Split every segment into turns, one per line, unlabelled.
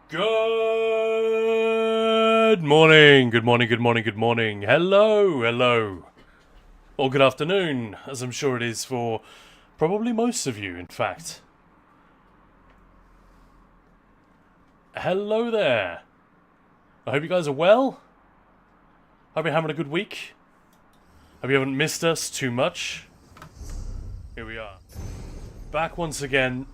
Good morning, good morning, good morning, good morning. Hello, hello. Or good afternoon, as I'm sure it is for probably most of you, in fact. Hello there. I hope you guys are well. Hope you're having a good week. Hope you haven't missed us too much. Here we are. Back once again.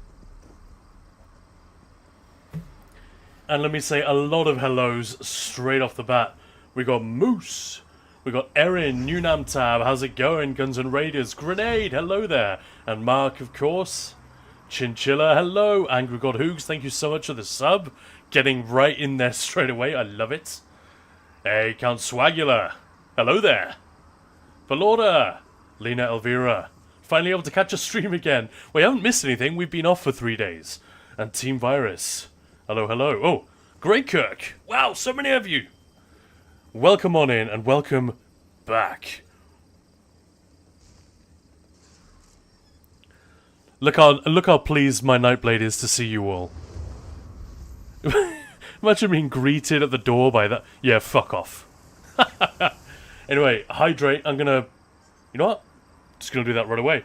And let me say a lot of hellos straight off the bat. We got Moose. We got Erin, Nunam Tab. How's it going? Guns and Raiders. Grenade. Hello there. And Mark, of course. Chinchilla. Hello. Angry God Hoogs. Thank you so much for the sub. Getting right in there straight away. I love it. Hey, Count Swagula. Hello there. Valorda. Lena Elvira. Finally able to catch a stream again. We haven't missed anything. We've been off for 3 days. And Team Virus. Hello, hello. Oh, Grey Kirk. Wow, so many of you. Welcome on in and welcome back. Look how pleased my Nightblade is to see you all. Imagine being greeted at the door by that. Yeah, fuck off. Anyway, hydrate. I'm gonna... You know what? Just gonna do that right away.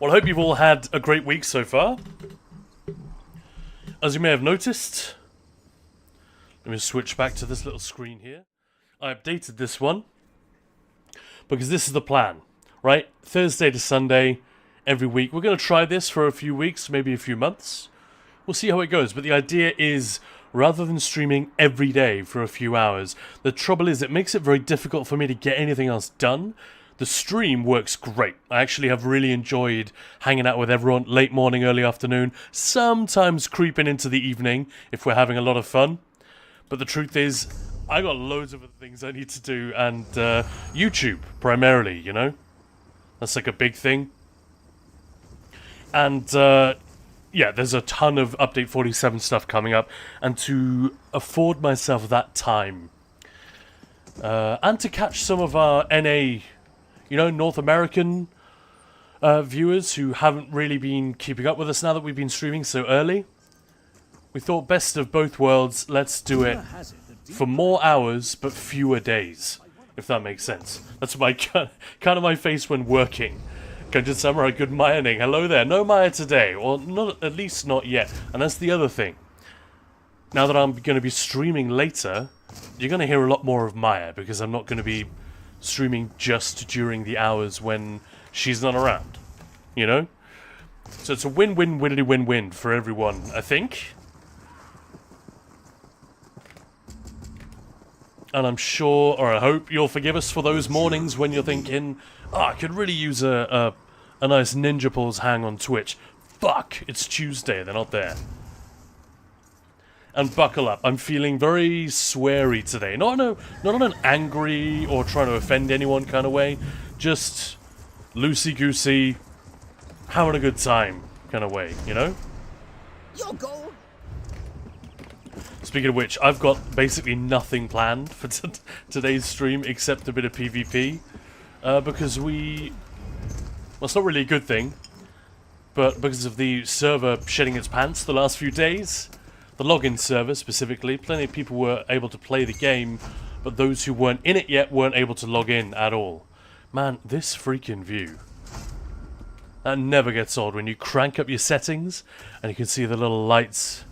Well, I hope you've all had a great week so far. As you may have noticed, let me switch back to this little screen here. I updated this one because this is the plan, right? Thursday to Sunday, every week. We're going to try this for a few weeks, maybe a few months. We'll see how it goes. But the idea is, rather than streaming every day for a few hours, the trouble is it makes it very difficult for me to get anything else done. The stream works great. I actually have really enjoyed hanging out with everyone late morning, early afternoon, sometimes creeping into the evening if we're having a lot of fun. But the truth is, I got loads of other things I need to do, and YouTube primarily, you know? That's like a big thing. And yeah, there's a ton of Update 47 stuff coming up, and to afford myself that time, and to catch some of our NA... You know, North American viewers who haven't really been keeping up with us now that we've been streaming so early. We thought best of both worlds, let's do it for more hours but fewer days, if that makes sense. That's my kind of my face when working. Gungeon Samurai, good morning. Hello there. No Maya today, or not, at least not yet. And that's the other thing. Now that I'm going to be streaming later, you're going to hear a lot more of Maya, because I'm not going to be streaming just during the hours when she's not around, you know? So it's a win-win-win-win-win for everyone, I think. And I'm sure, or I hope you'll forgive us for those mornings when you're thinking, oh, I could really use a nice Ninja Pulse hang on Twitch. Fuck, it's Tuesday, they're not there. And buckle up. I'm feeling very sweary today. Not in an angry or trying to offend anyone kind of way. Just loosey-goosey, having a good time kind of way, you know?
Your goal.
Speaking of which, I've got basically nothing planned for today's stream except a bit of PvP. Because well, it's not really a good thing, but because of the server shedding its pants the last few days... The login server, specifically, plenty of people were able to play the game, but those who weren't in it yet weren't able to log in at all. Man, this freaking view. That never gets old when you crank up your settings, and you can see the little lights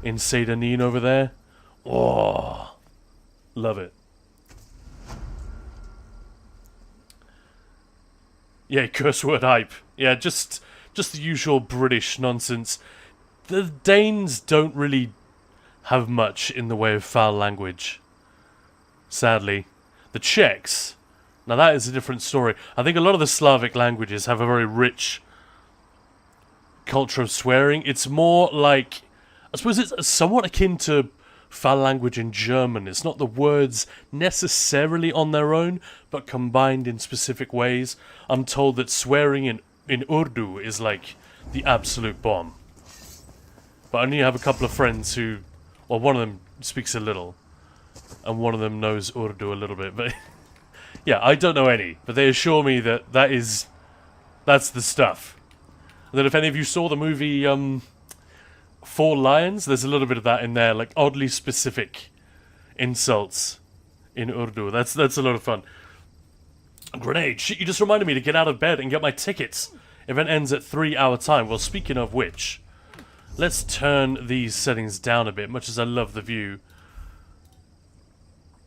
in Seyda over there. Oh, love it. Yeah, curse word hype. Yeah, just the usual British nonsense. The Danes don't really have much in the way of foul language. Sadly. The Czechs, now that is a different story. I think a lot of the Slavic languages have a very rich culture of swearing. It's more like, I suppose it's somewhat akin to foul language in German. It's not the words necessarily on their own, but combined in specific ways. I'm told that swearing in Urdu is like the absolute bomb. But I only have a couple of friends who, well, one of them speaks a little, and one of them knows Urdu a little bit. But yeah, I don't know any, but they assure me that that's the stuff. And that if any of you saw the movie 4 lions. There's a little bit of that in there, like oddly specific insults in Urdu. That's a lot of fun. Grenade. Shit, you just reminded me to get out of bed and get my tickets. Event ends at 3-hour time. Well, speaking of which, let's turn these settings down a bit, much as I love the view.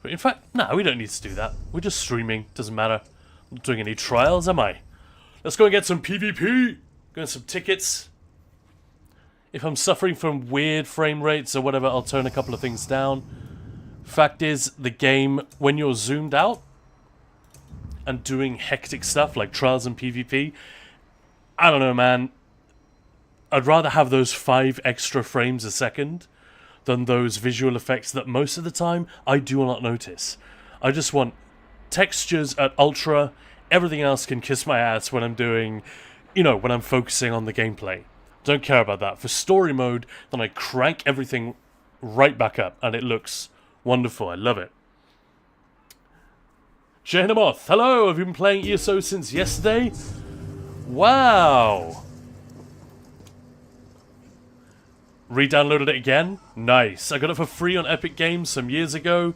But in fact, no, we don't need to do that. We're just streaming. Doesn't matter. I'm not doing any trials, am I? Let's go and get some PvP. Get some tickets. If I'm suffering from weird frame rates or whatever, I'll turn a couple of things down. Fact is, the game, when you're zoomed out and doing hectic stuff like trials and PvP, I don't know, man. I'd rather have those 5 extra frames a second than those visual effects that most of the time I do not notice. I just want textures at ultra. Everything else can kiss my ass when I'm doing, you know, when I'm focusing on the gameplay. Don't care about that. For story mode, then I crank everything right back up and it looks wonderful. I love it. Shahinamoth, hello! Have you been playing ESO since yesterday? Wow! Re-downloaded it again? Nice. I got it for free on Epic Games some years ago.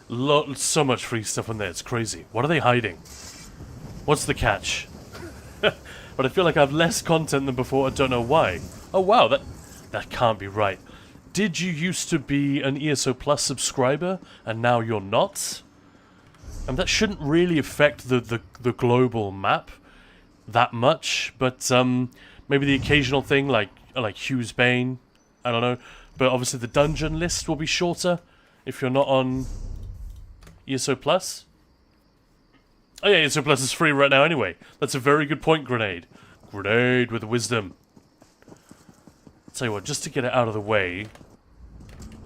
So much free stuff on there. It's crazy. What are they hiding? What's the catch? But I feel like I have less content than before. I don't know why. Oh wow, that can't be right. Did you used to be an ESO Plus subscriber and now you're not? And that shouldn't really affect the global map that much, but maybe the occasional thing like Hugh's Bane, I don't know. But obviously the dungeon list will be shorter if you're not on ESO Plus. Oh yeah, ESO Plus is free right now anyway. That's a very good point, Grenade. Grenade with wisdom. I'll tell you what, just to get it out of the way,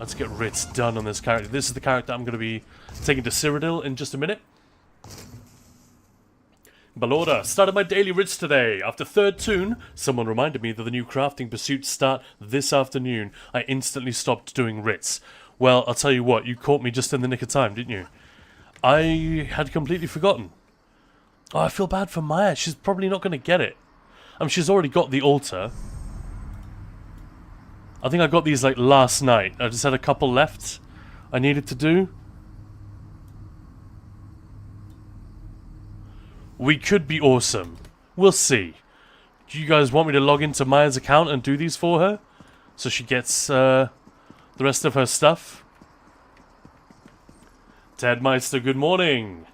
let's get Ritz done on this character. This is the character I'm going to be taking to Cyrodiil in just a minute. Balorda, started my daily Ritz today. After third tune, someone reminded me that the new crafting pursuits start this afternoon. I instantly stopped doing Ritz. Well, I'll tell you what, you caught me just in the nick of time, didn't you? I had completely forgotten. Oh, I feel bad for Maya. She's probably not going to get it. I mean, she's already got the altar. I think I got these like last night. I just had a couple left I needed to do. We could be awesome. We'll see. Do you guys want me to log into Maya's account and do these for her? So she gets the rest of her stuff? Ted Meister, good morning.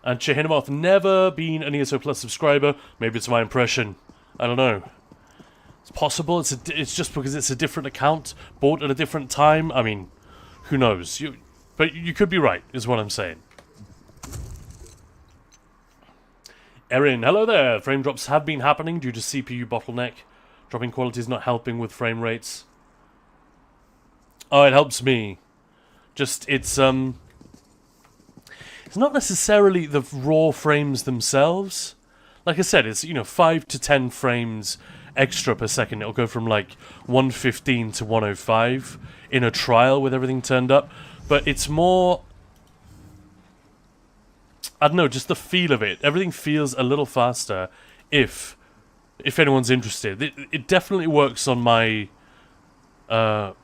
And Shahinamoth, never been an ESO Plus subscriber. Maybe it's my impression. I don't know. It's possible. It's just because it's a different account, bought at a different time. I mean, who knows? But you could be right, is what I'm saying. Erin, hello there. Frame drops have been happening due to CPU bottleneck. Dropping quality is not helping with frame rates. Oh, it helps me. Just, it's not necessarily the raw frames themselves. Like I said, it's, 5 to 10 frames extra per second. It'll go from like 115 to 105 in a trial with everything turned up. But it's more, I don't know, just the feel of it. Everything feels a little faster if anyone's interested. It definitely works on my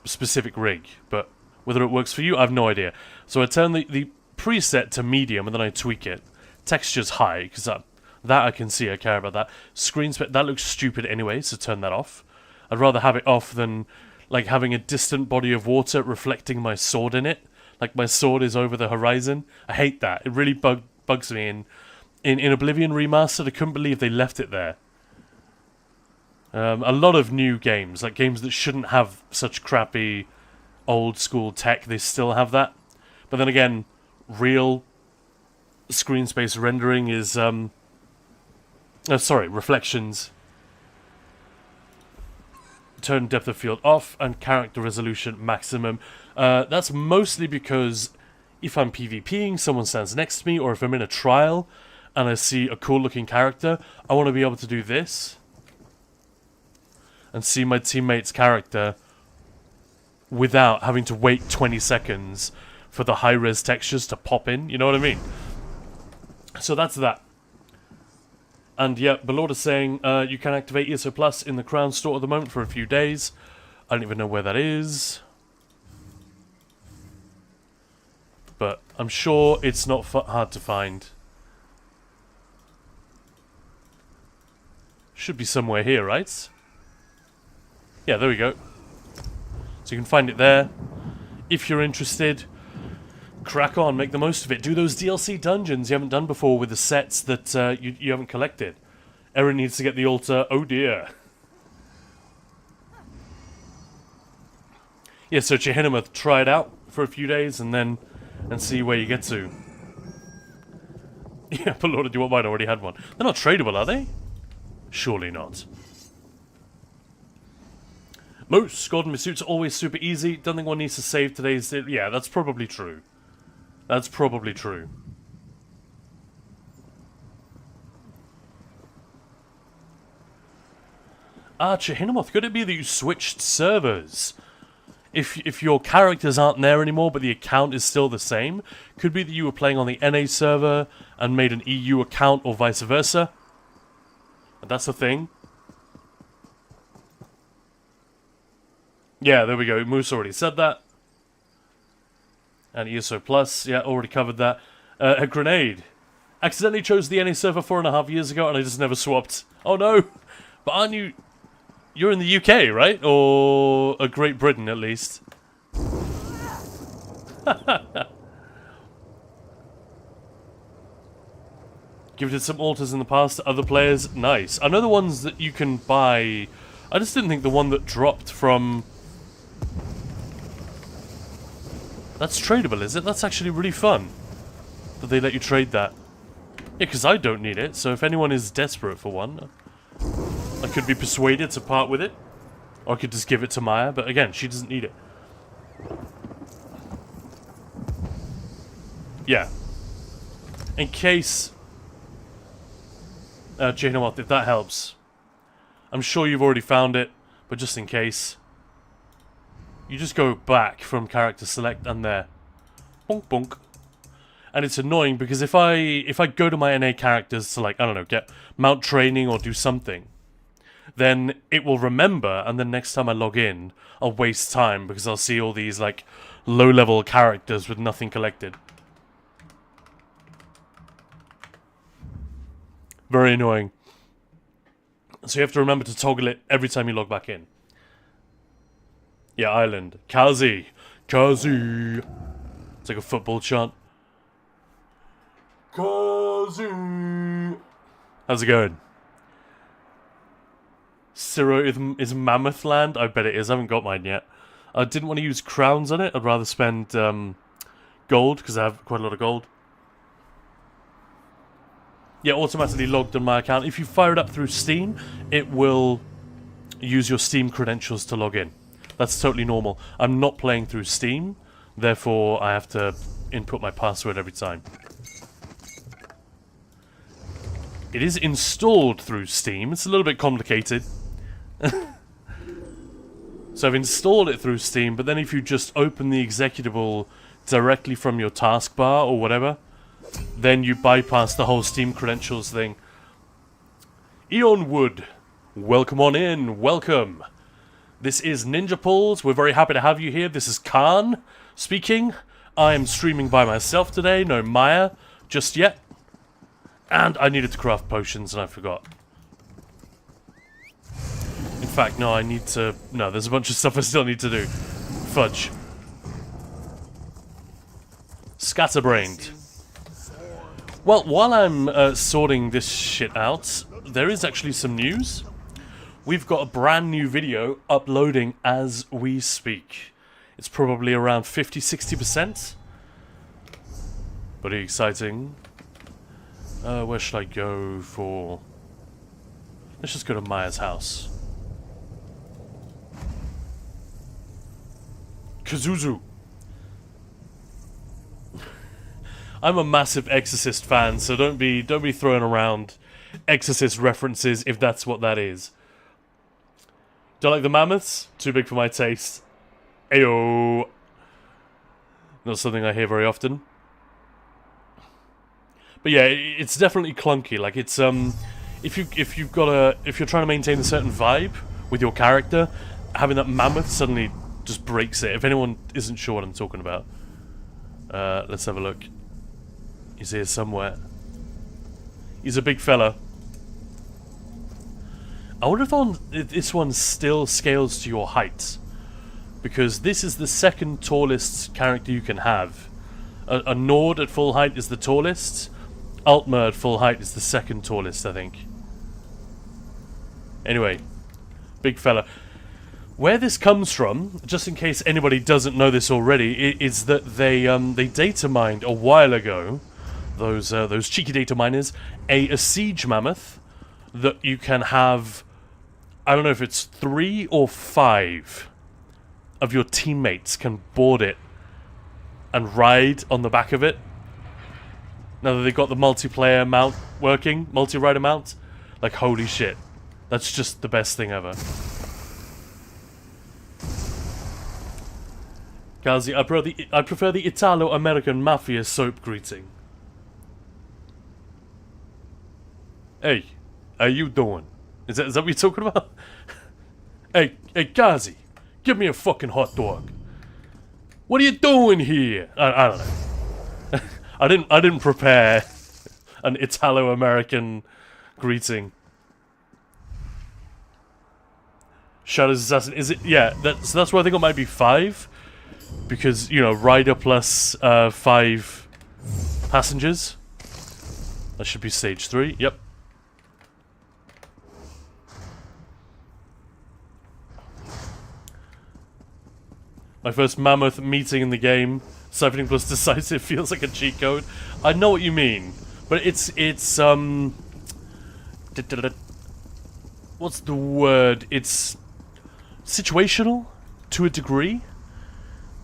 specific rig, but whether it works for you, I have no idea. So I turn the preset to medium and then I tweak it. Texture's high, because that I can see, I care about that. Screen spec, that looks stupid anyway, so turn that off. I'd rather have it off than like having a distant body of water reflecting my sword in it. Like my sword is over the horizon. I hate that. It really bugs me. In Oblivion Remastered, I couldn't believe they left it there. A lot of new games, like games that shouldn't have such crappy old school tech, they still have that. But then again, real screen space rendering is reflections. Turn depth of field off and character resolution maximum. That's mostly because if I'm PvPing, someone stands next to me, or if I'm in a trial and I see a cool looking character, I want to be able to do this and see my teammate's character without having to wait 20 seconds for the high-res textures to pop in, you know what I mean? So that's that. And yeah, Belord is saying you can activate ESO Plus in the Crown Store at the moment for a few days. I don't even know where that is. But I'm sure it's not hard to find. Should be somewhere here, right? Yeah, there we go. So you can find it there. If you're interested, crack on, make the most of it. Do those DLC dungeons you haven't done before with the sets that you haven't collected. Erin needs to get the altar. Oh dear. Yeah, so Chihinamith, try it out for a few days and see where you get to. Yeah, but Lord, do you want mine? I already had one. They're not tradable, are they? Surely not. Most Gordon pursuits are always super easy. Don't think one needs to save today's... Yeah, that's probably true. That's probably true. Ah, Chihinamith, could it be that you switched servers? If your characters aren't there anymore, but the account is still the same, could be that you were playing on the NA server and made an EU account, or vice versa. And that's the thing. Yeah, there we go. Moose already said that. And ESO Plus, yeah, already covered that. A grenade. Accidentally chose the NA server 4.5 years ago, and I just never swapped. Oh no! But aren't you... You're in the UK, right? Or Great Britain, at least. Gifted some altars in the past to other players. Nice. I know the ones that you can buy... I just didn't think the one that dropped from... That's tradable, is it? That's actually really fun. That they let you trade that. Yeah, because I don't need it, so if anyone is desperate for one... I could be persuaded to part with it. Or I could just give it to Maya, but again, she doesn't need it. Yeah. In case... Chihinamith, if that helps. I'm sure you've already found it, but just in case. You just go back from character select and there. Bonk bonk. And it's annoying because if I go to my NA characters to, like, I don't know, get mount training or do something, then it will remember, and then next time I log in, I'll waste time because I'll see all these, like, low-level characters with nothing collected. Very annoying. So you have to remember to toggle it every time you log back in. Yeah, Island. Kazi! Kazi! It's like a football chant. Kazi! How's it going? Ciro is Mammoth Land? I bet it is. I haven't got mine yet. I didn't want to use crowns on it. I'd rather spend gold, because I have quite a lot of gold. Yeah, automatically logged on my account. If you fire it up through Steam, it will use your Steam credentials to log in. That's totally normal. I'm not playing through Steam, therefore I have to input my password every time. It is installed through Steam. It's a little bit complicated. So I've installed it through Steam, but then if you just open the executable directly from your taskbar or whatever, then you bypass the whole Steam credentials thing. Eon Wood, welcome on in, welcome. This is Ninja Pulls. We're very happy to have you here. This is Khan speaking. I am streaming by myself today, no Maya just yet. And I needed to craft potions and I forgot. In fact, no, I need to... No, there's a bunch of stuff I still need to do. Fudge. Scatterbrained. Well, while I'm sorting this shit out, there is actually some news. We've got a brand new video uploading as we speak. It's probably around 50-60%. Pretty exciting. Where should I go for... Let's just go to Maya's house. Kazuzu. I'm a massive Exorcist fan, so don't be throwing around Exorcist references if that's what that is. Do I like the mammoths? Too big for my taste. Ayo. Not something I hear very often. But yeah, it's definitely clunky. Like it's if you're trying to maintain a certain vibe with your character, having that mammoth suddenly just breaks it. If anyone isn't sure what I'm talking about, let's have a look. He's here somewhere. He's a big fella. I wonder if this one still scales to your height, because this is the second tallest character you can have. A Nord at full height is the tallest. Altmer at full height is the second tallest, I think. Anyway, big fella. Where this comes from, just in case anybody doesn't know this already, is that they data mined a while ago. Those cheeky data miners, a siege mammoth that you can have. I don't know if it's 3 or 5 of your teammates can board it and ride on the back of it. Now that they've got the multiplayer mount working, multi-rider mount, like holy shit, that's just the best thing ever. Gazi, I prefer the Italo-American Mafia soap greeting. Hey, how you doing? Is that what you're talking about? Hey, Gazi, give me a fucking hot dog. What are you doing here? I don't know. I didn't prepare an Italo-American greeting. Shadows Assassin, is it? Yeah, that's why I think it might be 5, because you know, rider plus 5 passengers. That should be stage 3. Yep. My first mammoth meeting in the game. Siphoning plus decisive feels like a cheat code. I know what you mean, but it's what's the word? It's situational to a degree.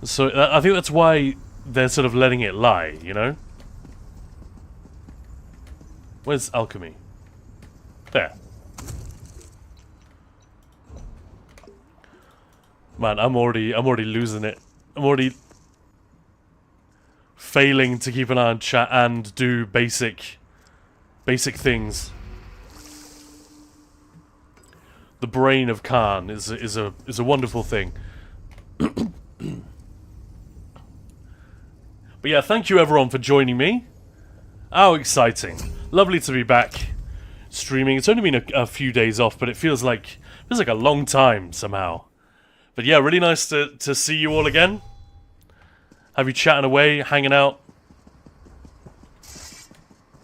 So I think that's why they're sort of letting it lie, you know? Where's alchemy? There. Man, I'm already losing it. I'm already failing to keep an eye on chat and do basic things. The brain of Khan is a wonderful thing. But yeah, thank you everyone for joining me. How exciting. Lovely to be back streaming. It's only been a few days off, but it feels like a long time somehow. But yeah, really nice to see you all again. Have you chatting away, hanging out.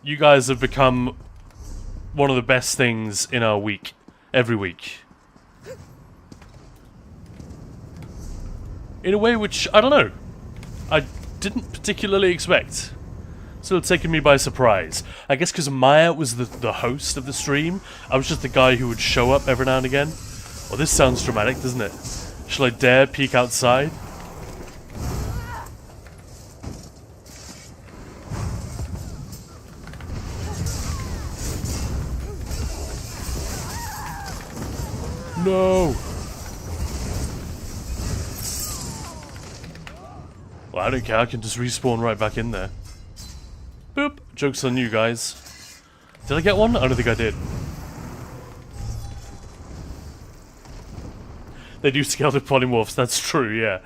You guys have become one of the best things in our week. Every week. In a way which, I don't know, I didn't particularly expect. Sort of taken me by surprise. I guess because Maya was the host of the stream, I was just the guy who would show up every now and again. Well, this sounds dramatic, doesn't it? Shall I dare peek outside? No! Well, I don't care, I can just respawn right back in there. Boop! Joke's on you guys. Did I get one? I don't think I did. They do scale to polymorphs, that's true, yeah.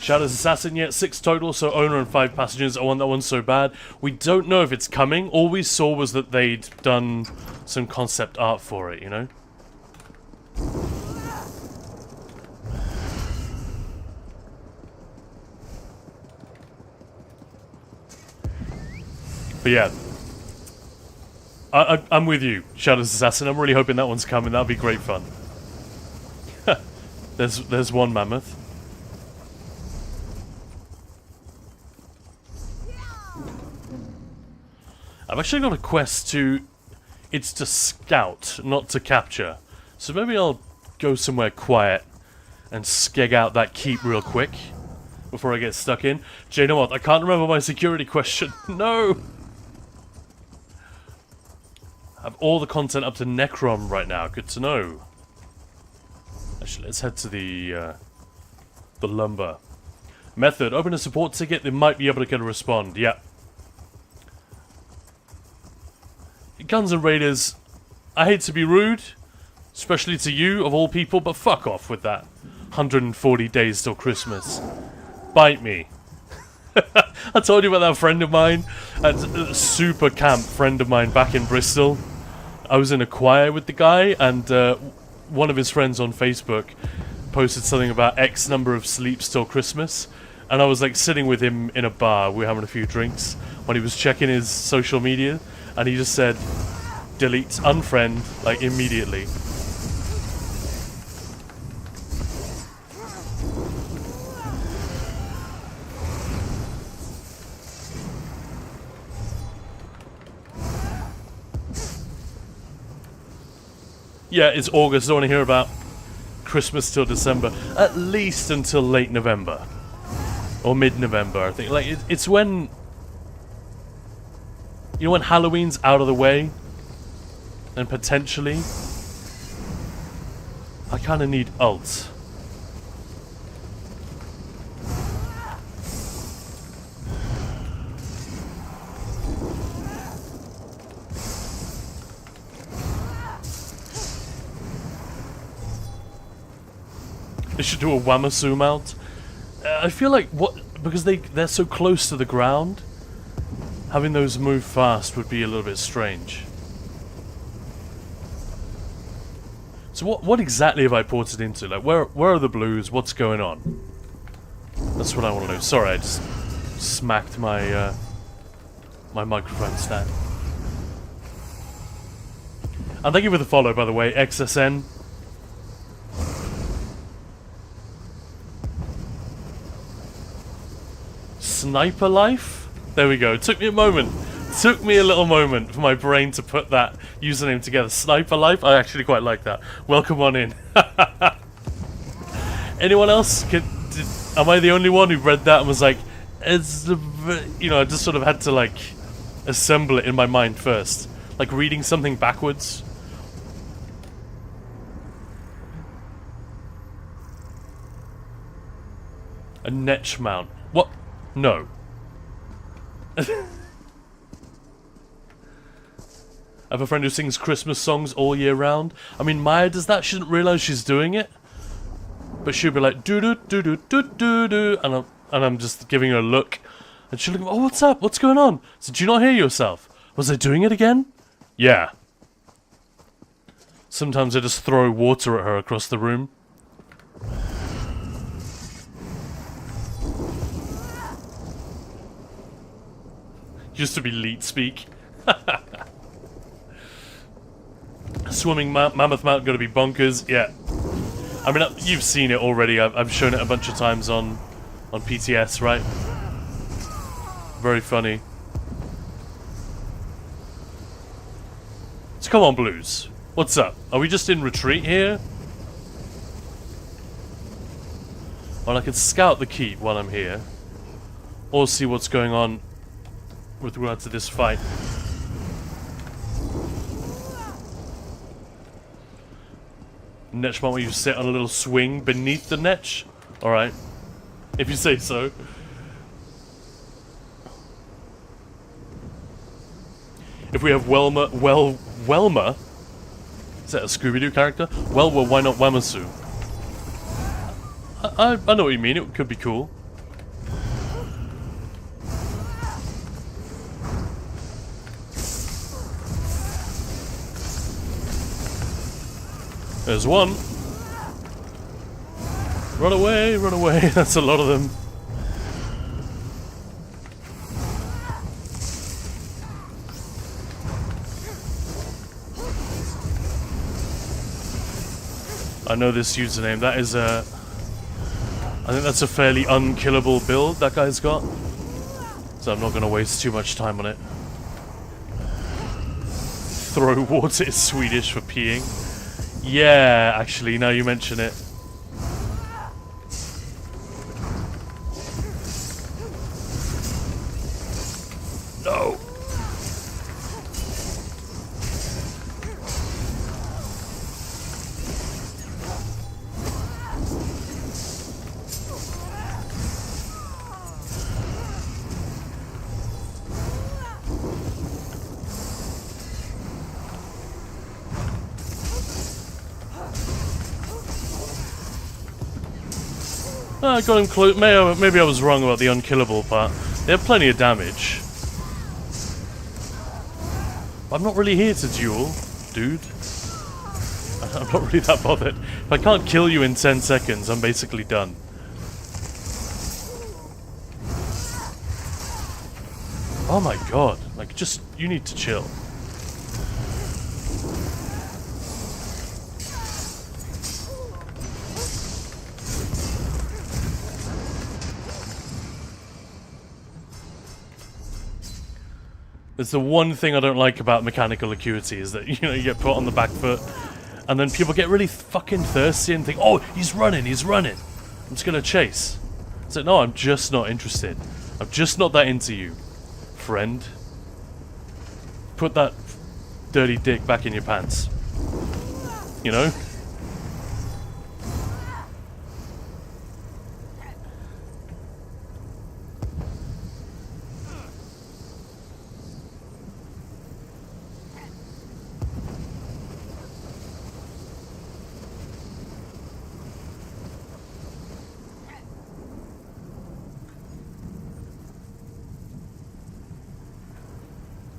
Shadows Assassin, yeah, 6 total, so owner and 5 passengers. I want that one so bad. We don't know if it's coming. All we saw was that they'd done some concept art for it, you know? But yeah. I'm with you, Shadows Assassin. I'm really hoping that one's coming. That'll be great fun. There's one mammoth. I've actually got a quest to... It's to scout, not to capture. So maybe I'll go somewhere quiet and skeg out that keep real quick before I get stuck in. Jay, you know what? I can't remember my security question. No! I have all the content up to Necrom right now. Good to know. Actually, let's head to the lumber. Method. Open a support ticket. They might be able to get a respond. Yeah. Guns N' Raiders, I hate to be rude, especially to you, of all people, but fuck off with that. 140 days till Christmas. Bite me. I told you about that friend of mine, a super camp friend of mine back in Bristol. I was in a choir with the guy, and one of his friends on Facebook posted something about X number of sleeps till Christmas. And I was like sitting with him in a bar, we were having a few drinks, when he was checking his social media, and he just said, delete, unfriend, like immediately. Yeah, it's August, I don't want to hear about Christmas till December. At least until late November. Or mid-November, I think. Like, it's when... You know when Halloween's out of the way? And potentially... I kind of need ult. They should do a Wamasu mount. I feel like because they're so close to the ground, having those move fast would be a little bit strange. So what exactly have I ported into? Like where are the blues? What's going on? That's what I want to know. Sorry, I just smacked my my microphone stand. And thank you for the follow, by the way, XSN. Sniper Life? There we go. It took me a moment. It took me a little moment for my brain to put that username together. Sniper Life? I actually quite like that. Welcome on in. Anyone else? Am I the only one who read that and was like, it's, you know, I just sort of had to like assemble it in my mind first. Like reading something backwards. A Netch mount. What? No. I have a friend who sings Christmas songs all year round. I mean, Maya does that. She doesn't realise she's doing it. But she'll be like, doo-doo-doo-doo-doo-doo-doo. And I'm just giving her a look. And she'll go, oh, what's up? What's going on? So, do you not hear yourself? Was I doing it again? Yeah. Sometimes I just throw water at her across the room. Used to be leet speak. Swimming Mammoth Mount gonna be bonkers. Yeah. I mean, you've seen it already. I've shown it a bunch of times on PTS, right? Very funny. So come on, Blues. What's up? Are we just in retreat here? Well, I could scout the keep while I'm here. Or see what's going on with regard to this fight. Netch mount where you sit on a little swing beneath the netch? Alright. If you say so. If we have Welma... Welma? Is that a Scooby-Doo character? Well, why not Wamasu? I know what you mean. It could be cool. There's one. Run away, run away. That's a lot of them. I know this username. That is a... I think that's a fairly unkillable build that guy's got. So I'm not going to waste too much time on it. Throw water is Swedish for peeing. Yeah, actually, now you mention it. No! I got him close. Maybe I was wrong about the unkillable part. They have plenty of damage. I'm not really here to duel, dude. I'm not really that bothered. If I can't kill you in 10 seconds, I'm basically done. Oh my god. Like, just, you need to chill. It's the one thing I don't like about mechanical acuity is that, you know, you get put on the back foot and then people get really fucking thirsty and think, oh, he's running. I'm just gonna chase. It's like, no, I'm just not interested. I'm just not that into you, friend. Put that dirty dick back in your pants. You know?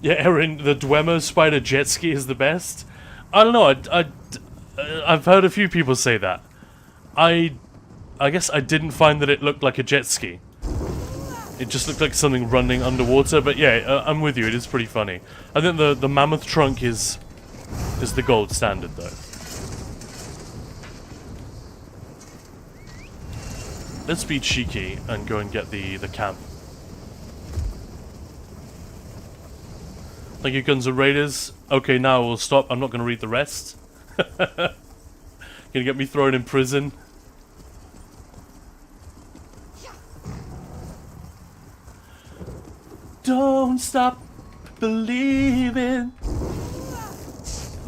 Yeah, Erin, the Dwemer spider jet ski is the best. I don't know. I've heard a few people say that. I guess I didn't find that it looked like a jet ski. It just looked like something running underwater. But yeah, I'm with you. It is pretty funny. I think the mammoth trunk is the gold standard, though. Let's be cheeky and go and get the camp. Thank you, Guns N' Raiders. Okay, now we'll stop. I'm not going to read the rest. Gonna get me thrown in prison. Don't stop believing.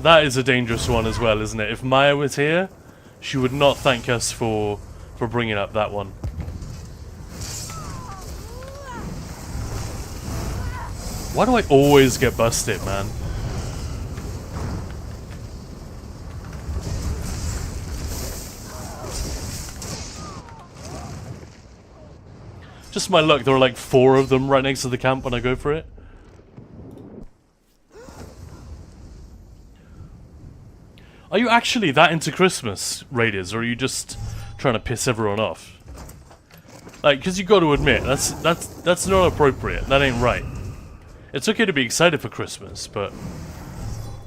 That is a dangerous one as well, isn't it? If Maya was here, she would not thank us for bringing up that one. Why do I always get busted, man? Just my luck, there are like 4 of them right next to the camp when I go for it. Are you actually that into Christmas, Raiders, or are you just trying to piss everyone off? Like, because you got to admit, that's not appropriate. That ain't right. It's okay to be excited for Christmas, but,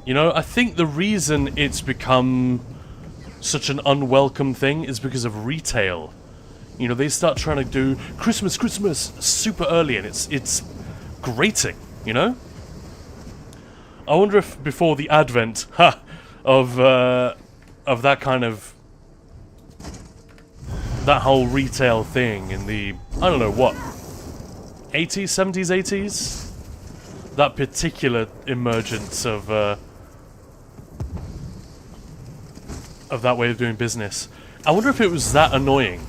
you know, I think the reason it's become such an unwelcome thing is because of retail. You know, they start trying to do Christmas super early, and it's grating, you know? I wonder if before the advent of that kind of, that whole retail thing in the, I don't know what, 80s, 70s, 80s? That particular emergence of that way of doing business. I wonder if it was that annoying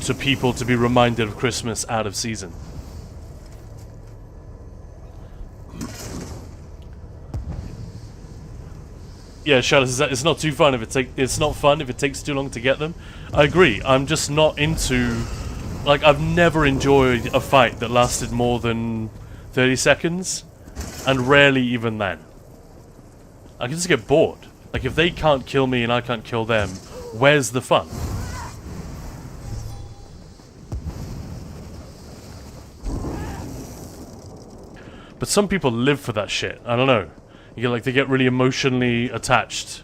to people to be reminded of Christmas out of season. Yeah, Shadows, it's not too fun if it's not fun if it takes too long to get them. I agree. I'm just not into, like, I've never enjoyed a fight that lasted more than 30 seconds, and rarely even then. I can just get bored. Like, if they can't kill me and I can't kill them, where's the fun? But some people live for that shit. I don't know. They get really emotionally attached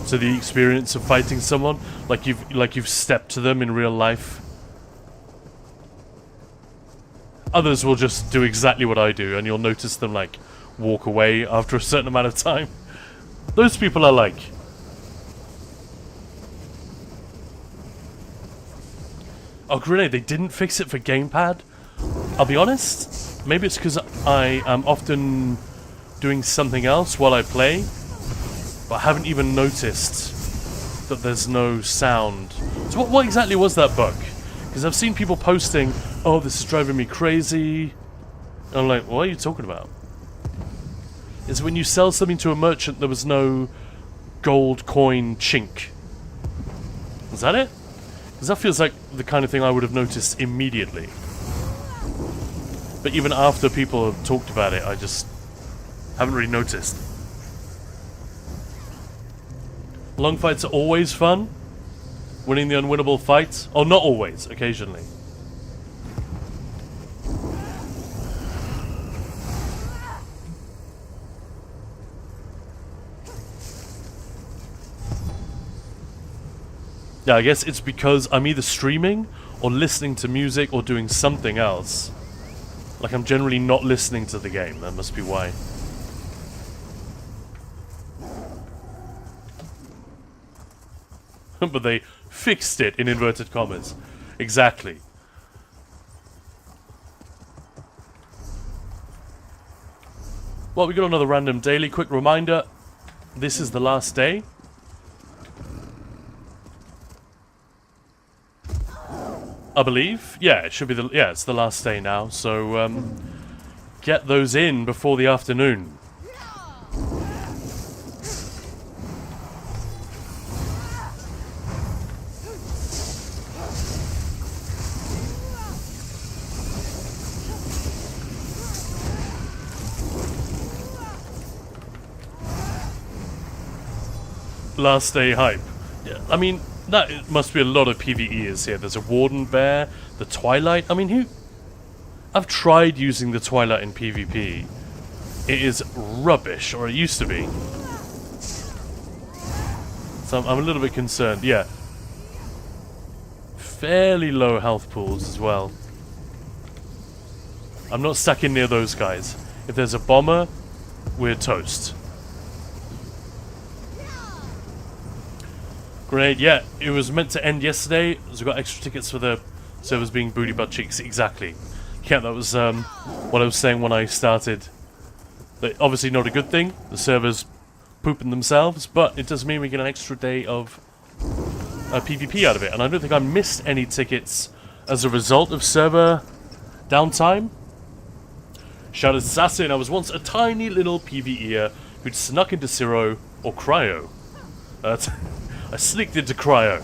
to the experience of fighting someone, like you've stepped to them in real life. Others will just do exactly what I do, and you'll notice them, like, walk away after a certain amount of time. Those people I like. Oh, Grenade, they didn't fix it for gamepad? I'll be honest, maybe it's because I am often doing something else while I play, but I haven't even noticed that there's no sound. So what exactly was that bug? Because I've seen people posting, oh, this is driving me crazy. And I'm like, what are you talking about? Is when you sell something to a merchant, there was no gold coin chink. Is that it? Because that feels like the kind of thing I would have noticed immediately. But even after people have talked about it, I just haven't really noticed. Long fights are always fun. Winning the unwinnable fight. Oh, not always. Occasionally. Yeah, I guess it's because I'm either streaming or listening to music or doing something else. Like, I'm generally not listening to the game. That must be why. But they fixed it in inverted commas. Exactly. Well, we got another random daily. Quick reminder. This is the last day. I believe. Yeah, it should be the... Yeah, it's the last day now. So, get those in before the afternoon. Last day hype. Yeah, I mean... That must be a lot of PvEers here. There's a Warden Bear, the Twilight. I mean, I've tried using the Twilight in PvP. It is rubbish, or it used to be. So I'm a little bit concerned. Yeah. Fairly low health pools as well. I'm not stuck in near those guys. If there's a bomber, we're toast. Great, yeah, it was meant to end yesterday, so we got extra tickets for the servers being booty butt cheeks, exactly. Yeah, that was what I was saying when I started. But obviously not a good thing, the servers pooping themselves, but it does mean we get an extra day of PvP out of it, and I don't think I missed any tickets as a result of server downtime. Shout out to Assassin, I was once a tiny little PvEer who'd snuck into Zero or Cryo. I sneaked into Cryo.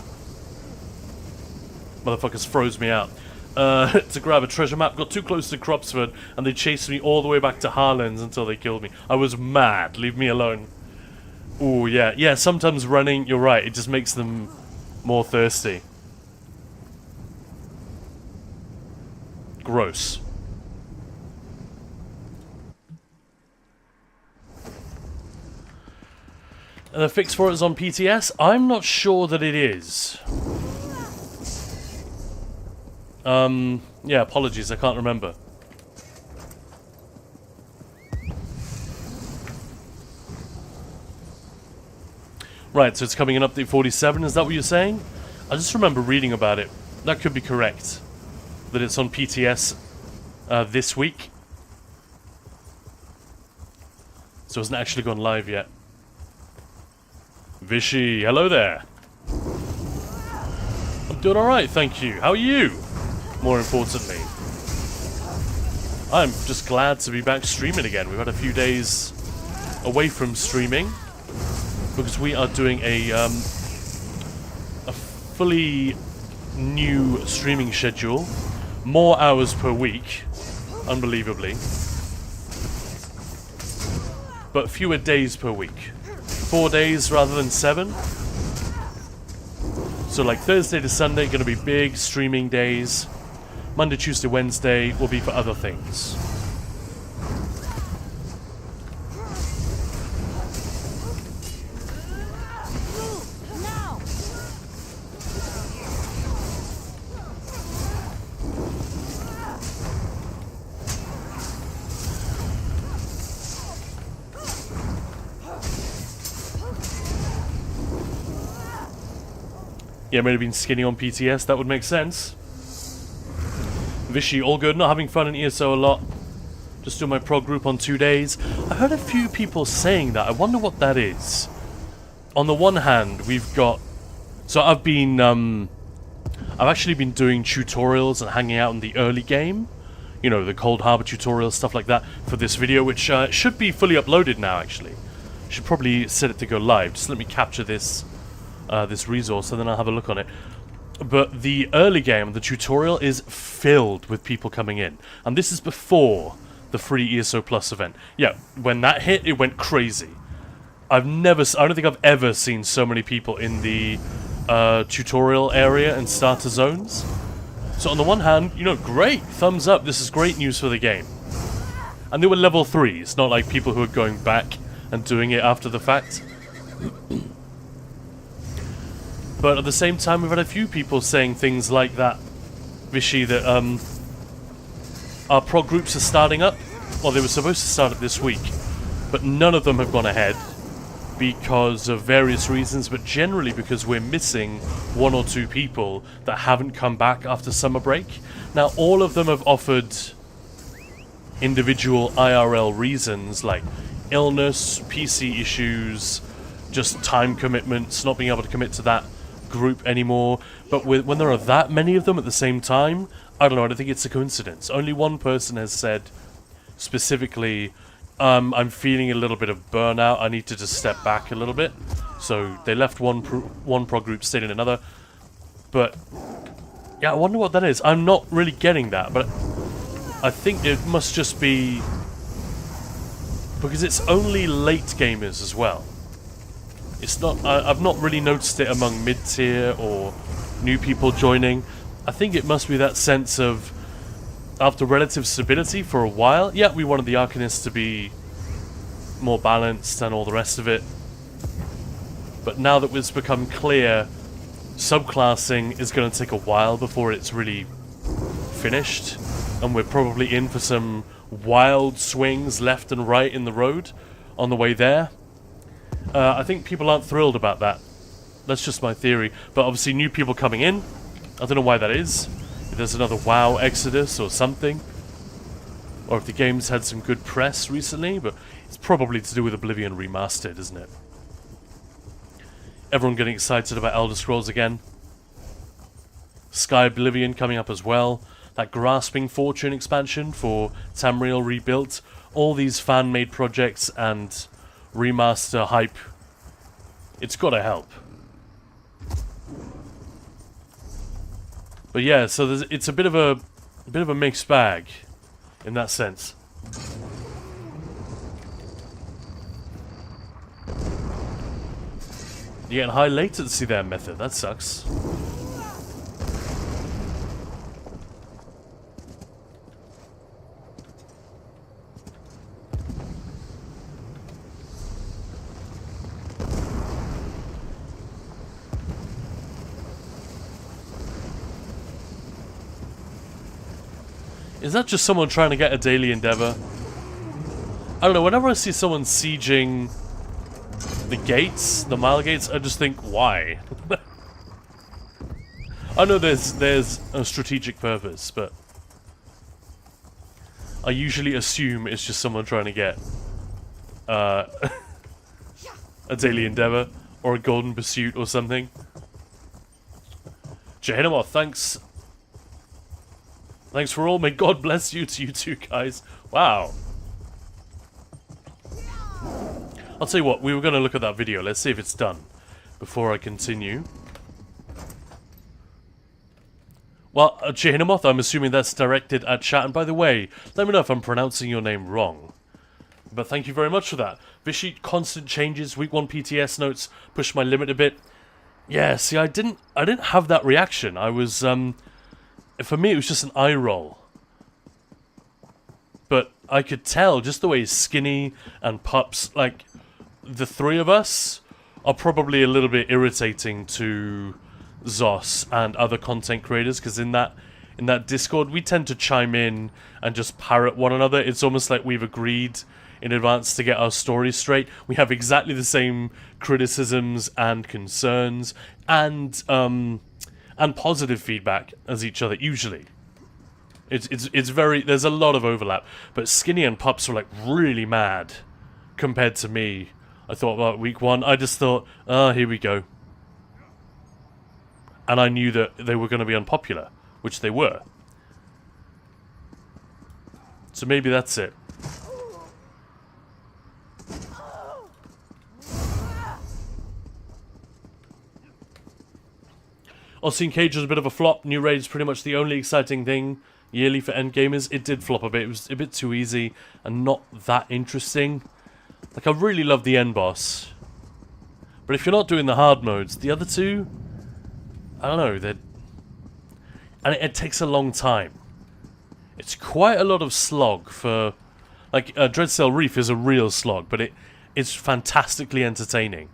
Motherfuckers froze me out. To grab a treasure map, got too close to Cropsford, and they chased me all the way back to Harlan's until they killed me. I was mad. Leave me alone. Ooh, yeah. Yeah, sometimes running, you're right, it just makes them more thirsty. Gross. And the fix for it is on PTS? I'm not sure that it is. Yeah, apologies, I can't remember. Right, so it's coming in update 47, is that what you're saying? I just remember reading about it. That could be correct. That it's on PTS this week. So it hasn't actually gone live yet. Vishy, hello there. I'm doing alright, thank you. How are you? More importantly. I'm just glad to be back streaming again. We've had a few days away from streaming because we are doing a fully new streaming schedule. More hours per week, unbelievably. But fewer days per week. 4 days rather than 7. So like Thursday to Sunday gonna be big streaming days. Monday, Tuesday, Wednesday will be for other things. Yeah, might have been skinny on PTS, that would make sense. Vishy, all good, not having fun in ESO a lot. Just doing my prog group on 2 days. I heard a few people saying that, I wonder what that is. On the one hand, we've got... So I've actually been doing tutorials and hanging out in the early game. You know, the Cold Harbor tutorials, stuff like that, for this video, which should be fully uploaded now, actually. Should probably set it to go live. Just let me capture this... this resource, and then I'll have a look on it. But the early game, the tutorial, is filled with people coming in. And this is before the free ESO Plus event. Yeah, when that hit, it went crazy. I don't think I've ever seen so many people in the tutorial area and starter zones. So on the one hand, you know, great, thumbs up, this is great news for the game. And they were level 3s, not like people who are going back and doing it after the fact. But at the same time, we've had a few people saying things like that, Vishy, that our prog groups are starting up. Well, they were supposed to start up this week, but none of them have gone ahead because of various reasons, but generally because we're missing 1 or 2 people that haven't come back after summer break. Now, all of them have offered individual IRL reasons like illness, PC issues, just time commitments, not being able to commit to that group anymore. But when there are that many of them at the same time, I don't know, I don't think it's a coincidence. Only one person has said specifically, I'm feeling a little bit of burnout, I need to just step back a little bit. So they left one prog group, stayed in another. But yeah, I wonder what that is. I'm not really getting that, but I think it must just be because it's only late gamers as well. It's not. I've not really noticed it among mid-tier or new people joining. I think it must be that sense of, after relative stability for a while, yeah, we wanted the Arcanists to be more balanced and all the rest of it. But now that it's become clear, subclassing is going to take a while before it's really finished. And we're probably in for some wild swings left and right in the road on the way there. I think people aren't thrilled about that. That's just my theory. But obviously new people coming in, I don't know why that is. If there's another WoW exodus or something. Or if the game's had some good press recently, but it's probably to do with Oblivion Remastered, isn't it? Everyone getting excited about Elder Scrolls again. Sky Oblivion coming up as well. That Grasping Fortune expansion for Tamriel Rebuilt. All these fan-made projects and remaster hype. It's gotta help. But yeah, so it's a bit of a mixed bag in that sense. You're getting high latency there, Method. That sucks. Is that just someone trying to get a daily endeavor? I don't know, whenever I see someone sieging the gates, the mile gates, I just think, why? I know there's a strategic purpose, but I usually assume it's just someone trying to get a daily endeavor or a golden pursuit or something. Jehenamor, thanks. Thanks for all. May God bless you to you two guys. Wow. I'll tell you what, we were going to look at that video. Let's see if it's done before I continue. Well, Jehinamoth, I'm assuming that's directed at chat. And by the way, let me know if I'm pronouncing your name wrong. But thank you very much for that. Vishy, constant changes, week 1 PTS notes, pushed my limit a bit. Yeah, see, I didn't have that reaction. I was, for me, it was just an eye roll. But I could tell, just the way Skinny and Pups, like, the three of us are probably a little bit irritating to Zos and other content creators, because in that Discord, we tend to chime in and just parrot one another. It's almost like we've agreed in advance to get our stories straight. We have exactly the same criticisms and concerns and positive feedback as each other, usually. It's very, there's a lot of overlap. But Skinny and Pups were like really mad compared to me. I thought about week 1, I just thought, here we go. And I knew that they were going to be unpopular, which they were. So maybe that's it. Austin Cage was a bit of a flop. New Raid is pretty much the only exciting thing yearly for endgamers. It did flop a bit. It was a bit too easy and not that interesting. Like, I really love the end boss. But if you're not doing the hard modes, the other two, I don't know, they're... And it takes a long time. It's quite a lot of slog for... Like, Dreadcell Reef is a real slog, but it's fantastically entertaining.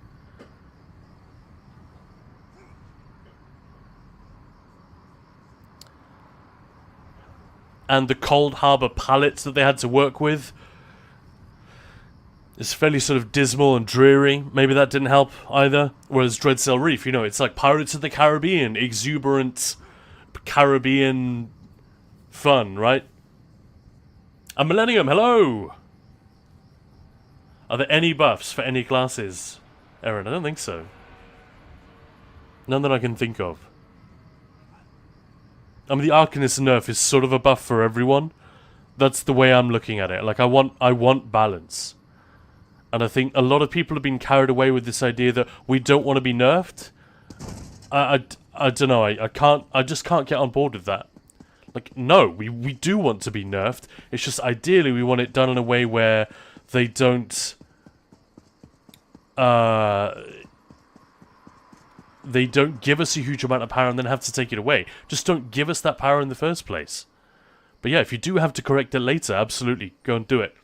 And the Cold Harbor palettes that they had to work with is fairly sort of dismal and dreary. Maybe that didn't help either. Whereas Dreadcell Reef, you know, it's like Pirates of the Caribbean, exuberant Caribbean fun, right? A Millennium, hello! Are there any buffs for any classes? Aaron, I don't think so. None that I can think of. I mean, the Arcanist nerf is sort of a buff for everyone. That's the way I'm looking at it. Like, I want balance. And I think a lot of people have been carried away with this idea that we don't want to be nerfed. I don't know, I just can't get on board with that. Like, no, we do want to be nerfed. It's just ideally we want it done in a way where they don't... they don't give us a huge amount of power and then have to take it away. Just don't give us that power in the first place. But yeah, if you do have to correct it later, absolutely, go and do it.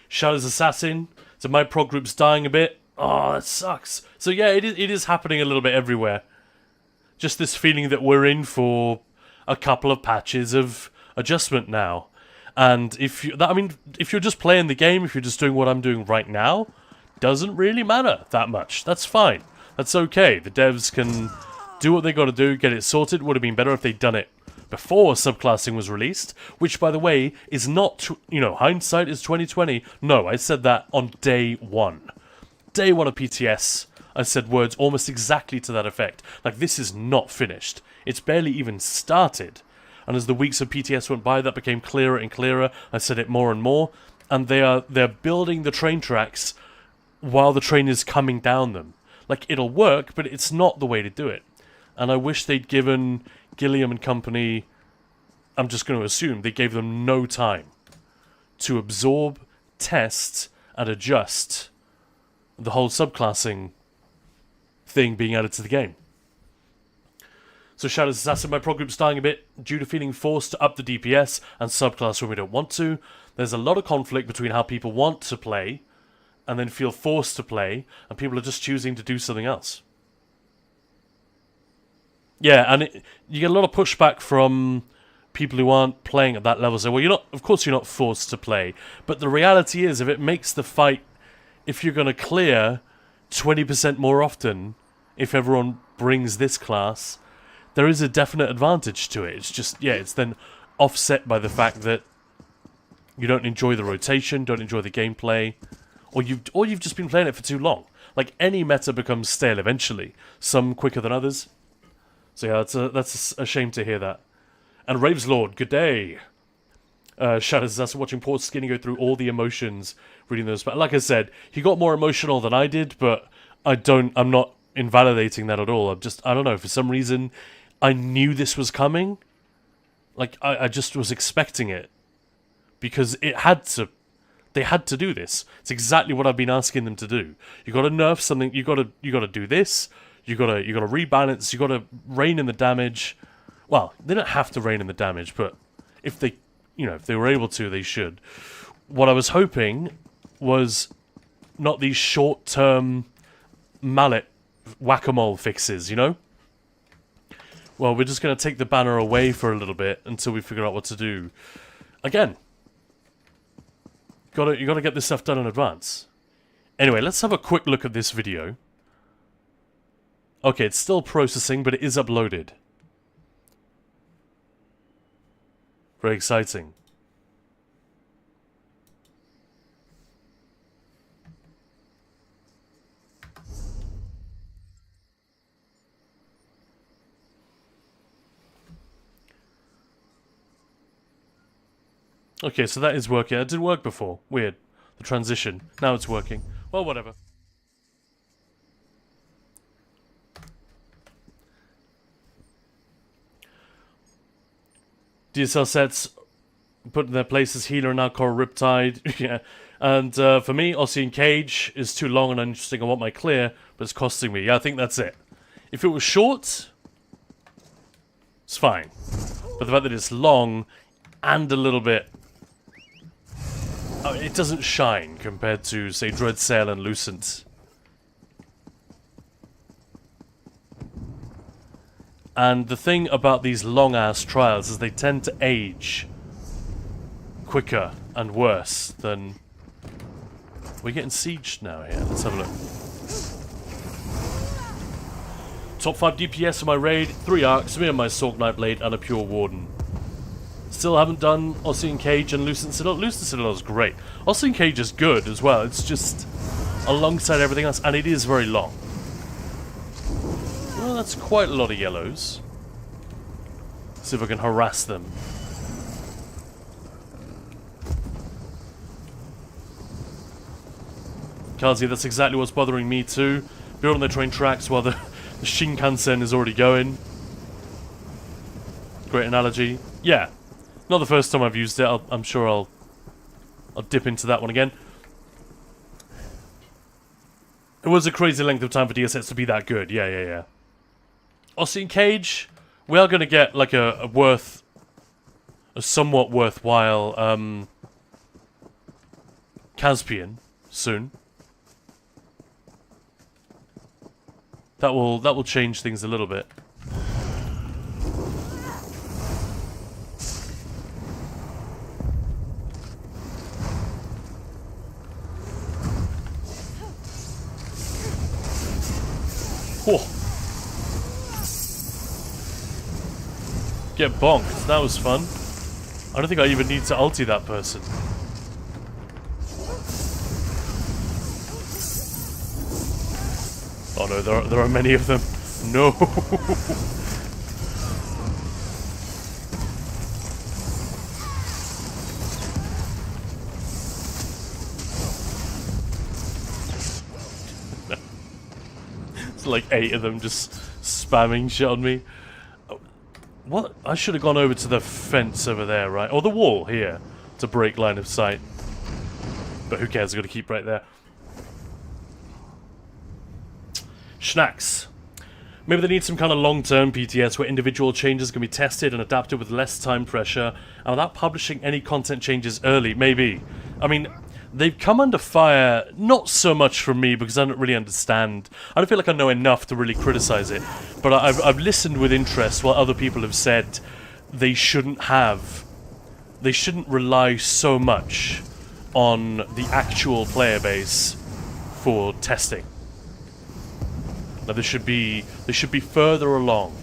Shadow's Assassin. So my prog group's dying a bit. Oh, that sucks. So yeah, it is happening a little bit everywhere. Just this feeling that we're in for a couple of patches of adjustment now. And if you're just playing the game, if you're just doing what I'm doing right now, doesn't really matter that much. That's fine. That's okay. The devs can do what they got to do, get it sorted. Would have been better if they'd done it before subclassing was released, which, by the way, is not, you know, hindsight is 2020. No, I said that on day one. Day one of PTS, I said words almost exactly to that effect. Like, this is not finished. It's barely even started. And as the weeks of PTS went by, that became clearer and clearer. I said it more and more. And they're building the train tracks while the train is coming down them. Like, it'll work, but it's not the way to do it. And I wish they'd given Gilliam and company, I'm just going to assume, they gave them no time to absorb, test, and adjust the whole subclassing thing being added to the game. So Shadow's Assassin, my prog group's dying a bit due to feeling forced to up the DPS and subclass when we don't want to. There's a lot of conflict between how people want to play and then feel forced to play, and people are just choosing to do something else. Yeah, and you get a lot of pushback from people who aren't playing at that level. So, well, of course you're not forced to play, but the reality is, if it makes the fight, if you're going to clear 20% more often, if everyone brings this class, there is a definite advantage to it. It's just, yeah, it's then offset by the fact that you don't enjoy the rotation, don't enjoy the gameplay, or you've just been playing it for too long. Like, any meta becomes stale eventually, some quicker than others. So yeah, that's a shame to hear that. And Raves Lord, good day. Shadows Assassin watching Port Skinny go through all the emotions, reading those. But like I said, he got more emotional than I did, but I'm not invalidating that at all. I don't know, for some reason, I knew this was coming. Like, I just was expecting it. Because they had to do this. It's exactly what I've been asking them to do. You gotta nerf something, you gotta do this. You gotta rebalance. You gotta rein in the damage. Well, they don't have to rein in the damage, but if they were able to, they should. What I was hoping was not these short-term mallet whack-a-mole fixes, you know? Well, we're just gonna take the banner away for a little bit until we figure out what to do. Again, you gotta get this stuff done in advance. Anyway, let's have a quick look at this video. Okay, it's still processing, but it is uploaded. Very exciting. Okay, so that is working. It didn't work before. Weird. The transition. Now it's working. Well, whatever. DSL sets put in their place as Healer and now Coral Riptide. Yeah. And for me, Ossian Cage is too long and uninteresting. I want my clear, but it's costing me. Yeah, I think that's it. If it was short, it's fine. But the fact that it's long and a little bit... it doesn't shine compared to, say, Dreadsail and Lucent. And the thing about these long-ass trials is they tend to age quicker and worse than... We're getting sieged now here. Let's have a look. Top 5 DPS in my raid, 3 arcs, me and my Sork Nightblade, and a Pure Warden. Still haven't done Ossian Cage and Lucent Citadel. Lucent Citadel is great. Ossian Cage is good as well. It's just alongside everything else, and it is very long. Well, that's quite a lot of yellows. See if I can harass them. Kazi, that's exactly what's bothering me too. Build on the train tracks while the Shinkansen is already going. Great analogy. Yeah. Not the first time I've used it. I'm sure I'll dip into that one again. It was a crazy length of time for DSS to be that good. Yeah. Ossian Cage, we are going to get like a somewhat worthwhile Caspian soon. That will change things a little bit. Whoa. Get bonked. That was fun. I don't think I even need to ulti that person. Oh no, there are many of them. No. It's like 8 of them just spamming shit on me. What? I should have gone over to the fence over there, right? Or the wall here to break line of sight. But who cares? I've got to keep right there. Schnacks. Maybe they need some kind of long-term PTS where individual changes can be tested and adapted with less time pressure and without publishing any content changes early. Maybe. I mean, they've come under fire, not so much from me because I don't really understand. I don't feel like I know enough to really criticize it. But I've listened with interest while other people have said they shouldn't rely so much on the actual player base for testing. Now they should be further along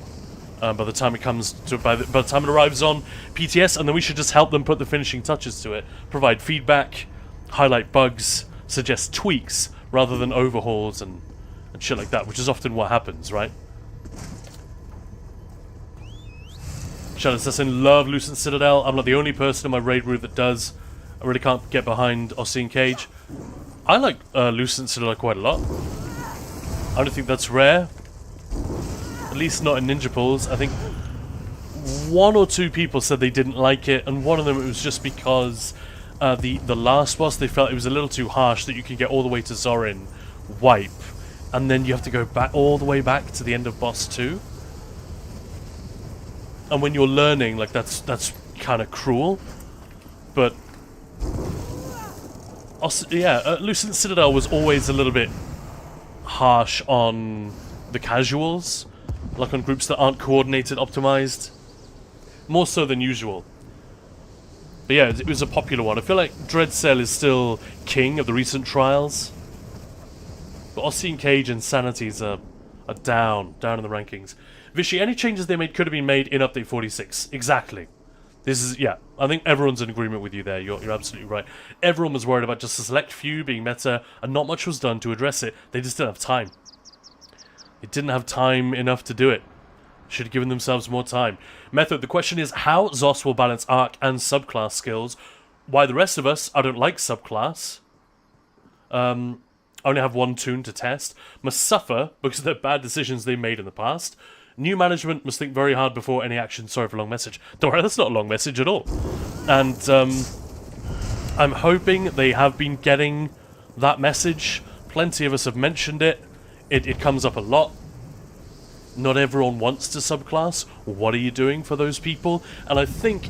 by the time it comes to by the time it arrives on PTS, and then we should just help them put the finishing touches to it, provide feedback, highlight bugs, suggest tweaks rather than overhauls and shit like that, which is often what happens, right? Shadow Assassin, love Lucent Citadel. I'm not the only person in my raid route that does. I really can't get behind Ossian Cage. I like Lucent Citadel quite a lot. I don't think that's rare. At least not in Ninja Pools. I think 1 or 2 people said they didn't like it, and one of them it was just because the last boss, they felt it was a little too harsh, that you can get all the way to Zorin, wipe, and then you have to go back all the way back to the end of boss 2. And when you're learning, like that's kind of cruel. But also, yeah, Lucent Citadel was always a little bit harsh on the casuals, like on groups that aren't coordinated, optimized, more so than usual. But yeah, it was a popular one. I feel like Dreadsail is still king of the recent trials, but Ossian Cage and Sanities are down in the rankings. Vishy, any changes they made could have been made in Update 46. Exactly. This is, yeah, I think everyone's in agreement with you there. You're absolutely right. Everyone was worried about just a select few being meta, and not much was done to address it. They just didn't have time. They didn't have time enough to do it. Should have given themselves more time. Method, the question is how Zos will balance arc and subclass skills. Why the rest of us, I don't like subclass. I only have 1 toon to test. Must suffer because of the bad decisions they made in the past. New management must think very hard before any action. Sorry for a long message. Don't worry, that's not a long message at all. And I'm hoping they have been getting that message. Plenty of us have mentioned it. It comes up a lot. Not everyone wants to subclass. What are you doing for those people? And I think,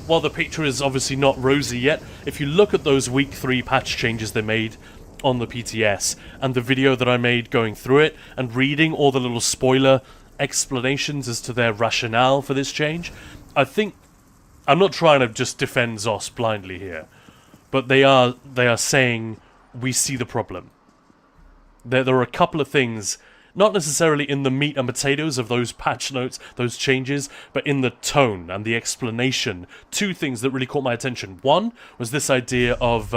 while the picture is obviously not rosy yet, if you look at those week 3 patch changes they made on the PTS, and the video that I made going through it, and reading all the little spoiler explanations as to their rationale for this change, I think, I'm not trying to just defend ZOS blindly here, but they are saying, we see the problem. There are a couple of things, not necessarily in the meat and potatoes of those patch notes, those changes, but in the tone and the explanation. 2 things that really caught my attention. One was this idea of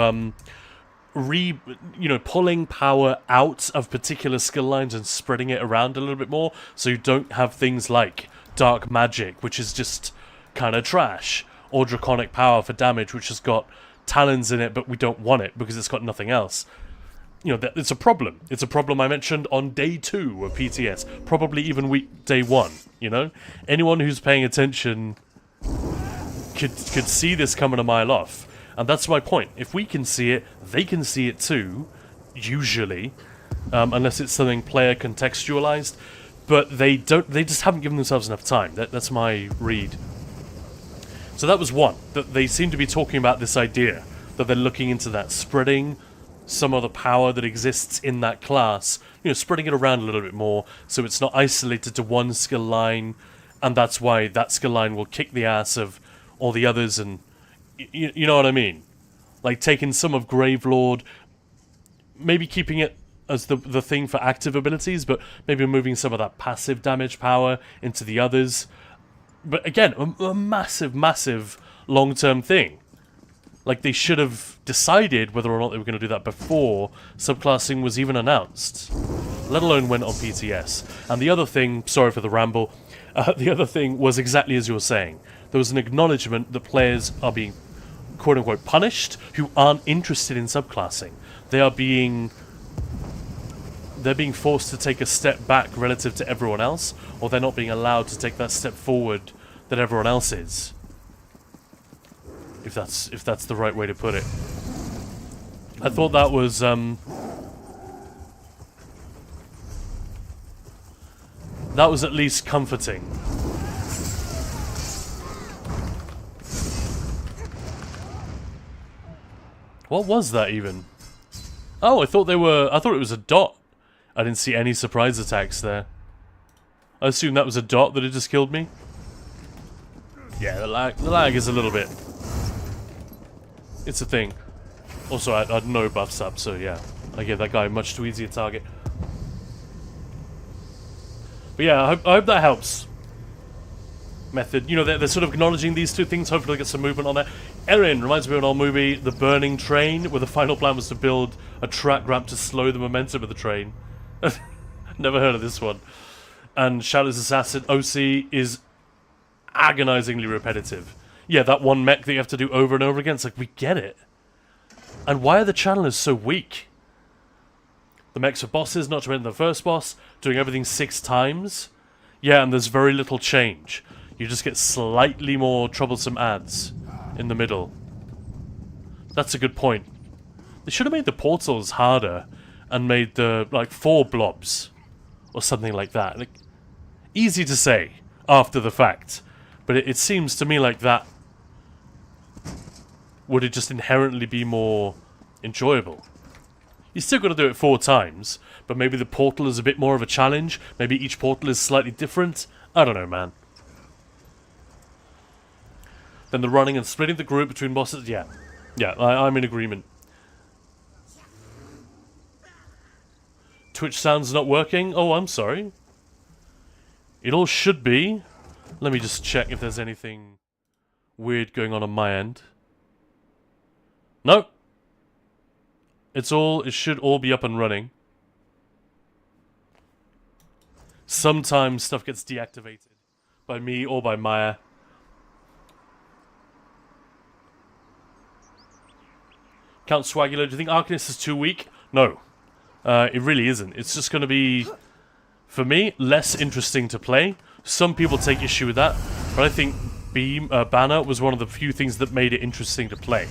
pulling power out of particular skill lines and spreading it around a little bit more, so you don't have things like dark magic, which is just kind of trash, or draconic power for damage, which has got talons in it, but we don't want it because it's got nothing else. You know, it's a problem. It's a problem I mentioned on day 2 of PTS, probably even day 1, you know? Anyone who's paying attention could see this coming a mile off. And that's my point. If we can see it, they can see it too, usually, unless it's something player contextualized. But they just haven't given themselves enough time. That's my read. So that was one, that they seem to be talking about this idea, that they're looking into that, spreading some of the power that exists in that class, you know, spreading it around a little bit more, so it's not isolated to one skill line, and that's why that skill line will kick the ass of all the others, and you know what I mean? Like taking some of Gravelord, maybe keeping it as the thing for active abilities, but maybe moving some of that passive damage power into the others. But again, a massive, massive long-term thing. Like, they should have decided whether or not they were going to do that before subclassing was even announced, let alone went on PTS. And the other thing, sorry for the ramble, the other thing was exactly as you were saying. There was an acknowledgement that players are being, quote-unquote, punished who aren't interested in subclassing. They're being forced to take a step back relative to everyone else, or they're not being allowed to take that step forward that everyone else is. If that's the right way to put it. I thought that was at least comforting. What was that even? Oh, I thought it was a dot. I didn't see any surprise attacks there. I assume that was a dot that had just killed me. Yeah, the lag is a little bit. It's a thing. Also, I had no buffs up, so yeah. I gave that guy a much too easy a target. But yeah, I hope that helps. Method. You know, they're sort of acknowledging these 2 things. Hopefully they'll get some movement on there. Erin reminds me of an old movie, The Burning Train, where the final plan was to build a track ramp to slow the momentum of the train. Never heard of this one. And Shadow's Assassin OC is agonizingly repetitive. Yeah, that one mech that you have to do over and over again. It's like, we get it. And why are the channelers so weak? The mechs are bosses, not to mention the first boss, doing everything 6 times. Yeah, and there's very little change. You just get slightly more troublesome ads in the middle. That's a good point. They should have made the portals harder and made the, like, 4 blobs. Or something like that. Like, easy to say after the fact. But it seems to me like that would it just inherently be more enjoyable. You still got to do it 4 times, but maybe the portal is a bit more of a challenge. Maybe each portal is slightly different. I don't know, man. Then the running and splitting the group between bosses. Yeah, I'm in agreement. Twitch sound's not working. Oh, I'm sorry. It all should be. Let me just check if there's anything weird going on my end. No. It should all be up and running. Sometimes stuff gets deactivated by me or by Maya. Count Swagular, do you think Arcanist is too weak? No. It really isn't. It's just going to be For me, less interesting to play. Some people take issue with that, but I think Banner was one of the few things that made it interesting to play.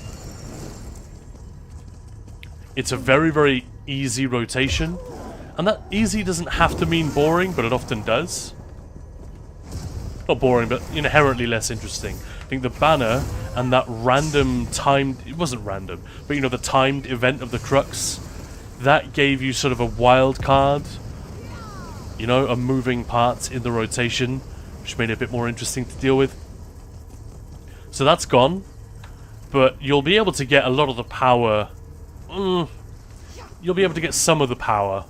It's a very, very easy rotation, and that easy doesn't have to mean boring, but it often does. Not boring, but inherently less interesting. I think the Banner and that random timed... It wasn't random, but the timed event of the Crux, that gave you sort of a wild card, a moving part in the rotation, which made it a bit more interesting to deal with. So that's gone, but you'll be able to get a lot of the power... You'll be able to get some of the power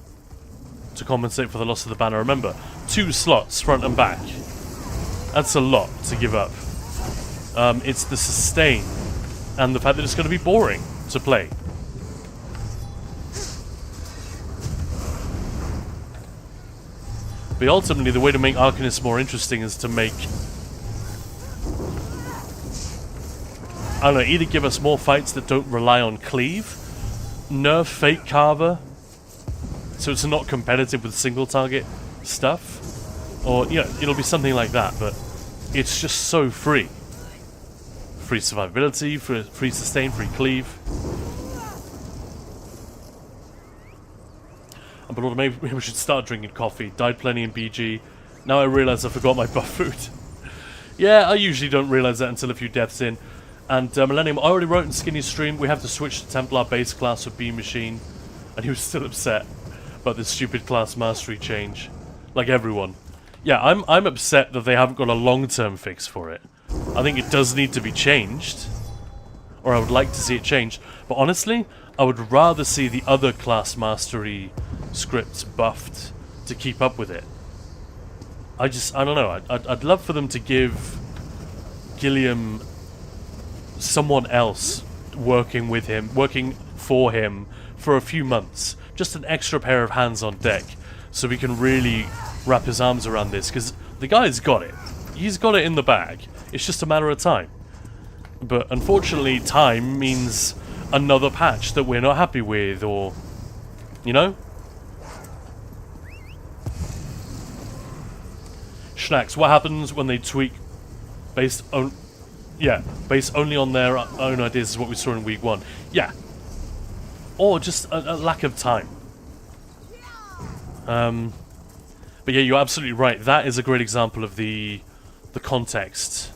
to compensate for the loss of the Banner. Remember, 2 slots, front and back. That's a lot to give up. It's the sustain and the fact that it's going to be boring to play. But ultimately, the way to make Arcanist more interesting is to make... I don't know, either give us more fights that don't rely on cleave, nerf Fate Carver, so it's not competitive with single target stuff, or, it'll be something like that, but it's just so free. Free survivability, free sustain, free cleave. But Lord, maybe we should start drinking coffee. Died plenty in BG. Now I realise I forgot my buff food. Yeah, I usually don't realise that until a few deaths in. And Millennium, I already wrote in Skinny's stream, we have to switch to Templar base class with Beam Machine. And he was still upset about this stupid class mastery change. Like everyone. Yeah, I'm upset that they haven't got a long-term fix for it. I think it does need to be changed. Or I would like to see it changed. But honestly, I would rather see the other class mastery scripts buffed to keep up with it. I don't know. I'd love for them to give Gilliam someone else working with him, working for him for a few months. Just an extra pair of hands on deck so we can really wrap his arms around this, because the guy's got it. He's got it in the bag. It's just a matter of time. But unfortunately, time means another patch that we're not happy with, or... Schnacks, what happens when they tweak based only on their own ideas, is what we saw in week 1. Yeah. Or just a lack of time. But yeah, you're absolutely right. That is a great example of the context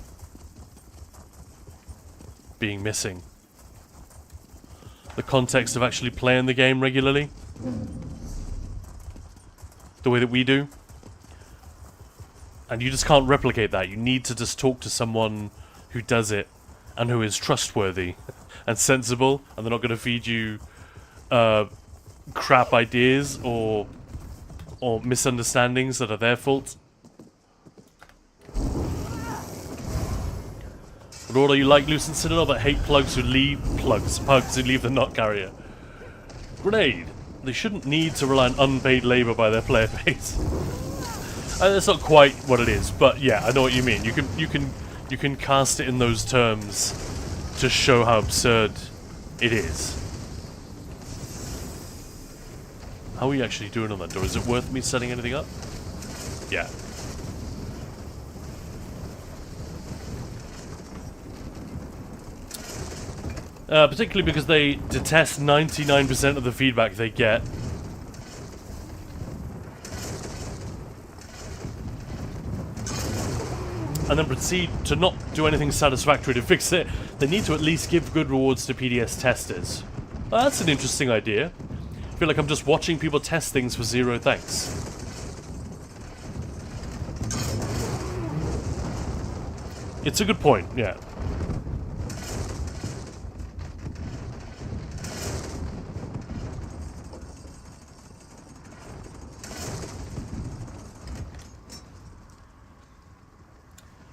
being missing. The context of actually playing the game regularly. The way that we do. And you just can't replicate that. You need to just talk to someone who does it and who is trustworthy and sensible, and they're not going to feed you crap ideas or misunderstandings that are their fault. Nor do you like Lucent Citadel but hate pugs who leave the knot carrier. Grenade. They shouldn't need to rely on unpaid labour by their player base. That's not quite what it is, but yeah, I know what you mean. You can cast it in those terms to show how absurd it is. How are we actually doing on that door? Is it worth me setting anything up? Yeah. Particularly because they detest 99% of the feedback they get. And then proceed to not do anything satisfactory to fix it. They need to at least give good rewards to PDS testers. Well, that's an interesting idea. I feel like I'm just watching people test things for zero thanks. It's a good point, yeah.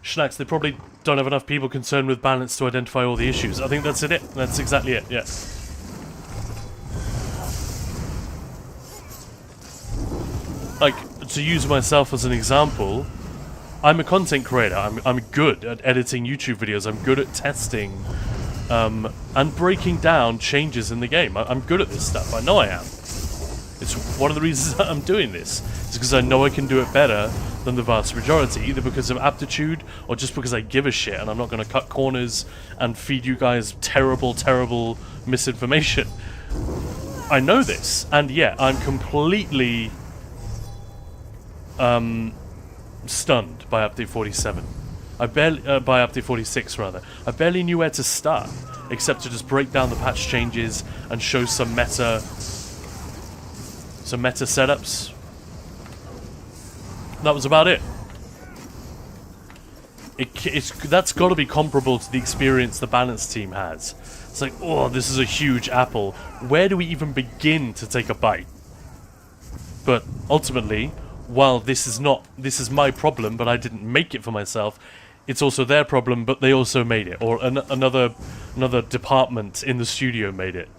Schnacks, they probably don't have enough people concerned with balance to identify all the issues. I think that's it. That's exactly it, yeah. Like, to use myself as an example, I'm a content creator. I'm good at editing YouTube videos. I'm good at testing and breaking down changes in the game. I'm good at this stuff. I know I am. It's one of the reasons that I'm doing this. It's because I know I can do it better than the vast majority, either because of aptitude or just because I give a shit and I'm not going to cut corners and feed you guys terrible, terrible misinformation. I know this, and yeah, I'm completely stunned by update 47. By update 46 rather. I barely knew where to start, except to just break down the patch changes and show some meta setups. That was about it. That's got to be comparable to the experience the balance team has. It's like, oh, this is a huge apple. Where do we even begin to take a bite? But ultimately, while this is my problem, but I didn't make it for myself, it's also their problem, but they also made it, or another department in the studio made it.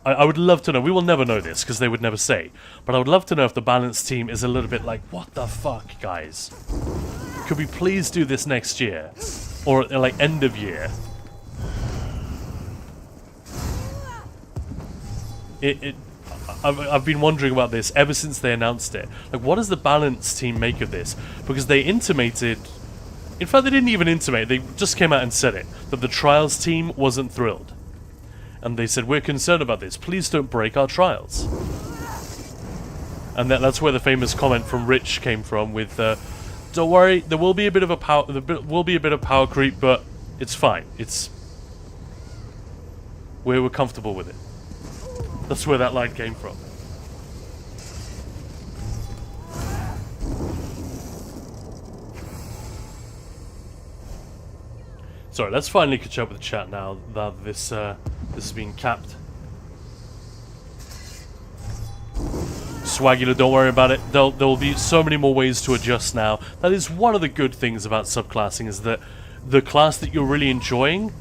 I would love to know. We will never know this because they would never say. But I would love to know if the balance team is a little bit like, what the fuck, guys? Could we please do this next year, or like end of year? I've been wondering about this ever since they announced it. Like, what does the balance team make of this? Because they intimated. In fact, they didn't even intimate. They just came out and said it, that the trials team wasn't thrilled. And they said, we're concerned about this. Please don't break our trials. And that's where the famous comment from Rich came from with, don't worry, there will be a bit of power creep, but it's fine. We're comfortable with it. That's where that line came from. Sorry, let's finally catch up with the chat now that this is being capped. Swagula, don't worry about it. There will be so many more ways to adjust now. That is one of the good things about subclassing, is that the class that you're really enjoying,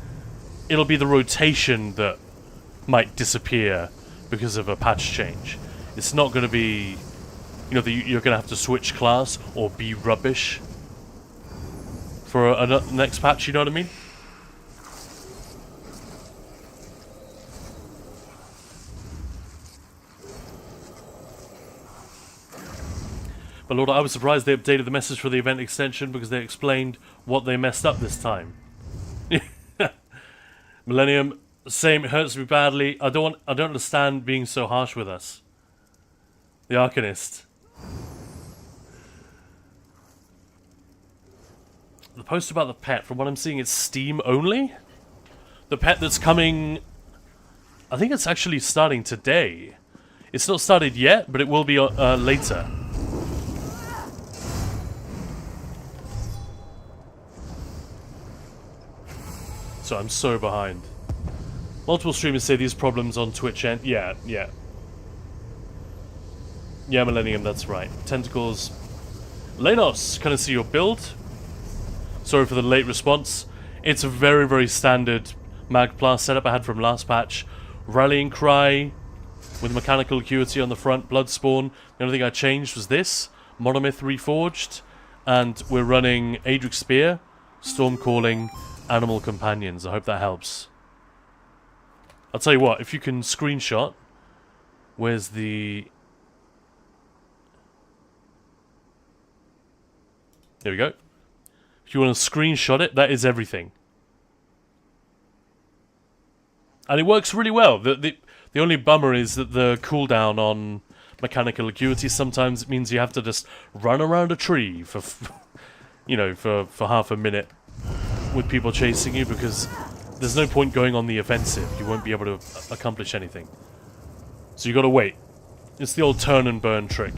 it'll be the rotation that might disappear because of a patch change. It's not going to be, you're going to have to switch class or be rubbish for a next patch, you know what I mean? But Lord, I was surprised they updated the message for the event extension because they explained what they messed up this time. Millennium, same, it hurts me badly. I don't understand being so harsh with us. The Arcanist. The post about the pet, from what I'm seeing, it's Steam only? The pet that's coming, I think it's actually starting today. It's not started yet, but it will be later. So I'm so behind. Multiple streamers say these problems on Twitch and yeah, Millennium, that's right. Tentacles. Lenos, can I see your build? Sorry for the late response. It's a very, very standard Magplar setup I had from last patch. Rallying Cry with Mechanical Acuity on the front, Bloodspawn. The only thing I changed was this. Monomyth Reforged. And we're running Adric Spear, Storm Calling, Animal Companions. I hope that helps. I'll tell you what, if you can screenshot, where's the... There we go. If you want to screenshot it, that is everything. And it works really well. The only bummer is that the cooldown on Mechanical Acuity, sometimes it means you have to just run around a tree for, for half a minute with people chasing you, because there's no point going on the offensive. You won't be able to accomplish anything. So you gotta wait. It's the old turn and burn trick.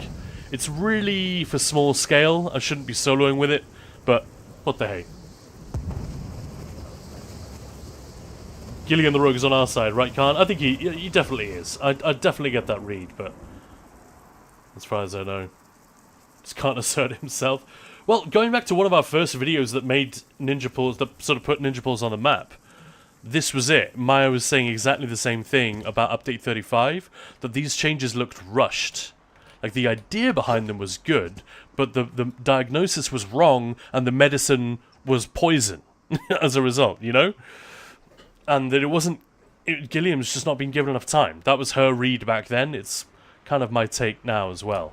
It's really for small scale. I shouldn't be soloing with it, but what the hey. Gilligan the Rogue is on our side, right, Khan? I think he definitely is. I definitely get that read, but as far as I know, just can't assert himself. Well, going back to one of our first videos that made Ninja Pulse, that sort of put Ninja Pulse on the map, this was it. Maya was saying exactly the same thing about Update 35, that these changes looked rushed. Like, the idea behind them was good, but the diagnosis was wrong, and the medicine was poison as a result, you know? And that it wasn't... Gilliam's just not been given enough time. That was her read back then. It's kind of my take now as well.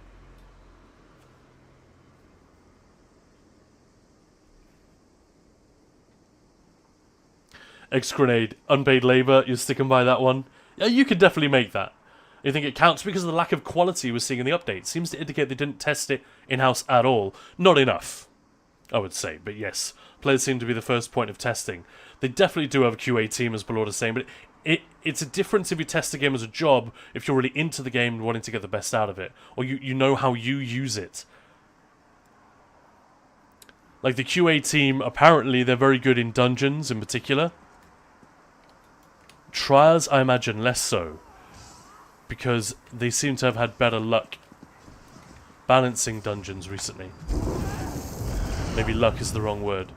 X-Grenade, unpaid labor, you're sticking by that one? Yeah, you could definitely make that. You think it counts because of the lack of quality we're seeing in the update? Seems to indicate they didn't test it in-house at all. Not enough, I would say, but yes. Players seem to be the first point of testing. They definitely do have a QA team, as Balord is saying, but it's a difference if you test a game as a job, if you're really into the game and wanting to get the best out of it, or you know how you use it. Like the QA team, apparently they're very good in dungeons in particular. Trials, I imagine, less so, because they seem to have had better luck balancing dungeons recently. Maybe luck is the wrong word.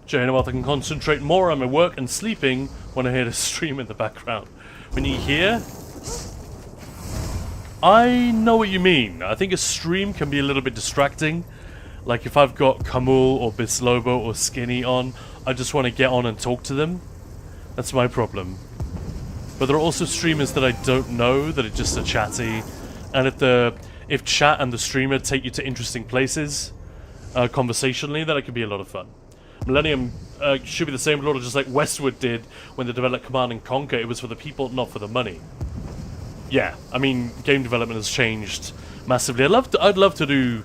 Jane, I can concentrate more on my work and sleeping when I hear the stream in the background. When you hear, I know what you mean. I think a stream can be a little bit distracting. Like if I've got Kamul or Bislobo or Skinny on, I just want to get on and talk to them. That's my problem. But there are also streamers that I don't know that are just a chatty. And if chat and the streamer take you to interesting places, conversationally, then it can be a lot of fun. Millennium should be the same order, just like Westwood did when they developed Command & Conquer. It was for the people, not for the money. Yeah, I mean, game development has changed massively. I'd love to do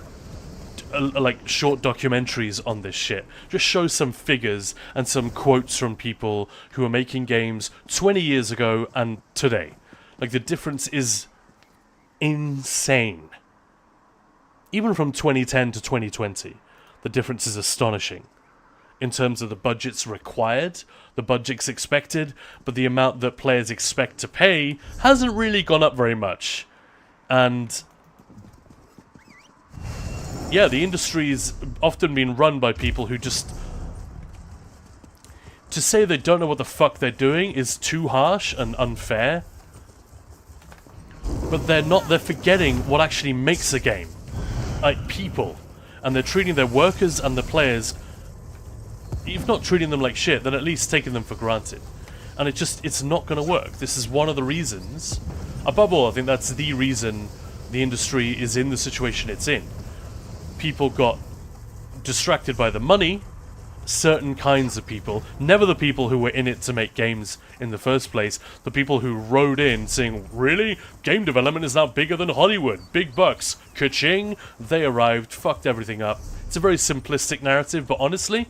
like short documentaries on this shit. Just show some figures and some quotes from people who are making games 20 years ago and today. Like the difference is insane. Even from 2010 to 2020, the difference is astonishing. In terms of the budgets required, the budgets expected, but the amount that players expect to pay hasn't really gone up very much. And yeah, the industry's often been run by people who just... To say they don't know what the fuck they're doing is too harsh and unfair. But they're forgetting what actually makes a game. Like people. And they're treating their workers and the players... If not treating them like shit, then at least taking them for granted. And it's not going to work. This is one of the reasons. Above all, I think that's the reason the industry is in the situation it's in. People got distracted by the money, certain kinds of people, never the people who were in it to make games in the first place, the people who rode in saying, really? Game development is now bigger than Hollywood, big bucks, ka-ching, they arrived, fucked everything up. It's a very simplistic narrative, but honestly...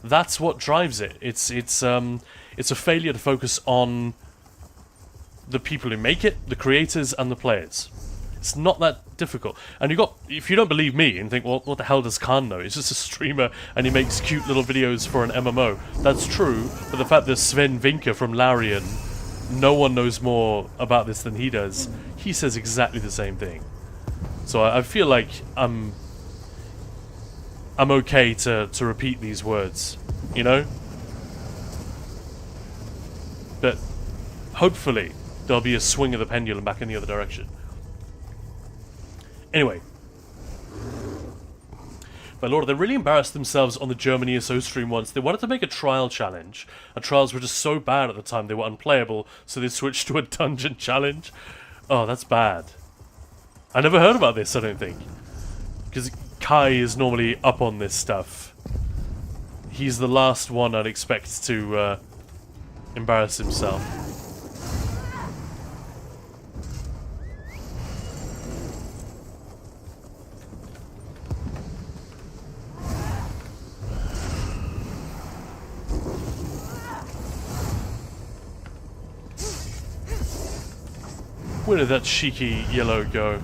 That's what drives it. It's a failure to focus on the people who make it, the creators, and the players. It's not that difficult. And if you don't believe me and think, well, what the hell does Khan know? He's just a streamer and he makes cute little videos for an MMO. That's true, but the fact that Sven Vinke from Larian, no one knows more about this than he does, he says exactly the same thing. So I feel like I'm okay to repeat these words, you know? But hopefully there'll be a swing of the pendulum back in the other direction. Anyway. My lord, they really embarrassed themselves on the German ESO stream once. They wanted to make a trial challenge, and trials were just so bad at the time they were unplayable, so they switched to a dungeon challenge. Oh, that's bad. I never heard about this, I don't think. Because Kai is normally up on this stuff. He's the last one I'd expect to embarrass himself. Where did that cheeky yellow go?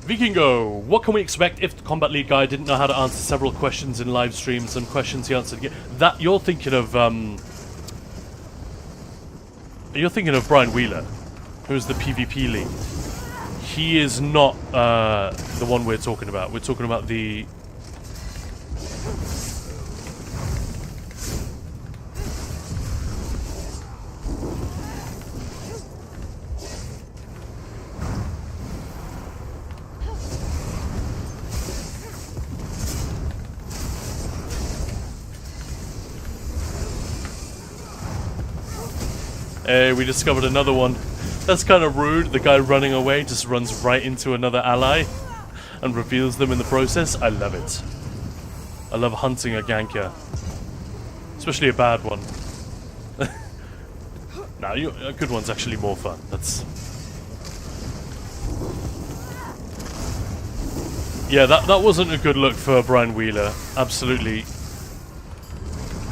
Vikingo, what can we expect if the combat lead guy didn't know how to answer several questions in live streams? Some questions he answered. That you're thinking of Brian Wheeler, who's the PvP lead. He is not the one we're talking about. We're talking about the... Hey, we discovered another one. That's kind of rude. The guy running away just runs right into another ally and reveals them in the process. I love it. I love hunting a ganker. Especially a bad one. Nah, a good one's actually more fun. That's... Yeah, that wasn't a good look for Brian Wheeler. Absolutely.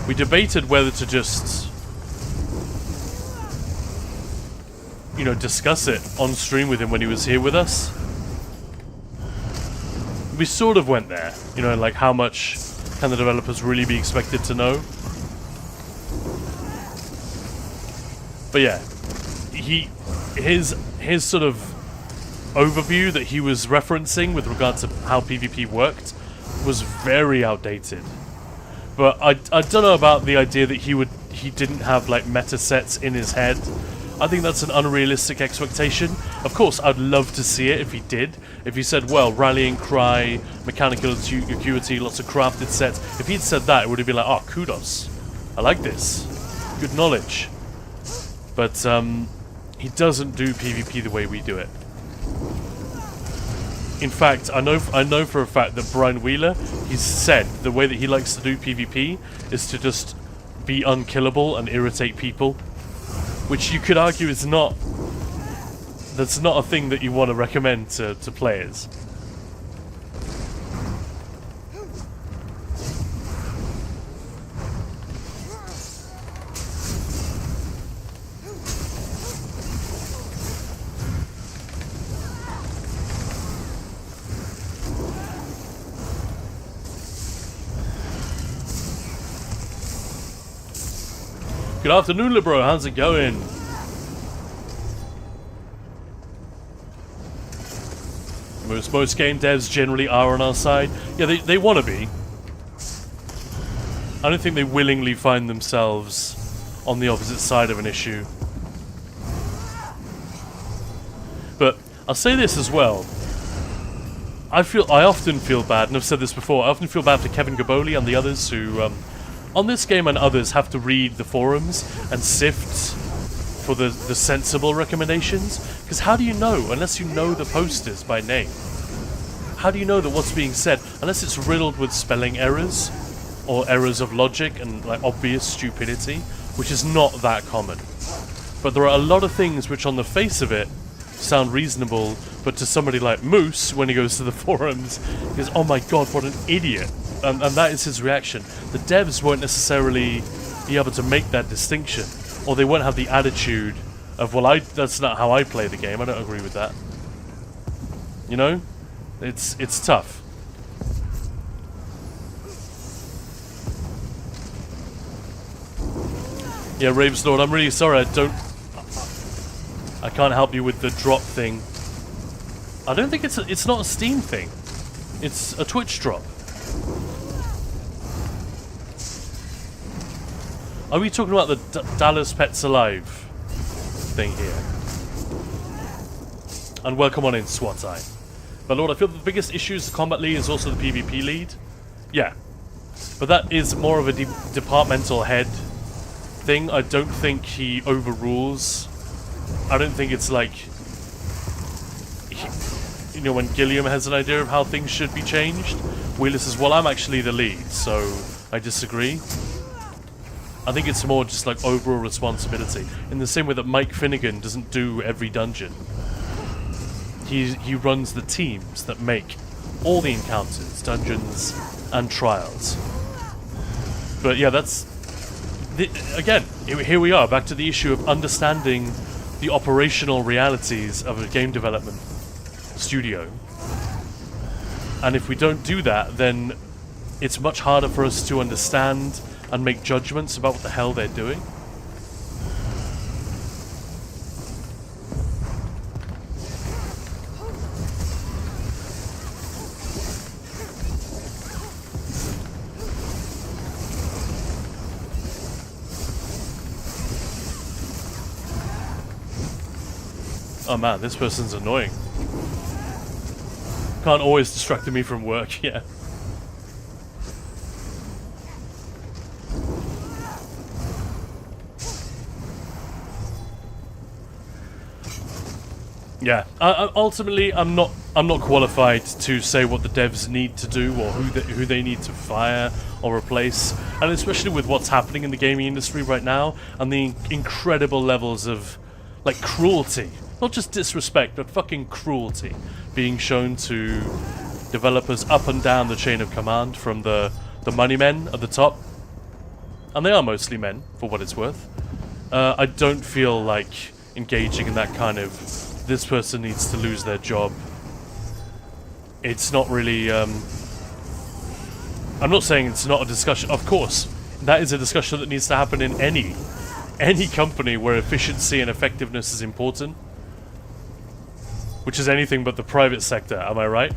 We debated whether to just... you know, discuss it on stream with him when he was here with us. We sort of went there, you know, like how much can the developers really be expected to know? But yeah, his sort of overview that he was referencing with regard to how PvP worked was very outdated. But I don't know about the idea that he didn't have like meta sets in his head. I think that's an unrealistic expectation. Of course, I'd love to see it if he did. If he said, well, rallying cry, mechanical acuity, lots of crafted sets. If he'd said that, it would have been like, oh, kudos. I like this. Good knowledge. But he doesn't do PvP the way we do it. In fact, I know for a fact that Brian Wheeler, he's said the way that he likes to do PvP is to just be unkillable and irritate people. Which you could argue is not... that's not a thing that you want to recommend to players. Good afternoon, Libro. How's it going? Most game devs generally are on our side. Yeah, they want to be. I don't think they willingly find themselves on the opposite side of an issue. But I'll say this as well. I often feel bad, and I've said this before, I often feel bad for Kevin Gaboli and the others who... on this game and others have to read the forums and sift for the sensible recommendations. Because how do you know, unless you know the posters by name? How do you know that what's being said, unless it's riddled with spelling errors, or errors of logic and like obvious stupidity, which is not that common. But there are a lot of things which on the face of it sound reasonable, but to somebody like Moose, when he goes to the forums, he goes, oh my god, what an idiot. And that is his reaction. The devs won't necessarily be able to make that distinction, or they won't have the attitude of, well, that's not how I play the game. I don't agree with that. You know, it's tough. Yeah, Raveslord, I'm really sorry. I can't help you with the drop thing. I don't think it's not a Steam thing. It's a Twitch drop. Are we talking about the Dallas Pets Alive thing here? And welcome on in, SWAT Eye. But Lord, I feel that the biggest issue is the combat lead is also the PvP lead. Yeah. But that is more of a departmental head thing. I don't think he overrules. I don't think it's like... you know, when Gilliam has an idea of how things should be changed, Wheeler says, well, I'm actually the lead, so I disagree. I think it's more just like overall responsibility. In the same way that Mike Finnegan doesn't do every dungeon. He runs the teams that make all the encounters, dungeons, and trials. But yeah, that's... again, here we are, back to the issue of understanding the operational realities of a game development studio. And if we don't do that, then it's much harder for us to understand and make judgments about what the hell they're doing. Oh man, this person's annoying. Can't always distract me from work, yeah. Yeah, ultimately, I'm not qualified to say what the devs need to do or who they need to fire or replace, and especially with what's happening in the gaming industry right now and the incredible levels of like cruelty, not just disrespect, but fucking cruelty being shown to developers up and down the chain of command, from the money men at the top, and they are mostly men for what it's worth. I don't feel like engaging in that kind of this person needs to lose their job. It's not really, I'm not saying it's not a discussion. Of course, that is a discussion that needs to happen in any company where efficiency and effectiveness is important. Which is anything but the private sector, am I right?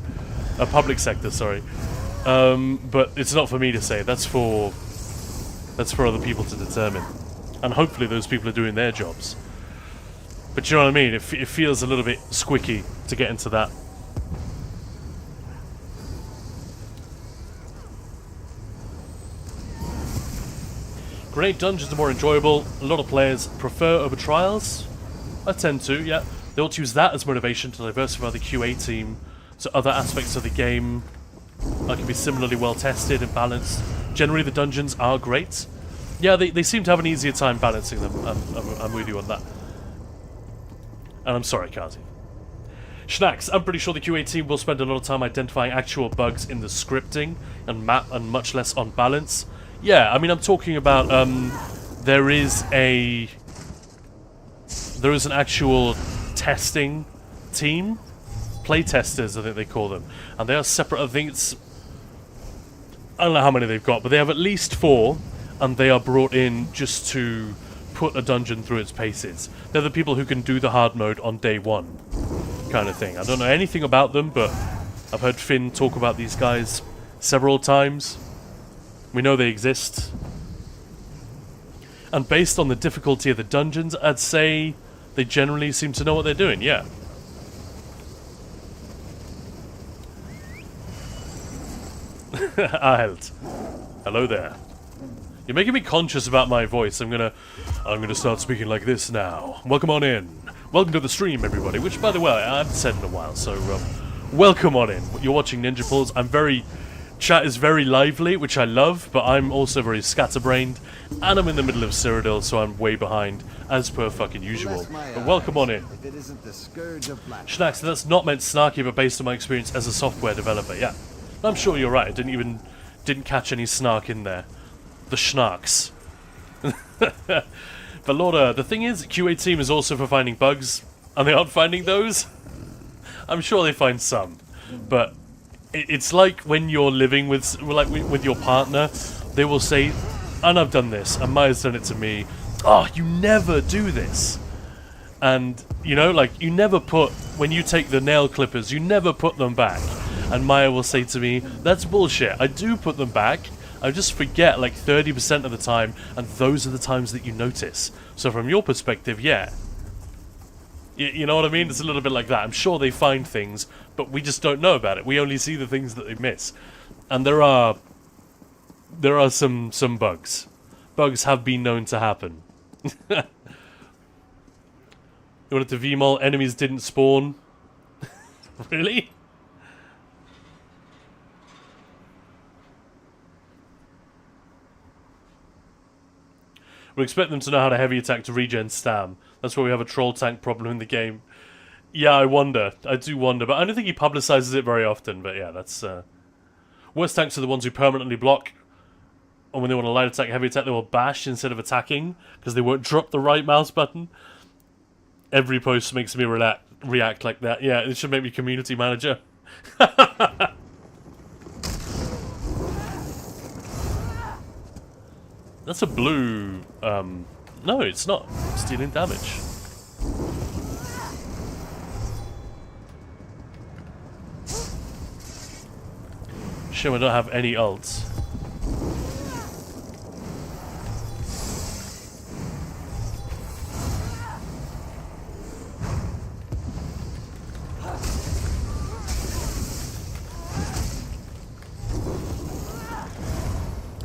Public sector, sorry. But it's not for me to say. That's for other people to determine. And hopefully those people are doing their jobs. But you know what I mean? It feels a little bit squicky to get into that. Grenade dungeons are more enjoyable. A lot of players prefer over trials. I tend to, yeah. They ought to use that as motivation to diversify the QA team to other aspects of the game that can be similarly well tested and balanced. Generally, the dungeons are great. Yeah, they seem to have an easier time balancing them. I'm with you on that. And I'm sorry, Kazi. Schnacks, I'm pretty sure the QA team will spend a lot of time identifying actual bugs in the scripting and map, and much less on balance. Yeah, I mean, I'm talking about, there is an actual testing team, playtesters I think they call them, and they are separate. I think it's, I don't know how many they've got, but they have at least 4, and they are brought in just to put a dungeon through its paces. They're the people who can do the hard mode on day 1, kind of thing. I don't know anything about them, but I've heard Finn talk about these guys several times. We know they exist. And based on the difficulty of the dungeons, I'd say they generally seem to know what they're doing, yeah. Ahelt. Hello there. You're making me conscious about my voice. I'm gonna start speaking like this now. Welcome on in. Welcome to the stream, everybody. Which, by the way, I haven't said in a while, so welcome on in. You're watching Ninja Pulls. Chat is very lively, which I love, but I'm also very scatterbrained, and I'm in the middle of Cyrodiil, so I'm way behind, as per fucking usual. But welcome on in. Schnacks, that's not meant snarky, but based on my experience as a software developer, yeah. I'm sure you're right. I didn't catch any snark in there. The schnarks. But Lorda, the thing is, QA team is also for finding bugs, and they aren't finding those. I'm sure they find some, but it's like when you're living with your partner, they will say, and I've done this, and Maya's done it to me, oh, you never do this. And, you know, like, you never put, when you take the nail clippers, you never put them back. And Maya will say to me, that's bullshit, I do put them back, I just forget like 30% of the time, and those are the times that you notice. So from your perspective, yeah. You know what I mean? It's a little bit like that. I'm sure they find things, but we just don't know about it. We only see the things that they miss. And there are some bugs. Bugs have been known to happen. You wanted to VMOL, enemies didn't spawn. Really? We'll expect them to know how to heavy attack to regen stam. That's why we have a troll tank problem in the game. Yeah, I wonder. I do wonder, but I don't think he publicizes it very often, but yeah, that's... Worst tanks are the ones who permanently block. And when they want to light attack, heavy attack, they will bash instead of attacking, because they won't drop the right mouse button. Every post makes me react like that. Yeah, it should make me community manager. That's a blue... no, it's not. It's dealing damage. Shame I don't have any ults.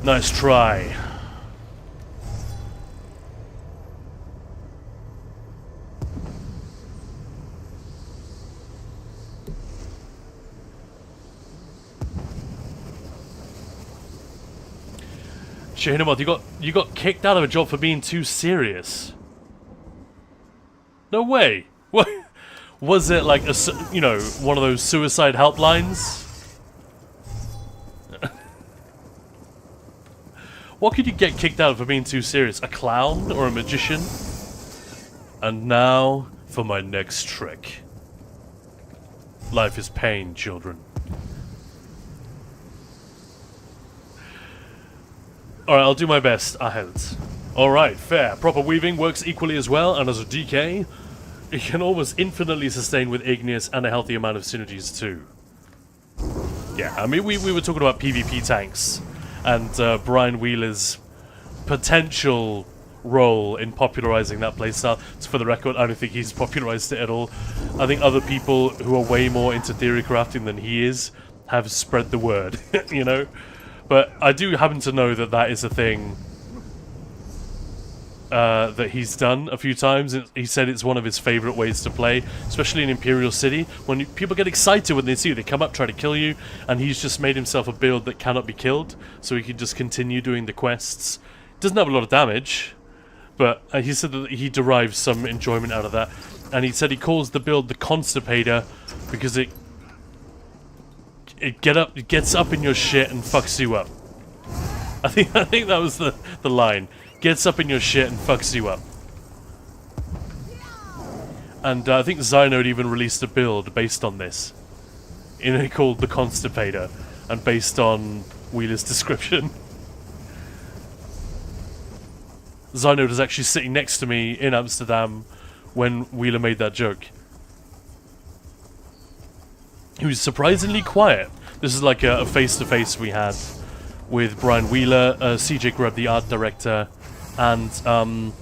Nice try. Shahinamot, you got kicked out of a job for being too serious. No way. What was it, like a, you know, one of those suicide helplines? What could you get kicked out of for being too serious? A clown or a magician? And now for my next trick. Life is pain, children. Alright, I'll do my best. Ahelt. Alright, fair. Proper weaving works equally as well, and as a DK, it can almost infinitely sustain with Igneous and a healthy amount of synergies too. Yeah, I mean, we were talking about PvP tanks, and Brian Wheeler's potential role in popularizing that playstyle. So for the record, I don't think he's popularized it at all. I think other people who are way more into theory crafting than he is have spread the word, you know? But I do happen to know that that is a thing that he's done a few times. He said it's one of his favorite ways to play, especially in Imperial City. When people get excited when they see you, they come up, try to kill you, and he's just made himself a build that cannot be killed, so he can just continue doing the quests. Doesn't have a lot of damage, but he said that he derives some enjoyment out of that. And he said he calls the build the Constipator because it gets up in your shit and fucks you up. I think that was the line. Gets up in your shit and fucks you up. And I think Zynode even released a build based on this. Called the Constipator, and based on Wheeler's description. Zynode was actually sitting next to me in Amsterdam when Wheeler made that joke. He was surprisingly quiet. This is like a face-to-face we had with Brian Wheeler, CJ Grubb, the art director, and Kira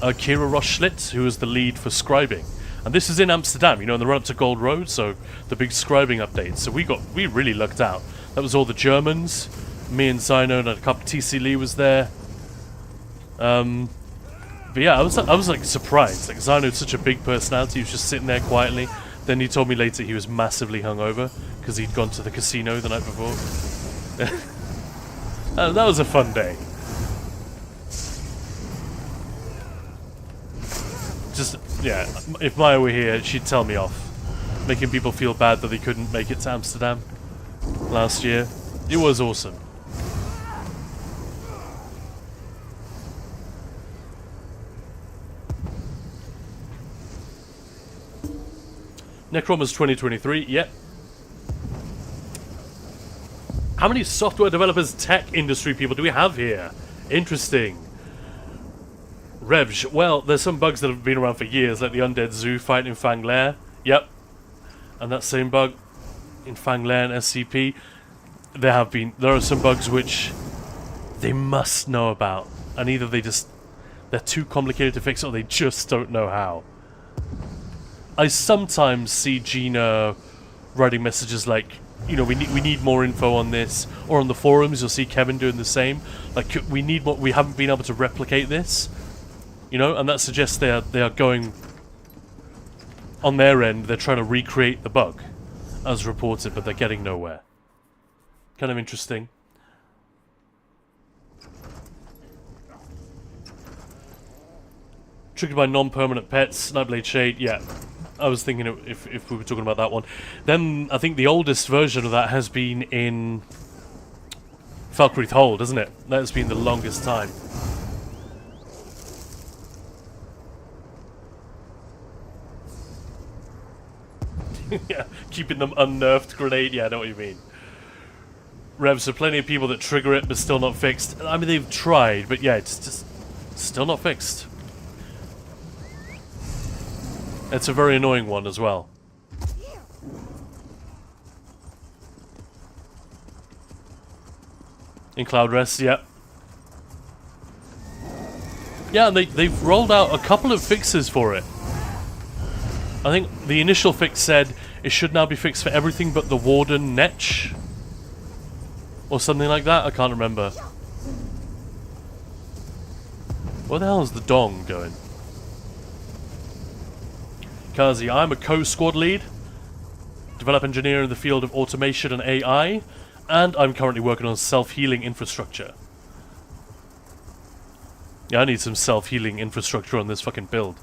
Roschlitt, who was the lead for scribing. And this is in Amsterdam, you know, in the run-up to Gold Road, so the big scribing update. So we really lucked out. That was all the Germans, me and Zino, and a couple. TC Lee was there. But yeah, I was like surprised. Like Zino's such a big personality. He was just sitting there quietly. Then he told me later he was massively hungover because he'd gone to the casino the night before. That was a fun day. Just, yeah, if Maya were here, she'd tell me off. Making people feel bad that they couldn't make it to Amsterdam last year. It was awesome. Necromas 2023, yep. How many software developers, tech industry people do we have here? Interesting. Revj, well, there's some bugs that have been around for years, like the Undead Zoo fight in Fanglair. Yep. And that same bug in Fanglair and SCP. There are some bugs which they must know about. And either they're too complicated to fix or they just don't know how. I sometimes see Gina writing messages like, you know, we need more info on this, or on the forums you'll see Kevin doing the same. Like, we need more. We haven't been able to replicate this, you know, and that suggests they are going on their end. They're trying to recreate the bug as reported, but they're getting nowhere. Kind of interesting. Triggered by non-permanent pets, Nightblade Shade, yeah. I was thinking if we were talking about that one. Then I think the oldest version of that has been in Falkreath Hold, hasn't it? That has been the longest time. Yeah, keeping them unnerved grenade. Yeah, I know what you mean. Rev, so plenty of people that trigger it but still not fixed. I mean, they've tried, but yeah, it's just still not fixed. It's a very annoying one as well. In Cloud Rest, yep. Yeah, and they've rolled out a couple of fixes for it. I think the initial fix said it should now be fixed for everything but the Warden Netch. Or something like that, I can't remember. Where the hell is the dong going? Kazi, I'm a co-squad lead, develop engineer in the field of automation and AI, and I'm currently working on self-healing infrastructure. Yeah, I need some self-healing infrastructure on this fucking build.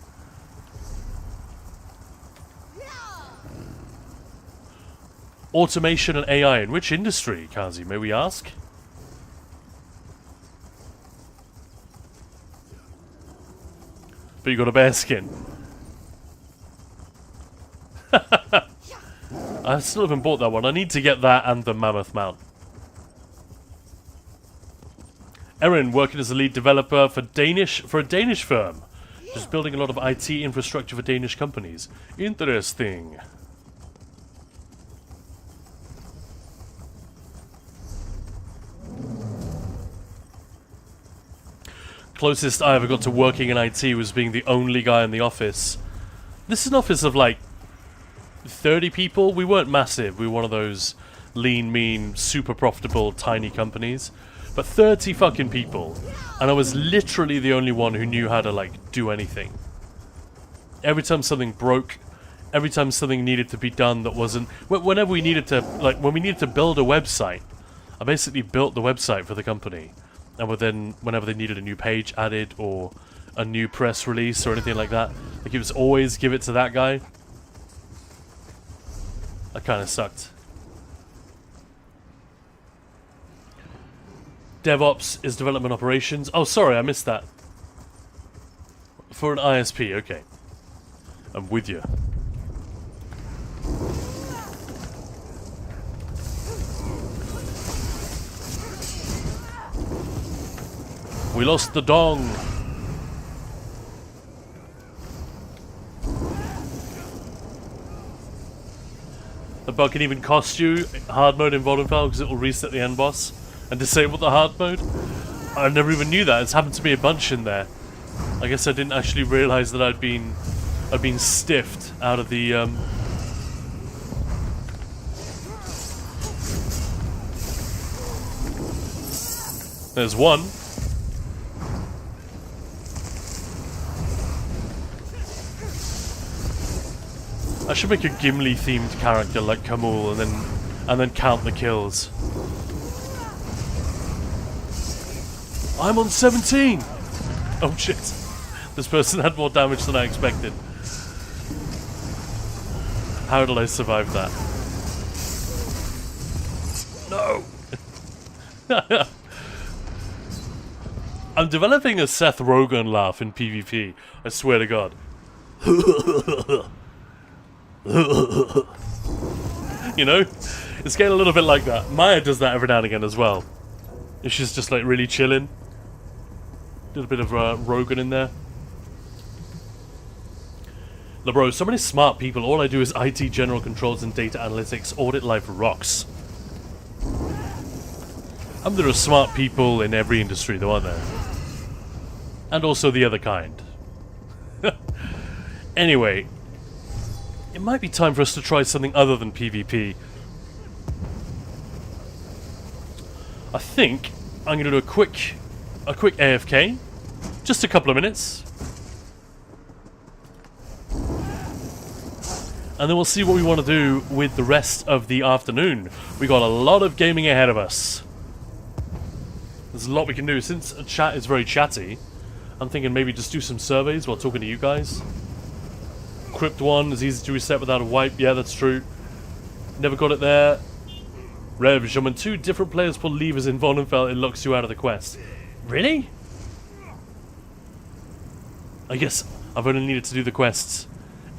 Automation and AI in which industry, Kazi, may we ask? But you got a bear skin. I still haven't bought that one. I need to get that and the mammoth mount. Erin, working as a lead developer for a Danish firm. Just building a lot of IT infrastructure for Danish companies. Interesting. Closest I ever got to working in IT was being the only guy in the office. This is an office of like 30 people. We weren't massive. We were one of those lean, mean, super profitable, tiny companies. But 30 fucking people. And I was literally the only one who knew how to, like, do anything. Every time something broke, every time something needed to be done that wasn't... Whenever we needed to, like, when we needed to build a website, I basically built the website for the company. And then, whenever they needed a new page added, or a new press release, or anything like that, like, it was always give it to that guy. That kind of sucked. DevOps is development operations. Oh, sorry, I missed that. For an ISP, okay. I'm with you. We lost the dong. The bug can even cost you hard mode in Vodafone because it will reset the end boss and disable the hard mode. I never even knew that. It's happened to me a bunch in there. I guess I didn't actually realize that I'd been stiffed out of the There's one. I should make a Gimli themed character like Kamul and then count the kills. I'm on 17! Oh shit. This person had more damage than I expected. How did I survive that? No! I'm developing a Seth Rogen laugh in PvP. I swear to God. You know? It's getting a little bit like that. Maya does that every now and again as well. If she's just like really chilling. Did a bit of Rogan in there. No, bro, so many smart people. All I do is IT general controls and data analytics. Audit life rocks. There are smart people in every industry, though, aren't there? And also the other kind. Anyway, it might be time for us to try something other than PvP. I think I'm going to do a quick AFK. Just a couple of minutes. And then we'll see what we want to do with the rest of the afternoon. We got a lot of gaming ahead of us. There's a lot we can do. Since a chat is very chatty, I'm thinking maybe just do some surveys while talking to you guys. Crypt 1 is easy to reset without a wipe. Yeah, that's true. Never got it there. Rev, when 2 different players pull levers in Vonenfell, it locks you out of the quest. Really? I guess I've only needed to do the quests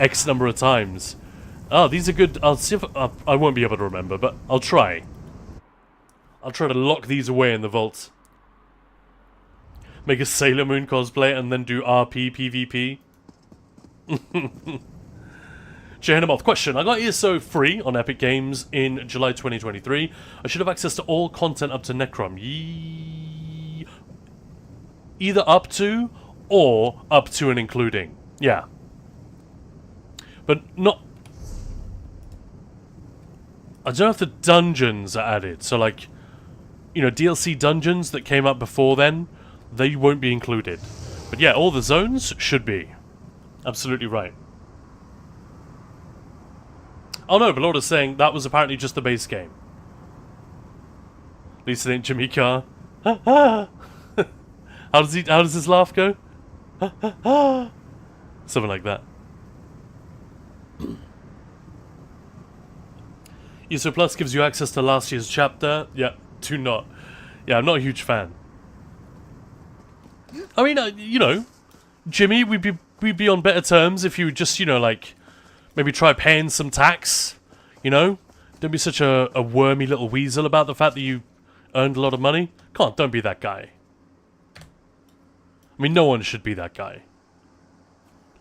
X number of times. Oh, these are good. I'll see if I won't be able to remember, but I'll try. I'll try to lock these away in the vault. Make a Sailor Moon cosplay and then do RP PvP. Jehanamoth, question. I got ESO free on Epic Games in July 2023. I should have access to all content up to Necrom. Either up to or up to and including. Yeah. But not... I don't know if the dungeons are added. So like, you know, DLC dungeons that came out before then, they won't be included. But yeah, all the zones should be. Absolutely right. Oh no, Belorda's saying that was apparently just the base game. At least it ain't Jimmy Carr. How does his laugh go? Something like that. ESO Plus gives you access to last year's chapter. Yeah, do not. Yeah, I'm not a huge fan. I mean, you know, Jimmy, we'd be on better terms if you just, you know, like, maybe try paying some tax, you know? Don't be such a wormy little weasel about the fact that you earned a lot of money. Come on, don't be that guy. I mean, no one should be that guy.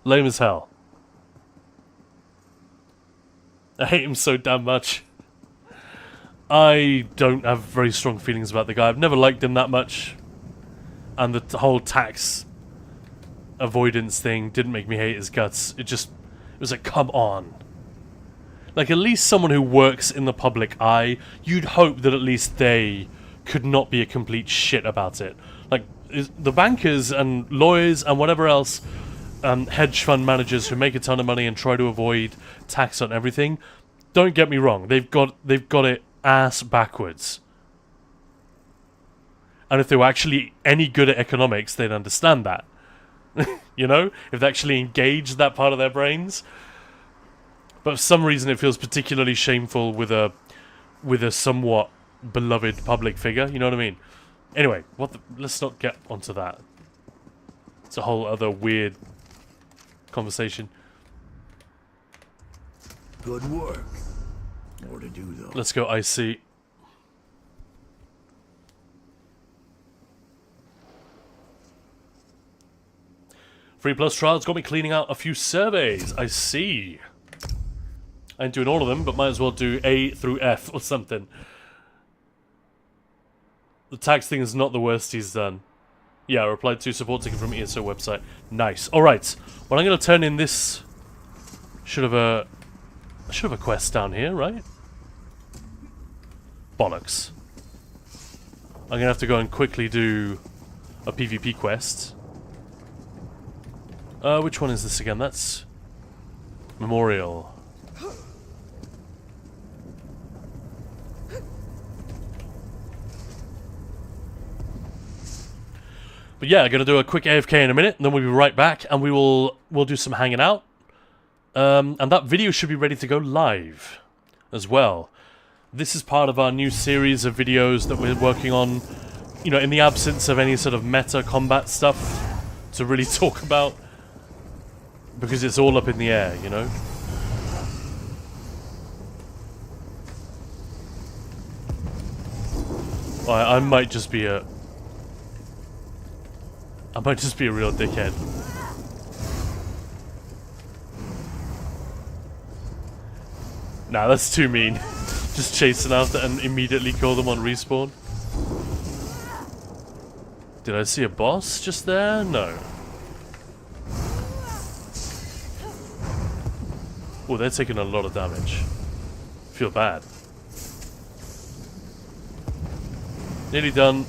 Lame as hell. I hate him so damn much. I don't have very strong feelings about the guy. I've never liked him that much. And the whole tax avoidance thing didn't make me hate his guts. It was like, come on. Like, at least someone who works in the public eye, you'd hope that at least they could not be a complete shit about it. Like, the bankers and lawyers and whatever else, hedge fund managers who make a ton of money and try to avoid tax on everything, don't get me wrong, they've got it ass backwards. And if they were actually any good at economics, they'd understand that. You know? If they actually engaged that part of their brains. But for some reason it feels particularly shameful with a somewhat beloved public figure, you know what I mean? Anyway, let's not get onto that. It's a whole other weird conversation.
Good work. More to do, though.
Let's go IC. Free Plus trials got me cleaning out a few surveys. I see. I ain't doing all of them, but might as well do A through F or something. The tax thing is not the worst he's done. Yeah, I replied to support ticket from ESO website. Nice. Alright. Well, I'm going to turn in this... I should have a quest down here, right? Bollocks. I'm going to have to go and quickly do a PvP quest. Which one is this again? That's... Memorial. But yeah, I'm gonna do a quick AFK in a minute, and then we'll be right back, and we'll do some hanging out. And that video should be ready to go live as well. This is part of our new series of videos that we're working on, you know, in the absence of any sort of meta combat stuff to really talk about. Because it's all up in the air, you know? I might just be a... I might just be a real dickhead. Nah, that's too mean. Just chasing after and immediately kill them on respawn. Did I see a boss just there? No. Oh, they're taking a lot of damage. Feel bad. Nearly done.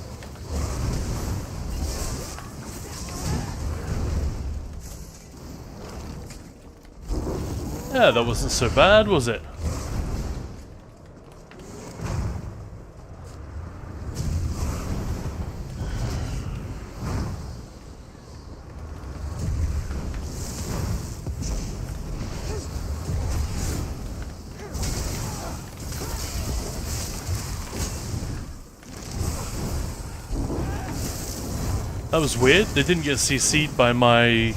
Yeah, that wasn't so bad, was it? That was weird. They didn't get CC'd by my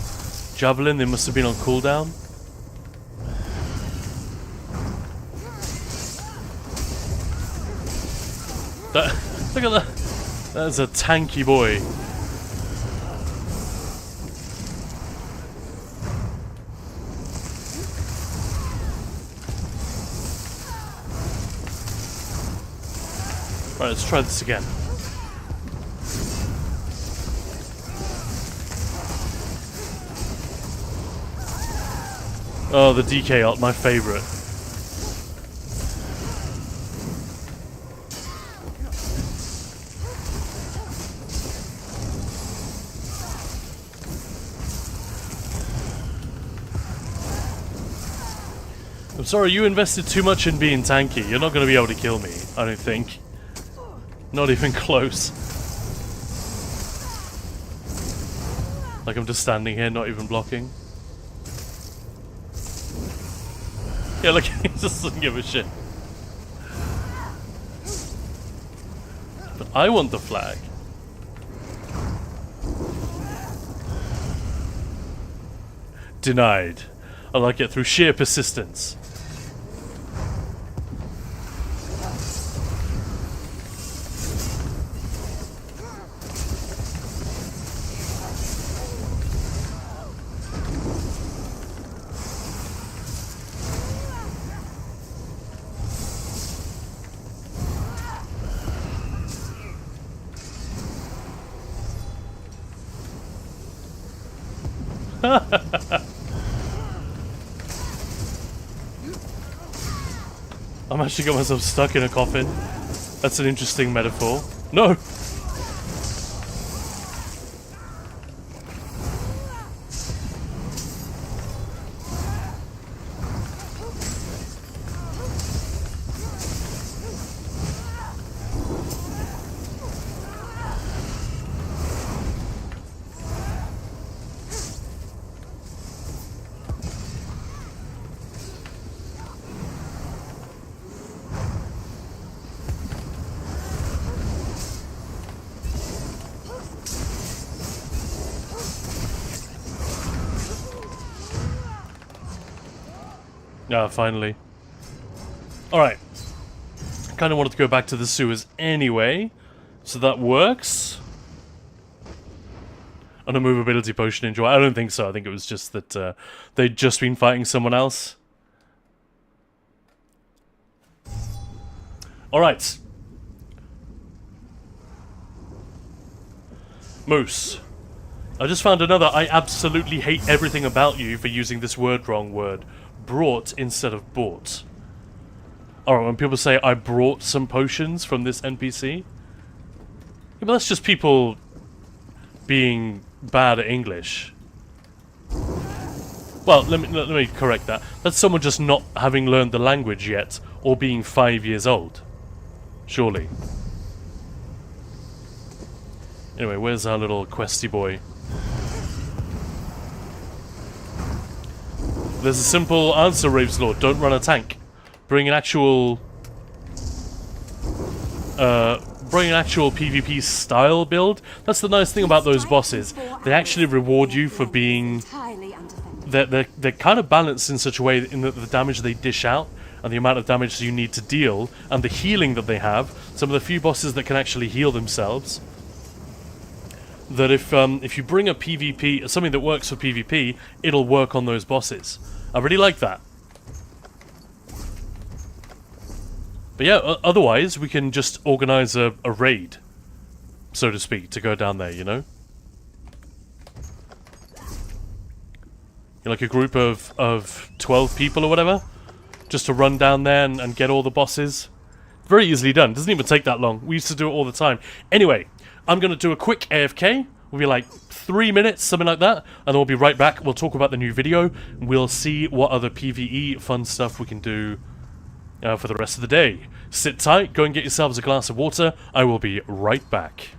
javelin. They must have been on cooldown. Look at that. That's a tanky boy. Right, let's try this again. Oh, the DK ult, my favorite. I'm sorry, you invested too much in being tanky. You're not going to be able to kill me, I don't think. Not even close. Like I'm just standing here, not even blocking. Yeah, look, he just doesn't give a shit. But I want the flag. Denied. I like it through sheer persistence. I'm actually got myself stuck in a coffin. That's an interesting metaphor. No! Yeah, finally. Alright. I kind of wanted to go back to the sewers anyway, so that works. On a movability potion, enjoy. I don't think so. I think it was just that they'd just been fighting someone else. Alright. Moose. I just found another I absolutely hate everything about you for using this wrong word. Brought instead of bought. Alright, when people say I brought some potions from this NPC. Yeah, but that's just people being bad at English. Well, let me correct that. That's someone just not having learned the language yet, or being 5 years old. Surely. Anyway, where's our little questy boy? There's a simple answer, Raveslord. Don't run a tank. Bring an actual PvP style build. That's the nice thing about those bosses. They actually reward you for being... They're kind of balanced in such a way in that the damage they dish out and the amount of damage you need to deal and the healing that they have. Some of the few bosses that can actually heal themselves. That if you bring a PvP, something that works for PvP, it'll work on those bosses. I really like that. But yeah, otherwise we can just organize a raid, so to speak, to go down there, you know? Like a group of 12 people or whatever, just to run down there and get all the bosses. Very easily done. Doesn't even take that long. We used to do it all the time. Anyway, I'm going to do a quick AFK. We'll be like 3 minutes, something like that, and then we'll be right back. We'll talk about the new video. We'll see what other PvE fun stuff we can do for the rest of the day. Sit tight, go and get yourselves a glass of water. I will be right back.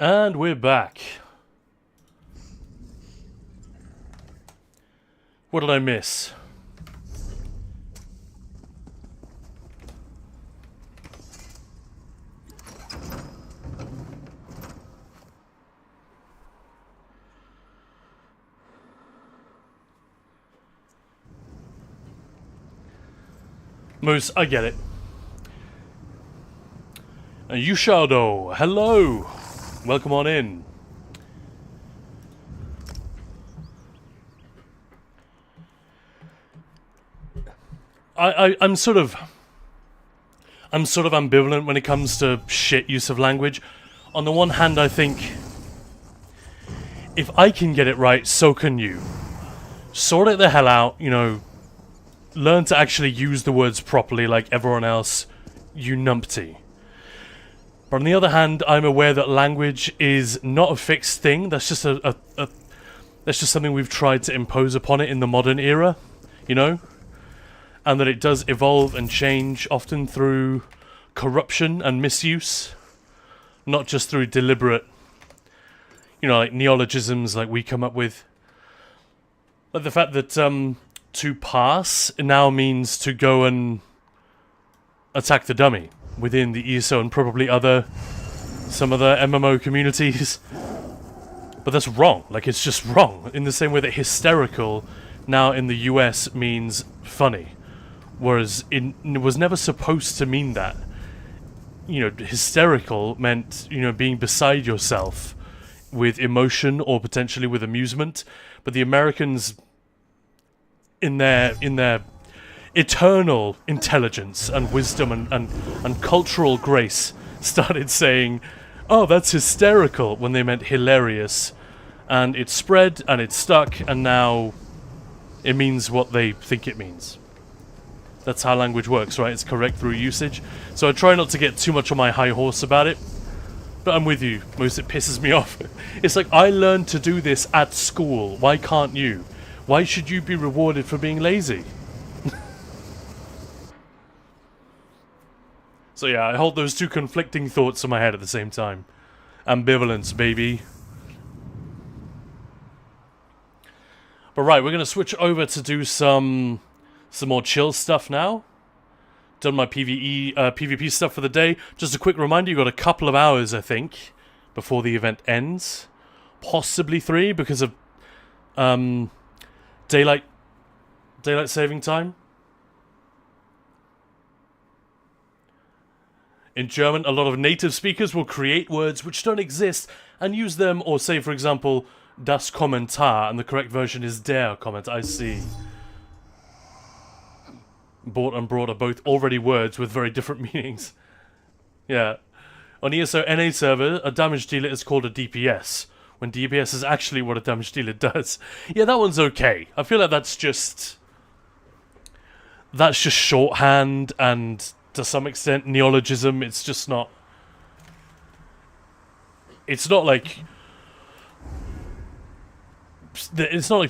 And we're back. What did I miss? Moose, I get it. Yushado, hello! Welcome on in. I'm sort of ambivalent when it comes to shit use of language. On the one hand, I think if I can get it right, so can you. Sort it the hell out, you know, learn to actually use the words properly like everyone else, you numpty. But on the other hand, I'm aware that language is not a fixed thing. That's just that's just something we've tried to impose upon it in the modern era, you know? And that it does evolve and change, often through corruption and misuse, not just through deliberate, you know, like neologisms like we come up with. Like the fact that to pass now means to go and attack the dummy within the ESO and probably some other MMO communities. But that's wrong. Like, it's just wrong. In the same way that hysterical now in the US means funny. Whereas it was never supposed to mean that. You know, hysterical meant, you know, being beside yourself with emotion or potentially with amusement. But the Americans, in their eternal intelligence and wisdom and cultural grace, started saying, oh, that's hysterical, when they meant hilarious. And it spread, and it stuck, and now it means what they think it means. That's how language works, right? It's correct through usage. So I try not to get too much on my high horse about it. But I'm with you, Moose, it pisses me off. It's like, I learned to do this at school. Why can't you? Why should you be rewarded for being lazy? So yeah, I hold those two conflicting thoughts in my head at the same time. Ambivalence, baby. But right, we're going to switch over to do some more chill stuff now. Done my PvP stuff for the day. Just a quick reminder, you've got a couple of hours, I think, before the event ends. Possibly 3 because of daylight saving time. In German, a lot of native speakers will create words which don't exist and use them, or say, for example, das Kommentar, and the correct version is der Kommentar. I see. Bought and brought are both already words with very different meanings. Yeah. On ESO NA server, a damage dealer is called a DPS, when DPS is actually what a damage dealer does. Yeah, that one's okay. I feel like that's just shorthand and, to some extent, neologism. It's just not... It's not like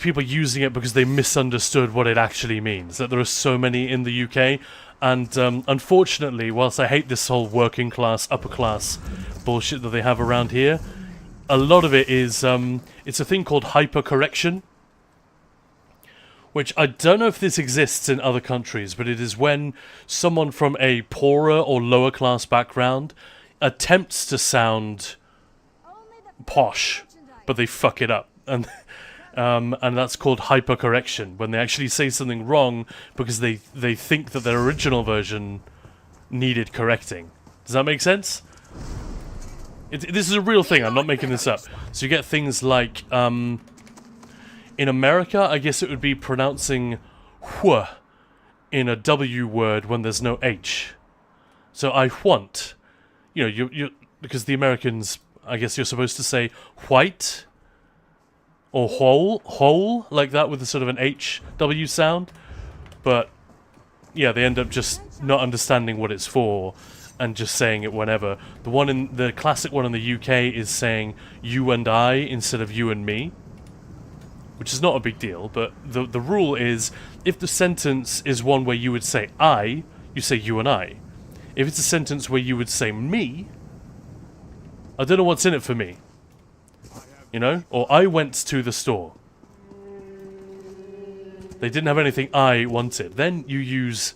people using it because they misunderstood what it actually means. That there are so many in the UK, and unfortunately, whilst I hate this whole working class, upper class bullshit that they have around here, a lot of it is it's a thing called hypercorrection, which I don't know if this exists in other countries, but it is when someone from a poorer or lower class background attempts to sound posh, but they fuck it up, and that's called hypercorrection, when they actually say something wrong because they think that their original version needed correcting. Does that make sense? This is a real thing, I'm not making this up. So you get things like, in America, I guess it would be pronouncing wh in a W word when there's no H. So I want, you know, you because the Americans, I guess you're supposed to say white or whole, like that with a sort of an HW sound. But yeah, they end up just not understanding what it's for and just saying it whenever. The classic one in the UK is saying you and I instead of you and me, which is not a big deal, but the rule is, if the sentence is one where you would say I, you say you and I. If it's a sentence where you would say me, I don't know what's in it for me. You know? Or I went to the store. They didn't have anything I wanted. Then you use...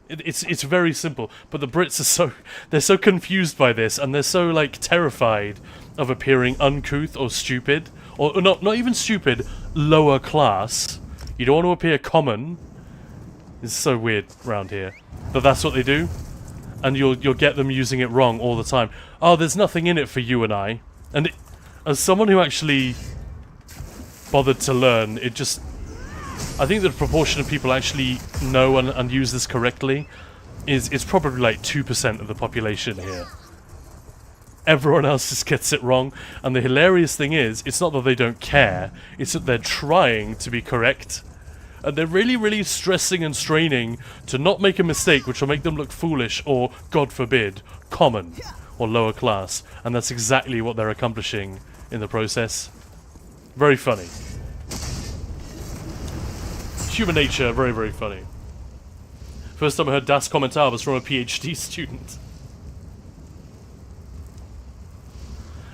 It's very simple. But the Brits are so... They're so confused by this, and they're so, like, terrified of appearing uncouth or stupid. Or not even stupid, lower class. You don't want to appear common. It's so weird around here. But that's what they do. And you'll get them using it wrong all the time. Oh, there's nothing in it for you and I. And as someone who actually bothered to learn, it just... I think the proportion of people actually know and use this correctly is probably like 2% of the population here. Everyone else just gets it wrong. And the hilarious thing is, it's not that they don't care, it's that they're trying to be correct. And they're really, really stressing and straining to not make a mistake which will make them look foolish or, God forbid, common or lower class. And that's exactly what they're accomplishing in the process. Very funny. Human nature, very, very funny. First time I heard Das Kommentar was from a PhD student.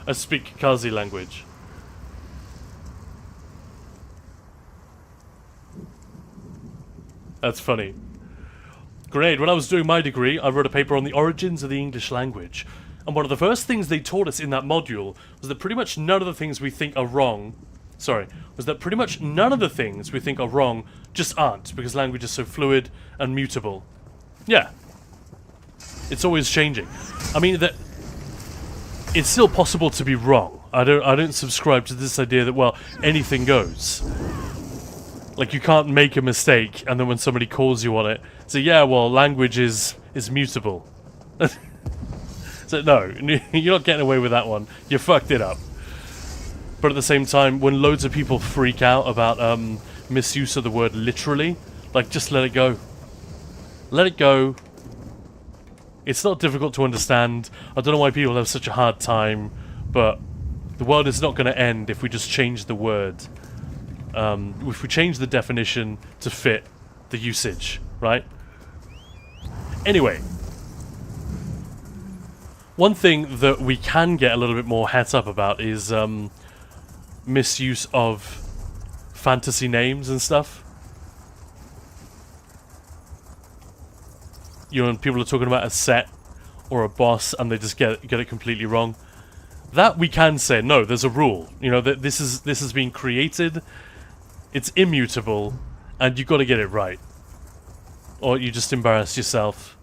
I speak Kazi language. That's funny. Grenade, when I was doing my degree, I wrote a paper on the origins of the English language. And one of the first things they taught us in that module was that pretty much none of the things we think are wrong... was that pretty much none of the things we think are wrong just aren't, because language is so fluid and mutable. Yeah. It's always changing. I mean, that it's still possible to be wrong. I don't subscribe to this idea that, well, anything goes. Like, you can't make a mistake, and then when somebody calls you on it, say, yeah, well, language is mutable. So, no, you're not getting away with that one. You fucked it up. But at the same time, when loads of people freak out about misuse of the word literally, like, just let it go. Let it go. It's not difficult to understand. I don't know why people have such a hard time, but the world is not going to end if we just change the word. If we change the definition to fit the usage, right? Anyway. One thing that we can get a little bit more heads up about is misuse of fantasy names and stuff. You know, when people are talking about a set or a boss and they just get it completely wrong. That we can say, no, there's a rule. You know, that this has been created, it's immutable, and you've got to get it right. Or you just embarrassed yourself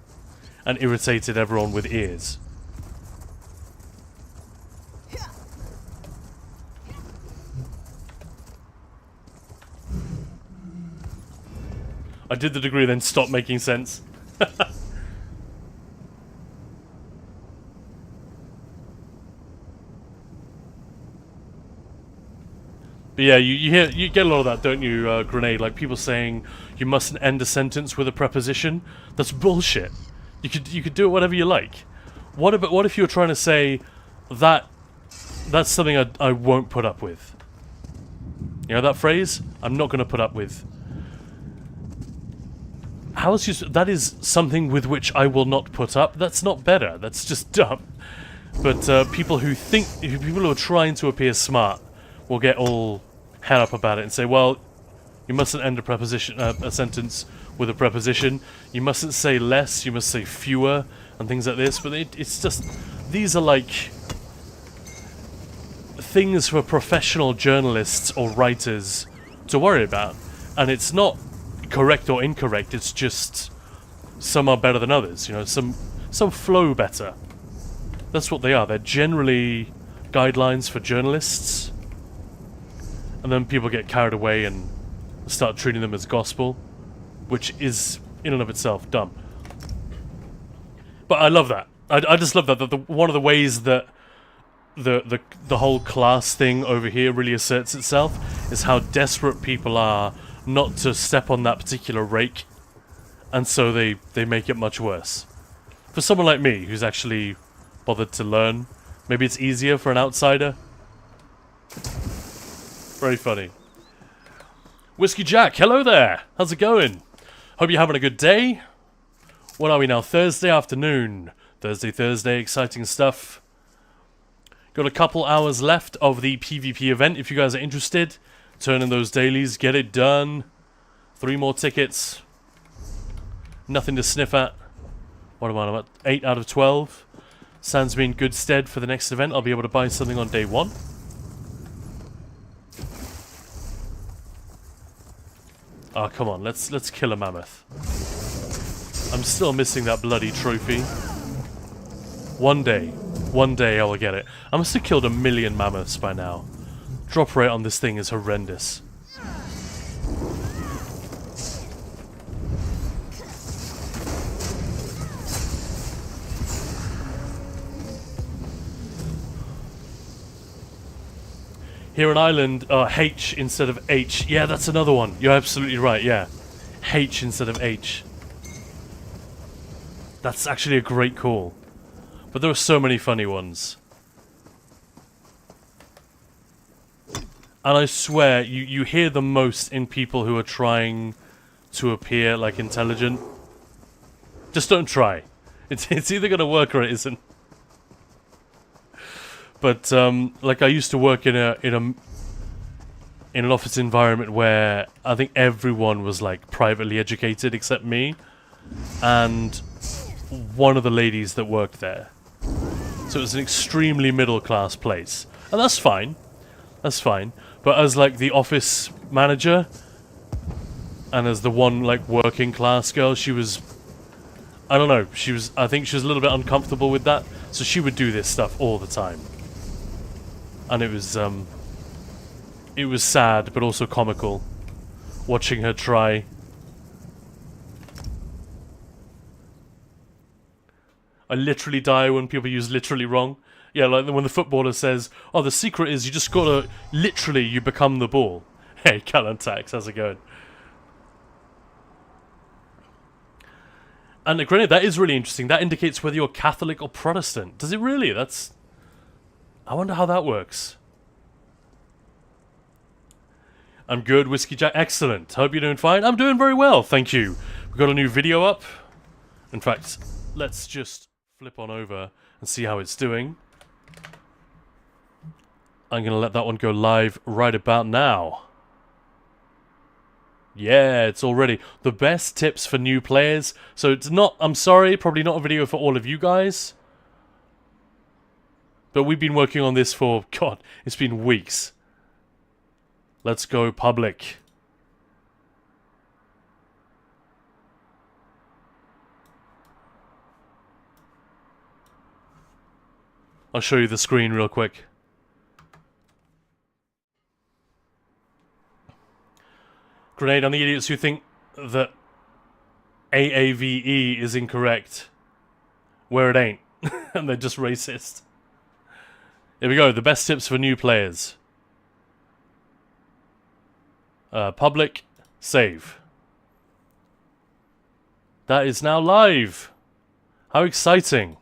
and irritated everyone with ears. I did the degree, then stopped making sense. But yeah, you get a lot of that, don't you, Grenade? Like people saying you mustn't end a sentence with a preposition. That's bullshit. You could do it whatever you like. What if you were trying to say that that's something I won't put up with? You know that phrase? I'm not going to put up with. How else that is something with which I will not put up. That's not better. That's just dumb. But people who are trying to appear smart will get all head up about it and say, well, you mustn't end a sentence with a preposition. You mustn't say less. You must say fewer and things like this. But it's just, these are like things for professional journalists or writers to worry about. And it's not correct or incorrect. It's just some are better than others. You know, some flow better. That's what they are. They're generally guidelines for journalists. And then people get carried away and start treating them as gospel, which is, in and of itself, dumb. But I love that. I just love that. One of the ways that the whole class thing over here really asserts itself is how desperate people are not to step on that particular rake, and so they make it much worse. For someone like me, who's actually bothered to learn, maybe it's easier for an outsider. Very funny. Whiskey Jack, hello there! How's it going? Hope you're having a good day. What are we now? Thursday afternoon. Thursday, exciting stuff. Got a couple hours left of the PvP event. If you guys are interested, turn in those dailies, get it done. 3 more tickets. Nothing to sniff at. What am I on? 8 out of 12. Stands me in good stead for the next event. I'll be able to buy something on day 1. Oh, come on. Let's kill a mammoth. I'm still missing that bloody trophy. One day I will get it. I must have killed 1 million mammoths by now. Drop rate on this thing is horrendous. Here in Ireland, H instead of H. Yeah, that's another one. You're absolutely right, yeah. H instead of H. That's actually a great call. But there are so many funny ones. And I swear, you hear the most in people who are trying to appear, like, intelligent. Just don't try. It's either going to work or it isn't. But, like, I used to work in an office environment where I think everyone was, like, privately educated except me. And one of the ladies that worked there. So it was an extremely middle-class place. And that's fine. That's fine. But as, like, the office manager, and as the one, like, working-class girl, she was... I don't know. I think she was a little bit uncomfortable with that. So she would do this stuff all the time. And it was sad, but also comical, watching her try. I literally die when people use literally wrong. Yeah, like when the footballer says, oh, the secret is you just gotta, literally, you become the ball. Hey, Calantax, how's it going? And granted, that is really interesting. That indicates whether you're Catholic or Protestant. Does it really? I wonder how that works. I'm good, Whiskey Jack. Excellent. Hope you're doing fine. I'm doing very well, thank you. We've got a new video up. In fact, let's just flip on over and see how it's doing. I'm going to let that one go live right about now. Yeah, it's already the best tips for new players. So it's not, I'm sorry, probably not a video for all of you guys. But we've been working on this for, God, it's been weeks. Let's go public. I'll show you the screen real quick. Grenade on the idiots who think that AAVE is incorrect, where it ain't. And they're just racist. Here we go, the best tips for new players. Public, save. That is now live. How exciting.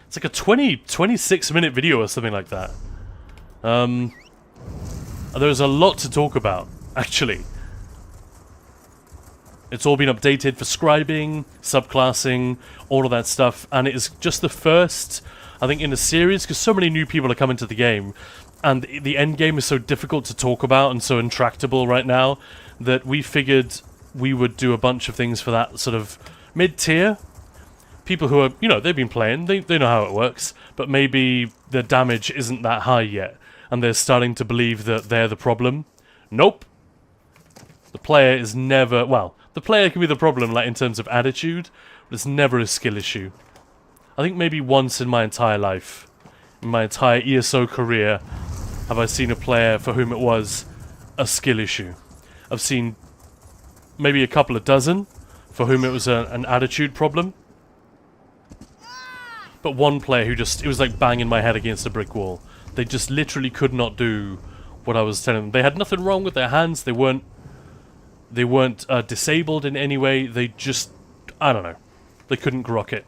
It's like a 26-minute video or something like that. There's a lot to talk about, actually. It's all been updated for scribing, subclassing, all of that stuff, and it is just the first, I think, in a series, because so many new people are coming to the game, and the end game is so difficult to talk about and so intractable right now, that we figured we would do a bunch of things for that sort of mid-tier. People who are, you know, they've been playing, they know how it works, but maybe their damage isn't that high yet, and they're starting to believe that they're the problem. Nope. The player is never, well, the player can be the problem, like, in terms of attitude, but it's never a skill issue. I think maybe once in my entire life, in my entire ESO career, have I seen a player for whom it was a skill issue. I've seen maybe a couple of dozen for whom it was an attitude problem. But one player who just, it was like banging my head against a brick wall. They just literally could not do what I was telling them. They had nothing wrong with their hands, they weren't disabled in any way, they just, I don't know, they couldn't grok it.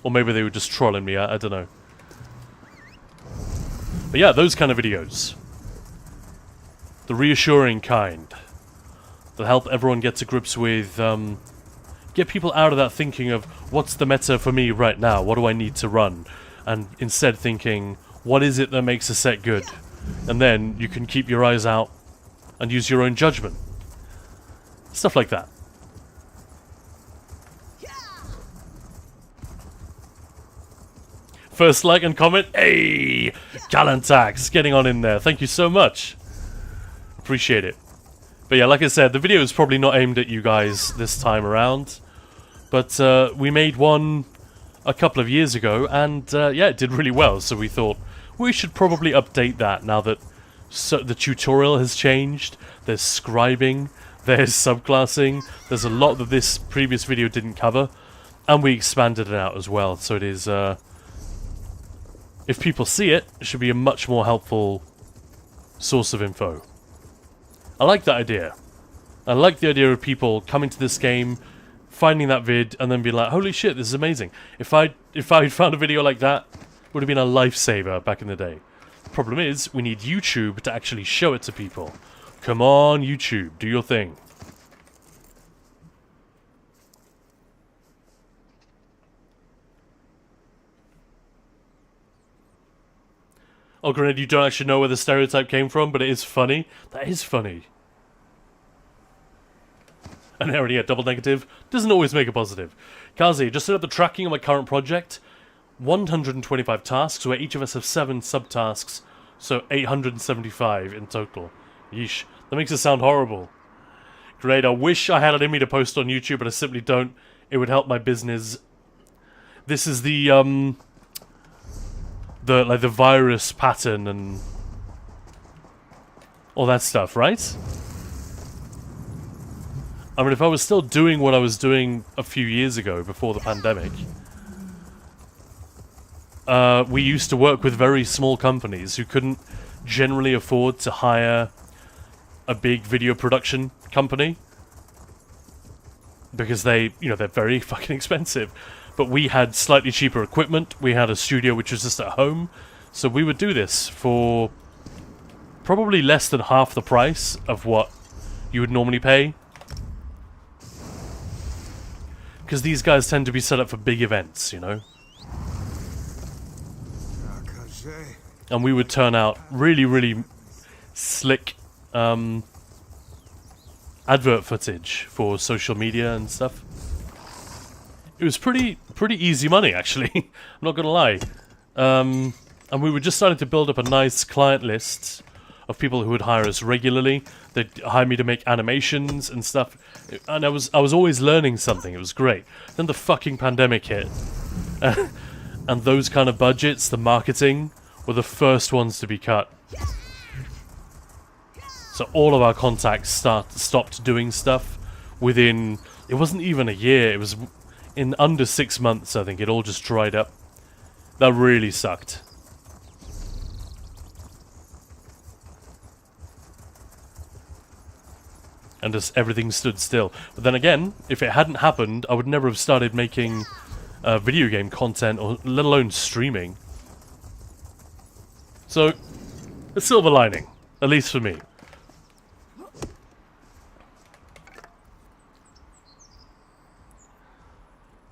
Or maybe they were just trolling me, I don't know. But yeah, those kind of videos. The reassuring kind. That help everyone get to grips with, get people out of that thinking of, what's the meta for me right now, what do I need to run? and instead thinking, what is it that makes a set good? And then you can keep your eyes out and use your own judgment. Stuff like that. First like and comment. Hey! Galantax, getting on in there. Thank you so much. Appreciate it. But yeah, like I said, the video is probably not aimed at you guys this time around. But we made one a couple of years ago, and yeah, it did really well. So we thought we should probably update that now that the tutorial has changed. There's scribing, there's subclassing, there's a lot that this previous video didn't cover. And we expanded it out as well, so it is... if people see it, it should be a much more helpful source of info. I like that idea. I like the idea of people coming to this game, finding that vid, and then being like, holy shit, this is amazing. If I'd found a video like that, it would have been a lifesaver back in the day. The problem is, we need YouTube to actually show it to people. Come on, YouTube, do your thing. Oh, granted, you don't actually know where the stereotype came from, but it is funny. That is funny. And already a double negative doesn't always make a positive. Kazi, just set up the tracking of my current project. 125 tasks, where each of us have 7 subtasks, so 875 in total. Yeesh. That makes it sound horrible. Great, I wish I had it in me to post on YouTube, but I simply don't. It would help my business. This is the virus pattern and all that stuff, right? I mean, if I was still doing what I was doing a few years ago before the pandemic, we used to work with very small companies who couldn't generally afford to hire a big video production company because they're very fucking expensive. But we had slightly cheaper equipment. We had a studio which was just at home. So we would do this for probably less than half the price of what you would normally pay. Because these guys tend to be set up for big events, you know? And we would turn out really, really slick advert footage for social media and stuff. It was pretty easy money, actually. I'm not gonna lie. And we were just starting to build up a nice client list of people who would hire us regularly. They'd hire me to make animations and stuff. And I was always learning something. It was great. Then the fucking pandemic hit. And those kind of budgets, the marketing, were the first ones to be cut. So all of our contacts stopped doing stuff within... It wasn't even a year. It was... In under 6 months, I think, it all just dried up. That really sucked. And just everything stood still. But then again, if it hadn't happened, I would never have started making video game content, or let alone streaming. So, a silver lining. At least for me.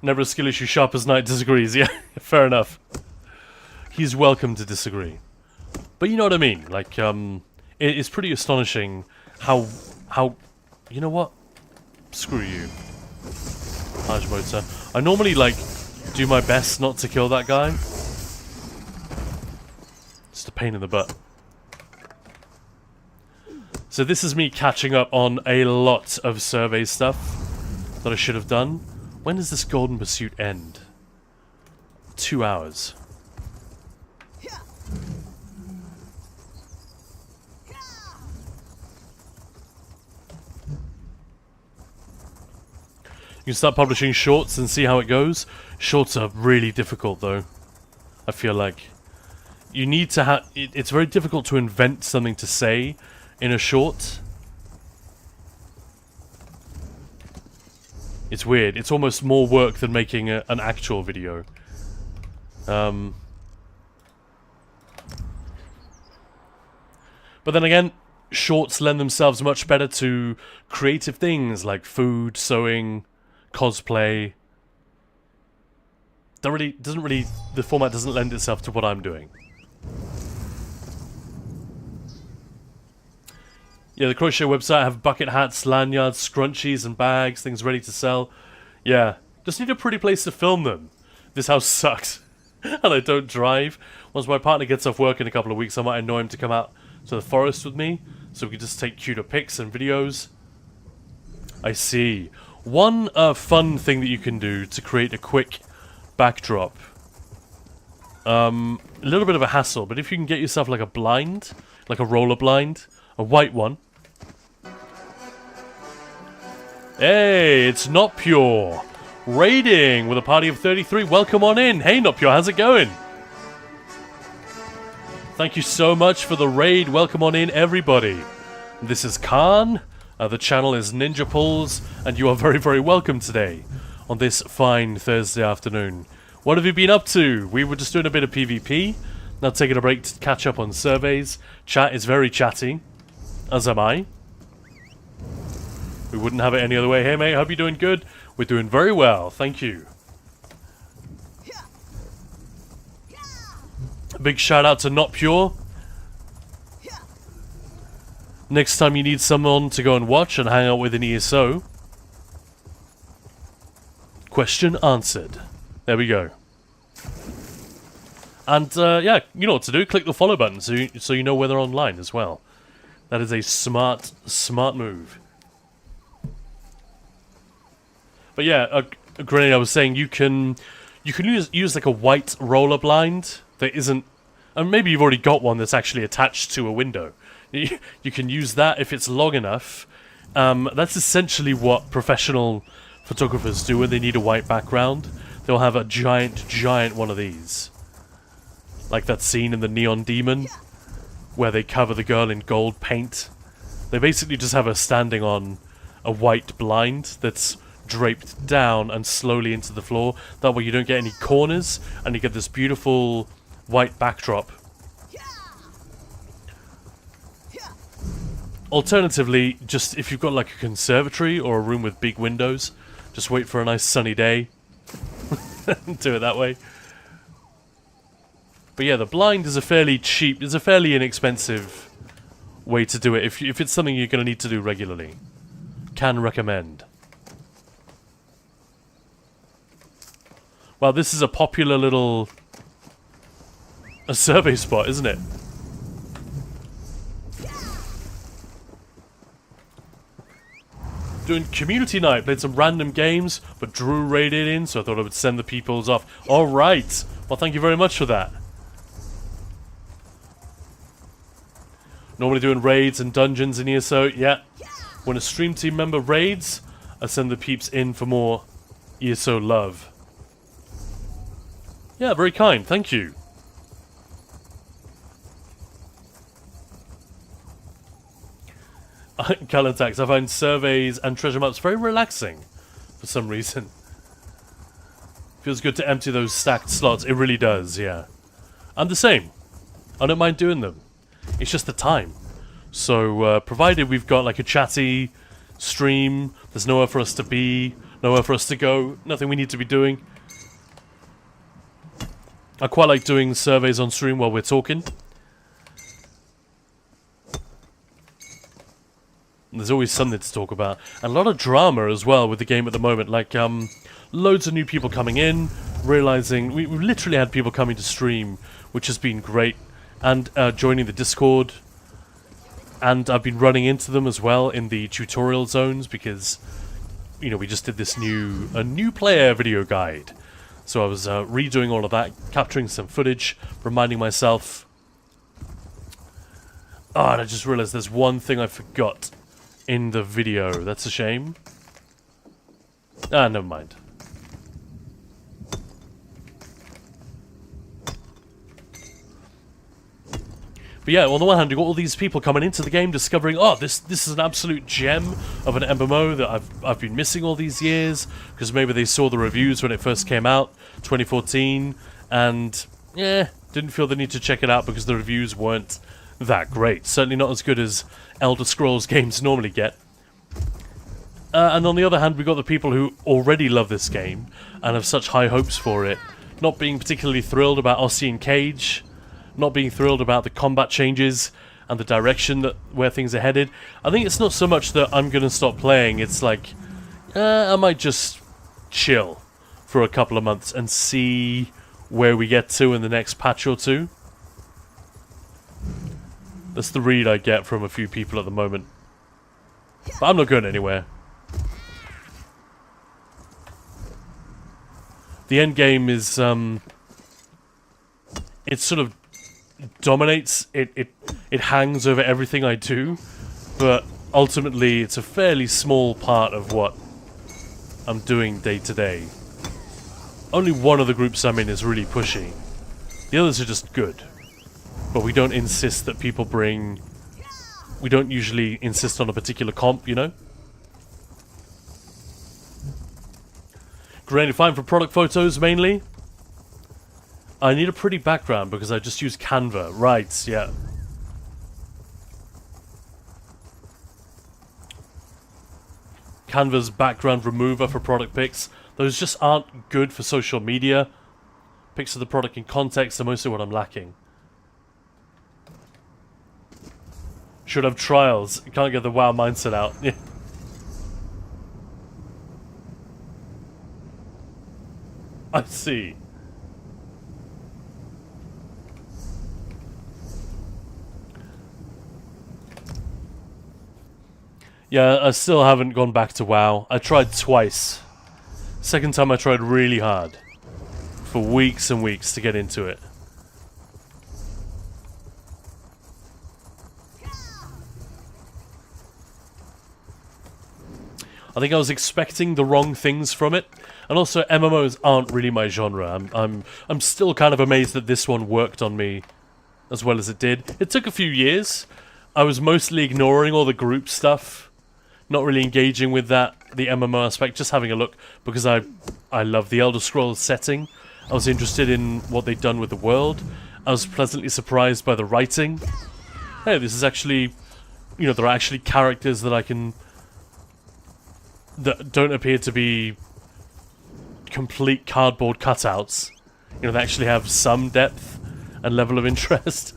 Never a skill issue, sharp as night disagrees. Yeah, fair enough. He's welcome to disagree. But you know what I mean? Like, it's pretty astonishing how... You know what? Screw you. Haj motor. I normally, like, do my best not to kill that guy. Just a pain in the butt. So this is me catching up on a lot of survey stuff that I should have done. When does this Golden Pursuit end? 2 hours. You can start publishing shorts and see how it goes. Shorts are really difficult, though. I feel like you need to have... It's very difficult to invent something to say in a short. It's weird. It's almost more work than making an actual video. But then again, shorts lend themselves much better to creative things like food, sewing, cosplay. the format doesn't lend itself to what I'm doing. Yeah, the crochet website have bucket hats, lanyards, scrunchies and bags, things ready to sell. Yeah, just need a pretty place to film them. This house sucks. And I don't drive. Once my partner gets off work in a couple of weeks, I might annoy him to come out to the forest with me, so we can just take cuter pics and videos. I see. One fun thing that you can do to create a quick backdrop. A little bit of a hassle, but if you can get yourself like a blind, like a roller blind, a white one. Hey, it's Not Pure. Raiding with a party of 33. Welcome on in. Hey, Not Pure, how's it going? Thank you so much for the raid. Welcome on in, everybody. This is Khan. The channel is Ninja Pulls, and you are very, very welcome today on this fine Thursday afternoon. What have you been up to? We were just doing a bit of PvP. Now taking a break to catch up on surveys. Chat is very chatty, as am I. We wouldn't have it any other way. Hey, mate, hope you're doing good. We're doing very well, thank you. Big shout out to Not Pure. Next time you need someone to go and watch and hang out with in ESO. Question answered. There we go. And yeah, you know what to do. Click the follow button so you know when they're online as well. That is a smart move. But yeah, Grenade, I was saying you can use like a white roller blind that isn't, and maybe you've already got one that's actually attached to a window. You can use that if it's long enough. That's essentially what professional photographers do when they need a white background. They'll have a giant one of these. Like that scene in The Neon Demon, where they cover the girl in gold paint. They basically just have her standing on a white blind that's draped down and slowly into the floor. That way you don't get any corners, and you get this beautiful white backdrop. Alternatively, just if you've got like a conservatory or a room with big windows, just wait for a nice sunny day. Do it that way. But yeah, the blind is a fairly inexpensive way to do it if it's something you're going to need to do regularly. Can recommend. Well, this is a popular little survey spot, isn't it? Doing community night, played some random games, but Drew raided in, so I thought I would send the peoples off. Alright, well thank you very much for that. Normally doing raids and dungeons in ESO, yeah. When a stream team member raids, I send the peeps in for more ESO love. Yeah, very kind, thank you. Calentax, I find surveys and treasure maps very relaxing for some reason. Feels good to empty those stacked slots. It really does, yeah. I'm the same. I don't mind doing them. It's just the time. So, provided we've got like a chatty stream, there's nowhere for us to be, nowhere for us to go, nothing we need to be doing. I quite like doing surveys on stream while we're talking. There's always something to talk about. And a lot of drama as well with the game at the moment. Like, loads of new people coming in, realizing... We've literally had people coming to stream, which has been great. And joining the Discord. And I've been running into them as well in the tutorial zones because, you know, we just did this new player video guide. So I was redoing all of that, capturing some footage, reminding myself... Oh, and I just realized there's one thing I forgot in the video. That's a shame. Ah, never mind. But yeah, on the one hand, you've got all these people coming into the game, discovering, oh, this is an absolute gem of an MMO that I've been missing all these years, because maybe they saw the reviews when it first came out, 2014, and, yeah, didn't feel the need to check it out because the reviews weren't that great. Certainly not as good as Elder Scrolls games normally get. And on the other hand, we've got the people who already love this game and have such high hopes for it, not being particularly thrilled about Aussie and Cage, not being thrilled about the combat changes and the direction that where things are headed. I think it's not so much that I'm going to stop playing, it's like, I might just chill for a couple of months and see where we get to in the next patch or two. That's the read I get from a few people at the moment. But I'm not going anywhere. The end game is, it sort of dominates, it hangs over everything I do, but ultimately it's a fairly small part of what I'm doing day to day. Only one of the groups I'm in is really pushy. The others are just good. But we don't insist that people bring... We don't usually insist on a particular comp, you know? Granted, fine for product photos, mainly. I need a pretty background because I just use Canva. Right, yeah. Canva's background remover for product pics. Those just aren't good for social media. Pics of the product in context are mostly what I'm lacking. Should have trials. You can't get the WoW mindset out. Yeah. I see. Yeah, I still haven't gone back to WoW. I tried twice. Second time I tried really hard. For weeks and weeks to get into it. I think I was expecting the wrong things from it. And also MMOs aren't really my genre. I'm still kind of amazed that this one worked on me as well as it did. It took a few years. I was mostly ignoring all the group stuff. Not really engaging with that, the MMO aspect, just having a look because I love the Elder Scrolls setting. I was interested in what they'd done with the world. I was pleasantly surprised by the writing. Hey, this is actually, you know, there are actually characters that I can, that don't appear to be complete cardboard cutouts. You know, they actually have some depth and level of interest.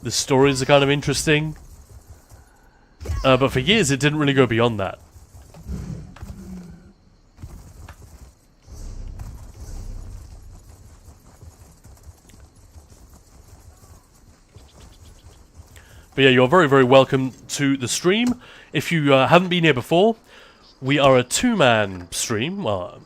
The stories are kind of interesting. But for years it didn't really go beyond that. But yeah, you're very, very welcome to the stream. If you haven't been here before, we are a two-man stream. Well,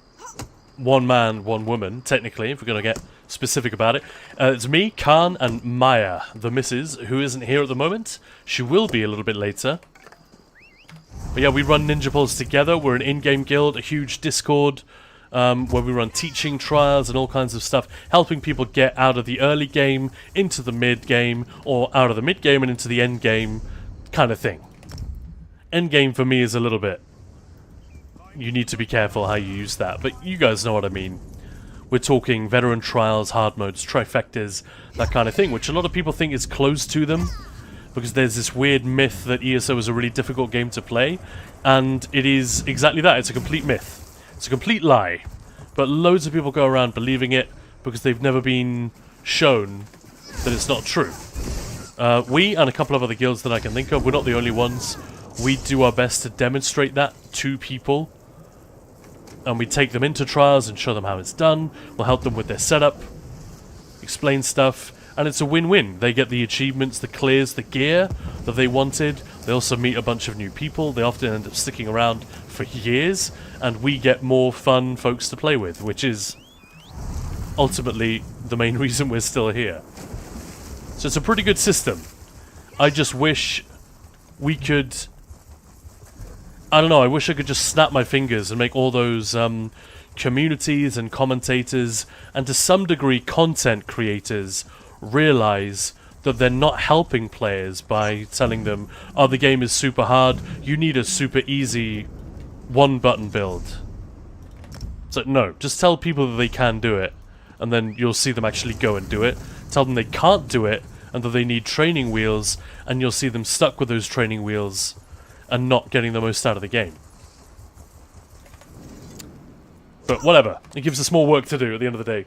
one man, one woman, technically, if we're going to get specific about it. It's me, Khan, and Maya, the missus, who isn't here at the moment. She will be a little bit later. But yeah, we run Ninja Pulse together. We're an in-game guild, a huge Discord, where we run teaching trials and all kinds of stuff, helping people get out of the early game, into the mid-game, or out of the mid-game and into the end-game kind of thing. End-game for me is a little bit... You need to be careful how you use that, but you guys know what I mean. We're talking veteran trials, hard modes, trifectas, that kind of thing, which a lot of people think is close to them, because there's this weird myth that ESO is a really difficult game to play, and it is exactly that. It's a complete myth. It's a complete lie. But loads of people go around believing it because they've never been shown that it's not true. We and a couple of other guilds that I can think of, we're not the only ones. We do our best to demonstrate that to people. And we take them into trials and show them how it's done. We'll help them with their setup, explain stuff, and it's a win-win. They get the achievements, the clears, the gear that they wanted. They also meet a bunch of new people. They often end up sticking around for years, and we get more fun folks to play with, which is ultimately the main reason we're still here. So it's a pretty good system. I just wish we could... I don't know, I wish I could just snap my fingers and make all those communities and commentators and to some degree content creators realize that they're not helping players by telling them, oh, the game is super hard, you need a super easy one-button build. So no, just tell people that they can do it, and then you'll see them actually go and do it. Tell them they can't do it, and that they need training wheels, and you'll see them stuck with those training wheels and not getting the most out of the game. But whatever, it gives us more work to do at the end of the day.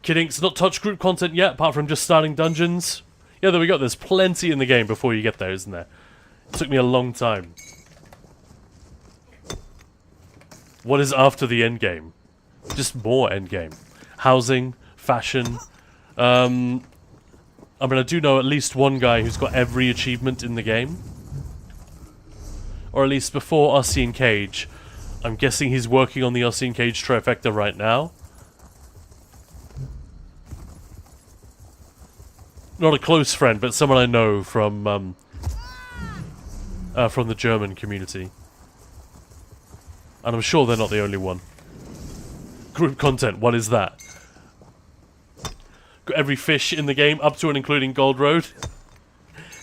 Kidding, it's not touch group content yet, apart from just starting dungeons. Yeah, there we go. There's plenty in the game before you get there, isn't there? It took me a long time. What is after the end game? Just more end game. Housing, fashion. I mean, I do know at least one guy who's got every achievement in the game. Or at least before Ossian Cage. I'm guessing he's working on the Ossian Cage trifecta right now. Not a close friend, but someone I know from the German community. And I'm sure they're not the only one. Group content, what is that? Got every fish in the game, up to and including Gold Road.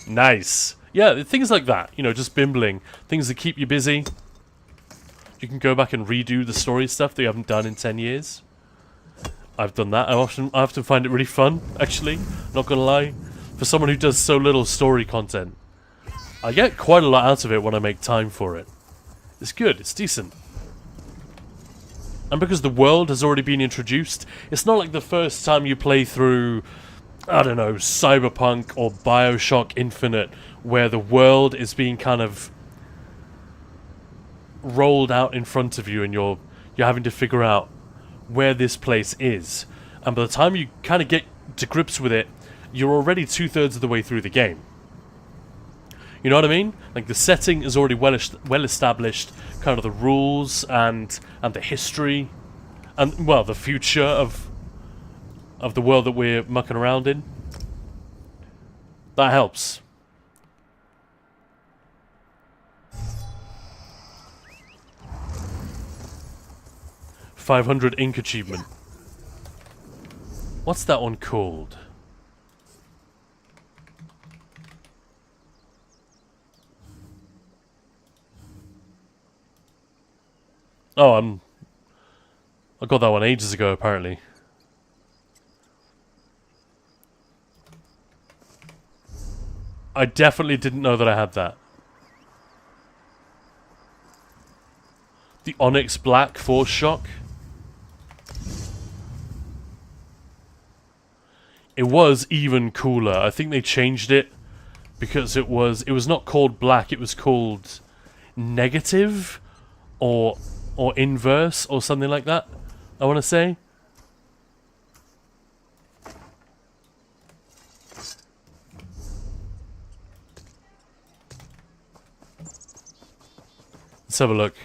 Nice. Yeah, things like that. You know, just bimbling. Things that keep you busy. You can go back and redo the story stuff that you haven't done in 10 years. I've done that. I often find it really fun, actually. Not gonna lie. For someone who does so little story content. I get quite a lot out of it when I make time for it. It's good, it's decent. And because the world has already been introduced, it's not like the first time you play through, I don't know, Cyberpunk or Bioshock Infinite, where the world is being kind of rolled out in front of you and you're having to figure out where this place is. And by the time you kind of get to grips with it, you're already 2/3 of the way through the game. You know what I mean? Like, the setting is already well established, kind of the rules and the history, and, well, the future of the world that we're mucking around in. That helps. $500 ink achievement. What's that one called? Oh, I got that one ages ago, apparently. I definitely didn't know that I had that. The Onyx Black Force Shock. It was even cooler. I think they changed it because it was not called black, it was called negative or inverse or something like that, I want to say. Let's have a look.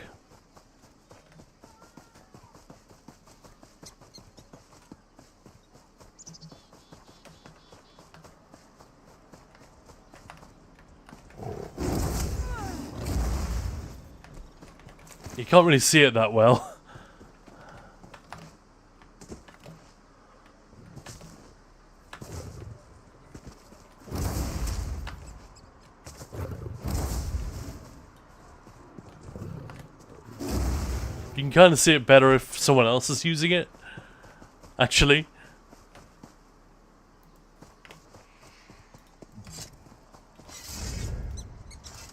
You can't really see it that well. You can kind of see it better if someone else is using it, actually.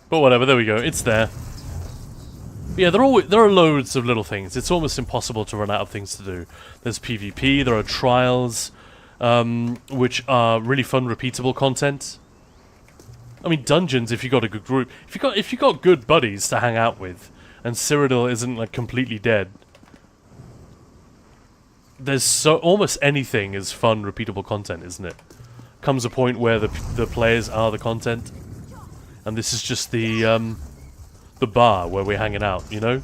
But whatever, there we go, it's there. But yeah, there are loads of little things. It's almost impossible to run out of things to do. There's PvP, there are trials, which are really fun, repeatable content. I mean, dungeons, if you got a good group, if you got good buddies to hang out with, and Cyrodiil isn't like completely dead, there's almost anything is fun, repeatable content, isn't it? Comes a point where the players are the content, and this is just the bar where we're hanging out, you know?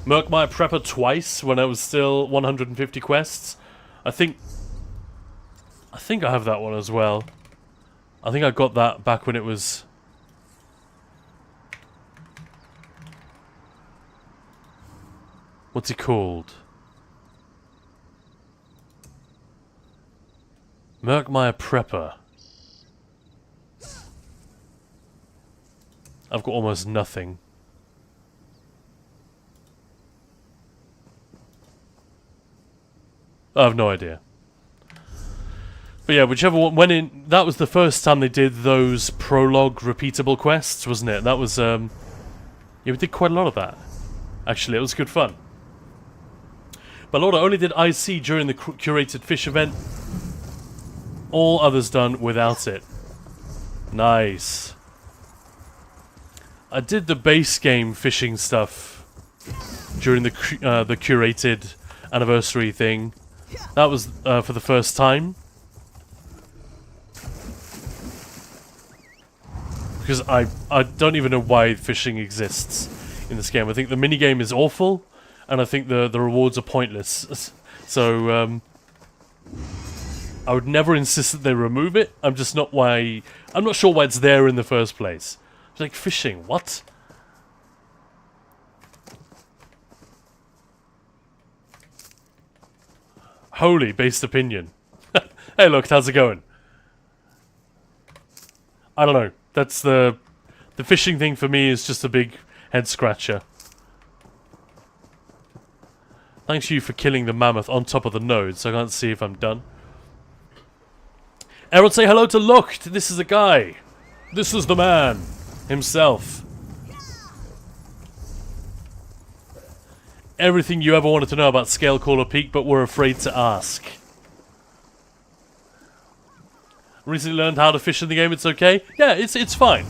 Murkmire Prepper twice when I was still 150 quests. I think I have that one as well. I think I got that back when it was... What's it called? Murkmire Prepper. I've got almost nothing. I have no idea. But yeah, whichever one that was the first time they did those prologue repeatable quests, wasn't it? That was yeah, we did quite a lot of that. Actually, it was good fun. But Lord, only did I see during the curated fish event. All others done without it. Nice. I did the base game fishing stuff during the curated anniversary thing. That was for the first time. Because I don't even know why fishing exists in this game. I think the minigame is awful, and I think the rewards are pointless. So, I would never insist that they remove it. I'm not sure why it's there in the first place. It's like, fishing, what? Holy based opinion. Hey look, how's it going? I don't know. That's the fishing thing for me is just a big head scratcher. Thanks you for killing the mammoth on top of the node, so I can't see if I'm done. Everyone say hello to Lucht. This is a guy. This is the man himself. Everything you ever wanted to know about Scalecaller Peak, but were afraid to ask. Recently learned how to fish in the game. It's okay. Yeah, it's fine.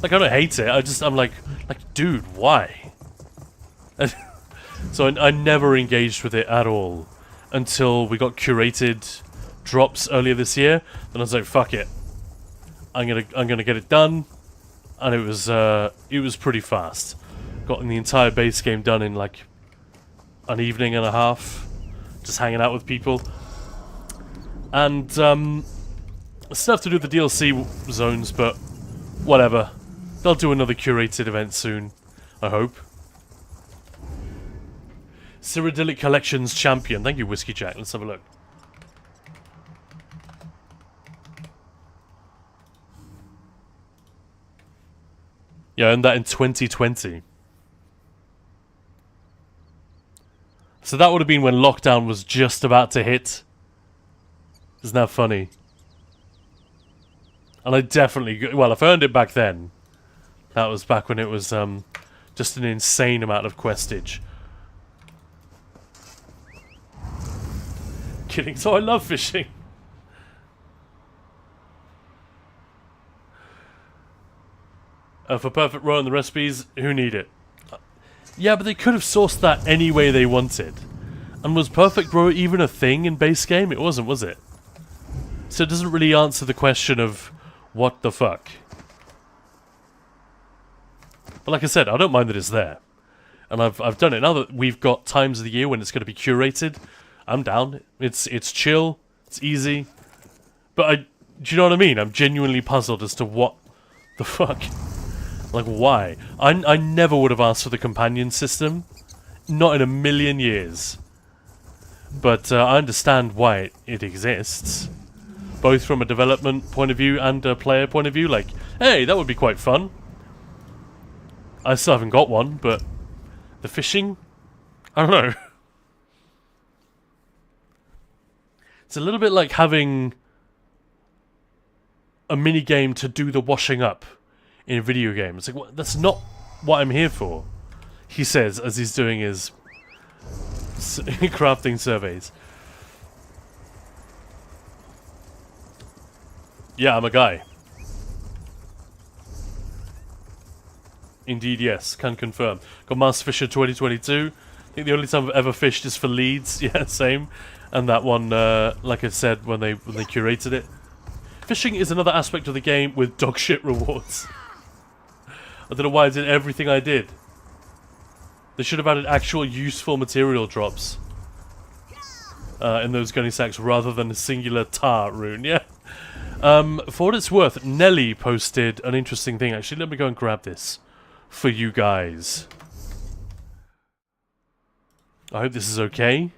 Like, I don't hate it. I'm like, dude, why? So I never engaged with it at all until we got curated drops earlier this year. Then I was like, fuck it. I'm gonna get it done, and it was pretty fast. Got the entire base game done in like an evening and a half, just hanging out with people, and stuff to do with the DLC zones, but whatever. They'll do another curated event soon, I hope. Cyrodiilic Collections Champion. Thank you, Whiskey Jack. Let's have a look. Yeah, I earned that in 2020. So that would have been when lockdown was just about to hit. Isn't that funny? And I definitely... Well, if I earned it back then, that was back when it was just an insane amount of questage. Kidding. So I love fishing. For Perfect Row and the recipes, who need it? Yeah, but they could have sourced that any way they wanted. And was Perfect Row even a thing in base game? It wasn't, was it? So it doesn't really answer the question of what the fuck. But like I said, I don't mind that it's there. And I've done it. Now that we've got times of the year when it's going to be curated, I'm down. It's chill. It's easy. But do you know what I mean? I'm genuinely puzzled as to what the fuck. Like, why? I never would have asked for the companion system. Not in a million years. But I understand why it exists. Both from a development point of view and a player point of view. Like, hey, that would be quite fun. I still haven't got one, but the fishing? I don't know. It's a little bit like having a mini game to do the washing up in a video game. It's like, that's not what I'm here for, he says as he's doing his crafting surveys. Yeah, I'm a guy. Indeed, yes. Can confirm. Got Master Fisher 2022. I think the only time I've ever fished is for Leeds. Yeah, same. And that one, like I said, when they curated it. Fishing is another aspect of the game with dog shit rewards. I don't know why I did everything I did. They should have added actual useful material drops in those gunny sacks rather than a singular tar rune. Yeah. For what it's worth, Nelly posted an interesting thing. Actually, let me go and grab this for you guys. I hope this is okay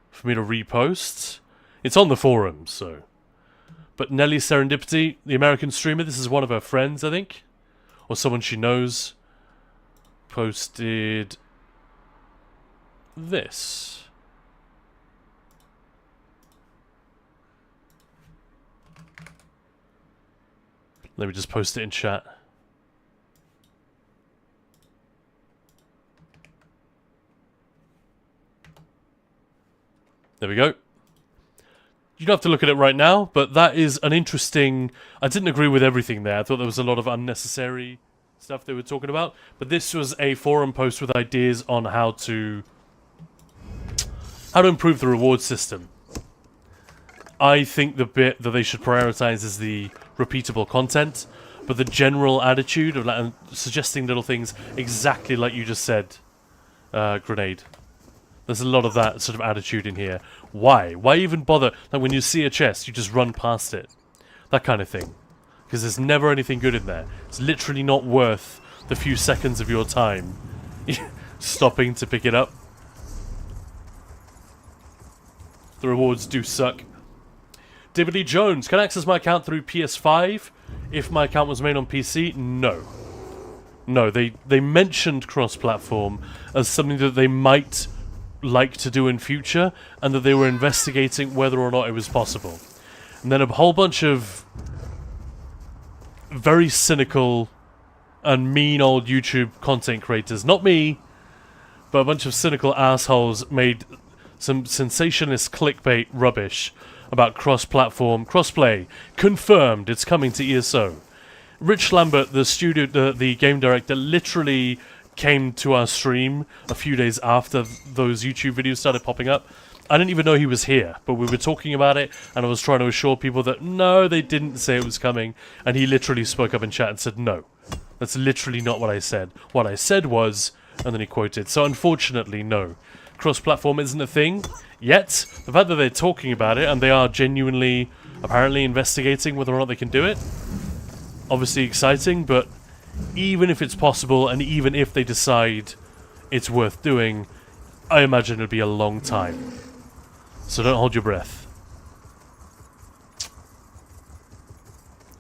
for me to repost. It's on the forums, so. But Nelly Serendipity, the American streamer, this is one of her friends, I think, or someone she knows, posted this. Let me just post it in chat. There we go. You don't have to look at it right now, but that is an interesting... I didn't agree with everything there. I thought there was a lot of unnecessary stuff they were talking about. But this was a forum post with ideas on how to improve the reward system. I think the bit that they should prioritize is the repeatable content, but the general attitude of like, suggesting little things exactly like you just said, Grenade. There's a lot of that sort of attitude in here. Why? Why even bother? Like when you see a chest, you just run past it. That kind of thing. Because there's never anything good in there. It's literally not worth the few seconds of your time stopping to pick it up. The rewards do suck. David Lee Jones, can I access my account through PS5 if my account was made on PC? No. No, they mentioned cross-platform as something that they might like to do in future, and that they were investigating whether or not it was possible. And then a whole bunch of very cynical and mean old YouTube content creators, not me, but a bunch of cynical assholes made some sensationalist clickbait rubbish about cross-platform crossplay. Confirmed, it's coming to ESO. Rich Lambert, the game director, literally came to our stream a few days after those YouTube videos started popping up. I didn't even know he was here, but we were talking about it, and I was trying to assure people that no, they didn't say it was coming, and he literally spoke up in chat and said, no, that's literally not what I said. What I said was, and then he quoted, so unfortunately, no. Cross-platform isn't a thing yet. The fact that they're talking about it, and they are genuinely, apparently investigating whether or not they can do it, obviously exciting, but even if it's possible, and even if they decide it's worth doing, I imagine it'll be a long time. So don't hold your breath.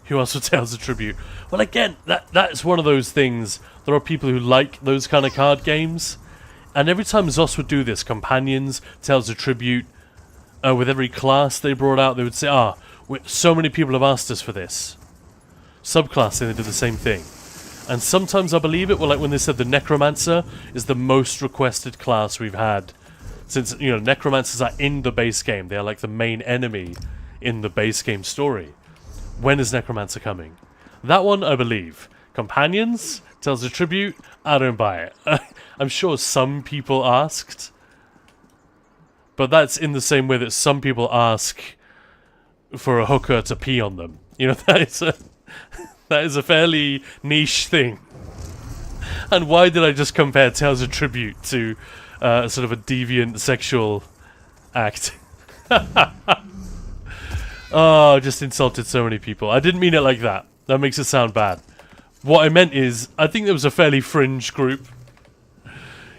Who else would Tales of Tribute? Well, again, that's one of those things. There are people who like those kind of card games, and every time Zos would do this, Companions, Tales of Tribute, with every class they brought out, they would say, so many people have asked us for this. Subclass, they did the same thing. And sometimes I believe it, well, like when they said the Necromancer is the most requested class we've had. Since, you know, Necromancers are in the base game. They are like the main enemy in the base game story. When is Necromancer coming? That one, I believe. Companions, Tales of Tribute, I don't buy it. I'm sure some people asked. But that's in the same way that some people ask for a hooker to pee on them. You know, that is a fairly niche thing. And why did I just compare Tales of Tribute to sort of a deviant sexual act? Oh, I just insulted so many people. I didn't mean it like that. That makes it sound bad. What I meant is, I think there was a fairly fringe group.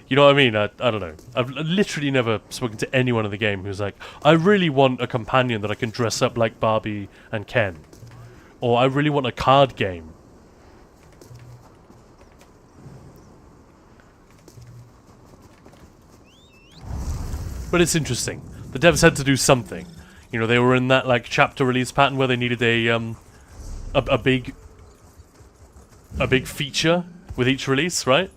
You know what I mean? I don't know. I've literally never spoken to anyone in the game who's like, I really want a companion that I can dress up like Barbie and Ken. Or I really want a card game. But it's interesting. The devs had to do something. You know, they were in that like chapter release pattern where they needed a big feature with each release, right?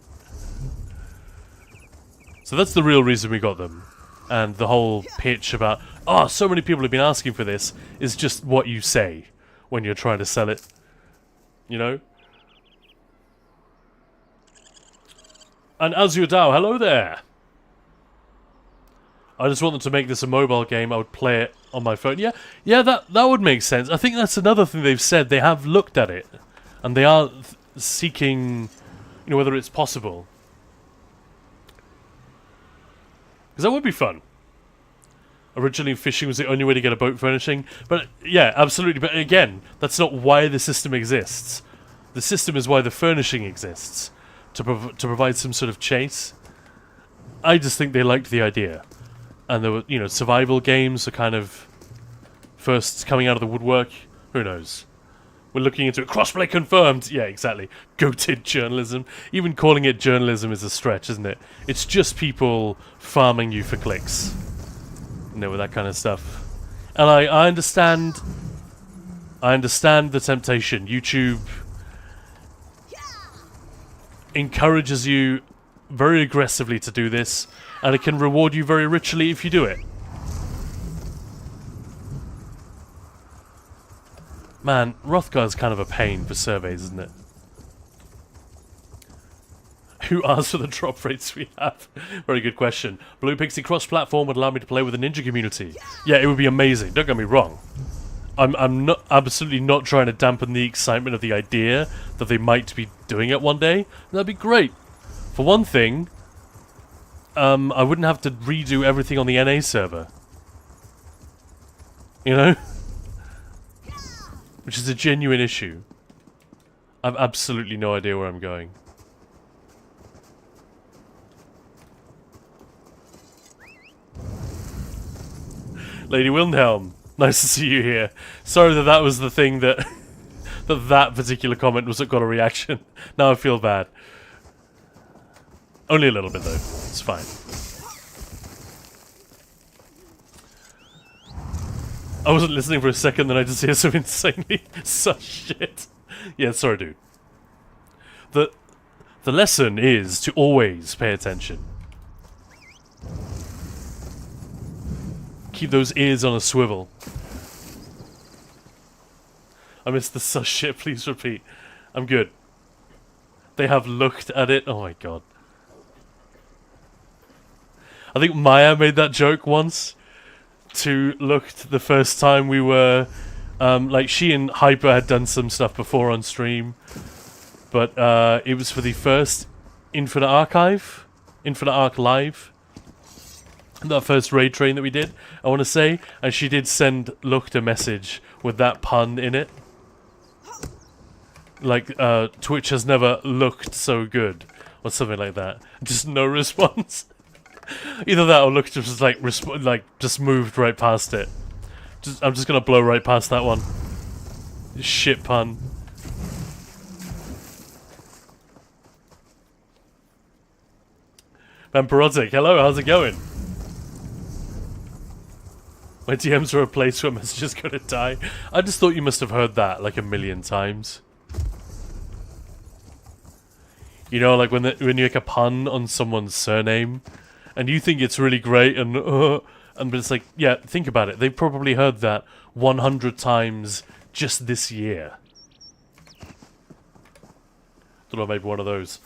So that's the real reason we got them. And the whole pitch about, oh, so many people have been asking for this, is just what you say when you're trying to sell it. You know? And Azure Dao, hello there! I just want them to make this a mobile game. I would play it on my phone. Yeah, that would make sense. I think that's another thing they've said. They have looked at it. And they are seeking, you know, whether it's possible. Because that would be fun. Originally, fishing was the only way to get a boat furnishing. But, yeah, absolutely. But again, that's not why the system exists. The system is why the furnishing exists. To provide some sort of chase. I just think they liked the idea. And there were, you know, survival games are kind of first coming out of the woodwork. Who knows? We're looking into it. Crossplay confirmed! Yeah, exactly. Goated journalism. Even calling it journalism is a stretch, isn't it? It's just people farming you for clicks. You know, with that kind of stuff. And I understand... I understand the temptation. YouTube encourages you very aggressively to do this, and it can reward you very richly if you do it. Man, Rothgar's kind of a pain for surveys, isn't it? Who asked for the drop rates we have? Very good question. Blue Pixie cross-platform would allow me to play with the ninja community. Yeah, it would be amazing. Don't get me wrong. I'm not absolutely not trying to dampen the excitement of the idea that they might be doing it one day. That'd be great. For one thing, I wouldn't have to redo everything on the NA server. You know? Which is a genuine issue. I've absolutely no idea where I'm going. Lady Wilhelm, nice to see you here. Sorry that that was the thing that that particular comment was got a reaction. Now I feel bad. Only a little bit though. It's fine. I wasn't listening for a second, then I just hear some insanely such shit. Yeah, sorry, dude. The lesson is to always pay attention. Keep those ears on a swivel. I missed the sus shit, please repeat. I'm good. They have looked at it. Oh my god. I think Maya made that joke once. To looked the first time we were... like, she and Hyper had done some stuff before on stream. But it was for the first Infinite Arc Live. That first raid train that we did, I want to say, and she did send Looked a message with that pun in it. Like, Twitch has never looked so good, or something like that. Just no response. Either that or Looked just like, just moved right past it. I'm just gonna blow right past that one. Shit pun. Vampirotic, hello, how's it going? My DMs are a place where messages gonna die. I just thought you must have heard that like a million times. You know, like when you make a pun on someone's surname, and you think it's really great, and but it's like, yeah, think about it. They've probably heard that 100 times just this year. Don't know, maybe one of those.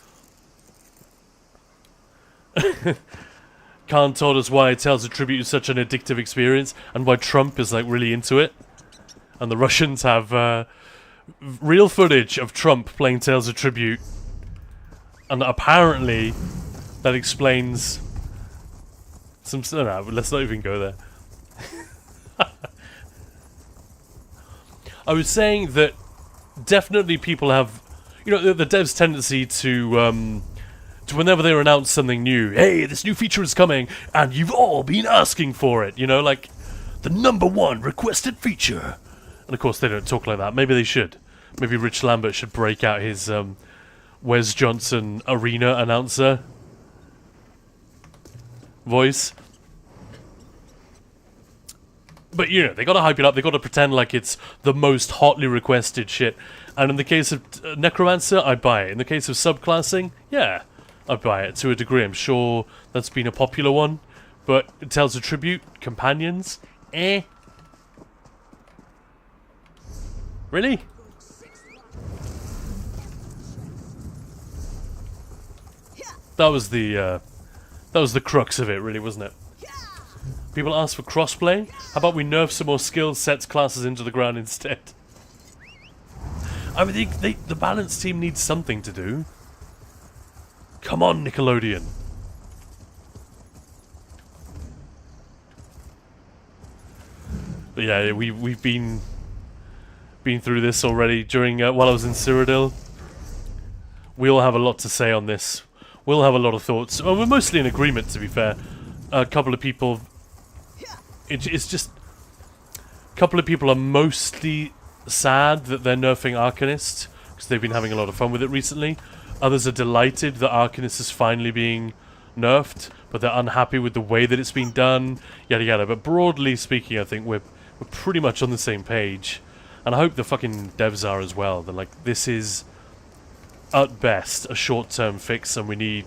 Khan told us why Tales of Tribute is such an addictive experience, and why Trump is like really into it. And the Russians have real footage of Trump playing Tales of Tribute, and apparently that explains some. No, let's not even go there. I was saying that definitely people have, you know, the devs' tendency to whenever they announce something new, hey, this new feature is coming, and you've all been asking for it, you know, like, the #1 requested feature. And of course they don't talk like that. Maybe they should. Maybe Rich Lambert should break out his Wes Johnson arena announcer voice. But, you know, they gotta hype it up, they gotta pretend like it's the most hotly requested shit. And in the case of Necromancer, I buy it. In the case of subclassing, yeah, I buy it to a degree. I'm sure that's been a popular one. But Tales of Tribute, Companions, eh. Really? That was the crux of it, really, wasn't it? People ask for crossplay. How about we nerf some more skills, sets, classes into the ground instead? I mean, the balance team needs something to do. Come on, Nickelodeon. But yeah, we've been through this already during while I was in Cyrodiil. We all have a lot to say on this. We'll have a lot of thoughts. Well, we're mostly in agreement, to be fair. A couple of people. It's just a couple of people are mostly sad that they're nerfing Arcanist because they've been having a lot of fun with it recently. Others are delighted that Arcanist is finally being nerfed, but they're unhappy with the way that it's been done, yada yada. But broadly speaking, I think we're pretty much on the same page, and I hope the fucking devs are as well. They're like, this is at best a short-term fix, and we need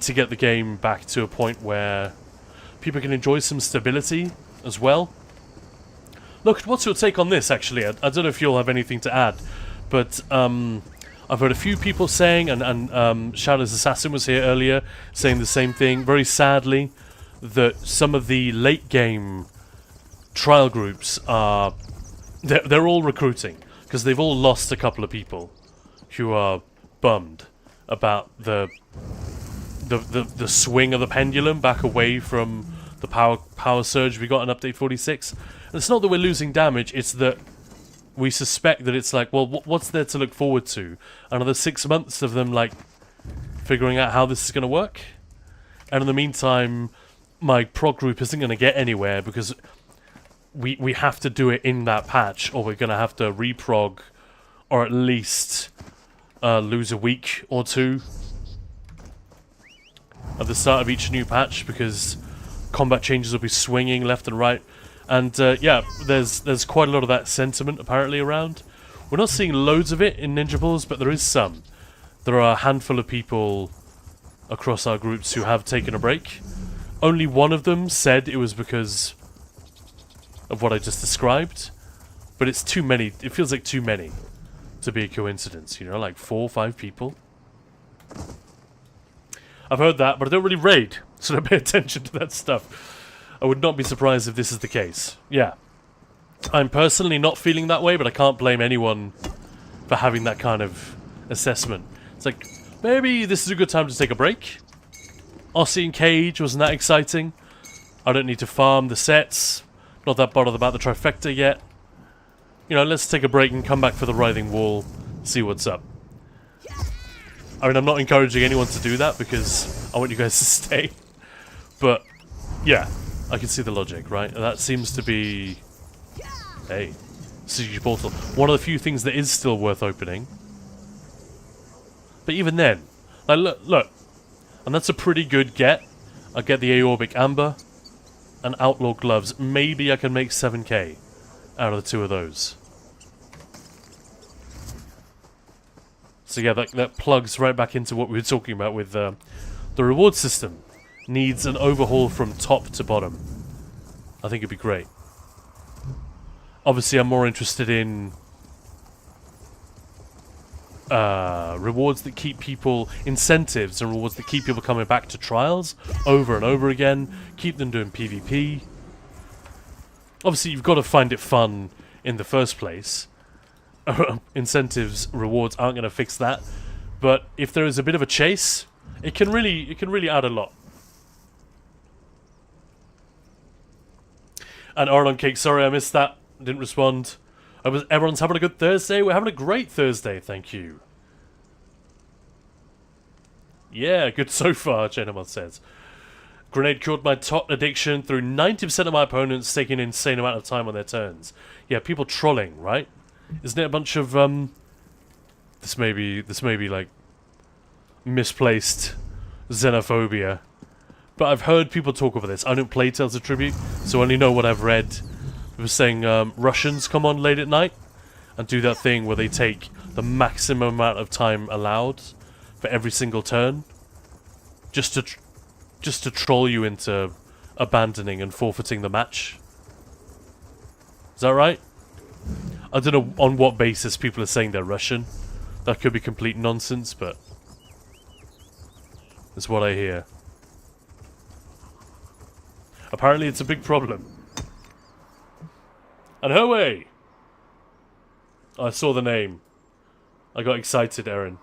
to get the game back to a point where people can enjoy some stability as well. look, what's your take on this, actually? I don't know if you'll have anything to add, but I've heard a few people saying, and Shadow's Assassin was here earlier, saying the same thing, very sadly, that some of the late game trial groups are... They're all recruiting, because they've all lost a couple of people who are bummed about the swing of the pendulum back away from the power surge we got in Update 46. And it's not that we're losing damage, it's that we suspect that it's like, well, what's there to look forward to? Another 6 months of them, like, figuring out how this is going to work? And in the meantime, my prog group isn't going to get anywhere because we have to do it in that patch, or we're going to have to reprog, or at least lose a week or two at the start of each new patch, because combat changes will be swinging left and right. And yeah, there's quite a lot of that sentiment apparently around. We're not seeing loads of it in Ninja Balls, but there is some. There are a handful of people across our groups who have taken a break. Only one of them said it was because of what I just described, but it's too many. It feels like too many to be a coincidence, you know, like 4 or 5 people. I've heard that, but I don't really raid, so don't pay attention to that stuff. I would not be surprised if this is the case. Yeah. I'm personally not feeling that way, but I can't blame anyone for having that kind of assessment. It's like, maybe this is a good time to take a break. Aussie and Cage wasn't that exciting. I don't need to farm the sets. Not that bothered about the trifecta yet. You know, let's take a break and come back for the Writhing Wall, see what's up. I mean, I'm not encouraging anyone to do that because I want you guys to stay. But, yeah, I can see the logic, right? And that seems to be... Hey, Siege Portal. One of the few things that is still worth opening. But even then, like, look. And that's a pretty good get. I'll get the Aorbic Amber and Outlaw Gloves. Maybe I can make 7k out of the 2 of those. So yeah, that plugs right back into what we were talking about with the reward system. Needs an overhaul from top to bottom. I think it'd be great. Obviously, I'm more interested in rewards that keep people... incentives and rewards that keep people coming back to trials over and over again. Keep them doing PvP. Obviously, you've got to find it fun in the first place. Incentives, rewards aren't going to fix that. But if there is a bit of a chase, it can really add a lot. And Oron Cake, sorry I missed that. Didn't respond. Everyone's having a good Thursday. We're having a great Thursday, thank you. Yeah, good so far, Chenamoth says. Grenade cured my tot addiction through 90% of my opponents taking an insane amount of time on their turns. Yeah, people trolling, right? Isn't it a bunch of this may be like misplaced xenophobia. But I've heard people talk about this. I don't play Tales of Tribute, so I only know what I've read. It was saying Russians come on late at night and do that thing where they take the maximum amount of time allowed for every single turn, just to troll you into abandoning and forfeiting the match. Is that right? I don't know on what basis people are saying they're Russian. That could be complete nonsense, but that's what I hear. Apparently it's a big problem. And Hoey! I saw the name. I got excited, Aaron.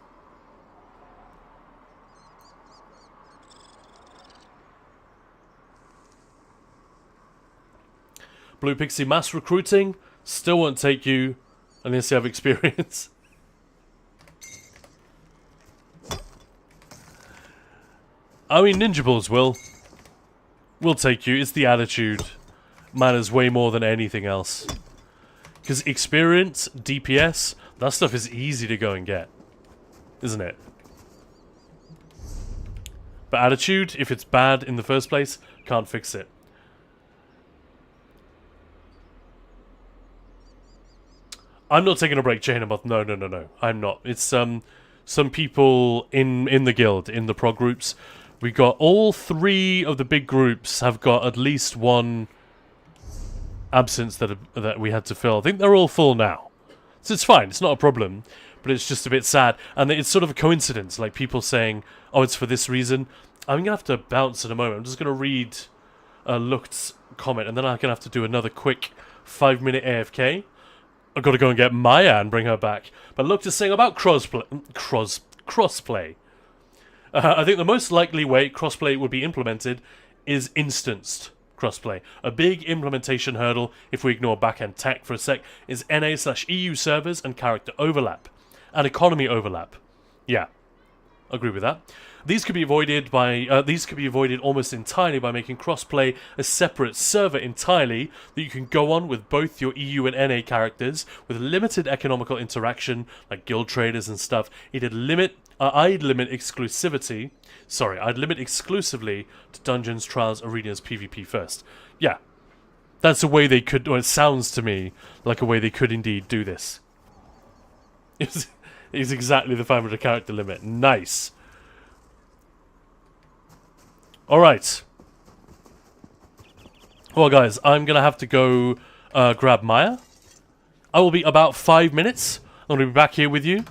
Blue Pixie mass recruiting still won't take you unless you have experience. I mean, Ninja Balls will take you. It's the attitude matters way more than anything else. Because experience, DPS, that stuff is easy to go and get, isn't it? But attitude, if it's bad in the first place, can't fix it. I'm not taking a break, Chainamoth. No. I'm not. It's some people in the guild, in the prog groups. We got all 3 of the big groups have got at least one absence that we had to fill. I think they're all full now. So it's fine, it's not a problem, but it's just a bit sad. And it's sort of a coincidence, like people saying, oh, it's for this reason. I'm going to have to bounce in a moment. I'm just going to read Lucht's comment, and then I'm going to have to do another quick 5-minute AFK. I've got to go and get Maya and bring her back. But Lucht is saying about crossplay. I think the most likely way crossplay would be implemented is instanced crossplay. A big implementation hurdle, if we ignore backend tech for a sec, is NA/EU servers and character overlap. And economy overlap. Yeah, agree with that. These could be avoided almost entirely by making crossplay a separate server entirely that you can go on with both your EU and NA characters with limited economical interaction, like guild traders and stuff. I'd limit exclusively to dungeons, trials, arenas, PvP first. Yeah, that's a way they could, or it sounds to me like a way they could indeed do this. It's exactly the 500 character limit. Nice. Alright. Well, guys, I'm going to have to go grab Maya. I will be about 5 minutes. I'm going to be back here with you.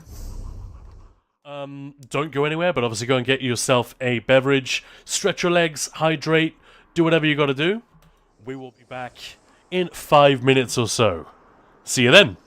Don't go anywhere, but obviously go and get yourself a beverage. Stretch your legs, hydrate, do whatever you got to do. We will be back in 5 minutes or so. See you then.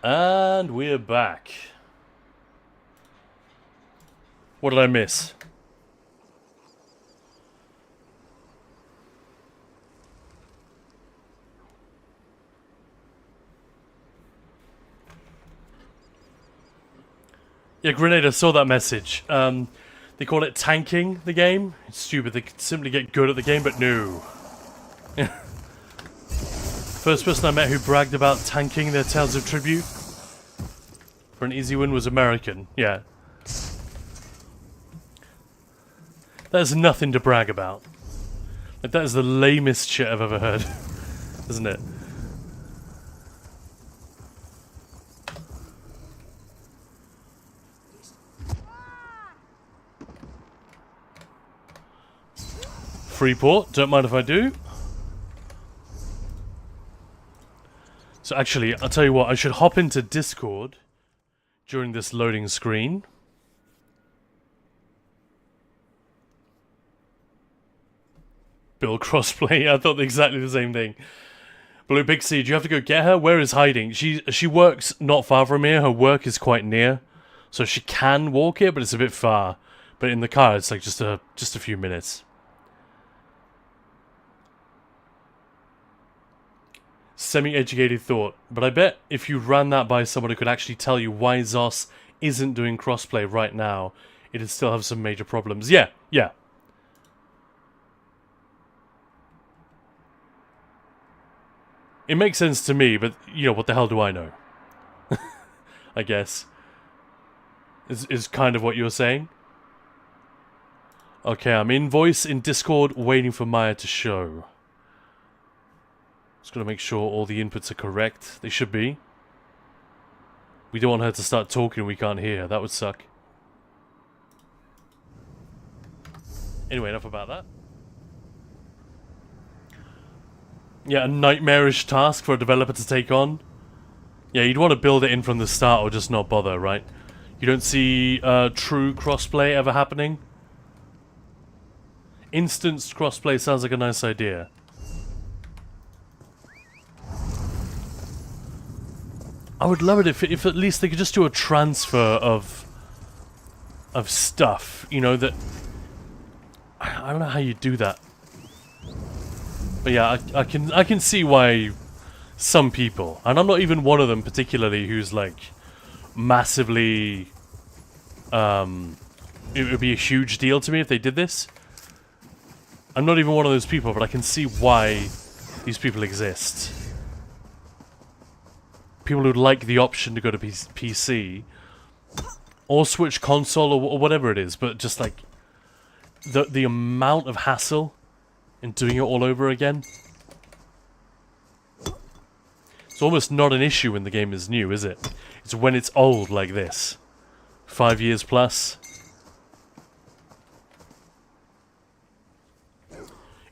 And we're back. What did I miss? Yeah, Grenade, I saw that message. They call it tanking the game. It's stupid. They could simply get good at the game, but no. First person I met who bragged about tanking their Tales of Tribute for an easy win was American. Yeah. There's nothing to brag about. Like, that is the lamest shit I've ever heard. Isn't it? Freeport, don't mind if I do. So actually, I'll tell you what, I should hop into Discord during this loading screen. Build crossplay, I thought exactly the same thing. Blue Pixie, do you have to go get her? Where is hiding? She works not far from here, her work is quite near. So she can walk here, but it's a bit far. But in the car, it's like just a few minutes. Semi-educated thought, but I bet if you ran that by someone who could actually tell you why Zos isn't doing crossplay right now, it'd still have some major problems. Yeah. It makes sense to me, but, you know, what the hell do I know? I guess. Is kind of what you're saying. Okay, I'm in voice in Discord waiting for Maya to show. Just gotta make sure all the inputs are correct. They should be. We don't want her to start talking and we can't hear. That would suck. Anyway, enough about that. Yeah, a nightmarish task for a developer to take on. Yeah, you'd want to build it in from the start or just not bother, right? You don't see true crossplay ever happening? Instanced crossplay sounds like a nice idea. I would love it if at least they could just do a transfer of stuff, you know, that... I don't know how you do that. But yeah, I can see why some people, and I'm not even one of them particularly, who's like massively... it would be a huge deal to me if they did this. I'm not even one of those people, but I can see why these people exist. People who'd like the option to go to PC or switch console or whatever it is, but just like the amount of hassle in doing it all over again. It's almost not an issue when the game is new, is it? It's when it's old like this. 5 years plus.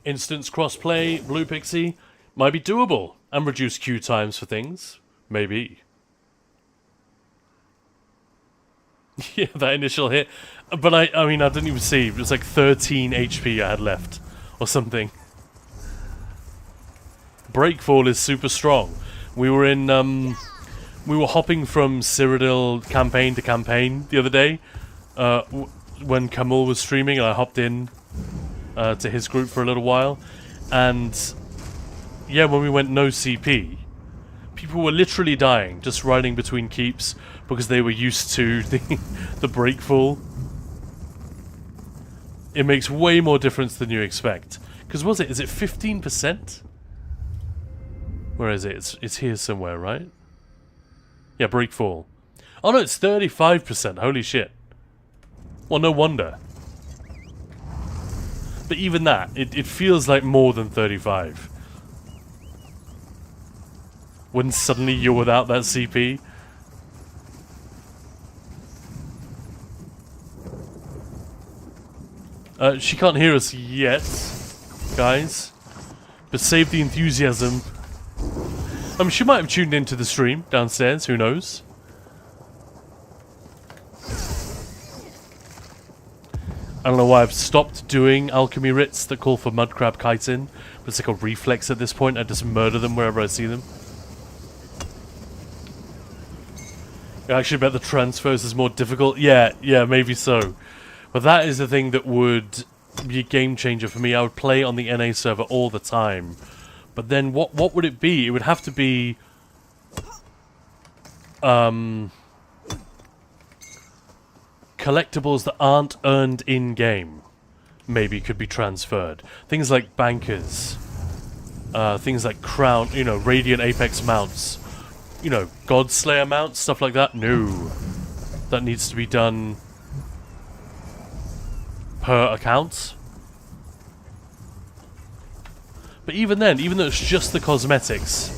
Instance crossplay, Blue Pixie, might be doable and reduce queue times for things. Maybe. Yeah, that initial hit. But I mean, I didn't even see. It was like 13 HP I had left. Or something. Breakfall is super strong. We were in, we were hopping from Cyrodiil campaign to campaign the other day. When Kamul was streaming, and I hopped in to his group for a little while. And, yeah, when we went no CP... people were literally dying, just riding between keeps because they were used to the breakfall. It makes way more difference than you expect. Because is it 15%? Where is it? It's here somewhere, right? Yeah, breakfall. Oh no, it's 35%. Holy shit. Well, no wonder. But even that, it feels like more than 35. When suddenly you're without that CP. She can't hear us yet, guys. But save the enthusiasm. I mean, she might have tuned into the stream downstairs, who knows? I don't know why I've stopped doing alchemy writs that call for mudcrab chitin, but it's like a reflex at this point. I just murder them wherever I see them. I actually bet the transfers is more difficult. Yeah, maybe so. But that is the thing that would be a game changer for me. I would play on the NA server all the time. But then what would it be? It would have to be collectibles that aren't earned in-game. Maybe could be transferred. Things like bankers. Things like crown, Radiant Apex mounts. Godslayer mounts, stuff like that. No. That needs to be done per account. But even then, even though it's just the cosmetics,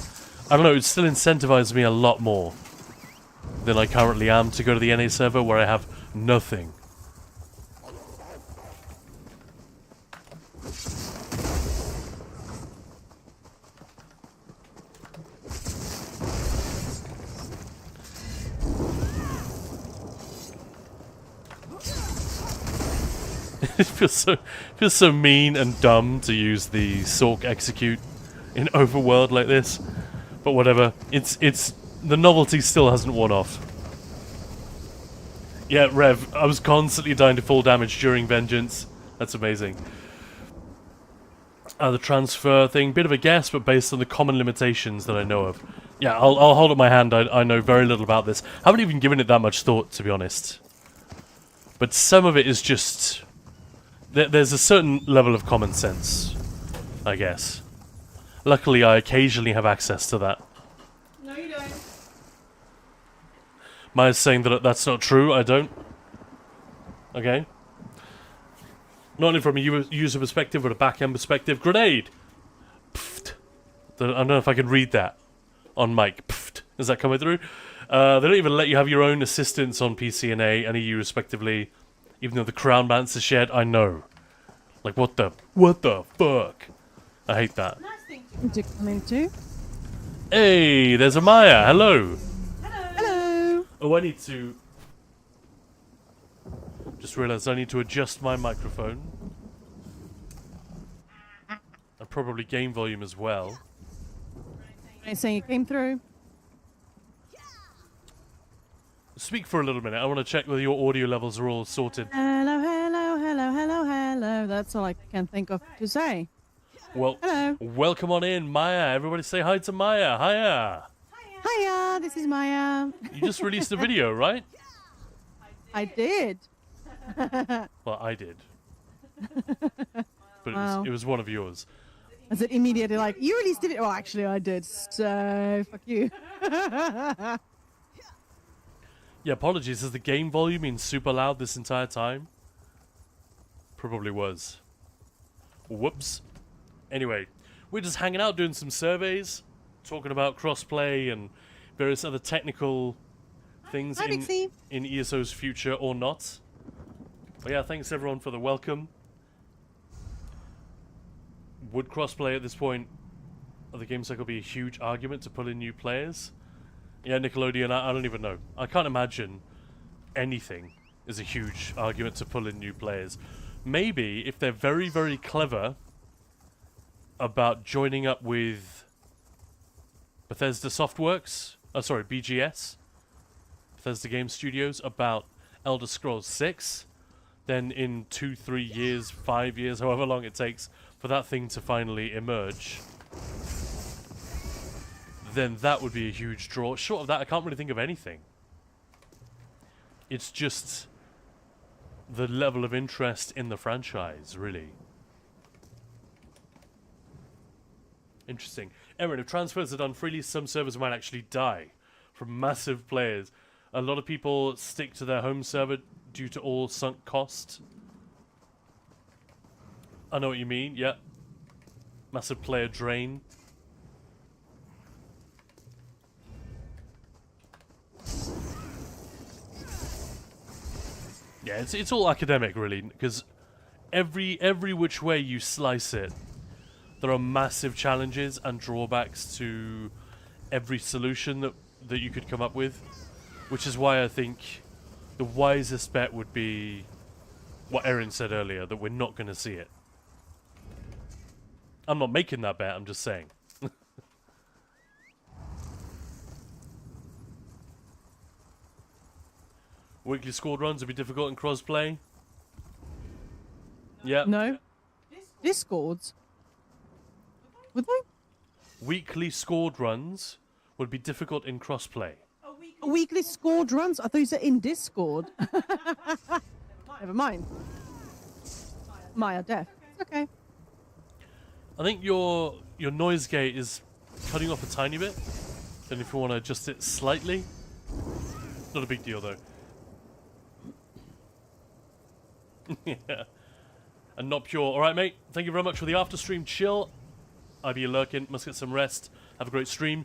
I don't know, it still incentivizes me a lot more than I currently am to go to the NA server where I have nothing. It feels so mean and dumb to use the Sork execute in Overworld like this, but whatever. It's the novelty still hasn't worn off. Yeah, Rev, I was constantly dying to full damage during Vengeance. That's amazing. The transfer thing, bit of a guess, but based on the common limitations that I know of. Yeah, I'll hold up my hand. I know very little about this. Haven't even given it that much thought, to be honest. But some of it is just... There's a certain level of common sense, I guess. Luckily, I occasionally have access to that.
No, you don't.
Maya's saying that that's not true. I don't. Okay. Not only from a user perspective, but a back-end perspective. Grenade! Pfft. I don't know if I can read that on mic. Pfft. Is that coming through? They don't even let you have your own assistants on PC and A and EU respectively. Even though the crown balance is shared, I know. Like, what the fuck? I hate that.
Nice thing.
Coming too.
Hey, there's a Maya. Hello.
Hello.
Oh, I need to... Just realised I need to adjust my microphone. And probably game volume as well.
I'm saying it came through.
Speak for a little minute. I want to check whether your audio levels are all sorted.
Hello, hello, hello, hello, hello. That's all I can think of to say.
Well,
Hello.
welcome on in, Maya. Everybody say hi to Maya. Hiya.
Hiya, this is Maya.
You just released a video, right?
I did.
Well, I did. But
Wow.
it was one of yours.
I said immediately, like, you released it. Well, actually, I did. So, fuck you.
Yeah, apologies. Has the game volume been super loud this entire time? Probably was. Whoops. Anyway, we're just hanging out doing some surveys, talking about crossplay and various other technical things
Hi, Vixie.
in ESO's future or not. But yeah, thanks everyone for the welcome. Would crossplay at this point of the game cycle be a huge argument to pull in new players? Yeah, Nickelodeon, I don't even know. I can't imagine anything is a huge argument to pull in new players. Maybe if they're very, very clever about joining up with Bethesda Softworks, BGS, Bethesda Game Studios, about Elder Scrolls 6, then in 2, 3 years, 5 years, however long it takes for that thing to finally emerge, then that would be a huge draw. Short of that, I can't really think of anything. It's just the level of interest in the franchise, really. Interesting. Aaron, if transfers are done freely, some servers might actually die from massive players. A lot of people stick to their home server due to all sunk cost. I know what you mean, yeah. Massive player drain. Yeah, it's all academic, really, because every which way you slice it, there are massive challenges and drawbacks to every solution that you could come up with, which is why I think the wisest bet would be what Erin said earlier, that we're not going to see it. I'm not making that bet, I'm just saying. Weekly scored runs would be difficult in crossplay. Yeah.
No. Discords. Would they?
Weekly scored runs would be difficult in crossplay.
Weekly scored runs? I thought you said in Discord. Never mind. Maya deaf. It's okay.
I think your noise gate is cutting off a tiny bit. Then if you want to adjust it slightly, not a big deal though. Yeah. And not pure. All right, mate. Thank you very much for the after stream chill. I be lurking. Must get some rest. Have a great stream.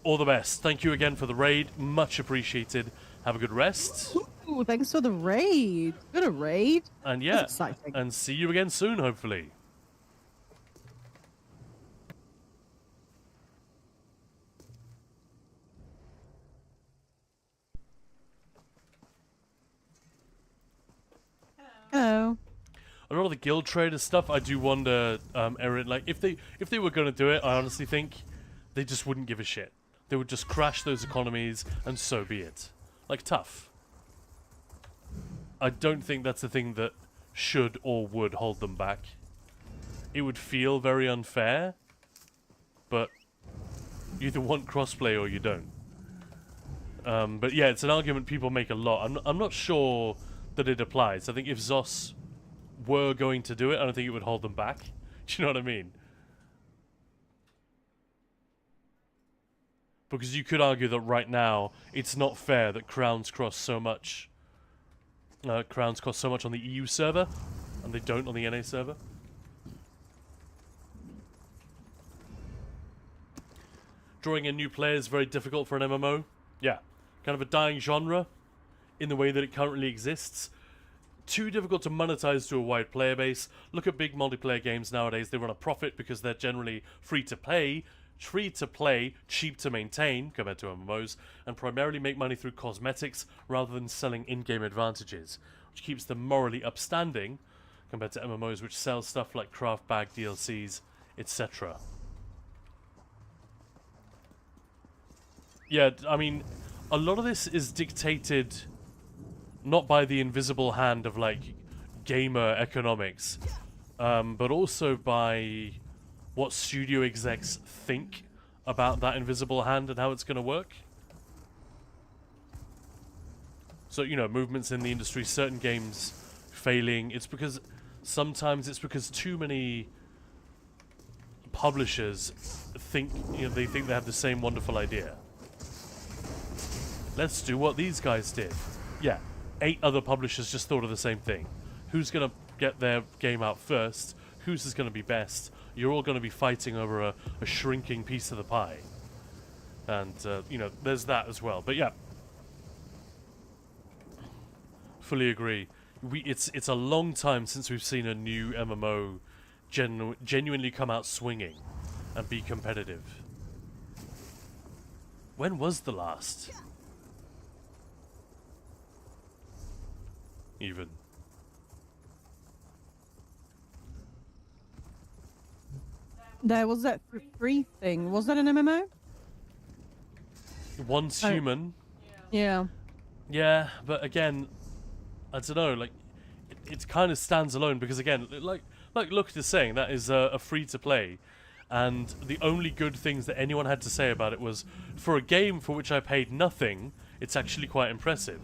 All the best. Thank you again for the raid. Much appreciated. Have a good rest.
Ooh, thanks for the raid. Good a raid.
And yeah,
That's exciting.
and see you again soon, hopefully.
Hello.
A lot of the guild trader stuff, I do wonder, Erin, like if they were going to do it, I honestly think they just wouldn't give a shit. They would just crash those economies, and so be it. Like tough. I don't think that's the thing that should or would hold them back. It would feel very unfair, but you either want crossplay or you don't. But yeah, it's an argument people make a lot. I'm not sure that it applies. I think if Zos were going to do it, I don't think it would hold them back. Do you know what I mean? Because you could argue that right now it's not fair that crowns cost so much. Crowns cost so much on the EU server, and they don't on the NA server. Drawing in new players very difficult for an MMO. Yeah, kind of a dying genre in the way that it currently exists. Too difficult to monetize to a wide player base. Look at big multiplayer games nowadays. They run a profit because they're generally free to play, cheap to maintain compared to MMOs, and primarily make money through cosmetics rather than selling in-game advantages, which keeps them morally upstanding compared to MMOs which sell stuff like craft bag DLCs, etc. Yeah, I mean, a lot of this is dictated not by the invisible hand of, like, gamer economics, but also by what studio execs think about that invisible hand and how it's going to work. So, you know, movements in the industry, certain games failing, sometimes it's because too many publishers think, they think they have the same wonderful idea. Let's do what these guys did. Yeah, 8 other publishers just thought of the same thing. Who's going to get their game out first? Whose is going to be best? You're all going to be fighting over a shrinking piece of the pie. And, there's that as well. But yeah, fully agree. It's a long time since we've seen a new MMO genuinely come out swinging and be competitive. When was the last? Even.
There was that free thing. Was that an MMO?
Once Human.
Yeah.
Yeah, but again, I don't know, like, it kind of stands alone because, again, like Look is saying, that is a free-to-play, and the only good things that anyone had to say about it was, for a game for which I paid nothing, it's actually quite impressive.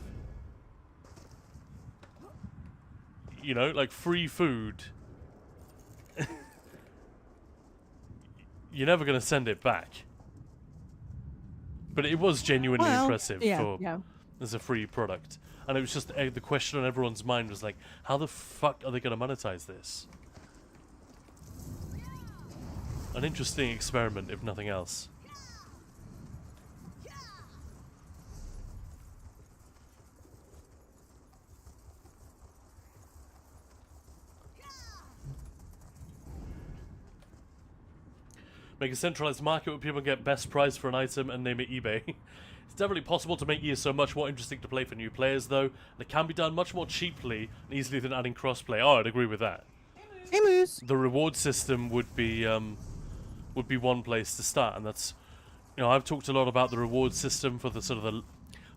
You know, like, free food. You're never going to send it back. But it was genuinely impressive as a free product. And it was just the question on everyone's mind was like, how the fuck are they going to monetize this? An interesting experiment, if nothing else. Make a centralized market where people get best price for an item and name it eBay. It's definitely possible to make ESO much more interesting to play for new players, though. And it can be done much more cheaply and easily than adding crossplay. Oh, I'd agree with that.
Hey, Moose.
The reward system would be one place to start, and that's, I've talked a lot about the reward system for the sort of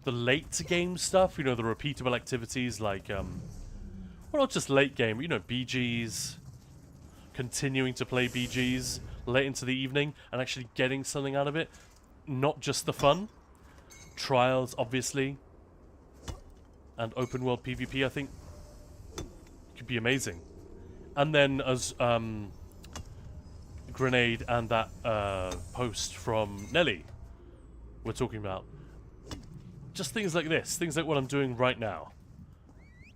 the late game stuff, you know, the repeatable activities like, well, not just late game, you know, BGs, continuing to play BGs late into the evening and actually getting something out of it, not just the fun. Trials, obviously, and open world PvP, I think, could be amazing. And then as Grenade and that post from Nelly we're talking about, just things like this, things like what I'm doing right now,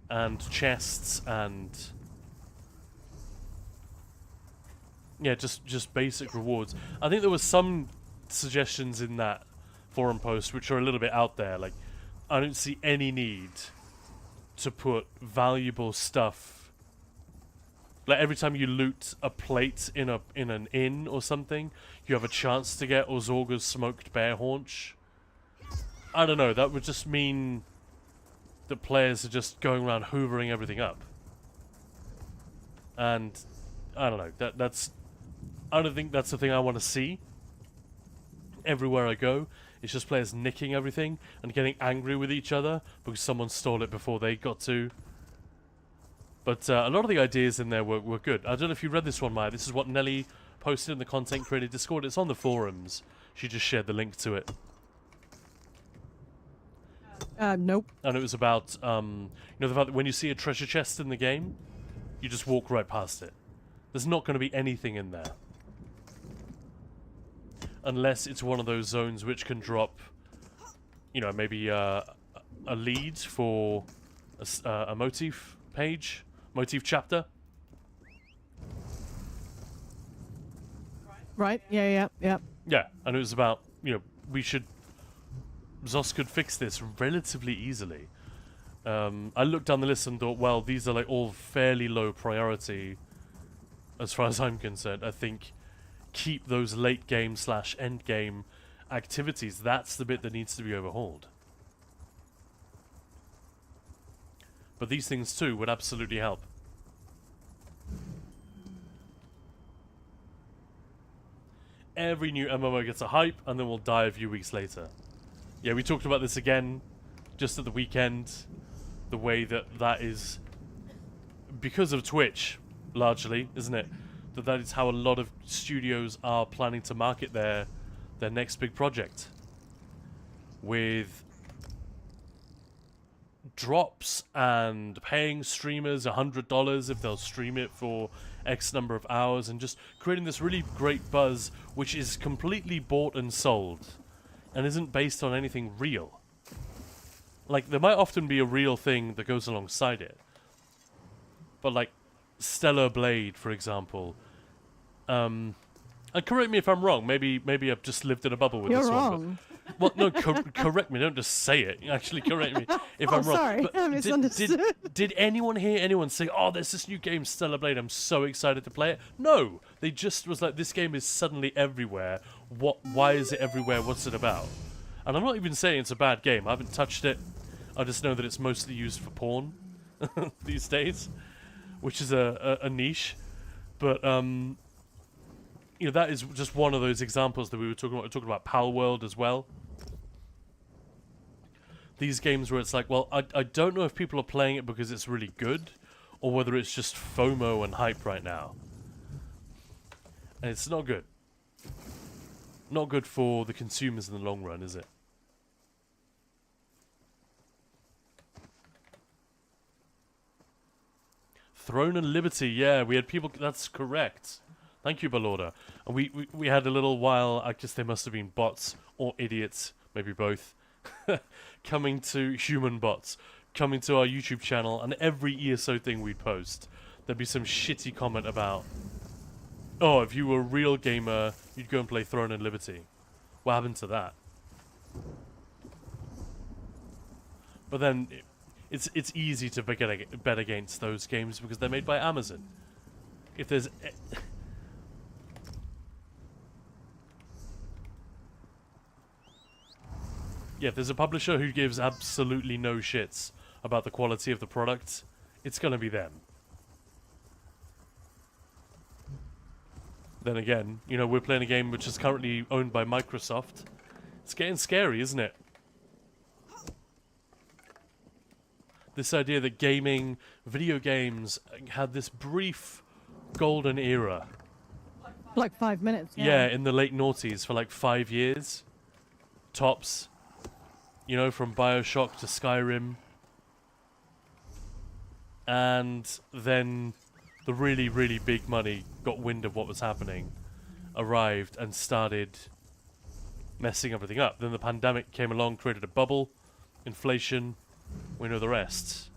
and chests, and yeah, just basic rewards. I think there was some suggestions in that forum post which are a little bit out there. Like, I don't see any need to put valuable stuff. Like, every time you loot a plate in an inn or something, you have a chance to get Ozorga's smoked bear haunch. I don't know, that would just mean that players are just going around hoovering everything up. And I don't know, I don't think that's the thing I want to see everywhere I go. It's just players nicking everything and getting angry with each other because someone stole it before they got to. But a lot of the ideas in there were good. I don't know if you read this one, Maya. This is what Nelly posted in the Content Creator Discord. It's on the forums. She just shared the link to it.
Nope.
And it was about, you know, the fact that when you see a treasure chest in the game, you just walk right past it. There's not going to be anything in there. Unless it's one of those zones which can drop, you know, maybe a lead for a motif page, motif chapter.
Right, yeah.
Yeah, and it was about, you know, ZOS could fix this relatively easily. I looked down the list and thought, well, these are like all fairly low priority as far as I'm concerned. I think keep those late game / end game activities. That's the bit that needs to be overhauled. But these things too would absolutely help. Every new MMO gets a hype and then will die a few weeks later. Yeah, we talked about this again just at the weekend. The way that is because of Twitch, largely, isn't it? That is how a lot of studios are planning to market their next big project. With drops and paying streamers $100 if they'll stream it for X number of hours, and just creating this really great buzz which is completely bought and sold and isn't based on anything real. Like, there might often be a real thing that goes alongside it. But like Stellar Blade, for example. And correct me if I'm wrong. Maybe I've just lived in a bubble with
You're
this
wrong.
one. Well, no, correct me. Don't just say it. Actually, correct me if I'm wrong.
Sorry,
But
I misunderstood.
did anyone hear anyone say, "Oh, there's this new game, Stellar Blade. I'm so excited to play it"? No, they just was like, "This game is suddenly everywhere. Why is it everywhere? What's it about?" And I'm not even saying it's a bad game. I haven't touched it. I just know that it's mostly used for porn these days, which is a niche. But you know, that is just one of those examples that we were talking about. We were talking about Pal World as well. These games where it's like, well, I don't know if people are playing it because it's really good, or whether it's just FOMO and hype right now. And it's not good. Not good for the consumers in the long run, is it? Throne and Liberty, yeah, we had people, that's correct. Thank you, Balorda. And we had a little while, I guess they must have been bots or idiots, maybe both, coming to human bots, coming to our YouTube channel, and every ESO thing we'd post, there'd be some shitty comment about, oh, if you were a real gamer, you'd go and play Throne and Liberty. What happened to that? But then it's easy to bet against those games because they're made by Amazon. If there's yeah, if there's a publisher who gives absolutely no shits about the quality of the product, it's gonna be them. Then again, you know, we're playing a game which is currently owned by Microsoft. It's getting scary, isn't it? this idea that gaming, video games, had this brief golden era.
Like 5 minutes.
Yeah, in the late noughties for like 5 years. Tops. You know, from BioShock to Skyrim. And then the really, really big money got wind of what was happening, arrived, and started messing everything up. Then the pandemic came along, created a bubble, inflation, we know the rest.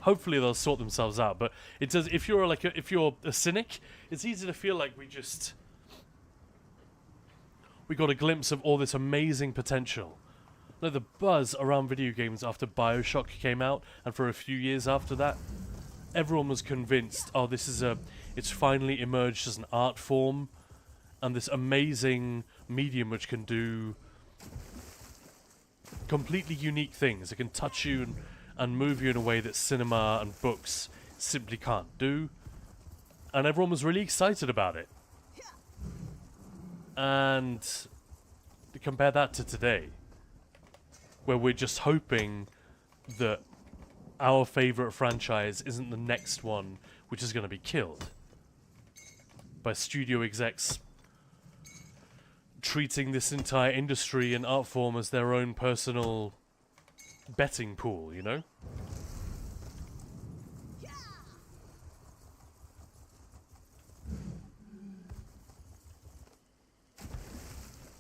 Hopefully they'll sort themselves out, but it does. If you're if you're a cynic, it's easy to feel like we got a glimpse of all this amazing potential. Like the buzz around video games after BioShock came out, and for a few years after that, everyone was convinced, oh, it's finally emerged as an art form, and this amazing medium which can do completely unique things. It can touch you and move you in a way that cinema and books simply can't do. And everyone was really excited about it. And to compare that to today, where we're just hoping that our favorite franchise isn't the next one which is going to be killed by studio execs treating this entire industry and art form as their own personal betting pool, you know?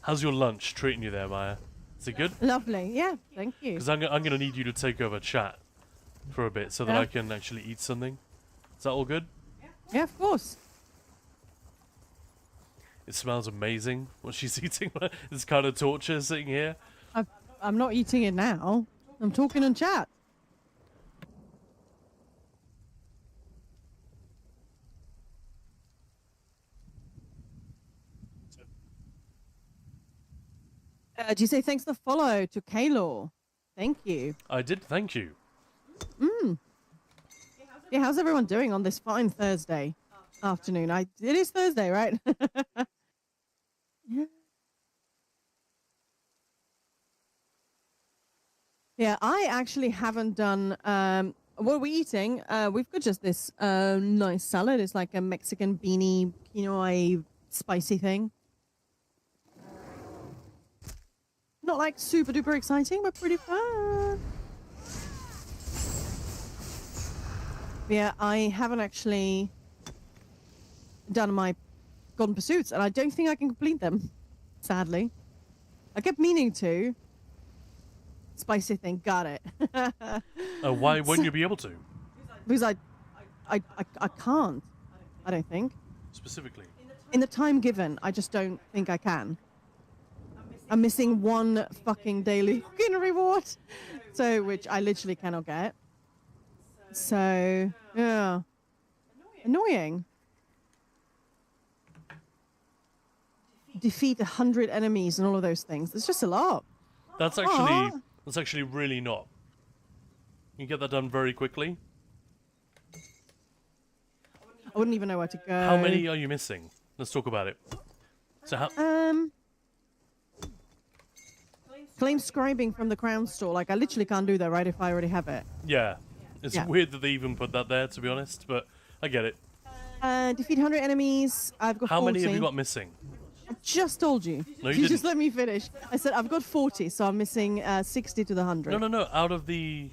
How's your lunch treating you there, Maya? Is it good?
Lovely. Yeah, thank you.
Because I'm going to need you to take over chat for a bit so that I can actually eat something. Is that all good?
Yeah, of course.
It smells amazing what she's eating. It's kind of torture sitting here.
I'm not eating it now. I'm talking in chat. Do you say thanks for the follow to Kaylor? Thank you.
I did, thank you.
Yeah, how's everyone doing on this fine Thursday afternoon? It is Thursday, right? Yeah. Yeah, I actually haven't done. What are we eating? We've got just this nice salad. It's like a Mexican beanie quinoa spicy thing. Not like super duper exciting, but pretty fun. Yeah, I haven't actually done my Golden Pursuits, and I don't think I can complete them, sadly. I kept meaning to. Spicy thing, got it.
Why wouldn't you be able to?
Because I can't, I don't think.
Specifically?
In the time given, I just don't think I can. I'm missing one fucking daily login reward, so which I literally cannot get. So, yeah. Annoying. Defeat 100 enemies and all of those things. It's just a lot.
That's actually really not. You can get that done very quickly.
I wouldn't even know where to go.
How many are you missing? Let's talk about it. So how...
Claim scribing from the Crown Store. Like, I literally can't do that, right, if I already have it.
Yeah. It's weird that they even put that there, to be honest, but I get it.
Defeat 100 enemies. I've got 40.
How many have you got missing?
I just told you.
No, you
You
didn't.
just let me finish. I said I've got 40, so I'm missing 60 to the 100.
No. Out of the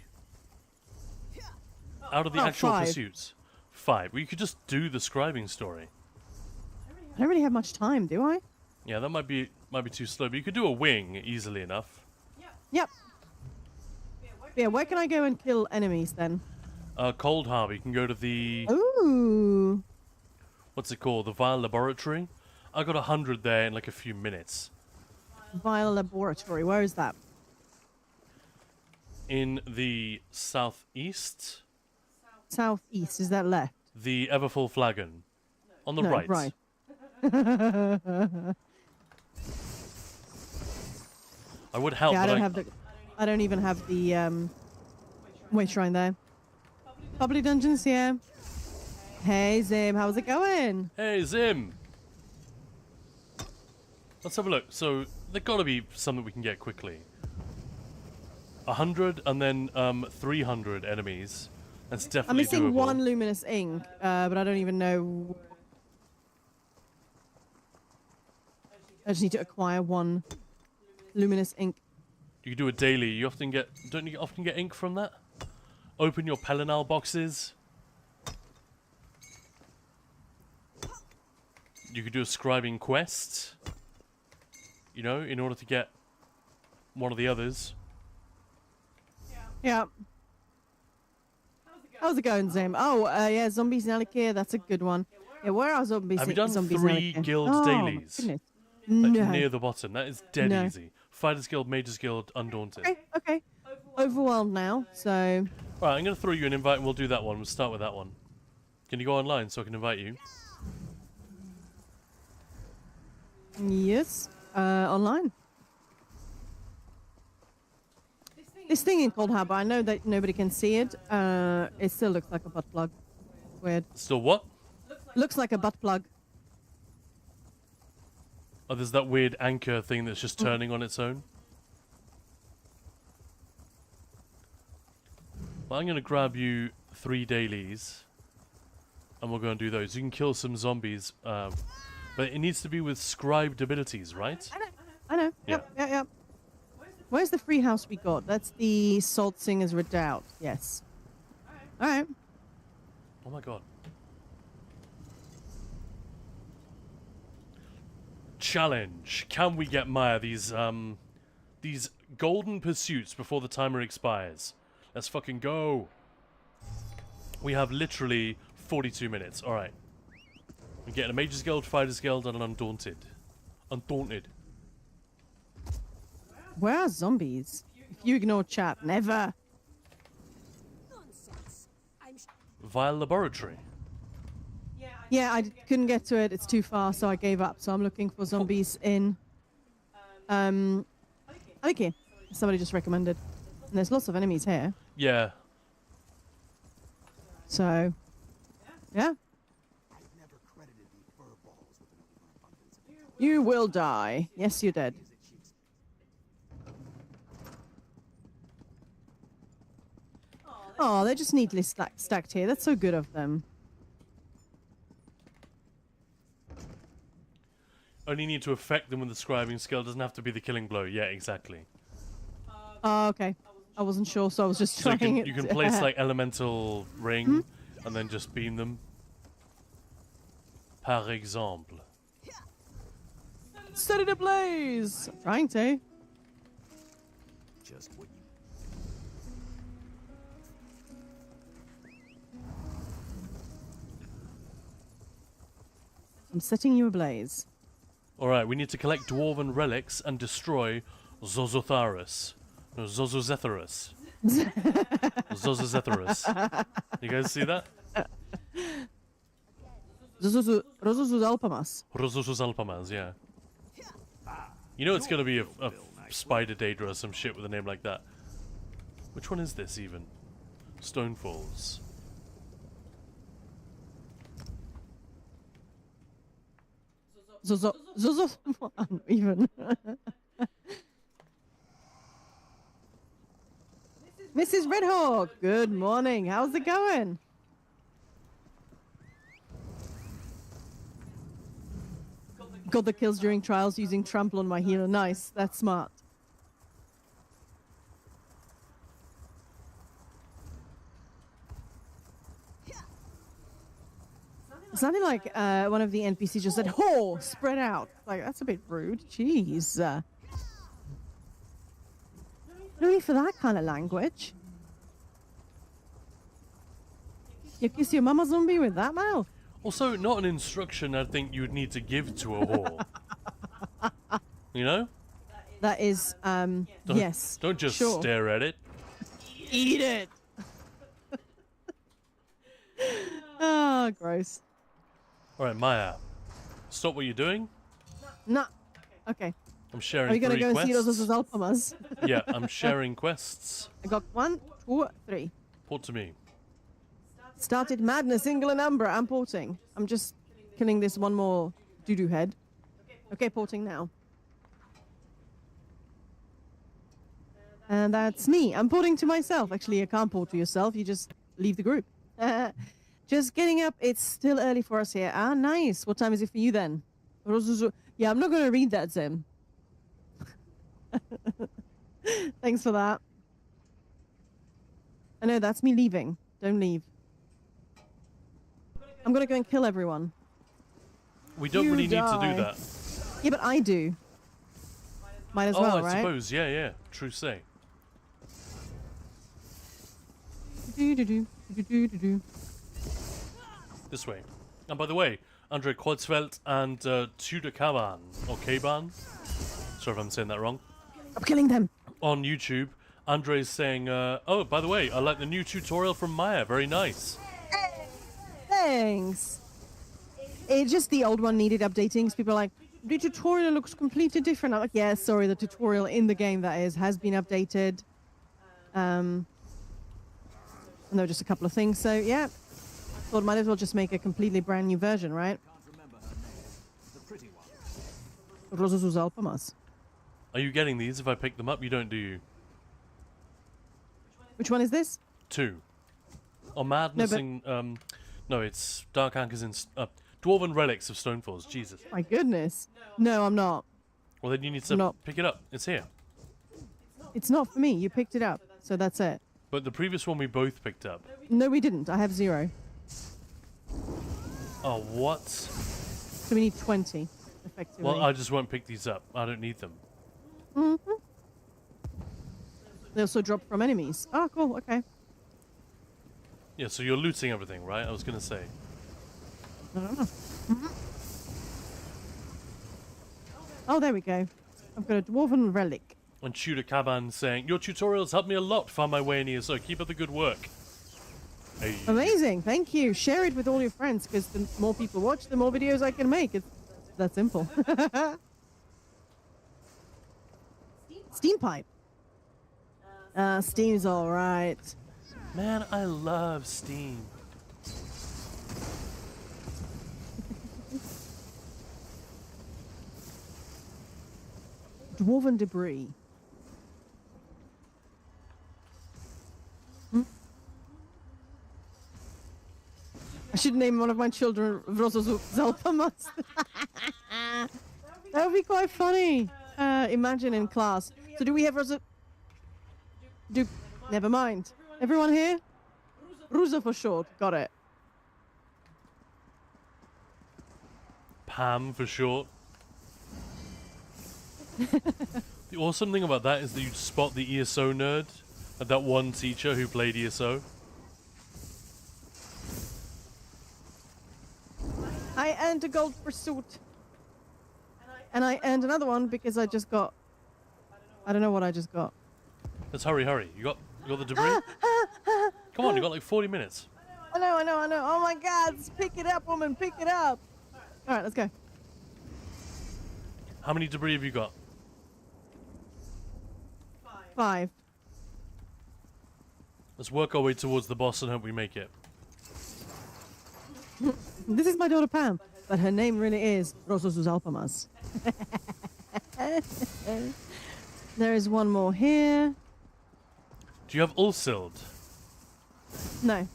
actual
5.
pursuits. 5. Well, you could just do the scribing story.
I don't really have much time, do I?
Yeah, that might be too slow, but you could do a wing easily enough.
Yep. Yeah, where can I go and kill enemies then?
Cold Harbor. You can go to the
Ooh.
what's it called? The Vile Laboratory. I got 100 there in like a few minutes.
Vile Laboratory. Where is that?
In the southeast.
Southeast. Is that left?
The Everfull Flagon. On the
No,
right.
right.
I would help,
Yeah, I
but
don't have the. I don't even have the Way Shrine there. Public Dungeons, yeah. Hey Zim, how's it going?
Hey, Zim! Let's have a look. So, there gotta be some that we can get quickly. 100 and then 300 enemies. That's
I'm
definitely
missing
doable.
one luminous ink, but I don't even know. I just need to acquire one luminous ink.
You can do a daily. You often get, don't you often get ink from that? Open your Pelinal boxes. You could do a scribing quest. You know, in order to get one of the others.
Yeah. How's it going, Zim? Oh, yeah, Zombies in Alikir. That's a good one. Yeah, where are zombies?
Have you done
zombies
3
in Alikir?
guild
Oh,
dailies?
My goodness.
Like
No.
near the bottom. That is dead
No.
easy. Fighters Guild, Mages Guild, Undaunted.
Okay. Overwhelmed now, so
Alright, I'm going to throw you an invite and we'll do that one. We'll start with that one. Can you go online so I can invite you?
yes, online. This thing in Cold Harbor, I know that nobody can see it. It still looks like a butt plug. Weird.
Still what?
Looks like a butt plug.
Oh, there's that weird anchor thing that's just turning on its own. Well, I'm going to grab you 3 dailies. And we'll go and do those. You can kill some zombies. But it needs to be with scribed abilities, right?
I know. Yep. Where's the free house we got? That's the Salt Singers Redoubt. Yes. Alright.
Oh my god. Challenge. Can we get Maya these golden pursuits before the timer expires? Let's fucking go. We have literally 42 minutes. Alright. We're getting a Mages Guild, Fighters Guild, and an Undaunted. Undaunted.
Where are zombies? If you ignore chat, never.
Nonsense.
Vile Laboratory.
Yeah, I couldn't get to it. It's too far, so I gave up. So I'm looking for zombies in. Okay. Somebody just recommended. And there's lots of enemies here.
Yeah.
So, yeah.
Never credited the fur balls with an overabundance of
You will die. Yes, you did. Oh, they're just neatly stacked here. That's so good of them.
Only need to affect them with the scribing skill. Doesn't have to be the killing blow. Yeah, exactly.
Oh, okay. I wasn't sure, so I was just
So you
trying
can,
it.
you can place like elemental ring and then just beam them. Par exemple.
Set it ablaze! I'm trying to.
just what you.
I'm setting you ablaze.
Alright, we need to collect dwarven relics and destroy Zozotharus. No, Zozozethorus. Zozozethorus. You guys see that?
Rozozu Alpamas.
Rosozalpamaz, yeah. You know it's gonna be a Spider Daedra or some shit with a name like that. Which one is this even? Stonefalls.
Zozo. Even. Mrs. Redhawk, good morning. How's it going? Got the kills during trials using trample on my healer. Nice. That's smart. It sounded like one of the NPCs just said, "Ho, spread out." Like, that's a bit rude. Jeez. No need for that kind of language. You kiss your mama zombie with that mouth?
Also, not an instruction I think you would need to give to a whore. You know?
That is, yes.
Don't just
sure.
stare at it.
Eat it! Oh, gross.
Alright, Maya. Stop what you're doing.
Nah. Okay.
I'm sharing
Are you gonna
3
go
quests.
see those Alpamas?
Yeah, I'm sharing quests.
I got 1, 2, 3.
Port to me.
Started madness, Ingle and Amber. I'm porting. I'm just killing this one more doo-doo head. Okay, porting now. And that's me. I'm porting to myself. Actually, you can't port to yourself. You just leave the group. Just getting up. It's still early for us here. Ah, nice. What time is it for you then? Yeah, I'm not going to read that, Zim. Thanks for that. I know, that's me leaving. Don't leave. I'm going to go and kill everyone.
We don't
You
really need to
die.
do that.
Yeah, but I do. Might as
Oh,
well,
I
right?
suppose. Yeah, yeah. True say.
Do.
This way. And by the way, Andre Kreuzfeld and Tudor Kaban, or Kaban, sorry if I'm saying that wrong,
I'm killing them.
on YouTube, Andre's saying, oh, by the way, I like the new tutorial from Maya. Very nice.
Thanks. It just the old one needed updating. 'Cause people are like, the tutorial looks completely different. I'm like, yeah, sorry, the tutorial in the game that is has been updated. And there were just a couple of things. So yeah, thought might as well just make a completely brand new version, right?
Can't remember her name. The pretty one.
Rosas dos Alpamas.
Are you getting these if I pick them up? You don't, do you?
Which one is this?
2. Oh, Madness
but-
in, no, it's Dark Anchors in, Dwarven Relics of Stonefalls. Jesus.
My goodness. No, I'm not.
Well, then you need to
Not-
pick it up. It's here.
It's not for me. You picked it up, so that's it.
But the previous one we both picked up.
No, we didn't. I have 0.
Oh, what?
So we need 20, effectively.
Well, I just won't pick these up. I don't need them.
They also drop from enemies. Oh, cool. Okay.
Yeah, so you're looting everything, right? I was going to say.
Oh, there we go. I've got a dwarven relic.
And Tudor Caban saying, your tutorials helped me a lot find my way in here, so keep up the good work. Hey.
Amazing. Thank you. Share it with all your friends, because the more people watch, the more videos I can make. It's that simple. Steam pipe. Steam's all right.
Man, I love Steam.
Dwarven debris. I should name one of my children Vrozozu Zalpamas. That would be quite funny. Imagine in class. So do we have Rosa? Never mind. Everyone here? Ruza for short. Got it.
Pam for short. The awesome thing about that is that you spot the ESO nerd and that one teacher who played ESO.
I earned a gold pursuit. And I earned another one because I just got... I don't know what I just got.
Let's hurry, hurry. You got the debris? Come on, you got like 40 minutes.
I know. Oh my god, pick it up, woman, pick it up. All right, let's go.
How many debris have you got?
5.
Let's work our way towards the boss and hope we make it.
This is my daughter Pam, but her name really is Rososus Alpamas. There is one more here.
Do you have Ulsild?
No.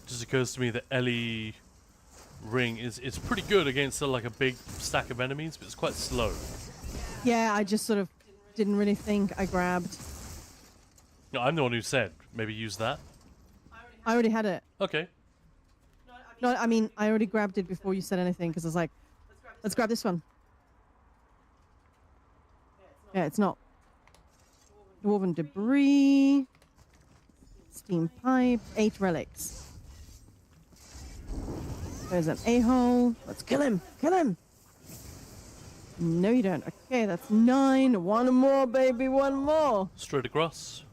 Just occurs to me that Ellie ring is it's pretty good against like a big stack of enemies, but it's quite slow.
Yeah, I just sort of didn't really think. I grabbed.
No, I'm the one who said maybe use that.
I already had it.
Okay.
No, I mean, I already grabbed it before you said anything because I was like, let's grab this one. Yeah, it's not. Dwarven debris. Steam pipe. 8 relics. There's an a-hole. Let's kill him. Kill him. No, you don't. Okay, that's 9. One more, baby. One more.
Straight across.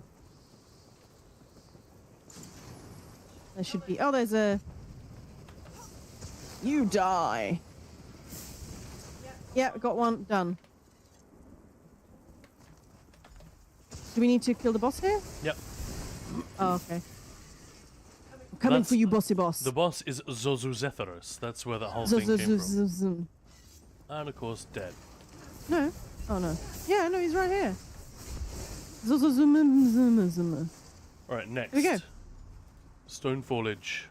There should be... Oh, there's a... You die. Yeah, got one. Done. Do we need to kill the boss here?
Yep.
Oh, okay. I'm coming
That's-
for you, bossy boss.
The boss is Zozuzetherus. That's where that whole thing came from. And of course, dead.
No. Oh, no. Yeah, no, he's right here. Zuma.
Alright, next.
we go.
Stone foliage.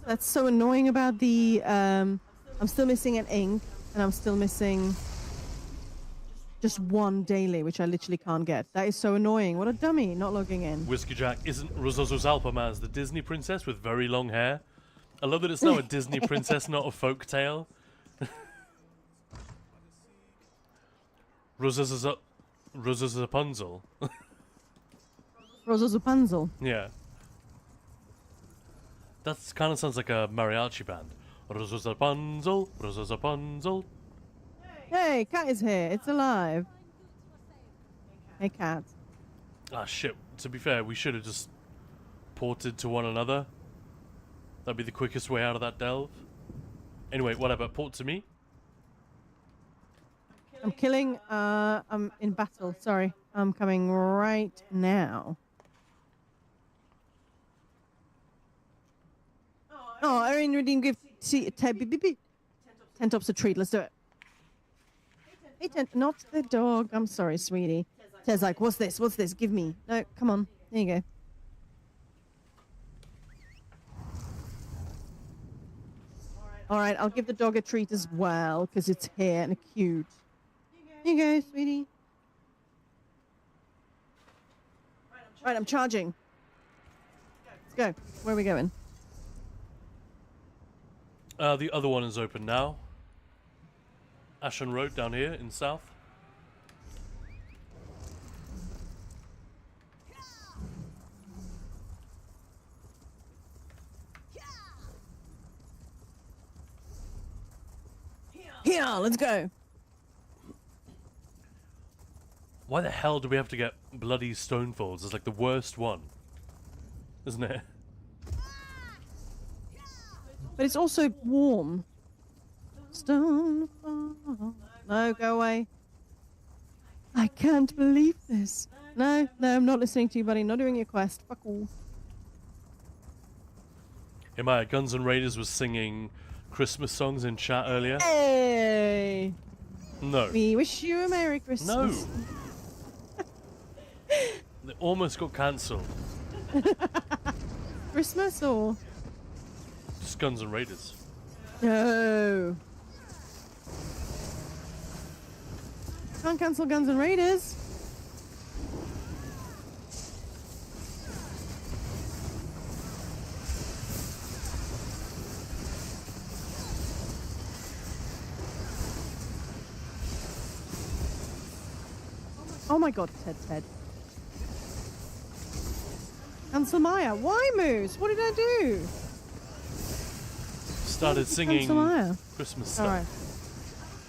That's so annoying about the I'm still missing an ink and I'm still missing just one daily, which I literally can't get. That is so annoying. What a dummy, not logging in.
Whiskey Jack isn't Rosazalpamaz the Disney princess with very long hair? I love that it's now a Disney princess, not a folk tale. Rosazapunzel.
Rosazapunzel.
Yeah. That kind of sounds like a mariachi band. Rosazapunzel, Rosazapunzel.
Hey, cat is here. It's alive. Hey, cat.
Ah, shit. To be fair, we should have just ported to one another. That'd be the quickest way out of that delve. Anyway, whatever. Port to me.
I'm killing. I'm in battle. Sorry. I'm coming right now. Oh, Erin redeemed gift. See, 10 tops a treat. Let's do it. Hey, 10. Not the dog. I'm sorry, sweetie. Ted's like, what's this? What's this? Give me. No, come on. There you go. All right, I'll give the dog a treat as well because it's here and cute. Here you go, sweetie. Right, I'm charging. Let's go. Where are we going?
The other one is open now. Ashen Road down here in south.
Here, let's go.
Why the hell do we have to get bloody Stonefolds? It's like the worst one, isn't it?
But it's also warm. Stonefall. No, go away. I can't believe this. No, I'm not listening to you, buddy. Not doing your quest. Fuck all.
Hey, my Guns N' Raiders was singing Christmas songs in chat earlier.
Hey!
No.
We wish you a Merry Christmas.
No. They almost got cancelled.
Christmas or?
Just Guns N' Raiders.
No. Can't cancel Guns N' Raiders. Oh my god, Ted. Cancel Maya. Why, Moose? What did I do?
Started singing
Cancel Maya.
Christmas stuff.
Alright.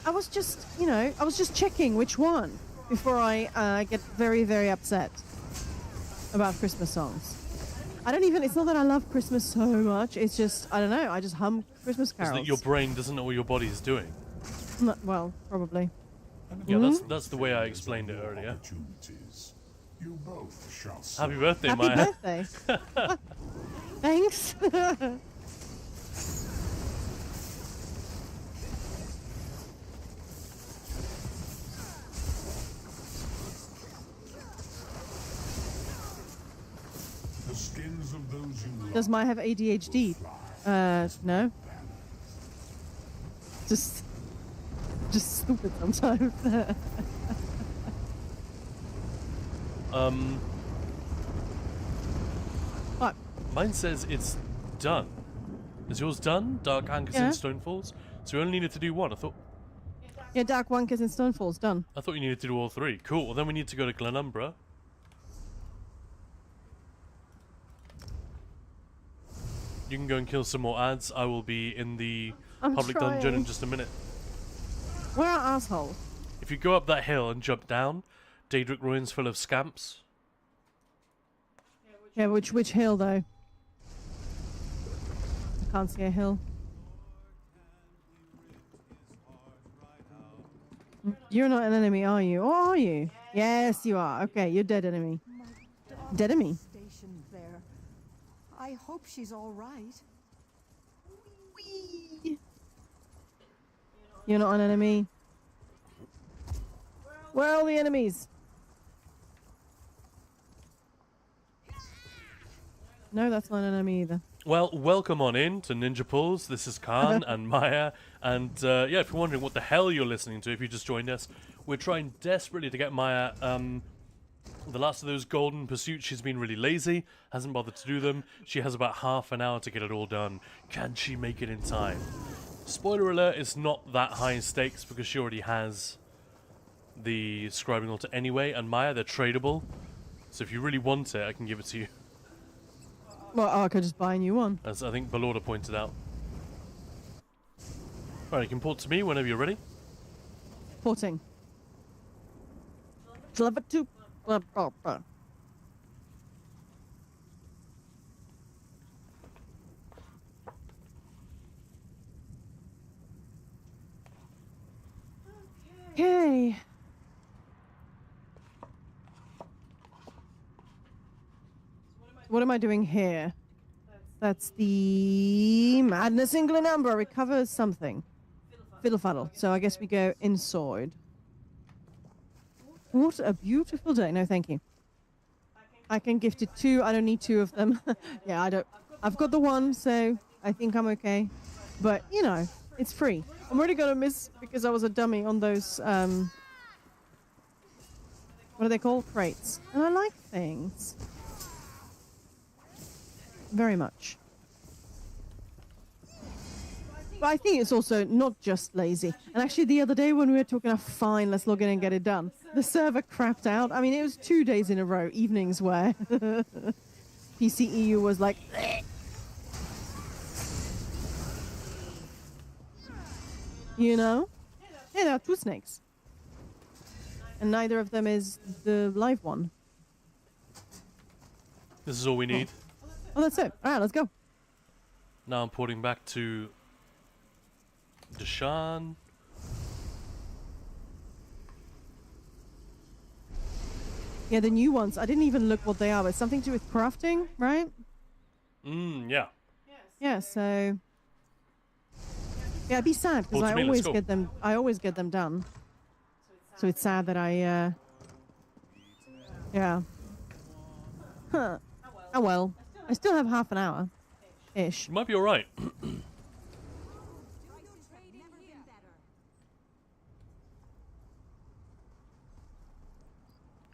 I was just checking which one before I get very, very upset about Christmas songs. It's not that I love Christmas so much, it's just, I don't know, I just hum Christmas
Is
carols.
that your brain doesn't know what your body is doing?
Well, probably.
Yeah, that's the way I explained it earlier.
Opportunities. You both shall
Happy birthday,
Happy
Maya.
birthday. Thanks.
The skins of those you love.
Does Maya have ADHD? No. Just stupid sometimes. What?
Mine says it's done. Is yours done? Dark Anchors
Yeah.
and Stonefalls? So we only needed to do one. I thought
Yeah, Dark Wankers and Stonefall's done.
you needed to do all three. Cool. Well, then we need to go to Glenumbra. You can go and kill some more ads. I will be in the
I'm
public dungeon in
trying.
just a minute.
Where are assholes?
If you go up that hill and jump down, Daedric Ruins full of scamps.
Yeah, which hill though? I can't see a hill. You're not an enemy, are you? Or are you? Yes, you are. Okay, you're dead enemy. Dead enemy.
Stationed there. I hope she's all right.
You're not an enemy. Where are all the enemies? No, that's not an enemy either.
Well, welcome on in to Ninja Pulls. This is Khan and Maya. And yeah, if you're wondering what the hell you're listening to, if you just joined us, we're trying desperately to get Maya the last of those golden pursuits. She's been really lazy, hasn't bothered to do them. She has about half an hour to get it all done. Can she make it in time? Spoiler alert, it's not that high in stakes because she already has the scribing altar anyway. And Maya, they're tradable. So if you really want it, I can give it to you.
Well, I could just buy a new one.
As I think Belorda pointed out. Alright, you can port to me whenever you're ready.
Porting. Level 2. Okay. What am I doing here? That's the Madness in Glenumbra. Recovers something. Fiddle faddle. So I guess we go inside. What a beautiful day. No, thank you. I can gift it 2. I don't need 2 of them. Yeah, I don't. I've got the 1, so I think I'm okay. But, you know, it's free. I'm already going to miss because I was a dummy on those, what are they called? Crates. And I like things. Very much. But I think it's also not just lazy. And actually the other day when we were talking, fine, let's log in and get it done. The server crapped out. I mean, it was 2 days in a row, evenings where PCEU was like... You know? Yeah, there are 2 snakes. And neither of them is the live one.
This is all we need.
Oh, that's it. Alright, let's go.
Now I'm porting back to Deshaan.
Yeah, the new ones. I didn't even look what they are. But it's something to do with crafting, right?
Yeah.
Yeah, so... Yeah, I'd be sad because
Well, to me, let's go.
I always get them done. So it's sad that I, yeah. Huh. Oh well. I still have half an hour-ish.
You might be alright.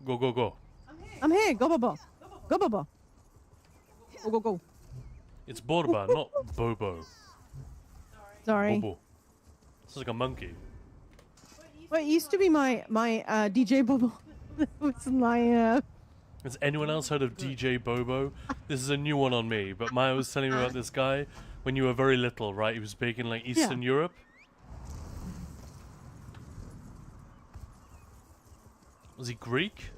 Go, go, go.
I'm here. Go, Bobo. Go, Bobo. Go, go, go.
It's Borba, not Bobo.
Sorry.
Bobo. This is like a monkey.
Well, it used to be my DJ Bobo. It was my,
Has anyone else heard of DJ Bobo? This is a new one on me, but Maya was telling me about this guy when you were very little, right? He was big in like Eastern Europe. Was he Greek?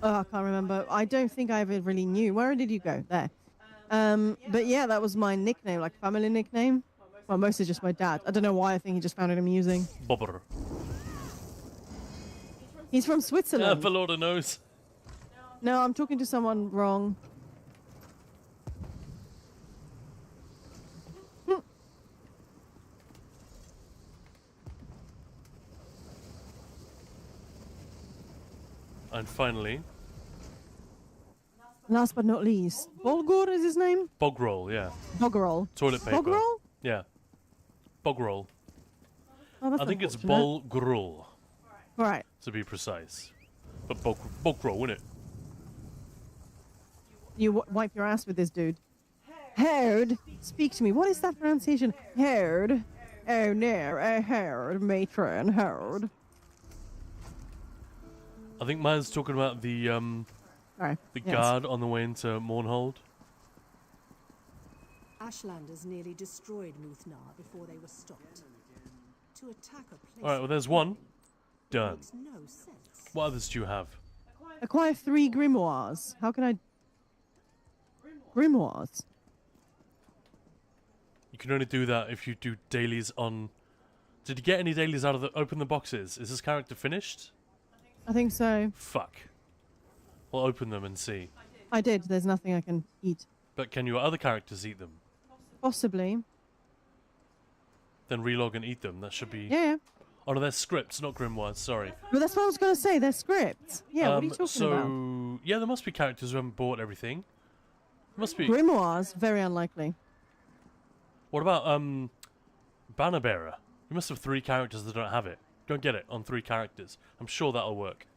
Oh, I can't remember. I don't think I ever really knew. Where did you go? There. But yeah, that was my nickname, like family nickname. Well, mostly just my dad. I don't know why. I think he just found it amusing.
Bobber.
He's from
Yeah,
Switzerland.
Belorda knows.
No, I'm talking to someone wrong.
And finally,
Last but not least, Bolgor is his name?
Bogrol, yeah.
Bogrol.
Toilet paper.
Bogrol?
Yeah. Bogrol.
Oh, that's
I think it's
unfortunate.
Bolgrol,
Right.
to be precise. But Bogrol, innit?
You wipe your ass with this dude. Herd? Speak to me. What is that pronunciation? Herd? Oh, no. A herd. Matron. Herd.
I think Maya's talking about the
Sorry.
the
Yes.
guard on the way into Mournhold.
Ashlanders nearly destroyed Muthnar before they were stopped. To attack a place
Alright, well there's one. Done.
makes no sense.
What others do you have?
Acquire 3 grimoires. How can I... Grimoires?
You can only do that if you do dailies on... Did you get any dailies out of the... Open the boxes. Is this character finished?
I think so.
Fuck. We'll open them and see.
I did. There's nothing I can eat.
But can your other characters eat them?
Possibly.
Then relog and eat them. That should be...
Yeah.
Oh no, they're scripts, not grimoires. Sorry.
But that's what I was going to say. They're scripts. Yeah, what are you talking
so
about?
yeah, there must be characters who haven't bought everything. Must be.
Grimoires, very unlikely.
What about Banner Bearer? You must have 3 characters that don't have it. Go and get it on 3 characters. I'm sure that'll work.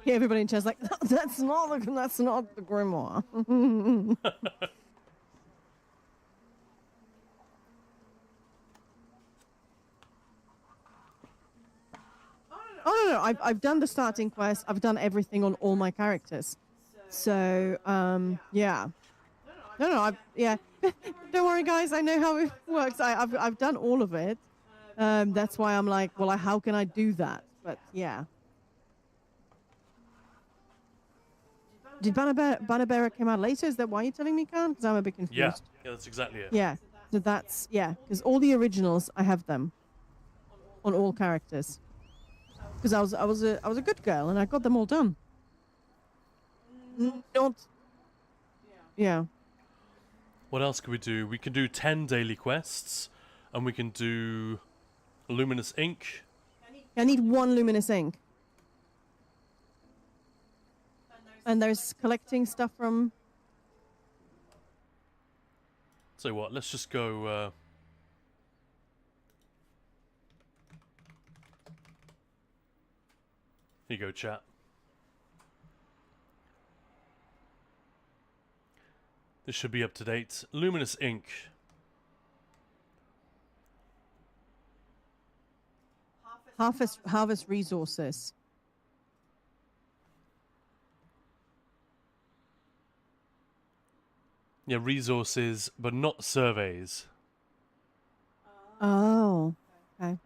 Yeah, everybody in chat's like, that's not the grimoire. Oh no, I've done the starting quest. I've done everything on all my characters. So yeah. No, yeah. Don't worry, guys. I know how it works. I've done all of it. That's why I'm like, well, how can I do that? But yeah. Did Banner Bearer came out later? Is that why you're telling me, Khan? Because I'm a bit confused.
Yeah, that's exactly it.
Yeah. So that's because all the originals I have them on all characters. Because I was a good girl and I got them all done. Not. Yeah.
What else can we do? We can do 10 daily quests, and we can do Luminous Ink.
I need 1 luminous ink. And there's collecting stuff from.
Tell you what, let's just go. Here you go, chat. This should be up to date. Luminous Ink.
Harvest resources.
Yeah, resources, but not surveys.
Oh. Okay.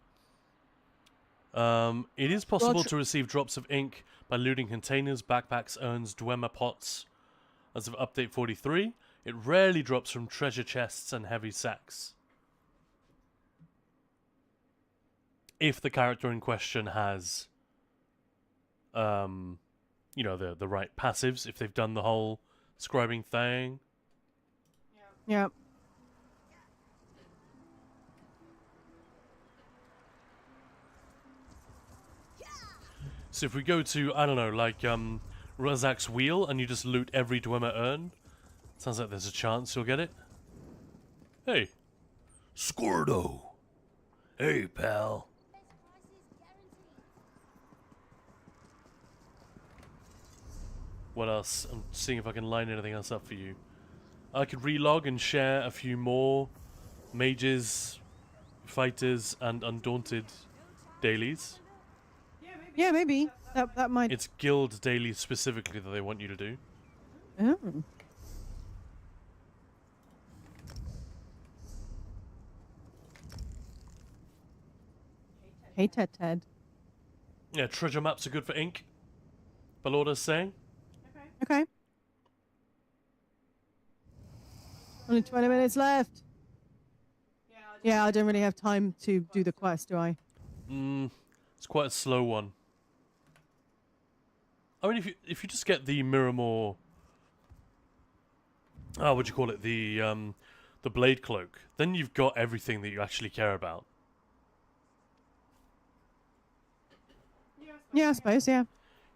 It is possible
Well,
to receive drops of ink by looting containers, backpacks, urns, Dwemer pots. As of update 43, it rarely drops from treasure chests and heavy sacks. If the character in question has, you know, the right passives, if they've done the whole scribing thing.
Yeah.
So if we go to, I don't know, like Razak's Wheel, and you just loot every Dwemer urn, sounds like there's a chance you'll get it. Hey. Squirtle. Hey, pal. What else? I'm seeing if I can line anything else up for you. I could relog and share a few more mages, fighters, and undaunted dailies.
Yeah, maybe. That might.
It's guild dailies specifically that they want you to do.
Oh. Hey, Ted.
Yeah, treasure maps are good for ink. Balorda's saying.
Okay. Only 20 minutes left. Yeah, I don't really have time to do the quest, do I?
It's quite a slow one. I mean, if you just get the Miramore, what do you call it? The Blade Cloak, then you've got everything that you actually care about.
Yeah, I suppose, yeah.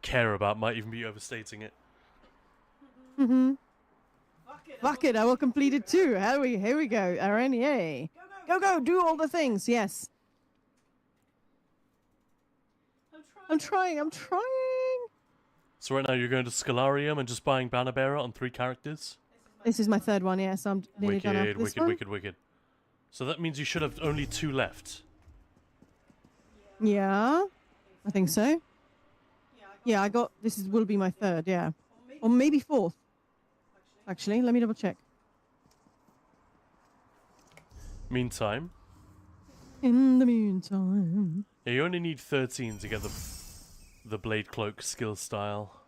Care about might even be overstating it.
Mm-hmm. Fuck it, I will complete it too. Here we go. Aaron, yay. Go, do all the things, yes. I'm trying.
So right now you're going to Scalarium and just buying Banner Bearer on 3 characters?
This is my 3rd one, yeah, so I'm nearly done after this one.
Wicked. So that means you should have only 2 left.
Yeah, I think so. Yeah, will be my 3rd, yeah. Or maybe 4th. Actually, let me double check.
Meantime.
In the meantime.
Yeah, you only need 13 to get the Blade Cloak skill style.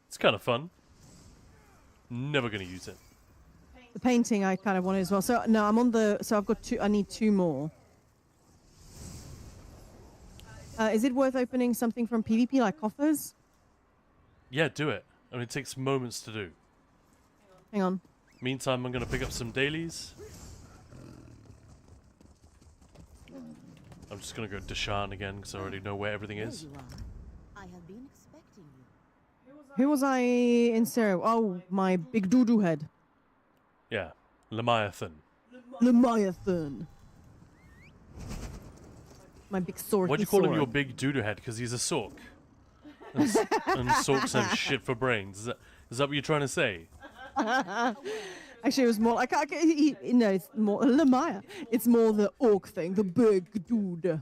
It's kind of fun. Never going to use it.
The painting I kind of wanted as well. So no, I've got 2. I need 2 more. Is it worth opening something from PvP like coffers?
Yeah, do it. I mean, it takes moments to do.
Hang on.
Meantime, I'm going to pick up some dailies. I'm just going to go Deshaan again because I already know where everything is.
There you are. I have been expecting you.
Who was I in Stereo? Oh, my big doo-doo head.
Yeah, Leviathan.
Leviathan. My big sword.
Why'd you call him your big doodoo head? Because he's a Sork. And, and Sorks have shit for brains. Is that what you're trying to say?
Actually, it was more like no, it's more Lemaya. It's more the orc thing, the big dude.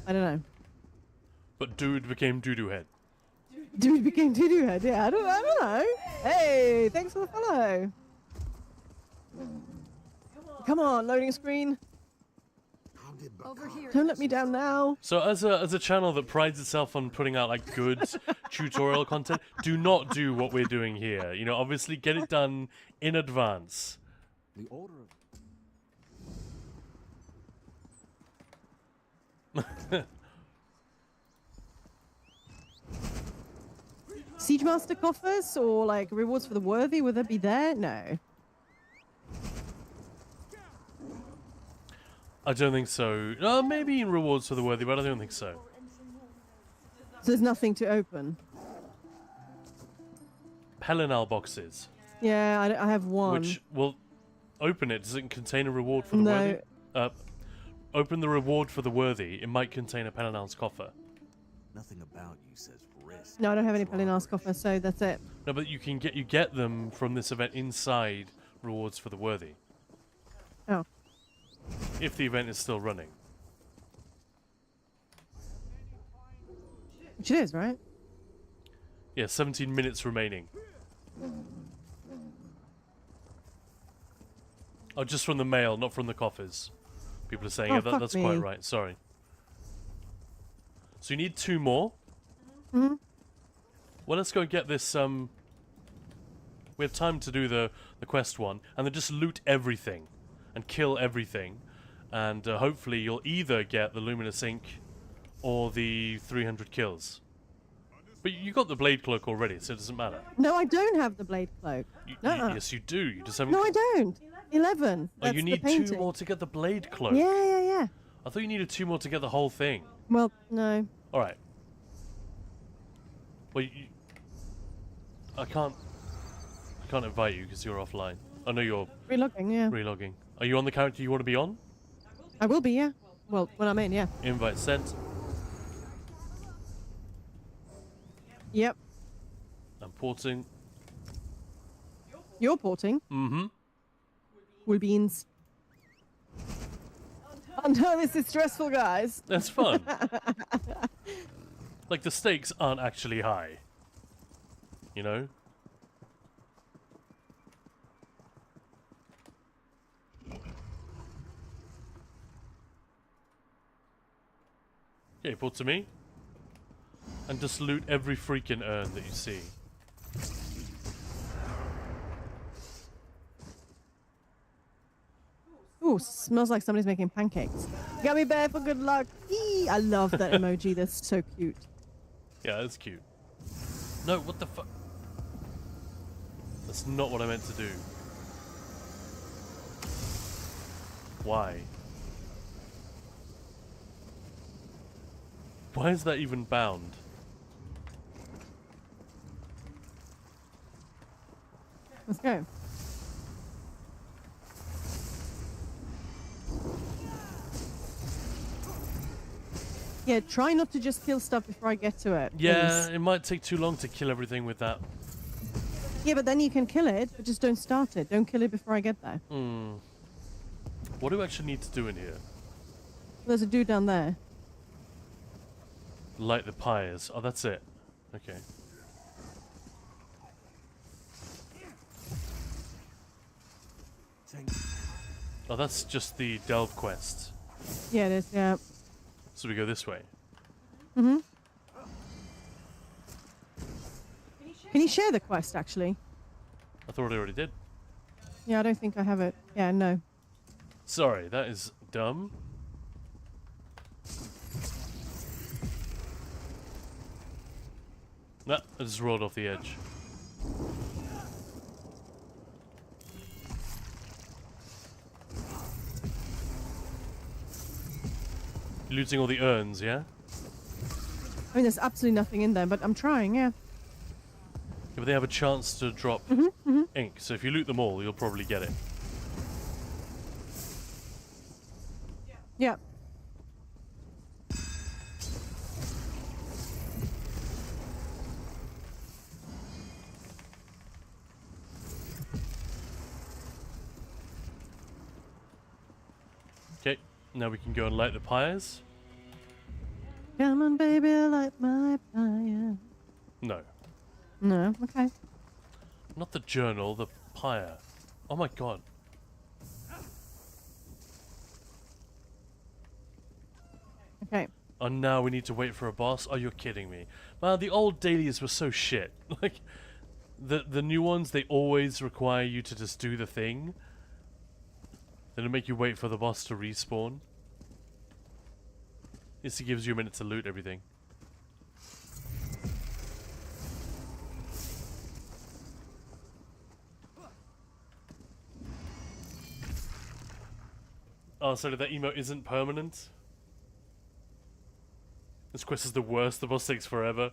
I don't know.
But dude became doodoo head.
Dude became doo-doo head. Yeah, I don't know. Hey, thanks for the follow. Come on, loading screen.
How did
Over here.
Don't let me down now.
So as a channel that prides itself on putting out like good tutorial content, do not do what we're doing here. You know, obviously get it done in advance.
the order of
Siege Master coffers or like rewards for the worthy, would that be there? No.
I don't think so. Maybe in rewards for the worthy, but I don't think so.
So there's nothing to open.
Pelinal boxes,
Yeah, I have one.
which will open it. Does it contain a reward for the
No.
worthy? Open the reward for the worthy. It might contain a Pelinal's coffer.
nothing about you says risk.
No, I don't have any Pelinar's coffer, so that's it.
No, but you get them from this event inside rewards for the worthy.
Oh.
If the event is still running.
Which it is, right?
Yeah, 17 minutes remaining. Oh, just from the mail, not from the coffers. People are saying,
Oh,
yeah,
fuck
that's
me.
quite right. Sorry. So you need 2 more?
Mm-hmm.
Well, let's go and get this, we have time to do the quest one, and then just loot everything. And kill everything. And hopefully you'll either get the Luminous Ink or the 300 kills. But you got the Blade Cloak already, so it doesn't matter.
No, I don't have the blade cloak.
Yes, you do. You just haven't...
No, I don't. 11.
Oh,
That's
you
the
need 2
painting.
more to get the Blade Cloak.
Yeah.
I thought you needed 2 more to get the whole thing.
Well, no.
Alright. Well, I can't invite you because you're offline. I know you're
Relogging, yeah.
relogging. Are you on the character you want to be on?
I will be, yeah. Well, when I'm in, yeah.
Invite sent.
Yep.
I'm porting.
You're porting.
Mm-hmm.
Will be in. Oh no, this is stressful, guys.
That's fun. Like, the stakes aren't actually high. You know? Okay, port to me. And just loot every freaking urn that you see.
Ooh, smells like somebody's making pancakes. Gummy bear for good luck. Eee, I love that emoji. That's so cute.
Yeah, that's cute. No, what the fuck? That's not what I meant to do. Why? Why is that even bound?
Let's go. Yeah, try not to just kill stuff before I get to it.
Yeah,
please.
it might take too long to kill everything with that.
Yeah, but then you can kill it, but just don't start it. Don't kill it before I get there.
What do I actually need to do in here?
There's a dude down there.
Light the pyres. Oh, that's it. Okay.
Tank.
Oh, that's just the Delve quest.
Yeah, it is, yeah.
So we go this way.
Can you share the quest, actually?
I thought I already did.
Yeah, I don't think I have it. Yeah, no.
Sorry, that is dumb. Nah, I just rolled off the edge. Looting all the urns, yeah?
I mean, there's absolutely nothing in there, but I'm trying, yeah.
Yeah, but they have a chance to drop ink, so if you loot them all, you'll probably get it.
Yeah.
Okay, now we can go and light the pyres.
Come on, baby, light my fire.
No,
No, okay.
not the journal, the pyre. Oh my god.
Okay.
And now we need to wait for a boss? Oh, you're kidding me. Man, the old dailies were so shit. Like, the new ones, they always require you to just do the thing. Then it make you wait for the boss to respawn. This gives you a minute to loot everything. Oh, so that emote isn't permanent? This quest is the worst, the boss takes forever.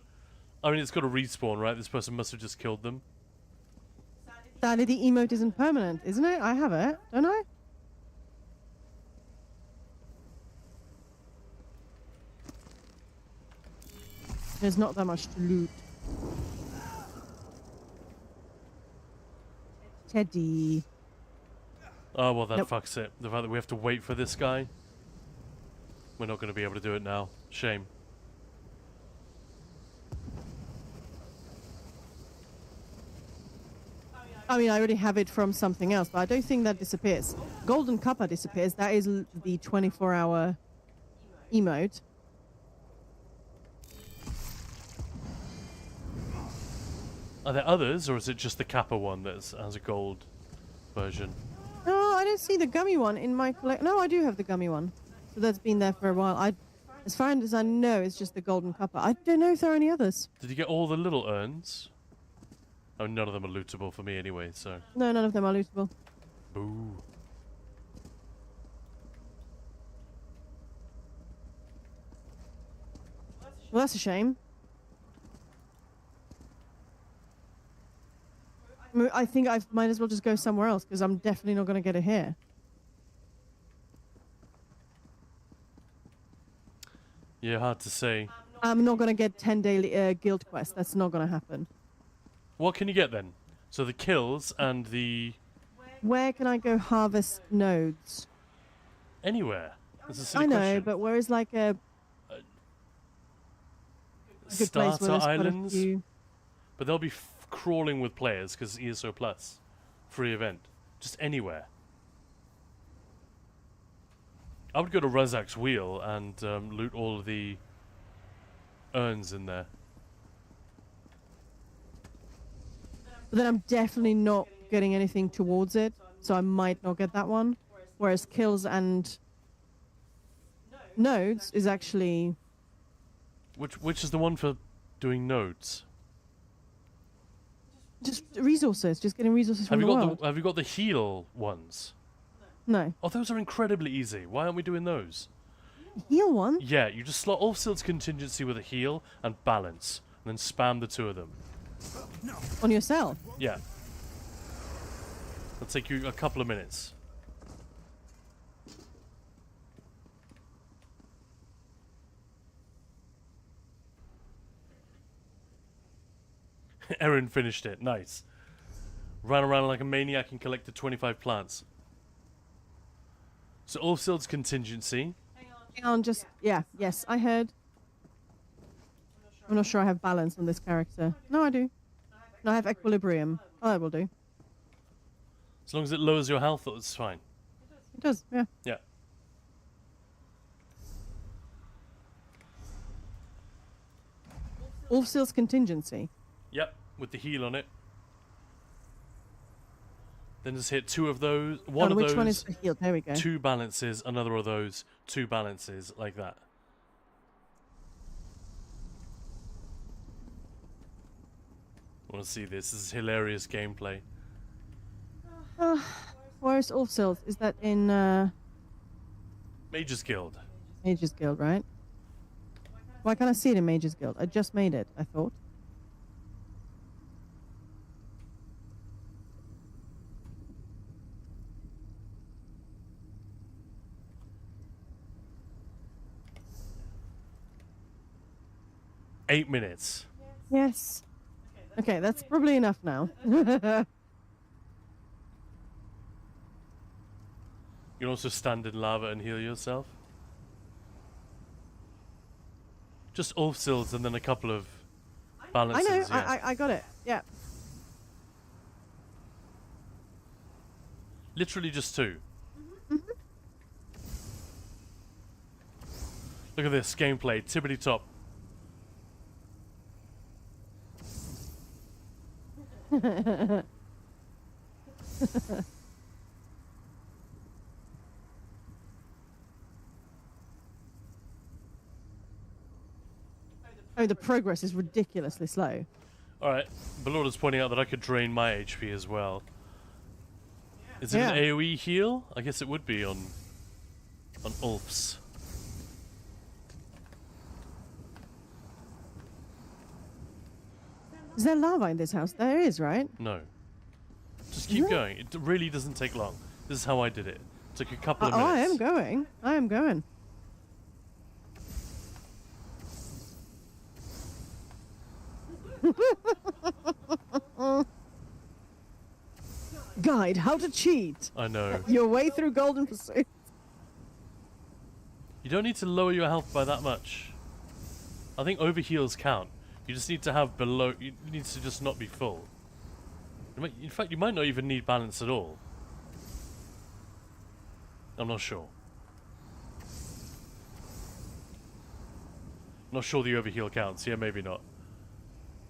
I mean, it's got to respawn, right? This person must have just killed them.
Sadly, the emote isn't permanent, isn't it? I have it, don't I? There's not that much to loot. Teddy.
Oh, well, that
Nope.
fucks it. The fact that we have to wait for this guy. We're not going to be able to do it now. Shame.
I mean, I already have it from something else, but I don't think that disappears. Golden Cuppa disappears. That is the 24-hour emote.
Are there others, or is it just the Kappa one that has a gold version?
No, I don't see the gummy one in my collect. No, I do have the gummy one. So that's been there for a while. As far as I know, it's just the Golden Cuppa. I don't know if there are any others.
Did you get all the little urns? Oh, none of them are lootable for me anyway, so...
No, none of them are lootable.
Boo.
Well, that's a shame. I think I might as well just go somewhere else, because I'm definitely not going to get it here.
Yeah, hard to say.
I'm not going to get 10 daily guild quests. That's not going to happen.
What can you get then? So the kills and the...
Where can I go harvest nodes?
Anywhere. That's a silly
I know,
question.
but where is like a good place where
Starter
there's quite a
Islands?
few...
But they'll be crawling with players because ESO Plus. Free event. Just anywhere. I would go to Razak's Wheel and loot all of the urns in there.
But then I'm definitely not getting anything towards it, so I might not get that one. Whereas kills and nodes is actually...
Which is the one for doing nodes?
just resources, just getting resources from
Have you
the
got
world.
have you got the heal ones?
No.
Oh, those are incredibly easy. Why aren't we doing those?
Heal one?
Yeah, you just slot Ulfsild's contingency with a heal and balance, and then spam the two of them.
On yourself?
Yeah. It'll take you a couple of minutes. Erin finished it. Nice. Ran around like a maniac and collected 25 plants. So Ulfsild's contingency.
Hang on, just... Yeah, yes, I heard. I'm not sure I have balance on this character. No, I do. No, I have equilibrium. Oh, that will do.
As long as it lowers your health, it's fine.
It does, yeah.
Yeah.
Ulfsild's contingency.
Yep, with the heal on it. Then just hit two of those. One of
which
those.
one is the healed? There we go.
Two balances, another of those, two balances, like that. I want to see this. This is hilarious gameplay.
Where is Ulfsild? Is that in...
Mage's Guild.
Mages Guild, right? Why can't I see it in Mages Guild? I just made it, I thought.
Eight minutes.
Yes. Okay, that's probably enough now.
You can also stand in lava and heal yourself. Just Ulfsilds and then a couple of
I
balances.
know,
Yeah.
I got it. Yeah.
Literally just two. Look at this gameplay, tippity top.
Oh, the progress is ridiculously slow.
Alright, Belorda's pointing out that I could drain my HP as well. Is it an
Yeah.
AoE heal? I guess it would be on Ulfs.
Is there lava in this house? There is, right?
No. Just keep
No.
going. It really doesn't take long. This is how I did it. Took a couple of
Oh, I
minutes.
am going. I am going. Guide how to cheat
I know.
your way through Golden Pursuit.
You don't need to lower your health by that much. I think overheals count. You just need to have below. You need to just not be full. In fact, you might not even need balance at all. I'm not sure. Not sure the overheal counts. Yeah, maybe not.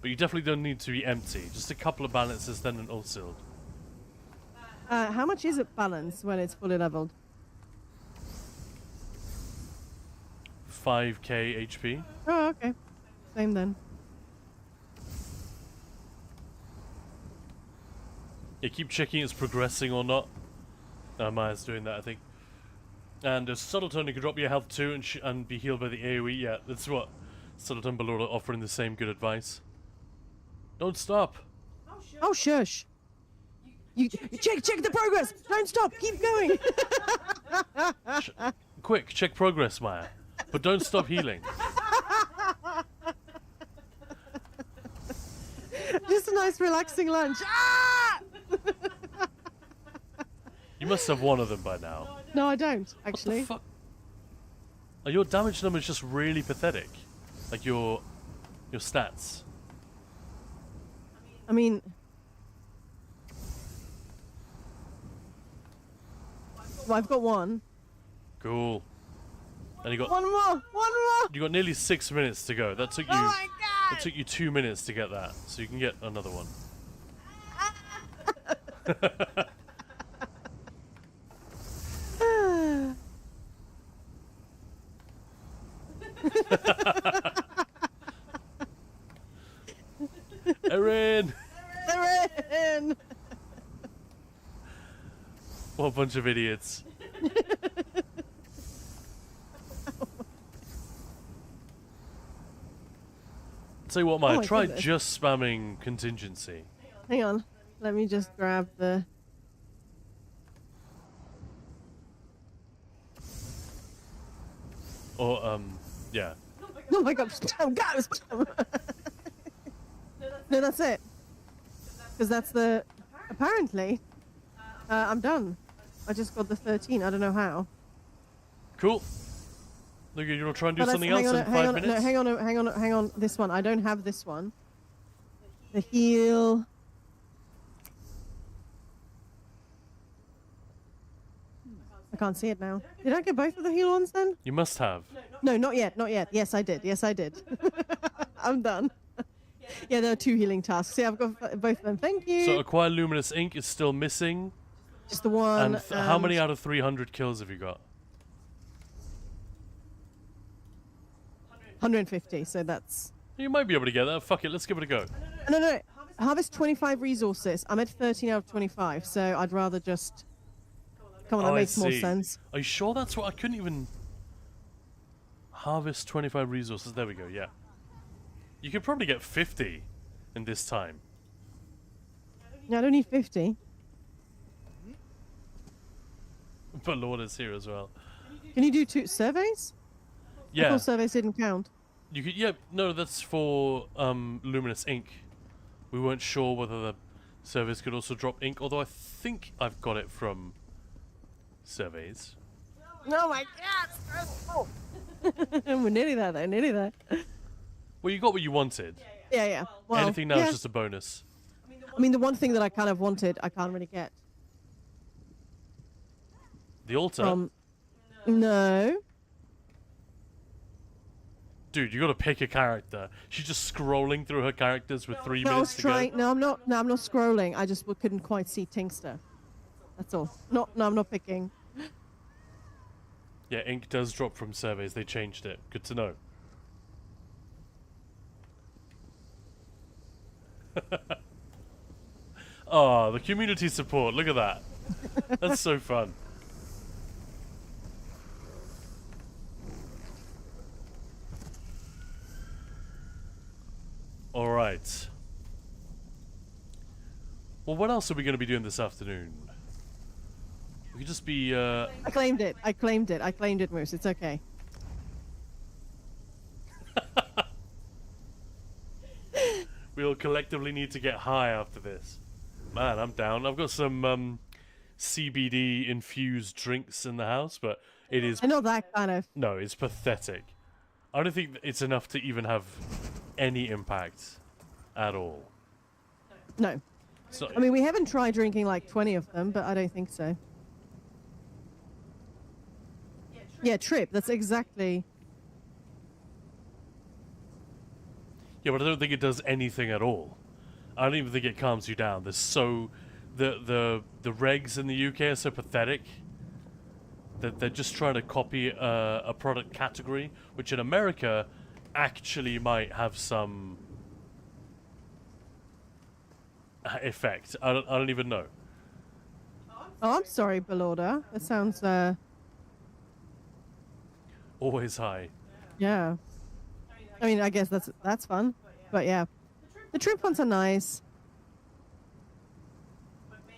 But you definitely don't need to be empty. Just a couple of balances, then an Ulfsild.
How much is it balance when it's fully leveled?
5k HP.
Oh, okay. Same then.
Yeah, keep checking it's progressing or not. Maya's doing that, I think. And a Subtletone, you can drop your health too and be healed by the AoE. Yeah, that's what Subtletone Belorda offering the same good advice. Don't stop.
Oh, shush. You check the progress. Don't stop. Keep going.
Quick, check progress, Maya. But don't stop healing.
Just a nice relaxing lunch. Ah!
You must have one of them by now.
No, I don't
What the
actually.
fuck? Are your damage numbers just really pathetic? Like your stats?
I mean, well, I've got one.
Cool. And you got
One more.
you got nearly 6 minutes to go. That took you
Oh my god!
it took you 2 minutes to get that, so you can get another one. Erin!
They're in.
What a bunch of idiots. Tell you what, Maya,
my
try
goodness.
just spamming contingency.
Hang on. Let me just grab the.
Or, yeah.
Oh my god! Spam, go, spam. No, that's it. Because that's the. Apparently, I'm done. I just got the 13. I don't know how.
Cool. Look, you want to try and do
But let's-
something else in 5 minutes?
No, hang on. This one. I don't have this one. The heal. I can't see it now. Did I get both of the heal ones then?
You must have.
No, not yet. Not yet. Yes, I did. Yes, I did. I'm done. Yeah, there are 2 healing tasks. See, I've got both of them. Thank you.
So acquire luminous ink is still missing.
Just the one.
And how many out of 300 kills have you got?
150. So that's.
You might be able to get that. Fuck it, let's give it a go.
No. Harvest 25 resources. I'm at 13 out of 25. So I'd rather just. Come on, that
Oh, I
makes more
see.
sense.
Are you sure that's what I couldn't even? Harvest 25 resources. There we go, yeah. You could probably get 50 in this time.
Yeah, I don't need 50.
But Lord is here as well.
Can you do 2 surveys? I
Yeah.
thought surveys didn't count.
You could, yeah, no, that's for Luminous ink. We weren't sure whether the surveys could also drop ink, although I think I've got it from surveys.
Oh my god! We're nearly there, though. Nearly there.
Well, you got what you wanted.
Yeah, yeah. Well,
Anything now
yeah.
is just a bonus.
I mean, the one thing that I kind of wanted, I can't really get.
The altar?
No.
Dude, you gotta pick a character. She's just scrolling through her characters with 3
No, I
minutes
was
to
trying.
go.
No, I'm not. No, I'm not scrolling. I just couldn't quite see Tinkster. That's all. No, I'm not picking.
Yeah, ink does drop from surveys. They changed it. Good to know. Oh, the community support. Look at that. That's so fun. Alright. Well, what else are we going to be doing this afternoon? We could just be,
I claimed it. I claimed it. I claimed it, Moose. It's okay.
we'll collectively need to get high after this. Man, I'm down. I've got some CBD infused drinks in the house, but it is
I know that kind of.
no, it's pathetic. I don't think it's enough to even have any impact at all.
No.
So,
I mean, we haven't tried drinking like 20 of them, but I don't think so. Yeah, trip. That's exactly.
yeah, but I don't think it does anything at all. I don't even think it calms you down. There's so the regs in the UK are so pathetic that they're just trying to copy a product category, which in America actually might have some effect. I don't even know.
Oh, I'm sorry, Belorda. That sounds.
Always high.
Yeah. I mean, I guess that's fun, but yeah, the trip ones are nice.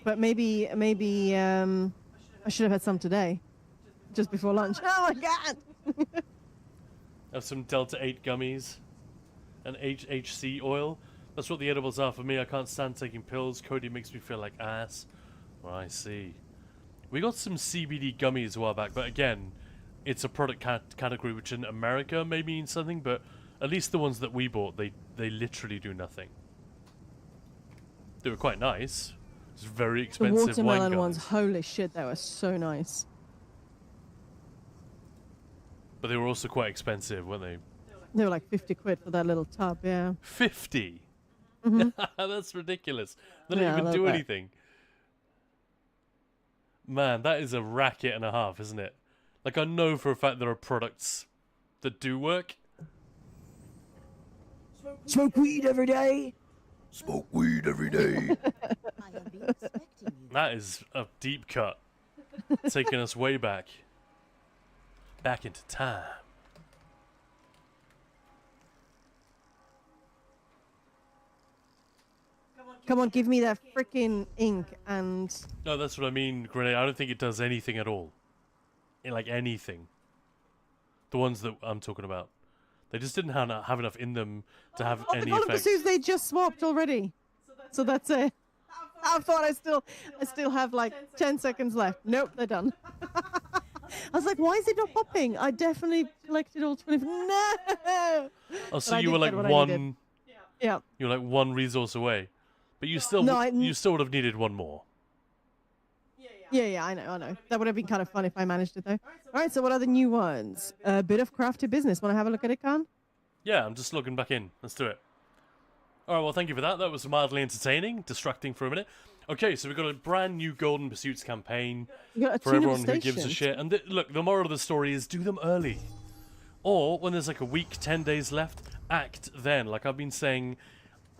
But maybe I should have had some today, just before lunch. Oh my god!
Have some Delta 8 gummies and HHC oil. That's what the edibles are for me. I can't stand taking pills. Cody makes me feel like ass. Well, I see. We got some CBD gummies a while back, but again, it's a product category which in America may mean something, but at least the ones that we bought, they literally do nothing. They were quite nice. It's very
The
expensive wine
watermelon
gummies.
ones, holy shit, they were so nice.
But they were also quite expensive, weren't they?
They were like 50 quid for that little tub, yeah.
50? That's ridiculous. They don't
Yeah, I
even
love
do
that.
anything. Man, that is a racket and a half, isn't it? Like, I know for a fact there are products that do work.
Smoke weed every day. Smoke weed every day.
I have been expecting you.
That is a deep cut. Taking us way back. Back into time.
Come on, give me that freaking ink and.
No, that's what I mean, Grenade. I don't think it does anything at all. Like, anything. The ones that I'm talking about. They just didn't have enough in them to have
Oh, the
any
golden
effect.
pursuits they just swapped already. So that's it. I thought I still have like 10 seconds left. Nope, they're done. I was like, why is it not popping? I definitely collected all 20. No.
Oh, so
I
you
did
were like
get what I
one.
needed. Yeah.
You were like one resource away, but you still
No,
you still would have needed one more.
Yeah, I know. That would have been kind of fun if I managed it though. All right, so what are the new ones? A bit of crafty business. Want to have a look at it, Khan?
Yeah, I'm just logging back in. Let's do it. All right, well, thank you for that. That was mildly entertaining, distracting for a minute. Okay, so we've got a brand new Golden Pursuits campaign
You got a
for
tune of
everyone who gives a
stations.
shit. And look, the moral of the story is do them early. Or when there's like a week, 10 days left, act then. Like I've been saying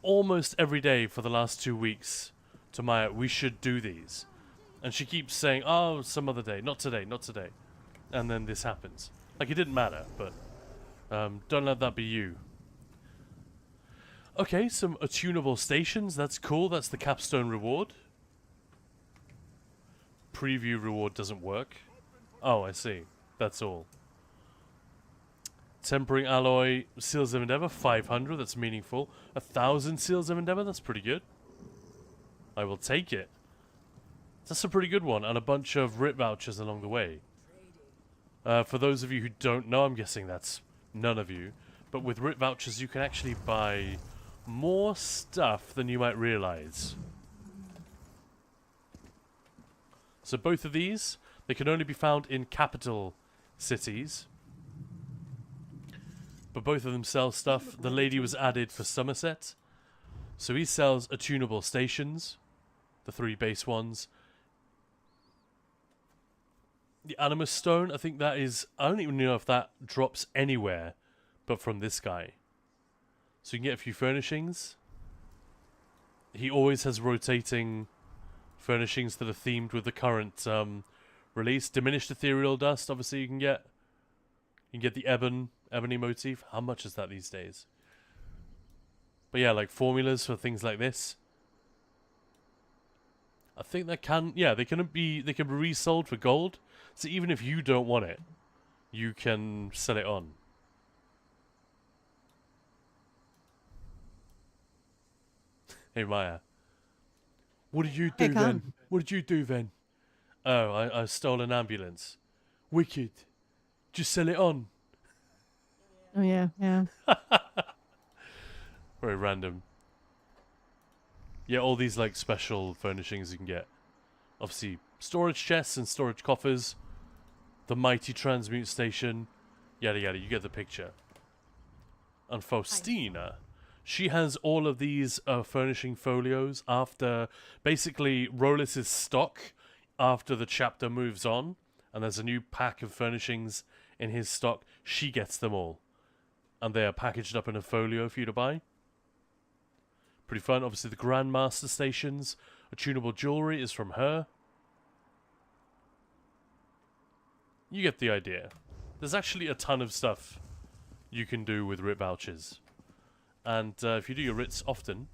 almost every day for the last 2 weeks to Maya, we should do these. And she keeps saying, oh, some other day, not today, not today. And then this happens. Like it didn't matter, but Don't let that be you. Okay, some attunable stations. That's cool. That's the capstone reward. Preview reward doesn't work. Oh, I see. That's all. Tempering alloy, Seals of Endeavor, 500. That's meaningful. 1,000 Seals of Endeavor. That's pretty good. I will take it. That's a pretty good one. And a bunch of RIT vouchers along the way. For those of you who don't know, I'm guessing that's none of you. But with RIT vouchers, you can actually buy more stuff than you might realize. So both of these, they can only be found in capital cities. But both of them sell stuff. The lady was added for Somerset. So he sells attunable stations. The 3 base ones. The Animus Stone, I think that is... I don't even know if that drops anywhere but from this guy. So you can get a few furnishings. He always has rotating furnishings that are themed with the current release. Diminished ethereal dust, obviously you can get. You can get the ebony motif. How much is that these days? But yeah, like formulas for things like this. I think that can, yeah, they can be resold for gold. So even if you don't want it, you can sell it on. Hey Maya, what did you do then? What did you do then? Oh, I stole an ambulance. Wicked. Just sell it on.
Oh yeah, yeah.
Very random. Yeah, all these like special furnishings you can get. Obviously, storage chests and storage coffers. The mighty transmute station. Yada yada, you get the picture. And Faustina, she has all of these furnishing folios after basically Rolis's stock after the chapter moves on. And there's a new pack of furnishings in his stock. She gets them all. And they are packaged up in a folio for you to buy. Pretty fun. Obviously, the Grandmaster stations. Attunable jewelry is from her. You get the idea. There's actually a ton of stuff you can do with RIT vouchers. And if you do your RITs often,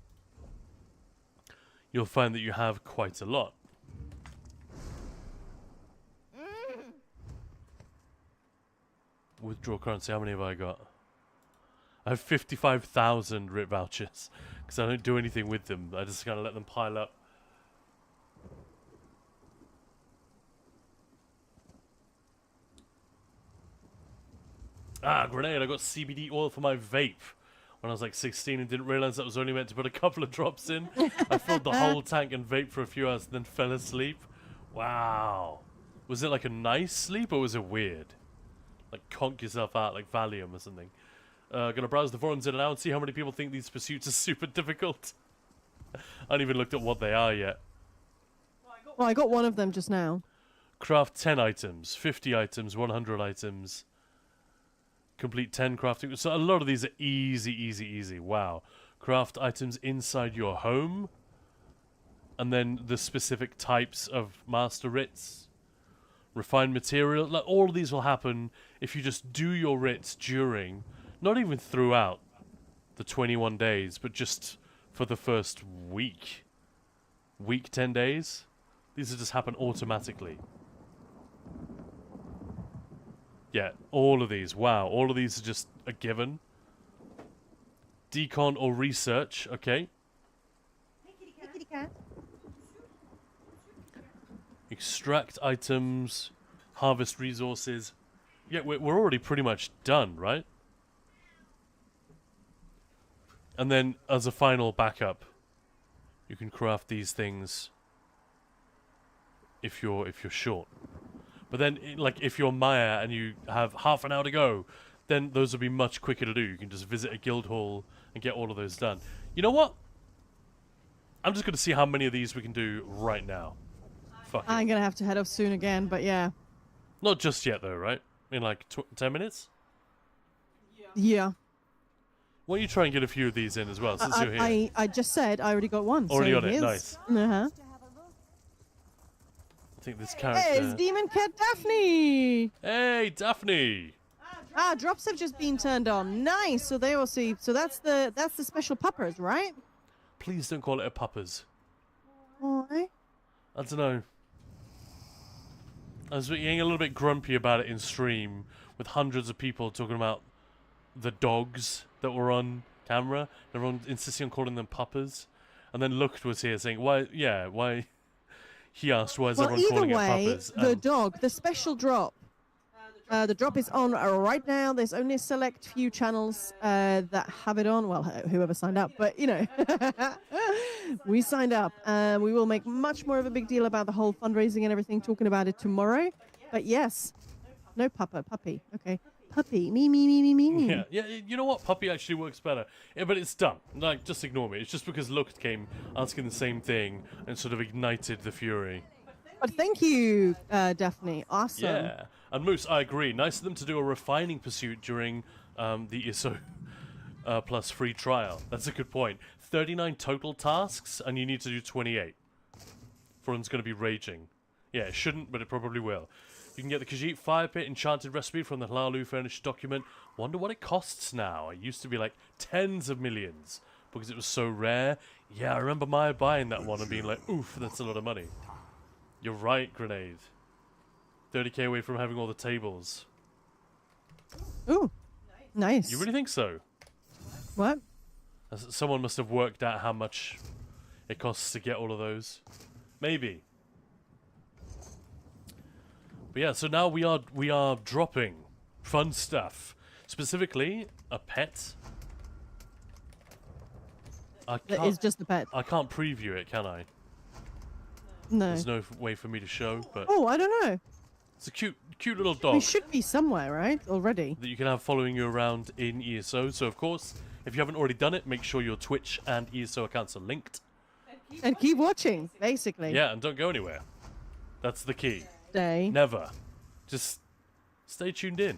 you'll find that you have quite a lot. Withdraw currency. How many have I got? I have 55,000 RIT vouchers. Because I don't do anything with them. I just kind of let them pile up. Ah, grenade. I got CBD oil for my vape when I was like 16 and didn't realize that was only meant to put a couple of drops in. I filled the whole tank and vaped for a few hours and then fell asleep. Wow. Was it like a nice sleep or was it weird? Like conk yourself out like Valium or something. Gonna browse the forums in and out and see how many people think these pursuits are super difficult. I haven't even looked at what they are yet.
Well, I got one of them just now.
Craft 10 items, 50 items, 100 items. Complete 10 crafting. So a lot of these are easy, easy, easy. Wow. Craft items inside your home. And then the specific types of master writs. Refined material. Like, all of these will happen if you just do your writs during, not even throughout the 21 days, but just for the first week. Week, 10 days. These will just happen automatically. Yeah, all of these. Wow, all of these are just a given. Decon or research, okay. Extract items, harvest resources. Yeah, we're already pretty much done, right? And then, as a final backup, you can craft these things if you're short. But then, like, if you're Maya and you have half an hour to go, then those will be much quicker to do. You can just visit a guild hall and get all of those done. You know what? I'm just going to see how many of these we can do right now. Fuck it.
I'm gonna have to head off soon again, but yeah.
Not just yet, though, right? In like 10 minutes?
Yeah.
Why don't you try and get a few of these in as well, since you're here?
I just said I already got one.
Already
so
got it,
here's-
nice.
Uh-huh.
I think this
Hey,
character...
it's Demon Cat Daphne!
Hey, Daphne!
Ah, drops have just been turned on. Nice. So they all see. So that's the special puppers, right?
Please don't call it a puppers.
Why?
I don't know. I was getting a little bit grumpy about it in stream with hundreds of people talking about the dogs that were on camera. Everyone insisting on calling them puppers. And then Looked was here saying, why, yeah, why... He asked, why is
Well,
everyone
either
calling
way,
it puppers?
the dog, the special drop. The drop is on right now. There's only a select few channels that have it on. Well, whoever signed up, but you know, we signed up. We will make much more of a big deal about the whole fundraising and everything, talking about it tomorrow. But yes, no puppy. Okay, puppy. Me.
Yeah, you know what? Puppy actually works better. Yeah, but it's done. Like, just ignore me. It's just because Looked came asking the same thing and sort of ignited the fury.
But thank you, Daphne. Awesome.
Yeah. And Moose, I agree. Nice of them to do a refining pursuit during the ISO plus free trial. That's a good point. 39 total tasks, and you need to do 28. Everyone's going to be raging. Yeah, it shouldn't, but it probably will. You can get the Khajiit Fire Pit Enchanted recipe from the Hlalu furnished document. Wonder what it costs now. It used to be like tens of millions because it was so rare. Yeah, I remember Maya buying that one and being like, oof, that's a lot of money. You're right, Grenade. 30k away from having all the tables.
Ooh, nice.
You really think so?
What?
Someone must have worked out how much it costs to get all of those. Maybe. But yeah, so now we are dropping fun stuff. Specifically, a pet.
That is just the pet.
I can't preview it, can I?
No.
There's no way for me to show, but
Oh, I don't know.
it's a cute little
We
dog
should be somewhere, right? Already.
that you can have following you around in ESO. So of course, if you haven't already done it, make sure your Twitch and ESO accounts are linked.
And keep watching, basically.
Yeah, and don't go anywhere. That's the key.
Day.
Never. Just stay tuned in.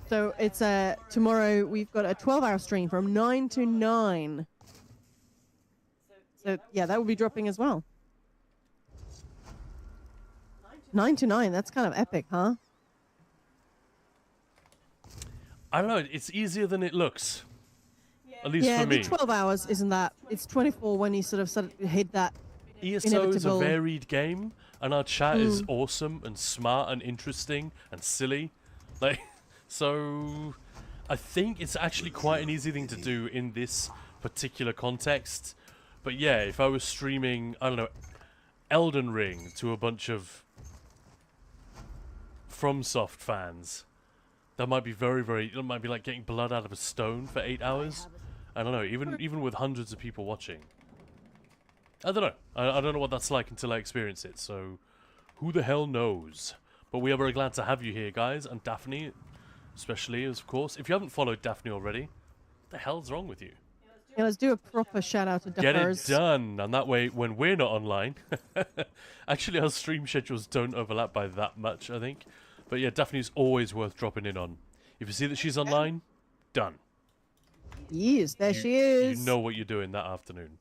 So it's tomorrow. We've got a 12-hour stream from 9 to 9. So yeah, that will be dropping as well. 9 to 9. That's kind of epic, huh?
I don't know, it's easier than it looks. At least
Yeah,
for me.
the 12 hours isn't that. It's 24 when you sort of hit that.
ESO is a
inevitable-
varied game, and our chat is awesome and smart and interesting and silly. Like, so I think it's actually quite an easy thing to do in this particular context. But yeah, if I was streaming, I don't know, Elden Ring to a bunch of FromSoft fans, that might be it might be like getting blood out of a stone for 8 hours. I don't know, even with hundreds of people watching. I don't know. I don't know what that's like until I experience it, so who the hell knows? But we are very glad to have you here, guys, and Daphne, especially, of course. If you haven't followed Daphne already, what the hell's wrong with you?
Yeah, let's do a proper shout out to
Get it
Duffers.
done, and that way, when we're not online, actually our stream schedules don't overlap by that much, I think. But yeah, Daphne's always worth dropping in on. If you see that she's online, done.
Yes, there she is.
You know what you're doing that afternoon.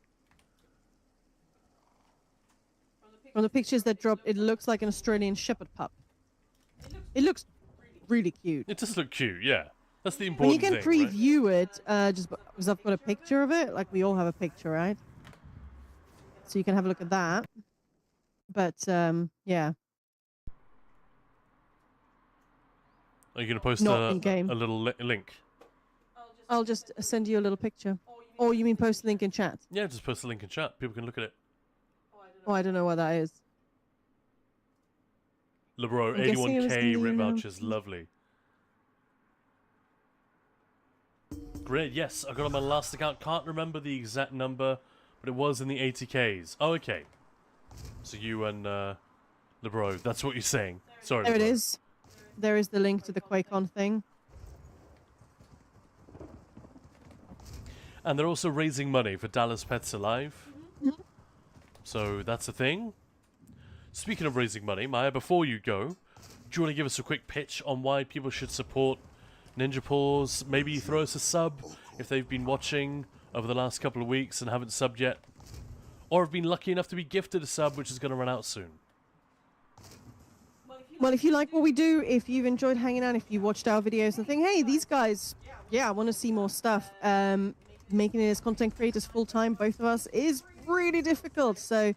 From the pictures that dropped, it looks like an Australian Shepherd pup. It looks really cute.
It does look cute, yeah. That's the
When you
important
can
thing, right?
preview it, just because I've got a picture of it, like we all have a picture, right? So you can have a look at that. But yeah,
Are you going to post
Not
a
in-game.
little link?
I'll just send you a little picture. Or you mean post the link in chat?
Yeah, just post the link in chat. People can look at it.
Oh, I don't know what that is.
LeBro,
I'm guessing it was
81k
in
rip
the,
vouchers, lovely. Great, yes, I got on my last account. Can't remember the exact number, but it was in the 80ks. Oh, okay. So you and LeBro, that's what you're saying. Sorry.
There it
LeBro.
is. There is the link to the QuakeCon thing.
And they're also raising money for Dallas Pets Alive. So that's a thing. Speaking of raising money, Maya, before you go, do you want to give us a quick pitch on why people should support Ninja Paws? Maybe throw us a sub if they've been watching over the last couple of weeks and haven't subbed yet. Or have been lucky enough to be gifted a sub, which is going to run out soon.
Well, if you like what we do, if you've enjoyed hanging out, if you watched our videos and think, hey, these guys, yeah, I want to see more stuff. Making it as content creators full time, both of us, is really difficult. So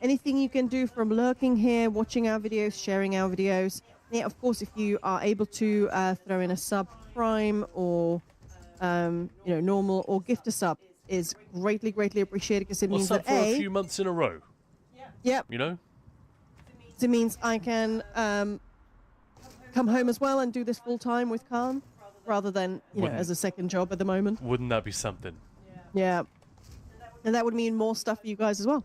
anything you can do, from lurking here, watching our videos, sharing our videos. Yeah, of course, if you are able to throw in a sub prime or normal, or gift a sub, is greatly appreciated, because it
Or
means
sub
that
for a few months in a row.
Yep.
You know?
It means I can come home as well and do this full time with Khan, rather than as a second job at the moment.
Wouldn't that be something?
Yeah, and that would mean more stuff for you guys as well.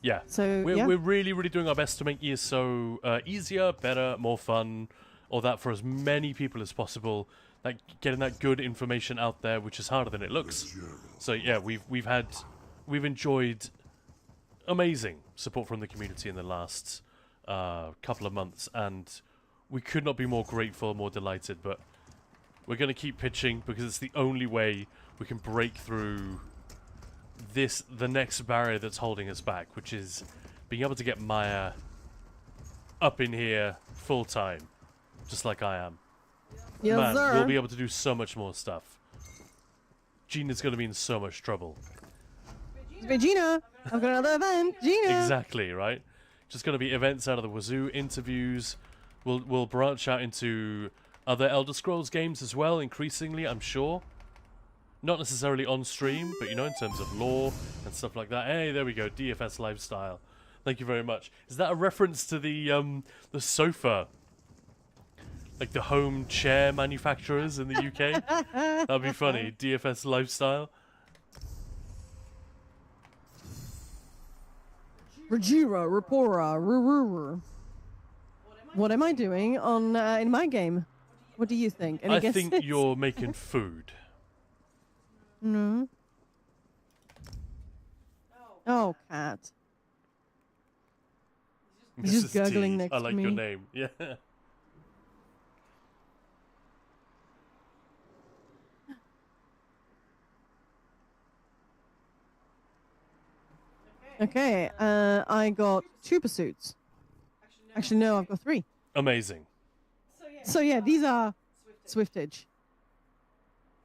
Yeah.
So
we're really doing our best to make years so easier, better, more fun, all that for as many people as possible. Like getting that good information out there, which is harder than it looks. So yeah, we've enjoyed amazing support from the community in the last couple of months, and we could not be more grateful, more delighted. But we're going to keep pitching, because it's the only way we can break through the next barrier that's holding us back, which is being able to get Maya up in here full time, just like I am.
Yes,
Man,
sir.
we'll be able to do so much more stuff. Gina's going to be in so much trouble.
Regina, I've got another event. Gina.
Exactly, right? Just going to be events out of the wazoo, interviews. We'll branch out into other Elder Scrolls games as well, increasingly, I'm sure. Not necessarily on stream, but in terms of lore and stuff like that. Hey, there we go, DFS Lifestyle. Thank you very much. Is that a reference to the sofa? Like the home chair manufacturers in the UK? That'd be funny. DFS Lifestyle.
Rajira, Rapora, Rururu. What am I doing on in my game? What do you think? Any
I
guesses?
think you're making food.
No. Oh, cat. He's just
Mrs.
gurgling
T,
next
I
to
like
me.
your name. Yeah.
Okay, I got 2 pursuits. Actually, no, I've got 3.
Amazing.
So yeah, these are Swiftage.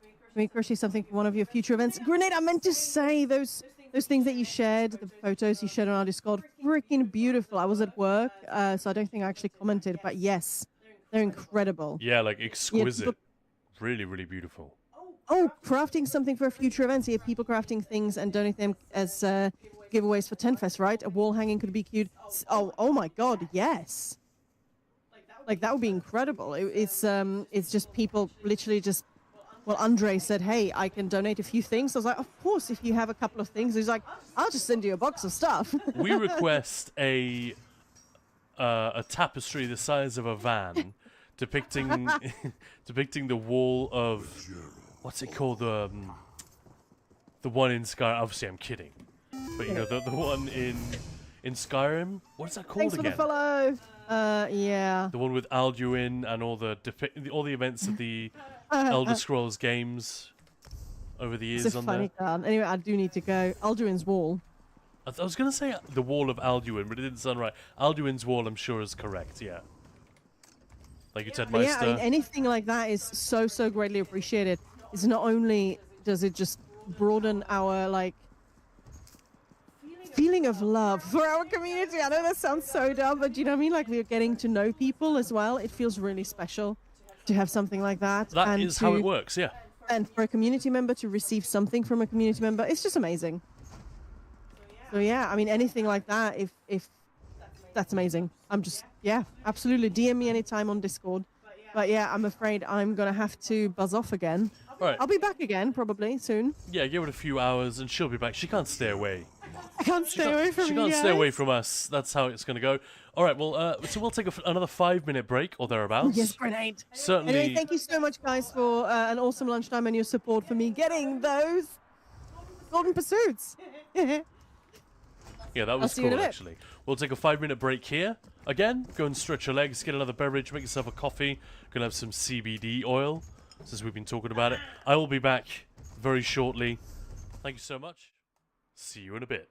Can we crochet something for one of your future events? Grenade, I meant to say those things that you shared, the photos you shared on our Discord, freaking beautiful. I was at work, so I don't think I actually commented, but yes, they're incredible.
Yeah, like exquisite.
but-
Really beautiful.
Oh, crafting something for a future event. So you have people crafting things and donate them as giveaways for Tenfest, right? A wall hanging could be cute. Oh my God, yes. Like that would be incredible. It's just people literally just. Well, Andre said, "Hey, I can donate a few things." I was like, "Of course, if you have a couple of things." He's like, "I'll just send you a box of stuff."
We request a tapestry the size of a van, depicting depicting the wall of what's it called, the one in Skyrim. Obviously, I'm kidding, but the one in Skyrim. What's that called
Thanks
again?
for the follow. Yeah.
The one with Alduin and all the events of the Elder Scrolls games over the years
It's a
on
funny
there.
card. Anyway, I do need to go. Alduin's wall.
I was going to say the wall of Alduin, but it didn't sound right. Alduin's wall, I'm sure, is correct, yeah. Like you said,
But
Meister.
yeah, I mean, anything like that is so greatly appreciated. It's not only does it just broaden our feeling of love for our community. I know that sounds so dumb, but you know what I mean? Like, we're getting to know people as well. It feels really special to have something like that.
That
and
is how it works, yeah.
And for a community member to receive something from a community member, it's just amazing. So yeah, I mean, anything like that, if that's amazing. I'm just, yeah, absolutely. DM me anytime on Discord. But yeah, I'm afraid I'm going to have to buzz off again.
All right.
I'll be back again, probably, soon.
Yeah, give it a few hours and she'll be back. She can't stay away.
I can't stay away from
She
you
can't
guys.
stay away from us. That's how it's going to go. All right, well, so we'll take another 5-minute break or thereabouts.
Yes, grenade.
Certainly.
Anyway, thank you so much, guys, for an awesome lunchtime and your support for me getting those golden pursuits.
Yeah, that was
see you in
cool,
a bit.
actually. We'll take a 5-minute break here. Again, go and stretch your legs, get another beverage, make yourself a coffee. Gonna have some CBD oil, since we've been talking about it. I will be back very shortly. Thank you so much. See you in a bit.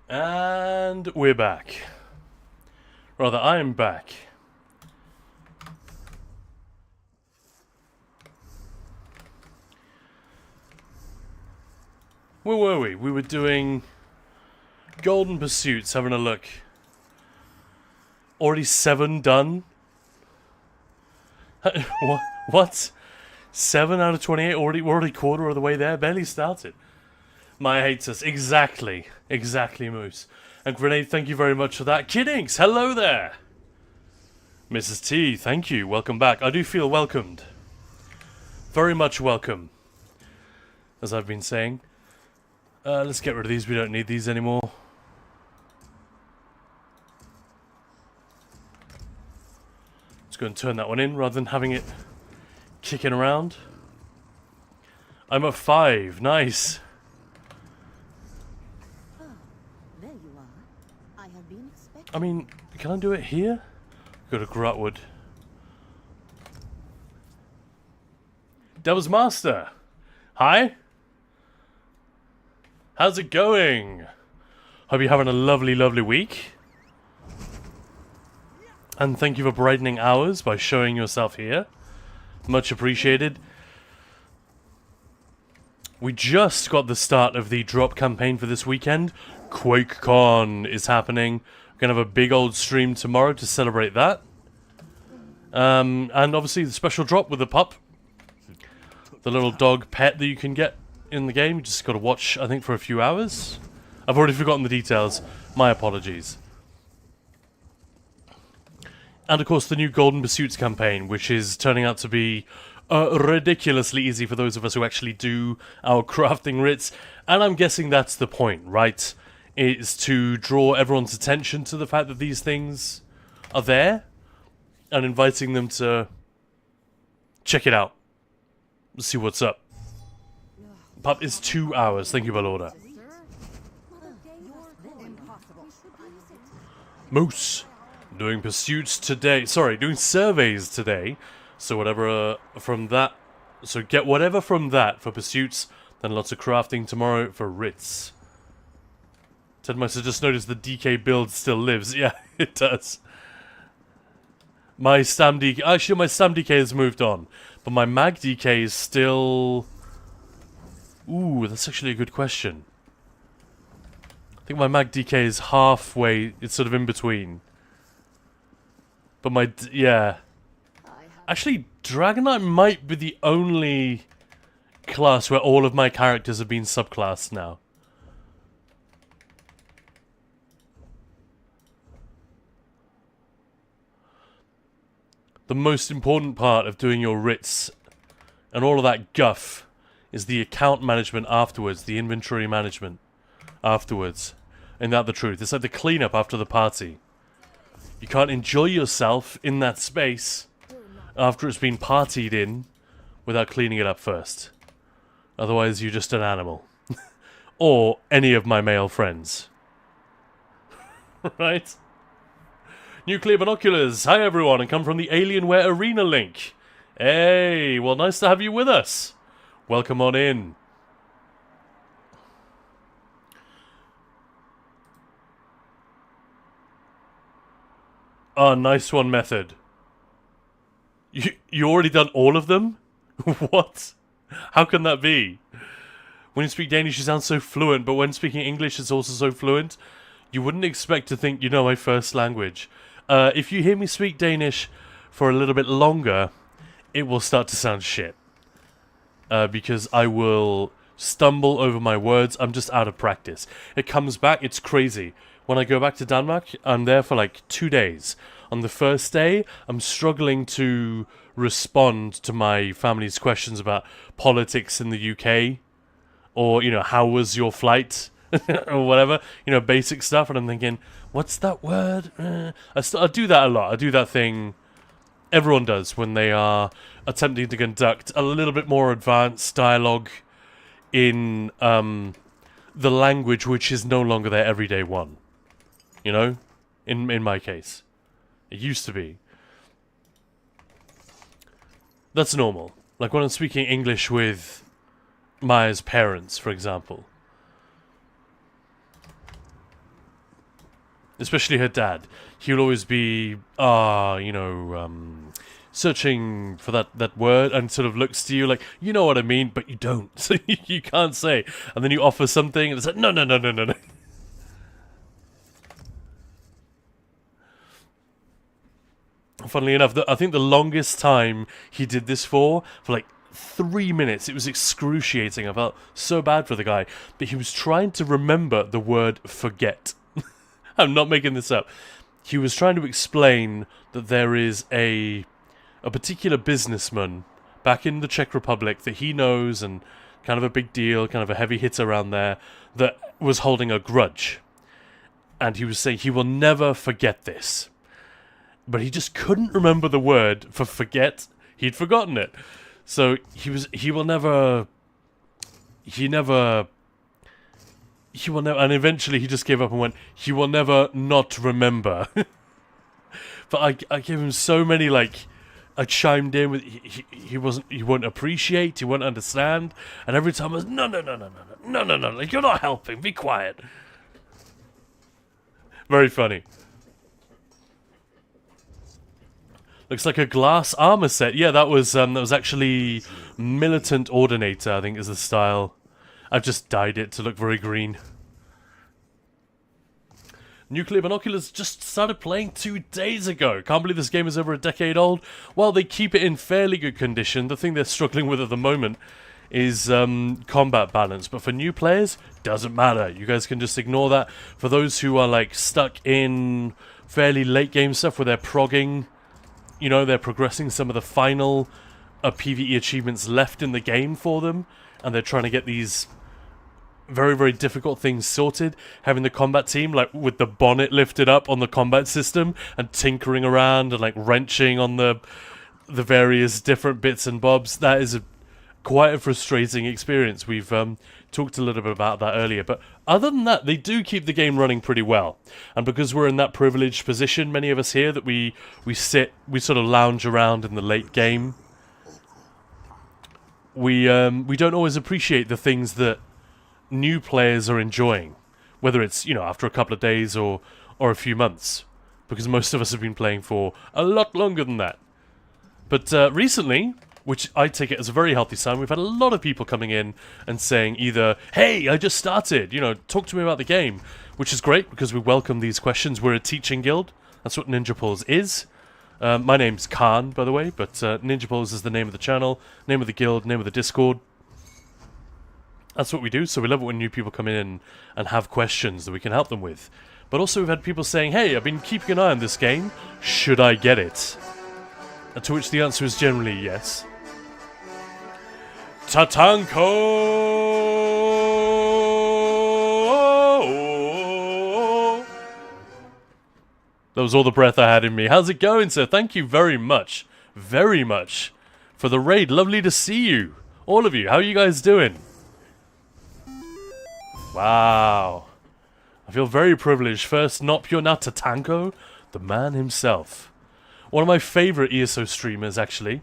And we're back. Rather, I am back. Where were we? We were doing Golden Pursuits, having a look. Already 7 done? What? 7 out of 28? We're already quarter of the way there? Barely started. Maya hates us. Exactly. Exactly, Moose. And Grenade, thank you very much for that. Kiddings, hello there! Mrs. T, thank you. Welcome back. I do feel welcomed. Very much welcome. As I've been saying. Let's get rid of these. We don't need these anymore. Let's go and turn that one in rather than having it kicking around. I'm at 5. Nice.
There you are. I have been expecting.
I mean, can I do it here? Go to Grotwood. Devil's Master. Hi. How's it going? Hope you're having a lovely, lovely week. And thank you for brightening ours by showing yourself here. Much appreciated. We just got the start of the drop campaign for this weekend. QuakeCon is happening. We're going to have a big old stream tomorrow to celebrate that. And obviously the special drop with the pup. The little dog pet that you can get in the game. You just got to watch, I think, for a few hours. I've already forgotten the details. My apologies. And of course the new Golden Pursuits campaign, which is turning out to be ridiculously easy for those of us who actually do our crafting writs. And I'm guessing that's the point, right? Is to draw everyone's attention to the fact that these things are there. And inviting them to check it out. See what's up. Pup is 2 hours. Thank you, Balorda. Moose. Doing pursuits today. Sorry, doing surveys today. So whatever from that. So get whatever from that for pursuits. Then lots of crafting tomorrow for writs. Ted Meister just noticed the DK build still lives. Yeah, it does. My Stam DK... Actually, my Stam DK has moved on. But my Mag DK is still... Ooh, that's actually a good question. I think my Mag DK is halfway. It's sort of in between. But my... yeah. Actually, Dragon Knight might be the only class where all of my characters have been subclassed now. The most important part of doing your writs and all of that guff is the account management afterwards, the inventory management afterwards. Ain't that the truth? It's like the cleanup after the party. You can't enjoy yourself in that space after it's been partied in without cleaning it up first. Otherwise, you're just an animal. Or any of my male friends. Right? Nuclear binoculars. Hi everyone, and come from the Alienware Arena link. Hey, well, nice to have you with us. Welcome on in. Oh, nice one, Method. You already done all of them? What? How can that be? When you speak Danish, you sound so fluent, but when speaking English, it's also so fluent. You wouldn't expect to think you know my first language. If you hear me speak Danish for a little bit longer, it will start to sound shit. Because I will stumble over my words. I'm just out of practice. It comes back. It's crazy. When I go back to Denmark, I'm there for like 2 days. On the first day, I'm struggling to respond to my family's questions about politics in the UK. Or, you know, how was your flight? Or whatever. You know, basic stuff. And I'm thinking, what's that word? I do that a lot. I do that thing everyone does when they are attempting to conduct a little bit more advanced dialogue in the language which is no longer their everyday one. You know? In my case. It used to be. That's normal. Like when I'm speaking English with Maya's parents, for example. especially her dad. He'll always be, searching for that word, and sort of looks to you like, you know what I mean, but you don't. So you can't say. And then you offer something, and it's like, no, no, no, no, no, no. Funnily enough, I think the longest time he did this for like 3 minutes. It was excruciating. I felt so bad for the guy. But he was trying to remember the word forget. I'm not making this up. He was trying to explain that there is a particular businessman back in the Czech Republic that he knows, and kind of a big deal, kind of a heavy hitter around there, that was holding a grudge. And he was saying he will never forget this. But he just couldn't remember the word for forget. He'd forgotten it. So he will never, and eventually he just gave up and went, he will never not remember. But I gave him so many, like, I chimed in with, he won't appreciate, he won't understand, and every time I was, no, like, you're not helping, be quiet. Very funny. Looks like a glass armor set. Yeah, that was actually Militant Ordinator, I think is the style. I've just dyed it to look very green. Nuclear Binoculars just started playing 2 days ago. Can't believe this game is over a decade old. Well, they keep it in fairly good condition. The thing they're struggling with at the moment is combat balance. But for new players, doesn't matter. You guys can just ignore that. For those who are like stuck in fairly late game stuff where they're progging, you know, they're progressing some of the final PvE achievements left in the game for them, and they're trying to get these very, very difficult things sorted. Having the combat team, like, with the bonnet lifted up on the combat system, and tinkering around, and, like, wrenching on the various different bits and bobs, that is quite a frustrating experience. We've talked a little bit about that earlier, but other than that, they do keep the game running pretty well. And because we're in that privileged position, many of us here, that we sort of lounge around in the late game, we don't always appreciate the things that new players are enjoying, whether it's, you know, after a couple of days or a few months, because most of us have been playing for a lot longer than that. But recently, which I take it as a very healthy sign, we've had a lot of people coming in and saying either, hey, I just started, you know, talk to me about the game, which is great because we welcome these questions. We're a teaching guild. That's what Ninja Pulls is. My name's Khan, by the way, but Ninja Pulls is the name of the channel, name of the guild, name of the Discord. That's what we do, so we love it when new people come in and have questions that we can help them with. But also we've had people saying, hey, I've been keeping an eye on this game, should I get it? And to which the answer is generally yes. Tatanko! That was all the breath I had in me. How's it going, sir? Thank you very much for the raid. Lovely to see you, all of you. How are you guys doing? Wow. I feel very privileged. First, not pure, not Tatanko, the man himself. One of my favorite ESO streamers, actually.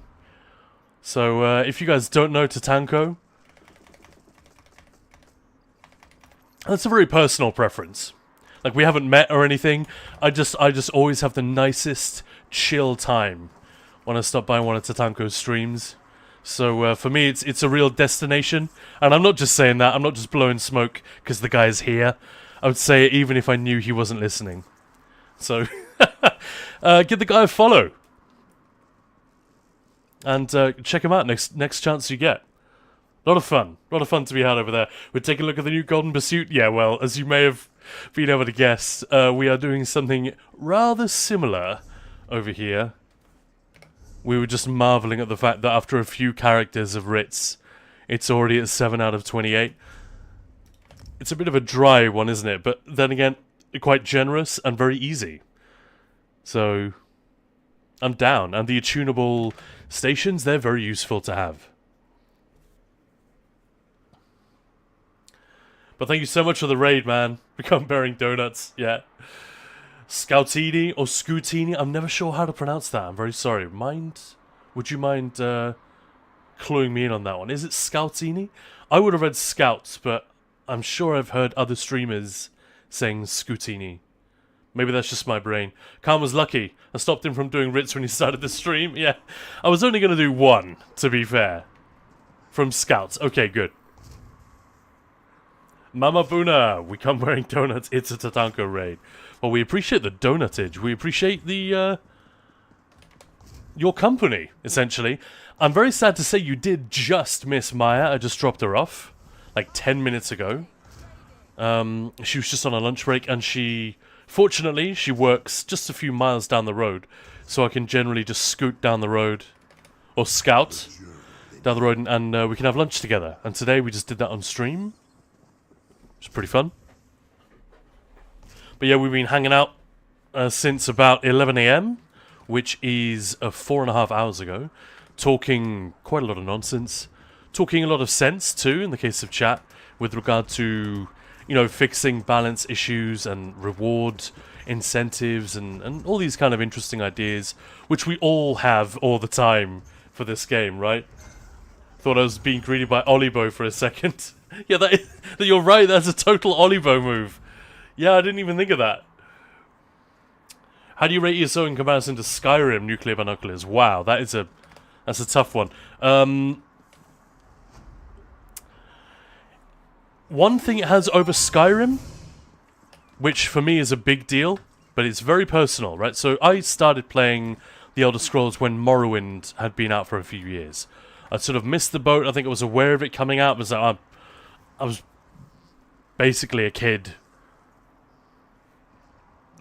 So, if you guys don't know Tatanko, that's a very personal preference. Like, we haven't met or anything. I just always have the nicest, chill time when I stop by one of Tatanko's streams. So, for me, it's a real destination. And I'm not just saying that. I'm not just blowing smoke because the guy's here. I would say it even if I knew he wasn't listening. So, give the guy a follow. And check him out next chance you get. A lot of fun to be had over there. We're taking a look at the new Golden Pursuit. Yeah, well, as you may have been able to guess, we are doing something rather similar over here. We were just marveling at the fact that after a few characters of Ritz, it's already at 7 out of 28. It's a bit of a dry one, isn't it? But then again, quite generous and very easy. So, I'm down. And the attunable stations, they're very useful to have. But thank you so much for the raid, man. Become bearing donuts. Yeah. Scoutini or Scoutini. I'm never sure how to pronounce that. I'm very sorry. Would you mind cluing me in on that one? Is it Scoutini? I would have read Scouts, but I'm sure I've heard other streamers saying Scoutini. Maybe that's just my brain. Khan was lucky. I stopped him from doing writs when he started the stream. Yeah. I was only going to do one, to be fair. From Scouts. Okay, good. Mama Buna, we come wearing donuts. It's a Tatanka raid. Well, we appreciate the donutage. We appreciate the, your company, essentially. I'm very sad to say you did just miss Maya. I just dropped her off, like 10 minutes ago. She was just on a lunch break, and fortunately, she works just a few miles down the road, so I can generally just scoot down the road, or scout down the road, and we can have lunch together. And today we just did that on stream. It's pretty fun. But yeah, we've been hanging out since about 11 AM, which is 4.5 hours ago, talking quite a lot of nonsense, talking a lot of sense too, in the case of chat, with regard to, you know, fixing balance issues and reward incentives and all these kind of interesting ideas, which we all have all the time for this game, right? Thought I was being greeted by Olibo for a second. Yeah, you're right, that's a total Olibo move. Yeah, I didn't even think of that. How do you rate ESO in comparison to Skyrim Nuclear Binoculars? Wow, that's a tough one. One thing it has over Skyrim, which for me is a big deal, but it's very personal, right? So I started playing The Elder Scrolls when Morrowind had been out for a few years. I sort of missed the boat. I think I was aware of it coming out. I was basically a kid.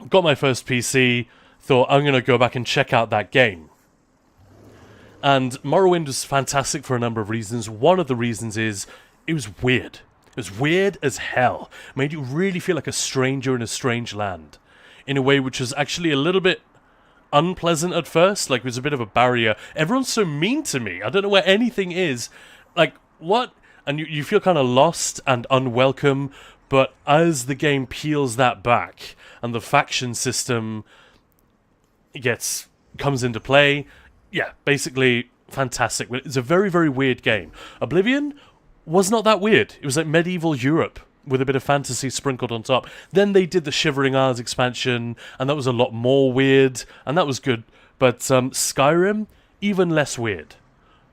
Got my first PC, thought I'm going to go back and check out that game. And Morrowind was fantastic for a number of reasons. One of the reasons is it was weird. It was weird as hell. It made you really feel like a stranger in a strange land. In a way which was actually a little bit unpleasant at first. Like, it was a bit of a barrier. Everyone's so mean to me. I don't know where anything is. Like, what? And you feel kind of lost and unwelcome. But as the game peels that back and the faction system comes into play, yeah, basically fantastic. It's a very, very weird game. Oblivion was not that weird. It was like medieval Europe with a bit of fantasy sprinkled on top. Then they did the Shivering Isles expansion, and that was a lot more weird, and that was good. But Skyrim, even less weird.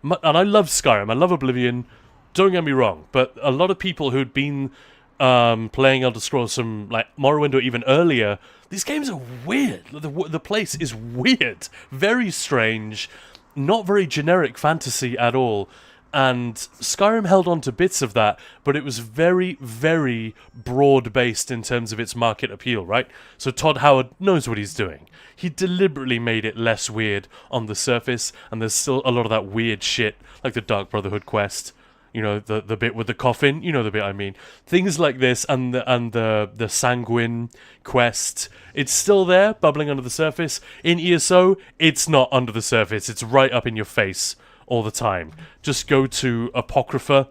And I love Skyrim. I love Oblivion. Don't get me wrong, but a lot of people who'd been playing Elder Scrolls from like Morrowind or even earlier, these games are weird. The place is weird, very strange, not very generic fantasy at all. And Skyrim held on to bits of that, but it was very, very broad-based in terms of its market appeal, right? So Todd Howard knows what he's doing. He deliberately made it less weird on the surface, and there's still a lot of that weird shit, like the Dark Brotherhood quest, you know, the bit with the coffin, you know the bit I mean. Things like this and the Sanguine quest, it's still there, bubbling under the surface. In ESO, it's not under the surface, it's right up in your face all the time. Just go to Apocrypha.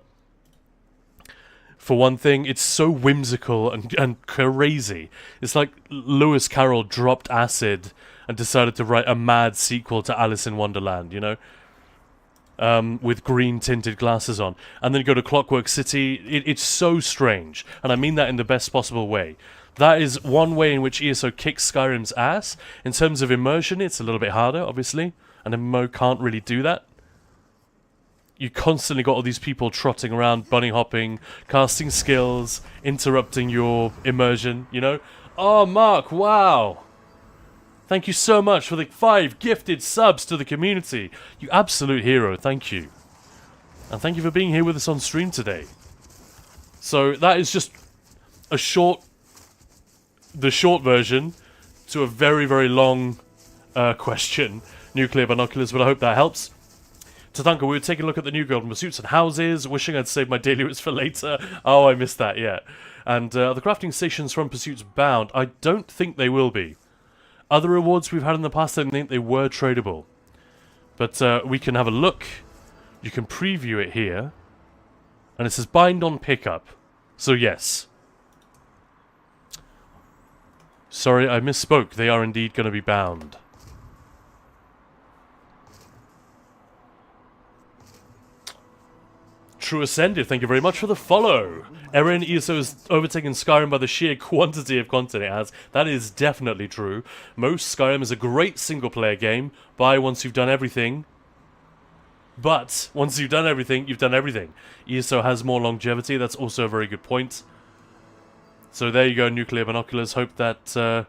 For one thing, it's so whimsical and crazy. It's like Lewis Carroll dropped acid and decided to write a mad sequel to Alice in Wonderland, you know? With green tinted glasses on. And then go to Clockwork City. It's so strange. And I mean that in the best possible way. That is one way in which ESO kicks Skyrim's ass. In terms of immersion, it's a little bit harder, obviously. And MMO can't really do that. You constantly got all these people trotting around, bunny hopping, casting skills, interrupting your immersion, you know? Oh, Mark, wow! Thank you so much for the 5 gifted subs to the community. You absolute hero, thank you. And thank you for being here with us on stream today. So that is just the short version to a very, very long question, Nuclear Binoculars, but I hope that helps. Tatanka, we were taking a look at the new Golden Pursuits and houses, wishing I'd saved my daily wits for later. Oh, I missed that, yeah. And the crafting stations from Pursuits bound, I don't think they will be. Other rewards we've had in the past, I think they were tradable. But we can have a look. You can preview it here. And it says bind on pickup. So yes. Sorry, I misspoke. They are indeed going to be bound. True Ascended, thank you very much for the follow. Erin, ESO has overtaken Skyrim by the sheer quantity of content it has. That is definitely true. Most Skyrim is a great single-player game. Buy once you've done everything. But once you've done everything, you've done everything. ESO has more longevity. That's also a very good point. So there you go, Nuclear Binoculars. Hope that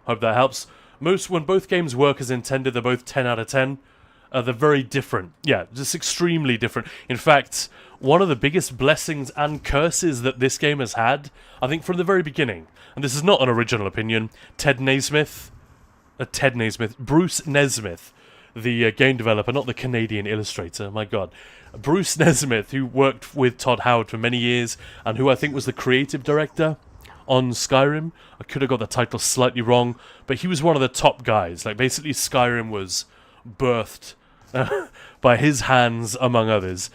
helps. When both games work as intended, they're both 10 out of 10. They're very different. Yeah, just extremely different. In fact, one of the biggest blessings and curses that this game has had, I think from the very beginning, and this is not an original opinion, Bruce Nesmith, the game developer, not the Canadian illustrator, my god. Bruce Nesmith, who worked with Todd Howard for many years, and who I think was the creative director on Skyrim. I could have got the title slightly wrong, but he was one of the top guys. Like, basically Skyrim was birthed by his hands, among others.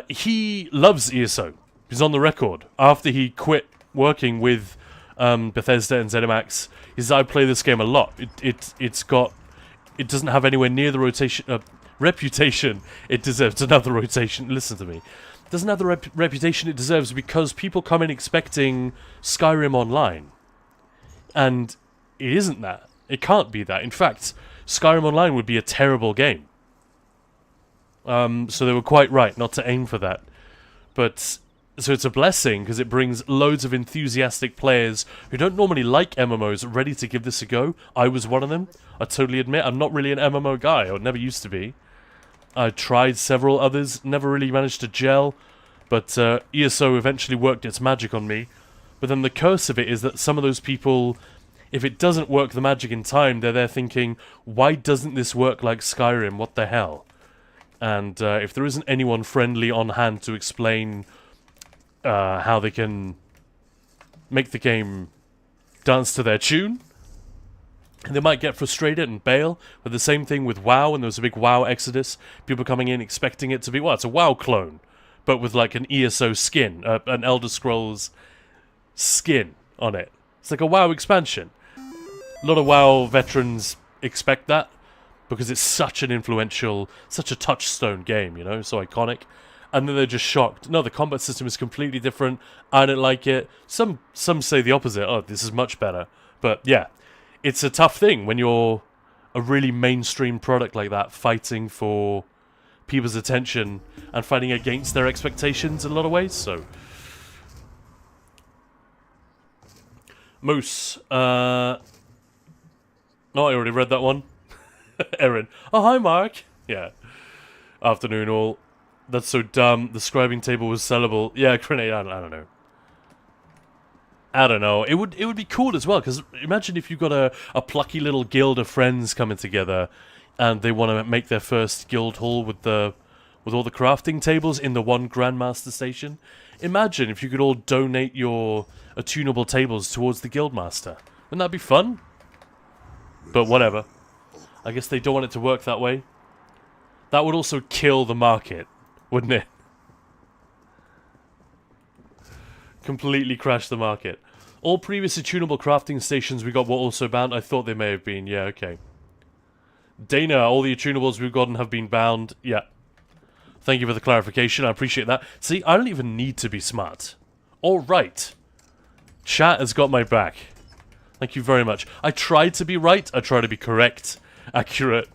He loves ESO. He's on the record. After he quit working with Bethesda and ZeniMax, he said, I play this game a lot. It doesn't have anywhere near the reputation it deserves. Another rotation. Listen to me. It doesn't have the reputation it deserves because people come in expecting Skyrim Online. And it isn't that. It can't be that. In fact, Skyrim Online would be a terrible game. So they were quite right not to aim for that. But so it's a blessing because it brings loads of enthusiastic players who don't normally like MMOs ready to give this a go. I was one of them. I totally admit I'm not really an MMO guy, or never used to be. I tried several others, never really managed to gel, but ESO eventually worked its magic on me. But then the curse of it is that some of those people, if it doesn't work the magic in time, they're there thinking, why doesn't this work like Skyrim? What the hell? And if there isn't anyone friendly on hand to explain how they can make the game dance to their tune, they might get frustrated and bail. But the same thing with WoW, and there was a big WoW exodus. People coming in expecting it to be, well, it's a WoW clone, but with like an ESO skin, an Elder Scrolls skin on it. It's like a WoW expansion. A lot of WoW veterans expect that because it's such an influential, such a touchstone game, you know, so iconic. And then they're just shocked. No, the combat system is completely different. I don't like it. Some say the opposite. Oh, this is much better. But yeah, it's a tough thing when you're a really mainstream product like that, fighting for people's attention and fighting against their expectations in a lot of ways. So, Moose. No, I already read that one. Erin. Oh, hi, Mark. Yeah. Afternoon, all. That's so dumb. The scribing table was sellable. Yeah, grenade. I don't know. I don't know. It would be cool as well, because imagine if you got a plucky little guild of friends coming together, and they want to make their first guild hall with all the crafting tables in the one Grandmaster station. Imagine if you could all donate your attunable tables towards the Guildmaster. Wouldn't that be fun? But whatever. I guess they don't want it to work that way. That would also kill the market, wouldn't it? Completely crash the market. All previous attunable crafting stations we got were also bound. I thought they may have been. Yeah, okay. Dana, all the attunables we've gotten have been bound. Yeah. Thank you for the clarification. I appreciate that. See, I don't even need to be smart. All right. Chat has got my back. Thank you very much. I try to be right. I try to be correct, accurate,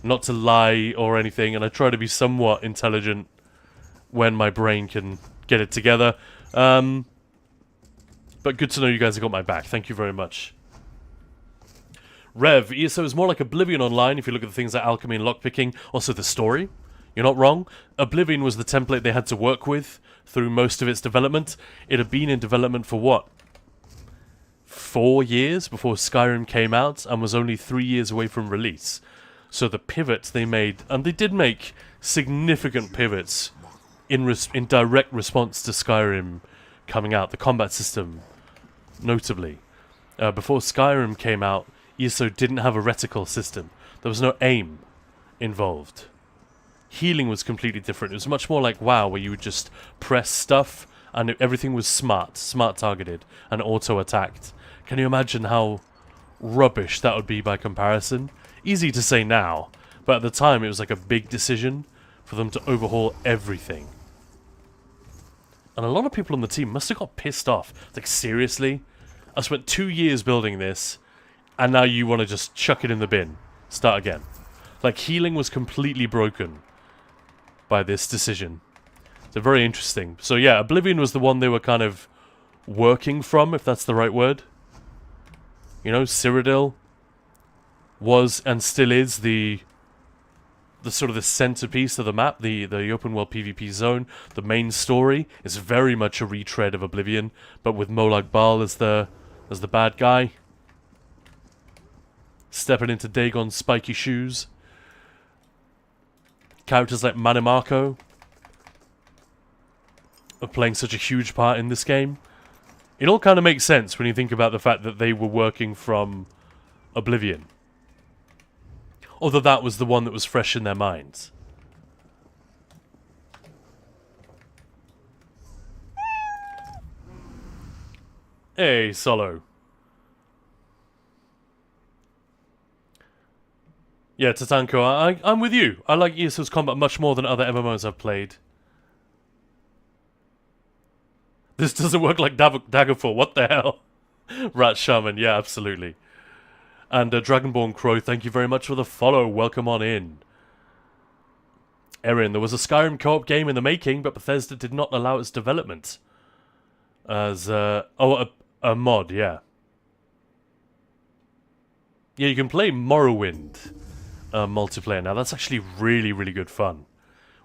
not to lie or anything, and I try to be somewhat intelligent when my brain can get it together. But good to know you guys have got my back. Thank you very much. Rev, ESO is more like Oblivion Online if you look at the things like alchemy and lockpicking. Also the story. You're not wrong. Oblivion was the template they had to work with through most of its development. It had been in development for what? 4 years before Skyrim came out, and was only 3 years away from release. So the pivots they made, and they did make significant pivots in direct response to Skyrim coming out. The combat system, notably. Before Skyrim came out, ESO didn't have a reticle system. There was no aim involved. Healing was completely different. It was much more like WoW, where you would just press stuff and everything was smart targeted, and auto-attacked. Can you imagine how rubbish that would be by comparison? Easy to say now, but at the time it was like a big decision for them to overhaul everything. And a lot of people on the team must have got pissed off. Like, seriously? I spent 2 years building this, and now you want to just chuck it in the bin. Start again. Like, healing was completely broken by this decision. So very interesting. So yeah, Oblivion was the one they were kind of working from, if that's the right word. You know, Cyrodiil was and still is the sort of the centerpiece of the map, the open world PvP zone. The main story is very much a retread of Oblivion, but with Molag Bal as the bad guy. Stepping into Dagon's spiky shoes. Characters like Manamako are playing such a huge part in this game. It all kind of makes sense when you think about the fact that they were working from Oblivion. Although that was the one that was fresh in their minds. Hey, Solo. Yeah, Tatanko, I'm with you. I like ESO's combat much more than other MMOs I've played. This doesn't work like Daggerfall, what the hell? Rat Shaman, yeah, absolutely. And Dragonborn Crow, thank you very much for the follow. Welcome on in. Erin, there was a Skyrim co-op game in the making, but Bethesda did not allow its development. As, a mod, yeah. Yeah, you can play Morrowind multiplayer now. That's actually really, really good fun.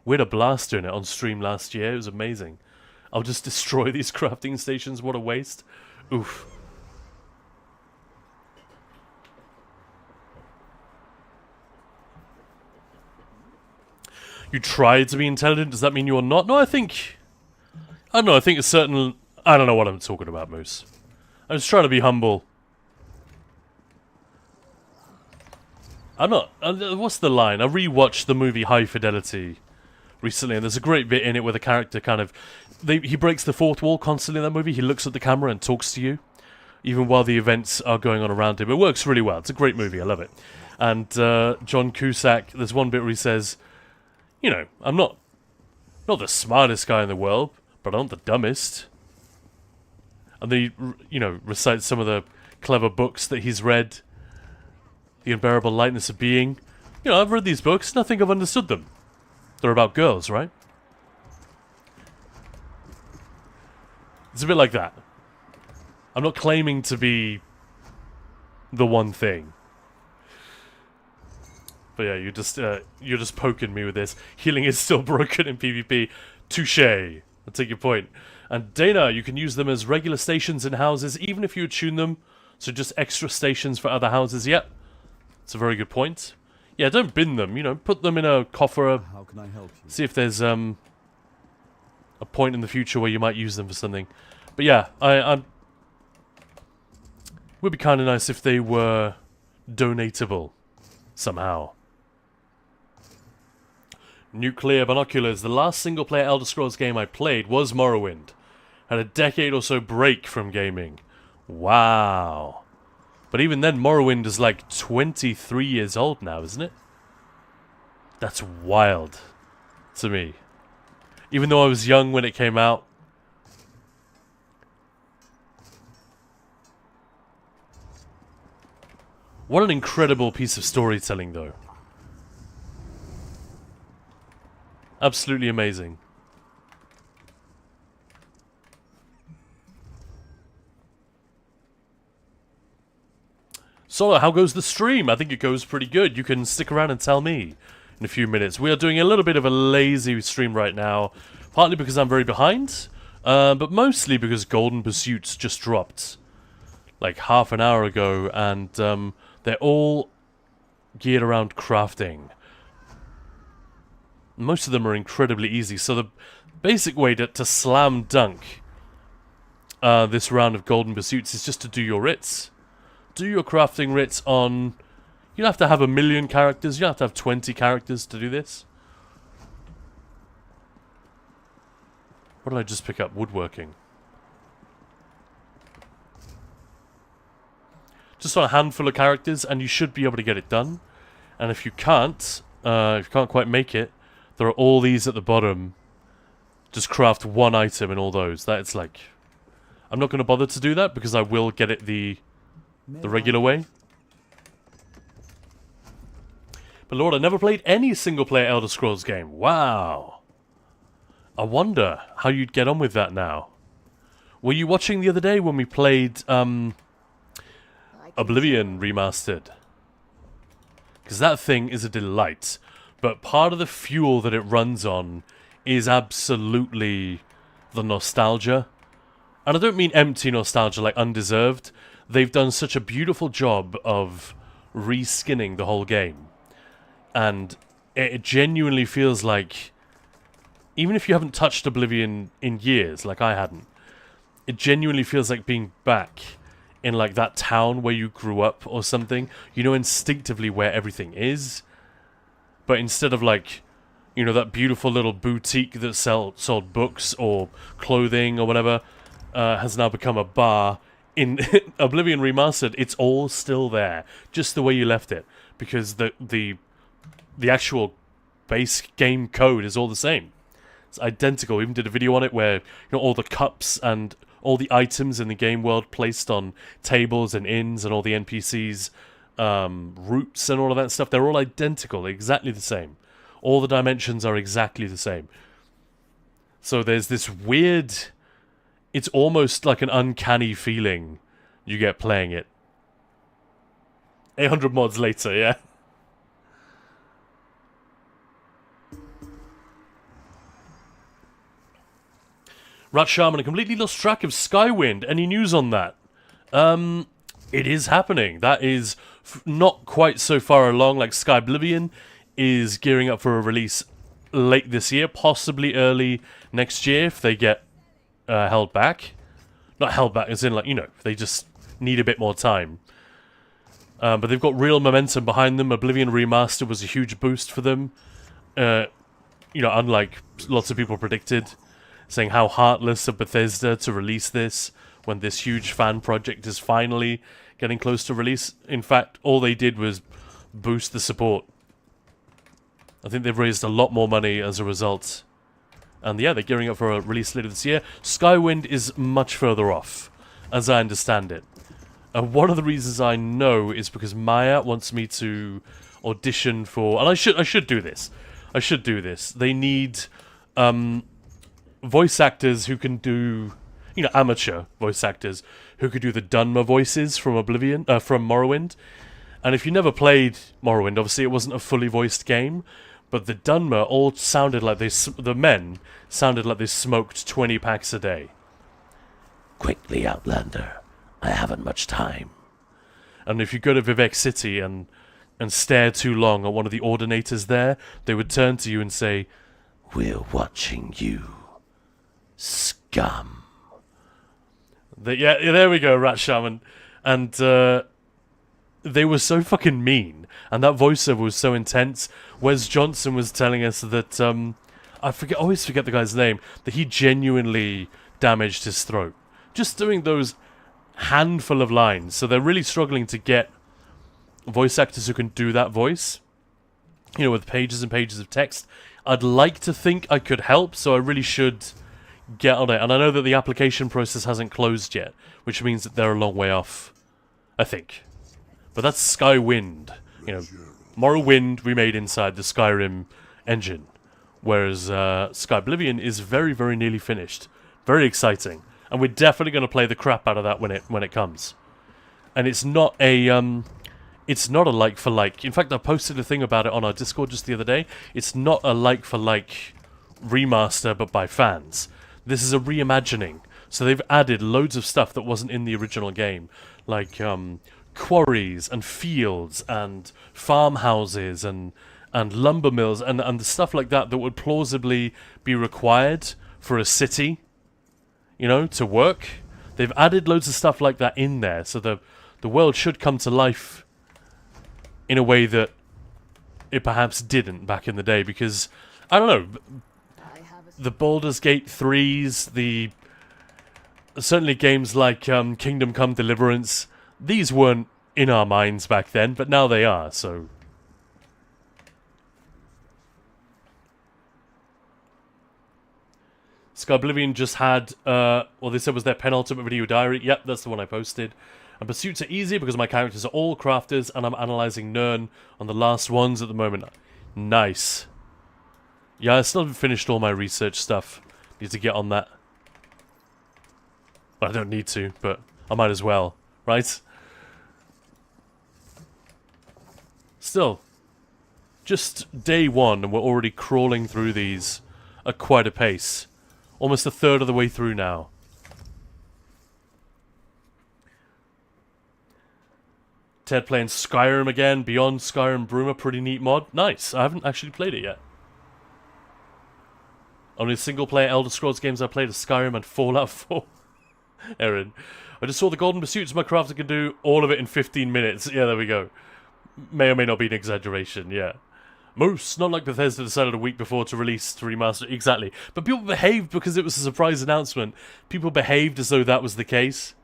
We had a blast doing it on stream last year. It was amazing. I'll just destroy these crafting stations. What a waste. Oof. You tried to be intelligent, does that mean you're not? No, I don't know, I think a certain... I don't know what I'm talking about, Moose. I'm just trying to be humble. I'm not... what's the line? I rewatched the movie High Fidelity recently, and there's a great bit in it where the character kind of... he breaks the fourth wall constantly in that movie. He looks at the camera and talks to you, even while the events are going on around him. It works really well. It's a great movie. I love it. And John Cusack, there's one bit where he says... You know, I'm not the smartest guy in the world, but I'm not the dumbest. And then he, you know, recites some of the clever books that he's read. The Unbearable Lightness of Being. You know, I've read these books, and I think I've understood them. They're about girls, right? It's a bit like that. I'm not claiming to be the one thing. But yeah, you're just poking me with this. Healing is still broken in PvP. Touché. I'll take your point. And Dana, you can use them as regular stations in houses, even if you tune them. So just extra stations for other houses. Yep. It's a very good point. Yeah, don't bin them. You know, put them in a coffer.
How can I help you?
See if there's a point in the future where you might use them for something. But yeah, it would be kind of nice if they were donatable somehow. Nuclear Binoculars. The last single-player Elder Scrolls game I played was Morrowind. Had a decade or so break from gaming. Wow. But even then, Morrowind is like 23 years old now, isn't it? That's wild to me. Even though I was young when it came out. What an incredible piece of storytelling, though. Absolutely amazing. Solo, how goes the stream? I think it goes pretty good. You can stick around and tell me in a few minutes. We are doing a little bit of a lazy stream right now. Partly because I'm very behind, but mostly because Golden Pursuits just dropped like half an hour ago, and they're all geared around crafting. Most of them are incredibly easy, so the basic way to slam dunk this round of Golden Pursuits is just to do your writs. Do your crafting writs on... You don't have to have 1 million characters, you don't have to have 20 characters to do this. What did I just pick up? Woodworking. Just on a handful of characters, and you should be able to get it done. And if you can't quite make it, there are all these at the bottom just craft one item in all those. That's like, I'm not going to bother to do that because I will get it the regular way. But Lord, I never played any single-player Elder Scrolls game. Wow. I wonder how you'd get on with that now. Were you watching the other day when we played Oblivion Remastered? Because that thing is a delight. But part of the fuel that it runs on is absolutely the nostalgia. And I don't mean empty nostalgia, like undeserved. They've done such a beautiful job of reskinning the whole game. And it genuinely feels like, even if you haven't touched Oblivion in years, like I hadn't, it genuinely feels like being back in like that town where you grew up or something. You know instinctively where everything is. But instead of like, you know, that beautiful little boutique that sold books or clothing or whatever, has now become a bar. In Oblivion Remastered, it's all still there, just the way you left it, because the actual base game code is all the same. It's identical. We even did a video on it where, you know, all the cups and all the items in the game world placed on tables and inns and all the NPCs, routes and all of that stuff, they're all identical, exactly the same. All the dimensions are exactly the same. So there's this weird, it's almost like an uncanny feeling you get playing it. 800 mods later, yeah? Rat Shaman, I completely lost track of Skywind. Any news on that? It is happening. That is not quite so far along. Like Skyblivion is gearing up for a release late this year, possibly early next year if they get held back. Not held back, as in like, you know, they just need a bit more time. But they've got real momentum behind them. Oblivion Remastered was a huge boost for them. You know, unlike lots of people predicted, saying how heartless of Bethesda to release this when this huge fan project is finally getting close to release. In fact, all they did was boost the support. I think they've raised a lot more money as a result. And yeah, they're gearing up for a release later this year. Skywind is much further off, as I understand it. And one of the reasons I know is because Maya wants me to audition for... And I should do this. I should do this. They need voice actors who can do... You know, amateur voice actors who could do the Dunmer voices from Oblivion, from Morrowind. And if you never played Morrowind, obviously it wasn't a fully voiced game, but the Dunmer all sounded like the men sounded like they smoked 20 packs a day. Quickly, Outlander. I haven't much time. And if you go to Vivek City and stare too long at one of the ordinators there, they would turn to you and say, "We're watching you, scum." Yeah, there we go, Rat Shaman. And they were so fucking mean, and that voiceover was so intense. Wes Johnson was telling us that I always forget the guy's name, that he genuinely damaged his throat just doing those handful of lines. So they're really struggling to get voice actors who can do that voice, you know, with pages and pages of text. I'd like to think I could help, so I really should get on it. And I know that the application process hasn't closed yet, which means that they're a long way off, I think. But that's Skywind. You know, Morrowind we made inside the Skyrim engine, whereas Skyblivion is very, very nearly finished. Very exciting, and we're definitely going to play the crap out of that when it comes. And it's not a like for like. In fact, I posted a thing about it on our Discord just the other day. It's not a like for like remaster, but by fans. This is a reimagining. So they've added loads of stuff that wasn't in the original game, like quarries and fields and farmhouses and lumber mills and the stuff like that would plausibly be required for a city, you know, to work. They've added loads of stuff like that in there, so the world should come to life in a way that it perhaps didn't back in the day, because, I don't know, the Baldur's Gate 3s, certainly games like Kingdom Come Deliverance, these weren't in our minds back then, but now they are, so... Sky Oblivion just had, what they said was their penultimate video diary. Yep, that's the one I posted. And pursuits are easy because my characters are all crafters, and I'm analysing Nirn on the last ones at the moment. Nice. Yeah, I still haven't finished all my research stuff. Need to get on that. Well, I don't need to, but I might as well, right? Still, just day one, and we're already crawling through these at quite a pace. Almost a third of the way through now. Ted playing Skyrim again, Beyond Skyrim Bruma, pretty neat mod. Nice, I haven't actually played it yet. Only single-player Elder Scrolls games I played are Skyrim and Fallout 4. Erin. I just saw the Golden Pursuits my crafter can do all of it in 15 minutes. Yeah, there we go. May or may not be an exaggeration, yeah. Moose, not like Bethesda decided a week before to release to remaster. Exactly. But people behaved because it was a surprise announcement. People behaved as though that was the case.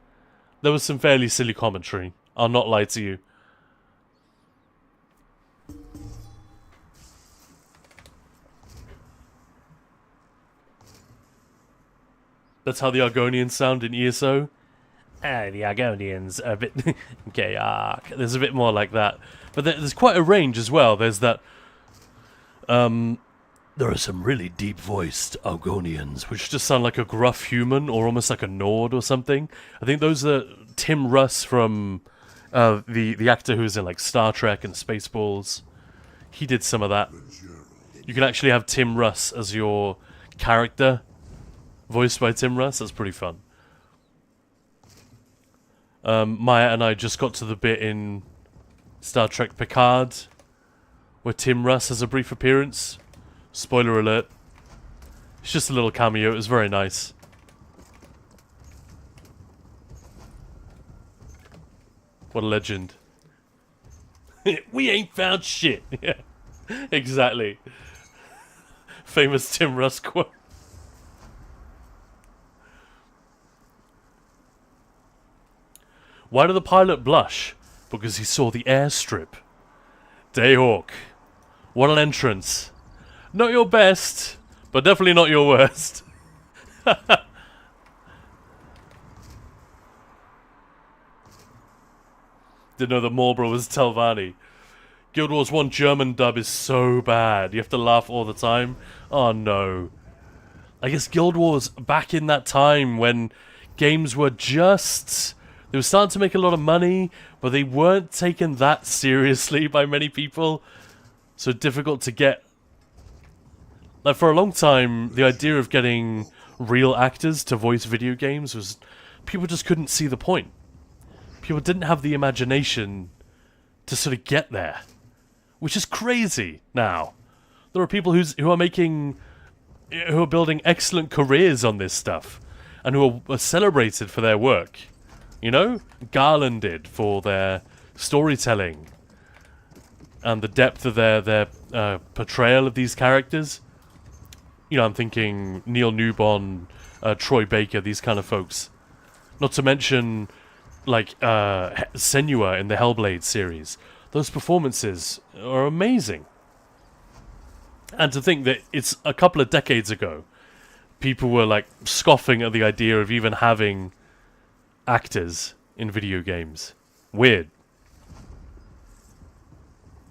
There was some fairly silly commentary. I'll not lie to you. That's how the Argonians sound in ESO. The Argonians are a bit gay. There's a bit more like that. But there's quite a range as well. There's that... there are some really deep-voiced Argonians, which just sound like a gruff human, or almost like a Nord or something. I think those are Tim Russ from the actor who's in like Star Trek and Spaceballs. He did some of that. You can actually have Tim Russ as your character, voiced by Tim Russ. That's pretty fun. Maya and I just got to the bit in Star Trek Picard where Tim Russ has a brief appearance. Spoiler alert. It's just a little cameo. It was very nice. What a legend. We ain't found shit. Yeah, exactly. Famous Tim Russ quote. Why did the pilot blush? Because he saw the airstrip. Dayhawk. What an entrance. Not your best, but definitely not your worst. Didn't know that Marlborough was Telvanni. Guild Wars 1 German dub is so bad. You have to laugh all the time. Oh no. I guess Guild Wars back in that time when games were just... They were starting to make a lot of money, but they weren't taken that seriously by many people. So difficult to get. Like for a long time, the idea of getting real actors to voice video games was... People just couldn't see the point. People didn't have the imagination to sort of get there. Which is crazy now. There are people who are making... who are building excellent careers on this stuff. And who are celebrated for their work. You know? Garlanded for their storytelling. And the depth of their portrayal of these characters. You know, I'm thinking Neil Newbon, Troy Baker, these kind of folks. Not to mention... like Senua in the Hellblade series. Those performances are amazing. And to think that it's a couple of decades ago, people were like scoffing at the idea of even having actors in video games. Weird.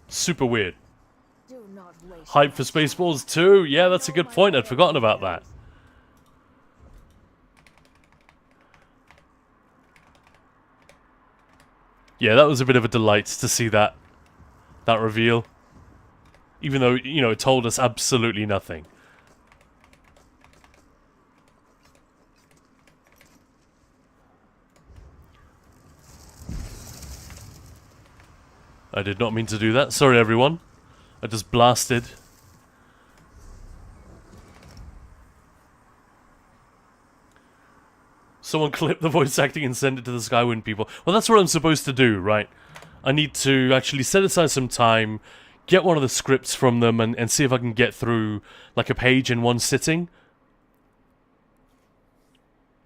Super weird. Hype for Spaceballs 2? Yeah, that's a good point. I'd forgotten about that. Yeah, that was a bit of a delight to see that reveal. Even though, you know, it told us absolutely nothing. I did not mean to do that. Sorry, everyone. I just blasted. Someone clip the voice acting and send it to the Skywind people. Well, that's what I'm supposed to do, right? I need to actually set aside some time, get one of the scripts from them, and see if I can get through, like, a page in one sitting.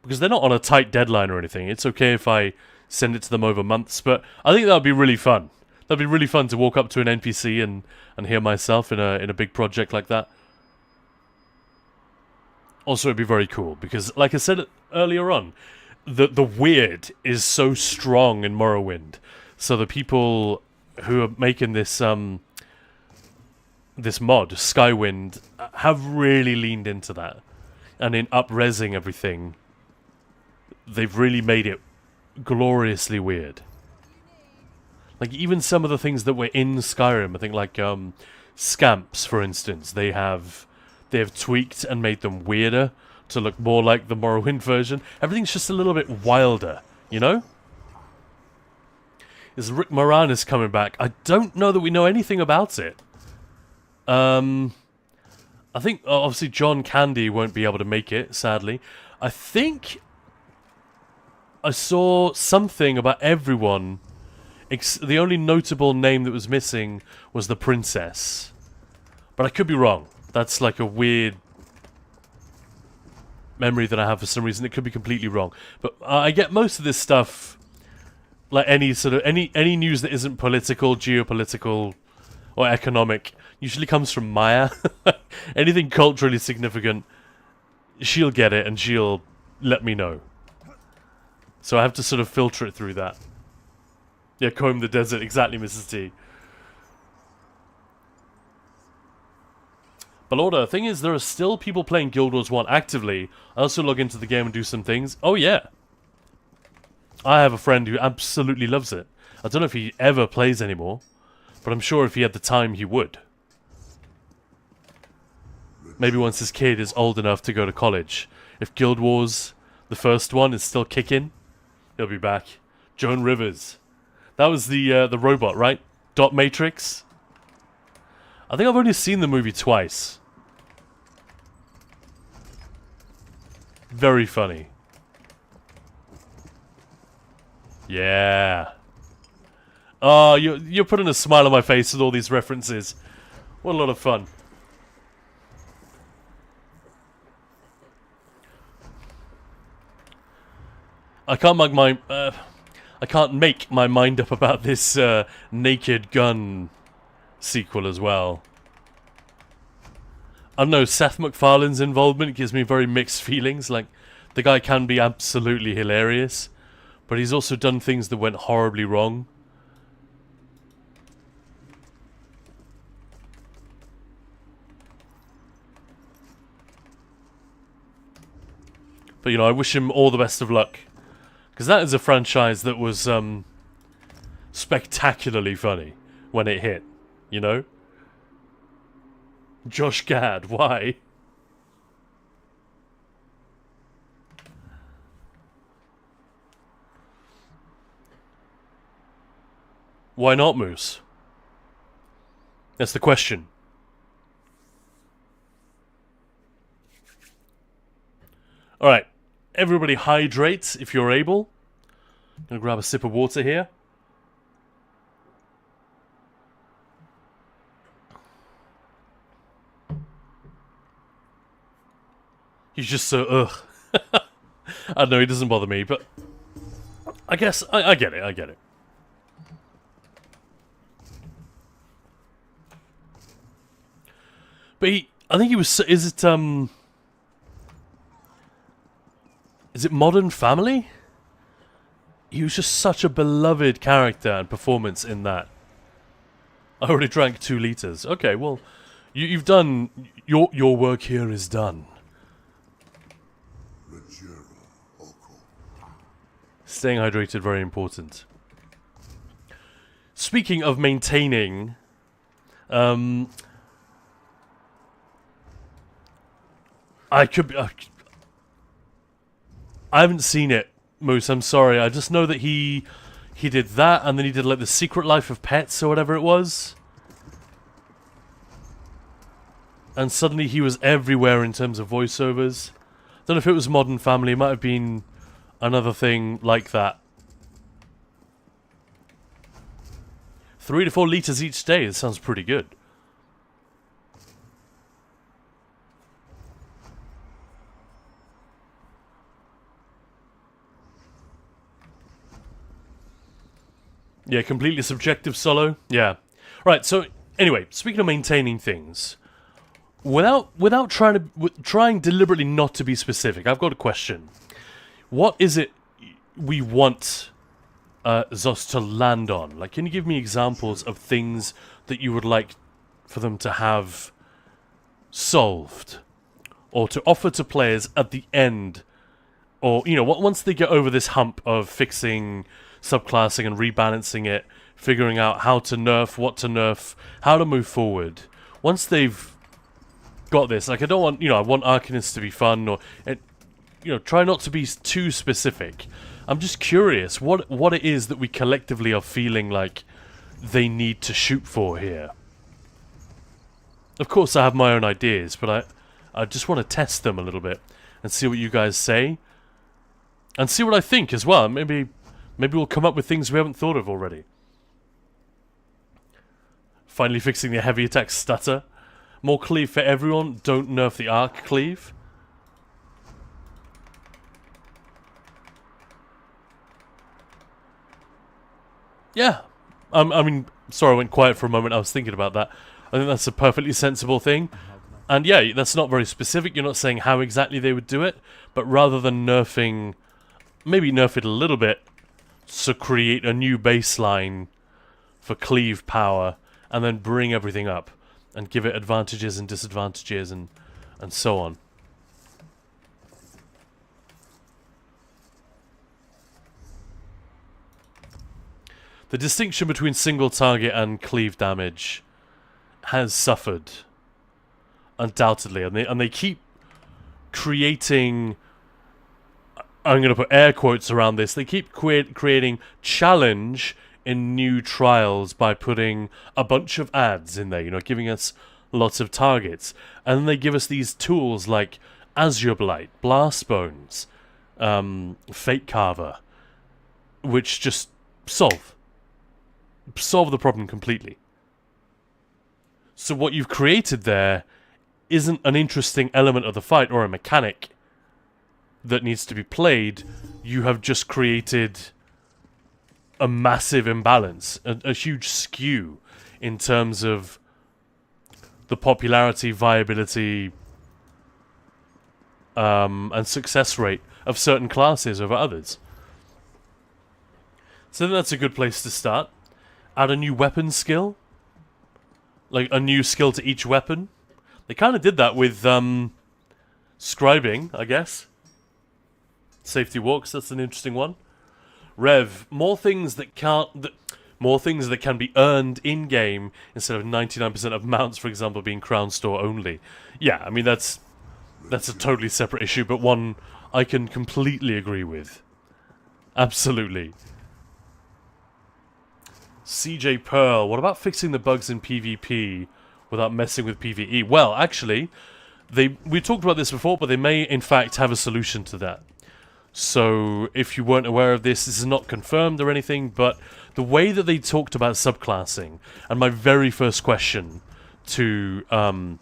Because they're not on a tight deadline or anything. It's okay if I send it to them over months, but I think that would be really fun. That'd be really fun to walk up to an NPC and hear myself in a big project like that. Also, it'd be very cool because, like I said earlier on, the weird is so strong in Morrowind. So the people who are making this this mod, Skywind, have really leaned into that. And in up-resing everything, they've really made it gloriously weird. Like, even some of the things that were in Skyrim, I think, like, scamps, for instance, they have tweaked and made them weirder to look more like the Morrowind version. Everything's just a little bit wilder, you know? Is Rick Moranis coming back? I don't know that we know anything about it. I think, obviously, John Candy won't be able to make it, sadly. I think I saw something about everyone. The only notable name that was missing was the princess. But I could be wrong. That's like a weird memory that I have for some reason. It could be completely wrong. But I get most of this stuff, like any news that isn't political, geopolitical, or economic, usually comes from Maya. Anything culturally significant, she'll get it and she'll let me know. So I have to sort of filter it through that. Yeah, comb the desert, exactly, Mrs. T. But Lord, the thing is, there are still people playing Guild Wars 1 actively. I also log into the game and do some things. Oh yeah. I have a friend who absolutely loves it. I don't know if he ever plays anymore, but I'm sure if he had the time, he would. Maybe once his kid is old enough to go to college. If Guild Wars, the first one, is still kicking, he'll be back. Joan Rivers. That was the robot, right? Dot Matrix? I think I've only seen the movie twice. Very funny. Yeah. Oh, you're putting a smile on my face with all these references. What a lot of fun. I can't make my mind up about this Naked Gun sequel as well. I don't know, Seth MacFarlane's involvement gives me very mixed feelings. Like, the guy can be absolutely hilarious, but he's also done things that went horribly wrong. But, you know, I wish him all the best of luck. Because that is a franchise that was spectacularly funny when it hit, you know? Josh Gad, why? Why not, Moose? That's the question. Alright. Everybody hydrate if you're able. I'm gonna grab a sip of water here. He's just so ugh. I don't know, he doesn't bother me, but I guess I get it, I get it. But I think he was, is it Modern Family? He was just such a beloved character and performance in that. I already drank 2 liters. Okay, well, you've done your work here is done. Staying hydrated, very important. Speaking of maintaining, I haven't seen it, Moose, I'm sorry. I just know that he did that, and then he did like The Secret Life of Pets or whatever it was. And suddenly he was everywhere in terms of voiceovers. Don't know if it was Modern Family, it might have been another thing like that. 3 to 4 liters each day, it sounds pretty good. Yeah, completely subjective, Solo. Yeah. Right, so, anyway, speaking of maintaining things, without trying deliberately not to be specific, I've got a question. What is it we want Zos to land on? Like, can you give me examples of things that you would like for them to have solved, or to offer to players at the end, or once they get over this hump of fixing subclassing and rebalancing it, figuring out how to nerf, what to nerf, how to move forward. Once they've got this, like, I don't want, I want Arcanists to be fun, or try not to be too specific. I'm just curious what it is that we collectively are feeling like they need to shoot for here. Of course, I have my own ideas, but I just want to test them a little bit and see what you guys say, and see what I think as well. Maybe we'll come up with things we haven't thought of already. Finally fixing the heavy attack stutter. More cleave for everyone. Don't nerf the arc cleave. Yeah. I mean, sorry I went quiet for a moment. I was thinking about that. I think that's a perfectly sensible thing. And yeah, that's not very specific. You're not saying how exactly they would do it. But rather than nerfing, maybe nerf it a little bit to create a new baseline for cleave power, and then bring everything up and give it advantages and disadvantages and so on. The distinction between single target and cleave damage has suffered, undoubtedly, and they keep creating, I'm going to put air quotes around this, they keep creating challenge in new trials by putting a bunch of ads in there, giving us lots of targets. And then they give us these tools like Azure Blight, Blast Bones, Fate Carver, which just solve the problem completely. So what you've created there isn't an interesting element of the fight or a mechanic that needs to be played. You have just created a massive imbalance, a huge skew in terms of the popularity, viability, and success rate of certain classes over others. So I think that's a good place to start. Add a new weapon skill. Like, a new skill to each weapon. They kind of did that with scribing, I guess. Safety walks, that's an interesting one. Rev, more things that can be earned in game instead of 99% of mounts, for example, being crown store only. Yeah, I mean that's a totally separate issue, but one I can completely agree with. Absolutely. CJ Pearl, what about fixing the bugs in PvP without messing with PvE? Well, actually, we talked about this before, but they may in fact have a solution to that. So, if you weren't aware of this, this is not confirmed or anything, but the way that they talked about subclassing, and my very first question to, the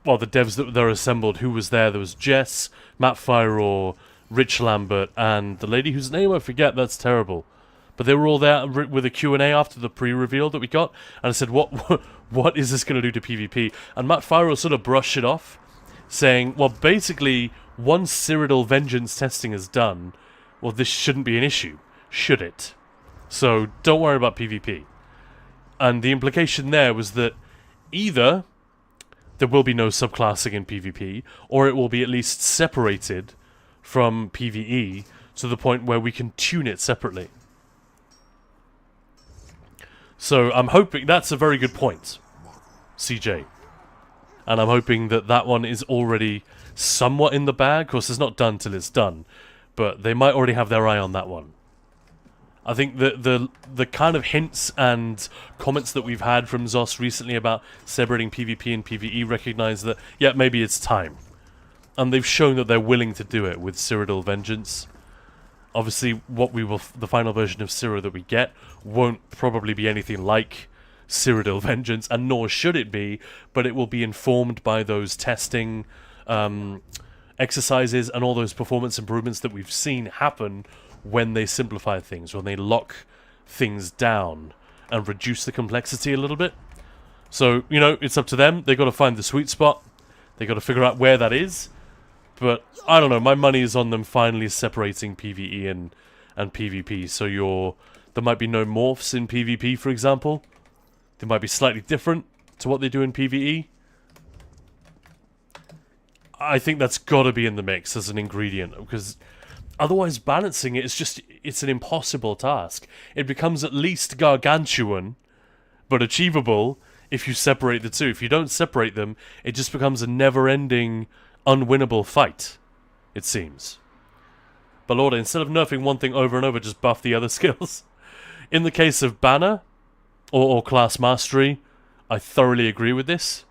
devs that were assembled, who was there? There was Jess, Matt Firor, Rich Lambert, and the lady whose name I forget, that's terrible. But they were all there with a Q&A after the pre-reveal that we got, and I said, what is this going to do to PvP? And Matt Firor sort of brushed it off, saying, well, basically, once Cyrodiil Vengeance testing is done, well, this shouldn't be an issue, should it? So, don't worry about PvP. And the implication there was that either there will be no subclassing in PvP, or it will be at least separated from PvE to the point where we can tune it separately. So, I'm hoping that's a very good point, CJ. And I'm hoping that that one is already somewhat in the bag. Of course, it's not done till it's done. But they might already have their eye on that one. I think the kind of hints and comments that we've had from Zos recently about separating PvP and PvE recognize that, yeah, maybe it's time. And they've shown that they're willing to do it with Cyrodiil Vengeance. Obviously, the final version of Cyrodiil that we get won't probably be anything like Cyrodiil Vengeance, and nor should it be, but it will be informed by those testing exercises and all those performance improvements that we've seen happen when they simplify things, when they lock things down and reduce the complexity a little bit. So, you know, it's up to them. They got to find the sweet spot. They got to figure out where that is. But I don't know. My money is on them finally separating PvE and PvP. So there might be no morphs in PvP, for example. They might be slightly different to what they do in PvE. I think that's got to be in the mix as an ingredient, because otherwise balancing it is it's an impossible task. It becomes at least gargantuan, but achievable if you separate the two. If you don't separate them, it just becomes a never-ending, unwinnable fight, it seems. But Lord, instead of nerfing one thing over and over, just buff the other skills. In the case of Banner, or Class Mastery, I thoroughly agree with this.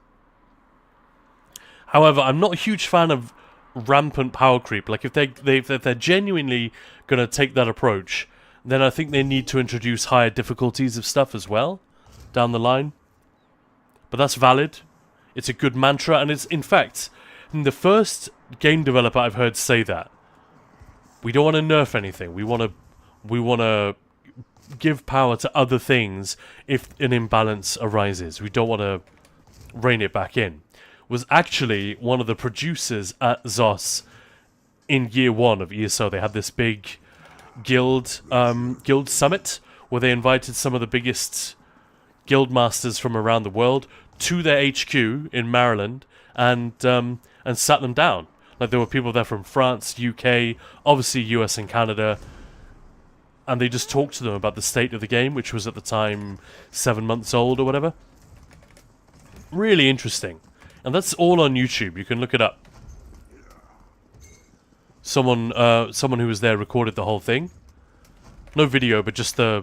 However, I'm not a huge fan of rampant power creep. Like, if they're genuinely going to take that approach, then I think they need to introduce higher difficulties of stuff as well, down the line. But that's valid. It's a good mantra, and it's, in fact, the first game developer I've heard say that. We don't want to nerf anything. We want to give power to other things if an imbalance arises. We don't want to rein it back in. Was actually one of the producers at ZOS in year one of ESO. They had this big guild summit where they invited some of the biggest guild masters from around the world to their HQ in Maryland and sat them down. Like, there were people there from France, UK, obviously US and Canada, and they just talked to them about the state of the game, which was at the time 7 months old or whatever. Really interesting. And that's all on YouTube. You can look it up. Someone who was there recorded the whole thing. No video, but just they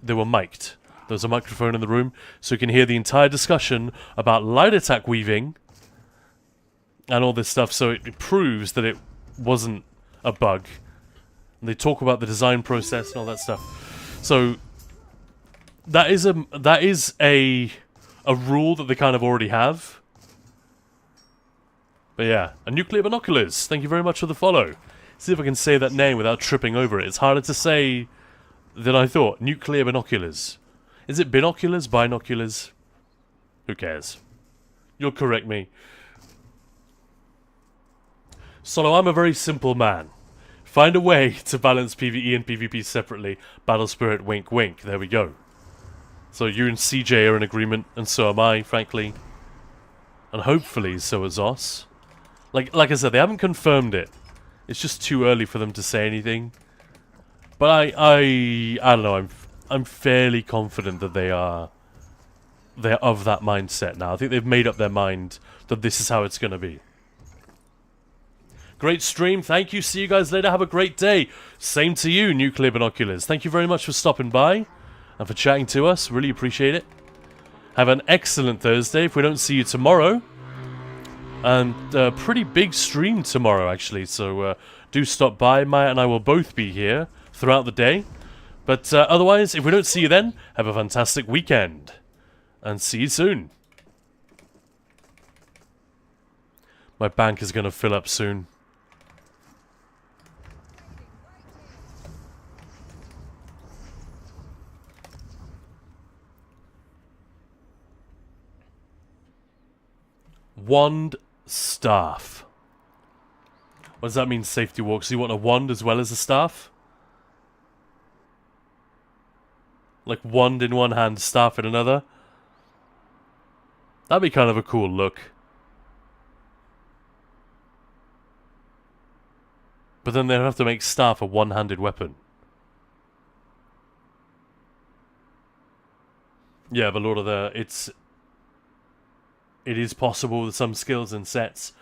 were mic'd. There was a microphone in the room, so you can hear the entire discussion about light attack weaving and all this stuff. So it proves that it wasn't a bug. And they talk about the design process and all that stuff. So that is a rule that they kind of already have. But yeah, a Nuclear Binoculars, thank you very much for the follow. See if I can say that name without tripping over it. It's harder to say than I thought. Nuclear Binoculars. Is it binoculars, binoculars? Who cares? You'll correct me. Solo, I'm a very simple man. Find a way to balance PvE and PvP separately. Battle Spirit, wink wink. There we go. So you and CJ are in agreement, and so am I, frankly. And hopefully so is ZOS. Like I said, they haven't confirmed it. It's just too early for them to say anything. But I don't know. I'm fairly confident that they're of that mindset now. I think they've made up their mind that this is how it's going to be. Great stream. Thank you. See you guys later. Have a great day. Same to you, Nuclear Binoculars. Thank you very much for stopping by and for chatting to us. Really appreciate it. Have an excellent Thursday. If we don't see you tomorrow. And a pretty big stream tomorrow, actually. So do stop by. Maya and I will both be here throughout the day. But otherwise, if we don't see you then, have a fantastic weekend. And see you soon. My bank is going to fill up soon. Wand staff. What does that mean, safety walk? So you want a wand as well as a staff? Like wand in one hand, staff in another? That'd be kind of a cool look. But then they'd have to make staff a one-handed weapon. Yeah, but Lord of the... It is possible with some skills and sets.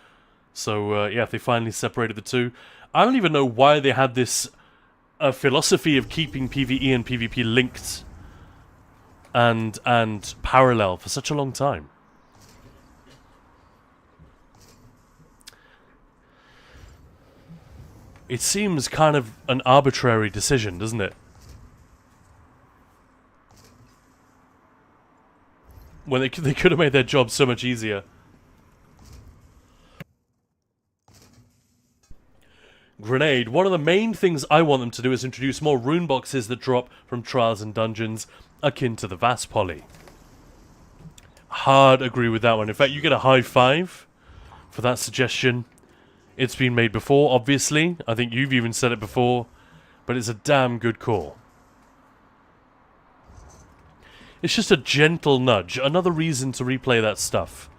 So, yeah, if they finally separated the two. I don't even know why they had this philosophy of keeping PvE and PvP linked and parallel for such a long time. It seems kind of an arbitrary decision, doesn't it? When they could have made their job so much easier. Grenade. One of the main things I want them to do is introduce more rune boxes that drop from trials and dungeons, akin to the Vass Poly. hard agree with that one. In fact, you get a high five for that suggestion. It's been made before, obviously. I think you've even said it before, but it's a damn good call. It's just a gentle nudge, another reason to replay that stuff.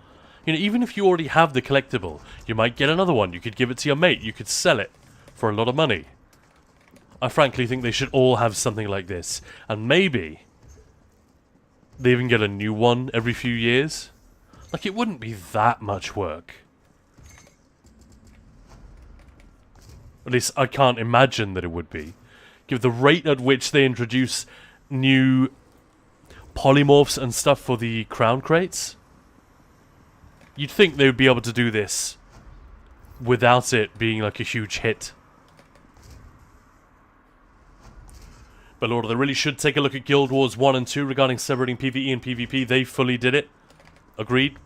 You know, even if you already have the collectible, you might get another one. You could give it to your mate. You could sell it for a lot of money. I frankly think they should all have something like this. And maybe they even get a new one every few years. Like, it wouldn't be that much work. At least I can't imagine that it would be. Give the rate at which they introduce new polymorphs and stuff for the crown crates. You'd think they would be able to do this without it being like a huge hit. But Lord, they really should take a look at Guild Wars 1 and 2 regarding separating PvE and PvP. They fully did it. Agreed.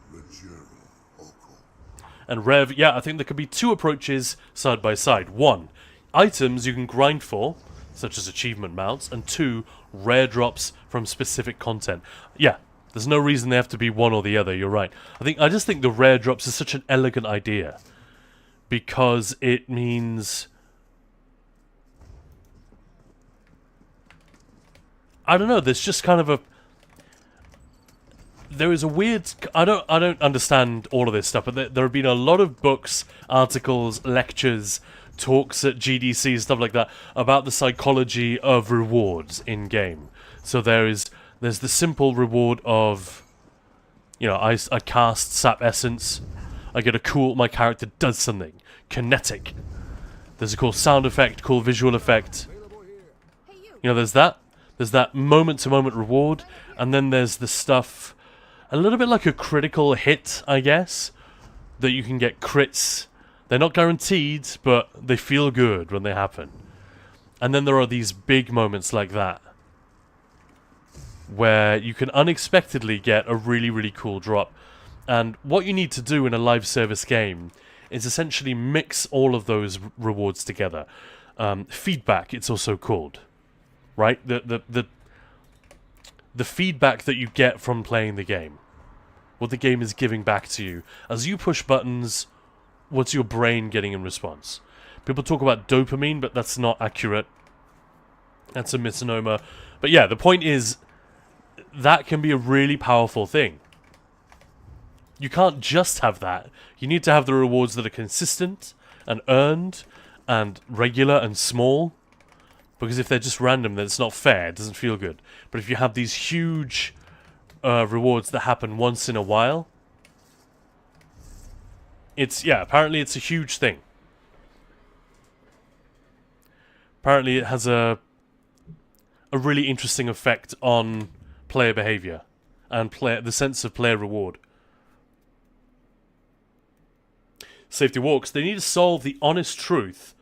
And Rev, yeah, I think there could be two approaches side by side. One, items you can grind for, such as achievement mounts, and two, rare drops from specific content. Yeah, there's no reason they have to be one or the other, you're right. I just think the rare drops is such an elegant idea. Because it means... I don't know, there's just kind of a... There is a weird... I don't understand all of this stuff, but there have been a lot of books, articles, lectures, talks at GDC, stuff like that, about the psychology of rewards in-game. So there's the simple reward of... You know, I cast Sap Essence, I get a cool... My character does something. Kinetic. There's a cool sound effect, cool visual effect. You know, there's that. There's that moment-to-moment reward, and then there's the stuff... A little bit like a critical hit, I guess, that you can get crits. They're not guaranteed, but they feel good when they happen. And then there are these big moments like that, where you can unexpectedly get a really, really cool drop. And what you need to do in a live service game is essentially mix all of those rewards together. Feedback, it's also called. Right? The feedback that you get from playing the game. What the game is giving back to you. As you push buttons, what's your brain getting in response? People talk about dopamine, but that's not accurate. That's a misnomer. But yeah, the point is, that can be a really powerful thing. You can't just have that. You need to have the rewards that are consistent, and earned, and regular, and small. Because if they're just random, then it's not fair. It doesn't feel good. But if you have these huge rewards that happen once in a while, apparently it's a huge thing. Apparently it has a really interesting effect on player behavior and the sense of player reward. Safety Walks, they need to solve the honest truth.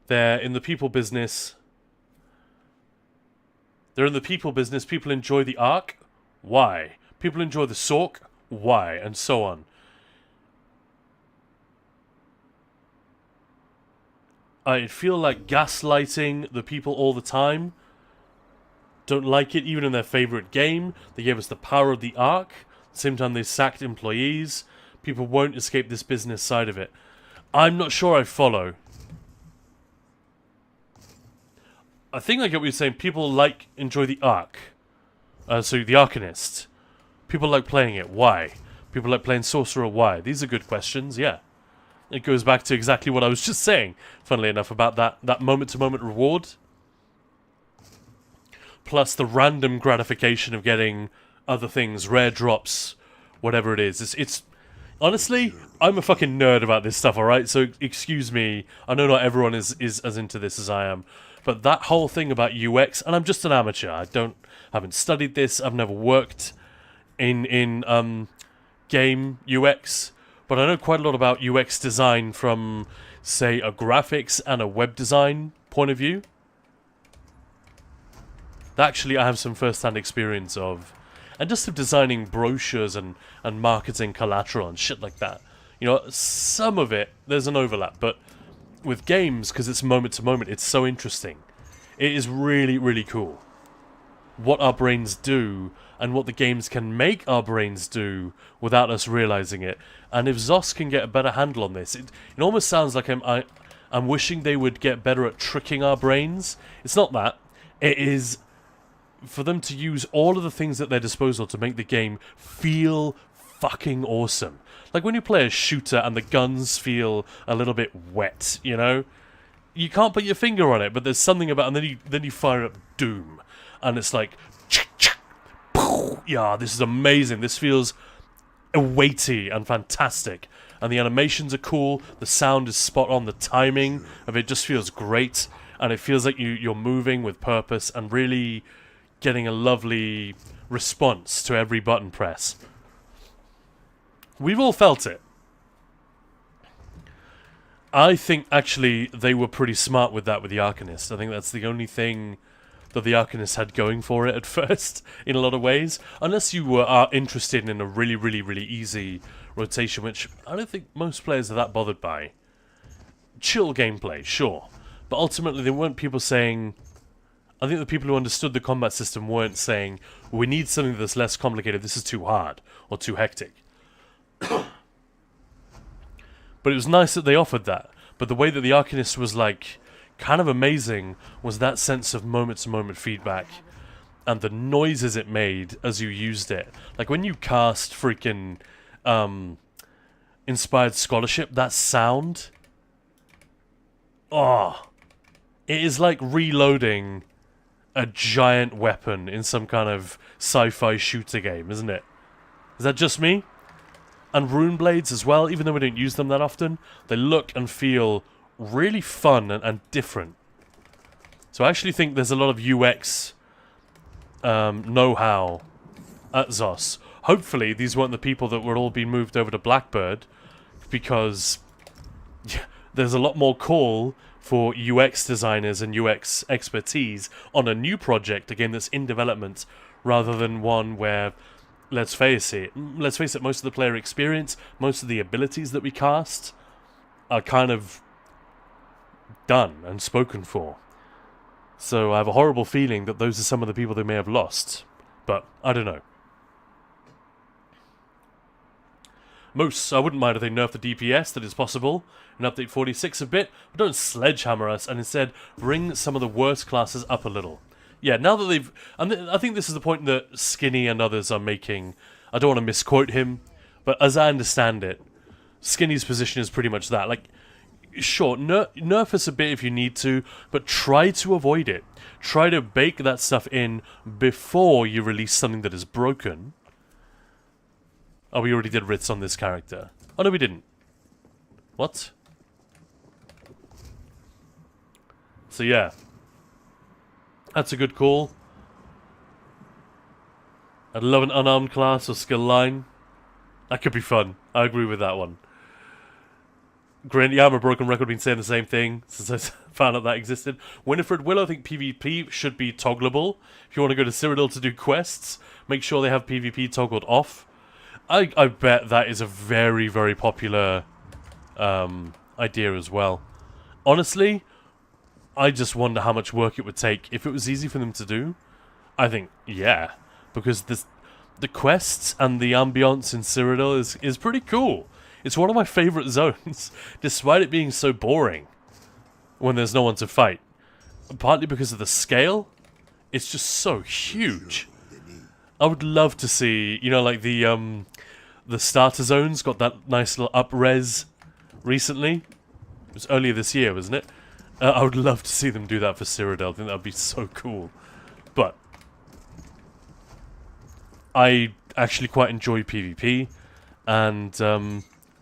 They're in the people business. They're in the people business. People enjoy the arc. Why? People enjoy the Sork. Why? And so on. I feel like gaslighting the people all the time. Don't like it even in their favorite game. They gave us the power of the arc. At the same time they sacked employees. People won't escape this business side of it. I'm not sure I follow. I think I get what you're saying. People enjoy the arc. So the Arcanist. People like playing it. Why? People like playing Sorcerer. Why? These are good questions, yeah. It goes back to exactly what I was just saying, funnily enough, about that moment-to-moment reward. Plus the random gratification of getting other things, rare drops, whatever it is. It's honestly, I'm a fucking nerd about this stuff, alright? So excuse me, I know not everyone is as into this as I am. But that whole thing about UX, and I'm just an amateur. I haven't studied this. I've never worked in game UX, but I know quite a lot about UX design from, say, a graphics and a web design point of view. That actually I have some first-hand experience of, and just of designing brochures and marketing collateral and shit like that. You know, some of it there's an overlap, but with games, because it's moment to moment, it's so interesting. It is really, really cool what our brains do and what the games can make our brains do without us realizing it. And if ZOS can get a better handle on this, it almost sounds like I'm wishing they would get better at tricking our brains. It's not that. It is for them to use all of the things at their disposal to make the game feel fucking awesome. Like when you play a shooter and the guns feel a little bit wet, you know? You can't put your finger on it, but there's something about, and then you fire up Doom, and it's like, yeah, this is amazing. This feels weighty and fantastic, and the animations are cool. The sound is spot on. The timing of it just feels great, and it feels like you're moving with purpose and really getting a lovely response to every button press. We've all felt it. I think, actually, they were pretty smart with that with the Arcanist. I think that's the only thing that the Arcanist had going for it at first, in a lot of ways. Unless you are interested in a really, really, really easy rotation, which I don't think most players are that bothered by. Chill gameplay, sure. But ultimately, there weren't people saying... I think the people who understood the combat system weren't saying, we need something that's less complicated, this is too hard, or too hectic. But it was nice that they offered that. But the way that the Arcanist was, like, kind of amazing was that sense of moment-to-moment feedback. And the noises it made as you used it. Like, when you cast freaking Inspired Scholarship, that sound... Oh! It is like reloading a giant weapon in some kind of sci-fi shooter game, isn't it? Is that just me? And rune blades as well, even though we don't use them that often, they look and feel really fun and different. So I actually think there's a lot of UX know-how at ZOS. Hopefully these weren't the people that were all being moved over to Blackbird, because there's a lot more call for UX designers and UX expertise on a new project, a game that's in development, rather than one where... Let's face it, most of the player experience, most of the abilities that we cast are kind of done and spoken for. So I have a horrible feeling that those are some of the people they may have lost. But I don't know. I wouldn't mind if they nerf the DPS, that is possible, in Update 46 a bit, but don't sledgehammer us and instead bring some of the worst classes up a little. Yeah, now that they've... I think this is the point that Skinny and others are making. I don't want to misquote him, but as I understand it, Skinny's position is pretty much that. Like, sure, nerf us a bit if you need to, but try to avoid it. Try to bake that stuff in before you release something that is broken. Oh, we already did Ritz on this character. Oh, no, we didn't. What? So, yeah. That's a good call. I'd love an unarmed class or skill line. That could be fun. I agree with that one. Granted, yeah, I'm a broken record, been saying the same thing since I found out that existed. Winifred Willow, I think PvP should be toggleable. If you want to go to Cyrodiil to do quests, make sure they have PvP toggled off. I bet that is a very, very popular idea as well. Honestly, I just wonder how much work it would take if it was easy for them to do. I think, yeah, because the quests and the ambience in Cyrodiil is pretty cool. It's one of my favourite zones, despite it being so boring when there's no one to fight. Partly because of the scale, it's just so huge. I would love to see, you know, like the starter zones got that nice little up-res recently. It was earlier this year, wasn't it? I would love to see them do that for Cyrodiil. I think that would be so cool. But I actually quite enjoy PvP, and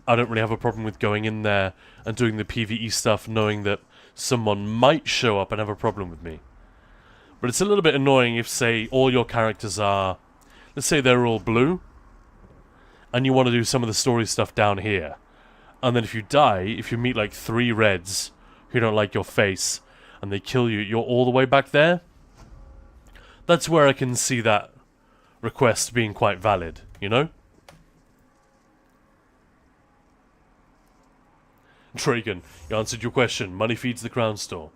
I don't really have a problem with going in there and doing the PvE stuff knowing that someone might show up and have a problem with me. But it's a little bit annoying if, say, all your characters are... Let's say they're all blue, and you want to do some of the story stuff down here. And then if you die, if you meet like 3 reds who don't like your face, and they kill you, you're all the way back there. That's where I can see that request being quite valid, you know? Dragon, you answered your question. Money feeds the Crown Store.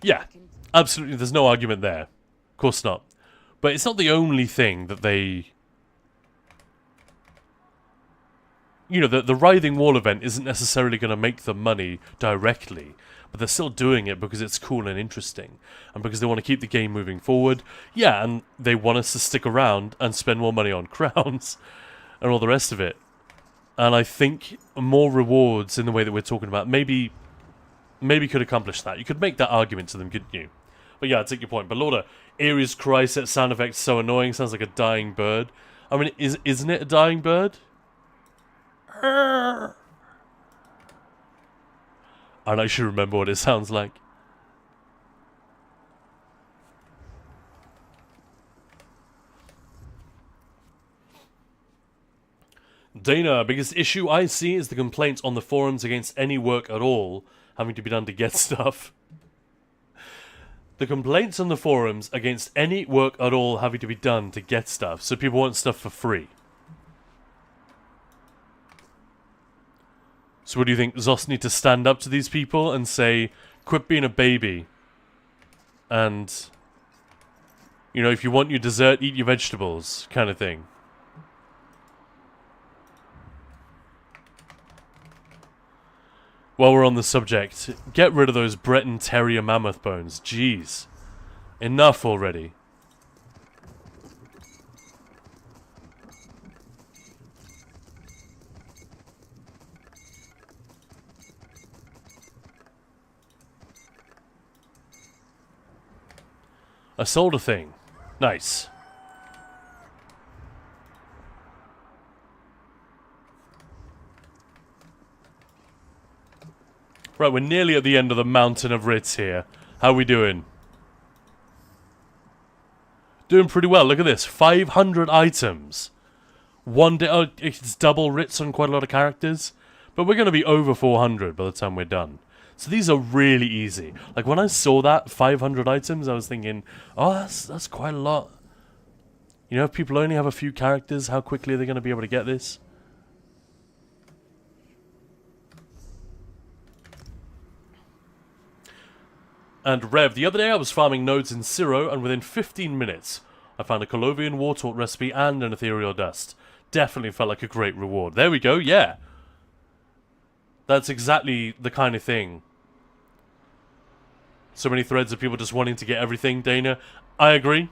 Yeah, Absolutely, there's no argument there. Of course not. But it's not the only thing that they... You know, the Writhing Wall event isn't necessarily going to make them money directly, but they're still doing it because it's cool and interesting, and because they want to keep the game moving forward. Yeah, and they want us to stick around and spend more money on crowns and all the rest of it. And I think more rewards in the way that we're talking about maybe could accomplish that. You could make that argument to them, couldn't you? But yeah, I take your point. But Lorda, Ares cry set sound effect so annoying. Sounds like a dying bird. I mean, isn't it a dying bird? And I should remember what it sounds like. Dana, biggest issue I see is the complaints on the forums against any work at all having to be done to get stuff. The complaints on the forums against any work at all having to be done to get stuff. So people want stuff for free. So what do you think? Zos need to stand up to these people and say, quit being a baby. And, you know, if you want your dessert, eat your vegetables, kind of thing. While we're on the subject, get rid of those Breton Terrier mammoth bones. Jeez. Enough already. I sold a thing. Nice. Right, we're nearly at the end of the Mountain of Ritz here. How are we doing? Doing pretty well. Look at this. 500 items. One day. Oh, it's double Ritz on quite a lot of characters. But we're going to be over 400 by the time we're done. So these are really easy. Like, when I saw that, 500 items, I was thinking, oh, that's quite a lot. You know, if people only have a few characters, how quickly are they going to be able to get this? And Rev, the other day I was farming nodes in Ciro, and within 15 minutes, I found a Colovian Wartork recipe and an Ethereal Dust. Definitely felt like a great reward. There we go, yeah. That's exactly the kind of thing. So many threads of people just wanting to get everything, Dana. I agree.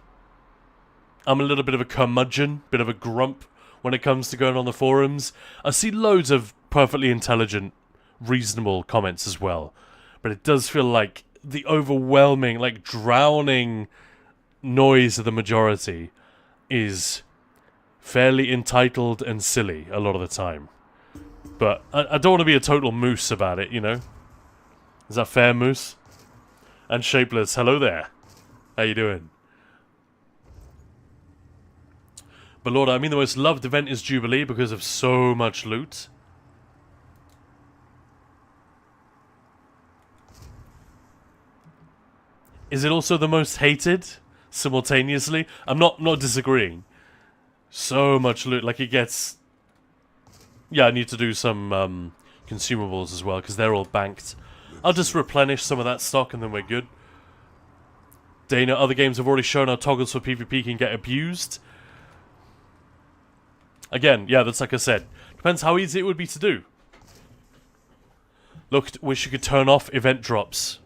I'm a little bit of a curmudgeon, bit of a grump when it comes to going on the forums. I see loads of perfectly intelligent, reasonable comments as well. But it does feel like the overwhelming, like drowning noise of the majority is fairly entitled and silly a lot of the time. But I don't want to be a total moose about it, you know? Is that fair, Moose? And Shapeless, hello there. How you doing? But Lord, I mean the most loved event is Jubilee because of so much loot. Is it also the most hated simultaneously? I'm not disagreeing. So much loot, like it gets... Yeah, I need to do some consumables as well because they're all banked. I'll just replenish some of that stock and then we're good. Dana, other games have already shown how toggles for PvP can get abused. Again, yeah, that's like I said. Depends how easy it would be to do. Look, wish you could turn off event drops.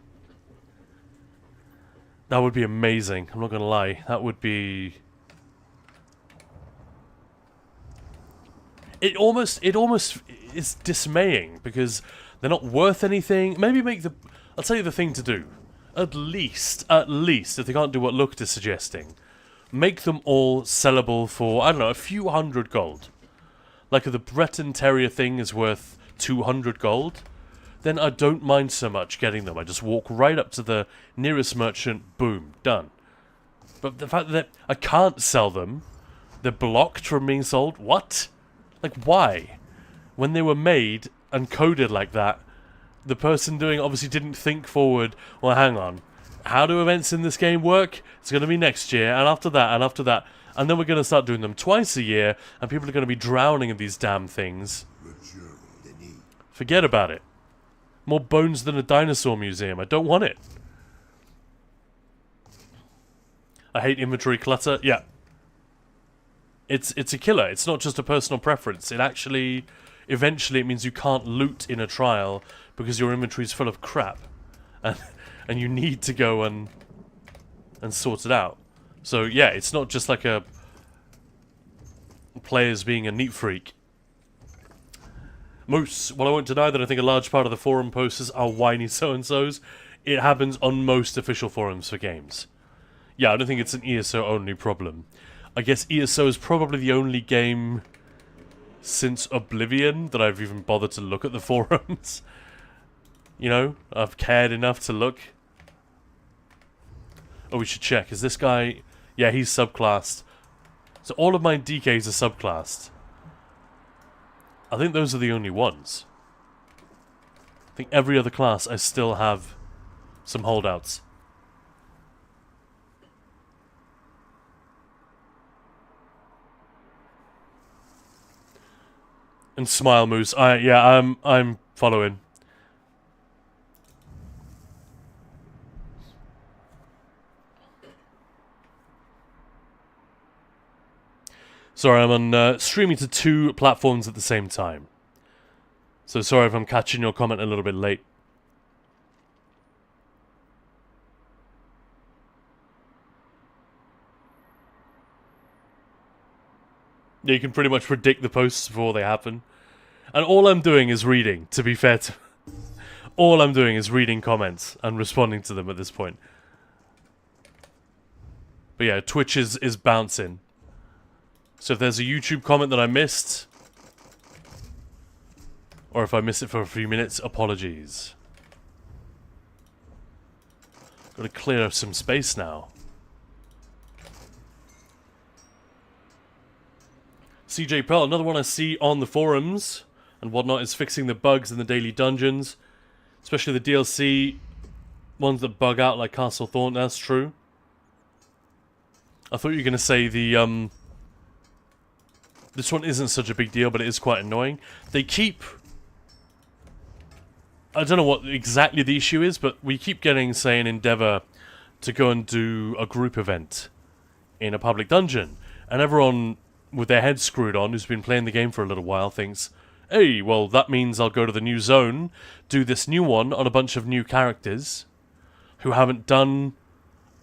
That would be amazing. I'm not gonna lie. That would be... It almost is dismaying because they're not worth anything. Maybe make the... I'll tell you the thing to do. At least, if they can't do what Looked is suggesting, make them all sellable for, I don't know, a few hundred gold. Like if the Breton Terrier thing is worth 200 gold, then I don't mind so much getting them. I just walk right up to the nearest merchant, boom, done. But the fact that I can't sell them, they're blocked from being sold, what? Like, why? When they were made and coded like that, the person doing it obviously didn't think forward, well, hang on, how do events in this game work? It's going to be next year, and after that, and after that. And then we're going to start doing them twice a year, and people are going to be drowning in these damn things. Forget about it. More bones than a dinosaur museum. I don't want it. I hate inventory clutter. Yeah. It's a killer. It's not just a personal preference. It actually, eventually, it means you can't loot in a trial because your inventory is full of crap, and you need to go and sort it out. So yeah, it's not just like a players being a neat freak. Moose, while I won't deny that I think a large part of the forum posters are whiny so-and-sos, it happens on most official forums for games. Yeah, I don't think it's an ESO only problem. I guess ESO is probably the only game since Oblivion that I've even bothered to look at the forums. You know, I've cared enough to look. Oh, we should check. Is this guy... Yeah, he's subclassed. So all of my DKs are subclassed. I think those are the only ones. I think every other class I still have some holdouts. And Smile Moose. I'm following. Sorry, I'm on streaming to 2 platforms at the same time. So sorry if I'm catching your comment a little bit late. Yeah, you can pretty much predict the posts before they happen. And all I'm doing is reading, to be fair to... all I'm doing is reading comments and responding to them at this point. But yeah, Twitch is bouncing. So if there's a YouTube comment that I missed, or if I miss it for a few minutes, apologies. Gotta clear up some space now. CJ Pearl, another one I see on the forums and whatnot is fixing the bugs in the daily dungeons. Especially the DLC ones that bug out like Castle Thorn, that's true. I thought you were gonna say the this one isn't such a big deal, but it is quite annoying. They keep... I don't know what exactly the issue is, but we keep getting, say, an Endeavor to go and do a group event in a public dungeon. And everyone with their heads screwed on, who's been playing the game for a little while, thinks, hey, well, that means I'll go to the new zone, do this new one on a bunch of new characters who haven't done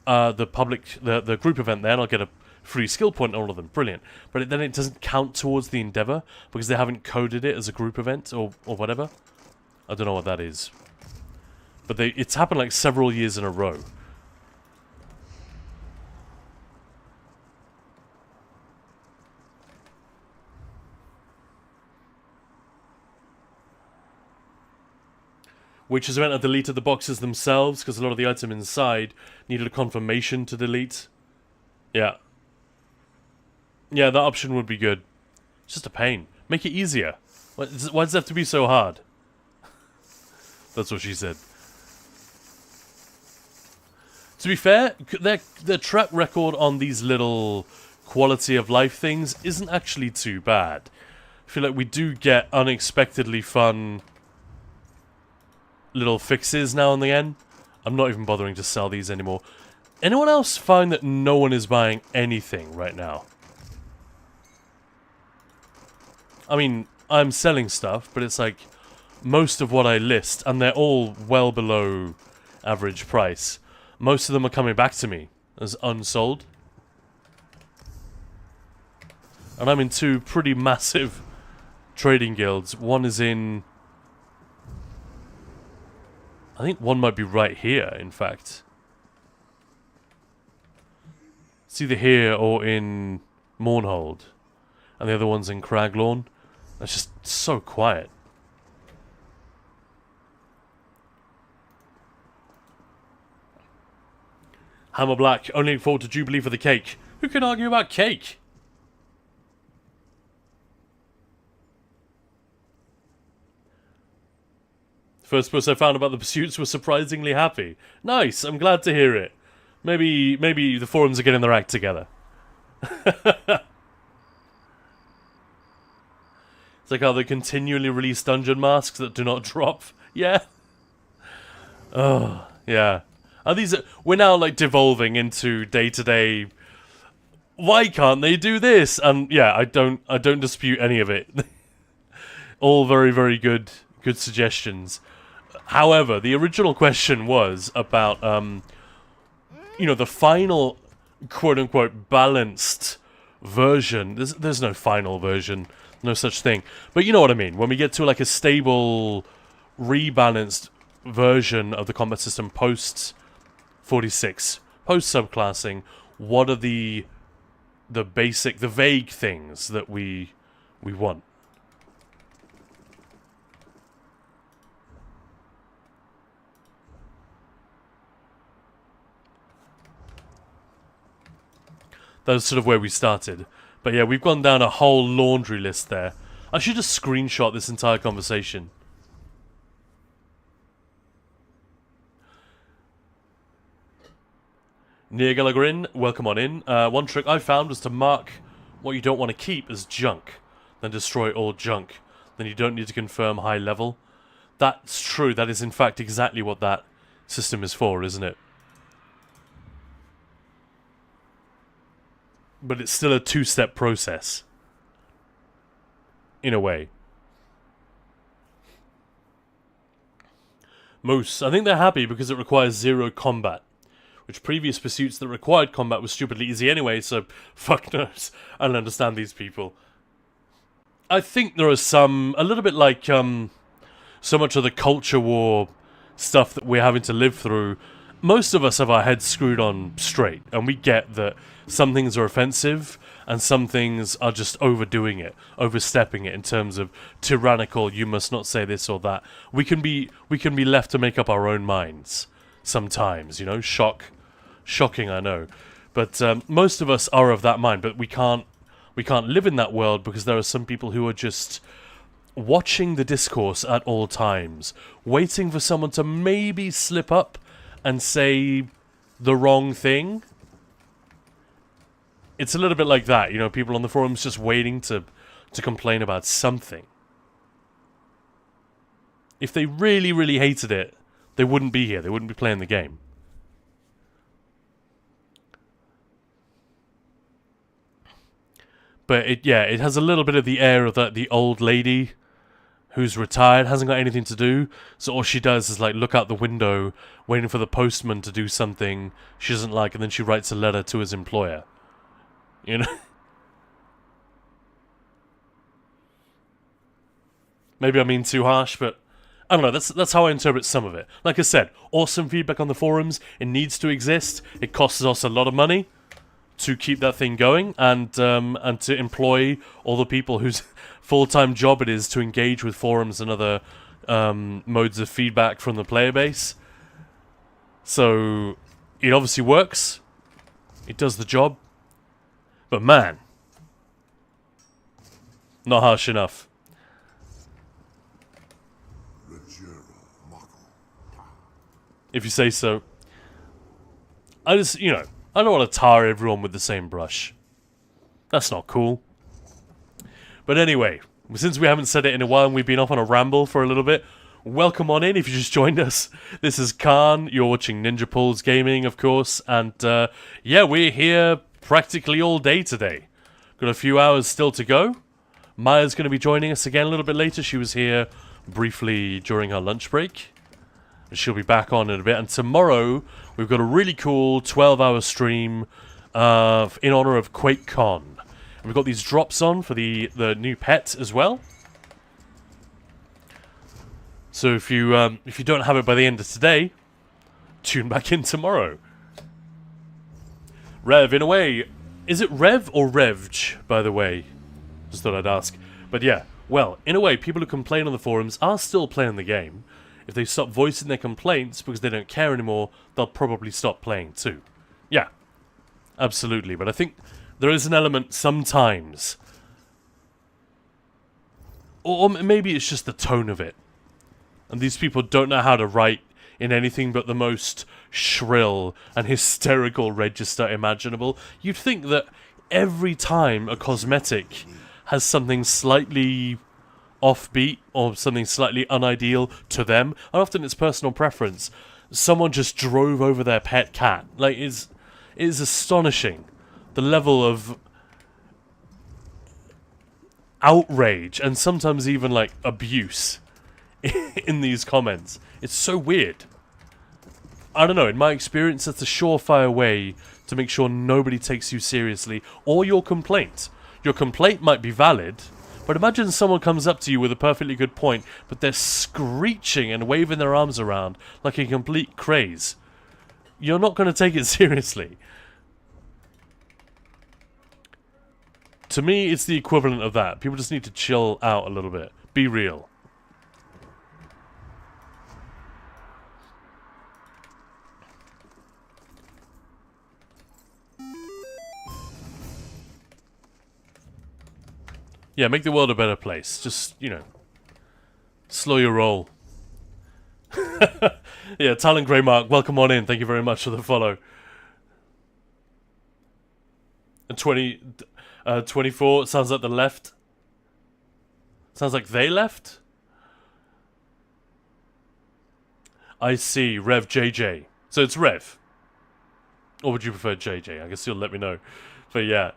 the group event there, and I'll get a free skill point on all of them. Brilliant. But then it doesn't count towards the Endeavor because they haven't coded it as a group event or whatever. I don't know what that is. But it's happened like several years in a row. Which has meant I deleted the boxes themselves because a lot of the items inside needed a confirmation to delete. Yeah. Yeah, that option would be good. It's just a pain. Make it easier. Why does it have to be so hard? That's what she said. To be fair, their track record on these little quality of life things isn't actually too bad. I feel like we do get unexpectedly fun little fixes now and again. I'm not even bothering to sell these anymore. Anyone else find that no one is buying anything right now? I mean, I'm selling stuff, but it's like most of what I list, and they're all well below average price. Most of them are coming back to me as unsold. And I'm in 2 pretty massive trading guilds. One is in... I think one might be right here, in fact. It's either here or in Mournhold. And the other one's in Craglawn. It's just so quiet. Hammer Black, only looking forward to Jubilee for the cake. Who can argue about cake? First post I found about the pursuits was surprisingly happy. Nice, I'm glad to hear it. Maybe the forums are getting their act together. It's like how they continually release dungeon masks that do not drop. Yeah. Oh, yeah. Are these? We're now like devolving into day-to-day. Why can't they do this? And yeah, I don't dispute any of it. All very, very good suggestions. However, the original question was about the final quote-unquote balanced version. There's no final version, no such thing. But you know what I mean. When we get to like a stable, rebalanced version of the combat system post 46, post subclassing, what are the basic, the vague things that we want? That's sort of where we started. But yeah, we've gone down a whole laundry list there. I should just screenshot this entire conversation. Nia Gallagherin, welcome on in. One trick I found was to mark what you don't want to keep as junk, then destroy all junk. Then you don't need to confirm high level. That's true. That is in fact exactly what that system is for, isn't it? But it's still a two-step process. In a way. Moose, I think they're happy because it requires 0 combat. Which previous pursuits that required combat was stupidly easy anyway, so fuck knows. I don't understand these people. I think there are some, a little bit like so much of the culture war stuff that we're having to live through. Most of us have our heads screwed on straight, and we get that some things are offensive, and some things are just overdoing it, overstepping it in terms of tyrannical, you must not say this or that. We can be left to make up our own minds sometimes, you know, shocking, I know. But most of us are of that mind, but we can't live in that world because there are some people who are just watching the discourse at all times, waiting for someone to maybe slip up and say the wrong thing. It's a little bit like that, you know, people on the forums just waiting to complain about something. If they really, really hated it, they wouldn't be here. They wouldn't be playing the game. But it has a little bit of the air of the old lady who's retired, hasn't got anything to do, so all she does is like look out the window, waiting for the postman to do something she doesn't like, and then she writes a letter to his employer. You know? Maybe I'm being too harsh, but I don't know, that's how I interpret some of it. Like I said, awesome feedback on the forums. It needs to exist. It costs us a lot of money to keep that thing going, and to employ all the people whose full-time job it is to engage with forums and other modes of feedback from the player base. So it obviously works. It does the job. But man, not harsh enough. If you say so. I just, you know, I don't want to tar everyone with the same brush. That's not cool. But anyway, since we haven't said it in a while and we've been off on a ramble for a little bit, welcome on in if you just joined us. This is Khan. You're watching Ninja Pulls Gaming, of course. And yeah, we're here practically all day today. Got a few hours still to go. Maya's going to be joining us again a little bit later. She was here briefly during her lunch break. She'll be back on in a bit. And tomorrow, we've got a really cool 12-hour stream in honor of QuakeCon. And we've got these drops on for the new pet as well. So if you don't have it by the end of today, tune back in tomorrow. Rev, in a way, is it Rev or Revj, by the way? Just thought I'd ask. But yeah, well, in a way, people who complain on the forums are still playing the game. If they stop voicing their complaints because they don't care anymore, they'll probably stop playing too. Yeah, absolutely. But I think there is an element sometimes, or maybe it's just the tone of it. And these people don't know how to write in anything but the most shrill and hysterical register imaginable. You'd think that every time a cosmetic has something slightly offbeat or something slightly unideal to them, and often it's personal preference, someone just drove over their pet cat. Like, it is astonishing the level of outrage and sometimes even like abuse in these comments. It's so weird. I don't know, in my experience, that's a surefire way to make sure nobody takes you seriously or your complaint. Your complaint might be valid, but imagine someone comes up to you with a perfectly good point, but they're screeching and waving their arms around like a complete craze. You're not going to take it seriously. To me, it's the equivalent of that. People just need to chill out a little bit. Be real. Yeah, make the world a better place. Just, you know, slow your roll. Yeah, Talon Greymark, welcome on in. Thank you very much for the follow. And 24, sounds like the left. Sounds like they left? I see, Rev JJ. So it's Rev. Or would you prefer JJ? I guess you'll let me know. But yeah.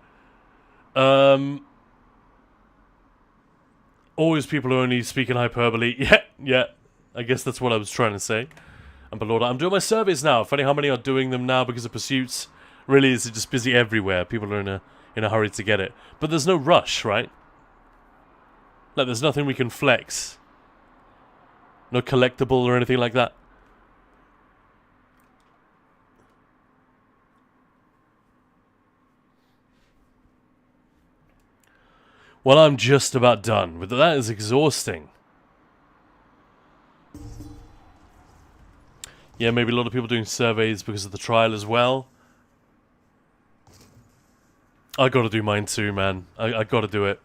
Always people who only speak in hyperbole. Yeah. I guess that's what I was trying to say. And Belorda, I'm doing my surveys now. Funny how many are doing them now because of pursuits. Really, is it just busy everywhere? People are in a hurry to get it. But there's no rush, right? Like, there's nothing we can flex. No collectible or anything like that. Well, I'm just about done. But that is exhausting. Yeah, maybe a lot of people doing surveys because of the trial as well. I gotta do mine too, man. I gotta do it.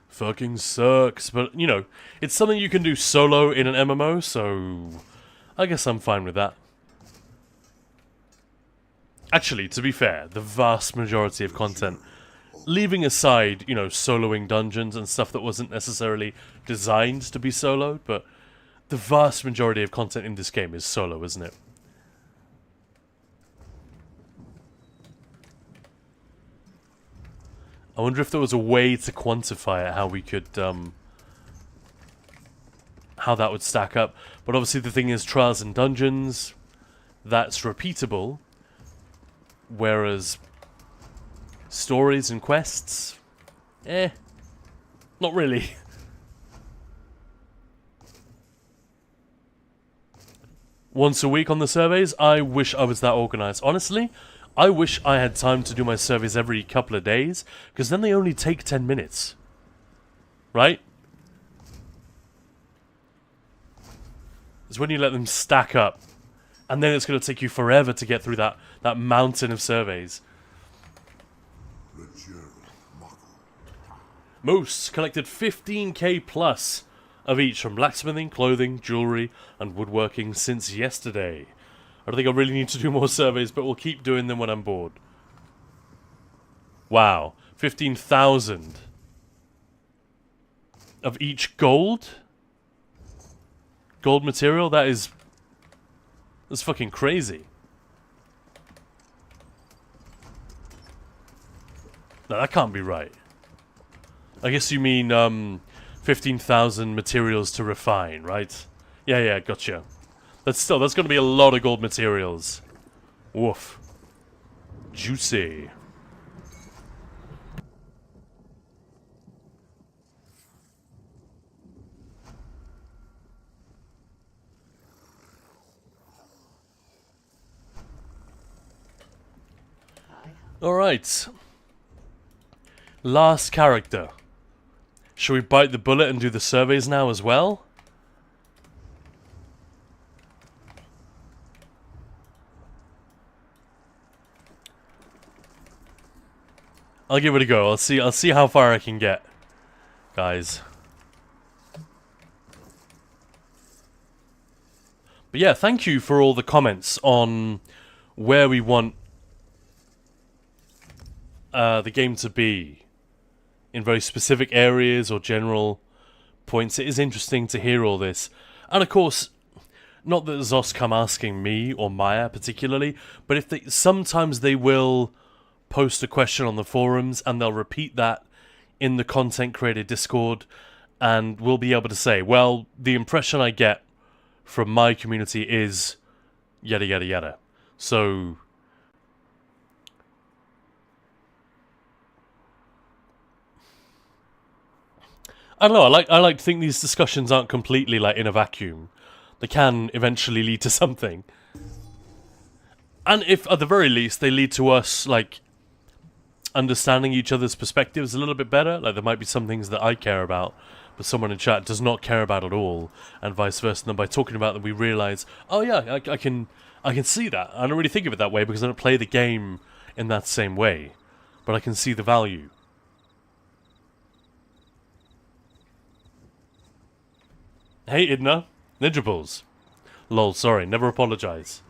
Fucking sucks. But, you know, it's something you can do solo in an MMO, so I guess I'm fine with that. Actually, to be fair, the vast majority of content, leaving aside, you know, soloing dungeons and stuff that wasn't necessarily designed to be soloed, but the vast majority of content in this game is solo, isn't it? I wonder if there was a way to quantify it, how we could, how that would stack up. But obviously the thing is, Trials and Dungeons, that's repeatable. Whereas stories and quests, not really. Once a week on the surveys, I wish I was that organized. Honestly, I wish I had time to do my surveys every couple of days, because then they only take 10 minutes. Right? It's when you let them stack up. And then it's going to take you forever to get through that mountain of surveys. Moose collected 15k plus of each from blacksmithing, clothing, jewelry, and woodworking since yesterday. I don't think I really need to do more surveys, but we'll keep doing them when I'm bored. Wow. 15,000 of each gold? Gold material? That's fucking crazy. No, that can't be right. I guess you mean 15,000 materials to refine, right? Yeah, gotcha. That's going to be a lot of gold materials. Woof. Juicy. Alright. Last character. Shall we bite the bullet and do the surveys now as well? I'll give it a go. I'll see how far I can get, guys. But yeah, thank you for all the comments on where we want the game to be in very specific areas or general points. It is interesting to hear all this. And of course, not that Zos come asking me or Maya particularly, but if they sometimes they will post a question on the forums and they'll repeat that in the content creator Discord, and we'll be able to say, well, the impression I get from my community is yada yada yada. So I don't know, I like to think these discussions aren't completely like in a vacuum. They can eventually lead to something. And if at the very least they lead to us like understanding each other's perspectives a little bit better, like there might be some things that I care about but someone in chat does not care about at all, and vice versa, and then by talking about them we realise, oh yeah, I can see that. I don't really think of it that way because I don't play the game in that same way, but I can see the value. Hey Idna, Ninja Bulls. Lol, sorry, never apologise.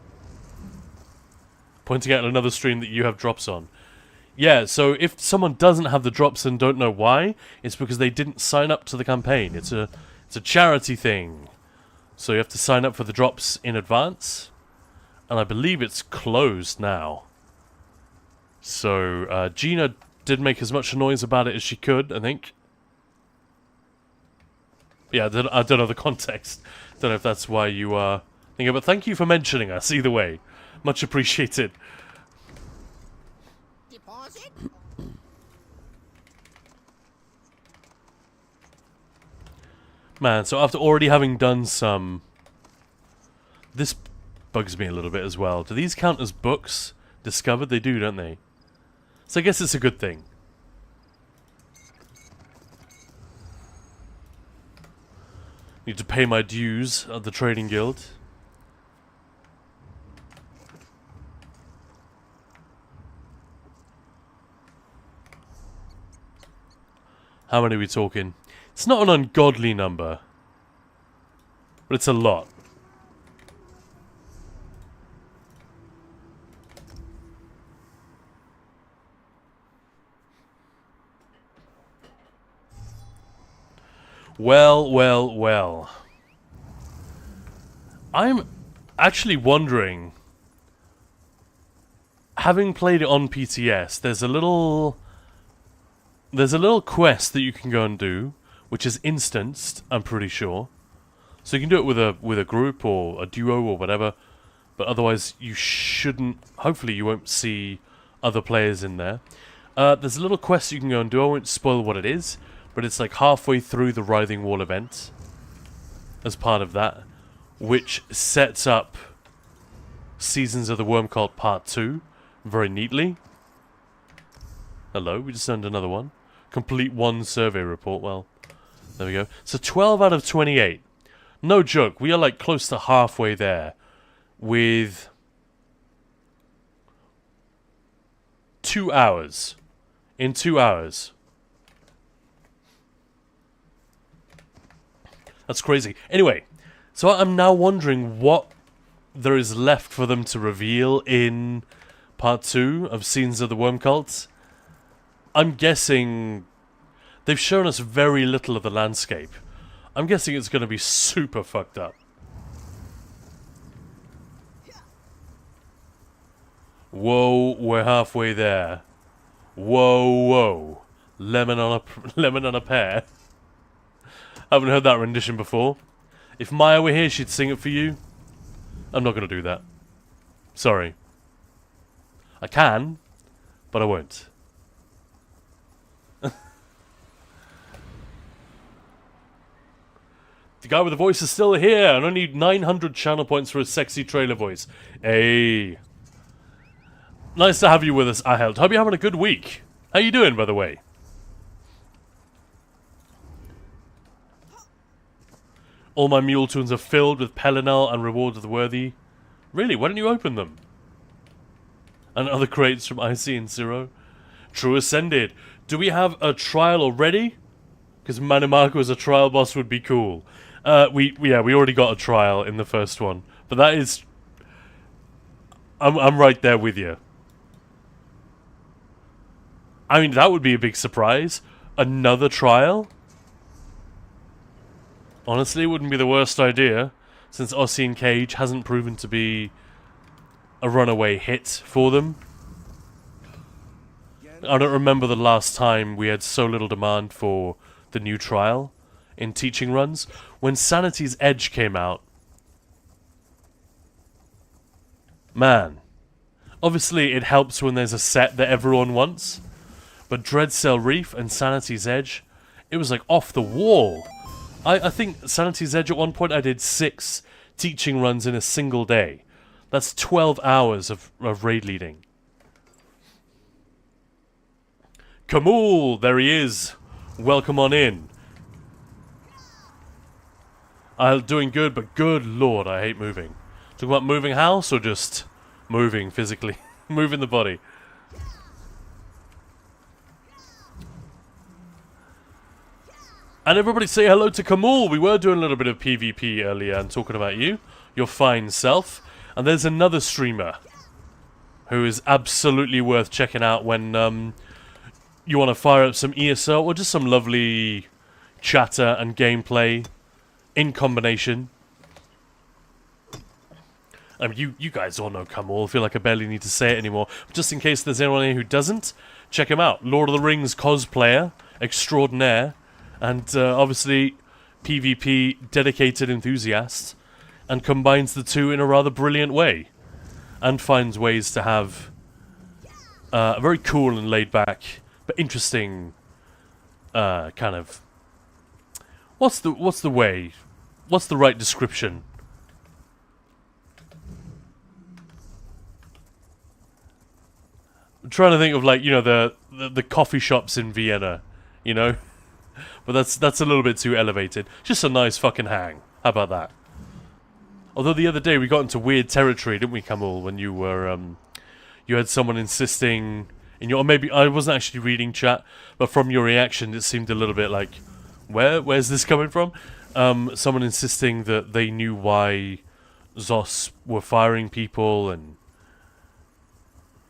Pointing out another stream that you have drops on. Yeah, so if someone doesn't have the drops and don't know why, it's because they didn't sign up to the campaign. It's a charity thing. So you have to sign up for the drops in advance. And I believe it's closed now. So Gina did make as much noise about it as she could, I think. Yeah, I don't know the context. Don't know if that's why you are thinking, but thank you for mentioning us either way. Much appreciated.
Deposit?
Man, so after already having done some... This bugs me a little bit as well. Do these count as books discovered? They do, don't they? So I guess it's a good thing. Need to pay my dues at the trading guild. How many are we talking? It's not an ungodly number, but it's a lot. Well, well, well. I'm actually wondering, having played it on PTS, there's a little quest that you can go and do, which is instanced, I'm pretty sure. So you can do it with a group or a duo or whatever, but otherwise you shouldn't, hopefully you won't see other players in there. There's a little quest you can go and do. I won't spoil what it is, but it's like halfway through the Writhing Wall event as part of that, which sets up Seasons of the Worm Cult Part 2 very neatly. Hello, we just earned another one. Complete one survey report. Well, there we go. So 12 out of 28. No joke, we are like close to halfway there with 2 hours. In 2 hours. That's crazy. Anyway, so I'm now wondering what there is left for them to reveal in Part 2 of Scenes of the Worm Cult. I'm guessing they've shown us very little of the landscape. I'm guessing it's going to be super fucked up. Whoa, we're halfway there. Whoa, whoa. Lemon on a pear. Haven't heard that rendition before. If Maya were here, she'd sing it for you. I'm not going to do that. Sorry. I can, but I won't. The guy with the voice is still here, and I need 900 channel points for his sexy trailer voice. Hey. Nice to have you with us, Aheld. Hope you're having a good week. How you doing, by the way? All my mule tunes are filled with Pelinal and Reward of the Worthy. Really? Why don't you open them? And other crates from IC and Zero. True Ascended. Do we have a trial already? Because Manimarco as a trial boss would be cool. We already got a trial in the first one. But that is... I'm right there with you. I mean, that would be a big surprise. another trial? Honestly, it wouldn't be the worst idea, since Aussie and Cage hasn't proven to be a runaway hit for them. I don't remember the last time we had so little demand for the new trial in teaching runs. When Sanity's Edge came out, man, obviously it helps when there's a set that everyone wants, but Dread Cell Reef and Sanity's Edge, it was like off the wall. I think Sanity's Edge at one point I did 6 teaching runs in a single day. That's 12 hours of raid leading. Kamul, there he is. Welcome on in. I'm doing good, but good lord, I hate moving. Talking about moving house or just moving physically? Moving the body. And everybody say hello to Kamul. We were doing a little bit of PvP earlier and talking about you, your fine self. And there's another streamer who is absolutely worth checking out when you want to fire up some ESO or just some lovely chatter and gameplay in combination. I mean, you guys all know Kamul. I feel like I barely need to say it anymore. But just in case there's anyone here who doesn't, check him out. Lord of the Rings cosplayer extraordinaire. And obviously, PvP dedicated enthusiast, and combines the two in a rather brilliant way, and finds ways to have a very cool and laid back, but interesting kind of what's the right description? I'm trying to think of, like, you know, the coffee shops in Vienna, you know. But that's a little bit too elevated. Just a nice fucking hang. How about that? Although the other day we got into weird territory, didn't we, Kamul? When you were, you had someone insisting in your... Or maybe I wasn't actually reading chat, but from your reaction it seemed a little bit like, where's this coming from? Someone insisting that they knew why ZOS were firing people and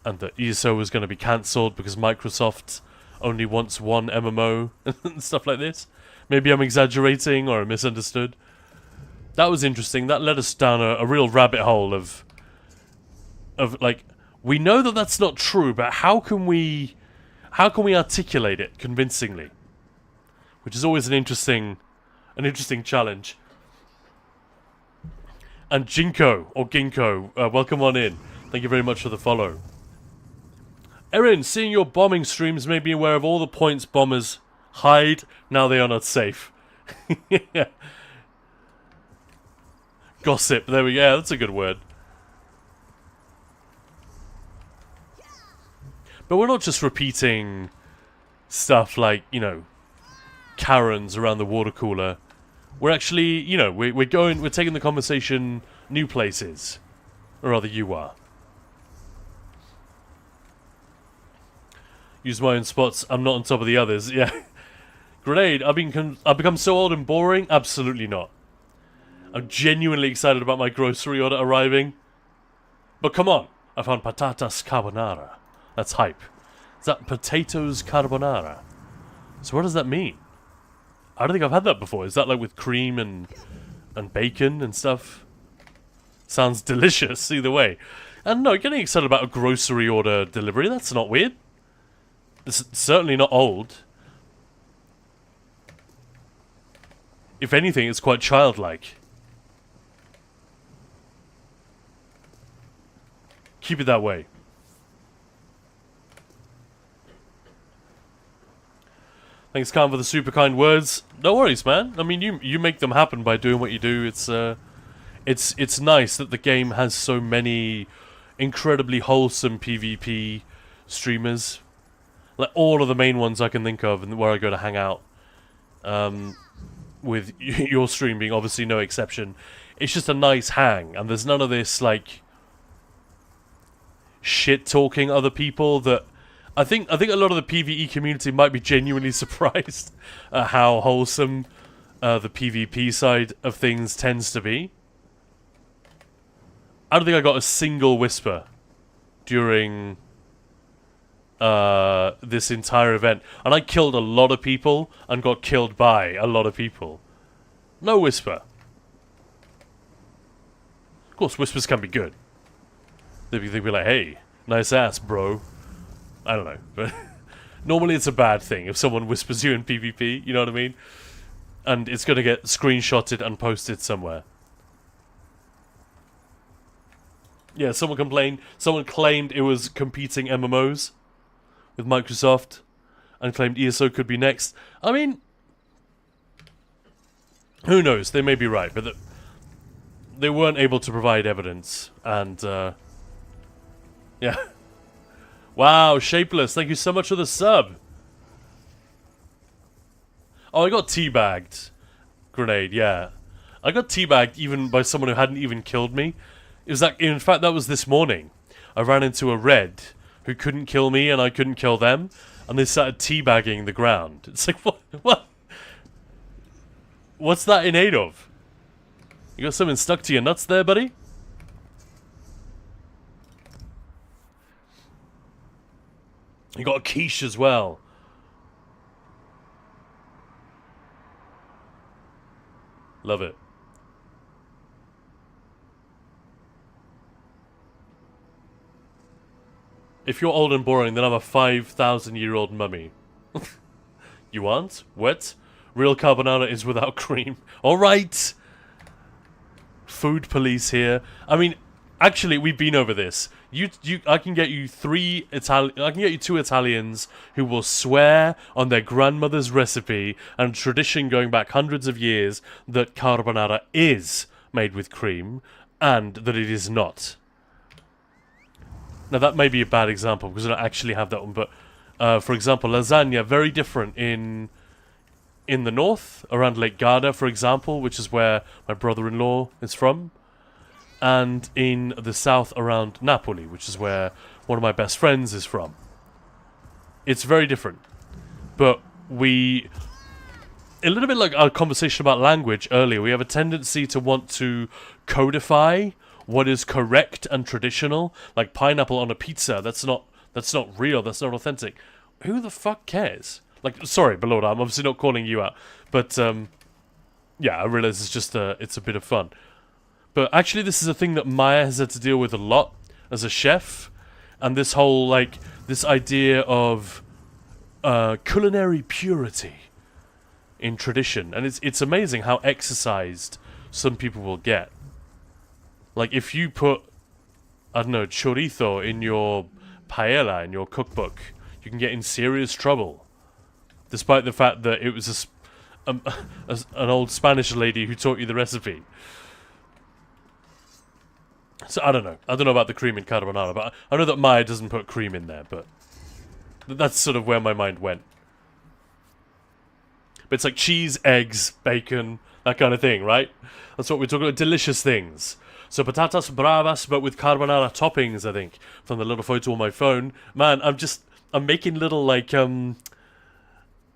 that ESO was going to be cancelled because Microsoft only wants one MMO and stuff like this. Maybe I'm exaggerating or I misunderstood. That was interesting. That led us down a real rabbit hole of like, we know that that's not true, but how can we articulate it convincingly? Which is always an interesting challenge. And Jinko or Ginkgo, welcome on in. Thank you very much for the follow. Erin, seeing your bombing streams made me aware of all the points bombers hide. Now they are not safe. Yeah. Gossip, there we go. Yeah, that's a good word. But we're not just repeating stuff like, you know, Karens around the water cooler. We're actually, you know, we're taking the conversation new places. Or rather, you are. Use my own spots. I'm not on top of the others. Yeah. Grenade. I've become so old and boring. Absolutely not. I'm genuinely excited about my grocery order arriving. But come on. I found patatas carbonara. That's hype. Is that potatoes carbonara? So what does that mean? I don't think I've had that before. Is that like with cream and bacon and stuff? Sounds delicious either way. And no, getting excited about a grocery order delivery, that's not weird. It's certainly not old. If anything, it's quite childlike. Keep it that way. Thanks, Khan, for the super kind words. No worries, man. I mean, you make them happen by doing what you do. It's nice that the game has so many incredibly wholesome PvP streamers. Like all of the main ones I can think of, and where I go to hang out. With your stream being obviously no exception. It's just a nice hang, and there's none of this like shit talking other people that I think a lot of the PvE community might be genuinely surprised at how wholesome the PvP side of things tends to be. I don't think I got a single whisper during this entire event. And I killed a lot of people and got killed by a lot of people. No whisper. Of course, whispers can be good. They'd be like, hey, nice ass, bro. I don't know, but normally it's a bad thing if someone whispers you in PvP, you know what I mean? And it's going to get screenshotted and posted somewhere. Yeah, someone claimed it was competing MMOs with Microsoft and claimed ESO could be next. I mean, who knows? They may be right, but they weren't able to provide evidence. And, yeah. Wow, Shapeless, thank you so much for the sub. Oh, I got teabagged. Grenade, yeah. I got teabagged even by someone who hadn't even killed me. It was in fact, that was this morning. I ran into a red who couldn't kill me and I couldn't kill them. And they started teabagging the ground. It's like, what? What's that in aid of? You got something stuck to your nuts there, buddy? You got a quiche as well. Love it. If you're old and boring, then I'm a 5,000-year-old mummy. You aren't? What? Real carbonara is without cream. Alright! Food police here. I mean, actually, we've been over this. I can get you two Italians who will swear on their grandmother's recipe and tradition going back hundreds of years that carbonara is made with cream and that it is not. Now that may be a bad example because I don't actually have that one, but for example, lasagna, very different in the north, around Lake Garda, for example, which is where my brother-in-law is from. And in the south around Napoli, which is where one of my best friends is from. It's very different. But a little bit like our conversation about language earlier, we have a tendency to want to codify what is correct and traditional. Like pineapple on a pizza, that's not real, that's not authentic. Who the fuck cares? Like, sorry, Below, I'm obviously not calling you out. But, yeah, I realize it's a bit of fun. But actually, this is a thing that Maya has had to deal with a lot as a chef. And this whole, like, this idea of culinary purity in tradition. And it's amazing how exercised some people will get. Like, if you put, I don't know, chorizo in your paella, in your cookbook, you can get in serious trouble. Despite the fact that it was an old Spanish lady who taught you the recipe. So, I don't know. I don't know about the cream in carbonara, but I know that Maya doesn't put cream in there, but that's sort of where my mind went. But it's like cheese, eggs, bacon, that kind of thing, right? That's what we're talking about. Delicious things. So, patatas bravas, but with carbonara toppings, I think, from the little photo on my phone. Man, I'm making little, like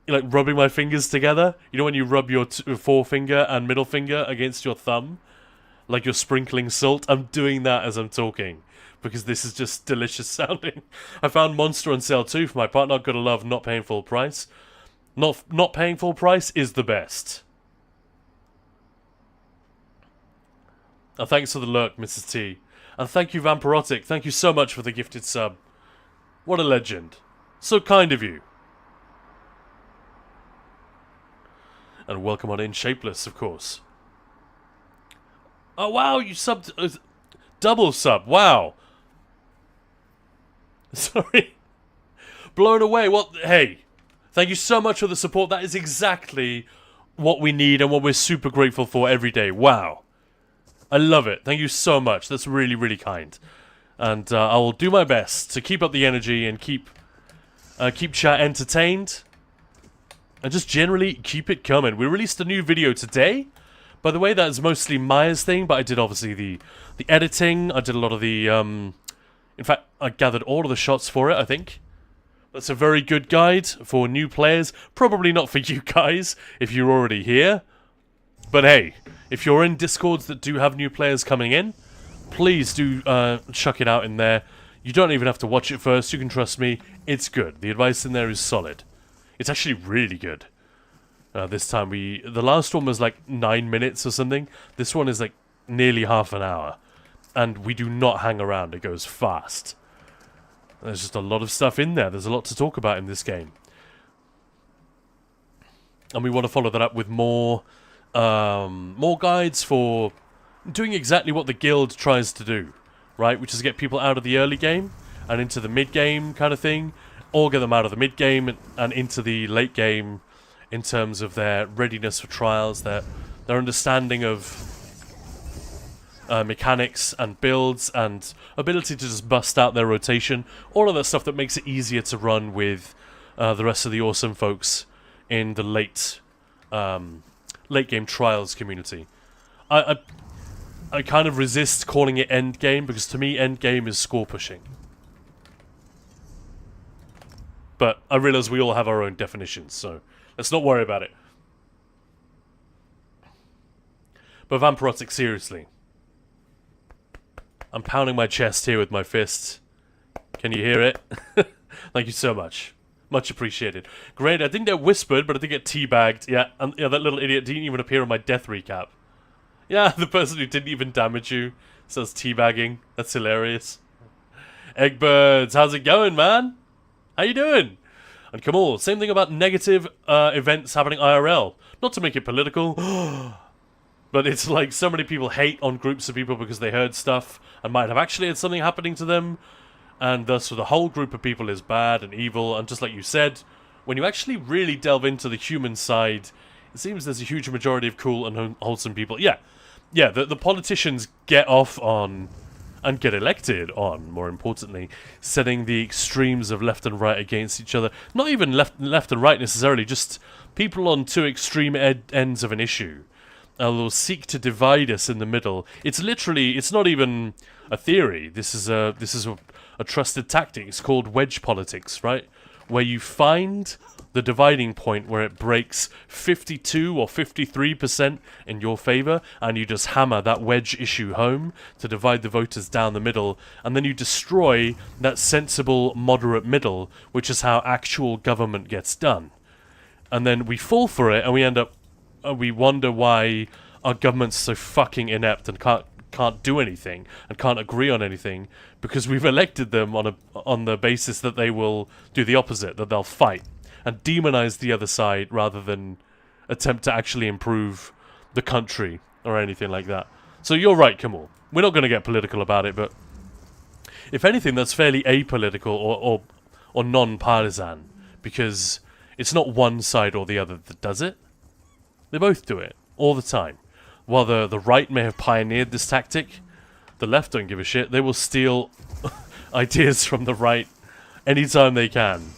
rubbing my fingers together. You know when you rub your forefinger and middle finger against your thumb? Like you're sprinkling salt. I'm doing that as I'm talking. Because this is just delicious sounding. I found Monster on sale too for my partner. Gotta love not paying full price. Not paying full price is the best. And thanks for the lurk, Mrs. T. And thank you, Vampirotic. Thank you so much for the gifted sub. What a legend. So kind of you. And welcome on in, Shapeless, of course. Oh, wow, you subbed... double sub, wow. Sorry. Blown away. Well, hey, thank you so much for the support. That is exactly what we need and what we're super grateful for every day. Wow. I love it. Thank you so much. That's really, really kind. And I will do my best to keep up the energy and keep chat entertained. And just generally keep it coming. We released a new video today. By the way, that is mostly Maya's thing, but I did obviously the editing. I did a lot of the... in fact, I gathered all of the shots for it, I think. That's a very good guide for new players. Probably not for you guys, if you're already here. But hey, if you're in Discords that do have new players coming in, please do chuck it out in there. You don't even have to watch it first. You can trust me. It's good. The advice in there is solid. It's actually really good. This time the last one was like 9 minutes or something. This one is like nearly half an hour. And we do not hang around. It goes fast. There's just a lot of stuff in there. There's a lot to talk about in this game. And we want to follow that up with more guides for doing exactly what the guild tries to do, right? Which is get people out of the early game and into the mid-game kind of thing, or get them out of the mid-game and into the late game in terms of their readiness for trials, their understanding of mechanics and builds and ability to just bust out their rotation, all of that stuff that makes it easier to run with the rest of the awesome folks in the late game trials community. I kind of resist calling it end game because to me end game is score pushing. But I realize we all have our own definitions, so let's not worry about it. But Vampirotic, seriously. I'm pounding my chest here with my fists. Can you hear it? Thank you so much. Much appreciated. Great, I didn't get whispered, but I did get teabagged. Yeah, and yeah, that little idiot didn't even appear on my death recap. Yeah, the person who didn't even damage you says teabagging. That's hilarious. Eggbirds, how's it going, man? How you doing? And Kamal, same thing about negative events happening IRL. Not to make it political, but it's like so many people hate on groups of people because they heard stuff and might have actually had something happening to them. And thus, the whole group of people is bad and evil. And just like you said, when you actually really delve into the human side, it seems there's a huge majority of cool and wholesome people. Yeah, the politicians get off on, and get elected on, more importantly, setting the extremes of left and right against each other. Not even left and right necessarily, just people on two extreme ends of an issue. They'll seek to divide us in the middle. It's literally, it's not even a theory. This is a trusted tactic. It's called wedge politics, right? Where you find the dividing point where it breaks 52 or 53% in your favor, and you just hammer that wedge issue home to divide the voters down the middle, and then you destroy that sensible, moderate middle, which is how actual government gets done. And then we fall for it, and we end up, we wonder why our government's so fucking inept and can't do anything and can't agree on anything, because we've elected them on the basis that they will do the opposite, that they'll fight and demonize the other side rather than attempt to actually improve the country or anything like that. So you're right, Kamal. We're not going to get political about it, but if anything, that's fairly apolitical or non-partisan, because it's not one side or the other that does it. They both do it all the time. While the right may have pioneered this tactic, the left don't give a shit. They will steal ideas from the right anytime they can.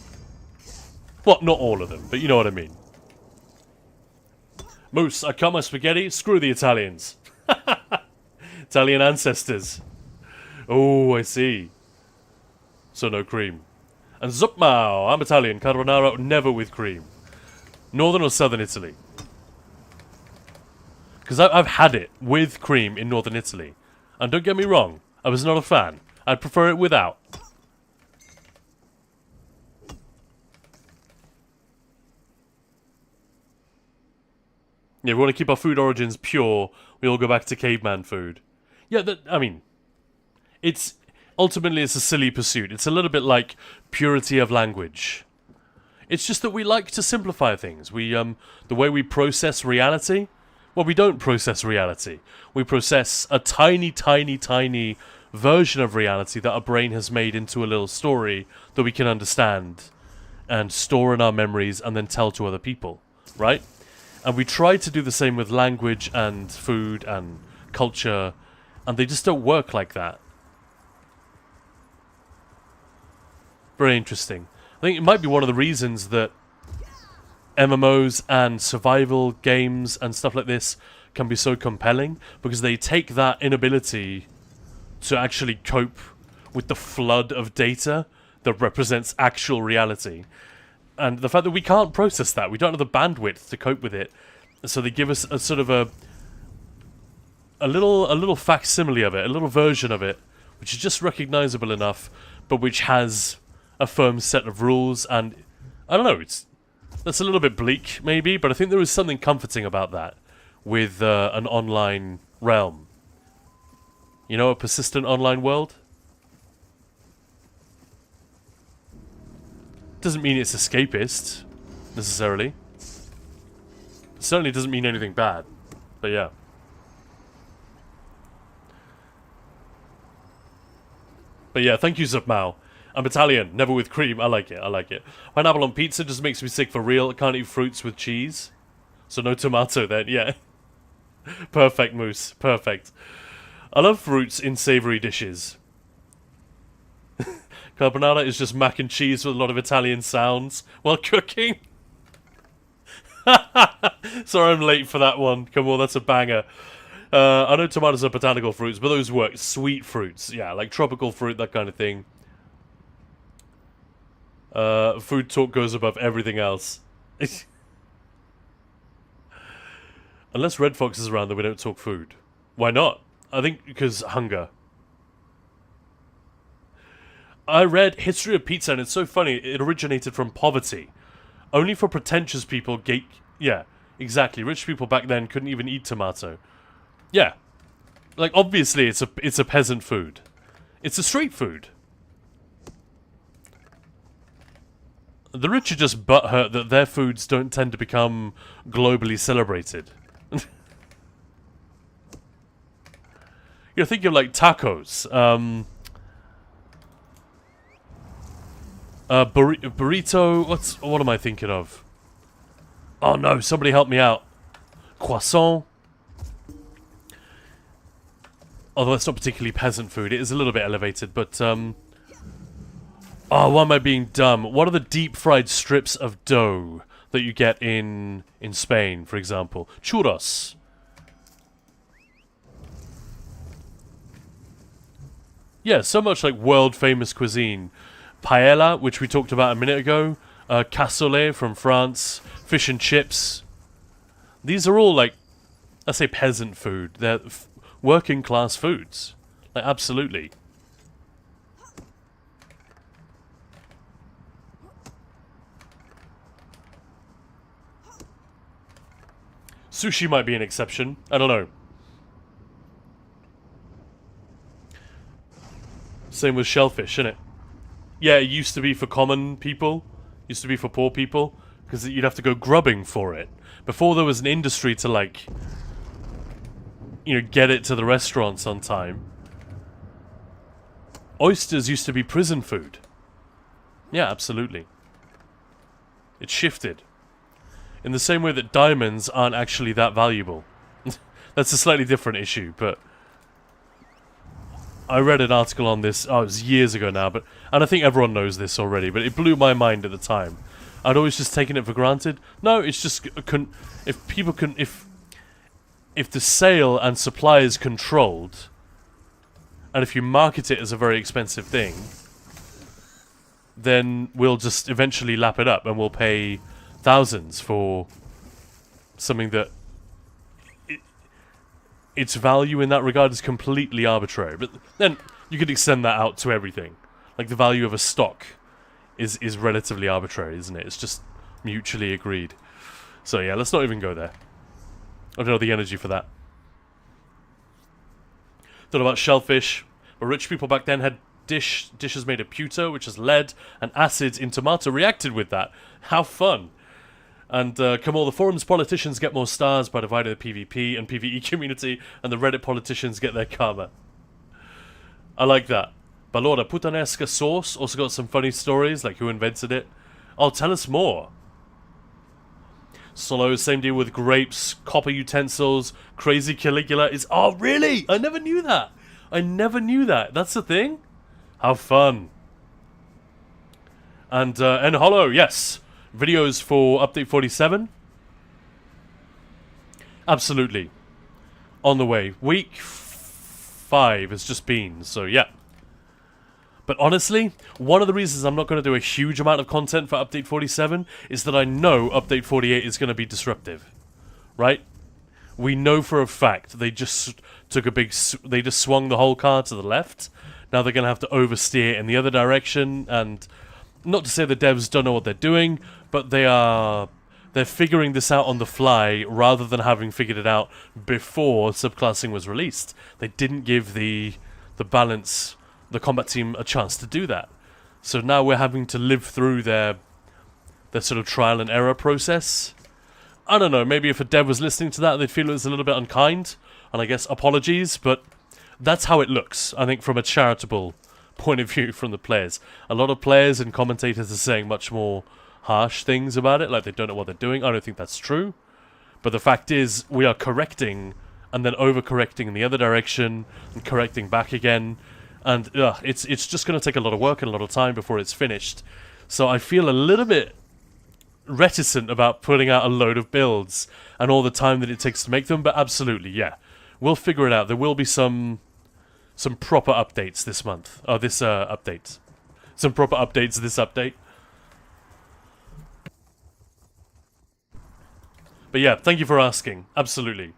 Well, not all of them, but you know what I mean. Moose, I cut my spaghetti. Screw the Italians. Italian ancestors. Oh, I see. So no cream. And Zupmao, I'm Italian. Carbonara, never with cream. Northern or southern Italy? Because I've had it with cream in northern Italy. And don't get me wrong, I was not a fan. I'd prefer it without. Yeah, we want to keep our food origins pure. We all go back to caveman food. Yeah, I mean, ultimately it's a silly pursuit. It's a little bit like purity of language. It's just that we like to simplify things. The way we process reality. Well, we don't process reality. We process a tiny, tiny, tiny version of reality that our brain has made into a little story that we can understand and store in our memories and then tell to other people, right? And we try to do the same with language and food and culture, and they just don't work like that. Very interesting. I think it might be one of the reasons that MMOs and survival games and stuff like this can be so compelling, because they take that inability to actually cope with the flood of data that represents actual reality, and the fact that we can't process that, we don't have the bandwidth to cope with it, so they give us a sort of a little facsimile of it, a little version of it, which is just recognizable enough, but which has a firm set of rules, and I don't know, that's a little bit bleak maybe, but I think there is something comforting about that with an online realm. You know, a persistent online world? Doesn't mean it's escapist, necessarily. Certainly doesn't mean anything bad, but yeah. But yeah, thank you, Zupmao. I'm Italian, never with cream. I like it, I like it. Pineapple on pizza just makes me sick for real. I can't eat fruits with cheese. So no tomato then, yeah. Perfect, Moose, perfect. I love fruits in savoury dishes. Carbonara is just mac and cheese with a lot of Italian sounds while cooking. Sorry I'm late for that one. Come on, that's a banger. I know tomatoes are botanical fruits, but those work. Sweet fruits, yeah, like tropical fruit, that kind of thing. Food talk goes above everything else. Unless Red Fox is around, then we don't talk food. Why not? I think because hunger. I read History of Pizza, and it's so funny. It originated from poverty. Only for pretentious people, yeah, exactly. Rich people back then couldn't even eat tomato. Yeah, like obviously it's a peasant food. It's a street food. The rich are just butthurt that their foods don't tend to become globally celebrated. You know, think of like tacos. Burrito. What am I thinking of? Oh no! Somebody help me out. Croissant. Although it's not particularly peasant food, it is a little bit elevated. But oh, why am I being dumb? What are the deep fried strips of dough that you get in Spain, for example? Churros. Yeah, so much like world famous cuisine. Paella, which we talked about a minute ago. Cassoulet from France. Fish and chips. These are all like, I say peasant food. They're working class foods. Like, absolutely. Sushi might be an exception. I don't know. Same with shellfish, innit? Yeah, it used to be for common people. Used to be for poor people. Because you'd have to go grubbing for it. Before there was an industry to, like, you know, get it to the restaurants on time. Oysters used to be prison food. Yeah, absolutely. It shifted. In the same way that diamonds aren't actually that valuable. That's a slightly different issue, but I read an article on this, oh, it was years ago now, and I think everyone knows this already, but it blew my mind at the time. I'd always just taken it for granted. No, it's just, if the sale and supply is controlled, and if you market it as a very expensive thing, then we'll just eventually lap it up, and we'll pay thousands for something that its value in that regard is completely arbitrary. But then you could extend that out to everything. Like the value of a stock is relatively arbitrary, isn't it? It's just mutually agreed. So yeah, let's not even go there. I don't know the energy for that. Thought about shellfish. But rich people back then had dishes made of pewter, which is lead, and acids in tomato reacted with that. How fun. And come on, the forum's politicians get more stars by dividing the PvP and PvE community, and the Reddit politicians get their karma. I like that. Balora Putanesca sauce also got some funny stories, like who invented it. Oh, tell us more. Solo, same deal with grapes, copper utensils, crazy Caligula is... Oh, really? I never knew that. I never knew that. That's the thing? How fun. And Hollow, yes. Videos for Update 47? Absolutely. On the way. Week 5 has just been, so yeah. But honestly, one of the reasons I'm not going to do a huge amount of content for Update 47 is that I know Update 48 is going to be disruptive. Right? We know for a fact they just took a big... They just swung the whole car to the left. Now they're going to have to oversteer in the other direction, and not to say the devs don't know what they're doing, but they're figuring this out on the fly rather than having figured it out before subclassing was released. They didn't give the balance, the combat team, a chance to do that. So now we're having to live through their sort of trial and error process. I don't know, maybe if a dev was listening to that, they'd feel it was a little bit unkind, and I guess apologies, but that's how it looks, I think, from a charitable point of view from the players. A lot of players and commentators are saying much more harsh things about it, like they don't know what they're doing. I don't think that's true. But the fact is, we are correcting and then overcorrecting in the other direction and correcting back again. And it's just going to take a lot of work and a lot of time before it's finished. So I feel a little bit reticent about putting out a load of builds and all the time that it takes to make them. But absolutely, yeah. We'll figure it out. There will be some proper updates this month. Oh, this update. Some proper updates this update. But yeah, thank you for asking. Absolutely.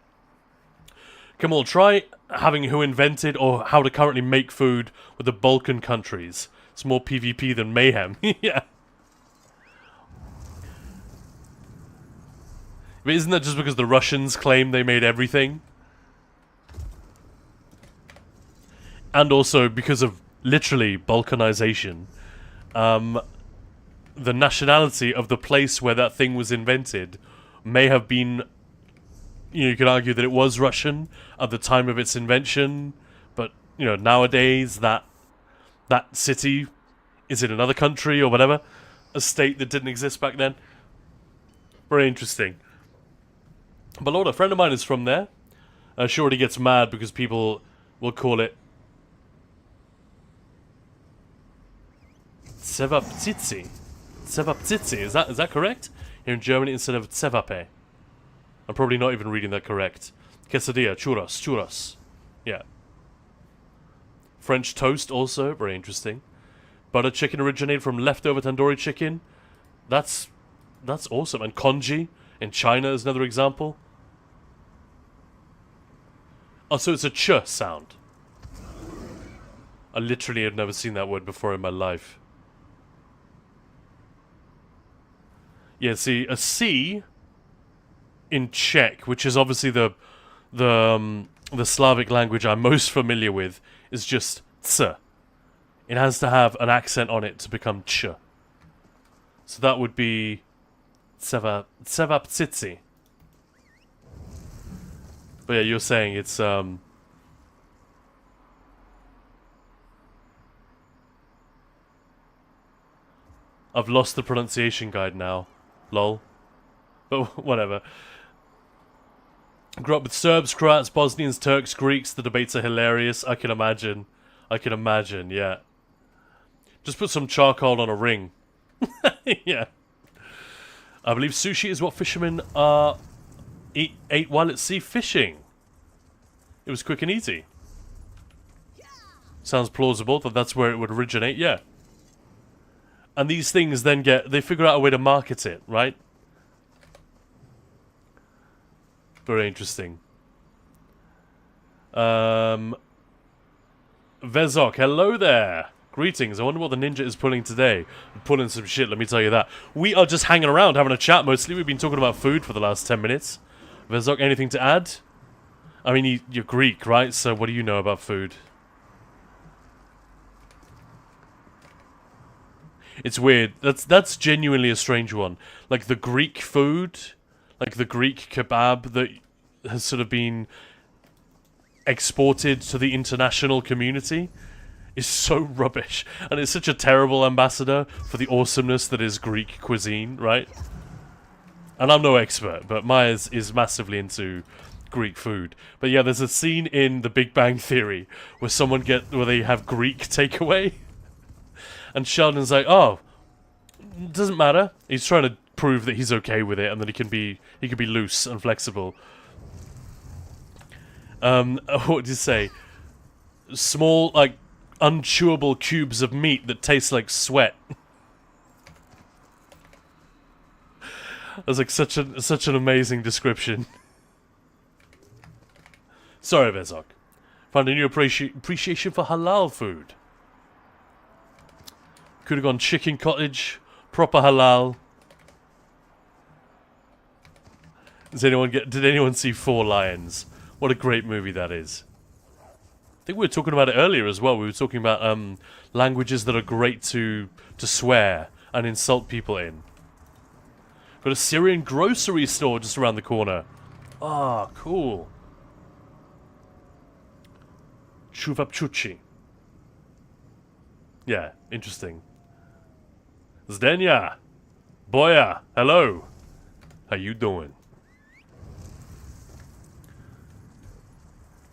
Kamal, try having who invented or how to currently make food with the Balkan countries. It's more PvP than mayhem. Yeah. But isn't that just because the Russians claim they made everything? And also because of literally Balkanization. The nationality of the place where that thing was invented may have been, you could argue that it was Russian at the time of its invention, but, nowadays that city is in another country or whatever, a state that didn't exist back then. Very interesting. But Lord, a friend of mine is from there. Sure, he gets mad because people will call it Tsevaptsitsi. Tsevaptsitsi, is that correct? Here in Germany instead of Tsevape. I'm probably not even reading that correct. Quesadilla, churros. Yeah. French toast also, very interesting. Butter chicken originated from leftover tandoori chicken. That's awesome. And congee in China is another example. Oh, so it's a ch sound. I literally have never seen that word before in my life. Yeah, see, a C in Czech, which is obviously the Slavic language I'm most familiar with, is just ts. It has to have an accent on it to become ch. So that would be Tsevaptsitsi. But yeah, you're saying it's I've lost the pronunciation guide now. Lol. But whatever. Grew up with Serbs, Croats, Bosnians, Turks, Greeks. The debates are hilarious. I can imagine, yeah. Just put some charcoal on a ring. Yeah. I believe sushi is what fishermen ate while at sea fishing. It was quick and easy. Sounds plausible that that's where it would originate, yeah. And these things then they figure out a way to market it, right? Very interesting. Vezok, hello there. Greetings. I wonder what the ninja is pulling today. I'm pulling some shit, let me tell you that. We are just hanging around, having a chat mostly. We've been talking about food for the last 10 minutes. Vezok, anything to add? I mean, you're Greek, right? So what do you know about food? It's weird. That's genuinely a strange one. Like the Greek food, like the Greek kebab that has sort of been exported to the international community is so rubbish. And it's such a terrible ambassador for the awesomeness that is Greek cuisine, right? And I'm no expert, but Maya is massively into Greek food. But yeah, there's a scene in The Big Bang Theory where they have Greek takeaway. And Sheldon's like, oh, doesn't matter. He's trying to prove that he's okay with it and that he can be loose and flexible. What did you say? Small, like, unchewable cubes of meat that taste like sweat. That's like such an amazing description. Sorry, Vezok. Found a new appreciation for halal food. Could have gone chicken cottage, proper halal. Did anyone see Four Lions? What a great movie that is. I think we were talking about it earlier as well. We were talking about languages that are great to swear and insult people in. Got a Syrian grocery store just around the corner. Ah, cool. Chuvapchuchi. Yeah, interesting. Zdenya! Boya! Hello! How you doing?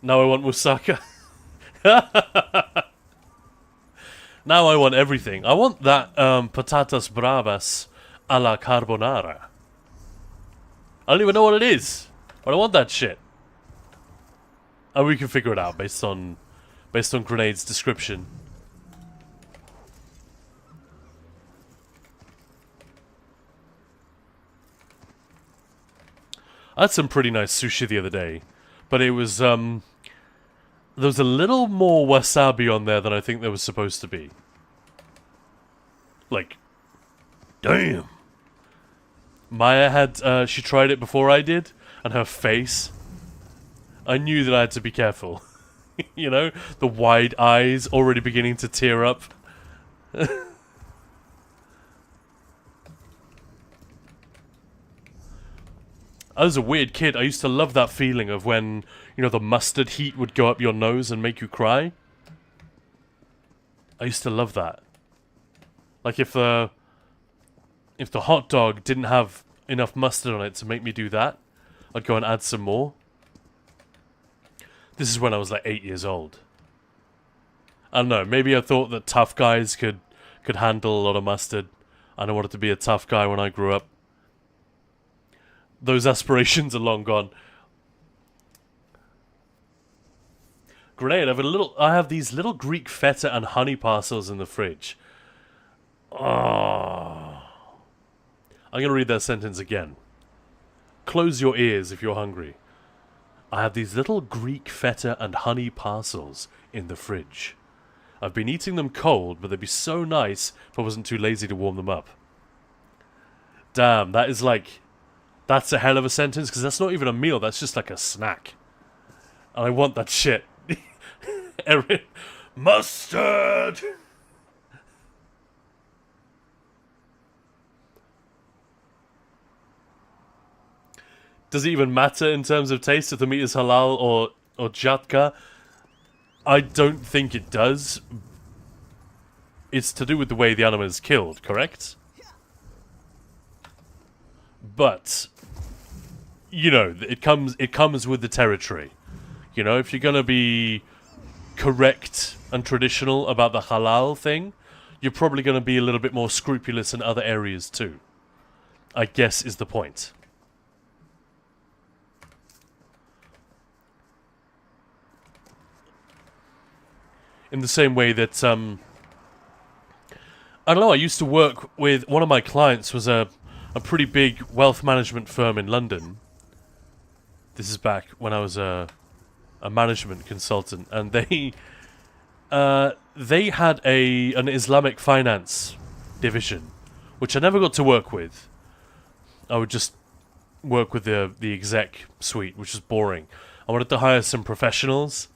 Now I want moussaka. Now I want everything. I want that patatas bravas a la carbonara. I don't even know what it is, but I want that shit. And we can figure it out based on Grenade's description. I had some pretty nice sushi the other day, but it was there was a little more wasabi on there than I think there was supposed to be. Like, damn. Maya had she tried it before I did, and her face, I knew that I had to be careful. You know, the wide eyes already beginning to tear up. I was a weird kid. I used to love that feeling of when, you know, the mustard heat would go up your nose and make you cry. I used to love that. Like if the hot dog didn't have enough mustard on it to make me do that, I'd go and add some more. This is when I was like 8 years old. I don't know, maybe I thought that tough guys could handle a lot of mustard. And I wanted to be a tough guy when I grew up. Those aspirations are long gone. Grenade, I have these little Greek feta and honey parcels in the fridge. Oh. I'm going to read that sentence again. Close your ears if you're hungry. I have these little Greek feta and honey parcels in the fridge. I've been eating them cold, but they'd be so nice if I wasn't too lazy to warm them up. Damn, that is like... That's a hell of a sentence, because that's not even a meal, that's just like a snack. And I want that shit. Erin. Mustard! Does it even matter in terms of taste if the meat is halal or jatka? I don't think it does. It's to do with the way the animal is killed, correct? But, you know, it comes with the territory. You know, if you're gonna be correct and traditional about the halal thing, you're probably gonna be a little bit more scrupulous in other areas too. I guess is the point. In the same way that, I don't know, I used to work with, one of my clients was a pretty big wealth management firm in London. This is back when I was a management consultant, and they had an Islamic finance division, which I never got to work with. I would just work with the exec suite, which was boring. I wanted to hire some professionals,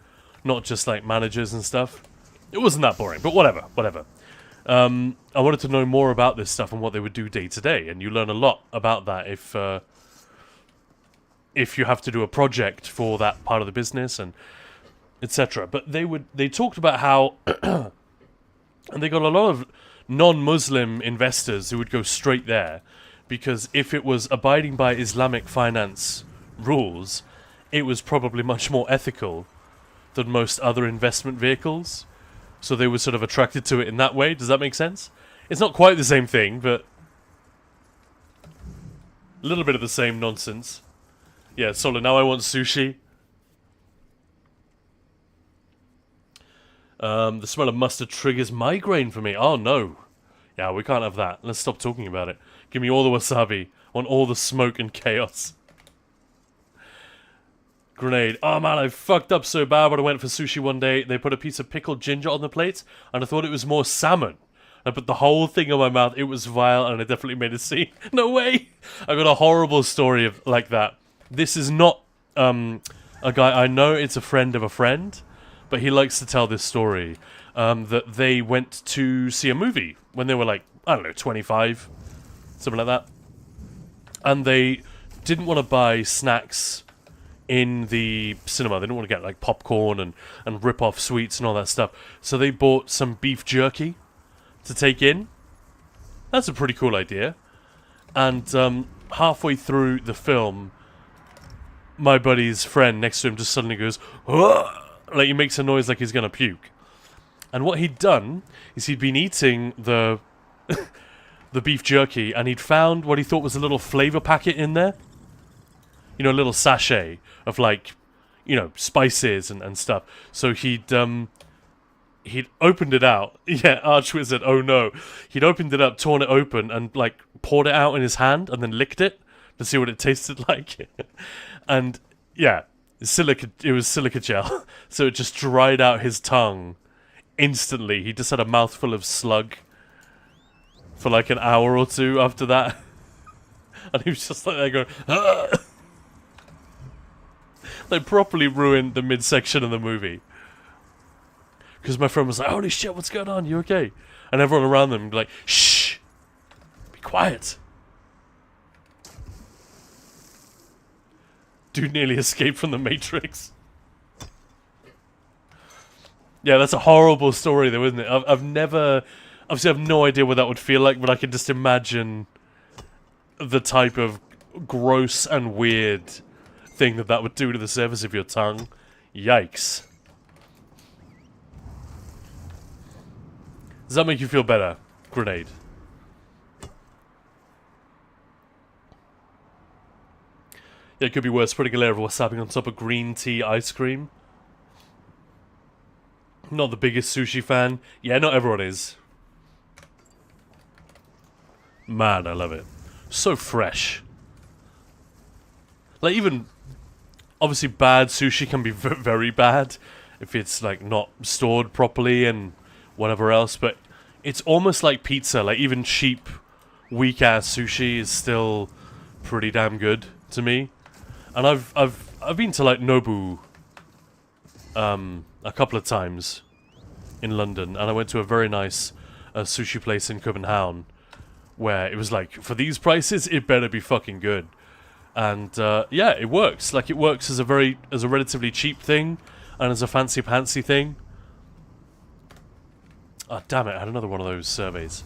not just like managers and stuff. It wasn't that boring, but whatever. I wanted to know more about this stuff and what they would do day to day, and you learn a lot about that if you have to do a project for that part of the business and etc. But they talked about how and they got a lot of non-Muslim investors who would go straight there because if it was abiding by Islamic finance rules, it was probably much more ethical than most other investment vehicles. So they were sort of attracted to it in that way. Does that make sense? It's not quite the same thing, but a little bit of the same nonsense. Yeah, Solo, now I want sushi. The smell of mustard triggers migraine for me. Oh, no. Yeah, we can't have that. Let's stop talking about it. Give me all the wasabi. I want all the smoke and chaos. Grenade. Oh man, I fucked up so bad when I went for sushi one day. They put a piece of pickled ginger on the plate, and I thought it was more salmon. I put the whole thing on my mouth. It was vile, and I definitely made a scene. No way! I got a horrible story of like that. This is not a guy. I know it's a friend of a friend, but he likes to tell this story. That they went to see a movie when they were like, I don't know, 25, something like that. And they didn't want to buy snacks in the cinema. They didn't want to get like popcorn and rip off sweets and all that stuff. So they bought some beef jerky to take in. That's a pretty cool idea. And halfway through the film, my buddy's friend next to him just suddenly goes, "Ugh!" Like he makes a noise like he's gonna puke. And what he'd done is he'd been eating the the beef jerky, and he'd found what he thought was a little flavor packet in there. You know, a little sachet of like, you know, spices and stuff. So he'd opened it out. Yeah, Archwizard, oh no. He'd opened it up, torn it open, and like poured it out in his hand and then licked it to see what it tasted like. And yeah, it was silica gel. So it just dried out his tongue instantly. He just had a mouthful of slug for like an hour or two after that. And he was just like there going, "Ugh!" They properly ruined the midsection of the movie. Because my friend was like, holy shit, what's going on? You okay? And everyone around them would be like, shh! Be quiet! Dude nearly escaped from the Matrix. Yeah, that's a horrible story though, isn't it? I've never... Obviously I have no idea what that would feel like, but I can just imagine the type of gross and weird thing that would do to the surface of your tongue. Yikes. Does that make you feel better, Grenade? Yeah, it could be worse, putting a layer of wasabi on top of green tea ice cream. Not the biggest sushi fan. Yeah, not everyone is. Man, I love it. So fresh. Like, even... Obviously, bad sushi can be very bad if it's, like, not stored properly and whatever else, but it's almost like pizza. Like, even cheap, weak-ass sushi is still pretty damn good to me. And I've been to, like, Nobu a couple of times in London, and I went to a very nice sushi place in Copenhagen where it was like, for these prices, it better be fucking good. And yeah, it works. Like, it works as a relatively cheap thing and as a fancy-pantsy thing. Oh, damn it, I had another one of those surveys.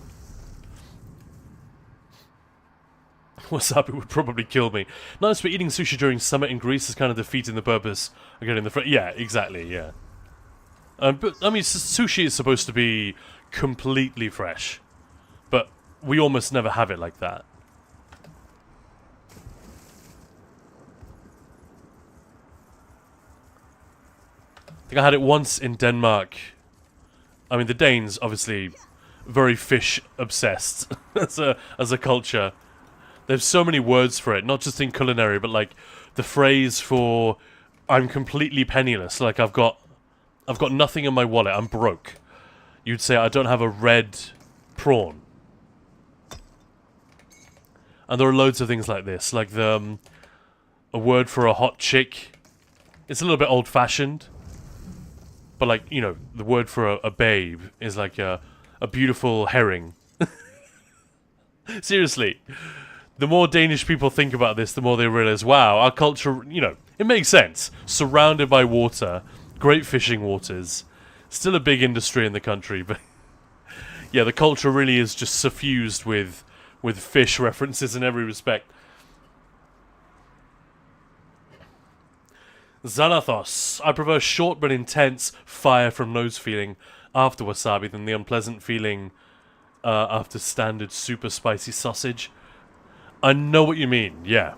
Wasabi would probably kill me. Nice, but eating sushi during summer in Greece is kind of defeating the purpose of getting the yeah, exactly, yeah. But, I mean, sushi is supposed to be completely fresh. But we almost never have it like that. I think I had it once in Denmark. I mean, the Danes, obviously, very fish-obsessed as a culture. There's so many words for it, not just in culinary, but, like, the phrase for, I'm completely penniless, like, I've got nothing in my wallet, I'm broke. You'd say, I don't have a red prawn. And there are loads of things like this, like a word for a hot chick. It's a little bit old-fashioned. But, like, you know, the word for a babe is like a beautiful herring. Seriously. The more Danish people think about this, the more they realize, wow, our culture, you know, it makes sense. Surrounded by water, great fishing waters. Still a big industry in the country, but... yeah, the culture really is just suffused with fish references in every respect. Xanathos. I prefer short but intense fire from nose feeling after wasabi than the unpleasant feeling after standard super spicy sausage. I know what you mean, yeah.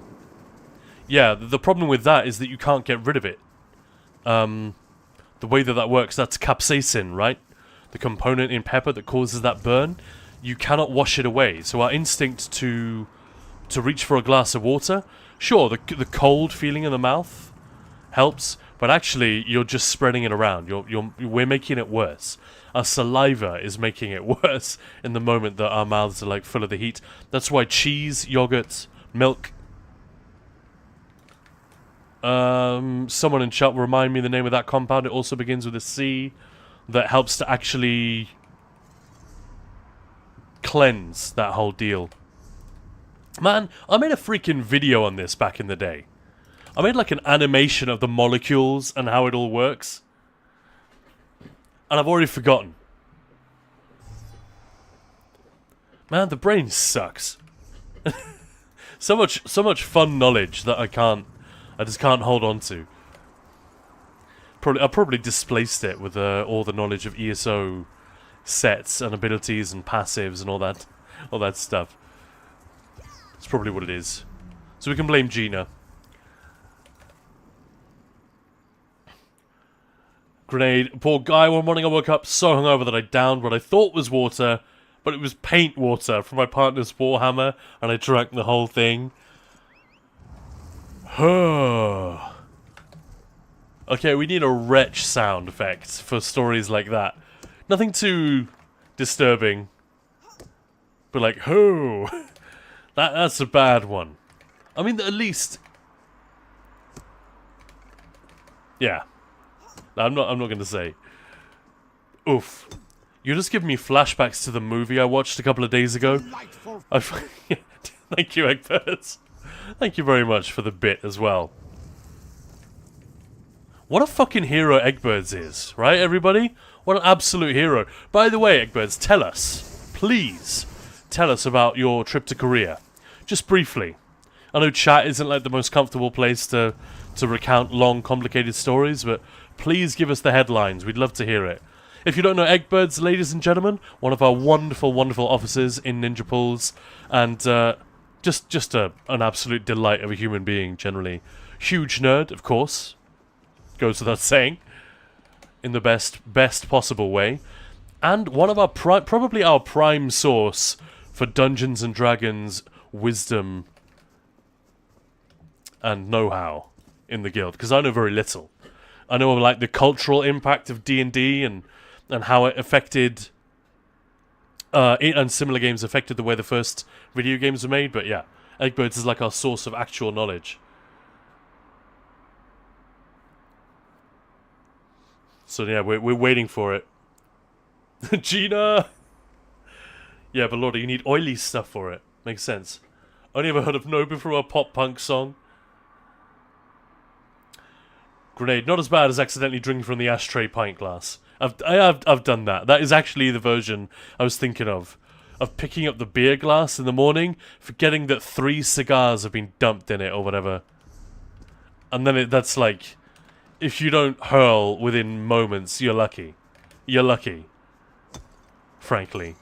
Yeah, the problem with that is that you can't get rid of it. The way that works, that's capsaicin, right? The component in pepper that causes that burn. You cannot wash it away. So our instinct to reach for a glass of water, sure, the cold feeling in the mouth helps, but actually you're just spreading it around. We're making it worse. our saliva is making it worse in the moment that our mouths are like full of the heat. That's why cheese, yogurt, milk. Someone in chat will remind me the name of that compound. It also begins with a C that helps to actually cleanse that whole deal. Man, I made a freaking video on this back in the day. I made like an animation of the molecules and how it all works. And I've already forgotten. Man, the brain sucks. so much fun knowledge that I just can't hold on to. I probably displaced it with all the knowledge of ESO sets and abilities and passives and all that stuff. That's probably what it is. So we can blame Gina. Grenade. Poor guy, one morning I woke up so hungover that I downed what I thought was water, but it was paint water from my partner's Warhammer, and I drank the whole thing. Okay, we need a retch sound effect for stories like that. Nothing too disturbing, but like, ho! That's a bad one. I mean, at least, yeah. I'm not going to say. Oof. You're just giving me flashbacks to the movie I watched a couple of days ago. Thank you, Eggbirds. Thank you very much for the bit as well. What a fucking hero Eggbirds is, right, everybody? What an absolute hero. By the way, Eggbirds, tell us, please, tell us about your trip to Korea. Just briefly. I know chat isn't like the most comfortable place to recount long, complicated stories, but please give us the headlines. We'd love to hear it. If you don't know Eggbirds, ladies and gentlemen, one of our wonderful, wonderful officers in Ninja Pools, and just an absolute delight of a human being, generally. Huge nerd, of course. Goes without saying. In the best possible way. And one of our probably our prime source for Dungeons and Dragons wisdom and know-how in the guild, because I know very little. I know like the cultural impact of D&D and how it affected and similar games affected the way the first video games were made, but yeah, Eggbirds is like our source of actual knowledge. So yeah, we're waiting for it. Gina! Yeah, but Lordy, you need oily stuff for it. Makes sense. Only ever heard of Nobu from a pop-punk song. Grenade, not as bad as accidentally drinking from the ashtray pint glass. I've done that. That is actually the version I was thinking of picking up the beer glass in the morning, forgetting that 3 cigars have been dumped in it or whatever. And then that's like, if you don't hurl within moments, you're lucky. You're lucky. Frankly.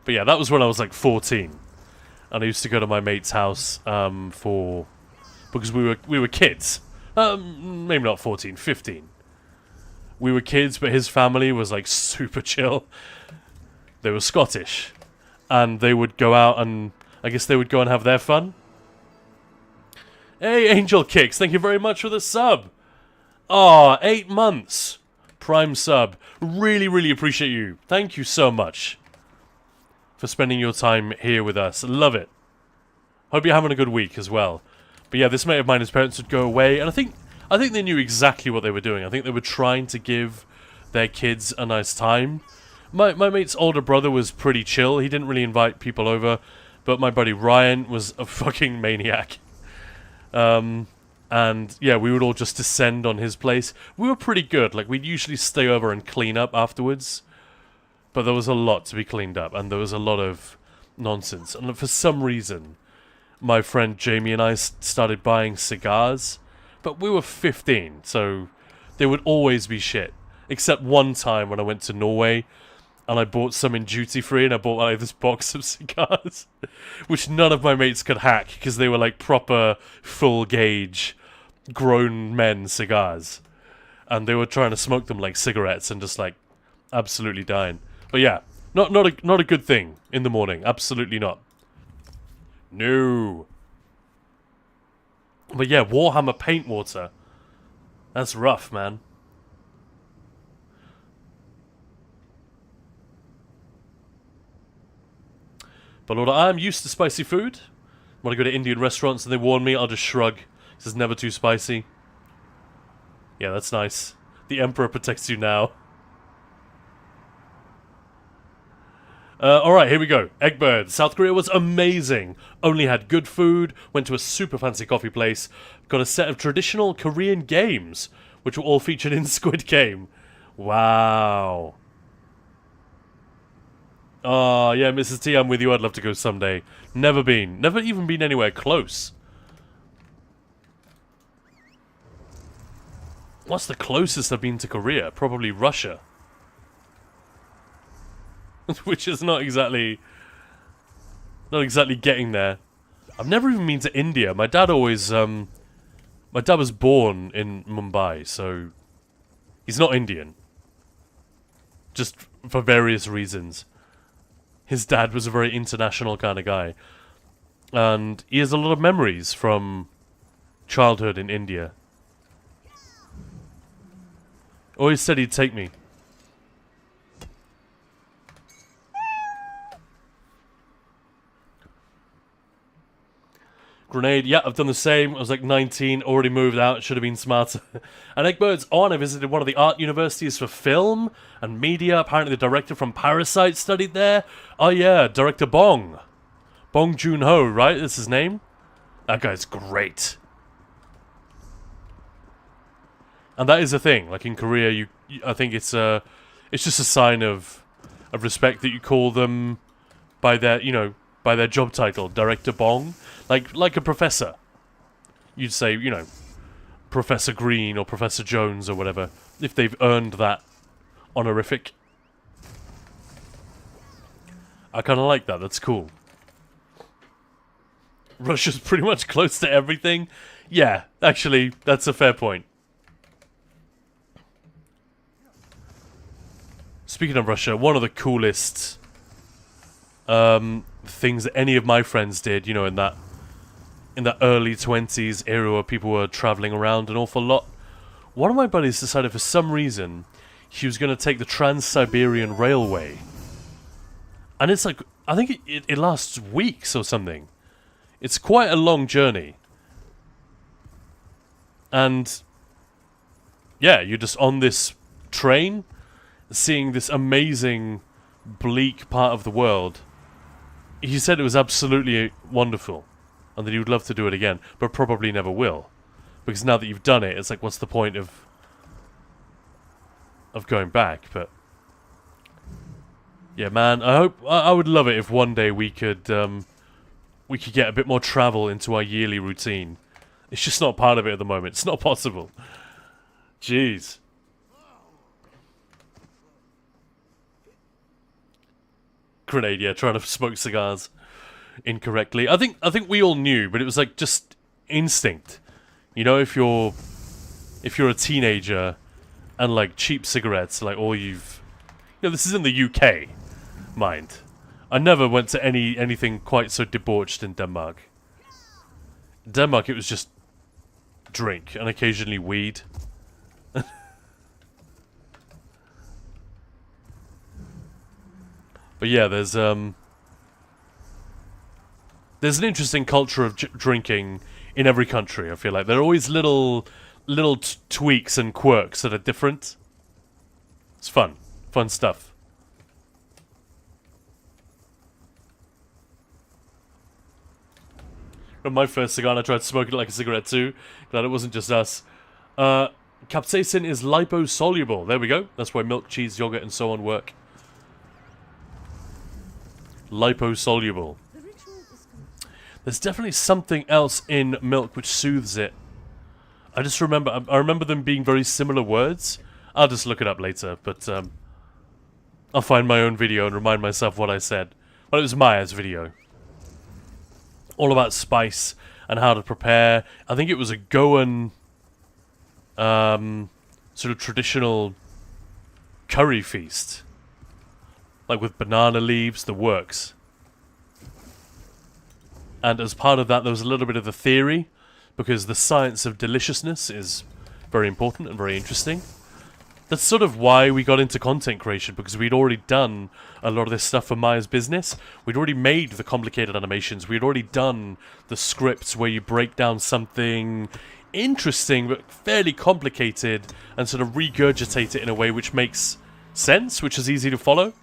But yeah, that was when I was like 14. And I used to go to my mate's house because we were kids. Maybe not 14, 15. We were kids, but his family was like super chill. They were Scottish. And they would go out and I guess they would go and have their fun. Hey, Angel Kicks, thank you very much for the sub. Aw, 8 months. Prime sub. Really, really appreciate you. Thank you so much for spending your time here with us. Love it. Hope you're having a good week as well. But yeah, this mate of mine, his parents would go away, and I think they knew exactly what they were doing. I think they were trying to give their kids a nice time. My mate's older brother was pretty chill. He didn't really invite people over, but my buddy Ryan was a fucking maniac. And yeah, we would all just descend on his place. We were pretty good. Like, we'd usually stay over and clean up afterwards. But there was a lot to be cleaned up, and there was a lot of nonsense. And for some reason, my friend Jamie and I started buying cigars. But we were 15, so they would always be shit. Except one time when I went to Norway, and I bought some in duty-free, and I bought like this box of cigars, which none of my mates could hack, because they were like proper, full-gauge, grown men cigars. And they were trying to smoke them like cigarettes, and just like, absolutely dying. But yeah, not a good thing in the morning. Absolutely not. No. But yeah, Warhammer paint water. That's rough, man. But Lord, I'm used to spicy food. When I go to Indian restaurants and they warn me, I'll just shrug. It says never too spicy. Yeah, that's nice. The Emperor protects you now. Alright, here we go. Eggbird. South Korea was amazing. Only had good food, went to a super fancy coffee place, got a set of traditional Korean games, which were all featured in Squid Game. Wow. Oh, yeah, Mrs. T, I'm with you. I'd love to go someday. Never been. Never even been anywhere close. What's the closest I've been to Korea? Probably Russia. Which is not exactly getting there. I've never even been to India. My dad always my dad was born in Mumbai, so he's not Indian. Just for various reasons. His dad was a very international kind of guy. And he has a lot of memories from childhood in India. Always said he'd take me. Grenade, yeah, I've done the same. I was like 19, already moved out, should have been smarter. And Eggbird's on, I visited one of the art universities for film and media. Apparently the director from Parasite studied there. Oh yeah, director Bong. Bong Joon-ho, right? That's his name? That guy's great. And that is a thing. Like in Korea, I think it's just a sign of respect that you call them by their, by their job title, Director Bong. Like a professor. You'd say, Professor Green or Professor Jones or whatever, if they've earned that honorific. I kind of like that. That's cool. Russia's pretty much close to everything. Yeah, actually, that's a fair point. Speaking of Russia, one of the coolest things that any of my friends did, in that early 20s era where people were traveling around an awful lot. One of my buddies decided for some reason he was going to take the Trans-Siberian Railway. And it's like, I think it lasts weeks or something. It's quite a long journey. And yeah, you're just on this train, seeing this amazing, bleak part of the world. He said it was absolutely wonderful, and that he would love to do it again, but probably never will. Because now that you've done it, it's like, what's the point of going back? But yeah, man, I would love it if one day we could get a bit more travel into our yearly routine. It's just not part of it at the moment. It's not possible. Jeez. Grenade, yeah, trying to smoke cigars incorrectly. I think we all knew, but it was like just instinct. If you're a teenager and like cheap cigarettes, like all you've, this is in the UK, mind. I never went to anything quite so debauched in Denmark. In Denmark, it was just drink and occasionally weed. But yeah, there's an interesting culture of drinking in every country. I feel like there are always little tweaks and quirks that are different. It's fun stuff. From my first cigar, I tried smoking it like a cigarette too. Glad it wasn't just us. Capsaicin is liposoluble. There we go. That's why milk, cheese, yogurt, and so on work. Liposoluble. There's definitely something else in milk which soothes it. I remember them being very similar words. I'll just look it up later, but I'll find my own video and remind myself what I said. Well, it was Maya's video. All about spice and how to prepare. I think it was a Goan sort of traditional curry feast. Like with banana leaves, the works. And as part of that, there was a little bit of the theory, because the science of deliciousness is very important and very interesting. That's sort of why we got into content creation, because we'd already done a lot of this stuff for Maya's business. We'd already made the complicated animations. We'd already done the scripts where you break down something interesting but fairly complicated and sort of regurgitate it in a way which makes sense, which is easy to follow.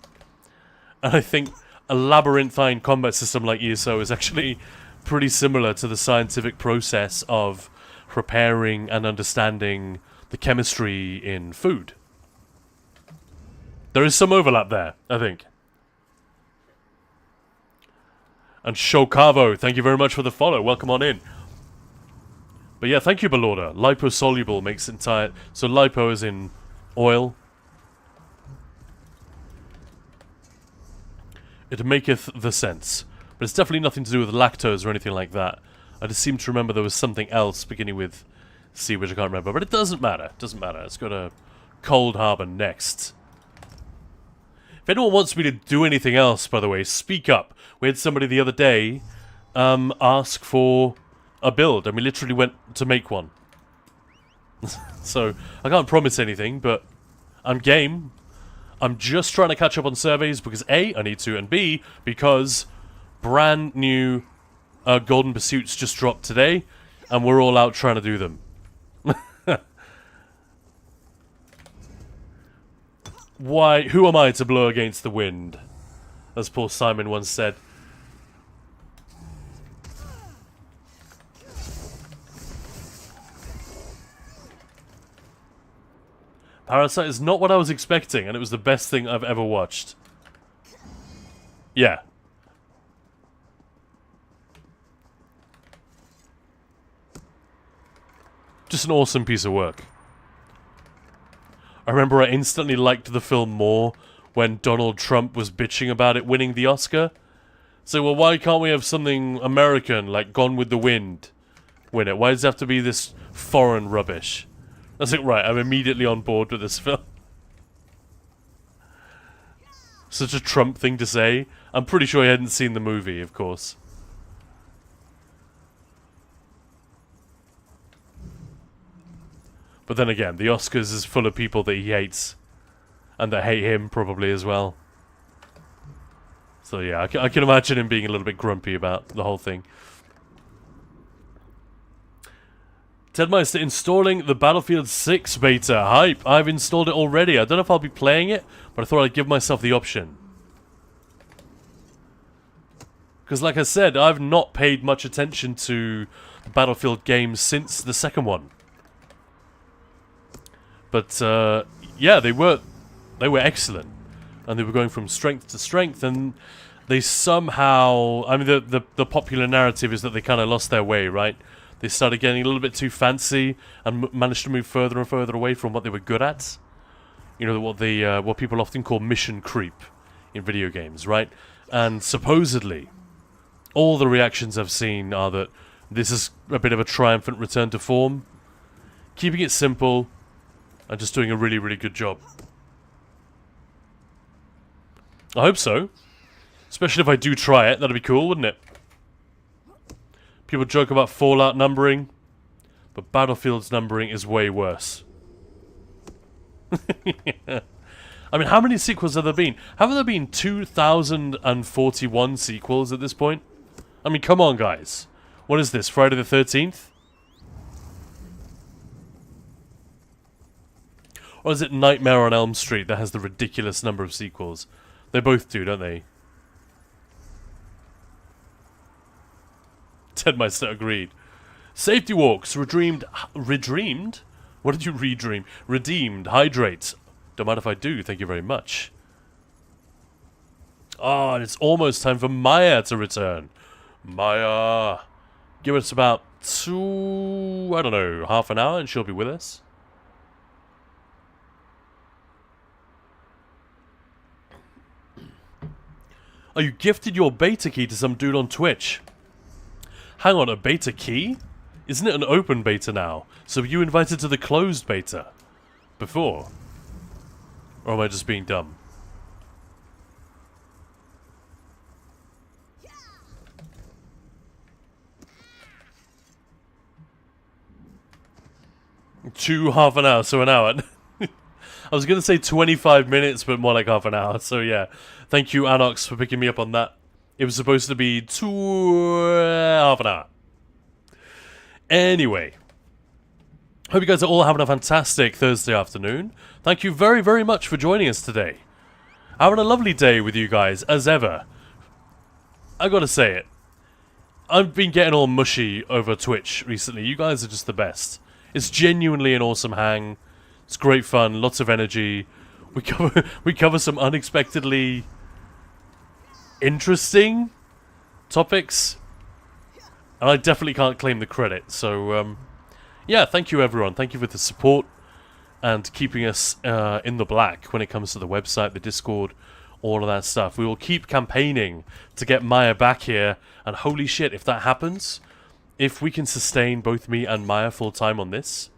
And I think a labyrinthine combat system like ESO is actually pretty similar to the scientific process of preparing and understanding the chemistry in food. There is some overlap there, I think. And Shokavo, thank you very much for the follow. Welcome on in. But yeah, thank you, Belorda. Liposoluble makes entire... So lipo is in oil. It maketh the sense. But it's definitely nothing to do with lactose or anything like that. I just seem to remember there was something else beginning with C, which I can't remember. But it doesn't matter. It doesn't matter. Let's go to Cold Harbor next. If anyone wants me to do anything else, by the way, speak up. We had somebody the other day ask for a build, and we literally went to make one. So, I can't promise anything, but I'm game. I'm just trying to catch up on surveys because A, I need to, and B, because brand new Golden Pursuits just dropped today, and we're all out trying to do them. Why? Who am I to blow against the wind? As Paul Simon once said. Parasite is not what I was expecting, and it was the best thing I've ever watched. Yeah. Just an awesome piece of work. I remember I instantly liked the film more when Donald Trump was bitching about it winning the Oscar. So, well, why can't we have something American, like Gone with the Wind, win it? Why does it have to be this foreign rubbish? I was like, right, I'm immediately on board with this film. Such a Trump thing to say. I'm pretty sure he hadn't seen the movie, of course. But then again, the Oscars is full of people that he hates. And that hate him, probably, as well. So yeah, I can imagine him being a little bit grumpy about the whole thing. Ted Meister installing the Battlefield 6 beta. Hype! I've installed it already. I don't know if I'll be playing it, but I thought I'd give myself the option. Because like I said, I've not paid much attention to the Battlefield games since the second one. But yeah, they were excellent, and they were going from strength to strength, and they somehow, I mean, the popular narrative is that they kind of lost their way, right? They started getting a little bit too fancy and managed to move further and further away from what they were good at. You know, what people often call mission creep in video games, right? And supposedly, all the reactions I've seen are that this is a bit of a triumphant return to form, keeping it simple, and just doing a really, really good job. I hope so. Especially if I do try it, that'd be cool, wouldn't it? People joke about Fallout numbering, but Battlefield's numbering is way worse. I mean, how many sequels have there been? Haven't there been 2,041 sequels at this point? I mean, come on, guys. What is this, Friday the 13th? Or is it Nightmare on Elm Street that has the ridiculous number of sequels? They both do, don't they? Ted Meister agreed. Safety walks, redeemed? What did you redream? Redeemed, hydrate. Don't mind if I do, thank you very much. Oh, and it's almost time for Maya to return. Maya. Give us about half an hour and she'll be with us. Oh, you gifted your beta key to some dude on Twitch. Hang on, a beta key? Isn't it an open beta now? So were you invited to the closed beta before? Or am I just being dumb? to half an hour, so an hour. I was going to say 25 minutes, but more like half an hour. So yeah, thank you, Anox, for picking me up on that. It was supposed to be half an hour. Anyway, hope you guys are all having a fantastic Thursday afternoon. Thank you very, very much for joining us today. Having a lovely day with you guys, as ever. I gotta say it. I've been getting all mushy over Twitch recently. You guys are just the best. It's genuinely an awesome hang. It's great fun, lots of energy. We cover some unexpectedly interesting topics. And I definitely can't claim the credit. So, yeah, thank you everyone. Thank you for the support and keeping us in the black when it comes to the website, the Discord, all of that stuff. We will keep campaigning to get Maya back here. And holy shit, if that happens, if we can sustain both me and Maya full time on this,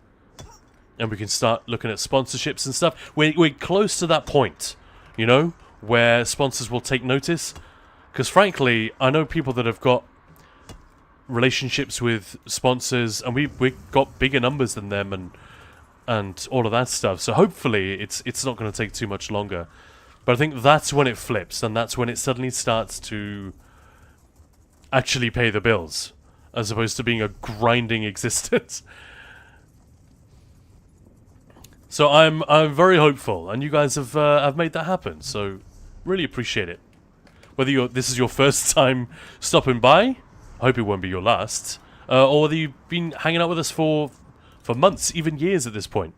and we can start looking at sponsorships and stuff, we're close to that point, you know, where sponsors will take notice. Because frankly, I know people that have got relationships with sponsors, and we've got bigger numbers than them, and all of that stuff. So hopefully, it's not going to take too much longer. But I think that's when it flips, and that's when it suddenly starts to actually pay the bills, as opposed to being a grinding existence. So I'm very hopeful, and you guys have made that happen. So really appreciate it. Whether this is your first time stopping by, I hope it won't be your last, or whether you've been hanging out with us for months, even years at this point.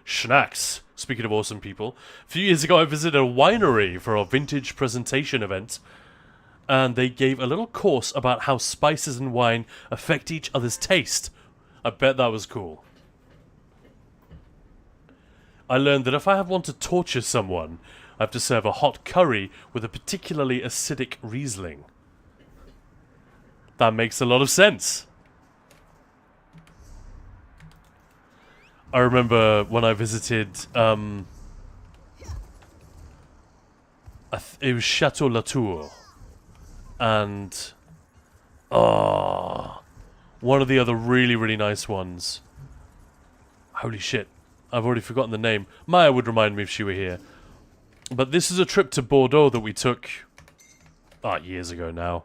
Schnacks. Speaking of awesome people, a few years ago I visited a winery for our vintage presentation event, and they gave a little course about how spices and wine affect each other's taste. I bet that was cool. I learned that if I want to torture someone, I have to serve a hot curry with a particularly acidic Riesling. That makes a lot of sense. I remember when I visited, it was Chateau Latour, and one of the other really, really nice ones. Holy shit, I've already forgotten the name. Maya would remind me if she were here. But this is a trip to Bordeaux that we took years ago now.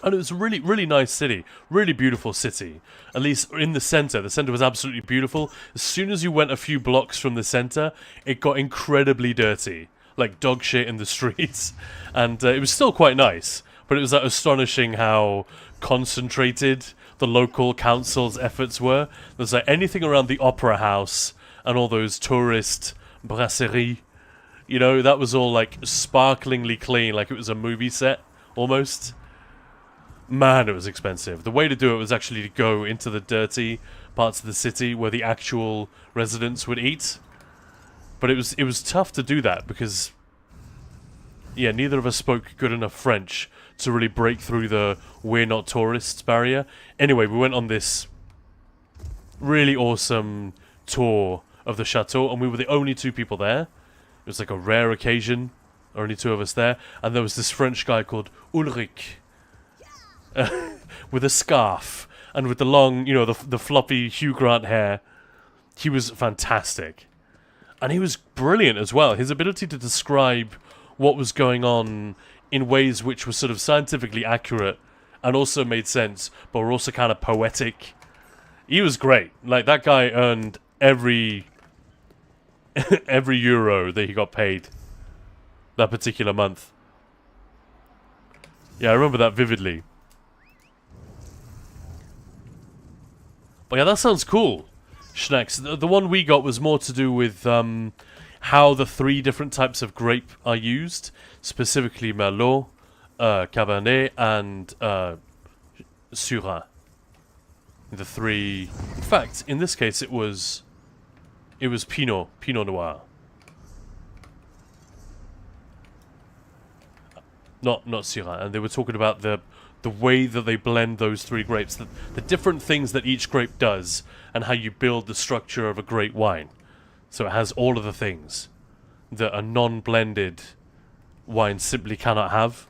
And it was a really, really nice city. Really beautiful city. At least in the center. The center was absolutely beautiful. As soon as you went a few blocks from the center, it got incredibly dirty. Like dog shit in the streets. And it was still quite nice. But it was astonishing how concentrated the local council's efforts were. There's like anything around the opera house and all those tourist brasseries. You know, that was all like sparklingly clean. Like it was a movie set, almost. Man, it was expensive. The way to do it was actually to go into the dirty parts of the city where the actual residents would eat. But it was tough to do that because, yeah, neither of us spoke good enough French to really break through the "we're not tourists" barrier. Anyway, we went on this really awesome tour of the chateau, and we were the only two people there. It was like a rare occasion, only two of us there, and there was this French guy called Ulrich. With a scarf and with the long, you know, the floppy Hugh Grant hair. He was fantastic. And he was brilliant as well. His ability to describe what was going on in ways which were sort of scientifically accurate and also made sense, but were also kind of poetic. He was great. Like, that guy earned every euro that he got paid that particular month. Yeah, I remember that vividly. But yeah, that sounds cool. Schnecks. The one we got was more to do with how the three different types of grape are used. Specifically Merlot, Cabernet, and Syrah. The three... In fact, in this case, it was Pinot Noir. Not Syrah. And they were talking about the way that they blend those three grapes, the different things that each grape does, and how you build the structure of a great wine. So it has all of the things that a non-blended wine simply cannot have.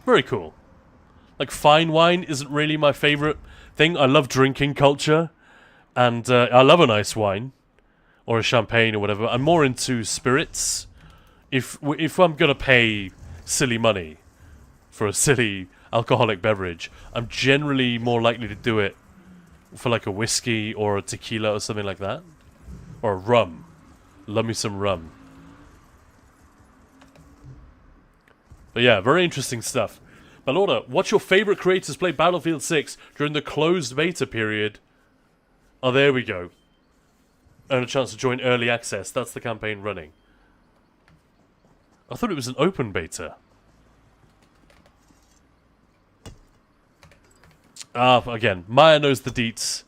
Very cool. Like, fine wine isn't really my favorite thing. I love drinking culture, and I love a nice wine or a champagne or whatever. I'm more into spirits. If I'm gonna pay silly money for a silly alcoholic beverage, I'm generally more likely to do it for like a whiskey or a tequila or something like that, or a rum. Love me some rum. But yeah, very interesting stuff. Balorda, what's your favorite creators play Battlefield 6 during the closed beta period? Oh, there we go. Earn a chance to join early access. That's the campaign running. I thought it was an open beta. Ah, again, Maya knows the deets.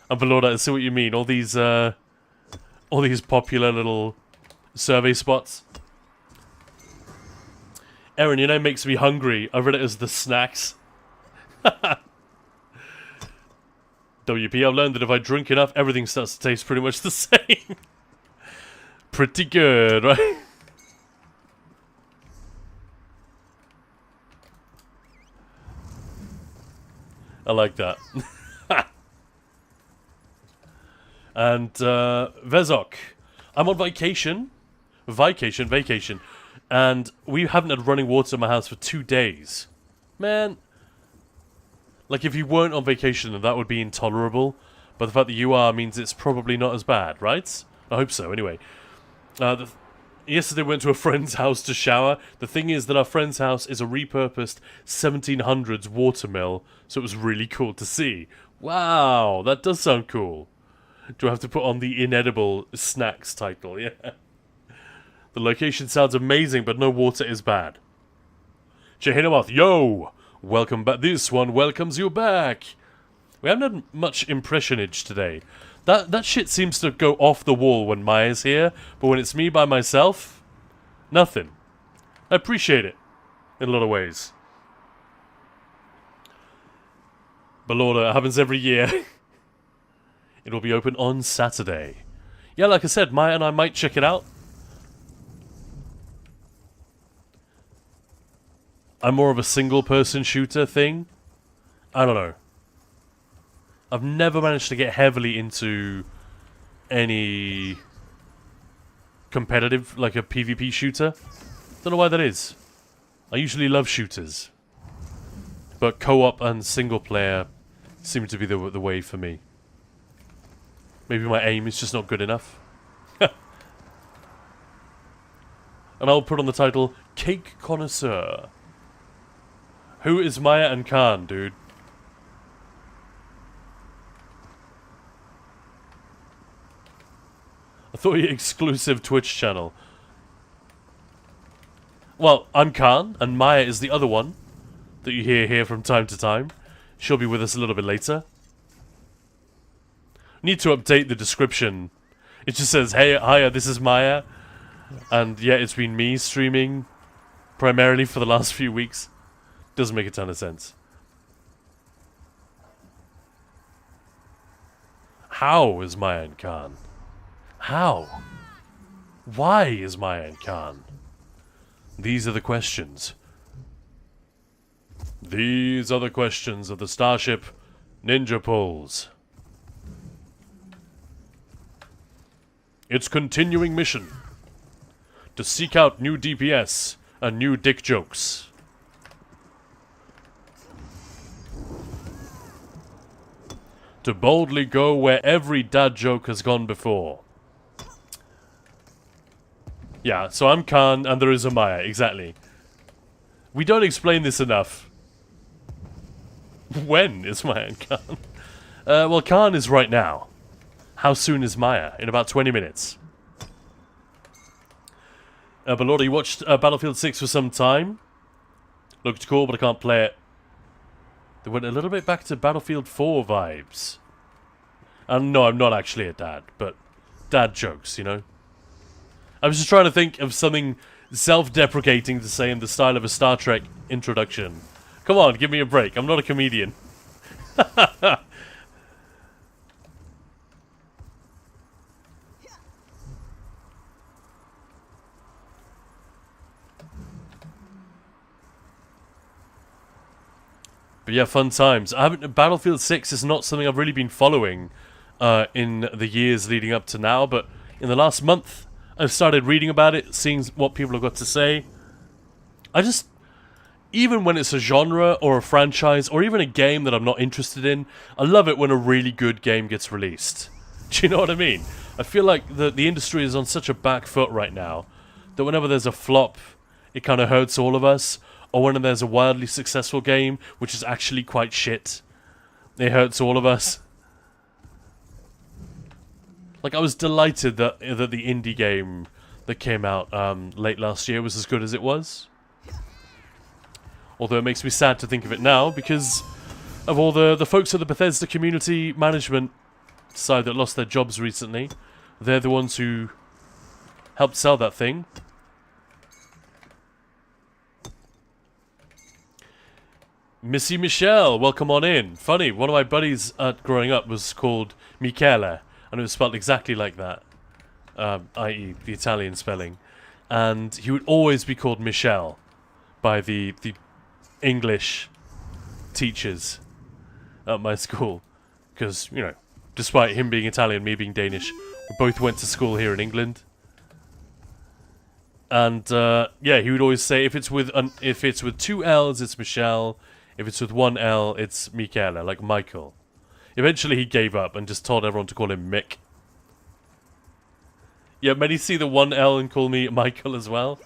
And Balorda, I see what you mean. All these popular little survey spots. Aaron, your name makes me hungry. I read it as the snacks. WP, I've learned that if I drink enough, everything starts to taste pretty much the same. Pretty good, right? I like that. And, Vezok. I'm on vacation. Vacation. And we haven't had running water in my house for 2 days. Man. Like, if you weren't on vacation, then that would be intolerable. But the fact that you are means it's probably not as bad, right? I hope so, anyway. Yesterday we went to a friend's house to shower. The thing is that our friend's house is a repurposed 1700s water mill. So it was really cool to see. Wow, that does sound cool. Do I have to put on the inedible snacks title? Yeah. The location sounds amazing, but no water is bad. Jehinamoth, yo! Welcome back. This one welcomes you back. We haven't had much impressionage today. That shit seems to go off the wall when Maya's here, but when it's me by myself, nothing. I appreciate it in a lot of ways. But Lord, it happens every year. It will be open on Saturday. Yeah, like I said, Maya and I might check it out. I'm more of a single-person shooter thing. I don't know. I've never managed to get heavily into any competitive, like a PvP shooter. Don't know why that is. I usually love shooters. But co-op and single-player seem to be the way for me. Maybe my aim is just not good enough. And I'll put on the title, Cake Connoisseur. Who is Maya and Khan, dude? I thought you exclusive Twitch channel. Well, I'm Khan, and Maya is the other one that you hear here from time to time. She'll be with us a little bit later. Need to update the description. It just says, hey, hiya, this is Maya. And yeah, it's been me streaming primarily for the last few weeks. Doesn't make a ton of sense. How is Maya and Khan? How? Why is Maya and Khan? These are the questions. These are the questions of the Starship Ninja Pulls. Its continuing mission: to seek out new DPS and new dick jokes. To boldly go where every dad joke has gone before. Yeah, so I'm Khan and there is a Maya, exactly. We don't explain this enough. When is Maya and Khan? Well, Khan is right now. How soon is Maya? In about 20 minutes. But Lord, you watched Battlefield 6 for some time. Looked cool, but I can't play it. They went a little bit back to Battlefield 4 vibes. And no, I'm not actually a dad, but dad jokes, you know? I was just trying to think of something self-deprecating to say in the style of a Star Trek introduction. Come on, give me a break. I'm not a comedian. But yeah, fun times. I haven't. Battlefield 6 is not something I've really been following in the years leading up to now, but in the last month, I've started reading about it, seeing what people have got to say. I just, even when it's a genre or a franchise or even a game that I'm not interested in, I love it when a really good game gets released. Do you know what I mean? I feel like the industry is on such a back foot right now that whenever there's a flop, it kind of hurts all of us. Or when there's a wildly successful game, which is actually quite shit, it hurts all of us. Like, I was delighted that the indie game that came out late last year was as good as it was. Although it makes me sad to think of it now, because of all the folks at the Bethesda community management side that lost their jobs recently. They're the ones who helped sell that thing. Missy Michelle, welcome on in. Funny, one of my buddies growing up was called Michele, and it was spelled exactly like that, i.e. the Italian spelling. And he would always be called Michelle by the English teachers at my school. Because, you know, despite him being Italian, me being Danish, we both went to school here in England. And, yeah, he would always say, if it's with two L's, it's Michelle. If it's with one L, it's Michele, like Michael. Eventually he gave up and just told everyone to call him Mick. Yeah, many see the one L and call me Michael as well.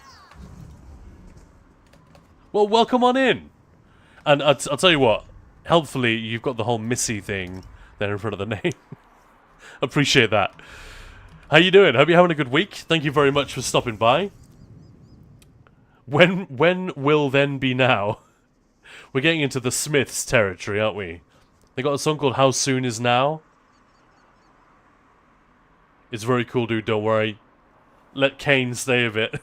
Well, welcome on in. And I'll tell you what, helpfully you've got the whole Missy thing there in front of the name. Appreciate that. How you doing? Hope you're having a good week. Thank you very much for stopping by. When will then be now? We're getting into the Smiths territory, aren't we? They got a song called How Soon Is Now. It's very cool, dude, don't worry. Let Kane stay a bit.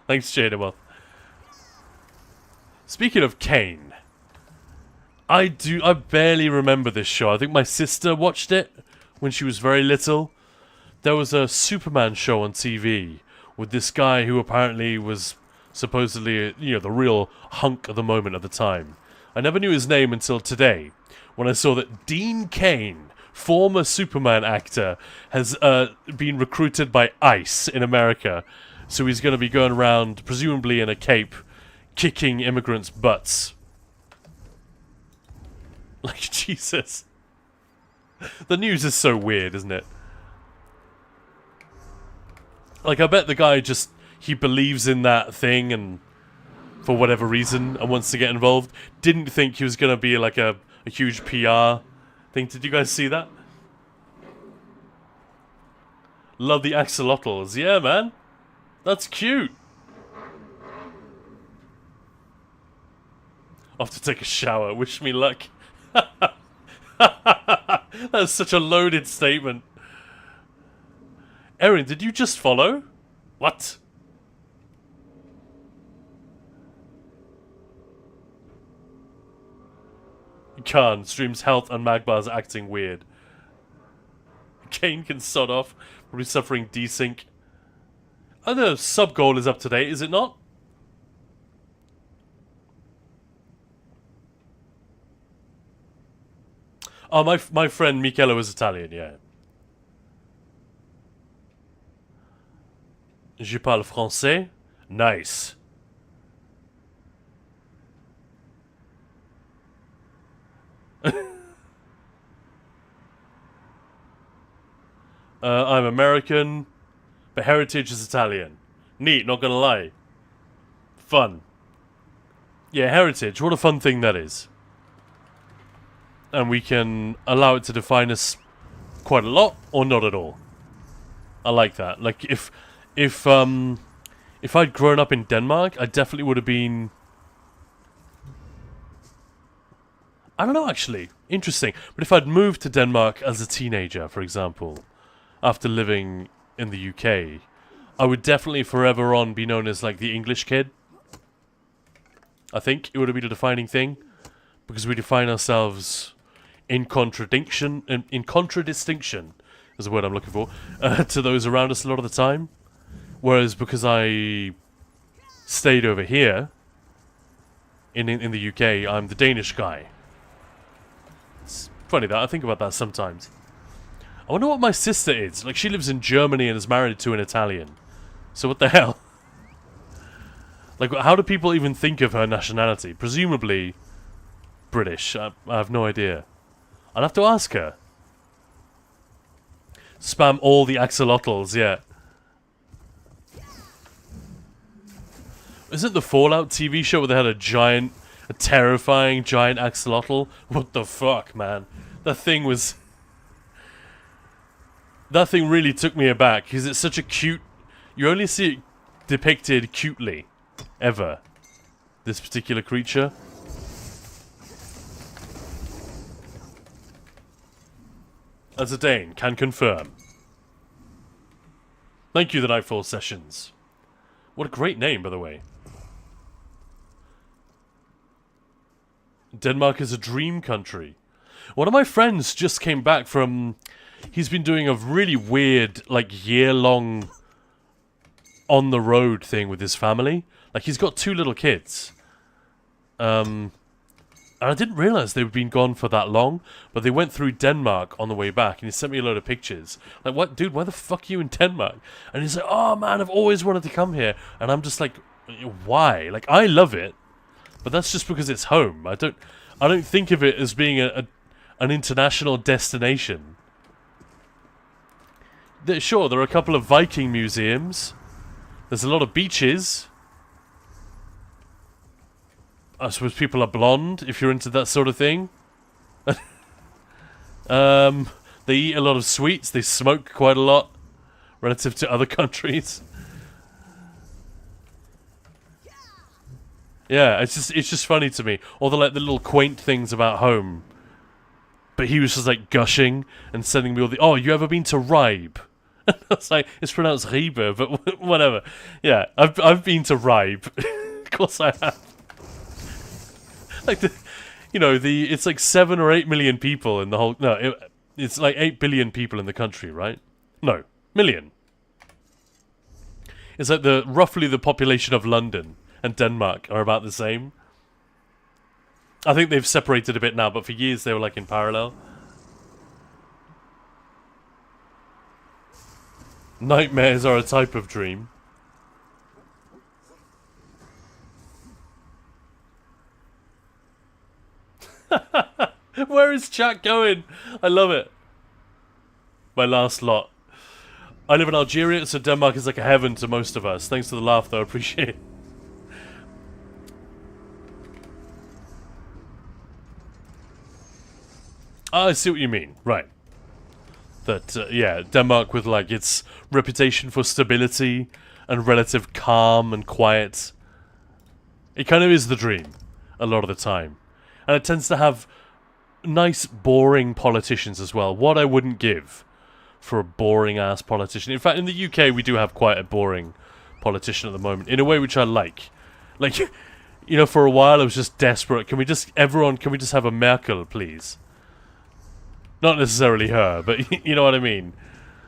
Thanks, Jademoth. Speaking of Kane, I barely remember this show. I think my sister watched it when she was very little. There was a Superman show on TV with this guy who apparently was supposedly, you know, the real hunk of the moment at the time. I never knew his name until today, when I saw that Dean Cain, former Superman actor, has been recruited by ICE in America. So he's going to be going around, presumably in a cape, kicking immigrants' butts. Like, Jesus. The news is so weird, isn't it? Like, I bet the guy just, he believes in that thing and for whatever reason and wants to get involved. Didn't think he was going to be like a huge PR thing. Did you guys see that? Love the axolotls. Yeah, man. That's cute. Off to take a shower. Wish me luck. That's such a loaded statement. Erin, did you just follow? What? Khan streams health and Magbar's acting weird. Kane can sod off. Probably suffering desync. Oh, the sub goal is up to date, is it not? Oh, my friend Michele was Italian, yeah. Je parle français. Nice. I'm American, but heritage is Italian. Neat, not gonna lie. Fun. Yeah, heritage, what a fun thing that is. And we can allow it to define us quite a lot, or not at all. I like that. Like, if I'd grown up in Denmark, I definitely would have been... I don't know, actually. Interesting. But if I'd moved to Denmark as a teenager, for example, after living in the UK, I would definitely forever on be known as, like, the English kid. I think it would have been a defining thing. Because we define ourselves in contradistinction is the word I'm looking for, to those around us a lot of the time. Whereas because I stayed over here in the UK, I'm the Danish guy. It's funny that I think about that sometimes. I wonder what my sister is. Like, she lives in Germany and is married to an Italian. So what the hell? Like, how do people even think of her nationality? Presumably British. I have no idea. I'll have to ask her. Spam all the axolotls, yeah. Isn't the Fallout TV show where they had a terrifying giant axolotl? What the fuck, man? That thing really took me aback, because it's such a cute... You only see it depicted cutely, ever. This particular creature. As a Dane, can confirm. Thank you, the Nightfall Sessions. What a great name, by the way. Denmark is a dream country. One of my friends just came back from... He's been doing a really weird, like, year-long on-the-road thing with his family. Like, he's got 2 little kids. And I didn't realize they'd been gone for that long, but they went through Denmark on the way back, and he sent me a load of pictures. Like, what, dude, why the fuck are you in Denmark? And he's like, oh man, I've always wanted to come here. And I'm just like, why? Like, I love it, but that's just because it's home. I don't think of it as being an international destination. Sure, there are a couple of Viking museums. There's a lot of beaches. I suppose people are blonde, if you're into that sort of thing. They eat a lot of sweets. They smoke quite a lot, relative to other countries. Yeah, it's just funny to me. All the little quaint things about home. But he was just like gushing and sending me all the... Oh, you ever been to Ribe? I was like, it's pronounced Ribe, but whatever. Yeah, I've been to Ribe. Of course I have. Like, it's like 7 or 8 million people in the whole... No, it's like 8 billion people in the country, right? No, million. It's like roughly the population of London and Denmark are about the same. I think they've separated a bit now, but for years they were like in parallel. Nightmares are a type of dream. Where is chat going? I love it. My last lot. I live in Algeria, so Denmark is like a heaven to most of us. Thanks for the laugh, though. I appreciate it. I see what you mean. Right. That, yeah, Denmark with, like, its reputation for stability and relative calm and quiet. It kind of is the dream a lot of the time. And it tends to have nice, boring politicians as well. What I wouldn't give for a boring-ass politician. In fact, in the UK, we do have quite a boring politician at the moment, in a way which I like. Like, you know, for a while I was just desperate. Can we just have a Merkel, please? Not necessarily her, but you know what I mean.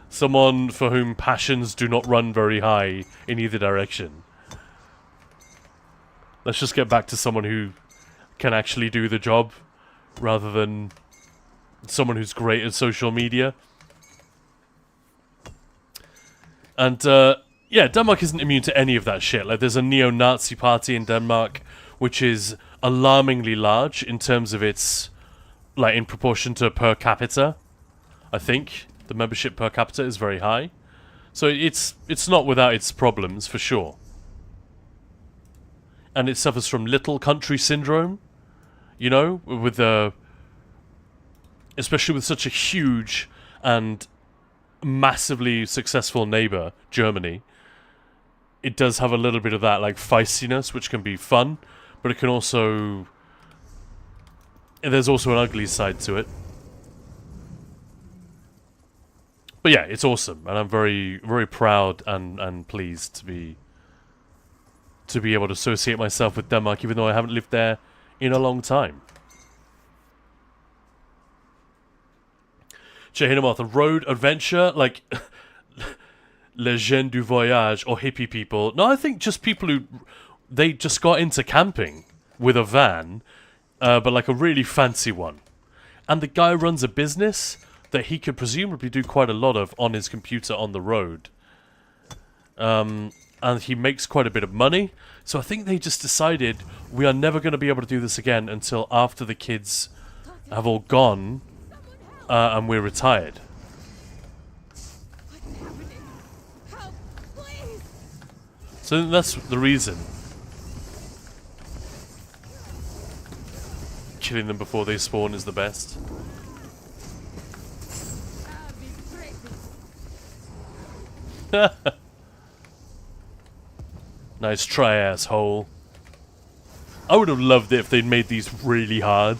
Someone for whom passions do not run very high in either direction. Let's just get back to someone who can actually do the job, rather than someone who's great at social media. And, yeah, Denmark isn't immune to any of that shit. Like, there's a neo-Nazi party in Denmark, which is alarmingly large in terms of its... like, in proportion to per capita, I think. The membership per capita is very high. So it's not without its problems, for sure. And it suffers from little country syndrome, you know, with especially with such a huge and massively successful neighbor, Germany. It does have a little bit of that, like, feistiness, which can be fun, but it can also... there's also an ugly side to it. But yeah, it's awesome, and I'm very, very proud and pleased to be able to associate myself with Denmark, even though I haven't lived there in a long time. Jehinamoth, a road adventure, like Les Gens du Voyage or hippie people. No, I think just people who they just got into camping. with a van, but like a really fancy one. And the guy runs a business that he could presumably do quite a lot of on his computer on the road. And he makes quite a bit of money. So I think they just decided we are never going to be able to do this again until after the kids have all gone and we're retired.
What's happening? Help, please!
So that's the reason. Killing them before they spawn is the best.
I'll be crazy.
Nice try, asshole. I would have loved it if they'd made these really hard.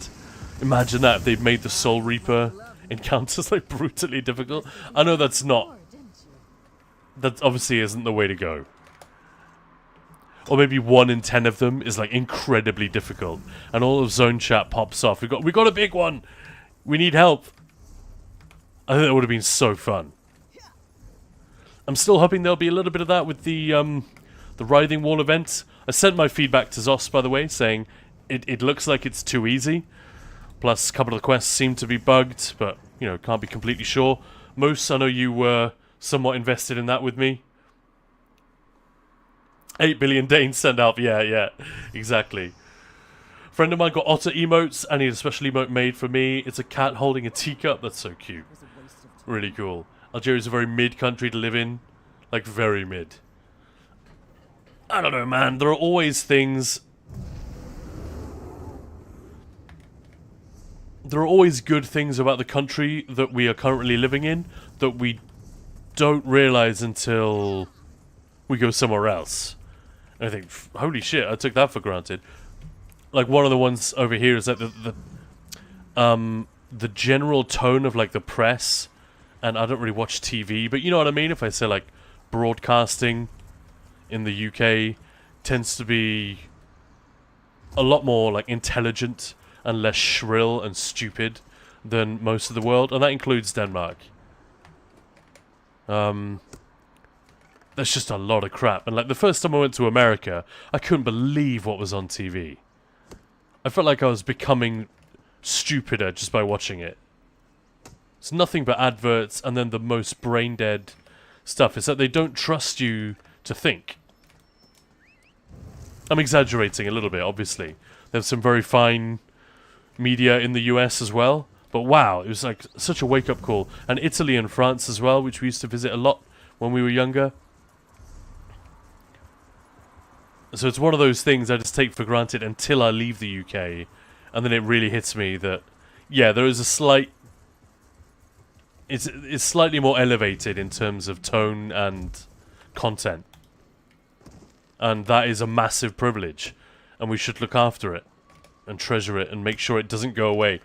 Imagine that if they'd made the Soul Reaper encounters like brutally difficult. I know that's not. That obviously isn't the way to go. Or maybe 1 in 10 of them is like incredibly difficult, and all of Zone Chat pops off. We got a big one. We need help. I think that would have been so fun. I'm still hoping there'll be a little bit of that with the Writhing Wall event. I sent my feedback to Zos, by the way, saying it looks like it's too easy. Plus, a couple of the quests seem to be bugged, but, you know, can't be completely sure. Moose, I know you were somewhat invested in that with me. 8 billion Danes send out. Yeah, exactly. Friend of mine got otter emotes, and he had a special emote made for me. It's a cat holding a teacup. That's so cute. Really cool. Algeria's a very mid country to live in. Like, very mid. I don't know, man. There are always things... There are always good things about the country that we are currently living in that we don't realize until we go somewhere else. And I think, holy shit, I took that for granted. Like, one of the ones over here is that the general tone of, like, the press, and I don't really watch TV, but you know what I mean? If I say, like, broadcasting in the UK tends to be a lot more, like, intelligent and less shrill and stupid than most of the world, and that includes Denmark. There's just a lot of crap, and like the first time I went to America, I couldn't believe what was on TV. I felt like I was becoming stupider just by watching it. It's nothing but adverts and then the most brain-dead stuff. It's that they don't trust you to think. I'm exaggerating a little bit, obviously. There's some very fine media in the US as well, but wow, it was like such a wake-up call. And Italy and France as well, which we used to visit a lot when we were younger. So it's one of those things I just take for granted until I leave the UK, and then it really hits me that, yeah, there is a slight... It's slightly more elevated in terms of tone and content. And that is a massive privilege, and we should look after it and treasure it and make sure it doesn't go away.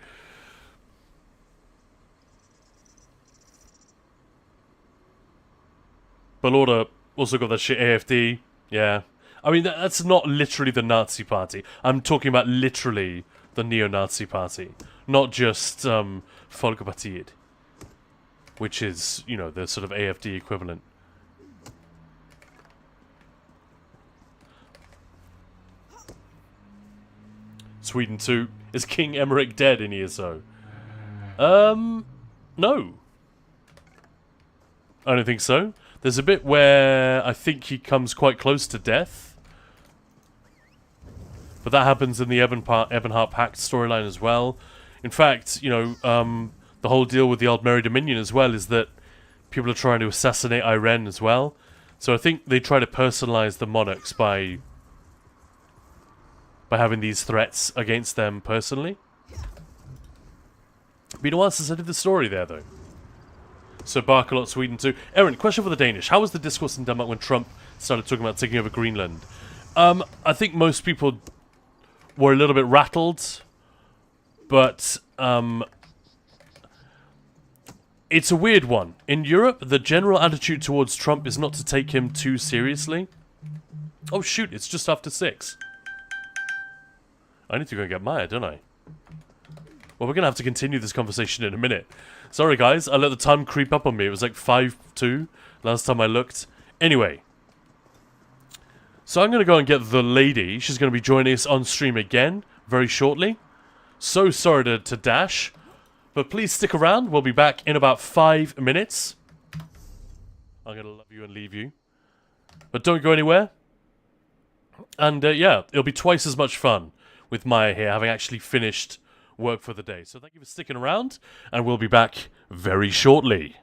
Balorda also got that shit AFD. Yeah. I mean, that's not literally the Nazi party. I'm talking about literally the neo-Nazi party. Not just Folkepartiet. Which is, you know, the sort of AFD equivalent. Sweden 2. Is King Emmerich dead in ESO? No. I don't think so. There's a bit where I think he comes quite close to death. But that happens in the Ebonheart Pact storyline as well. In fact, you know, the whole deal with the Aldmeri Dominion as well is that people are trying to assassinate Irene as well. So I think they try to personalize the monarchs by having these threats against them personally. Been a while since I did the story there, though. So Barkalot, Sweden too. Aaron, question for the Danish. How was the discourse in Denmark when Trump started talking about taking over Greenland? I think most people were a little bit rattled, but it's a weird one. In Europe, the general attitude towards Trump is not to take him too seriously. Oh shoot, it's just after 6. I need to go and get Maya, don't I? Well, we're going to have to continue this conversation in a minute. Sorry, guys. I let the time creep up on me. It was like 5:02 last time I looked. Anyway. So I'm going to go and get the lady. She's going to be joining us on stream again very shortly. So sorry to dash, but please stick around. We'll be back in about 5 minutes. I'm going to love you and leave you. But don't go anywhere. And yeah, it'll be twice as much fun with Maya here, having actually finished work for the day. So thank you for sticking around, and we'll be back very shortly.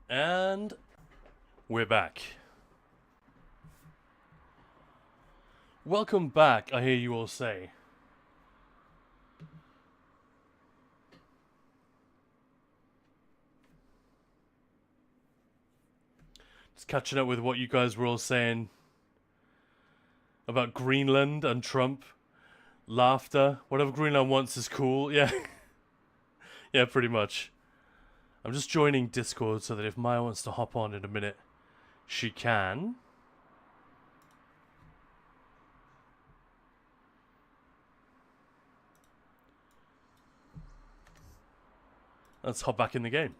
And we're back. Welcome back, I hear you all say. Just catching up with what you guys were all saying about Greenland and Trump. Laughter. Whatever Greenland wants is cool. Yeah. Yeah, pretty much. I'm just joining Discord so that if Maya wants to hop on in a minute, she can. Let's hop back in the game.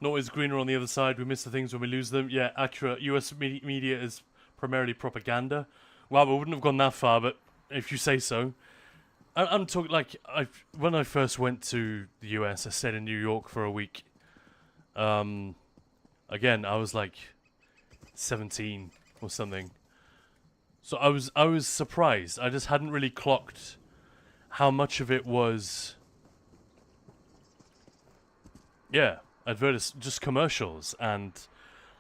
Not always greener on the other side. We miss the things when we lose them. Yeah, accurate. US media is primarily propaganda. Well, we wouldn't have gone that far, but if you say so. I'm talking like when I first went to the US, I stayed in New York for a week. Again, I was like 17 or something. So I was surprised. I just hadn't really clocked how much of it was, yeah, just commercials. And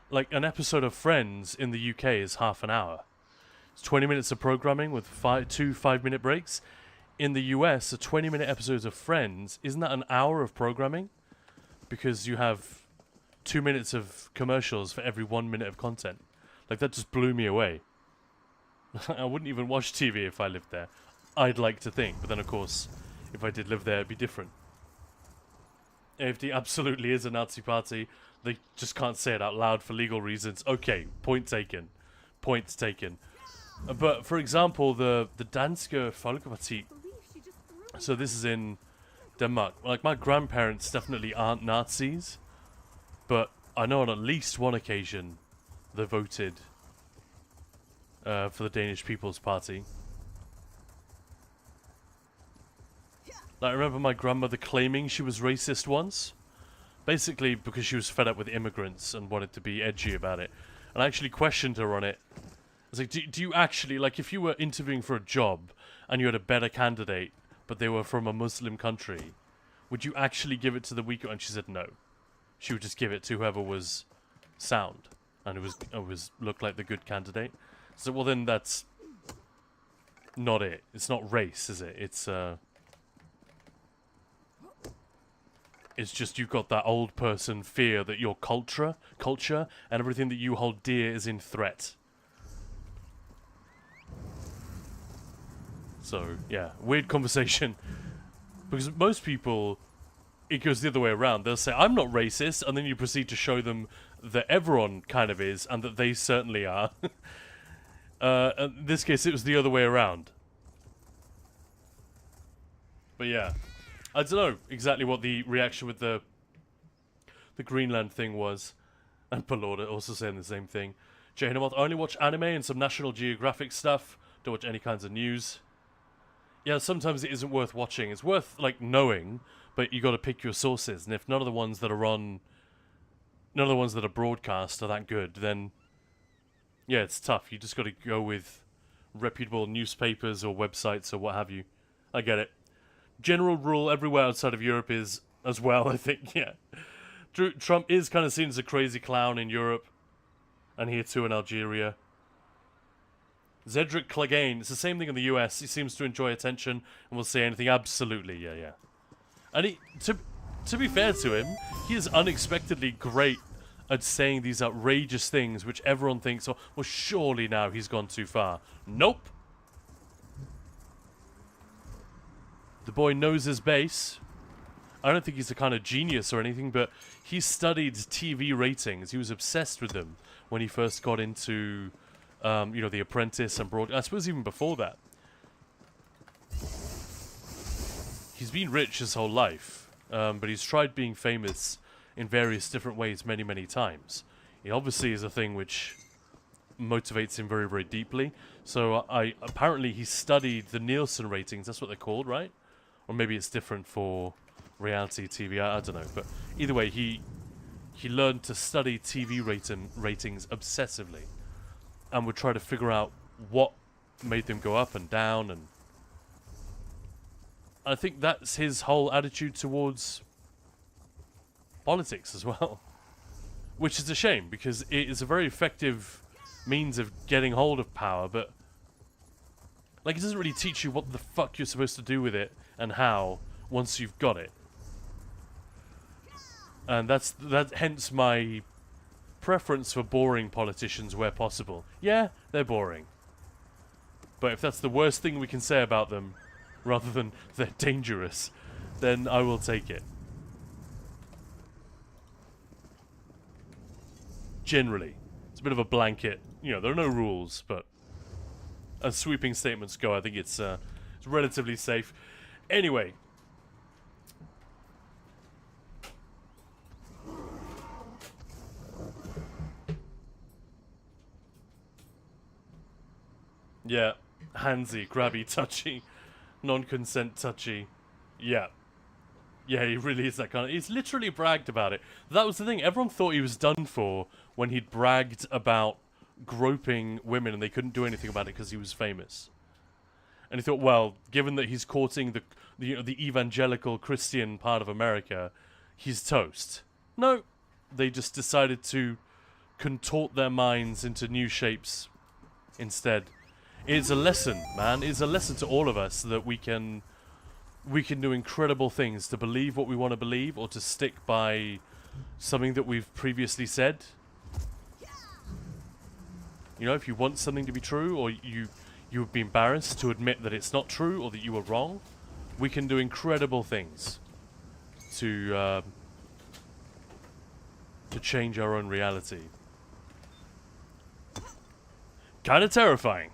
like an episode of Friends in the UK is half an hour. It's 20 minutes of programming with two 5-minute breaks. In the US, a 20-minute episode of Friends, isn't that an hour of programming? Because you have 2 minutes of commercials for every 1 minute of content. Like, that just blew me away. I wouldn't even watch TV if I lived there. I'd like to think. But then, of course, if I did live there, it'd be different. AFD absolutely is a Nazi party. They just can't say it out loud for legal reasons. Okay, point taken. Point taken. But, for example, the Danske Folkeparti. So this is in Denmark. Like, my grandparents definitely aren't Nazis. But I know on at least one occasion they voted for the Danish People's Party. Like, I remember my grandmother claiming she was racist once. Basically because she was fed up with immigrants and wanted to be edgy about it. And I actually questioned her on it. I was like, do you actually, like, if you were interviewing for a job and you had a better candidate, but they were from a Muslim country, would you actually give it to the weaker? And she said no. She would just give it to whoever was sound and it was looked like the good candidate. So, well, then that's not it. It's not race, is it? It's just you've got that old person fear that your culture and everything that you hold dear is in threat. So, yeah, weird conversation. Because most people, it goes the other way around. They'll say, I'm not racist, and then you proceed to show them that everyone kind of is, and that they certainly are. In this case, it was the other way around. But yeah, I don't know exactly what the reaction with the Greenland thing was. And Palorda also saying the same thing. Jay Hinamoth, I only watch anime and some National Geographic stuff. Don't watch any kinds of news. Yeah, sometimes it isn't worth watching. It's worth, like, knowing, but you got to pick your sources. And if none of the ones that are broadcast are that good, then yeah, it's tough. You just got to go with reputable newspapers or websites or what have you. I get it. General rule everywhere outside of Europe is as well, I think, yeah. Trump is kind of seen as a crazy clown in Europe, and here too in Algeria. Zedric Clegane, it's the same thing in the US. He seems to enjoy attention and will say anything. Absolutely, yeah. And to be fair to him, he is unexpectedly great at saying these outrageous things which everyone thinks, oh, well, surely now he's gone too far. Nope. The boy knows his base. I don't think he's a kind of genius or anything, but he studied TV ratings. He was obsessed with them when he first got into, The Apprentice and broad. I suppose even before that. He's been rich his whole life, but he's tried being famous in various different ways many, many times. It obviously is a thing which motivates him very, very deeply. So apparently he studied the Nielsen ratings. That's what they're called, right? Or maybe it's different for reality TV. I don't know. But either way, he he learned to study TV ratings obsessively and would try to figure out what made them go up and down, and I think that's his whole attitude towards politics as well. Which is a shame, because it is a very effective means of getting hold of power, but like, it doesn't really teach you what the fuck you're supposed to do with it and how once you've got it. And that's hence my preference for boring politicians where possible. Yeah, they're boring. But if that's the worst thing we can say about them, rather than they're dangerous, then I will take it. Generally. It's a bit of a blanket. You know, there are no rules, but as sweeping statements go, I think it's relatively safe. Anyway. Yeah. Handsy, grabby, touchy. Non-consent touchy. Yeah. Yeah, he really is that kind of... He's literally bragged about it. That was the thing. Everyone thought he was done for when he'd bragged about groping women and they couldn't do anything about it because he was famous. And he thought, well, given that he's courting the evangelical Christian part of America, he's toast. No. They just decided to contort their minds into new shapes instead. It's a lesson, man. It's a lesson to all of us that we can do incredible things to believe what we want to believe, or to stick by something that we've previously said. You know, if you want something to be true, or you would be embarrassed to admit that it's not true or that you were wrong, we can do incredible things to change our own reality. Kind of terrifying.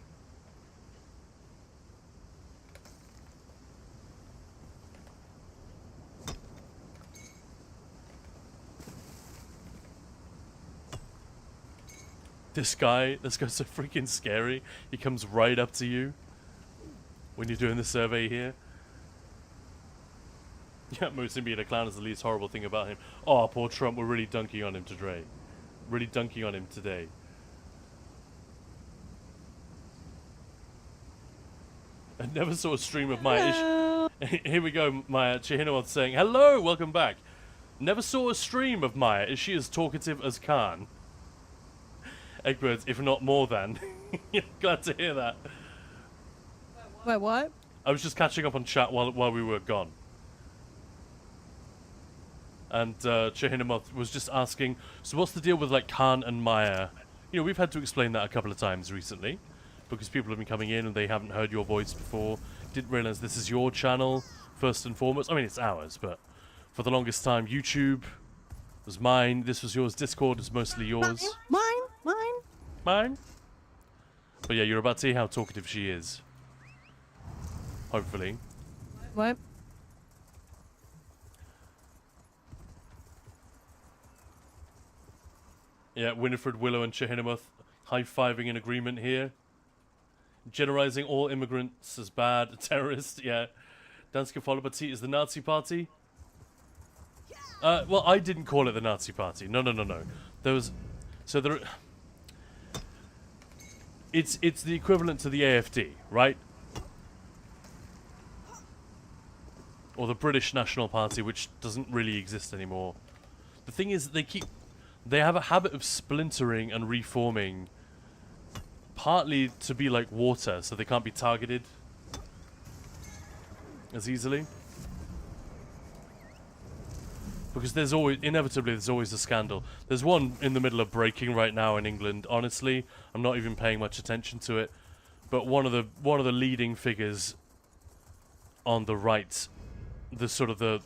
This guy's so freaking scary. He comes right up to you when you're doing the survey here. Yeah, Moose being a clown is the least horrible thing about him. Oh, poor Trump, we're really dunking on him today. Really dunking on him today. I never saw a stream of Maya. Here we go, Maya. Chihinoth saying, hello, welcome back. Never saw a stream of Maya. Is she as talkative as Khan? Eggbirds, if not more than. Glad to hear that.
Wait, what?
I was just catching up on chat while we were gone. And Chihinamoth was just asking, so what's the deal with like Khan and Maya? You know, we've had to explain that a couple of times recently, because people have been coming in and they haven't heard your voice before, didn't realize this is your channel, first and foremost. I mean, it's ours, but for the longest time, YouTube was mine, this was yours, Discord is mostly yours. Mine? But yeah, you're about to see how talkative she is. Hopefully.
What?
Yeah, Winifred, Willow, and Chihinamoth high-fiving in agreement here. Generalizing all immigrants as bad, terrorists, yeah. Danske Folkeparti is the Nazi party? Well, I didn't call it the Nazi party. No. There was... So there... It's the equivalent to the AFD, right? Or the British National Party, which doesn't really exist anymore. The thing is, they have a habit of splintering and reforming, partly to be like water, so they can't be targeted as easily. Because there's always, inevitably, there's always a scandal. There's one in the middle of breaking right now in England. Honestly, I'm not even paying much attention to it. But one of the leading figures on the right, the sort of the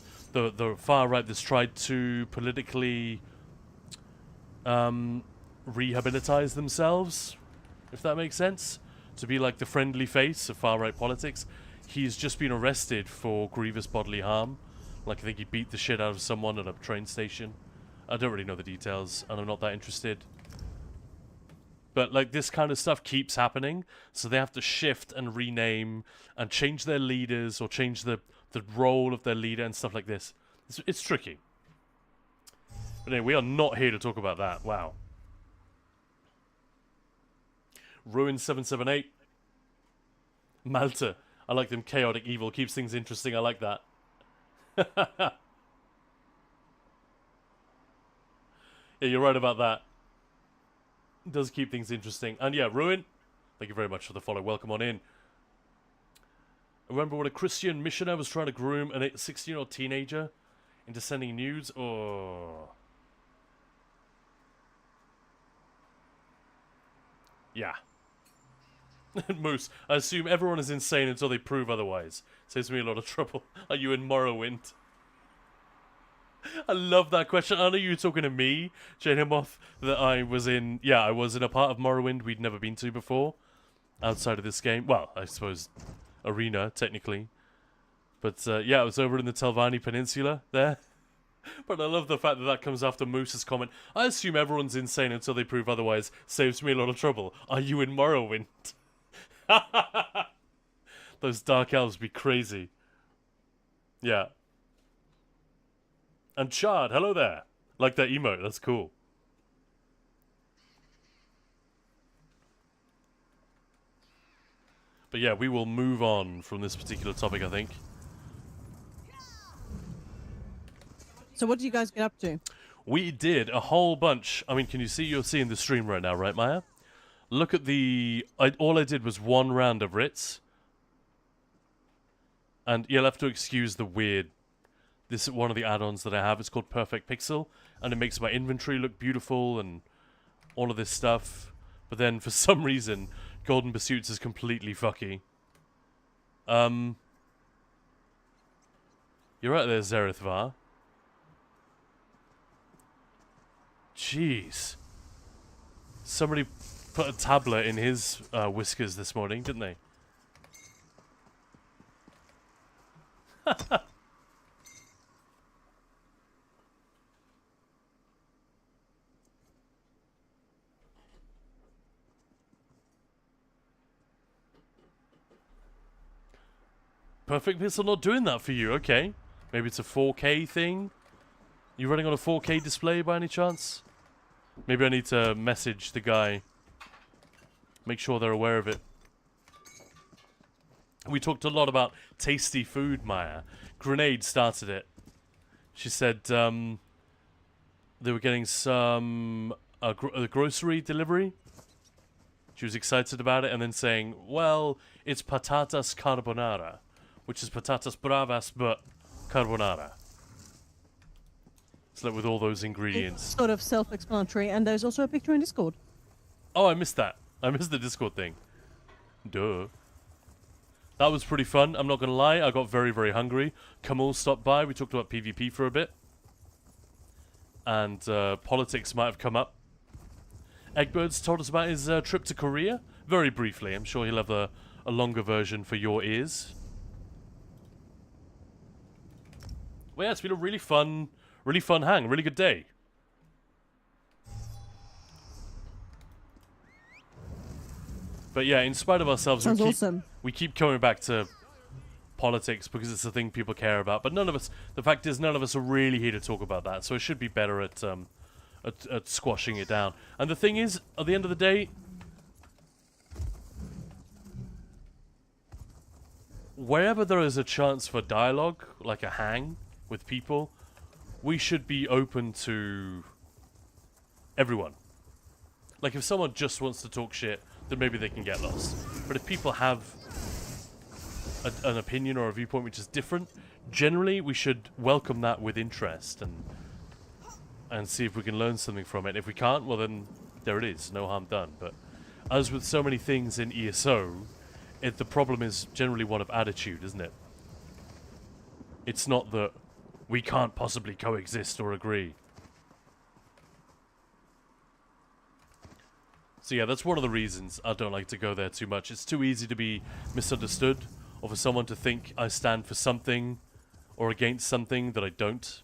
far right that's tried to politically rehabilitize themselves, if that makes sense, to be like the friendly face of far right politics. He's just been arrested for grievous bodily harm. Like, I think he beat the shit out of someone at a train station. I don't really know the details, and I'm not that interested. But, like, this kind of stuff keeps happening, so they have to shift and rename and change their leaders or change the role of their leader and stuff like this. It's tricky. But anyway, we are not here to talk about that. Wow. Ruin 778. Malta. I like them. Chaotic evil. Keeps things interesting. I like that. Yeah, you're right about that. It does keep things interesting. And yeah, Ruin, thank you very much for the follow. Welcome on in. I remember when a Christian missionary was trying to groom a 16-year-old teenager into sending nudes? Oh. Yeah. Moose, I assume everyone is insane until they prove otherwise. Saves me a lot of trouble. Are you in Morrowind? I love that question. I know you were talking to me, Janemoth, that I was in... Yeah, I was in a part of Morrowind we'd never been to before. Outside of this game. Well, I suppose Arena, technically. But, yeah, I was over in the Telvanni Peninsula there. But I love the fact that that comes after Moose's comment. I assume everyone's insane until they prove otherwise. Saves me a lot of trouble. Are you in Morrowind? Those dark elves be crazy. Yeah. And Chard, hello there. Like that emote, that's cool. But yeah, we will move on from this particular topic, I think.
So what did you guys get up to?
We did a whole bunch. I mean, can you see? You're seeing the stream right now, right, Maya? Look at the... all I did was one round of Ritz. And you'll have to excuse the weird... This is one of the add-ons that I have. It's called Perfect Pixel. And it makes my inventory look beautiful and all of this stuff. But then, for some reason, Golden Pursuits is completely fucky. You're right there, Zerethvar. Jeez. Somebody put a tablet in his whiskers this morning, didn't they? Perfect Pixel not doing that for you, okay. Maybe it's a 4K thing? You running on a 4K display by any chance? Maybe I need to message the guy. Make sure they're aware of it. We talked a lot about tasty food, Maya. Grenade started it. She said they were getting some a grocery delivery. She was excited about it and then saying, well, it's patatas carbonara, which is patatas bravas but carbonara. So with all those ingredients.
It's sort of self-explanatory, and there's also a picture in Discord.
Oh, I missed that. I missed the Discord thing. Duh. That was pretty fun. I'm not going to lie. I got very, very hungry. Kamal stopped by. We talked about PvP for a bit. And politics might have come up. Eggbirds told us about his trip to Korea. Very briefly. I'm sure he'll have a longer version for your ears. Well, yeah, it's been a really fun hang. Really good day. But yeah, in spite of ourselves,
Sounds awesome.
We keep coming back to politics because it's the thing people care about. But none of us, the fact is, none of us are really here to talk about that. So it should be better at squashing it down. And the thing is, at the end of the day, wherever there is a chance for dialogue, like a hang with people, we should be open to everyone. Like if someone just wants to talk shit, then maybe they can get lost. But if people have an opinion or a viewpoint which is different, generally we should welcome that with interest and see if we can learn something from it. If we can't, well then there it is, no harm done. But as with so many things in ESO, the problem is generally one of attitude, isn't it? It's not that we can't possibly coexist or agree. So yeah, that's one of the reasons I don't like to go there too much. It's too easy to be misunderstood, or for someone to think I stand for something or against something that I don't.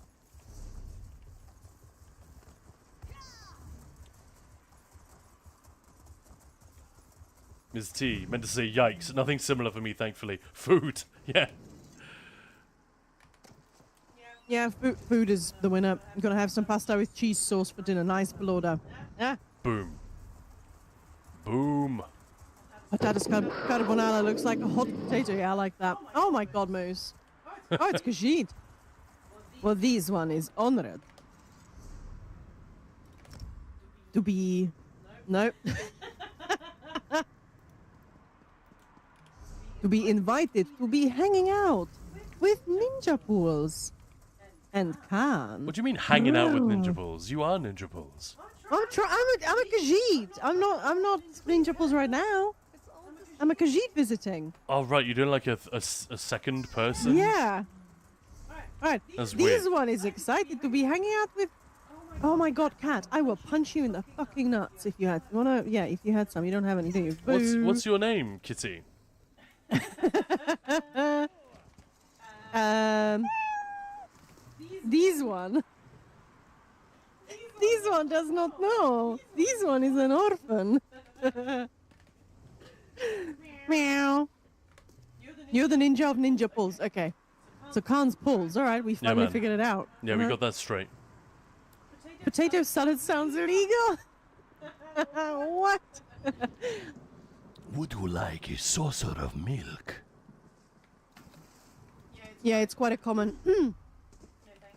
Ms. T, meant to say yikes. Nothing similar for me, thankfully. Food, yeah.
Yeah, food is the winner. I'm gonna have some pasta with cheese sauce for dinner. Nice velouda. Yeah.
Boom. Boom.
Patatas carbonara looks like a hot potato. Yeah, I like that. Oh my god, Moose. Oh, it's Khajiit. Well, this one is honored to be... No. To be invited to be hanging out with Ninja Pools and Khan.
What do you mean hanging out with
Ooh.
Ninja Bulls? You are Ninja Bulls.
I'm a Khajiit. I'm not Ninja Pools right now. I'm a Khajiit visiting.
Oh, right. You're doing like a second person?
Yeah. Alright.
That's
This
weird.
one is excited to be hanging out with... Oh my god, Cat. I will punch you in the fucking nuts if you had... if you had some. You don't have any, do you?
What's your name, Kitty?
This one. This one does not know. This one is an orphan. Meow. You're the ninja of Ninja Pulls. Okay. So Khan's pulls. All right, we finally
man.
figured it out.
Yeah, we got that straight.
Potato salad sounds illegal. What?
Would you like a saucer of milk?
Yeah, it's quite a common.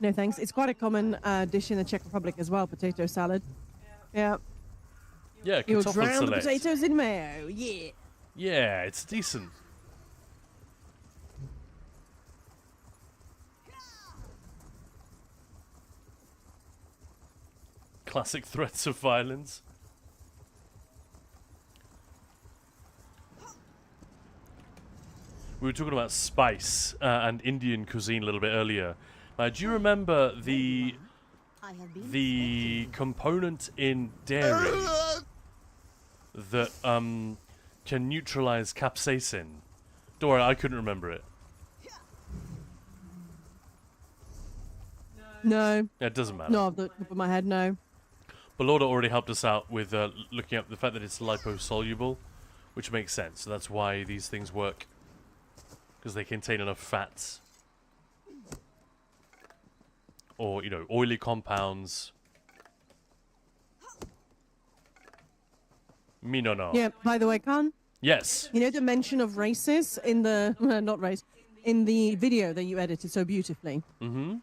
No thanks. It's quite a common dish in the Czech Republic as well. Potato salad. Yeah.
Yeah,
You'll
Kartoffel
drown the
Select.
potatoes in mayo. Yeah.
Yeah, it's decent. Classic threats of violence. We were talking about spice and Indian cuisine a little bit earlier. Do you remember the
I have been
component in dairy that can neutralize capsaicin? Don't worry, I couldn't remember it.
No.
Yeah, it doesn't matter.
No, off the top of my head, no.
Belorda already helped us out with looking up the fact that it's liposoluble, which makes sense. So that's why these things work, because they contain enough fats or, you know, oily compounds. Me no.
Yeah, by the way, Khan,
Yes.
you know the mention of races in the... not race. In the video that you edited so beautifully.
Mm-hmm.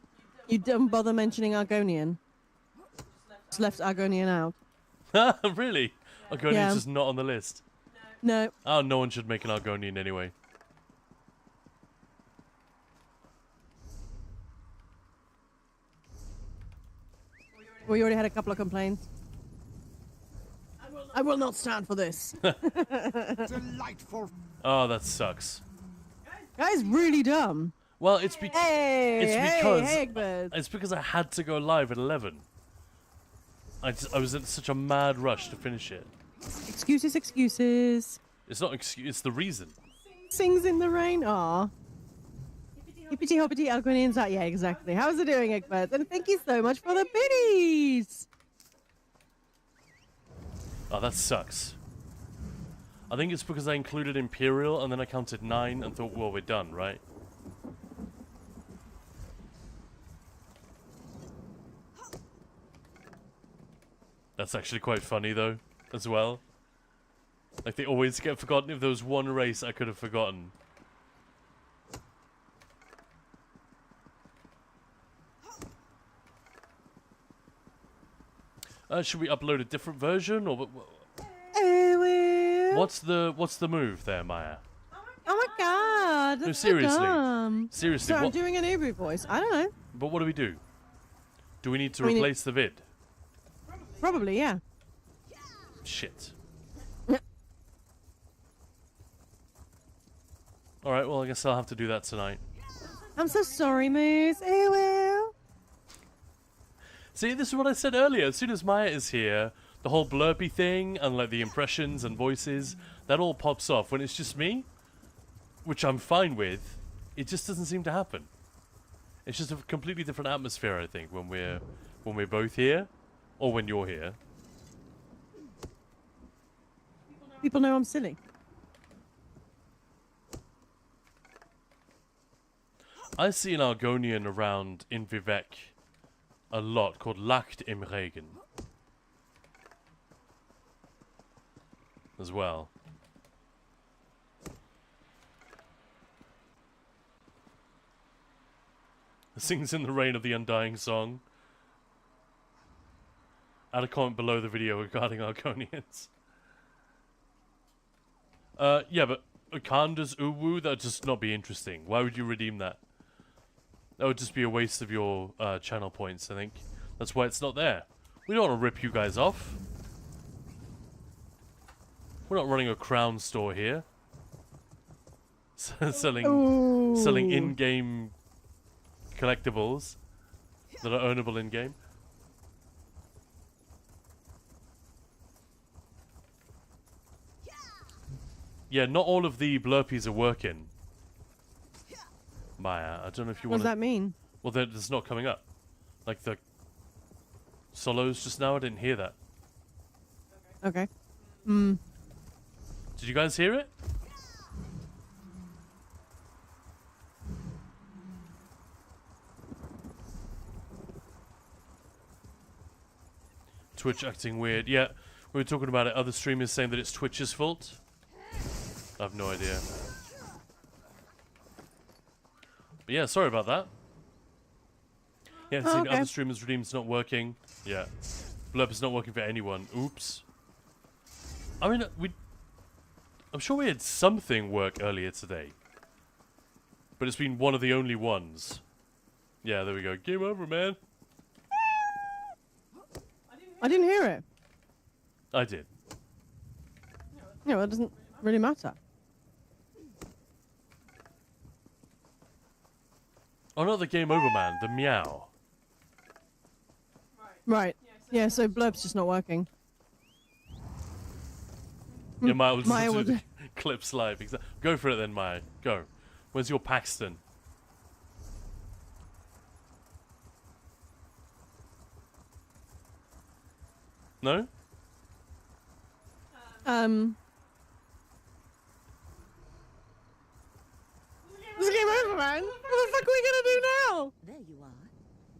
You don't bother mentioning Argonian. Just left Argonian out.
Really? Argonian's
Yeah.
just not on the list.
No.
Oh, no one should make an Argonian anyway.
We already had a couple of complaints. I will not stand for this.
Delightful.
Oh, that sucks.
Guy's really dumb.
Well, it's because
Hey, Egbert.
it's because I had to go live at 11. I was in such a mad rush to finish it.
Excuses.
It's not excuse. It's the reason.
Sings in the rain. Aw. Hippity hoppity Argonians out. Yeah, exactly. How's it doing, Egbert? And thank you so much for the biddies.
Oh, that sucks. I think it's because I included Imperial and then I counted 9 and thought, well, we're done, right? That's actually quite funny, though, as well. Like, they always get forgotten. If there was one race I could have forgotten. Should we upload a different version, or what's the move there, Maya?
Oh my god.
No,
That's so
seriously.
dumb.
Seriously,
Sorry, I'm
what?
doing an Uber voice. I don't know.
But what do we do? Do we need to
We need-
replace the vid?
Probably, yeah.
Shit. Alright, well, I guess I'll have to do that tonight.
I'm so sorry, Moose. Oh well.
See, this is what I said earlier. As soon as Maya is here, the whole blurpy thing and like the impressions and voices, that all pops off. When it's just me, which I'm fine with, it just doesn't seem to happen. It's just a completely different atmosphere, I think, when we're both here, or when you're here.
People know I'm silly.
I see an Argonian around in Vivek a lot called Lacht im Regen. As well. Sings in the rain of the undying song. Add a comment below the video regarding Argonians. Yeah, but Kanda's Uwu, that'd just not be interesting. Why would you redeem that? That would just be a waste of your channel points, I think. That's why it's not there. We don't want to rip you guys off. We're not running a crown store here. selling in-game collectibles that are ownable in-game. Yeah, not all of the blurpies are working. Maya, I don't know if you
What
want
does that mean?
Well, it's not coming up. Like the solos just now, I didn't hear that.
Okay.
Did you guys hear it? Twitch acting weird. Yeah, we were talking about it. Other streamers saying that it's Twitch's fault. I have no idea. But yeah, sorry about that. Yeah,
Oh,
seeing
okay.
other streamers' redeem's not working. Yeah. Blurb is not working for anyone. Oops. I mean, I'm sure we had something work earlier today. But it's been one of the only ones. Yeah, there we go. Game over, man.
I didn't hear it.
I did.
No, it doesn't really matter.
Oh, not the game over, man. The meow.
Right. Yeah, so Blurb's just not working.
Yeah, Maya will
Maya
do
will
the
do-
clips live. Go for it then, Maya. Go. Where's your Paxton? No?
It's game over, man. What the fuck are we gonna do now?
There you are.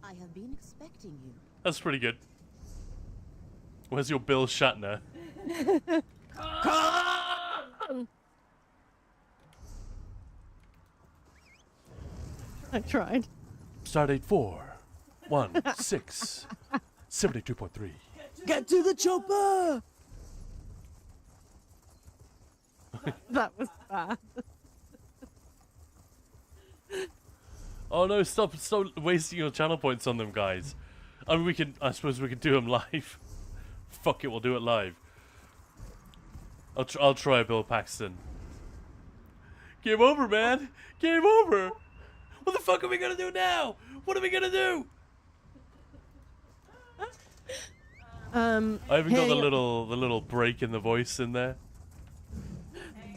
I have been expecting you.
That's pretty good. Where's your Bill Shatner?
I tried.
Stardate 416 72.3.
Get to the chopper! That was bad.
Oh no, stop wasting your channel points on them, guys. I mean, I suppose we can do them live. Fuck it, we'll do it live. I'll try Bill Paxton. Game over, man. Game over. What the fuck are we gonna do now? What are we gonna do? I even got
hey,
the little break in the voice in there.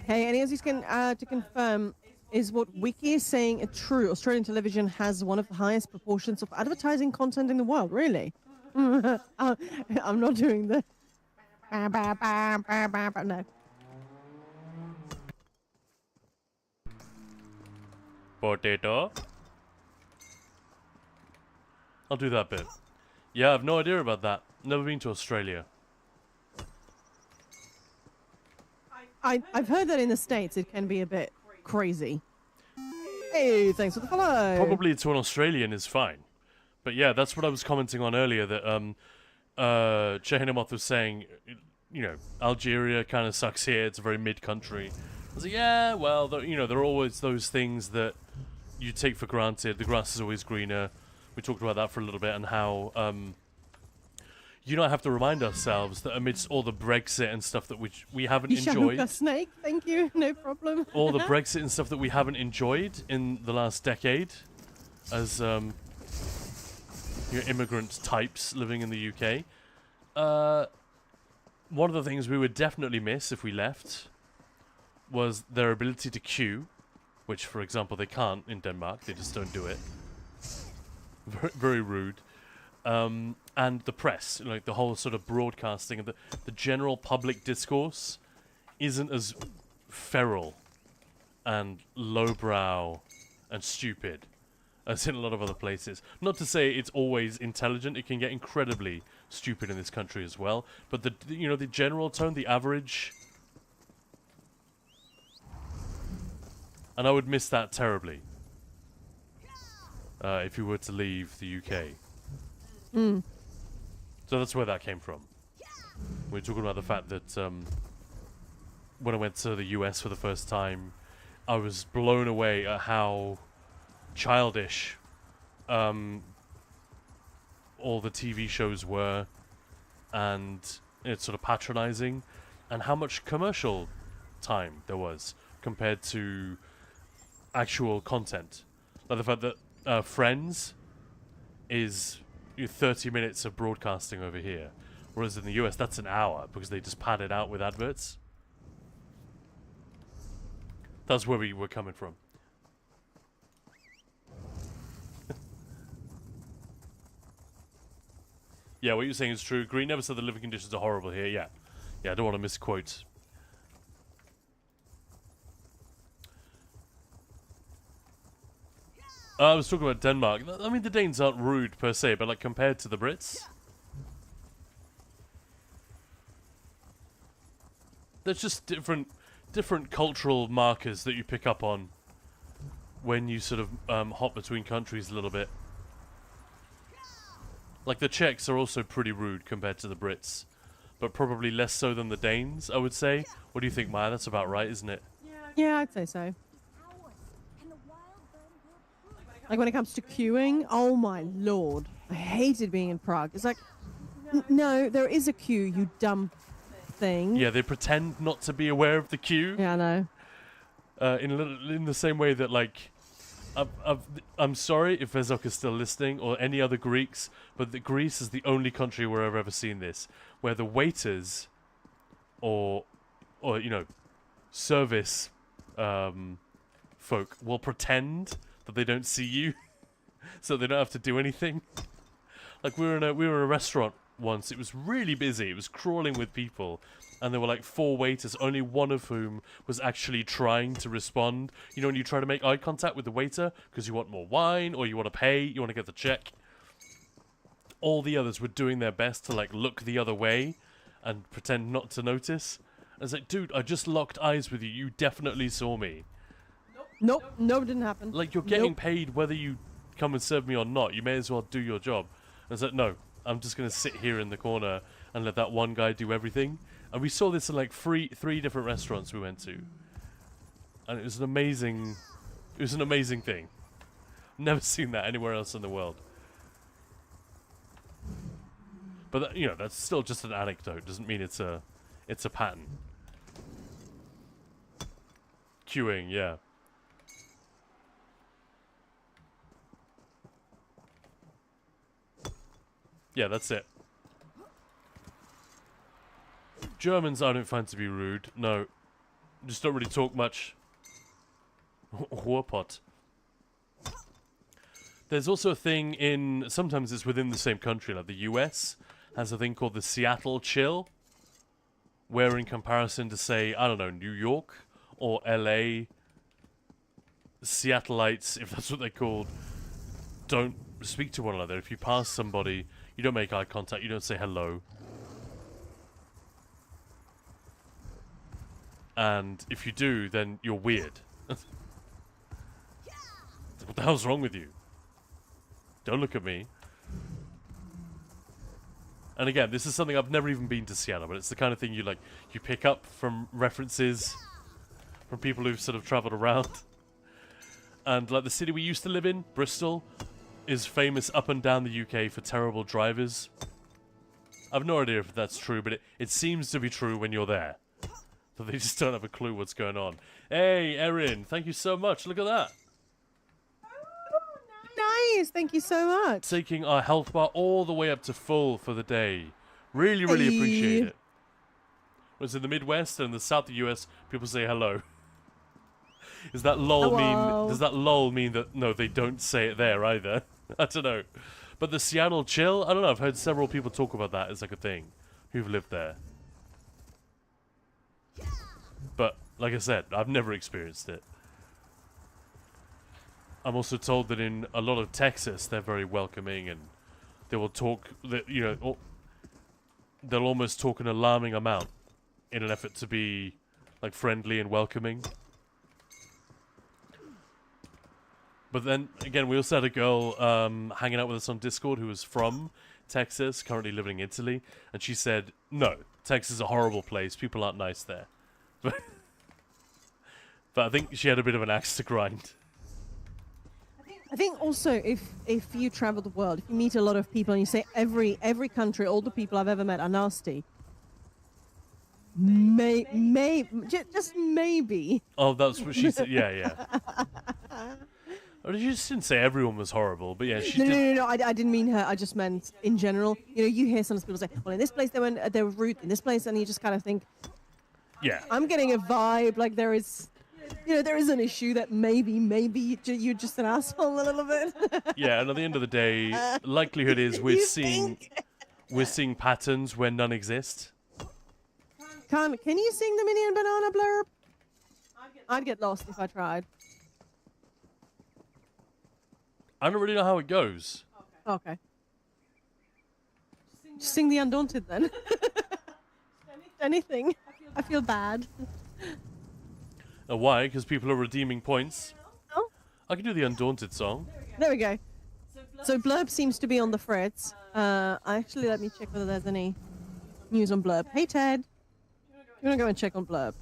Hey, any of you can to confirm, is what Wiki is saying true? Australian television has one of the highest proportions of advertising content in the world. Really? I'm not doing the. No.
Potato. I'll do that bit. Yeah, I have no idea about that. Never been to Australia.
I've heard that in the States it can be a bit crazy. Hey, thanks for the follow.
Probably to an Australian is fine. But yeah, that's what I was commenting on earlier, that Chehenamoth was saying, you know, Algeria kind of sucks here, it's a very mid-country. I was like, yeah, well, there are always those things that you take for granted. The grass is always greener. We talked about that for a little bit, and how you don't have to remind ourselves that amidst all the Brexit and stuff that we haven't enjoyed,
Yashanuka snake, thank you, no problem.
all the Brexit and stuff that we haven't enjoyed in the last decade, as immigrant types living in the UK. One of the things we would definitely miss if we left was their ability to queue, which, for example, they can't in Denmark. They just don't do it. Very, very rude. And the press, like the whole sort of broadcasting, and the general public discourse isn't as feral and lowbrow and stupid as in a lot of other places. Not to say it's always intelligent. It can get incredibly stupid in this country as well. But the general tone, the average, and I would miss that terribly if you were to leave the UK. So that's where that came from. We're talking about the fact that when I went to the US for the first time, I was blown away at how childish all the TV shows were, and it's sort of patronizing, and how much commercial time there was compared to actual content. Like the fact that Friends is 30 minutes of broadcasting over here, whereas in the US that's an hour because they just pad it out with adverts. That's where we were coming from. Yeah, what you're saying is true. Green never said the living conditions are horrible here. Yeah, I don't want to misquote. I was talking about Denmark. I mean, the Danes aren't rude per se, but like compared to the Brits, there's just different cultural markers that you pick up on when you sort of hop between countries a little bit. Like the Czechs are also pretty rude compared to the Brits, but probably less so than the Danes, I would say. What do you think, Maya? That's about right, isn't it?
Yeah, I'd say so. Like when it comes to queuing, oh my lord, I hated being in Prague. It's like, no, there is a queue, you dumb thing.
Yeah, they pretend not to be aware of the queue.
Yeah, I know.
In the same way that, like, I'm sorry if Vezok is still listening, or any other Greeks, but Greece is the only country where I've ever seen this, where the waiters, or service folk will pretend that they don't see you, so they don't have to do anything. Like we were in a restaurant once. It was really busy. It was crawling with people, and there were like 4 waiters, only one of whom was actually trying to respond. You know, when you try to make eye contact with the waiter because you want more wine, or you want to pay, you want to get the check. All the others were doing their best to like look the other way and pretend not to notice. I was like, dude, I just locked eyes with you. You definitely saw me.
Nope, no, it didn't happen.
Like, you're getting paid whether you come and serve me or not. You may as well do your job. And I was like, no, I'm just going to sit here in the corner and let that one guy do everything. And we saw this in like three different restaurants we went to. And it was an amazing thing. Never seen that anywhere else in the world. But that, that's still just an anecdote. Doesn't mean it's a pattern. Queuing, yeah. Yeah, that's it. Germans I don't find to be rude. No. Just don't really talk much. Ruhrpott. There's also a thing sometimes it's within the same country, like the US has a thing called the Seattle Chill, where in comparison to, say, I don't know, New York or LA, Seattleites, if that's what they're called, don't speak to one another. If you pass somebody, you don't make eye contact, you don't say hello. And if you do, then you're weird. What the hell's wrong with you? Don't look at me. And again, this is something I've never even been to Seattle, but it's the kind of thing you pick up from references from people who've sort of traveled around. And like the city we used to live in, Bristol, is famous up and down the UK for terrible drivers. I've no idea if that's true, but it seems to be true when you're there. That they just don't have a clue what's going on. Hey, Erin, thank you so much. Look at that.
Nice, thank you so much.
Taking our health bar all the way up to full for the day. Really, really appreciate it. Whereas in the Midwest and the South of the US, people say hello. Does that lull mean that, no, they don't say it there either? I don't know. But the Seattle Chill, I don't know, I've heard several people talk about that as like a thing who've lived there. But, like I said, I've never experienced it. I'm also told that in a lot of Texas, they're very welcoming and they will talk, they'll almost talk an alarming amount in an effort to be, like, friendly and welcoming. But then, again, we also had a girl hanging out with us on Discord who was from Texas, currently living in Italy, and she said, no, Texas is a horrible place, people aren't nice there. But I think she had a bit of an axe to grind.
I think also if you travel the world, if you meet a lot of people and you say every country, all the people I've ever met are nasty, just maybe.
Oh, that's what she said. Yeah, yeah. Oh, she just didn't say everyone was horrible, but yeah, she did.
No. I didn't mean her. I just meant in general. You know, you hear some people say, "Well, in this place they were rude. In this place," and you just kind of think,
Yeah.
"I'm getting a vibe like there is." You know, there is an issue that maybe you're just an asshole a little bit.
Yeah, and at the end of the day, likelihood is we're seeing patterns where none exist.
Can you sing the Minion Banana blurb? I'd get lost if I tried.
I don't really know how it goes.
Okay. Just sing the Undaunted then. Anything. I feel bad.
Why? Because people are redeeming points.
Oh,
I can do the Undaunted song.
there we go. So Blurb seems to be on the fritz. Actually, let me check whether there's any news on Blurb. Hey, Ted. You want to go and check on Blurb?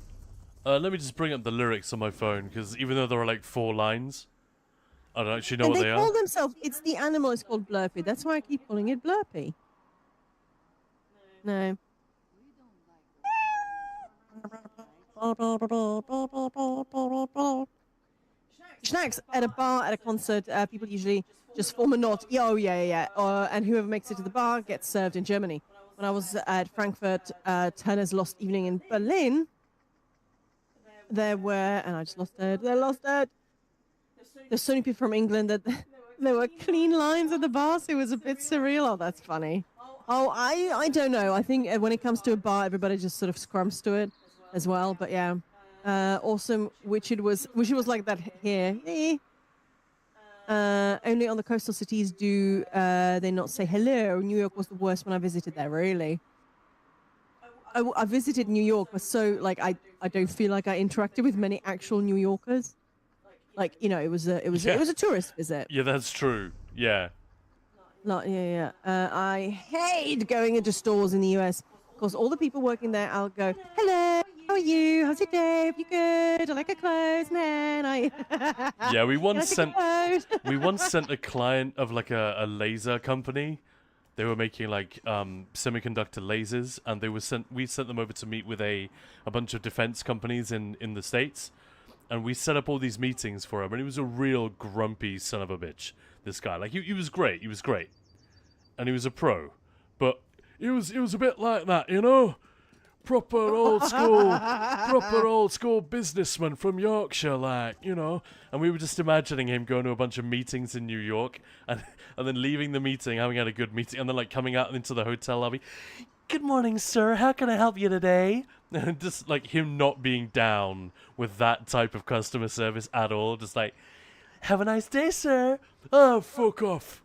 Let me just bring up the lyrics on my phone, because even though there are like 4 lines, I don't actually know
And
what
they
they
call
are.
themselves, it's the animal is called Blurpy. That's why I keep calling it Blurpy. No. Schnacks at a bar, at a concert, people usually just form a knot. Yeah, oh, yeah. And whoever makes it to the bar gets served in Germany. When I was at Frankfurt, Turner's Lost Evening in Berlin, there were, and I just lost it. There's so many people from England that there were clean lines at the bar, so it was a bit surreal. Oh, that's funny. Oh, I don't know. I think when it comes to a bar, everybody just sort of scrums to it as well. But yeah, awesome. Which it was like that here. Only on the coastal cities do they not say hello. New York was the worst when I visited there. Really. I visited New York, but so like I don't feel like I interacted with many actual New Yorkers. Like, you know, it was a tourist visit.
Yeah, that's true. Yeah.
I hate going into stores in the US because all the people working there, I'll go, hello, how are you? How's your day? Are you good? I like your clothes, man.
Yeah, we once
Can I take a photo?
sent a client of like a laser company. They were making like semiconductor lasers, and we sent them over to meet with a bunch of defense companies in the States. And we set up all these meetings for him, and he was a real grumpy son of a bitch, this guy. Like, he was great, and he was a pro. But he was a bit like that, you know? Proper old school businessman from Yorkshire, like, you know? And we were just imagining him going to a bunch of meetings in New York, and then leaving the meeting, having had a good meeting, and then, like, coming out into the hotel lobby. Good morning, sir. How can I help you today? And just like him not being down with that type of customer service at all. Just like, have a nice day, sir. Oh, fuck off.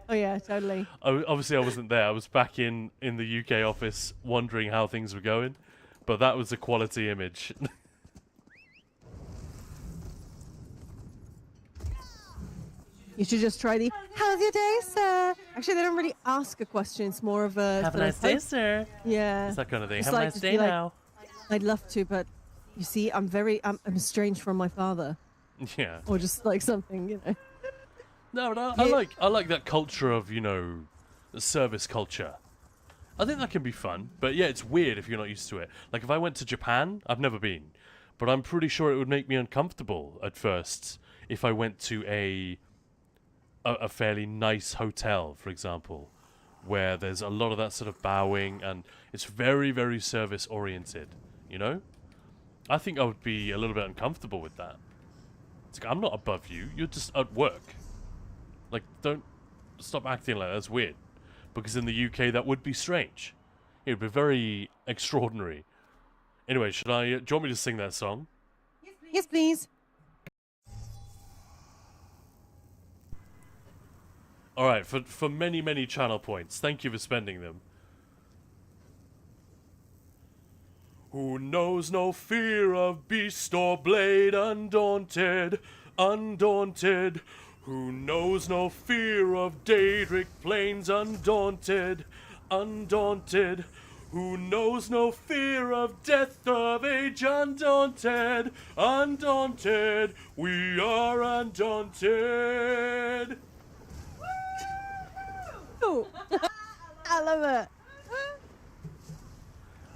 Oh yeah, totally.
Obviously, I wasn't there. I was back in the UK office wondering how things were going. But that was a quality image.
You should just try the, how's your day, sir? Actually, they don't really ask a question. It's more of a...
Have a
sort
nice
of
day,
hope.
sir.
Yeah.
It's that kind of thing.
It's
Have a
like
nice
to
day
be like,
now.
I'd love to, but you see, I'm estranged from my father.
Yeah.
Or just like something, you know.
No, but
Yeah.
I like that culture of, you know, the service culture. I think that can be fun, but yeah, it's weird if you're not used to it. Like if I went to Japan, I've never been, but I'm pretty sure it would make me uncomfortable at first if I went to a fairly nice hotel, for example, where there's a lot of that sort of bowing and it's very, very service oriented, you know? I think I would be a little bit uncomfortable with that. It's like, I'm not above you, you're just at work. Like, don't stop acting like that. That's weird. Because in the UK, that would be strange. It would be very extraordinary. Anyway, do you want me to sing that song?
Yes, please.
All right, for many, many channel points. Thank you for spending them. Who knows no fear of beast or blade, undaunted, undaunted. Who knows no fear of Daedric plains, undaunted, undaunted. Who knows no fear of death of age, undaunted, undaunted. We are undaunted.
Ooh. I love it.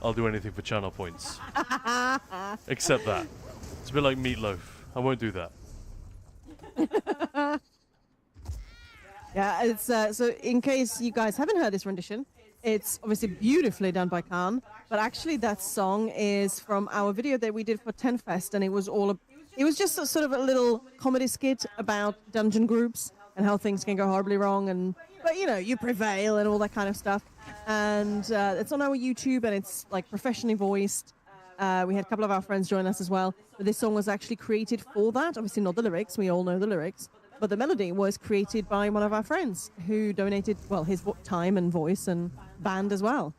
I'll do anything for channel points. Except that. It's a bit like Meatloaf. I won't do that.
Yeah, it's so in case you guys haven't heard this rendition, it's obviously beautifully done by Khan, but actually that song is from our video that we did for Tenfest, and it was just a, sort of a little comedy skit about dungeon groups and how things can go horribly wrong, but you know, you prevail and all that kind of stuff. And it's on our YouTube, and it's like professionally voiced. We had a couple of our friends join us as well, but this song was actually created for that. Obviously not the lyrics, we all know the lyrics, but the melody was created by one of our friends who donated, well, his time and voice and band as well.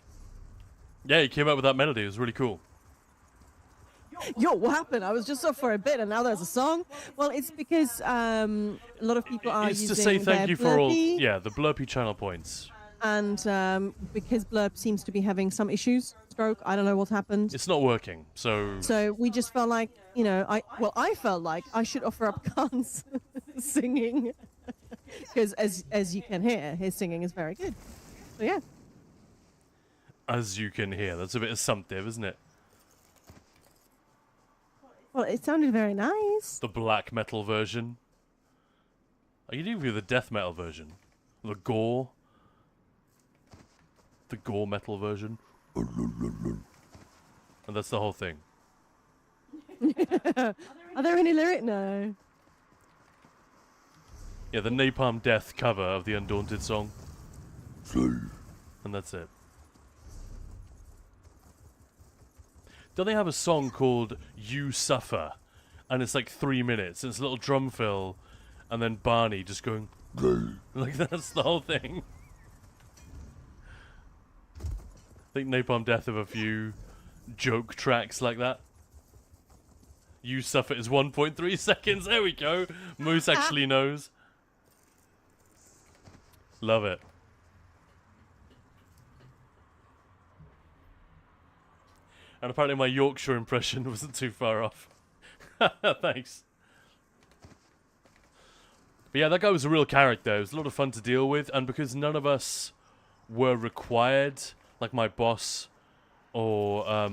Yeah, he came up with that melody. It was really cool.
Yo, what happened? I was just off for a bit and now there's a song. Well, it's because a lot of people are
It's
using
to say thank
their
you for all,
Blurpy,
yeah, the Blurpy channel points.
and because Blurp seems to be having some issues, stroke, I don't know what happened.
It's not working, so...
So we just felt like, you know, I felt like I should offer up Khan's singing, because as you can hear, his singing is very good. So yeah.
As you can hear, that's a bit assumptive, isn't it?
Well, it sounded very nice.
The black metal version. I could even do the death metal version. The gore. The gore metal version. And that's the whole thing.
Are there any lyrics? No.
Yeah, the Napalm Death cover of the Undaunted song. And that's it. Don't they have a song called You Suffer? And it's like 3 minutes. It's a little drum fill. And then Barney just going... Like, that's the whole thing. I think Napalm Death have a few joke tracks like that. You Suffer is 1.3 seconds. There we go. Moose actually knows. Love it. And apparently my Yorkshire impression wasn't too far off. Thanks. But yeah, that guy was a real character. It was a lot of fun to deal with. And because none of us were required, like my boss or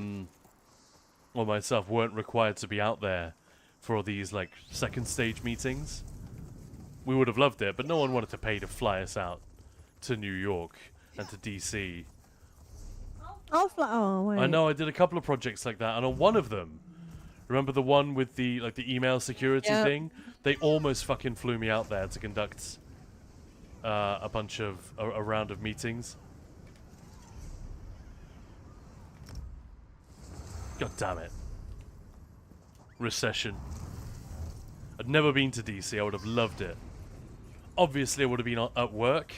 myself weren't required to be out there for all these like second stage meetings, we would have loved it. But no one wanted to pay to fly us out to New York and to DC.
Oh, wait.
I know, I did a couple of projects like that, and on one of them, remember the one with the like the email security thing? They almost fucking flew me out there to conduct a round of meetings. God damn it. Recession. I'd never been to DC, I would have loved it. Obviously I would have been at work,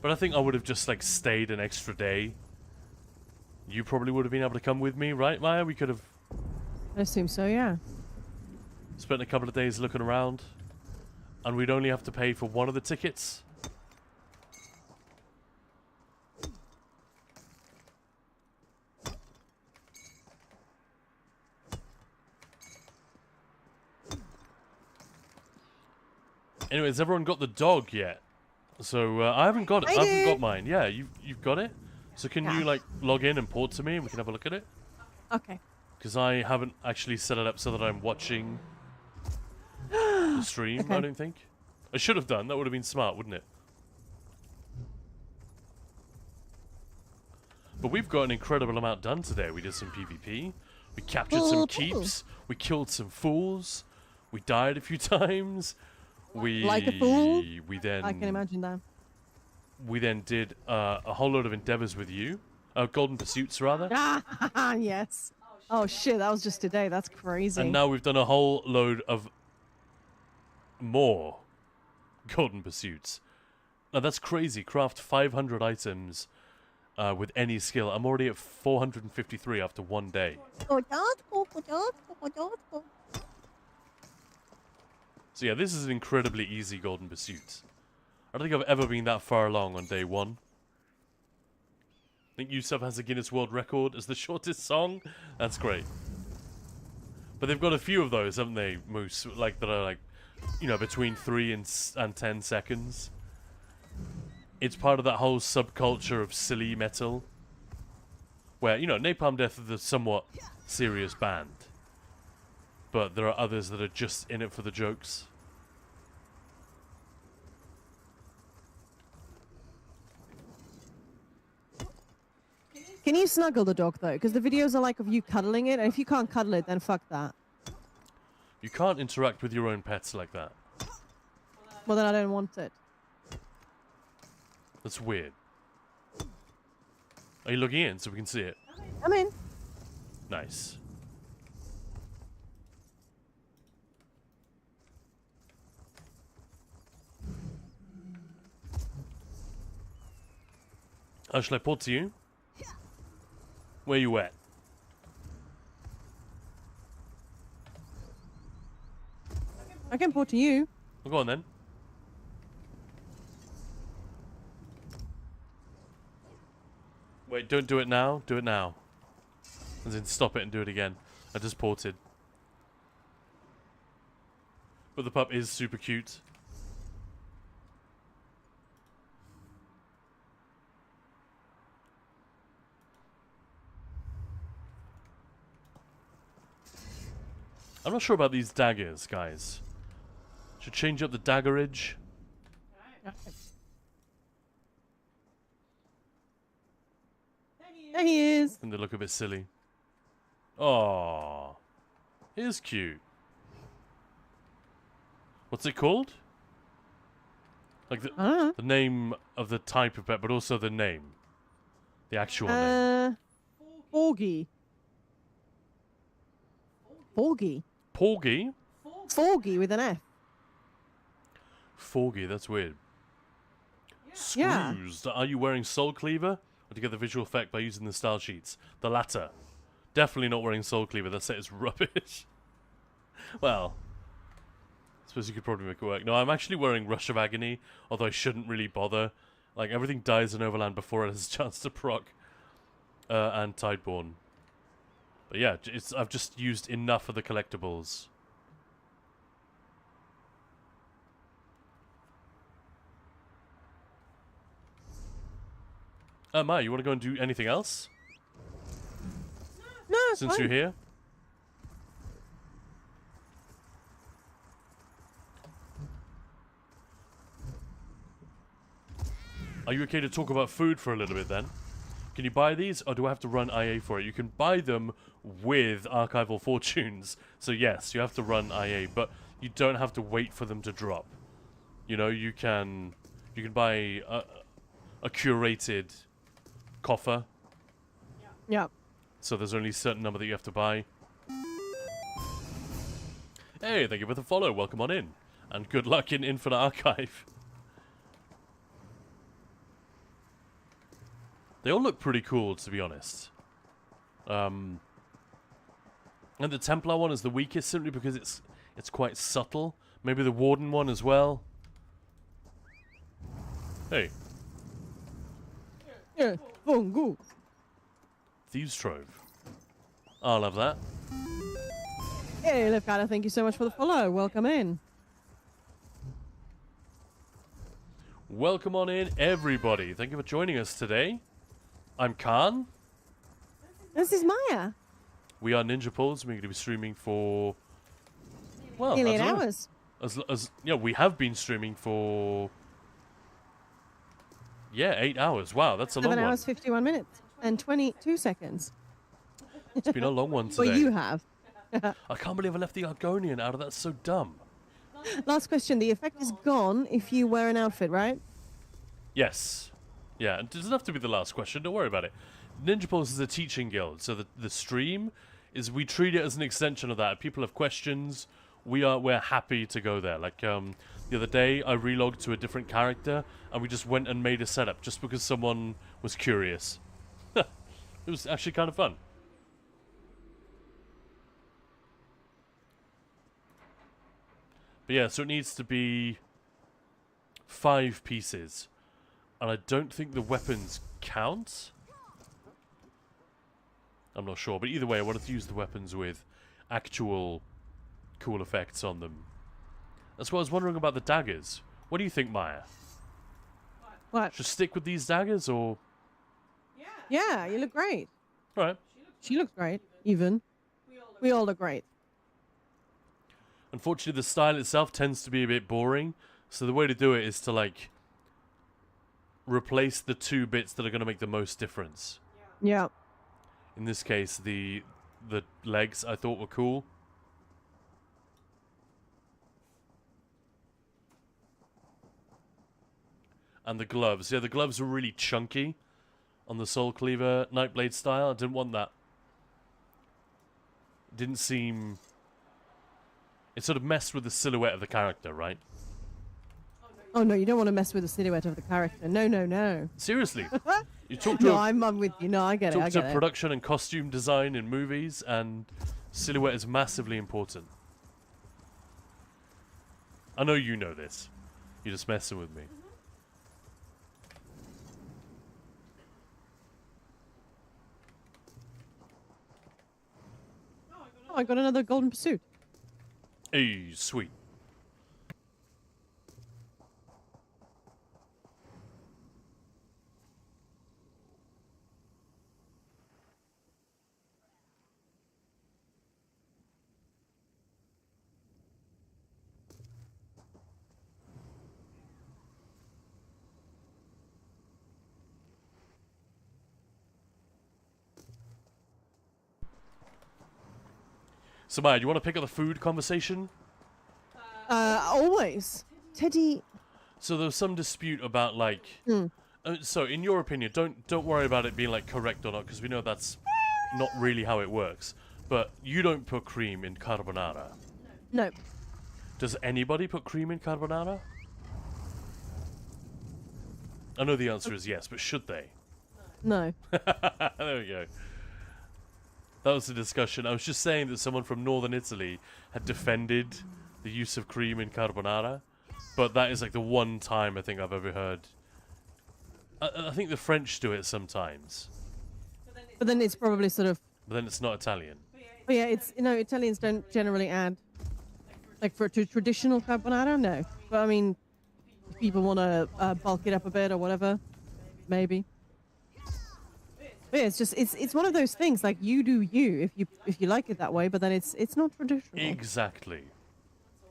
but I think I would have just like stayed an extra day. You probably would have been able to come with me, right, Maya? We could have
I assume so, yeah.
spent a couple of days looking around, and we'd only have to pay for one of the tickets. Anyway, has everyone got the dog yet? So I haven't got it. I haven't got mine. Yeah, you've got it. So can you like log in and port to me, and we can have a look at it?
Okay.
Because I haven't actually set it up so that I'm watching the stream.
Okay.
I don't think I should have done. That would have been smart, wouldn't it? But we've got an incredible amount done today. We did some PvP. We captured some keeps. We killed some fools. We died a few times. We
Like a fool?
We then
I can imagine that.
we then did a whole load of endeavors with you. Golden Pursuits, rather.
Ah, yes. Oh shit, that was just today. That's crazy.
And now we've done a whole load of more Golden Pursuits. Now that's crazy. Craft 500 items with any skill. I'm already at 453 after one day. So yeah, this is an incredibly easy Golden Pursuit. I don't think I've ever been that far along on day one. I think Yusuf has a Guinness World Record as the shortest song. That's great. But they've got a few of those, haven't they, Moose? Like, that are like, you know, between 3 and 10 seconds. It's part of that whole subculture of silly metal. Where, you know, Napalm Death is a somewhat serious band. But there are others that are just in it for the jokes.
Can you snuggle the dog though? Because the videos are like of you cuddling it, and if you can't cuddle it, then fuck that.
You can't interact with your own pets like that.
Well, then I don't want it.
That's weird. Are you looking in so we can see it?
I'm in.
Nice. Shall I port to you? Where you at?
I can port to you.
Well, go on then. Wait, don't do it now. Do it now. As in, stop it and do it again. I just ported. But the pup is super cute. I'm not sure about these daggers, guys. Should change up the daggerage.
There he is.
And they look a bit silly. Aww. It is cute. What's it called? Like the name of the type of pet, but also the name. The actual name.
Forgy. Forgy.
Porgy?
Forgy with an F.
Forgy, that's weird.
Yeah.
Screws. Are you wearing Soul Cleaver? Or to get the visual effect by using the style sheets? The latter. Definitely not wearing Soul Cleaver. That set is rubbish. Well, I suppose you could probably make it work. No, I'm actually wearing Rush of Agony, although I shouldn't really bother. Like, everything dies in Overland before it has a chance to proc. And Tideborn. But yeah, I've just used enough of the collectibles. Maya, you want to go and do anything else?
No, it's
Since
fine.
you're here? Are you okay to talk about food for a little bit then? Can you buy these, or do I have to run IA for it? You can buy them with Archival Fortunes. So yes, you have to run IA, but you don't have to wait for them to drop. You know, you can buy a curated coffer.
Yeah.
So there's only a certain number that you have to buy. Hey, thank you for the follow. Welcome on in. And good luck in Infinite Archive. They all look pretty cool, to be honest. And the Templar one is the weakest, simply because it's quite subtle. Maybe the Warden one as well. Hey.
Yeah. Fungu.
Thieves Trove. I'll have that.
Hey, Livcada, thank you so much for the follow. Welcome in.
Welcome on in, everybody. Thank you for joining us today. I'm Khan.
This is Maya.
We are Ninja Pulse. We're going to be streaming for... Well,
Nearly
I
8
don't know.
hours.
Yeah, we have been streaming for... Yeah, 8 hours. Wow, that's a long
7
one.
hours, 51 minutes, and 22 seconds.
It's been a long one today.
Well, you have.
I can't believe I left the Argonian out of that. So dumb.
Last question. The effect is gone if you wear an outfit, right?
Yes. Yeah, it doesn't have to be the last question. Don't worry about it. Ninja Pulse is a teaching guild, so the stream is we treat it as an extension of that. If people have questions, we're happy to go there. Like the other day, I relogged to a different character, and we just went and made a setup just because someone was curious. It was actually kind of fun. But yeah, so it needs to be 5 pieces. And I don't think the weapons count. I'm not sure, but either way, I wanted to use the weapons with actual cool effects on them. That's what I was wondering about the daggers. What do you think, Maya?
What?
Should stick with these daggers, or...?
Yeah, you look great.
Alright.
She looks great, even. We all look great.
Unfortunately, the style itself tends to be a bit boring, so the way to do it is to, like, replace the 2 bits that are going to make the most difference.
Yeah.
In this case, the legs I thought were cool. And the gloves. Yeah, the gloves were really chunky on the Soul Cleaver Nightblade style. I didn't want that. It didn't seem... It sort of messed with the silhouette of the character, right?
Oh no, you don't want to mess with the silhouette of the character. No, no, no.
Seriously. You talk to
No,
a,
I'm with you. No, I get it. I
talk
get
to
it.
production and costume design in movies, and silhouette is massively important. I know you know this. You're just messing with me.
Oh, I got another golden pursuit.
Hey, sweet. So, Maya, do you want to pick up the food conversation?
Always. Teddy.
So there was some dispute about, like... so, in your opinion, don't worry about it being, like, correct or not, because we know that's not really how it works. But you don't put cream in carbonara.
No.
Does anybody put cream in carbonara? I know the answer is yes, but should they?
No.
There we go. That was the discussion. I was just saying that someone from northern Italy had defended the use of cream in carbonara, but that is like the one time I think I've ever heard. I think the French do it sometimes,
But then it's probably sort of.
but then it's not Italian.
Oh yeah, it's Italians don't generally add like for traditional carbonara. No, but I mean, if people want to bulk it up a bit or whatever, maybe. But yeah, it's one of those things like you do you if you like it that way, but then it's not traditional.
Exactly.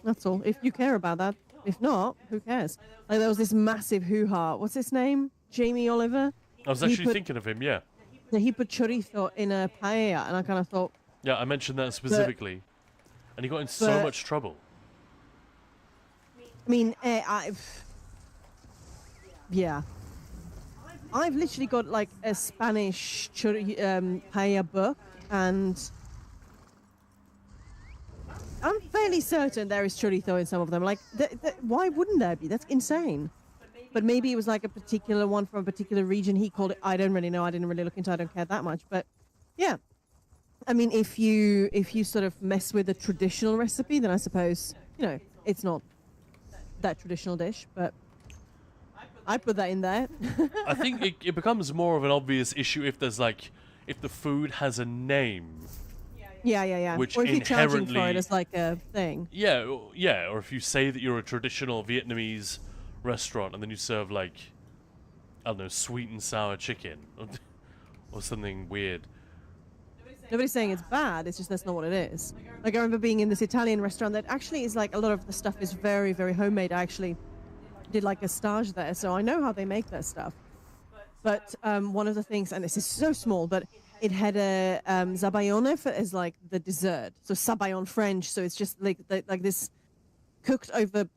That's all. If you care about that, if not, who cares? Like there was this massive hoo-ha. What's his name? Jamie Oliver.
I was
He
actually
put-
thinking of him. Yeah.
He put chorizo in a paella, and I kind of thought,
Yeah, I mentioned that specifically, and he got in so
but-
much trouble.
I mean, yeah. I've literally got like a Spanish paella book, and I'm fairly certain there is chorizo in some of them. Like, why wouldn't there be? That's insane. But maybe it was like a particular one from a particular region. He called it. I don't really know. I didn't really look into it. I don't care that much. But yeah, I mean, if you sort of mess with a traditional recipe, then I suppose it's not that traditional dish, but I put that in there.
I think it becomes more of an obvious issue if there's like if the food has a name.
Yeah.
Which
or if you're charging for
inherently-
it as like a thing.
Yeah, or if you say that you're a traditional Vietnamese restaurant and then you serve like, I don't know, sweet and sour chicken or something weird.
Nobody's saying it's bad. It's just that's not what it is. Like I remember being in this Italian restaurant that actually is like a lot of the stuff is very, very homemade. I actually did like a stage there, so I know how they make their stuff. But one of the things, and this is so small, but it had a zabaione as like the dessert. So sabayon French. So it's just like this cooked over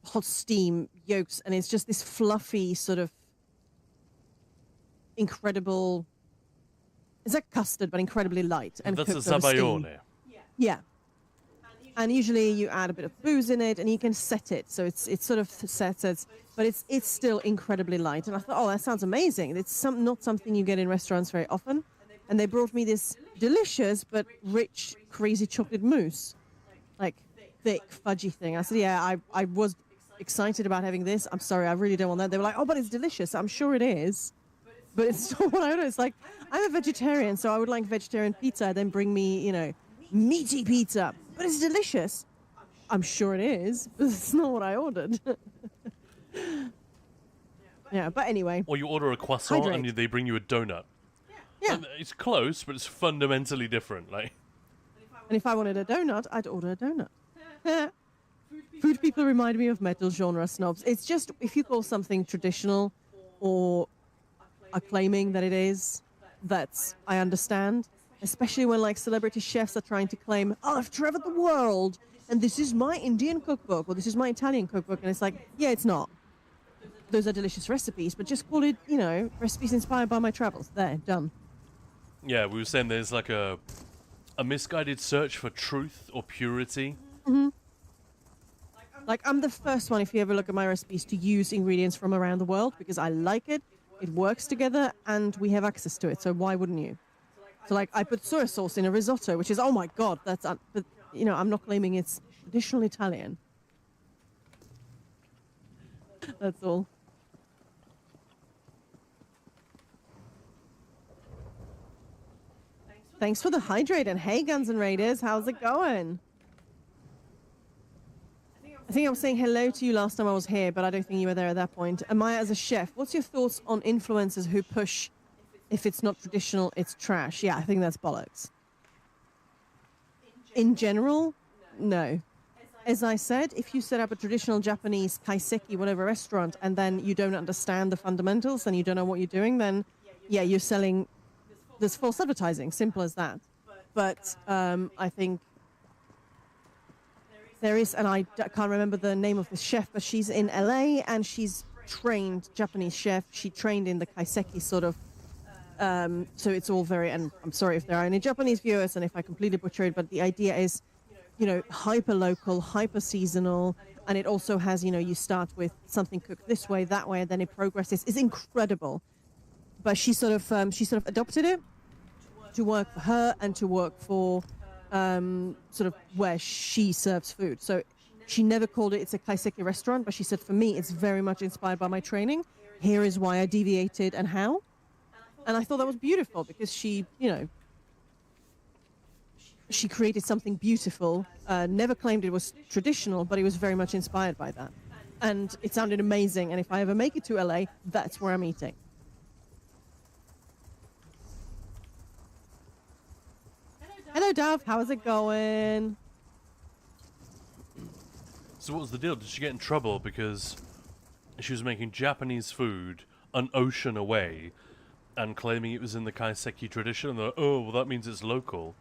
hot steam yolks, and it's just this fluffy sort of incredible it's like custard, but incredibly light and
That's a
cooked over steam.
zabaione.
Yeah. And usually you add a bit of booze in it, and you can set it, so it's sort of set as, but it's still incredibly light. And I thought, oh, that sounds amazing. It's not something you get in restaurants very often. And they brought me this delicious but rich, crazy chocolate mousse, like thick, fudgy thing. I said, yeah, I was excited about having this. I'm sorry, I really don't want that. They were like, oh, but it's delicious. I'm sure it is, but it's not what I ordered. It's like, I'm a vegetarian, so I would like vegetarian pizza. Then bring me, meaty pizza. But it's delicious. I'm sure it is, but it's not what I ordered. Yeah, but anyway.
Or you order a croissant
Hydrate.
and they bring you a donut.
Yeah.
And it's close, but it's fundamentally different. Like,
And if I wanted a donut, I'd order a donut. Food people remind me of metal genre snobs. It's just, if you call something traditional or are claiming that it is, that's, I understand. Especially when like celebrity chefs are trying to claim, oh, I've traveled the world and this is my Indian cookbook or this is my Italian cookbook. And it's like, yeah, it's not. Those are delicious recipes, but just call it, recipes inspired by my travels. There, done.
yeah, we were saying there's like a misguided search for truth or purity.
Like, I'm the first one, if you ever look at my recipes, to use ingredients from around the world because I like it, it works together, and we have access to it, so why wouldn't you? So, like, I put soy sauce in a risotto, which is, oh my god, that's... but, I'm not claiming it's traditional Italian. That's all. Thanks for the hydrate, and hey, Guns N' Raiders, how's it going? I think I was saying hello to you last time I was here, but I don't think you were there at that point. Amaya, as a chef, what's your thoughts on influencers who push, if it's not traditional, it's trash? Yeah, I think that's bollocks. In general, no. As I said, if you set up a traditional Japanese kaiseki, whatever restaurant, and then you don't understand the fundamentals and you don't know what you're doing, then yeah, you're selling, there's false advertising, simple as that. But I think there is, and I can't remember the name of the chef, but she's in LA and she's trained Japanese chef. She trained in the kaiseki sort of, so it's all very, and I'm sorry if there are any Japanese viewers and if I completely butcher it, but the idea is, hyper local, hyper seasonal, and it also has, you start with something cooked this way, that way, and then it progresses. It's incredible. But she sort of adopted it to work for her and to work for sort of where she serves food. So she never called it's a kaiseki restaurant, but she said, for me, it's very much inspired by my training. Here is why I deviated and how. And I thought that was beautiful because she, she created something beautiful, never claimed it was traditional, but it was very much inspired by that. And it sounded amazing. And if I ever make it to LA, that's where I'm eating. Hello, Dove. How's it going?
So what was the deal? Did she get in trouble because she was making Japanese food an ocean away and claiming it was in the kaiseki tradition? And they're like, oh, well, that means it's local.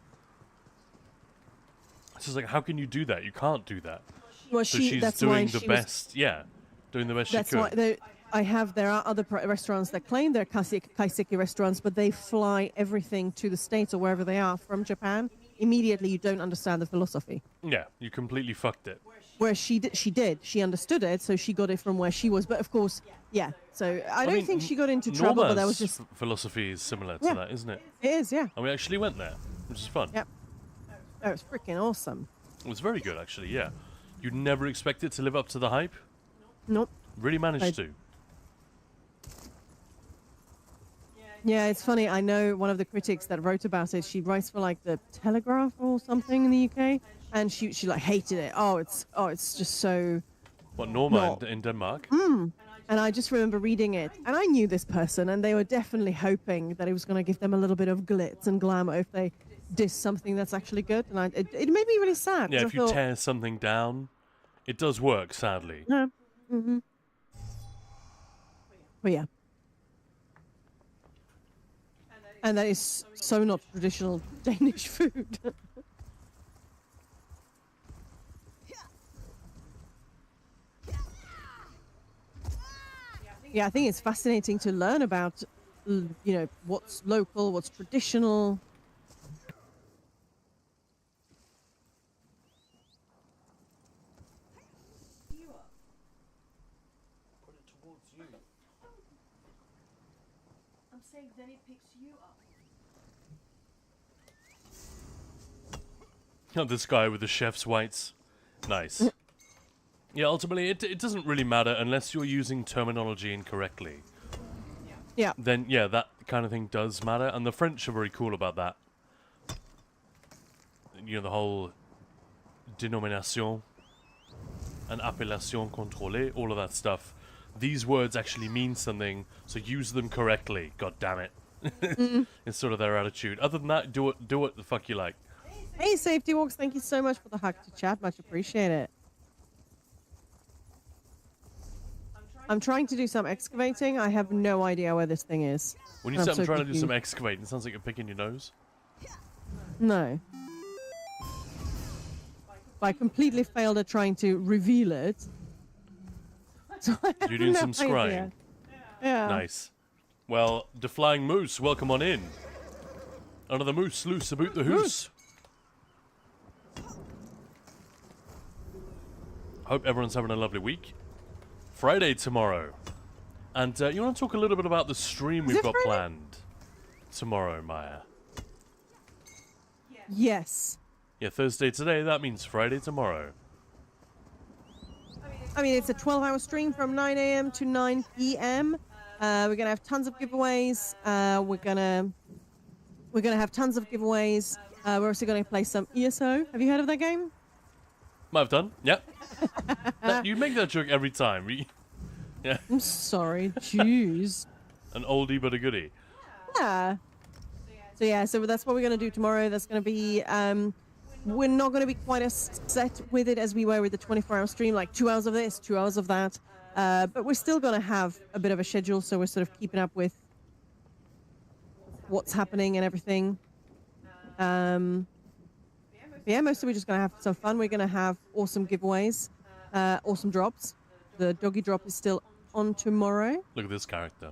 It's just like, how can you do that? You can't do that.
Well,
So she's
that's
doing
why
the
she was,
best. Yeah, doing the best she
that's
could.
why there are other restaurants that claim they're kaiseki restaurants, but they fly everything to the States or wherever they are from Japan. Immediately, you don't understand the philosophy.
Yeah, you completely fucked it.
Where she did. She understood it, so she got it from where she was. But of course, yeah. So I don't think she got into trouble, but that was
Norma's
just...
philosophy is similar to
Yeah.
that, isn't it?
It is, yeah.
And we actually went there, which is fun.
Yep. Oh, it's freaking awesome.
It was very good, actually, yeah. You'd never expect it to live up to the hype.
Nope.
Really managed to.
Yeah, it's funny. I know one of the critics that wrote about it. She writes for like the Telegraph or something in the UK, and she like hated it. Oh, it's just so.
What, Norma
No.
in Denmark?
And I just remember reading it, and I knew this person, and they were definitely hoping that it was going to give them a little bit of glitz and glamour if they diss something that's actually good. And it made me really sad.
Yeah,
'cause
if
I
you
thought,
tear something down, it does work, sadly.
yeah. Mm-hmm. But yeah. And that is so not traditional Danish food. Yeah, I think it's fascinating to learn about what's local, what's traditional.
I'm saying then it picks you up.
Oh, this guy with the chef's whites. Nice. Yeah, ultimately, it doesn't really matter unless you're using terminology incorrectly.
Yeah.
Then, yeah, that kind of thing does matter. And the French are very cool about that. You know, the whole dénomination and appellation contrôlée, all of that stuff. These words actually mean something, so use them correctly. God damn it. It's sort of their attitude. Other than that, do what the fuck you like.
Hey, Safety Walks, thank you so much for the hug to chat. Much appreciate it. I'm trying to do some excavating. I have no idea where this thing is.
When you
I'm
say I'm
so
trying to do
confused.
some excavating, it sounds like you're picking your nose.
No. I completely failed at trying to reveal it. So I have
You're doing
no
some scrying.
idea. Yeah.
Nice. Well, the Flying Moose, welcome on in. Another moose loose about the hoose. Hope everyone's having a lovely week. Friday tomorrow. And you want to talk a little bit about the stream we've
it
got
Friday?
planned tomorrow, Maya?
Yes.
Yeah, Thursday today, that means Friday tomorrow.
I mean, it's a 12-hour stream from 9 a.m. to 9 p.m. We're gonna have tons of giveaways. We're gonna have tons of giveaways. We're also gonna play some ESO. Have you heard of that game?
Might have done, yep. You make that joke every time. Yeah,
I'm sorry. Jeez.
an oldie but a goodie.
Yeah. So that's what we're gonna do tomorrow. That's gonna be. We're not going to be quite as set with it as we were with the 24-hour stream, like 2 hours of this, 2 hours of that. But we're still going to have a bit of a schedule, so we're sort of keeping up with what's happening and everything. Yeah, mostly we're just going to have some fun. We're going to have awesome giveaways, awesome drops. The doggy drop is still on tomorrow.
Look at this character.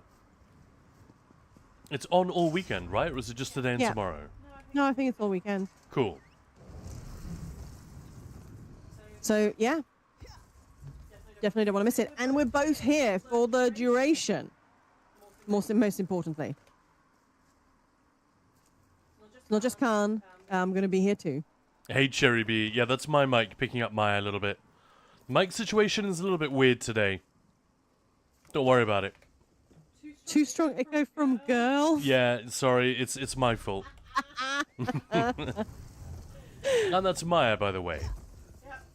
It's on all weekend, right? Or is it just today and
Yeah.
tomorrow?
No, I think it's all weekend.
Cool.
So, yeah. Definitely don't want to miss it. And we're both here for the duration. Most importantly. It's not just Khan. I'm going to be here too.
Hey, Cherry Bee. Yeah, that's my mic picking up Maya a little bit. Mic situation is a little bit weird today. Don't worry about it.
Too strong echo from girl.
Yeah, sorry. It's my fault. And that's Maya, by the way.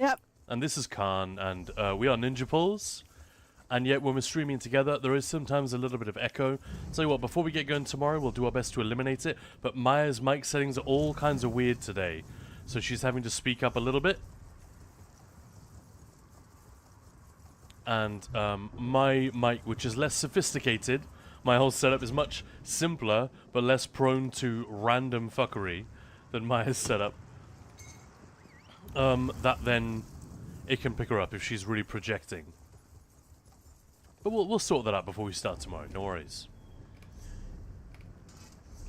Yep.
And this is Khan, and we are Ninja Pulls. And yet, when we're streaming together, there is sometimes a little bit of echo. Tell you what, before we get going tomorrow, we'll do our best to eliminate it. But Maya's mic settings are all kinds of weird today. So she's having to speak up a little bit. And my mic, which is less sophisticated, my whole setup is much simpler, but less prone to random fuckery than Maya's setup. That then it can pick her up if she's really projecting. But we'll sort that out before we start tomorrow, no worries.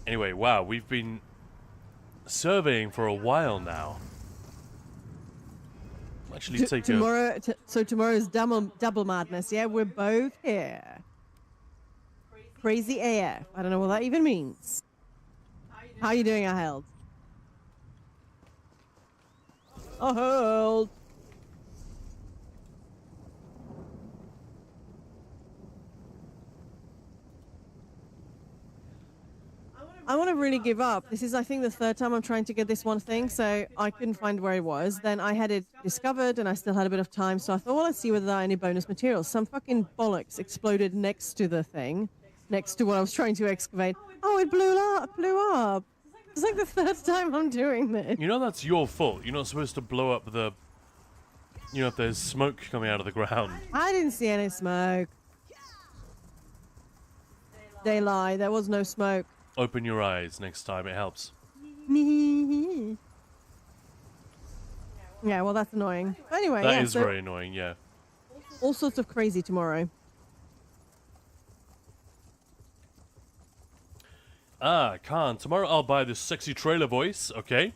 Anyway, wow, we've been surveying for a while now. Actually take a...
So tomorrow's double madness, yeah? We're both here. Crazy AF. I don't know what that even means. How are you doing, Aheld? Aheld! I want to really give up. This is, I think, the third time I'm trying to get this one thing, so I couldn't find where it was. Then I had it discovered, and I still had a bit of time, so I thought, well, let's see whether there are any bonus materials. Some fucking bollocks exploded next to the thing, next to what I was trying to excavate. Oh, it blew up. It's like the third time I'm doing this.
You know that's your fault. You're not supposed to blow up the... You know, if there's smoke coming out of the ground.
I didn't see any smoke. They lie. There was no smoke.
Open your eyes next time, it helps.
Yeah, well, that's annoying. Anyway,
That
yeah,
is
so
very annoying, yeah.
all sorts of crazy tomorrow.
Ah, Khan, tomorrow I'll buy this sexy trailer voice, okay?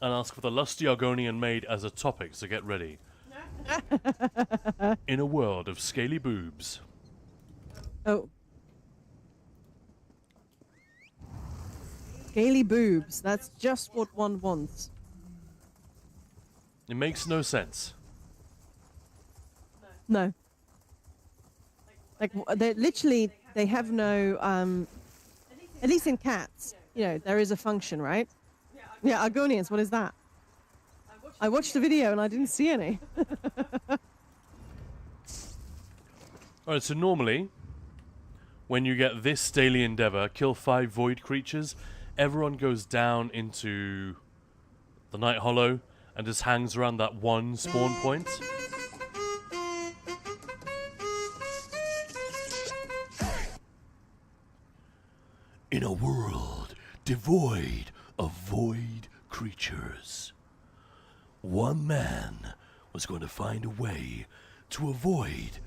And ask for the lusty Argonian maid as a topic, so get ready. In a world of scaly boobs.
Oh. Scaly boobs. That's just what one wants.
It makes no sense.
No. Like, they literally, they have no, at least in cats, you know, there is a function, right? Yeah, Argonians, what is that? I watched the video and I didn't see any.
Alright, so normally, when you get this daily endeavor, kill 5 void creatures, everyone goes down into the Night Hollow and just hangs around that one spawn point. In a world devoid of void creatures, one man was going to find a way to avoid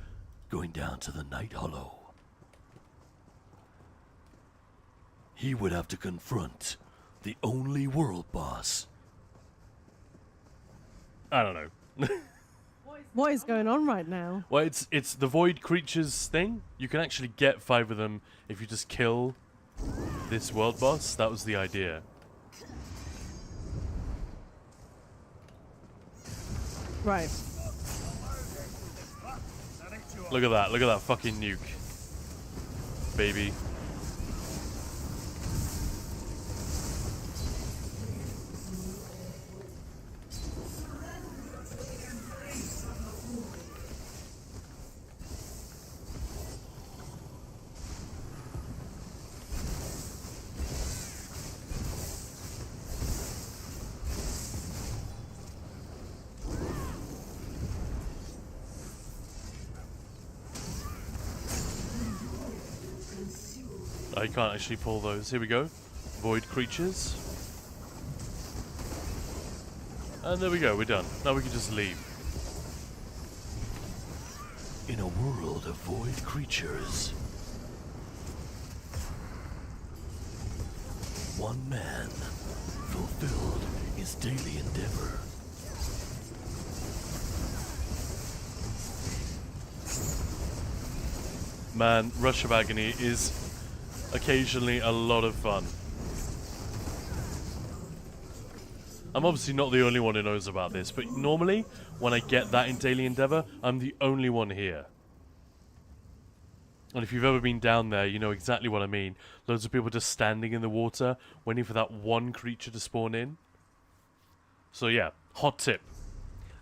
going down to the Night Hollow. He would have to confront the only world boss. I don't know.
What is going on right now?
Well, it's the void creatures thing. You can actually get 5 of them if you just kill this world boss. That was the idea.
Right.
Look at that fucking nuke. Baby. I can't actually pull those. Here we go. Void creatures. And there we go, we're done. Now we can just leave. In a world of void creatures, one man fulfilled his daily endeavor. Man, Rush of Agony is occasionally a lot of fun. I'm obviously not the only one who knows about this, but normally, when I get that in Daily Endeavor, I'm the only one here. And if you've ever been down there, you know exactly what I mean. Loads of people just standing in the water, waiting for that one creature to spawn in. So yeah, hot tip.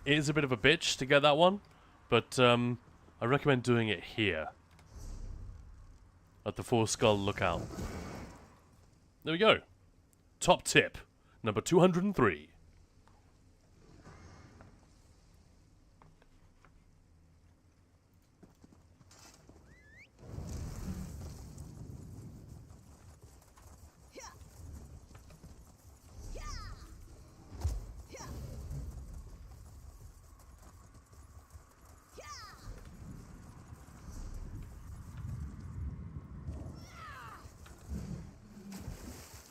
It is a bit of a bitch to get that one, but I recommend doing it here. At the Four Skull Lookout. There we go. Top tip, number 203.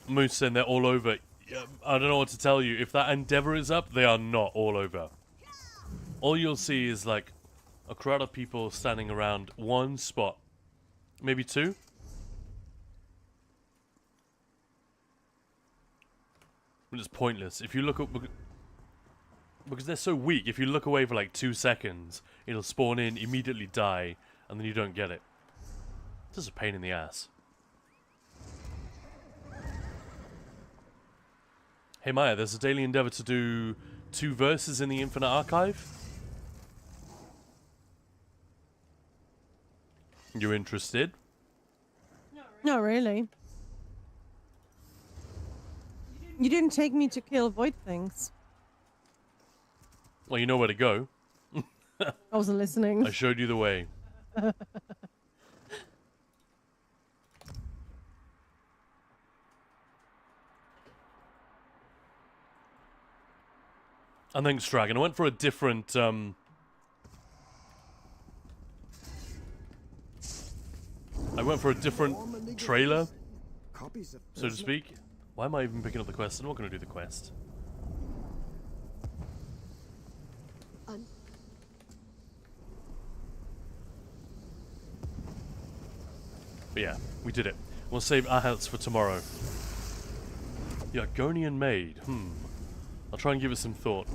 Moose saying they're all over. Yeah, I don't know what to tell you. If that endeavor is up, they are not all over. All you'll see is like a crowd of people standing around one spot. Maybe 2. But it's pointless. If you look up, because they're so weak, if you look away for like 2 seconds, it'll spawn in, immediately die, and then you don't get it. It's just a pain in the ass. Hey Maya, there's a daily endeavor to do 2 verses in the Infinite Archive. You interested?
Not really. You didn't take me to kill void things.
Well, you know where to go.
I wasn't listening.
I showed you the way. And thanks, Dragon. I went for a different, I went for a different trailer
copies of
so to speak. Why am I even picking up the quest? I'm not going to do the quest. But yeah, we did it. We'll save Ahats for tomorrow. The Argonian Maid. I'll try and give it some thought.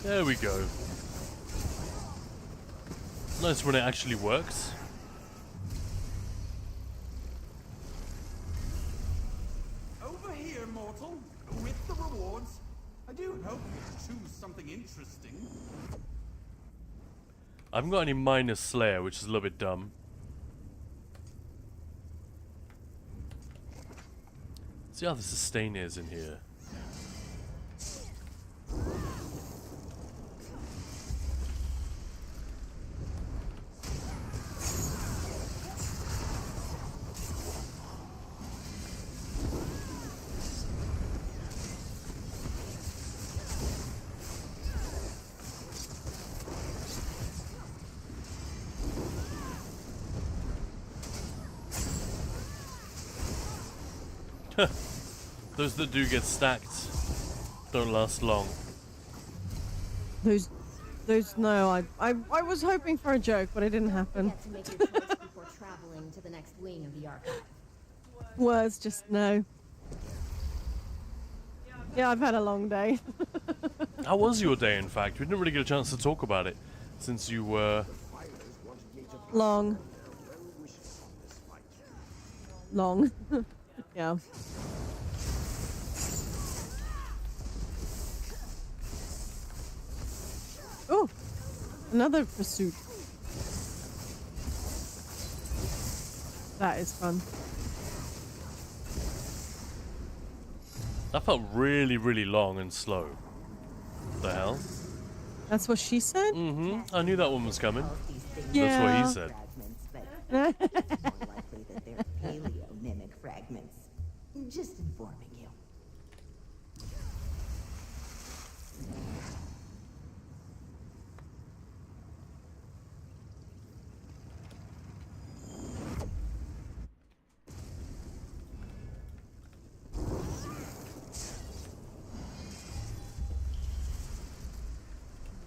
There we go. Nice when it actually works.
Over here, mortal, with the rewards. I do hope you choose something interesting.
I haven't got any minus Slayer, which is a little bit dumb. See how the sustain is in here. Those that do get stacked don't last long.
Those, no, I was hoping for a joke, but it didn't happen.
Forget to make your choice before traveling to the next wing of the archive.
Words just no. Yeah, I've had a long day.
How was your day, in fact? We didn't really get a chance to talk about it since you were...
Long. Long. Yeah. Oh, another pursuit. That is fun.
That felt really, really long and slow. What the hell?
That's what she said?
I knew that one was coming.
These things
That's what
Yeah.
he said.
fragments, but it's more likely that they're paleo-mimic fragments. Just informing you.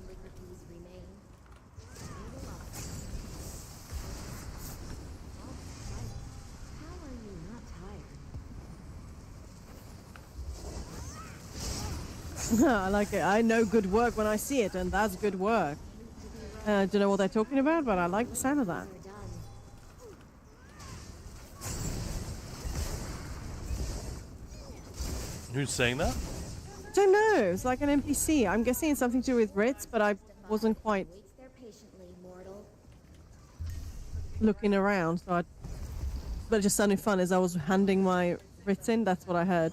Liberties remain. How are you not tired?
I like it. I know good work when I see it, and that's good work. I don't know what they're talking about, but I like the sound of that.
We're done.
Who's saying that?
Don't know. It's like an NPC. I'm guessing it's something to do with Ritz, but I wasn't quite
Waits there patiently, mortal.
looking around. So but it just sounded fun as I was handing my Ritz in. That's what I heard.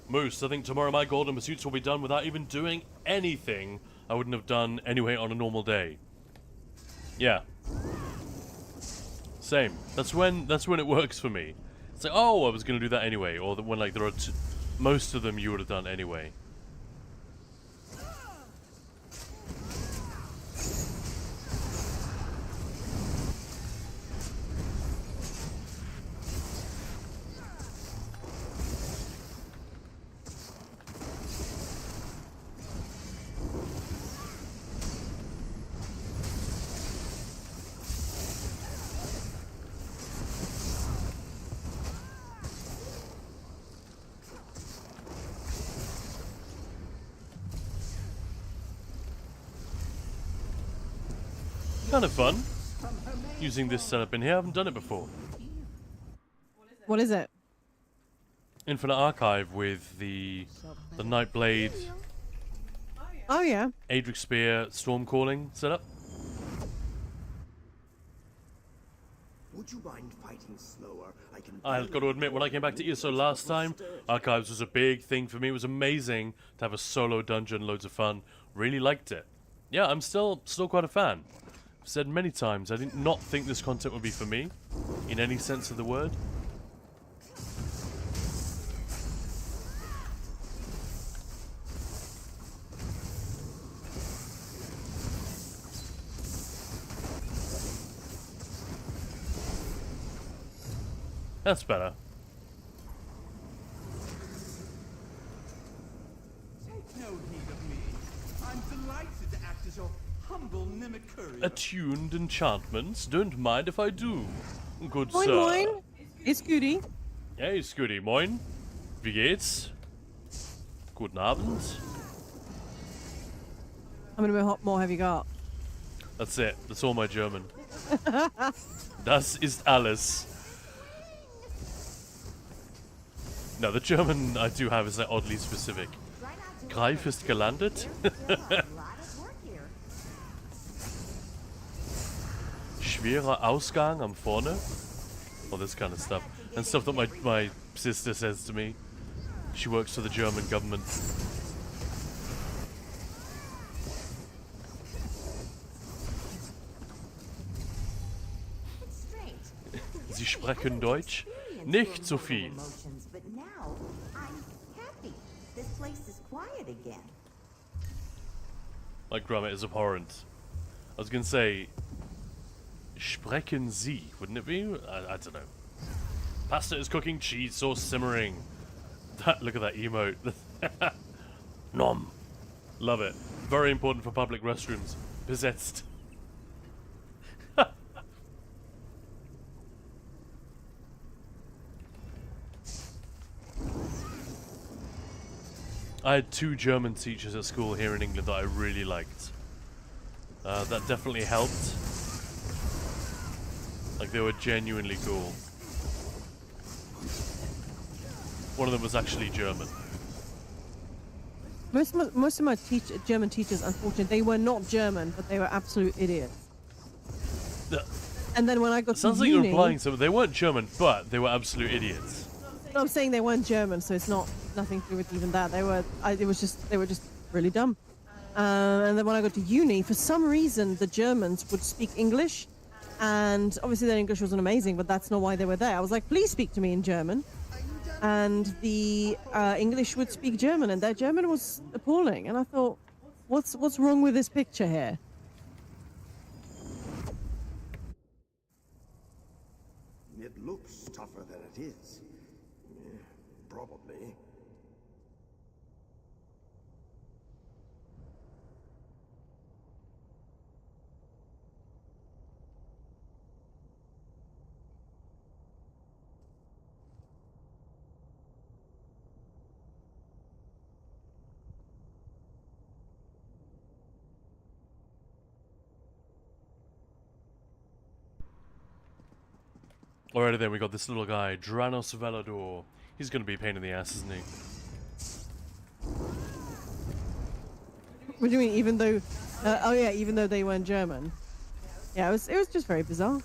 Moose, I think tomorrow my golden pursuits will be done without even doing anything I wouldn't have done anyway on a normal day. Yeah. Same. That's when it works for me. It's like, oh, I was gonna do that anyway, or when like there are most of them you would have done anyway. Kind of fun using this setup in here. I haven't done it before.
What is it?
Infinite Archive with the Nightblade,
Oh yeah.
Adric Spear, Storm Calling setup.
Would you mind fighting slower I can
I've got to admit, when I came back to ESO last time, Archives was a big thing for me. It was amazing to have a solo dungeon, loads of fun. Really liked it. Yeah, I'm still quite a fan. I've said many times, I did not think this content would be for me, in any sense of the word. That's better.
Take no heed of me. I'm delighted to act as your humble mimic courier.
Attuned enchantments? Don't mind if I do. Good
Moin,
sir.
moin. It's Goody.
Hey, Scooty, moin. Wie geht's? Guten Abend.
How many more have you got?
That's it. That's all my German. Das ist alles. No, the German I do have is like oddly specific. Greif ist gelandet. Schwerer Ausgang am vorne. All this kind of stuff. And stuff that my sister says to me. She works for the German government. Sie sprechen Deutsch? Nicht so viel.
But now I'm happy. This place is quiet again.
My grammar is abhorrent. I was gonna say, sprechen Sie, wouldn't it be? I don't know. Pasta is cooking, cheese sauce simmering. Look at that emote. Nom. Love it. Very important for public restrooms. Besetzt. I had 2 German teachers at school here in England that I really liked. That definitely helped. Like, they were genuinely cool. One of them was actually German.
Most of my German teachers, unfortunately, they were not German, but they were absolute idiots. And then when I got
Sounds
to
like
uni,
you're implying something. They weren't German, but they were absolute idiots.
no, I'm saying they weren't German, so it's nothing to do with even that. They were just really dumb. And then when I got to uni, for some reason, the Germans would speak English, and obviously their English wasn't amazing, but that's not why they were there. I was like, please speak to me in German. And the English would speak German, and their German was appalling. And I thought, what's wrong with this picture here?
It looks tougher than it is. Yeah, probably.
Alrighty then, we got this little guy, Dranos Velador. He's gonna be a pain in the ass, isn't he?
What do you mean? Even though, oh yeah, even though they weren't German. Yeah, it was just very bizarre.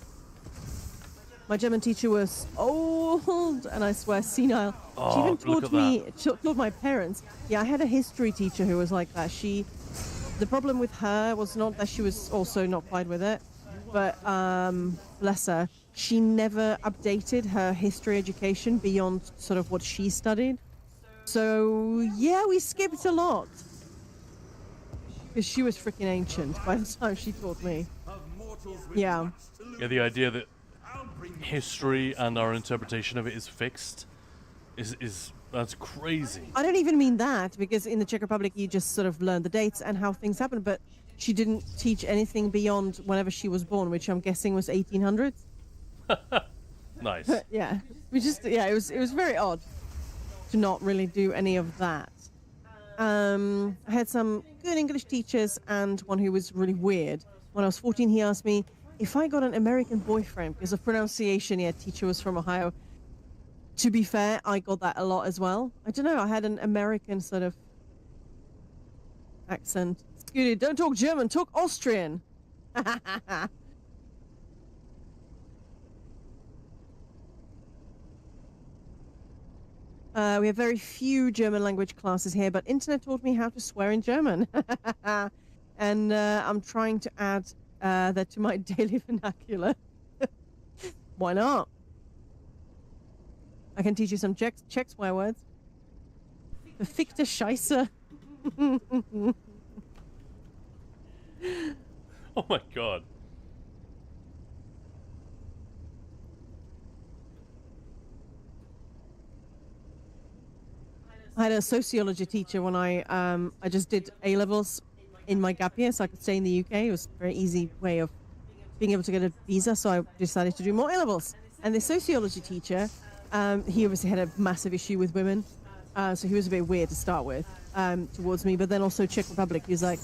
My German teacher was old, and I swear senile.
Oh,
She even
look
taught
at
me, taught my parents. Yeah, I had a history teacher who was like that. The problem with her was not that she was also not quite with it, but bless her, she never updated her history education beyond sort of what she studied. So yeah, we skipped a lot. Because she was freaking ancient by the time she taught me.
Of mortals with
Yeah.
much to lose.
Yeah, the idea that
I'll bring you
history and our interpretation of it is fixed is that's crazy.
I don't even mean that, because in the Czech Republic you just sort of learn the dates and how things happen, but she didn't teach anything beyond whenever she was born, which I'm guessing was 1800s.
Nice.
Yeah, it was very odd to not really do any of that. I had some good English teachers and one who was really weird. When I was 14, he asked me if I got an American boyfriend because of pronunciation. Yeah, teacher was from Ohio. To be fair, I got that a lot as well. I don't know, I had an American sort of accent. Scooty, don't talk German, talk Austrian. We have very few German language classes here, but internet taught me how to swear in German. And I'm trying to add that to my daily vernacular. Why not? I can teach you some Czech swear words. Verfickte Scheiße.
Oh my god.
I had a sociology teacher when I just did A levels in my gap year, so I could stay in the UK. It was a very easy way of being able to get a visa, so I decided to do more A levels. And the sociology teacher, he obviously had a massive issue with women, so he was a bit weird to start with towards me. But then also Czech Republic, he was like,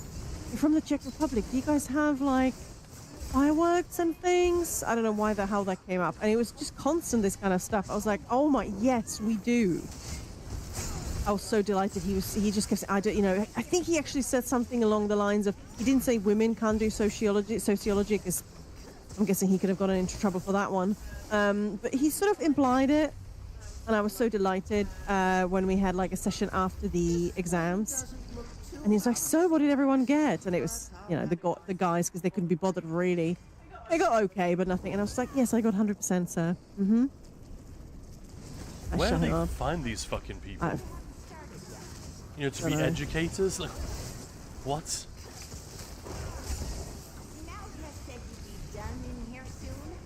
"You're from the Czech Republic. Do you guys have like fireworks and things?" I don't know why the hell that came up, and it was just constant this kind of stuff. I was like, "Oh my, yes, we do." I was so delighted. He just kept, I think he actually said something along the lines of, he didn't say women can't do sociology, because I'm guessing he could have gotten into trouble for that one. But he sort of implied it, and I was so delighted when we had like a session after the exams. And he was like, "So what did everyone get?" And it was, the guys, because they couldn't be bothered really. They got okay, but nothing. And I was like, "Yes, I got 100%, sir." Mm-hmm.
Where do they find these fucking people? To be educators? Like, what?
Now you said you'd be done in here soon.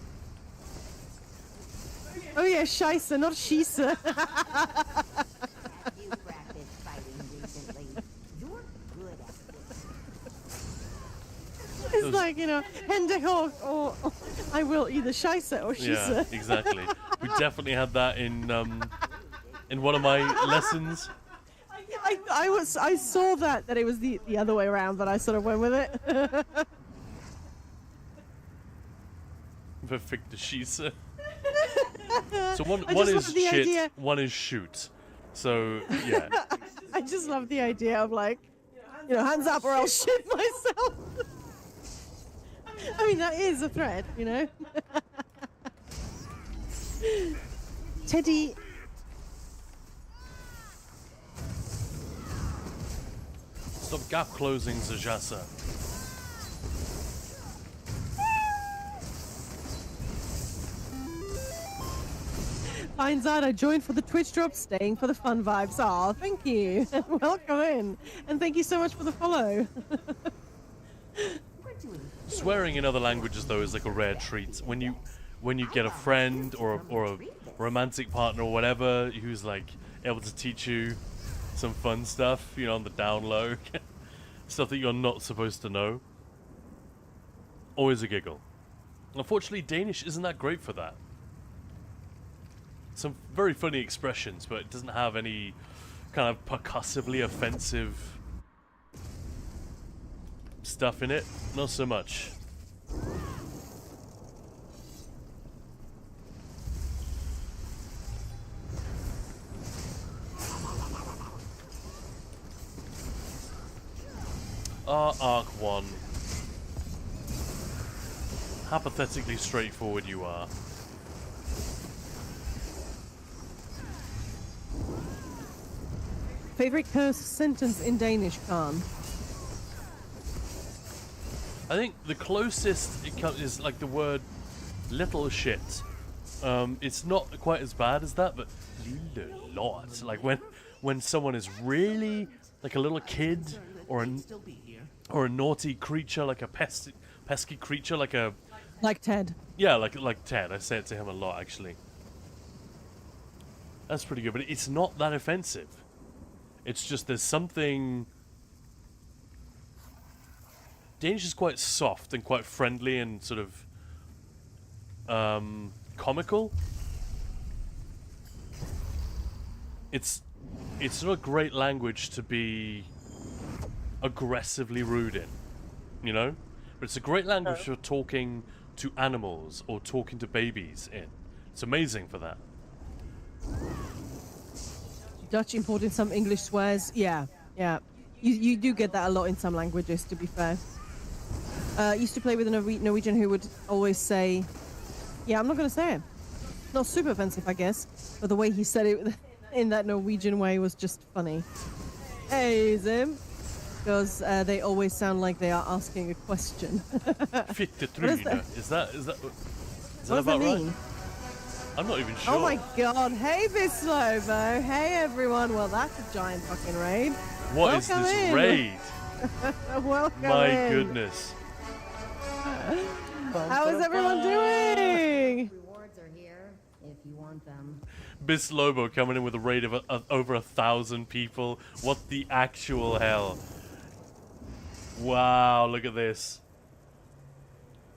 Oh yeah, Scheisse, not Schieße.
Have you practiced fighting recently? You're good at it.
It's like, Hände hoch, or I will either Scheisse or Schieße.
Yeah, exactly. We definitely had that in one of my lessons.
I saw that it was the other way around, but I sort of went with it.
Verfickte Schieße. So one
just
is
love the
shit,
idea.
one is shoot. So yeah.
I just love the idea of like, hands up or I'll shit myself. I mean, that is a threat, Teddy.
Stop gap closing, Zajasa.
Finds out I joined for the Twitch drop, staying for the fun vibes. Oh, thank you. Welcome in. And thank you so much for the follow.
Swearing in other languages though is like a rare treat. When you get a friend or a romantic partner or whatever who's like able to teach you some fun stuff, on the down low, stuff that you're not supposed to know. Always a giggle. Unfortunately, Danish isn't that great for that. Some very funny expressions, but it doesn't have any kind of percussively offensive stuff in it. Not so much. Arc 1. How pathetically straightforward you are.
Favorite curse sentence in Danish, Khan?
I think the closest it comes is like the word little shit. It's not quite as bad as that, but lille lort. Like when someone is really like a little kid or a naughty creature, like a pesky creature, like
Ted.
Yeah, like Ted. I say it to him a lot, actually. That's pretty good, but it's not that offensive. It's just there's something. Danish is quite soft and quite friendly and sort of comical. It's not a great language to be aggressively rude in, but it's a great language for talking to animals or talking to babies in. It's amazing for that.
Dutch imported some English swears. Yeah. You do get that a lot in some languages, to be fair. Used to play with a Norwegian who would always say, yeah, I'm not going to say it. Not super offensive, I guess, but the way he said it, in that Norwegian way was just funny. Hey, Zim. Because they always sound like they are asking a question.
Fittetryne. Is that
What does
about
that mean?
right? I'm not even sure.
Oh my god. Hey, Bislobo. Hey, everyone. Well, that's a giant fucking raid.
What is
Welcome
this
in.
raid?
Welcome
My
in.
goodness.
How is everyone doing?
Rewards are here if you want them.
Bis Lobo coming in with a raid of over 1,000 people. What the actual hell? Wow, look at this.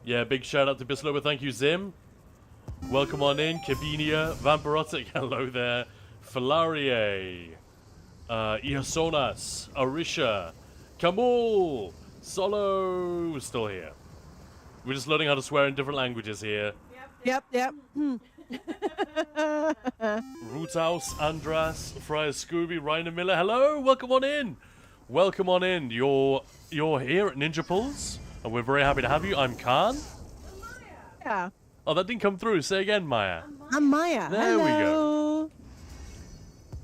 Yeah, big shout out to Bis Lobo. Thank you, Zim. Welcome on in. Kabinia, Vampirotic, hello there. Falarie, Iasonas, Arisha, Kamul, Solo, still here. We're just learning how to swear in different languages here.
Yep.
Roothouse, Andras, Friar Scooby, Rainer Miller. Hello, welcome on in. Welcome on in. You're here at Ninja Pulse, and we're very happy to have you. I'm Khan.
Yeah.
Oh, that didn't come through. Say again, Maya.
I'm Maya.
There we
Hello.
go.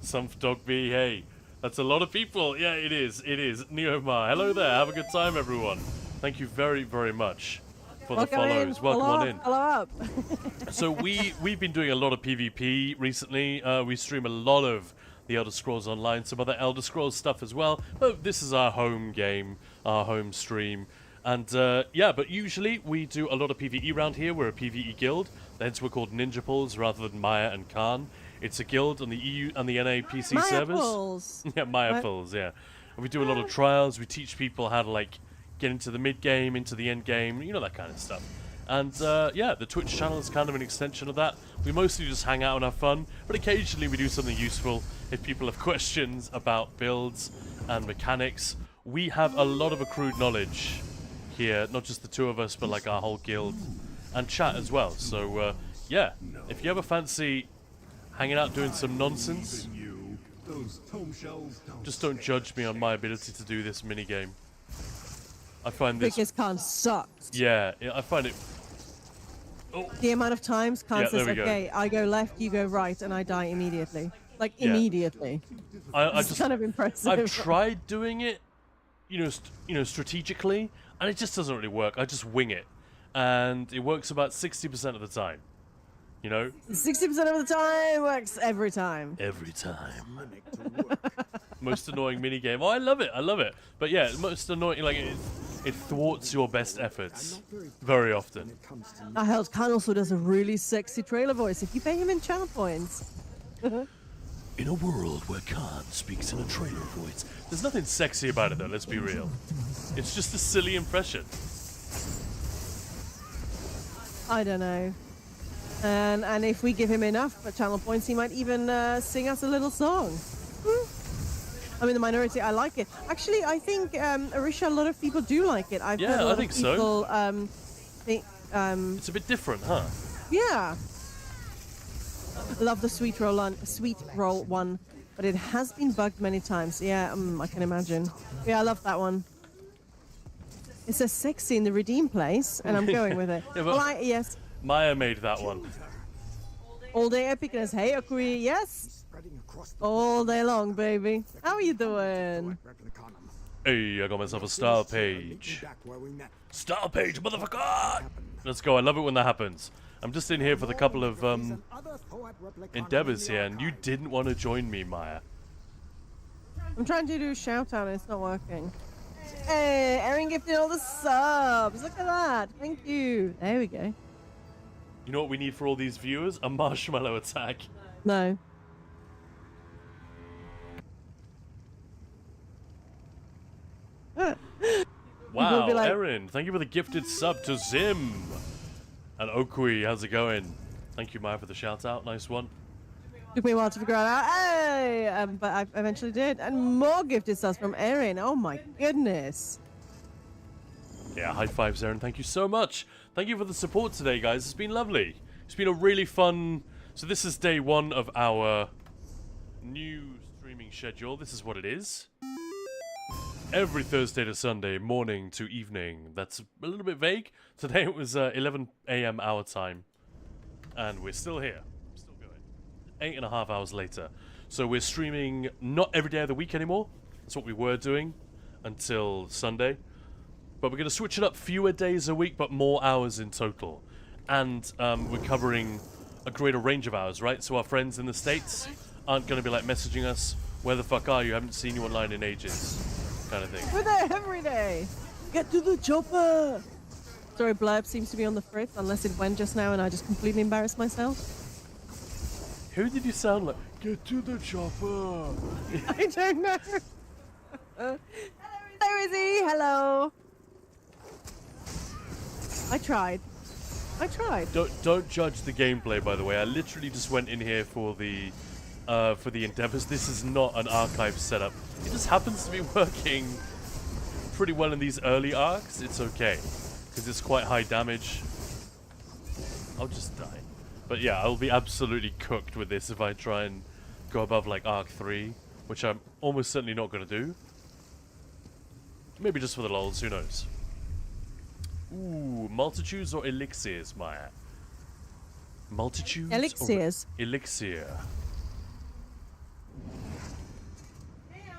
Some dog B. Hey, that's a lot of people. Yeah, it is. It is. Neomar. Hello there. Have a good time, everyone. Thank you very, very much for the follows. Welcome on in.
Follow up.
So we've been doing a lot of PvP recently. We stream a lot of the Elder Scrolls Online, some other Elder Scrolls stuff as well. But this is our home game, our home stream. And yeah, but usually we do a lot of PvE around here. We're a PvE guild, hence we're called Ninja Pulls rather than Maya and Khan. It's a guild on the EU and the NA PC
Maya
servers.
Pulls.
Yeah, Maya Pulls, yeah. And we do a lot of trials. We teach people how to like get into the mid game, into the end game, you know, that kind of stuff. And yeah, the Twitch channel is kind of an extension of that. We mostly just hang out and have fun, but occasionally we do something useful. If people have questions about builds and mechanics, we have a lot of accrued knowledge here, not just the two of us, but like our whole guild and chat as well. So yeah, if you ever fancy hanging out doing some nonsense, just don't judge me on my ability to do this minigame. I find this...
Because Khan sucked.
Yeah, I find it...
The amount of times Khan
Yeah,
says,
there we go.
okay, I go left, you go right, and I die immediately. Like,
Yeah.
immediately.
I
It's
just...
kind of impressive.
I've tried doing it, you know, strategically, and it just doesn't really work. I just wing it, and it works about 60% of the time. You know,
60% of the time works every time.
every time. Most annoying mini game. Oh, I love it. I love it. But yeah, most annoying. Like it thwarts your best efforts very often.
I heard Khan also does a really sexy trailer voice if you pay him in channel points.
In a world where Khan speaks in a trailer voice, there's nothing sexy about it though. Let's be real. It's just a silly impression.
I don't know. And if we give him enough channel points, he might even sing us a little song. I'm in the minority. I like it. Actually, I think Arisha, a lot of people do like it. I've
Yeah,
heard a
I
lot
think
of
so.
people think,
It's a bit different, huh?
yeah. Love the sweet roll one, but it has been bugged many times. Yeah, I can imagine. Yeah, I love that one. It says sexy in the redeem place, and I'm going with it.
Yeah, but-
Well, yes.
Maya made that one.
All day epicness. Hey, Okui, yes. All day long, baby. How are you doing?
Hey, I got myself a star page. Star page, motherfucker! Let's go. I love it when that happens. I'm just in here for the couple of endeavors here, and you didn't want to join me, Maya.
I'm trying to do a shout out and it's not working. Hey, Erin gifted all the subs. Look at that. Thank you. There we go.
You know what we need for all these viewers? A marshmallow attack.
No.
Wow,
be like-
Erin, thank you for the gifted sub to Zim. And Okui, how's it going? Thank you, Maya, for the shout out. Nice one.
Took me a while to figure it out. Hey, but I eventually did. And more gifted subs from Erin. Oh my goodness.
Yeah, high fives, Erin. Thank you so much. Thank you for the support today, guys. It's been lovely. It's been a really fun... So this is day one of our new streaming schedule. This is what it is. Every Thursday to Sunday, morning to evening. That's a little bit vague. Today it was 11 a.m. our time. And we're still here. Still going. 8.5 hours later. So we're streaming not every day of the week anymore. That's what we were doing until Sunday. But we're going to switch it up, fewer days a week, but more hours in total. And we're covering a greater range of hours, right? So our friends in the States aren't going to be like messaging us, where the fuck are you? Haven't seen you online in ages, kind of thing.
We're there every day. Get to the chopper. Sorry, Blurb seems to be on the fritz, unless it went just now and I just completely embarrassed myself.
Who did you sound like? Get to the chopper.
I don't know. There is he. Hello. I tried.
Don't judge the gameplay, by the way. I literally just went in here for the endeavors. This is not an archive setup. It just happens to be working pretty well in these early arcs. It's okay, because it's quite high damage. I'll just die. But yeah, I'll be absolutely cooked with this if I try and go above like arc 3, which I'm almost certainly not going to do. Maybe just for the lols, who knows. Ooh, multitudes or elixirs, Maya? Multitudes?
Elixirs.
Or elixir.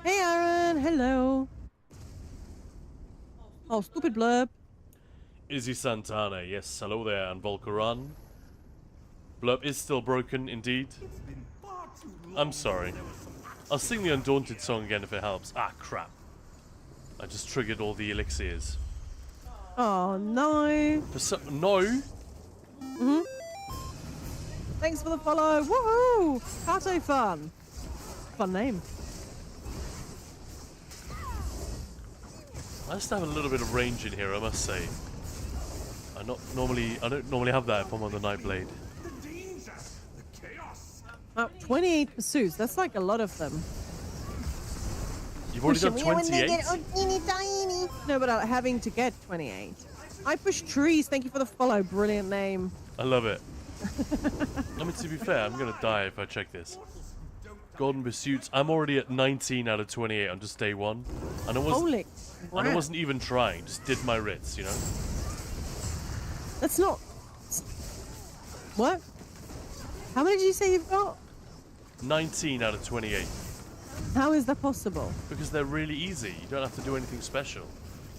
Hey, Aaron. Hello. Oh, stupid Blurb.
Izzy Santana, yes, hello there, and Volcaran. Blurb is still broken, indeed.
It's been far too long.
I'm sorry. I'll sing the Undaunted song again if it helps. Ah, crap. I just triggered all the elixirs.
Oh, no.
No?
Thanks for the follow. Woohoo! Kato Fun. Fun name.
I just have a little bit of range in here, I must say. I don't normally have that if I'm on the Nightblade.
The danger, the chaos.
28 pursuits. That's like a lot of them.
You've already done 28?
No, but having to get 28. I push trees. Thank you for the follow. Brilliant name.
I love it. I mean, to be fair, I'm gonna die if I check this. Golden Pursuits. I'm already at 19 out of 28 on just day 1. And
Holy
I
crap.
wasn't even trying. Just did my writs, you know?
That's not... What? How many did you say you've got?
19 out of 28.
How is that possible?
Because they're really easy. You don't have to do anything special.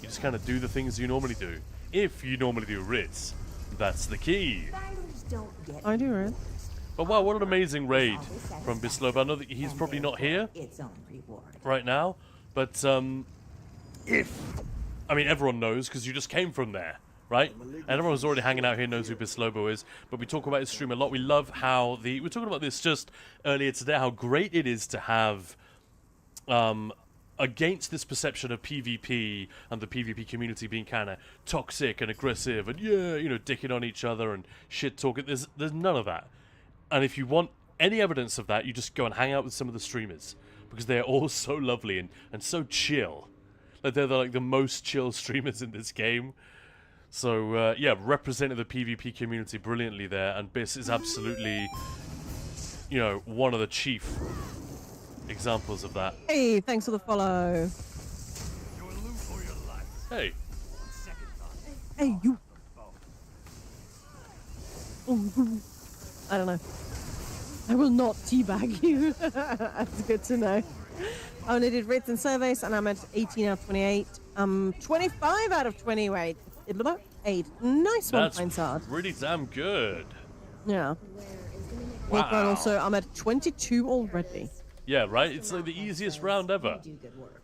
You just kind of do the things you normally do. If you normally do writs. That's the key.
Fighters don't get
I do, right?
But wow, what an amazing raid from Bislob. I know that he's probably not here
its own reward.
right now, but I mean, everyone knows because you just came from there, right? And everyone who's already hanging out here knows who Bislobo is, but we talk about his stream a lot. We love how we were talking about this just earlier today, how great it is to have against this perception of PvP and the PvP community being kind of toxic and aggressive and dicking on each other and shit talking. There's none of that. And if you want any evidence of that, you just go and hang out with some of the streamers because they're all so lovely and so chill. Like they're like the most chill streamers in this game. So yeah, representing the PvP community brilliantly there, and Biss is absolutely, one of the chief examples of that.
Hey, thanks for the follow.
Your loot or your life.
Hey,
Second thought.
Hey, you. Oh, I don't know. I will not teabag you. That's good to know. I only did written surveys and I'm at 18 out of 28. 25 out of 28. 8. Nice one,
that's
Painsard.
really damn good.
Yeah.
Wow.
But also, I'm at 22 already.
Yeah, right? It's like the easiest round ever.
Do good work.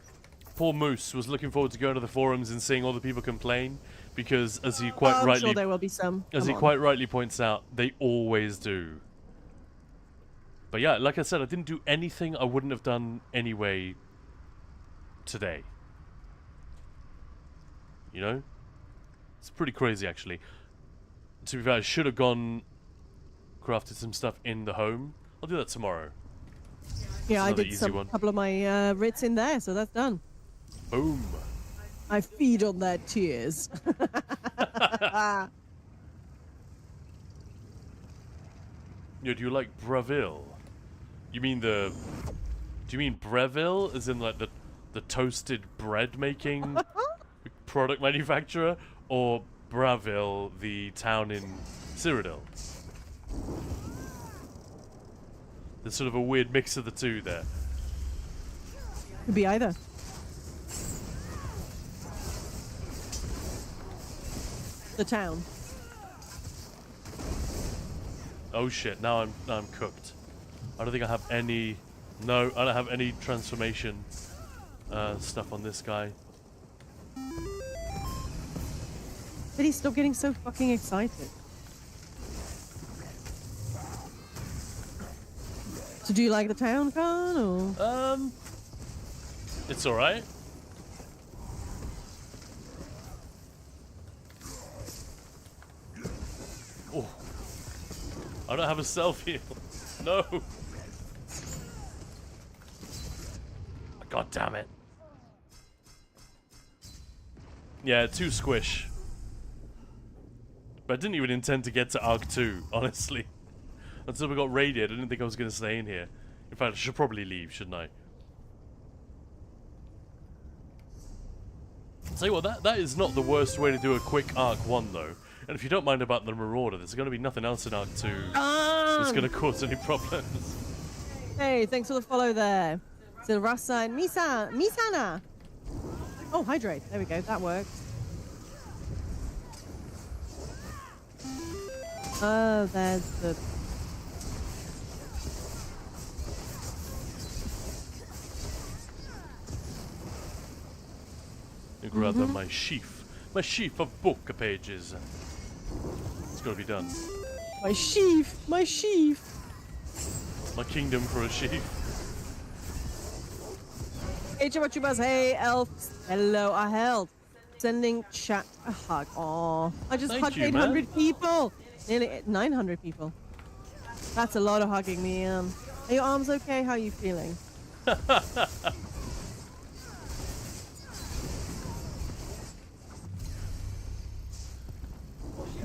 Poor Moose was looking forward to going to the forums and seeing all the people complain because, as he quite
I'm
rightly
sure there will be some.
As he
Come on.
quite rightly points out, they always do. But yeah, like I said, I didn't do anything I wouldn't have done anyway today. You know? It's pretty crazy, actually. To be fair, I should have crafted some stuff in the home. I'll do that tomorrow.
Yeah, I
another
did
easy
some
one.
couple of my writs in there, so that's done.
Boom.
I feed on their tears.
Do you like Breville? You mean do you mean Breville as in like the toasted bread making product manufacturer, or Braville, the town in Cyrodiil? There's sort of a weird mix of the two there.
Could be either. The town.
Oh shit! Now I'm cooked. I don't think I have any. No, I don't have any transformation stuff on this guy.
Did he stop getting so fucking excited? So do you like the town, Khan, or?
It's all right. Oh, I don't have a self heal. No. God damn it. Yeah, too squish. But I didn't even intend to get to Arc 2, honestly. Until we got raided, I didn't think I was going to stay in here. In fact, I should probably leave, shouldn't I? Tell you what, that is not the worst way to do a quick Arc 1, though. And if you don't mind about the Marauder, there's going to be nothing else in Arc 2 that's going to cause any problems.
Hey, thanks for the follow there. So Rasa and Misana. Oh, hydrate. There we go. That works. Oh, there's the...
You grab my sheaf of book pages. It's got to be done.
My sheaf. My sheaf.
My kingdom for a sheaf.
Hey, Chubas. Hey, elves. Hello, I held. Sending chat a hug. Aw. I just
Thank
hugged
you,
800
man.
people. Nearly 900 people. That's a lot of hugging me. Are your arms okay? How are you feeling?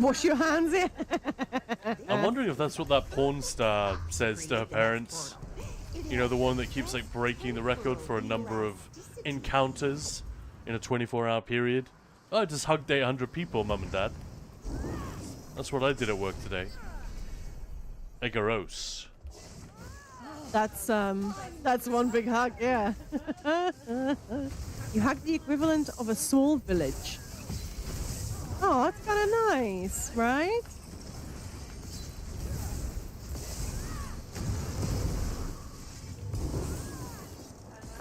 Wash your hands, yeah.
I'm wondering if that's what that porn star says to her parents. You know, the one that keeps like breaking the record for a number of encounters in a 24-hour period. Oh, I just hugged 800 people, Mum and Dad. That's what I did at work today. Egaros.
That's one big hug, yeah. You hugged the equivalent of a small village. Oh, that's kind of nice, right?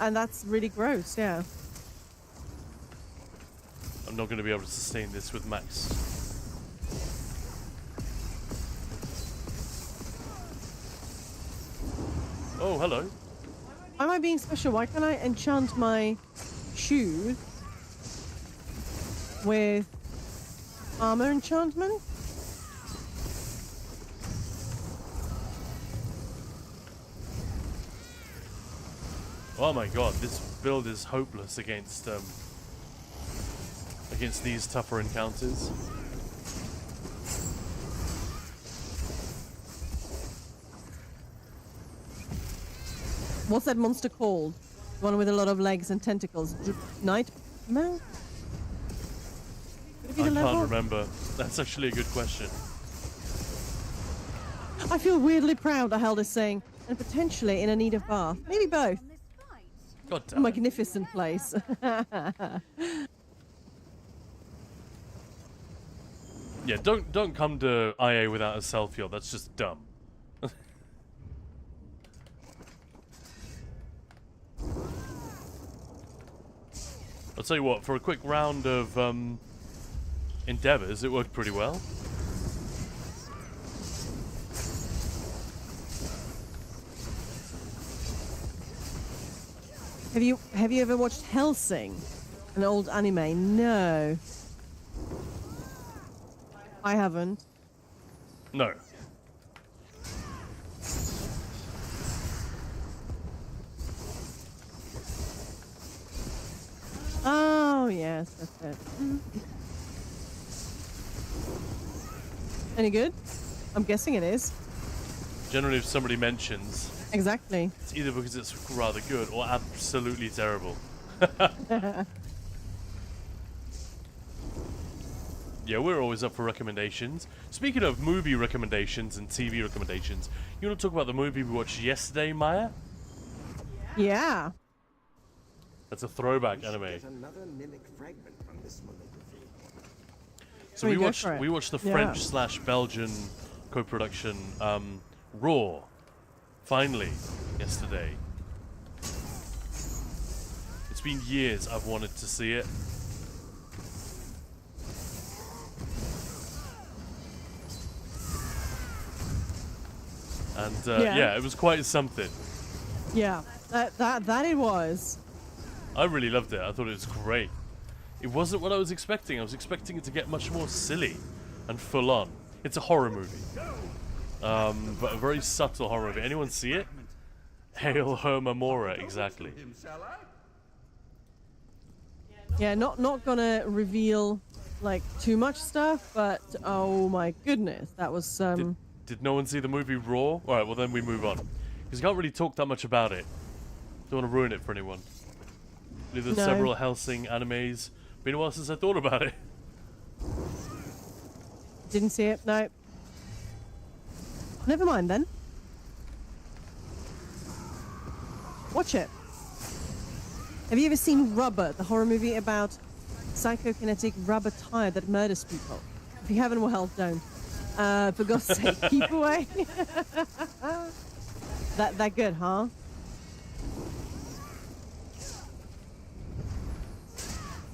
And that's really gross, yeah.
I'm not going to be able to sustain this with Max. Oh, hello.
Why am I being special? Why can't I enchant my shoes with armor enchantment?
Oh my god, this build is hopeless against these tougher encounters.
What's that monster called? The one with a lot of legs and tentacles. Nightmare? Could it be
I
the level?
can't remember. That's actually a good question.
I feel weirdly proud, I held this saying, and potentially in a need of bath. Maybe both.
God
A
damn it.
magnificent place.
Yeah, don't come to IA without a self-heal. That's just dumb. I'll tell you what, for a quick round of endeavors, it worked pretty well.
Have you ever watched Hellsing? An old anime? No. I haven't.
No.
Oh, yes, that's it. Any good? I'm guessing it is.
Generally, if somebody mentions,
Exactly.
it's either because it's rather good or absolutely terrible. Yeah, we're always up for recommendations. Speaking of movie recommendations and TV recommendations, you want to talk about the movie we watched yesterday, Maya?
Yeah.
That's a throwback
Should
anime.
get another mimic fragment from this Maleficent.
So
Oh,
we
you go
watched
for it.
we watched the
Yeah.
French/Belgian co-production Raw. Finally, yesterday. It's been years I've wanted to see it. And
Yeah.
yeah, it was quite something.
Yeah. That it was.
I really loved it. I thought it was great. It wasn't what I was expecting. I was expecting it to get much more silly and full on. It's a horror movie. But a very subtle horror movie. Anyone see it? Hail Hermamora, exactly.
Him, shall I?
Yeah, not gonna reveal like too much stuff, but oh my goodness, that was
Did no one see the movie Raw? Alright, well then we move on. Because you can't really talk that much about it. Don't want to ruin it for anyone. There's
No.
several Hellsing animes. Been a while since I thought about it.
didn't see it. No. Never mind then. Watch it. Have you ever seen Rubber, the horror movie about psychokinetic rubber tire that murders people? If you haven't, well, don't. For God's sake, keep away. that good, huh?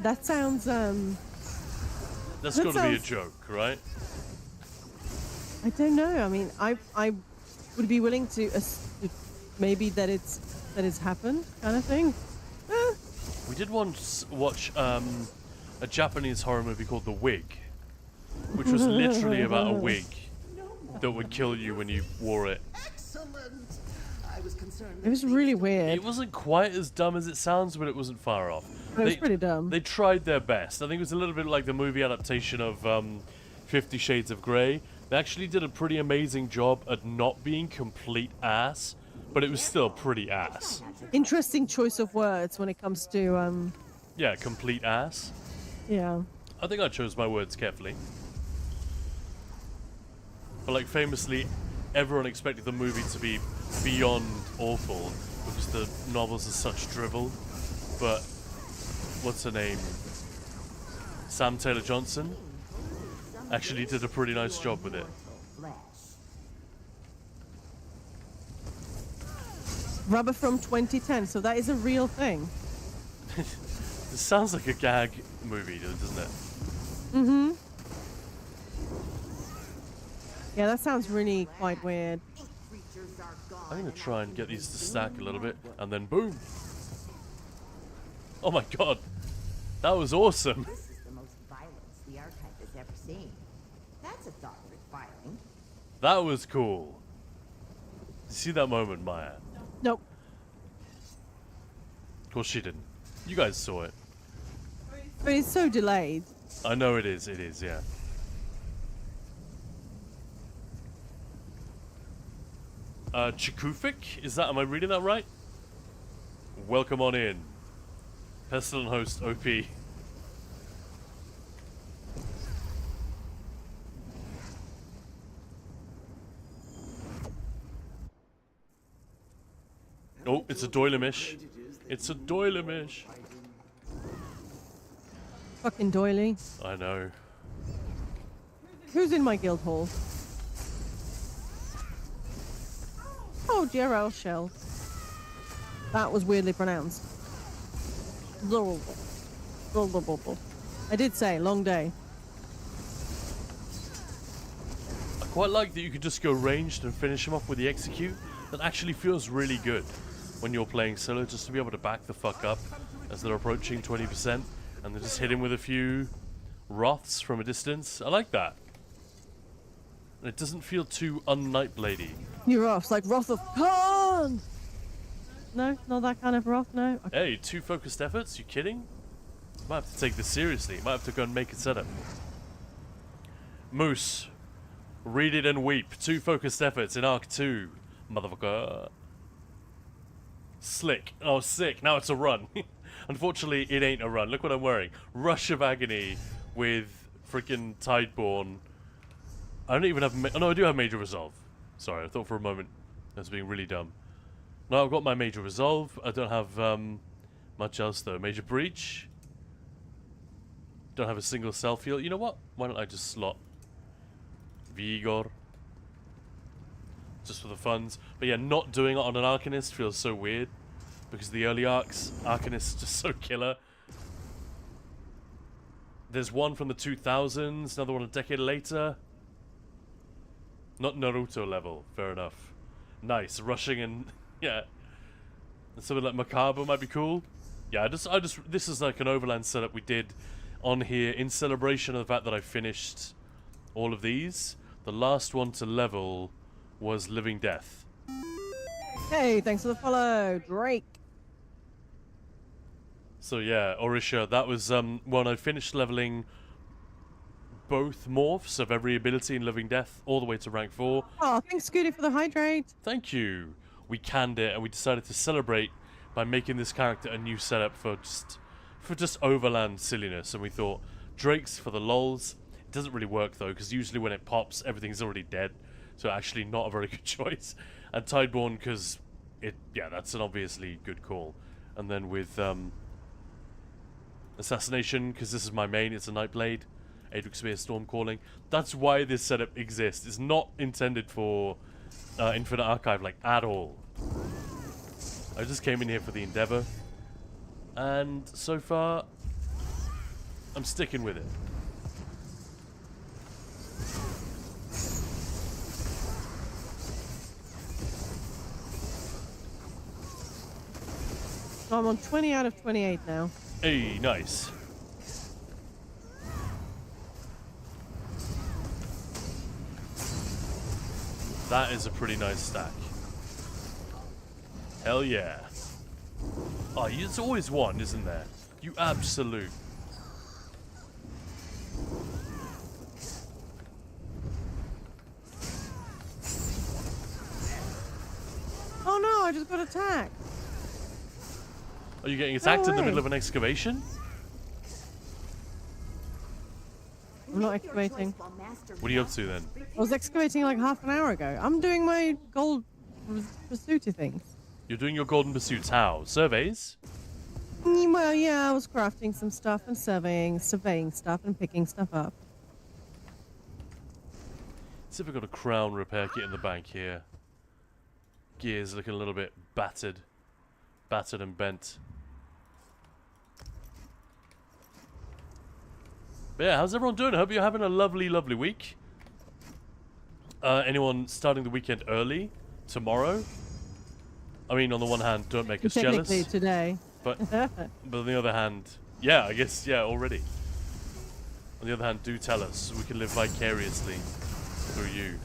That sounds
That's
That
got to be a
sounds-
joke, right?
I don't know. I mean, I would be willing to maybe that it's happened kind of thing.
We did once watch a Japanese horror movie called The Wig, which was literally about a wig that would kill you when you wore it.
Excellent! I was concerned.
It was really weird.
It wasn't quite as dumb as it sounds, but it wasn't far off.
It was pretty dumb.
They tried their best. I think it was a little bit like the movie adaptation of 50 Shades of Grey. They actually did a pretty amazing job at not being complete ass, but it was still pretty ass.
Interesting choice of words when it comes to
Yeah, complete ass.
yeah.
I think I chose my words carefully. But like famously, everyone expected the movie to be beyond awful because the novels are such drivel. But what's her name? Sam Taylor Johnson actually did a pretty nice job with it.
Rubber from 2010, so that is a real thing.
It sounds like a gag movie, doesn't it?
Mm-hmm. Yeah, that sounds really quite weird.
I'm gonna try and get these to stack a little bit, and then boom! Oh my god, that was awesome!
This is the most violence the archive has ever seen. That's a thought worth filing.
That was cool. You see that moment, Maya?
Nope.
Of course she didn't. You guys saw it.
But it's so delayed.
I know it is, yeah. Chikufik? Is that, am I reading that right? Welcome on in. Pestilent host OP. Oh, it's a Doilemish. It's a Doilemish.
Fucking doily.
I know.
Who's in my guild hall? Oh, JRL Shell. That was weirdly pronounced. I did say, long day.
I quite like that you could just go ranged and finish them off with the execute. That actually feels really good when you're playing solo, just to be able to back the fuck up as they're approaching 20% and then just hit him with a few wraths from a distance. I like that. And it doesn't feel too un-Nightbladey.
You're off, like Wrath of Khan! No, not that kind of Wrath, no. Okay.
Hey, 2 focused efforts? You kidding? Might have to take this seriously. Might have to go and make a setup. Moose. Read it and weep. 2 focused efforts in Arc 2. Motherfucker. Slick. Oh, sick. Now it's a run. Unfortunately, it ain't a run. Look what I'm wearing. Rush of Agony with freaking Tideborn. I don't even have... Oh, no, I do have Major Resolve. Sorry, I thought for a moment I was being really dumb. No, I've got my Major Resolve. I don't have much else, though. Major Breach. Don't have a single self heal. You know what? Why don't I just slot Vigor? Just for the funds. But yeah, not doing it on an Arcanist feels so weird. Because the early arcs, Arcanist is just so killer. There's one from the 2000s, another one a decade later. Not Naruto level, fair enough. Nice, rushing and yeah. And something like Macabre might be cool. Yeah, I just this is like an overland setup we did on here in celebration of the fact that I finished all of these. The last one to level was Living Death.
Hey, thanks for the follow, Drake.
So yeah, Orisha, that was when I finished leveling both morphs of every ability in Living Death all the way to rank 4.
Oh, thanks, Scooty, for the hydrate.
Thank you. We canned it and we decided to celebrate by making this character a new setup for just overland silliness. And we thought Drake's for the lols. It doesn't really work though, because usually when it pops, everything's already dead. So actually not a very good choice. And Tideborn, because that's an obviously good call. And then with Assassination, because this is my main, it's a Nightblade. Adric Spear Storm Calling. That's why this setup exists. It's not intended for Infinite Archive, like, at all. I just came in here for the Endeavor. And so far, I'm sticking with it.
So I'm on 20 out of 28 now.
Hey, nice. That is a pretty nice stack. Hell yeah. Oh, it's always one, isn't there? You absolute.
Oh no, I just got attacked.
Are you getting attacked in the
way.
middle of an excavation?
I'm not excavating.
What are you up to then?
I was excavating like half an hour ago. I'm doing my gold pursuity things.
You're doing your golden pursuits how? Surveys?
Well, yeah, I was crafting some stuff and surveying stuff and picking stuff up.
Let's see if we've got a crown repair kit in the bank here. Gears looking a little bit battered. Battered and bent. But yeah, how's everyone doing? I hope you're having a lovely, lovely week. Anyone starting the weekend early? Tomorrow? I mean, on the one hand, don't make us jealous.
Technically today.
But on the other hand, yeah, I guess, yeah, already. On the other hand, do tell us so we can live vicariously through you.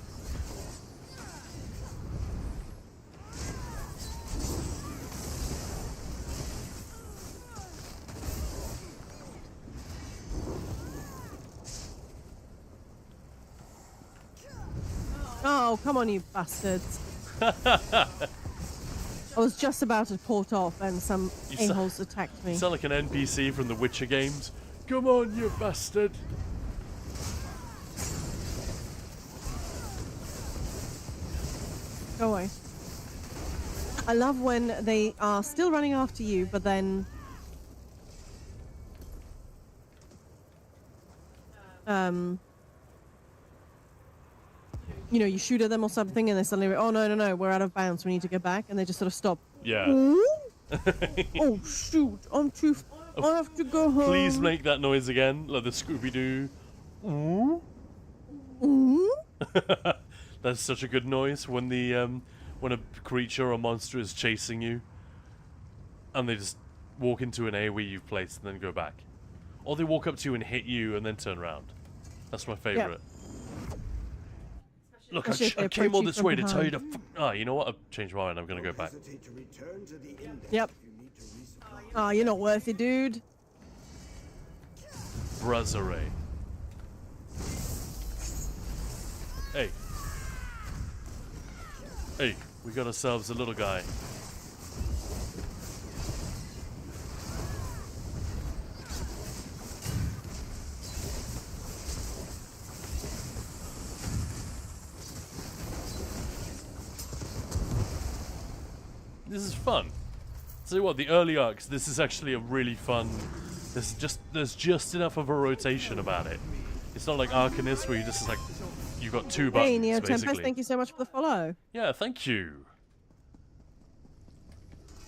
Oh, come on, you bastards. I was just about to port off and some
You
a-holes attacked me.
You sound like an NPC from the Witcher games. Come on, you bastard.
Go away. I love when they are still running after you, but then... you know, you shoot at them or something and they suddenly oh no, we're out of bounds, we need to go back, and they just sort of stop.
Yeah.
Oh shoot, I have to go home.
Please make that noise again, like the Scooby-Doo. That's such a good noise when the when a creature or monster is chasing you and they just walk into an AoE you've placed and then go back. Or they walk up to you and hit you and then turn around. That's my favourite. Look,
Especially if
I
they
came all
approach you
this
from
way to tell you
behind.
to Ah, you know what? I've changed my mind. I'm going to go back.
Hesitate to return to the index
Yep.
if you need to resupply.
Oh, you're not worth it, dude.
Brazare. Hey. Hey, we got ourselves a little guy. This is fun. Tell you what, the early arcs, this is actually a really fun. There's just enough of a rotation about it. It's not like Arcanist where you just like you got two buttons.
Hey, Neo
basically.
Tempest, thank you so much for the follow.
Yeah, thank you.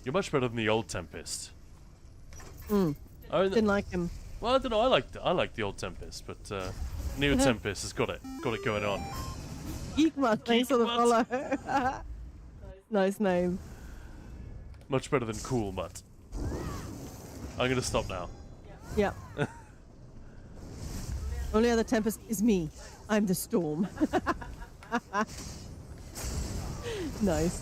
You're much better than the old Tempest.
Didn't like him.
Well, I don't know. I like the old Tempest, but Neo Tempest has got it going on.
Geekmutt, thanks for the
Geekmutt.
follow. Nice name.
Much better than Cool Mutt. I'm gonna stop now.
Yeah. Only other Tempest is me. I'm the storm. Nice.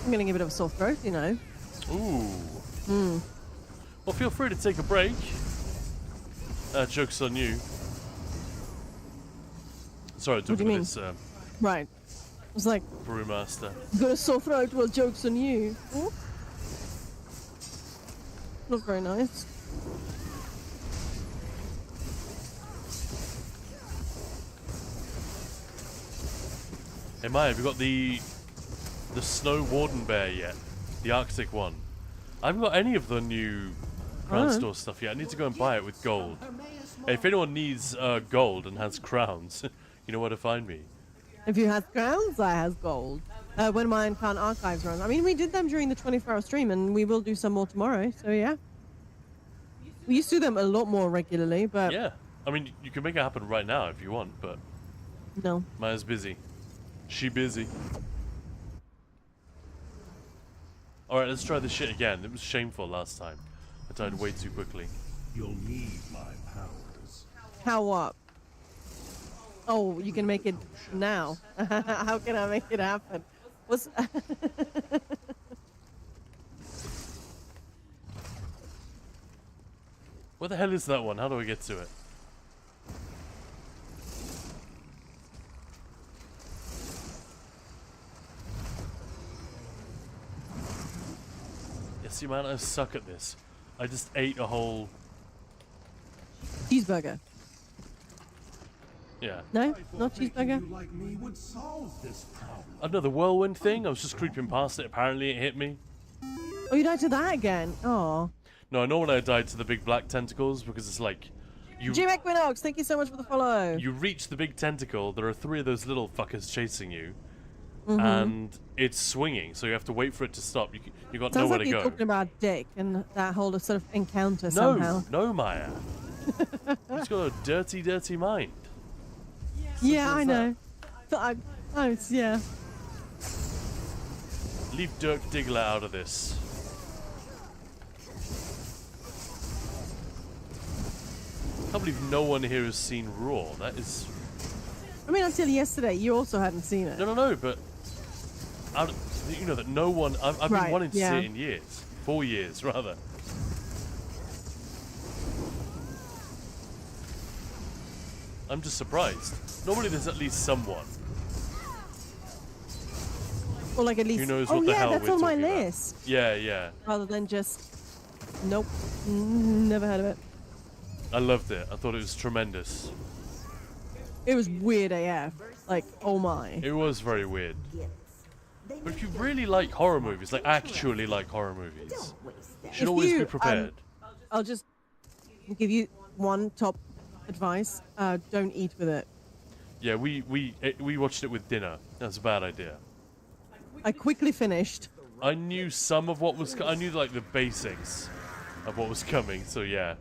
I'm gonna give it a sore throat, you know.
Ooh. Well, feel free to take a break. Joke's on you. Sorry,
What do you mean?
this
Right. I was like,
Brewmaster.
got a sore throat, well, joke's on you. Ooh. Not very nice.
Hey Maya, have you got the Snow Warden Bear yet? The Arctic one. I haven't got any of the new Crown Store stuff yet. I need to go and buy it with gold. Hey, if anyone needs gold and has crowns, you know where to find me.
If you have crowns, I has gold. When my Clan Archives runs. I mean, we did them during the 24-hour stream, and we will do some more tomorrow, so yeah. We used to do them a lot more regularly, but
Yeah. I mean, you can make it happen right now if you want, but
no.
Maya's busy. She busy. Alright, let's try this shit again. It was shameful last time. I died way too quickly.
You'll need my powers.
How up? Oh, you can make it now. How can I make it happen? What's...
Where the hell is that one? How do I get to it? Yeah, see man, I suck at this. I just ate a whole...
Cheeseburger.
Yeah.
No? Not cheeseburger?
You like me would solve this problem.
Another whirlwind thing? I was just creeping past it. Apparently it hit me.
Oh, you died to that again? Oh.
No, I know when I died to the big black tentacles because it's like...
Jim Equinox, thank you so much for the follow.
You reach the big tentacle, there are 3 of those little fuckers chasing you, and it's swinging, so you have to wait for it to stop. You got
Sounds
nowhere
like
to
you're
go.
talking about Dick and that whole sort of encounter somehow.
No, Maya. He's got a dirty, dirty mind.
Yeah,
as
I
that.
know. But yeah.
Leave Dirk Diggler out of this. I can't believe no one here has seen Raw. That is...
I mean, until yesterday, you also hadn't seen it.
No, but... you know that no one... I've been
Right,
wanting to see
yeah.
it in years. 4 years, rather. I'm just surprised. Normally there's at least someone.
Or like at least...
Who knows
oh
what the
yeah,
hell
that's
we're
on my
talking about.
list.
Yeah.
Rather than just... Nope. Never heard of it.
I loved it. I thought it was tremendous.
It was weird AF. Like, oh my.
It was very weird.
Gifts. They
But if
make
you
your
really like horror movies, like actually like horror movies,
Don't waste them.
you should
If
always
you,
be prepared.
I'll just give you one top advice. Don't eat with it.
Yeah, we watched it with dinner. That's a bad idea.
I quickly finished.
I knew some of what was... I knew like the basics of what was coming, so yeah.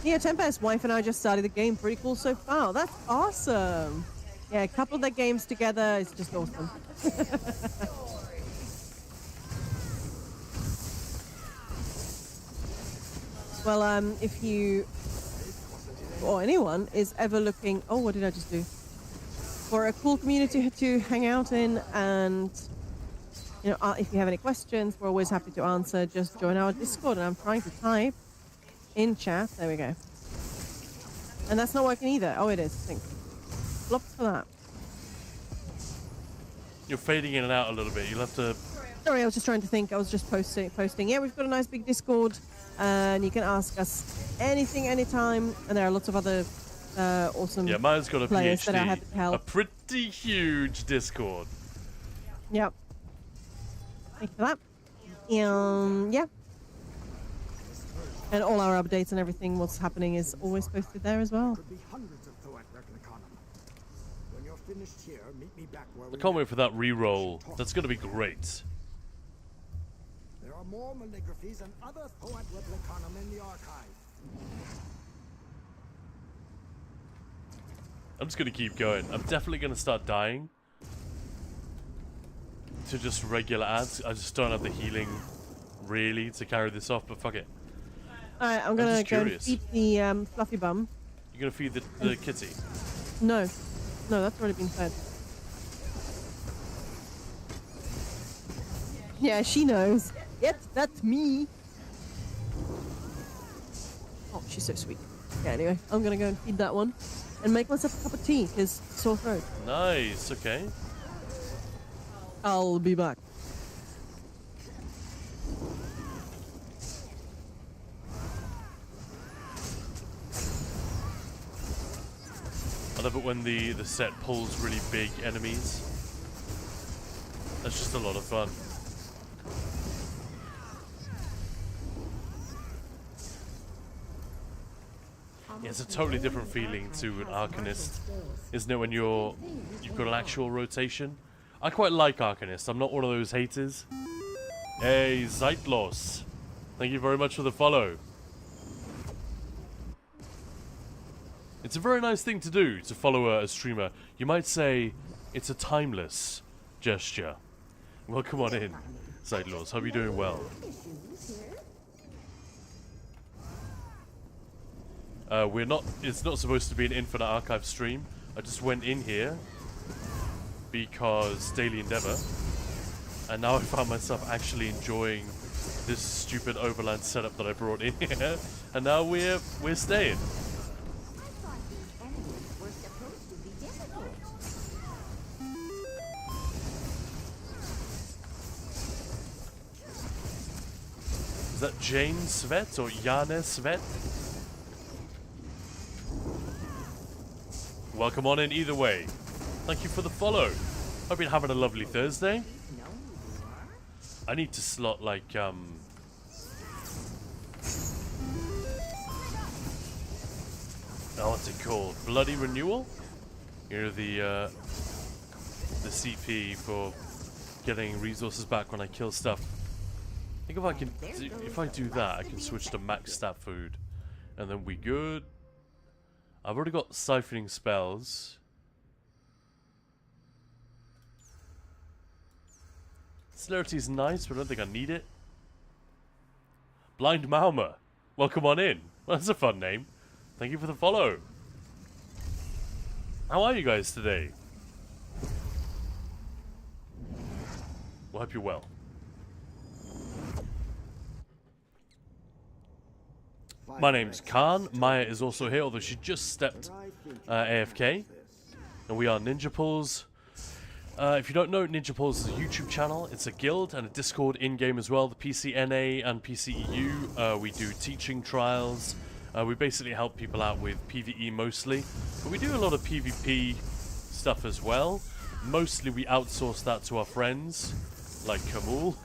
Yeah, Tempest wife and I just started the game. Pretty cool so far. That's awesome. Yeah, a couple of their games together is just awesome. Well, if you or anyone is ever looking, oh, what did I just do? For a cool community to hang out in, and you know, if you have any questions, we're always happy to answer. Just join our Discord, and I'm trying to type in chat. There we go. And that's not working either. Oh, it is. I think. Flops for that.
You're fading in and out a little bit. You'll have to
Sorry, I was just trying to think. I was just posting. Yeah, we've got a nice big Discord, and you can ask us anything, anytime. And there are lots of other awesome
Yeah, mine's got a
players that are
PhD.
happy to
A
help.
pretty huge Discord.
Yep. Thank you for that. Yeah. And all our updates and everything, what's happening, is always posted there as well.
Could be hundreds of Thoat Replicanum. When you're finished here, meet me back where
I
we
can't wait
met.
for that reroll. That's going to be great.
There are more Maligraphies and other Thoat Replicanum in the archive.
I'm just going to keep going. I'm definitely going to start dying to just regular ads. I just don't have the healing really to carry this off, but fuck it.
Alright, I'm gonna
just
go and
curious.
feed the fluffy bum.
You're going to feed the kitty.
No, that's already been fed. Yeah, she knows. Yep, that's me. Oh, she's so sweet. Yeah, anyway, I'm gonna go and feed that one. And make myself a cup of tea, because sore throat.
Nice, okay.
I'll be back.
I love it when the set pulls really big enemies. That's just a lot of fun. Yeah, it's a totally different feeling to an Arcanist, isn't it, when you've got an actual rotation? I quite like Arcanist. I'm not one of those haters. Hey, Zeitlos. Thank you very much for the follow. It's a very nice thing to do, to follow a streamer. You might say it's a timeless gesture. Welcome on in, Zeitlos. Hope you're doing well. It's not supposed to be an Infinite Archive stream. I just went in here because Daily Endeavor, and now I found myself actually enjoying this stupid Overland setup that I brought in here, and now we're staying. Is that Jane Svet or Jane Svet? Welcome on in either way. Thank you for the follow. Hope you're having a lovely Thursday. I need to slot like what's it called? Bloody Renewal? You know, the CP for getting resources back when I kill stuff. I think if I do that, I can switch to max stat food, and then we good. I've already got siphoning spells. Celerity's nice, but I don't think I need it. Blind Malma, welcome on in. Well, that's a fun name. Thank you for the follow. How are you guys today? Well, hope you're well. My name's Khan. Maya is also here, although she just stepped AFK. And we are Ninja Pulls. If you don't know, Ninja Pulls is a YouTube channel. It's a guild and a Discord in-game as well. The PCNA and PCEU. We do teaching trials. We basically help people out with PvE mostly. But we do a lot of PvP stuff as well. Mostly we outsource that to our friends, like Kamul,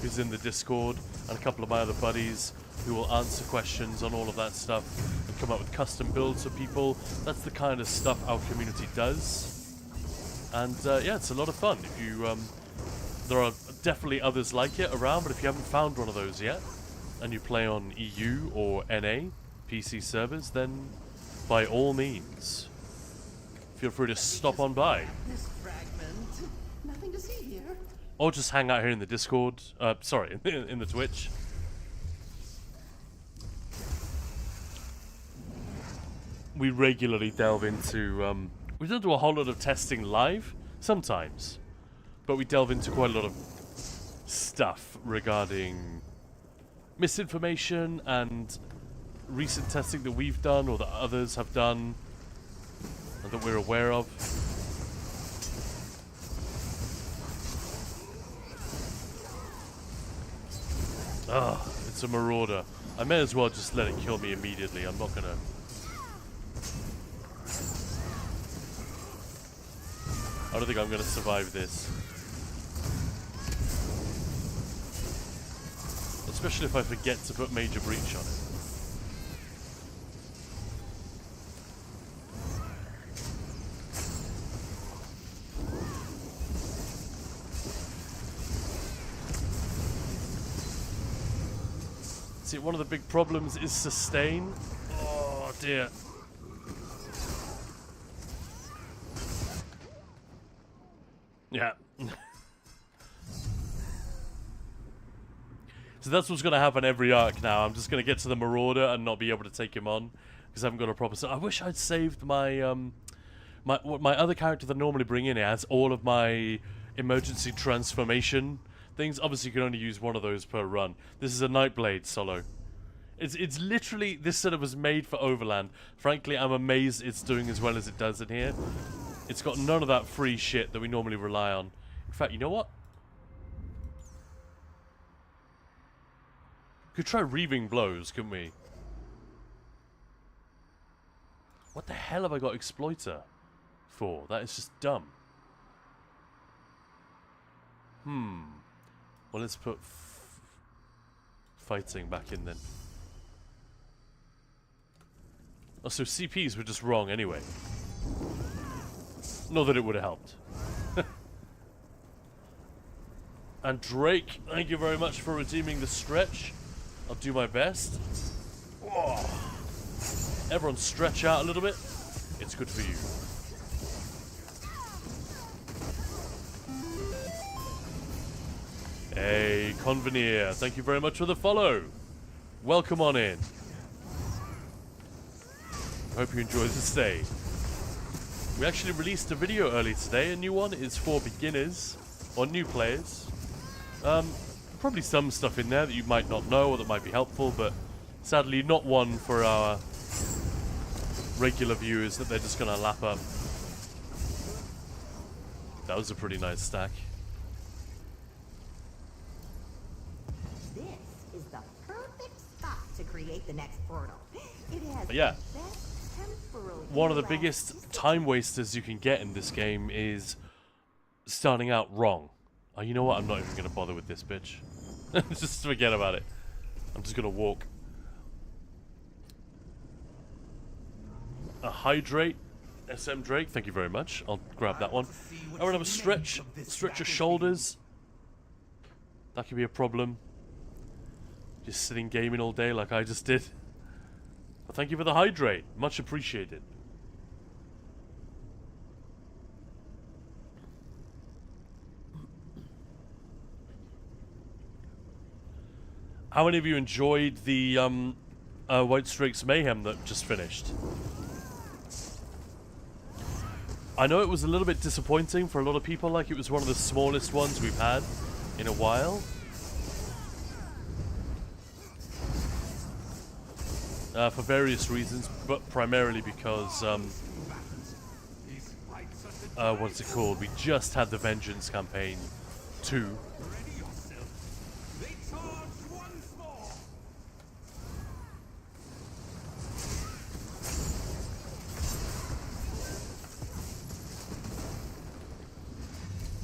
who's in the Discord, and a couple of my other buddies who will answer questions on all of that stuff and come up with custom builds for people. That's the kind of stuff our community does. And yeah, it's a lot of fun. If you, there are definitely others like it around, but if you haven't found one of those yet, and you play on EU or NA PC servers, then by all means, feel free to stop on by.
This fragment. Nothing to see here.
Or just hang out here in the Discord. Sorry, in the Twitch. We regularly delve into, we don't do a whole lot of testing live, sometimes, but we delve into quite a lot of stuff regarding misinformation and recent testing that we've done or that others have done and that we're aware of. Ugh, it's a marauder. I may as well just let it kill me immediately. I'm not gonna... I don't think I'm gonna survive this. Especially if I forget to put Major Breach on it. See, one of the big problems is sustain. Oh dear. Yeah. So that's what's going to happen every arc now. I'm just going to get to the Marauder and not be able to take him on because I haven't got a proper... I wish I'd saved my my other character that I normally bring in. It has all of my emergency transformation things. Obviously, you can only use one of those per run. This is a Nightblade solo. It's literally... This setup was made for Overland. Frankly, I'm amazed it's doing as well as it does in here. It's got none of that free shit that we normally rely on. In fact, you know what? Could try Reaving Blows, couldn't we? What the hell have I got Exploiter for? That is just dumb. Well, let's put fighting back in then. Oh, so CPs were just wrong anyway. Not that it would have helped. And Drake, thank you very much for redeeming the stretch. I'll do my best. Oh. Everyone stretch out a little bit. It's good for you. Hey, Conveneer, thank you very much for the follow. Welcome on in. I hope you enjoy the stay. We actually released a video early today. A new one. It's for beginners or new players. Probably some stuff in there that you might not know or that might be helpful, but sadly not one for our regular viewers that they're just going to lap up. That was a pretty nice stack.
This is the perfect spot to create the next portal. It has
But yeah.
the best temporal
One of the
elasticity.
biggest time wasters you can get in this game is starting out wrong. Oh, you know what? I'm not even going to bother with this bitch. Just forget about it. I'm just going to walk. A Hydrate. SM Drake, thank you very much. I'll grab that one. I want to have a stretch. Stretch your shoulders. That could be a problem. Just sitting gaming all day like I just did. But thank you for the Hydrate. Much appreciated. How many of you enjoyed the White Strix Mayhem that just finished? I know it was a little bit disappointing for a lot of people, like it was one of the smallest ones we've had in a while. For various reasons, but primarily because, what's it called? We just had the Vengeance campaign 2.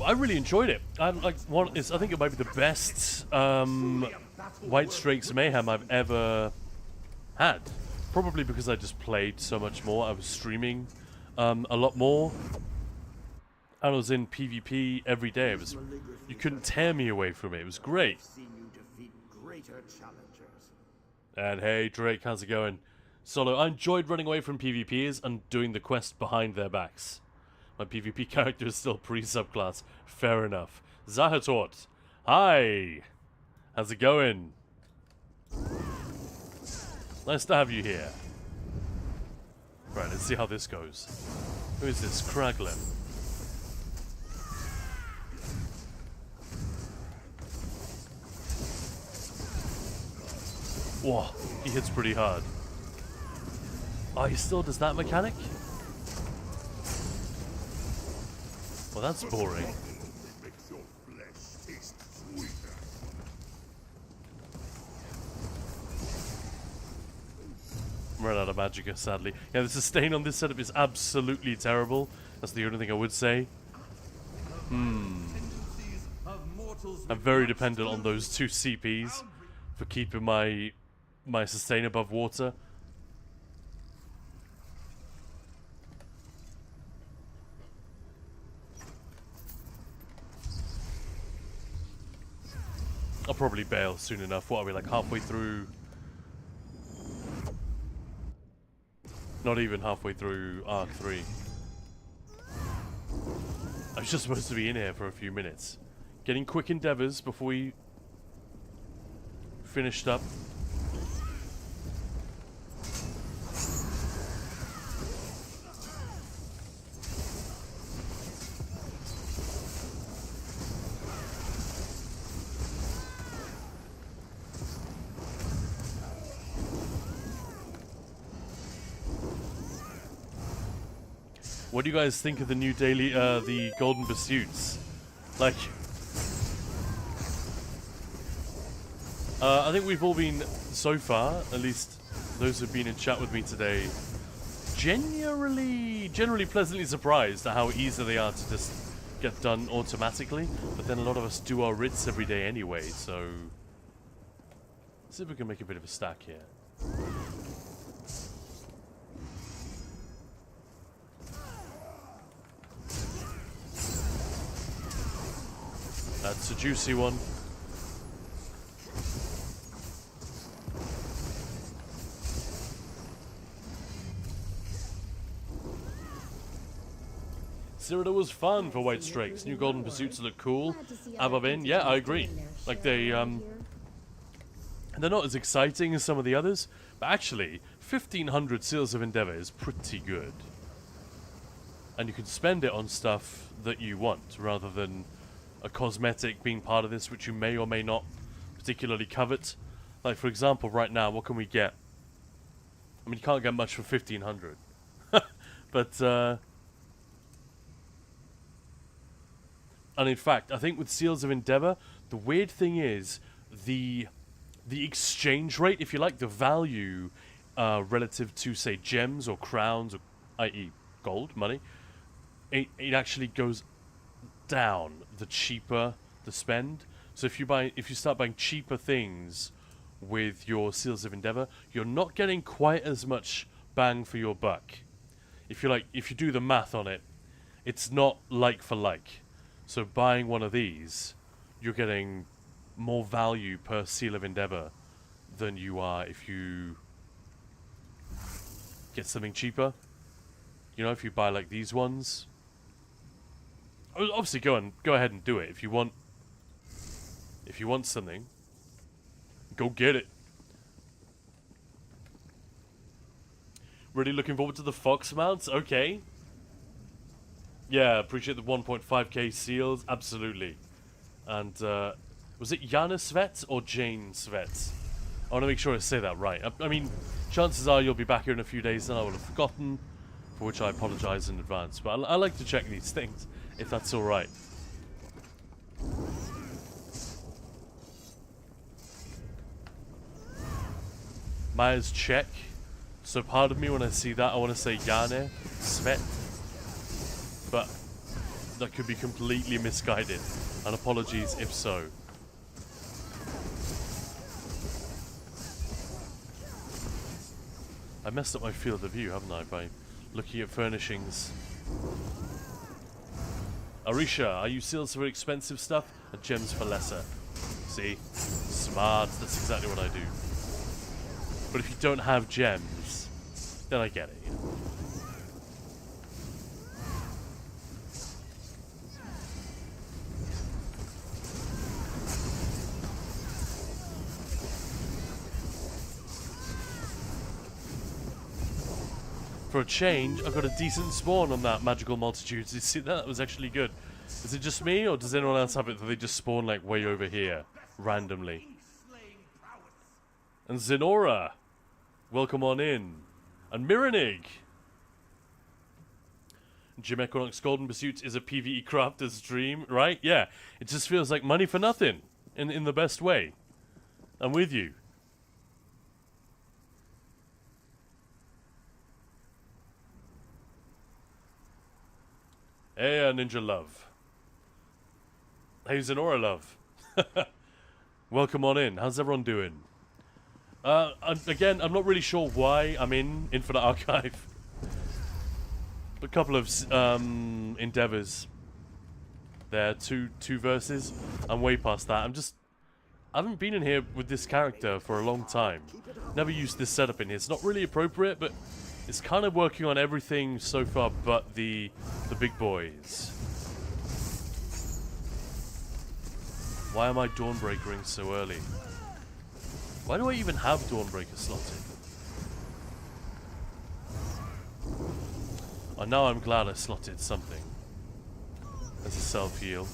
I really enjoyed it. I think it might be the best White Strix Mayhem I've ever had. Probably because I just played so much more. I was streaming a lot more. I was in PvP every day. It was, you couldn't tear me away from it. It was great.
Seen you defeat greater challengers.
And hey, Drake, how's it going? Solo, I enjoyed running away from PvPers and doing the quest behind their backs. My PvP character is still pre-subclass. Fair enough. Zahatort, hi! How's it going? Nice to have you here. Right, let's see how this goes. Who is this? Kraglin. Whoa, he hits pretty hard. Oh, he still does that mechanic? Well, that's boring. out of magicka, sadly. Yeah, the sustain on this setup is absolutely terrible. That's the only thing I would say.
Tendencies of mortals
I'm
with
very
much
dependent on those two CPs for keeping my sustain above water. I'll probably bail soon enough. What are we, like halfway through? Not even halfway through Arc 3. I was just supposed to be in here for a few minutes. Getting quick endeavors before we finished up. What do you guys think of the new daily, the Golden Pursuits? Like, I think we've all been, so far, at least those who've been in chat with me today, generally pleasantly surprised at how easy they are to just get done automatically. But then a lot of us do our writs every day anyway, so let's see if we can make a bit of a stack here. That's a juicy one. Cyrodiil was fun for White Strakes. New Golden Pursuits look cool. Ababin, yeah, I agree. Like they're not as exciting as some of the others, but actually, 1500 Seals of Endeavor is pretty good. And you can spend it on stuff that you want, rather than a cosmetic being part of this, which you may or may not particularly covet. Like, for example, right now, what can we get? I mean, you can't get much for 1500. But, and in fact, I think with Seals of Endeavor, the weird thing is, the exchange rate, if you like, the value relative to, say, gems or crowns, or i.e. gold, money, it actually goes down the cheaper the spend. So if you start buying cheaper things with your Seals of Endeavor, you're not getting quite as much bang for your buck. If you do the math on it, it's not like for like. So buying one of these, you're getting more value per Seal of Endeavor than you are if you get something cheaper. You know, if you buy like these ones. Obviously, go ahead and do it if you want. If you want something, go get it. Really looking forward to the Fox mounts. Okay. Yeah, appreciate the 1.5k seals. Absolutely. And was it Yana Svet or Jane Svet? I want to make sure I say that right. I mean, chances are you'll be back here in a few days, and I will have forgotten, for which I apologize in advance. But I like to check these things, if that's all right. Maya's check. So pardon me when I see that. I want to say Yane Svet, but that could be completely misguided. And apologies if so. I messed up my field of view, haven't I, by looking at furnishings. Arisha, are you seals for expensive stuff and gems for lesser? See? Smart, that's exactly what I do. But if you don't have gems, then I get it, you know. For a change, I've got a decent spawn on that Magical Multitudes. You see that? That was actually good. Is it just me, or does anyone else have it that they just spawn, like, way over here, randomly? And Zenora, welcome on in. And Miranig. Jim Equinox Golden Pursuits is a PvE crafter's dream, right? Yeah, it just feels like money for nothing, in the best way. I'm with you. Hey, Ninja Love. Hey, Zenora Love. Welcome on in. How's everyone doing? Again, I'm not really sure why I'm in Infinite Archive. A couple of endeavors. There, two verses. I'm way past that. I haven't been in here with this character for a long time. Never used this setup in here. It's not really appropriate, but it's kind of working on everything so far but the big boys. Why am I Dawnbreakering so early? Why do I even have Dawnbreaker slotted? Oh, now I'm glad I slotted something as a self-heal.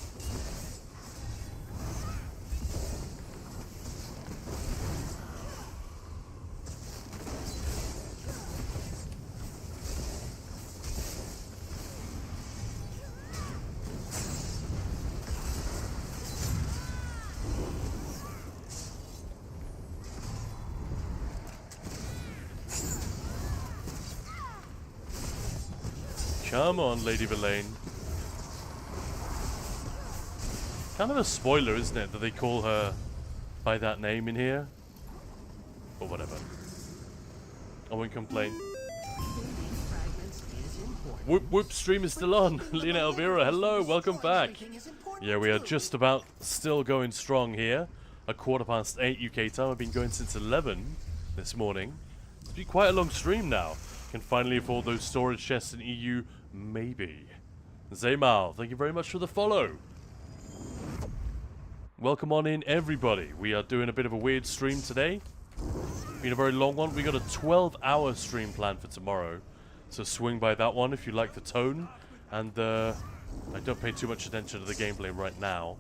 Come on, Lady Verlaine. Kind of a spoiler, isn't it, that they call her by that name in here? Or whatever. I won't complain. Whoop whoop, stream is still on. Lena Elvira, hello, welcome back. Yeah, we are just about still going strong here. 8:15 UK time. I've been going since 11 this morning. It's been quite a long stream now. Can finally afford those storage chests in EU? Maybe. Zaymal, thank you very much for the follow. Welcome on in, everybody. We are doing a bit of a weird stream today. Been a very long one. We got a 12-hour stream planned for tomorrow. So swing by that one if you like the tone. And I don't pay too much attention to the gameplay right now.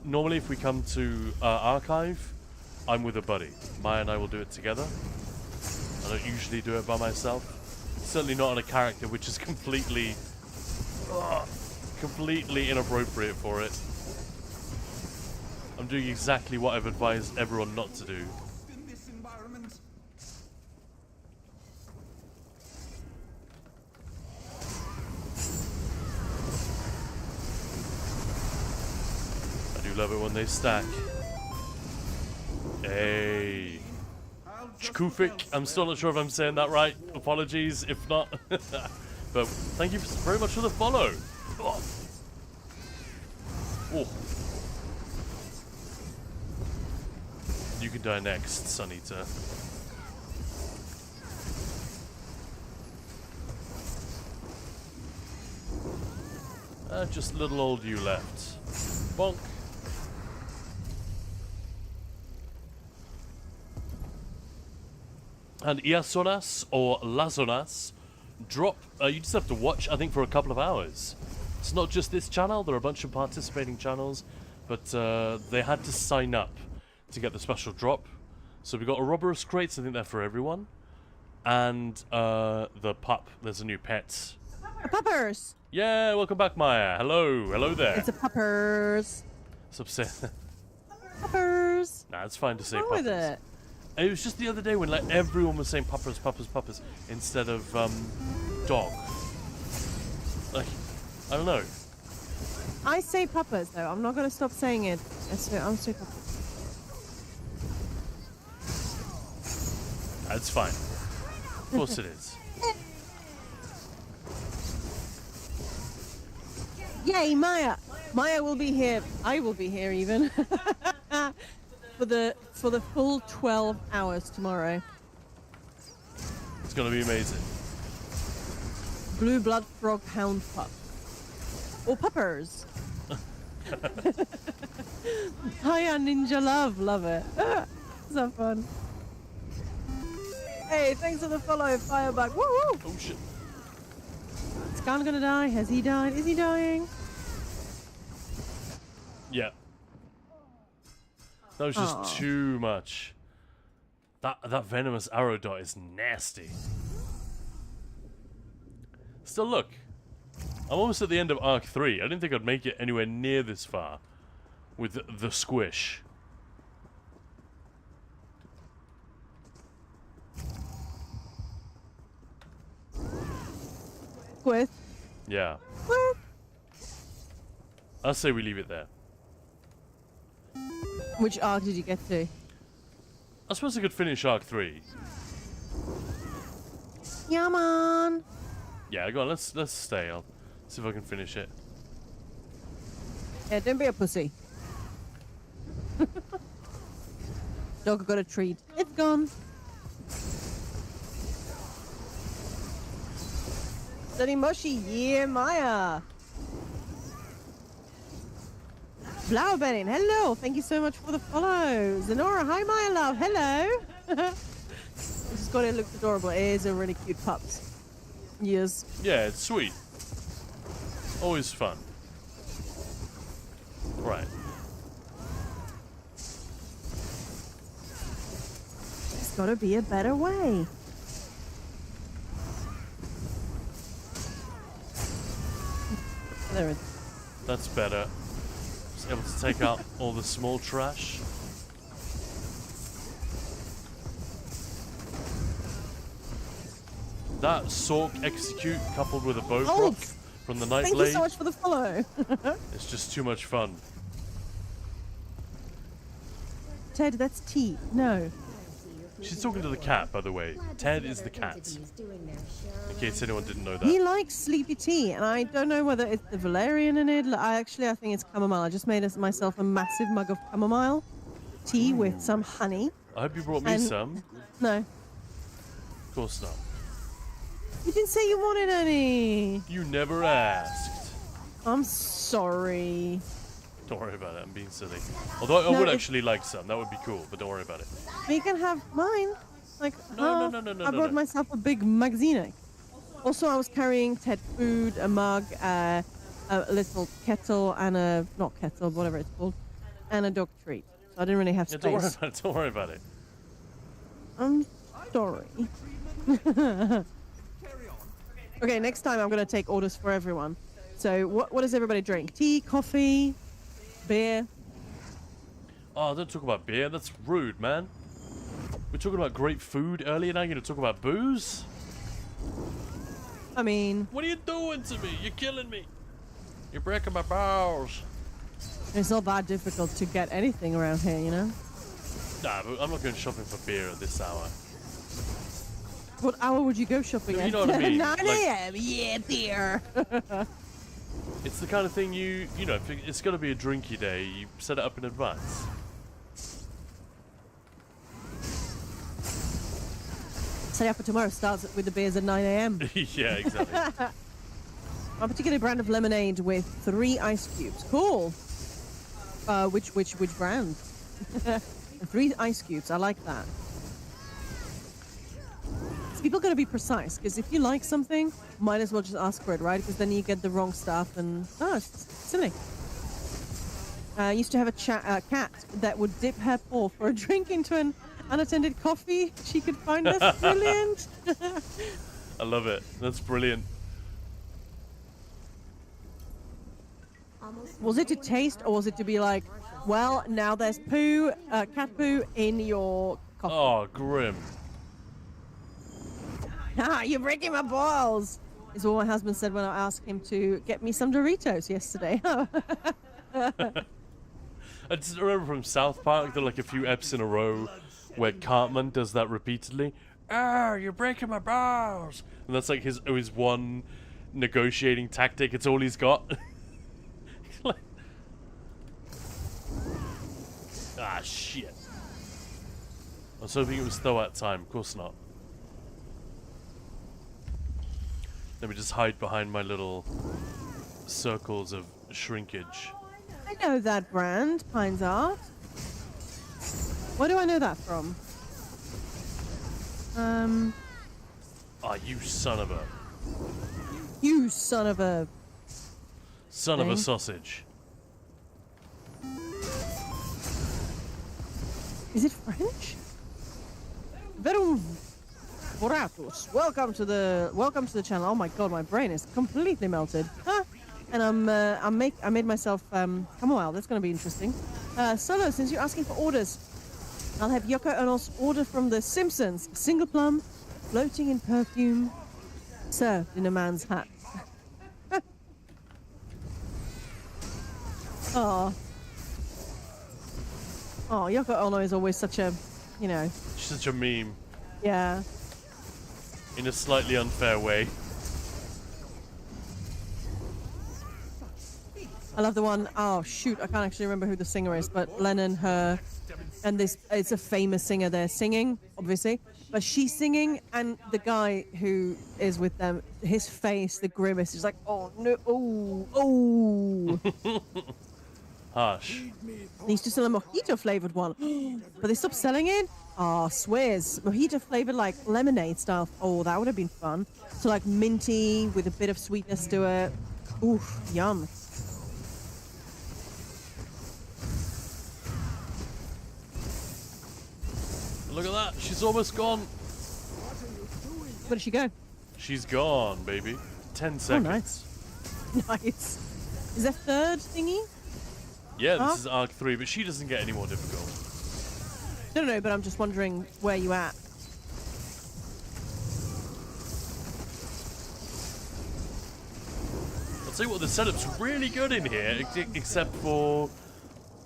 Normally if we come to Archive, I'm with a buddy. Maya and I will do it together. I don't usually do it by myself. Certainly not on a character which is completely inappropriate for it. I'm doing exactly what I've advised everyone not to do.
In this environment.
I do love it when they stack. Hey. Chkufik, I'm still not sure if I'm saying that right. Apologies if not. But thank you very much for the follow. Oh. Oh. You can die next, Sunita. Just little old you left. Bonk. And Iasonas or Lazonas drop. You just have to watch, I think, for a couple of hours. It's not just this channel. There are a bunch of participating channels, but they had to sign up to get the special drop. So we got a Robberous crates. I think they're for everyone, and the pup. There's a new pet.
Puppers!
Yeah, welcome back, Maya. Hello there.
It's a puppers. Puppers.
Nah, it's fine to say
What's wrong
puppers.
with it?
It was just the other day when like everyone was saying puppers, puppers, puppers instead of dog. Like, I don't know.
I say puppers though. I'm not going to stop saying it. I'm say puppers.
That's fine. Of course it is.
Yay, Maya! Maya will be here. I will be here even. for the full 12 hours tomorrow.
It's gonna be amazing.
Blue blood frog hound pup. Or puppers. Hiya Ninja Love it. So fun. Hey, thanks for the follow, Fireback. Woo woo!
Oh shit.
Is Scan gonna die? Has he died? Is he dying?
Yeah. That was just too much. That venomous arrow dot is nasty. Still, look. I'm almost at the end of Arc 3. I didn't think I'd make it anywhere near this far with the squish.
With?
Yeah.
With?
I'll say we leave it there.
Which arc did you get to?
I suppose I could finish Arc 3.
Yeah, man.
Yeah, go on, let's stay. I'll see if I can finish it.
Yeah, don't be a pussy. Dog got a treat. It's gone. Sunny Moshi, yeah, Maya. Flower Benning, hello. Thank you so much for the follow. Zenora, hi, Maya love. Hello. It's got it looks adorable. It is a really cute pups. Yes.
Yeah, it's sweet. Always fun. Right.
There's got to be a better way. There it is.
That's better. Just able to take out all the small trash. That Sork Execute coupled with a bow
Oh,
proc from the
Thank you
Nightblade.
so much for the follow.
It's just too much fun.
Ted, that's tea. No.
She's talking to the cat, by the way. Ted is the cat. In case anyone didn't know
He
that.
likes sleepy tea, and I don't know whether it's the valerian in it. I think it's chamomile. I just made myself a massive mug of chamomile tea with some honey.
I hope you brought me
And-
some.
No.
Of course not.
You didn't say you wanted any.
You never asked.
I'm sorry.
Don't worry about it, I'm being silly. Although I
No,
would
it-
actually like some, that would be cool, but don't worry about it.
But you can have mine. Like,
No,
half.
no, no, no,
I
no,
brought
no.
myself a big magazine. Also, I was carrying Ted food, a mug, a little kettle, and a not kettle, whatever it's called, and a dog treat. So I didn't really have
Yeah,
space.
don't worry about it, don't worry about it.
I'm sorry. Okay, next time I'm gonna take orders for everyone. So what does everybody drink? Tea, coffee, beer?
Oh, don't talk about beer, that's rude, man. We're talking about great food earlier, now you're gonna talk about booze?
I mean,
What are you doing to me? You're killing me. You're breaking my balls.
it's not that difficult to get anything around here, you know?
Nah, but I'm not going shopping for beer at this hour.
What hour would you go shopping
You
at?
know what I mean,
9
like-
a.m. Yeah, dear.
It's the kind of thing you know, if it's going to be a drinky day, you set it up in advance.
Set up for tomorrow starts with the beers at 9 a.m.
Yeah, exactly.
A particular brand of lemonade with 3 ice cubes. Cool. Which brand? 3 ice cubes. I like that. So people gotta be precise, because if you like something, might as well just ask for it, right? Because then you get the wrong stuff, and it's silly. I used to have a cat that would dip her paw for a drink into an unattended coffee she could find us. Brilliant.
I love it. That's brilliant.
Was it to taste, or was it to be like, well, now there's poo, cat poo in your coffee?
Oh, grim.
Ah, you're breaking my balls, is what my husband said when I asked him to get me some Doritos yesterday.
I just remember from South Park, there are like a few eps in a row where Cartman does that repeatedly. Ah, you're breaking my balls. And that's like his one negotiating tactic. It's all he's got. Like- ah, shit. I was hoping it was thaw-out time. Of course not. Let me just hide behind my little circles of shrinkage.
I know that brand, Pines Art. Where do I know that from?
Ah, you son of a...
You son of a...
Son of a
Thing.
sausage.
Is it French? Verum Voratus. Welcome to the channel. Oh my god, my brain is completely melted. Huh? And I made myself chamomile. That's going to be interesting. Solo, since you're asking for orders, I'll have Yoko Ono's order from The Simpsons. Single plum, floating in perfume, served in a man's hat. Oh. Oh, Yoko Ono is always such a, you know,
She's such a meme
yeah.
in a slightly unfair way.
I love the one, oh shoot, I can't actually remember who the singer is, but Lennon, her, and this, it's a famous singer there singing, obviously, but she's singing, and the guy who is with them, his face, the grimace, is like, oh no, oh.
Harsh.
Needs to sell a mojito flavored one, but they stopped selling it? Oh, swears. Mojito flavored like lemonade style. Oh, that would have been fun. So like minty with a bit of sweetness to it. Oof, yum.
Look at that. She's almost gone.
Where did she go?
She's gone, baby. 10 seconds.
Nice. Is that third thingy?
Yeah, this
Huh?
is Arc 3, but she doesn't get any more difficult.
No, but I'm just wondering where you at.
I'll tell you what, the setup's really good in here, except for,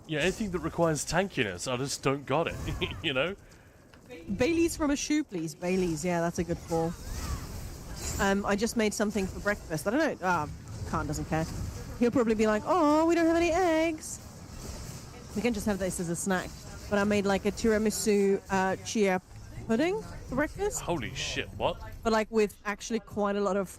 yeah, anything that requires tankiness, I just don't got it, you know?
Bailey's from a shoe, please. Bailey's, yeah, that's a good call. I just made something for breakfast. I don't know. Khan doesn't care. He'll probably be like, oh, we don't have any eggs. We can just have this as a snack. But I made like a tiramisu chia pudding for breakfast.
Holy shit, what?
But like with actually quite a lot of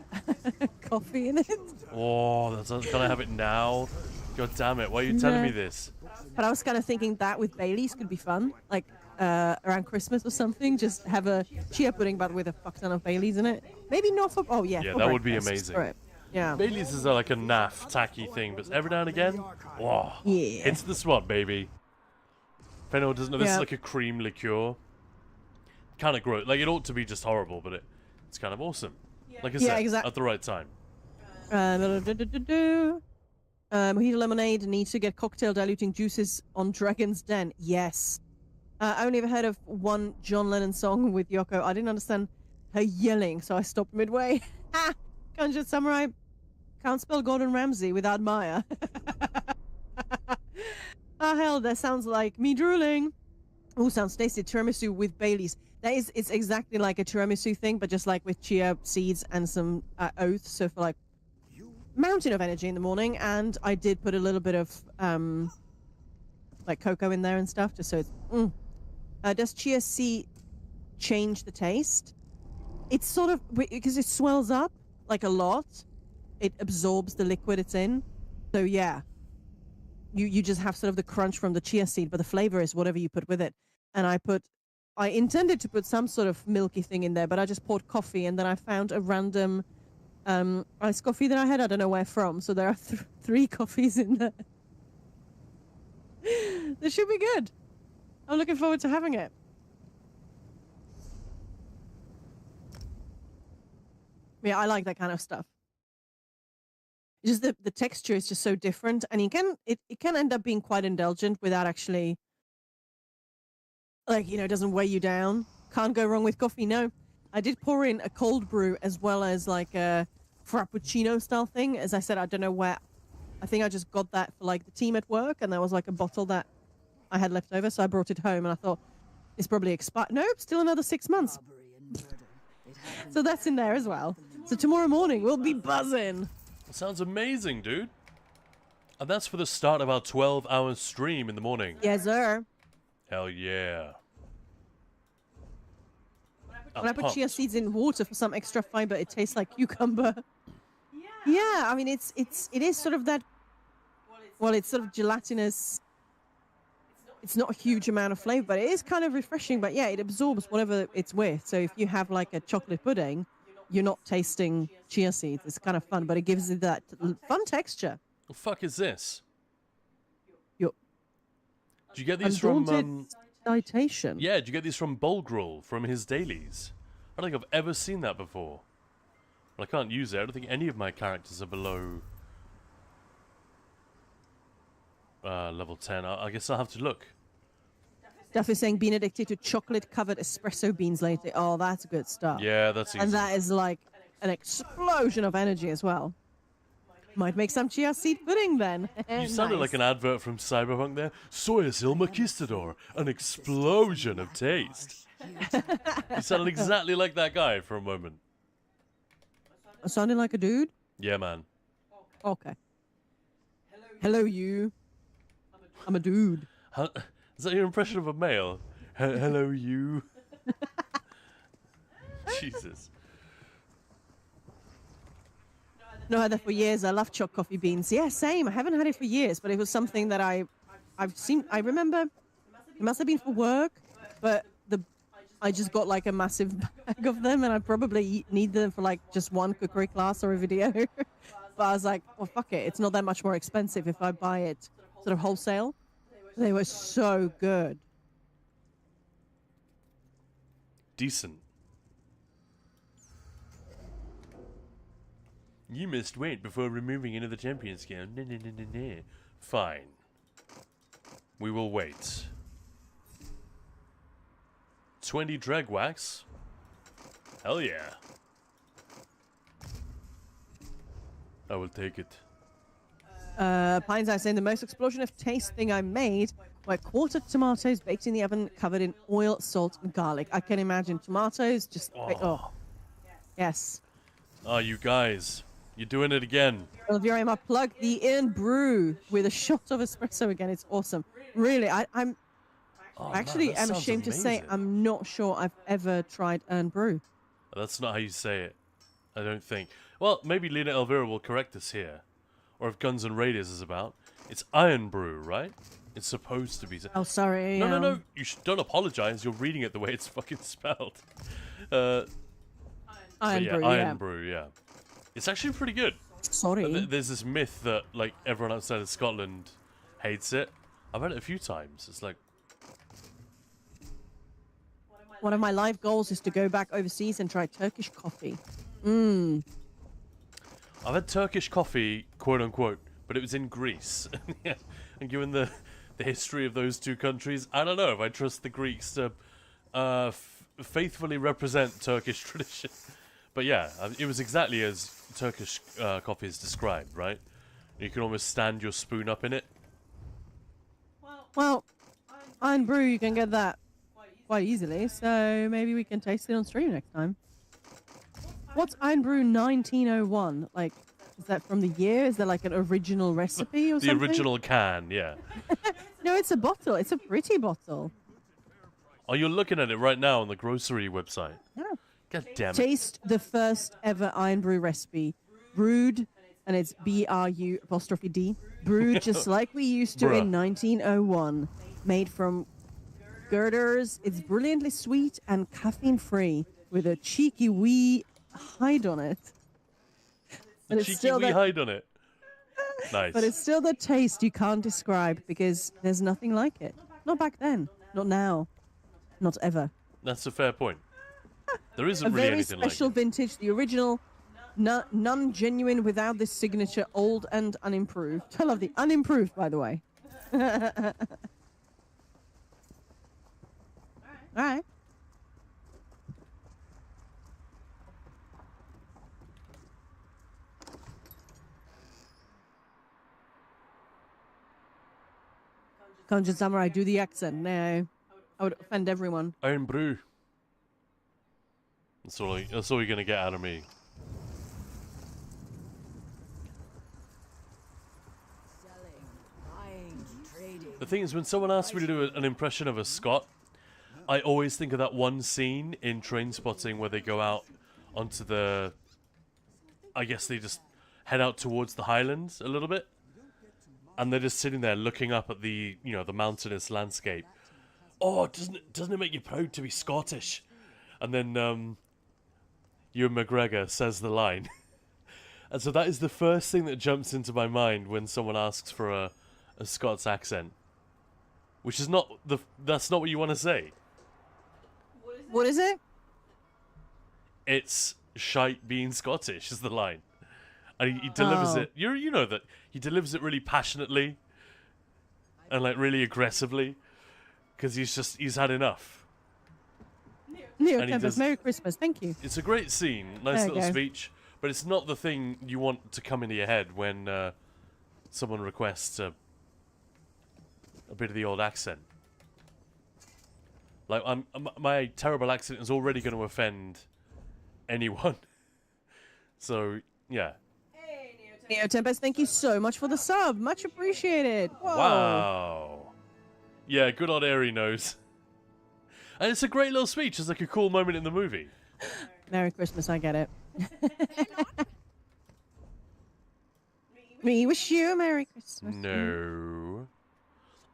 coffee in it.
Oh, that's gonna have it now? God damn it, why are you telling me
No.
this?
But I was kind of thinking that with Bailey's could be fun. Like around Christmas or something. Just have a chia pudding but with a fuck ton of Bailey's in it. Maybe not for... Oh, yeah.
Yeah,
for
that would be
breakfast.
amazing.
Screw it. Yeah.
Baileys is like a naff, tacky thing, but every now and again, whoa,
Yeah.
hits the spot, baby. If anyone doesn't know, this is
Yeah.
like a cream liqueur. Kind of gross. Like, it ought to be just horrible, but it's kind of awesome. Like I said,
exactly.
at the right time.
Mojito lemonade needs to get cocktail diluting juices on Dragon's Den. Yes. I only ever heard of one John Lennon song with Yoko. I didn't understand her yelling, so I stopped midway. Ha! Conjured Samurai can't spell Gordon Ramsay without Maya. Ah, hell, that sounds like me drooling. Oh, sounds tasty. Tiramisu with Bailey's. It's exactly like a tiramisu thing, but just like with chia seeds and some oats. So for like mountain of energy in the morning. And I did put a little bit of like cocoa in there and stuff, just so it's. Does chia seed change the taste? It's sort of because it swells up like a lot. It absorbs the liquid it's in. So yeah. You just have sort of the crunch from the chia seed, but the flavor is whatever you put with it. And I intended to put some sort of milky thing in there, but I just poured coffee, and then I found a random iced coffee that I had. I don't know where from. So there are 3 coffees in there. This should be good. I'm looking forward to having it. Yeah, I like that kind of stuff. Just the texture is just so different, and it can end up being quite indulgent without actually, like, it doesn't weigh you down. Can't go wrong with coffee. No, I did pour in a cold brew as well as like a frappuccino style thing. As I said, I don't know where. I think I just got that for like the team at work, and there was like a bottle that I had left over, so I brought it home, and I thought it's probably expired. Nope, still another 6 months. So that's in there as well. So tomorrow morning we'll be buzzing.
Sounds amazing, dude. And that's for the start of our 12-hour stream in the morning.
Yes, sir.
Hell yeah.
When I put chia seeds in water for some extra fiber, it tastes like cucumber. Yeah, I mean it is sort of that. Well, it's sort of gelatinous. It's not a huge amount of flavor, but it is kind of refreshing. But yeah, it absorbs whatever it's with. So if you have like a chocolate pudding, you're not tasting chia seeds. It's kind of fun, but it gives it that fun texture.
The fuck is this?
Your
Did you get these from?
undaunted citation.
Yeah, did you get these from Bulgrul from his dailies? I don't think I've ever seen that before. Well, I can't use it. I don't think any of my characters are below level 10. I guess I'll have to look.
Duff is saying being addicted to chocolate-covered espresso beans lately. Oh, that's good stuff.
Yeah, that's easy.
And that is like an explosion of energy as well. Might make some chia seed pudding then.
You sounded like an advert from Cyberpunk there. Soyasil Makistador, an explosion of taste. You sounded exactly like that guy for a moment.
Sounding like a dude?
Yeah, man.
Okay. Hello, you. I'm a dude.
Huh? Is that your impression of a male? Hello, you. Jesus.
No, had that for years. I love chopped coffee beans. Yeah, same. I haven't had it for years, but it was something that I've seen. I remember it must have been for work, but I just got like a massive bag of them, and I probably need them for like just one cookery class or a video. But I was like, well, fuck it. It's not that much more expensive if I buy it sort of wholesale. They were so good.
Decent. You missed weight before removing into the champion scale. Nah. Fine. We will wait. 20 drag wax? Hell yeah. I will take it.
Pines Eye saying the most explosion of taste thing I made were quartered tomatoes baked in the oven, covered in oil, salt, and garlic. I can imagine tomatoes just. Oh. Yes.
Oh, you guys. You're doing it again.
Elvira, plug the Irn-Bru with a shot of espresso again. It's awesome. Really, I'm actually
that
I'm
sounds
ashamed to say
amazing.
I'm not sure I've ever tried Irn-Bru.
That's not how you say it. I don't think. Well, maybe Lena Elvira will correct us here. Or if Guns N' Raiders is about. It's Iron Brew, right? It's supposed to be.
Oh, sorry.
No. You don't apologize. You're reading it the way it's fucking spelled. But
Irn-Bru,
Iron
yeah.
Brew, yeah. It's actually pretty good.
Sorry.
There's this myth that like everyone outside of Scotland hates it. I've had it a few times. It's like
One of my life goals is to go back overseas and try Turkish coffee.
I've had Turkish coffee, quote unquote, but it was in Greece. Yeah. And given the history of those two countries, I don't know if I trust the Greeks to faithfully represent Turkish tradition. But yeah, it was exactly as Turkish coffee is described, right? You can almost stand your spoon up in it.
Well, Irn-Bru, you can get that quite easily, so maybe we can taste it on stream next time. What's Irn-Bru 1901? Like, is that from the year? Is there like an original recipe or
The
something?
original can, yeah.
No, it's a bottle. It's a pretty bottle.
Oh, you're looking at it right now on the grocery website.
Yeah.
God damn it.
Taste the first ever Irn-Bru recipe. Brewed, and it's B-R-U''D. Brewed just like we used to in 1901. Made from girders. It's brilliantly sweet and caffeine-free with a cheeky wee hide on it. But it's
Cheeky
still
wee
that,
hide on it. Nice.
but it's still the taste you can't describe because there's nothing like it. Not back then. Not now. Not ever.
That's a fair point. There isn't
A
really
very
anything like
special
it.
vintage, the original, none genuine without this signature, old and unimproved. I love the unimproved, by the way. All right. Conjured Samurai, do the accent. No. I would offend everyone.
Iron Brew. That's all you're going to get out of me. The thing is, when someone asks me to do an impression of a Scot, I always think of that one scene in Trainspotting where they go out onto the... I guess they just head out towards the Highlands a little bit. And they're just sitting there looking up at the, the mountainous landscape. Oh, doesn't it make you proud to be Scottish? And then Ewan McGregor says the line. And so that is the first thing that jumps into my mind when someone asks for a Scots accent. Which is that's not what you want to say.
What is it?
It's shite being Scottish is the line. And he delivers it. You know that he delivers it really passionately and like really aggressively because he's had enough.
Neo
And he
Campus,
does-
Merry Christmas. Thank you.
It's a great scene, nice
There you
little
go.
speech, but it's not the thing you want to come into your head when someone requests a bit of the old accent. Like, my terrible accent is already going to offend anyone. So, yeah.
Neo Tempest, thank you so much for the sub. Much appreciated. Whoa.
Wow. Yeah, good old Airy nose. And it's a great little speech. It's like a cool moment in the movie.
Merry Christmas, I get it. We wish you a Merry Christmas.
No.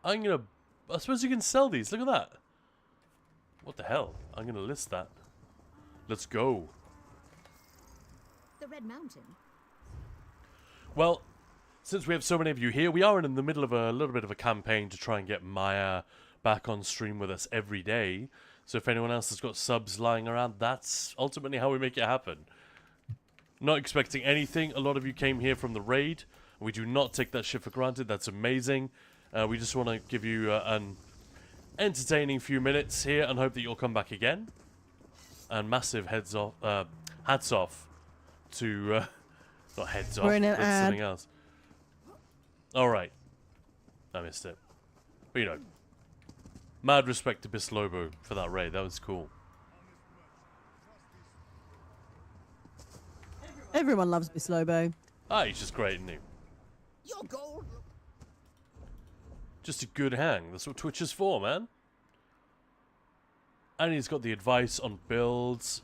I suppose you can sell these. Look at that. What the hell? I'm gonna list that. Let's go.
The Red Mountain.
Well, since we have so many of you here, we are in the middle of a little bit of a campaign to try and get Maya back on stream with us every day. So if anyone else has got subs lying around, that's ultimately how we make it happen. Not expecting anything. A lot of you came here from the raid. We do not take that shit for granted. That's amazing. We just want to give you an entertaining few minutes here and hope that you'll come back again. And massive hats off to... not heads off,
We're in an
but
ad.
something else. Alright. I missed it. But you know. Mad respect to Bislobo for that raid. That was cool.
Everyone loves Bislobo.
Ah, he's just great, isn't he?
Your gold.
Just a good hang. That's what Twitch is for, man. And he's got the advice on builds.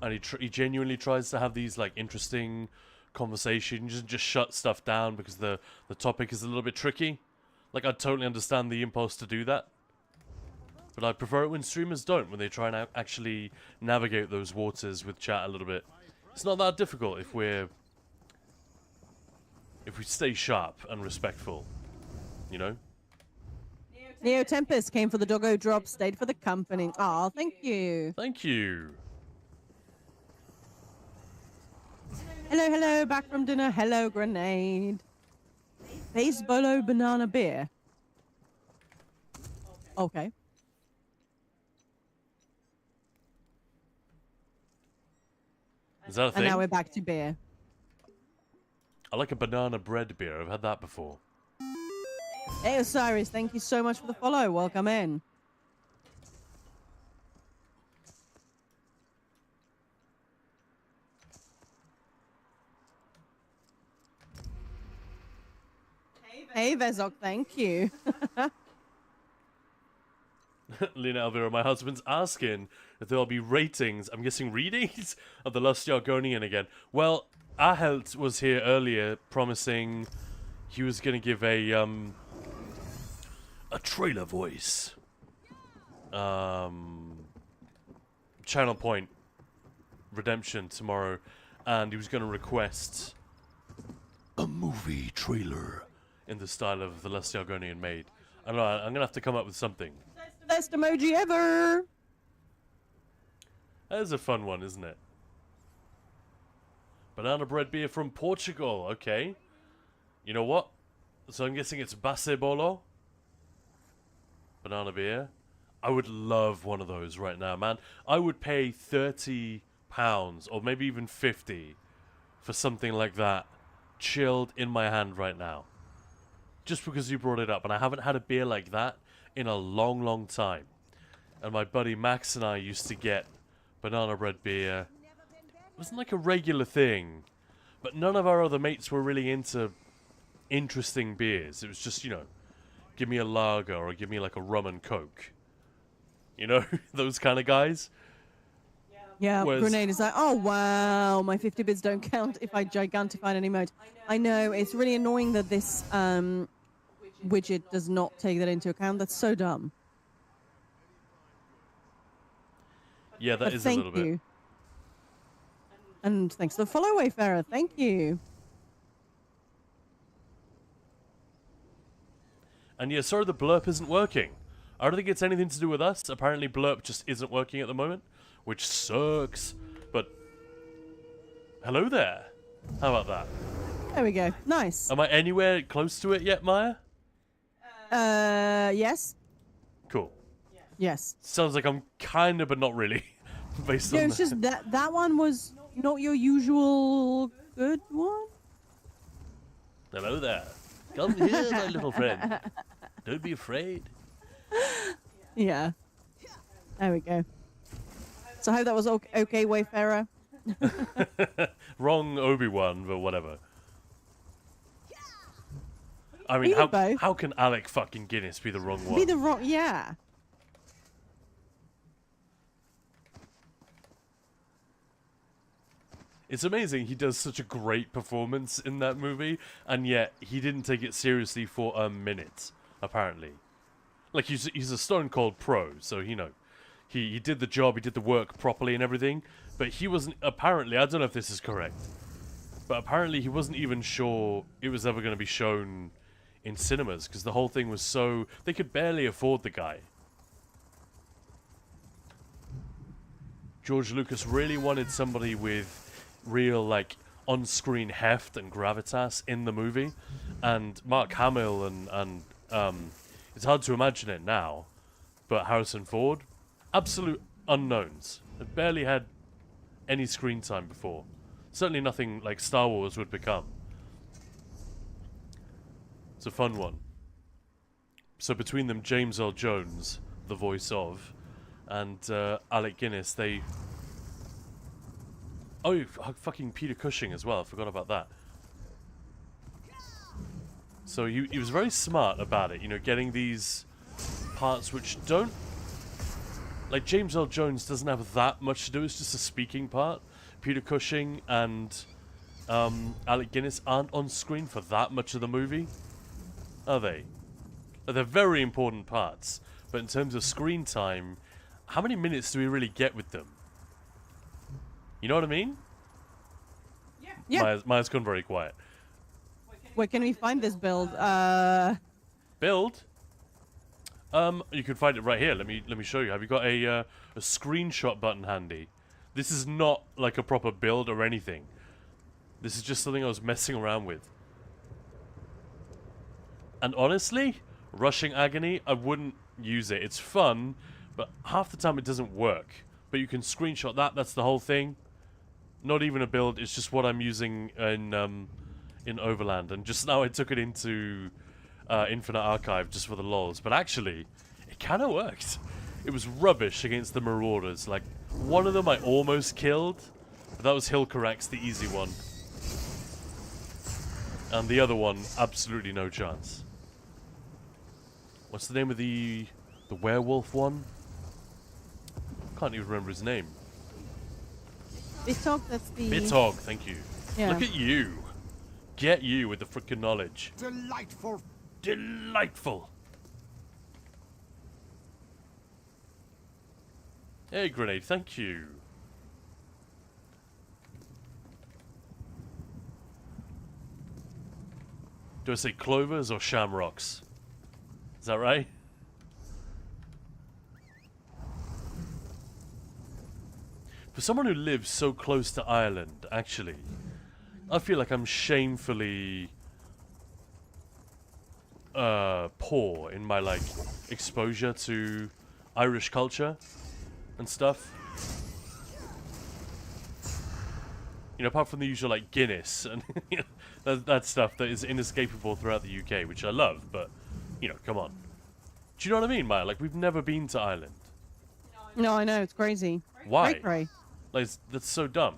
And he genuinely tries to have these, like, interesting conversations. He doesn't just shut stuff down because the topic is a little bit tricky. Like, I totally understand the impulse to do that. But I prefer it when streamers don't, when they try and actually navigate those waters with chat a little bit. It's not that difficult if we stay sharp and respectful, you know?
Neo Tempest came for the doggo drop, stayed for the company. Oh, thank you.
Thank you.
Hello, hello, back from dinner. Hello, grenade. Base bolo banana beer. Okay.
Is that a thing?
And now we're back to beer.
I like a banana bread beer. I've had that before.
Hey, Osiris, thank you so much for the follow. Welcome in. Hey, Vezok, thank you.
Lena Elvira, my husband's asking if there'll be ratings, I'm guessing readings, of The Last Argonian again. Well, Ahelt was here earlier promising he was going to give a trailer voice. Channel Point Redemption tomorrow, and he was going to request a movie trailer in the style of The Last Argonian made. I don't know, I'm going to have to come up with something.
Best emoji ever.
That is a fun one, isn't it? Banana bread beer from Portugal. Okay. You know what? So I'm guessing it's Base Bolo. Banana beer. I would love one of those right now, man. I would pay £30 or maybe even 50 for something like that chilled in my hand right now. Just because you brought it up. And I haven't had a beer like that in a long, long time. And my buddy Max and I used to get banana bread beer. It wasn't like a regular thing. But none of our other mates were really into interesting beers. It was just, you know, give me a lager or give me like a rum and coke. You know, those kind of guys.
Yeah,
Whereas-
Grenade is like, oh wow, my 50 bits don't count if I gigantify an emote. I know, it's really annoying that this widget does not take that into account. That's so dumb.
Yeah, that
But
is a
thank
little bit.
you. And thanks for the follow, Wayfarer. Thank you.
And yeah, sorry the blurp isn't working. I don't think it's anything to do with us. Apparently blurp just isn't working at the moment, which sucks. But hello there. How about that?
There we go. Nice.
Am I anywhere close to it yet, Maya?
Yes.
Cool.
Yes.
Sounds like I'm kind of, but not really. Based
No,
on
it's just that one was not your usual good one.
Hello there. Come here, my little friend. Don't be afraid.
Yeah. There we go. So I hope that was okay, Wayfarer.
Wrong Obi-Wan, but whatever. I mean,
Either both.
how can Alec fucking Guinness be the wrong one?
Be the wrong, yeah.
It's amazing he does such a great performance in that movie, and yet he didn't take it seriously for a minute, apparently. Like, he's a stone cold pro, so, you know, he did the job, he did the work properly and everything, but he wasn't, apparently, I don't know if this is correct, but apparently he wasn't even sure it was ever going to be shown in cinemas, because the whole thing was so, they could barely afford the guy. George Lucas really wanted somebody with real, like, on-screen heft and gravitas in the movie, and Mark Hamill and it's hard to imagine it now, but Harrison Ford, absolute unknowns. Had barely had any screen time before. Certainly nothing like Star Wars would become. It's a fun one. So between them, James Earl Jones, the voice of, and Alec Guinness, they... Oh, fucking Peter Cushing as well. I forgot about that. So he was very smart about it, you know, getting these parts which don't... Like, James Earl Jones doesn't have that much to do. It's just a speaking part. Peter Cushing and Alec Guinness aren't on screen for that much of the movie. Are they? They're very important parts. But in terms of screen time, how many minutes do we really get with them? You know what I mean?
Yeah.
Maya's gone very quiet.
Where can we find this build?
Build? You can find it right here. Let me show you. Have you got a screenshot button handy? This is not like a proper build or anything. This is just something I was messing around with. And honestly, Rushing Agony, I wouldn't use it. It's fun, but half the time it doesn't work. But you can screenshot that. That's the whole thing. Not even a build. It's just what I'm using in Overland. And just now I took it into Infinite Archive just for the lols. But actually, it kind of worked. It was rubbish against the Marauders. Like, one of them I almost killed. But that was Hilcorax, the easy one. And the other one, absolutely no chance. What's the name of the werewolf one? Can't even remember his name.
Bitog, that's the...
Bitog, thank you.
Yeah.
Look at you. Get you with the frickin' knowledge.
Delightful.
Delightful. Hey, Grenade, thank you. Do I say clovers or shamrocks? Is that right? For someone who lives so close to Ireland, actually, I feel like I'm shamefully poor in my, like, exposure to Irish culture and stuff. You know, apart from the usual, like, Guinness and you know, that stuff that is inescapable throughout the UK, which I love, but, you know, come on. Do you know what I mean, Maya? Like, we've never been to Ireland.
No, I know, it's crazy.
Why?
Cray.
Like, that's so dumb.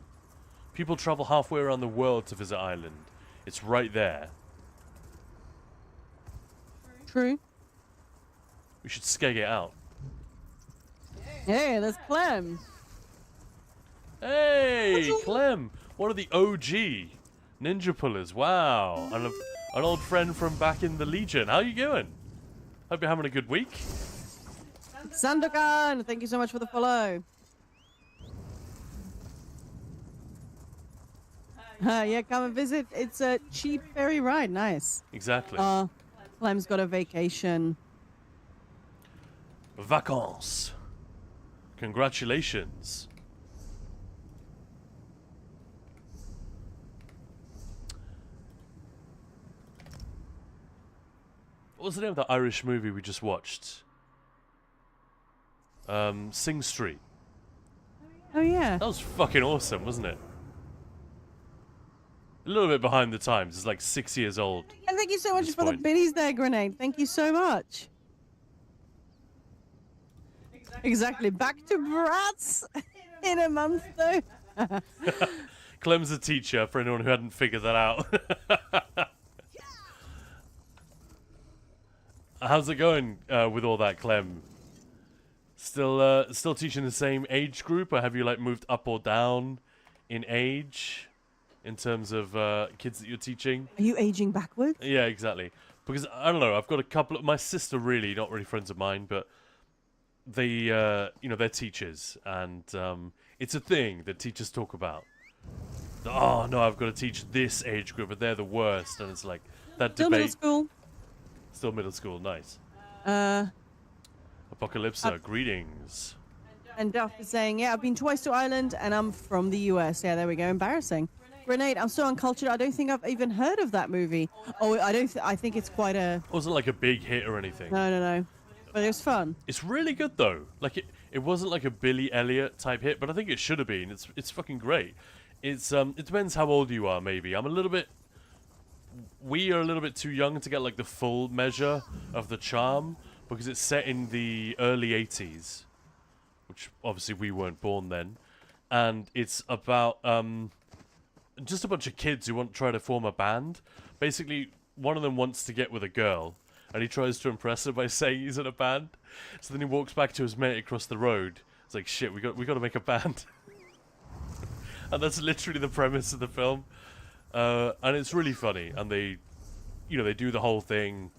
People travel halfway around the world to visit Ireland. It's right there.
True.
We should skeg it out.
Hey, there's Clem.
Hey, Clem! One of the OG ninja pullers. Wow. And an old friend from back in the Legion. How you doing? Hope you're having a good week.
Sandokan, thank you so much for the follow. Yeah, come and visit. It's a cheap ferry ride. Nice.
Exactly.
Clem's got a vacation.
Vacances. Congratulations. What was the name of the Irish movie we just watched? Sing Street.
Oh, yeah.
That was fucking awesome, wasn't it? a little bit behind the times. It's like 6 years old.
And thank you so much
this
for the
point.
biddies there, Grenade. Thank you so much. Exactly. Back to brats in a month, though.
Clem's a teacher, for anyone who hadn't figured that out. How's it going with all that, Clem? Still teaching the same age group, or have you like moved up or down in age in terms of kids that you're teaching?
Are you aging backwards?
Yeah, exactly. Because I don't know, I've got a couple of my sister, really not really friends of mine, but they you know, they're teachers, and it's a thing that teachers talk about. Oh no, I've got to teach this age group, but they're the worst, and it's like that
Still middle
debate.
school.
Still middle school, nice. Apocalypsa, greetings.
And Duff is saying, yeah, I've been twice to Ireland and I'm from the US. Yeah, there we go. Embarrassing. Grenade, I'm so uncultured. I don't think I've even heard of that movie. Oh, I don't. I think it's quite a.
It wasn't like a big hit or anything.
No. But it was fun.
It's really good though. Like it wasn't like a Billy Elliot type hit, but I think it should have been. It's fucking great. It's it depends how old you are. Maybe we are a little bit too young to get like the full measure of the charm, because it's set in the early 80s, which obviously we weren't born then, and it's about just a bunch of kids who want to try to form a band. Basically, one of them wants to get with a girl, and he tries to impress her by saying he's in a band. So then he walks back to his mate across the road. It's like, shit, we got to make a band. And that's literally the premise of the film. And it's really funny, and they do the whole thing.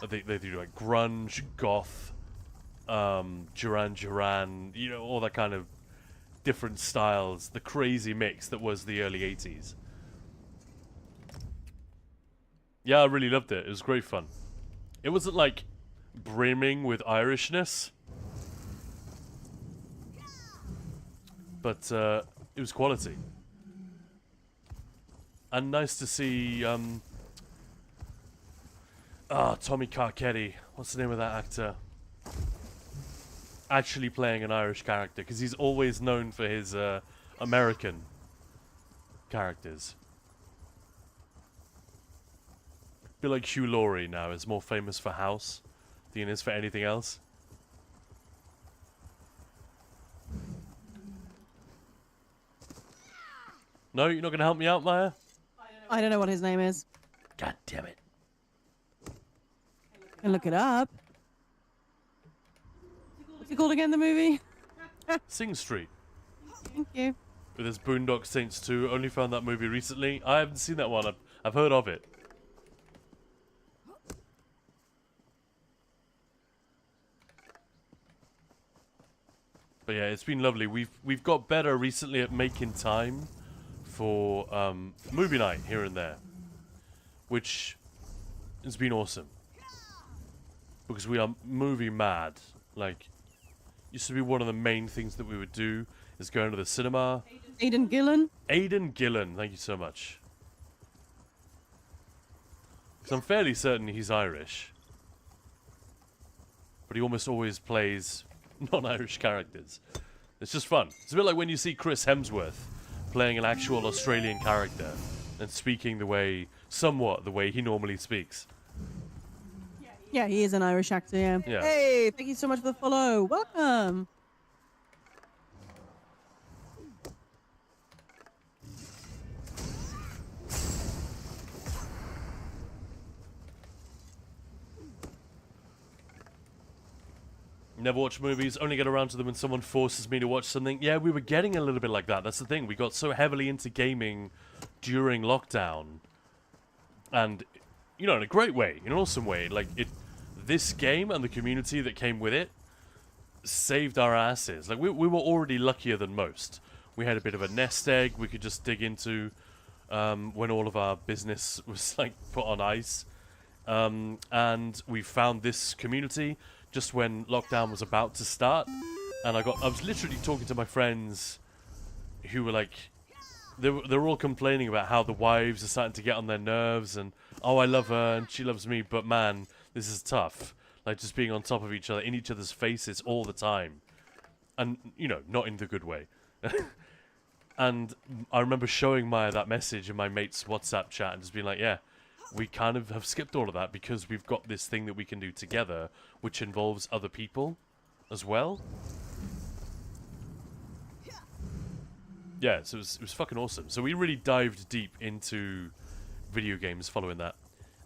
They do like grunge, goth, Duran Duran, you know, all that kind of different styles. The crazy mix that was the early 80s. Yeah, I really loved it. It was great fun. It wasn't like brimming with Irishness, but it was quality. And nice to see Tommy Carcetti, what's the name of that actor, actually playing an Irish character, because he's always known for his American characters. I feel like Hugh Laurie now is more famous for House than he is for anything else. No, you're not going to help me out, Maya?
I don't know what his name is.
God damn it.
Can look it up. What's it called again, the movie?
Sing Street.
Thank you.
With his Boondock Saints 2. Only found that movie recently. I haven't seen that one. I've heard of it. But yeah, it's been lovely. We've got better recently at making time for movie night here and there, which has been awesome, because we are movie mad. Like, used to be one of the main things that we would do is going to the cinema.
Aidan Gillen.
Aidan Gillen, thank you so much. Because I'm fairly certain he's Irish, but he almost always plays non-Irish characters. It's just fun. It's a bit like when you see Chris Hemsworth playing an actual Australian character and speaking somewhat the way he normally speaks.
Yeah, he is an Irish actor, yeah.
Yeah.
Hey, thank you so much for the follow. Welcome.
Never watch movies, only get around to them when someone forces me to watch something. Yeah, we were getting a little bit like that. That's the thing. We got so heavily into gaming during lockdown. And, you know, in a great way, in an awesome way. Like, this game and the community that came with it saved our asses. Like, we were already luckier than most. We had a bit of a nest egg we could just dig into when all of our business was, like, put on ice. And we found this community just when lockdown was about to start, and I was literally talking to my friends who were like, they were all complaining about how the wives are starting to get on their nerves, and oh, I love her and she loves me, but man, this is tough. Like, just being on top of each other, in each other's faces all the time, and you know, not in the good way. And I remember showing Maya that message in my mate's WhatsApp chat and just being like, yeah, we kind of have skipped all of that because we've got this thing that we can do together, which involves other people as well. Yeah, so it was fucking awesome. So we really dived deep into video games following that.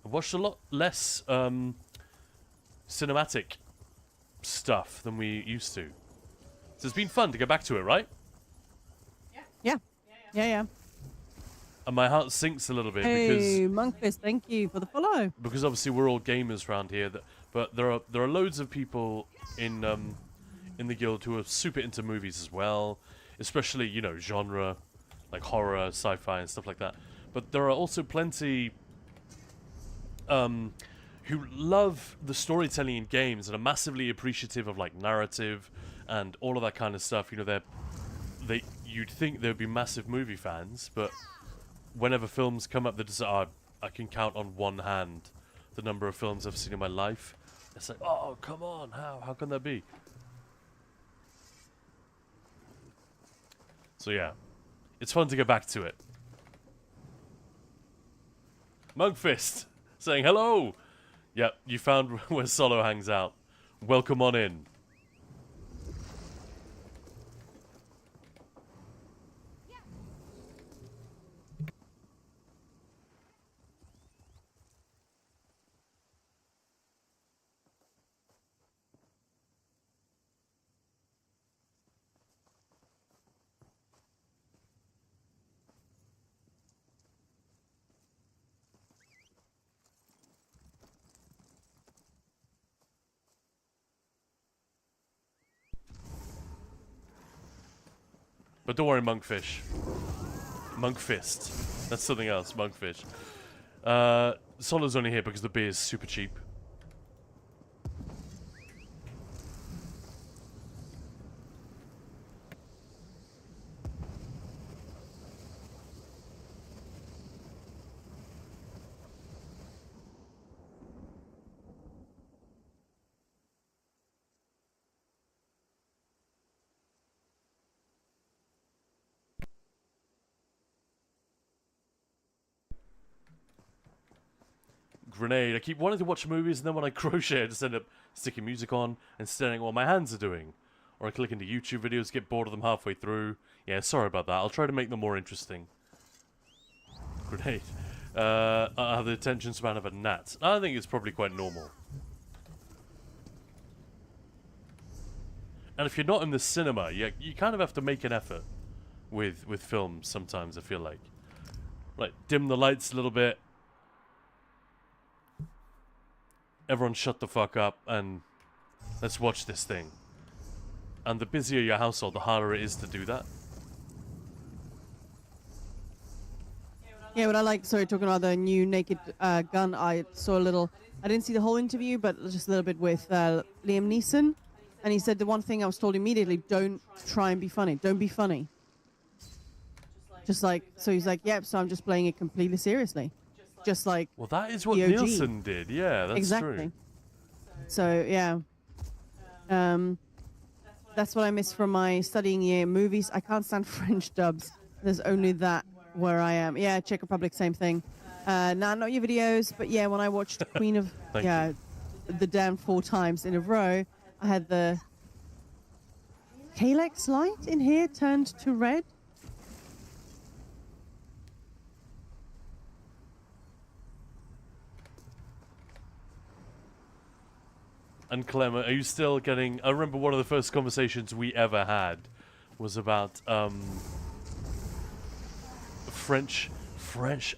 I watched a lot less cinematic stuff than we used to. So it's been fun to get back to it, right?
Yeah.
And my heart sinks a little bit
Hey, Monkfist, thank you for the follow.
because obviously we're all gamers around here. But there are loads of people in the guild who are super into movies as well, especially, you know, genre like horror, sci-fi, and stuff like that. But there are also plenty who love the storytelling in games and are massively appreciative of like narrative and all of that kind of stuff. You know, you'd think they'd be massive movie fans, but whenever films come up, they just I can count on one hand the number of films I've seen in my life. It's like, oh, come on, how can that be? So yeah, it's fun to get back to it. Monkfist saying hello. Yep, you found where Solo hangs out. Welcome on in. But don't worry, Monkfish. Monkfist. That's something else, Monkfish. Solo's only here because the beer is super cheap. Grenade. I keep wanting to watch movies, and then when I crochet, I just end up sticking music on and staring at what my hands are doing. Or I click into YouTube videos, get bored of them halfway through. Yeah, sorry about that. I'll try to make them more interesting. Grenade. I have the attention span of a gnat. I think it's probably quite normal. And if you're not in the cinema, you kind of have to make an effort with films sometimes, I feel like. Like, dim the lights a little bit. Everyone shut the fuck up and let's watch this thing. And the busier your household, the harder it is to do that.
Yeah, what I like, sorry, talking about the new Naked Gun, I saw a little, I didn't see the whole interview, but just a little bit with Liam Neeson. And he said the one thing I was told immediately, don't try and be funny. Don't be funny. Just like, so he's like, yep, so I'm just playing it completely seriously. Just like
Well, that is what
the OG.
Nielsen did. Yeah, that's
exactly.
true.
So, yeah. That's what I miss from my studying year. Movies, I can't stand French dubs. There's only that where I am. Yeah, Czech Republic, same thing. Nah, not your videos, but yeah, when I watched Queen of...
Thank
the damn 4 times in a row, I had the Kalex light in here turned to red.
And Clem, are you still getting... I remember one of the first conversations we ever had was about French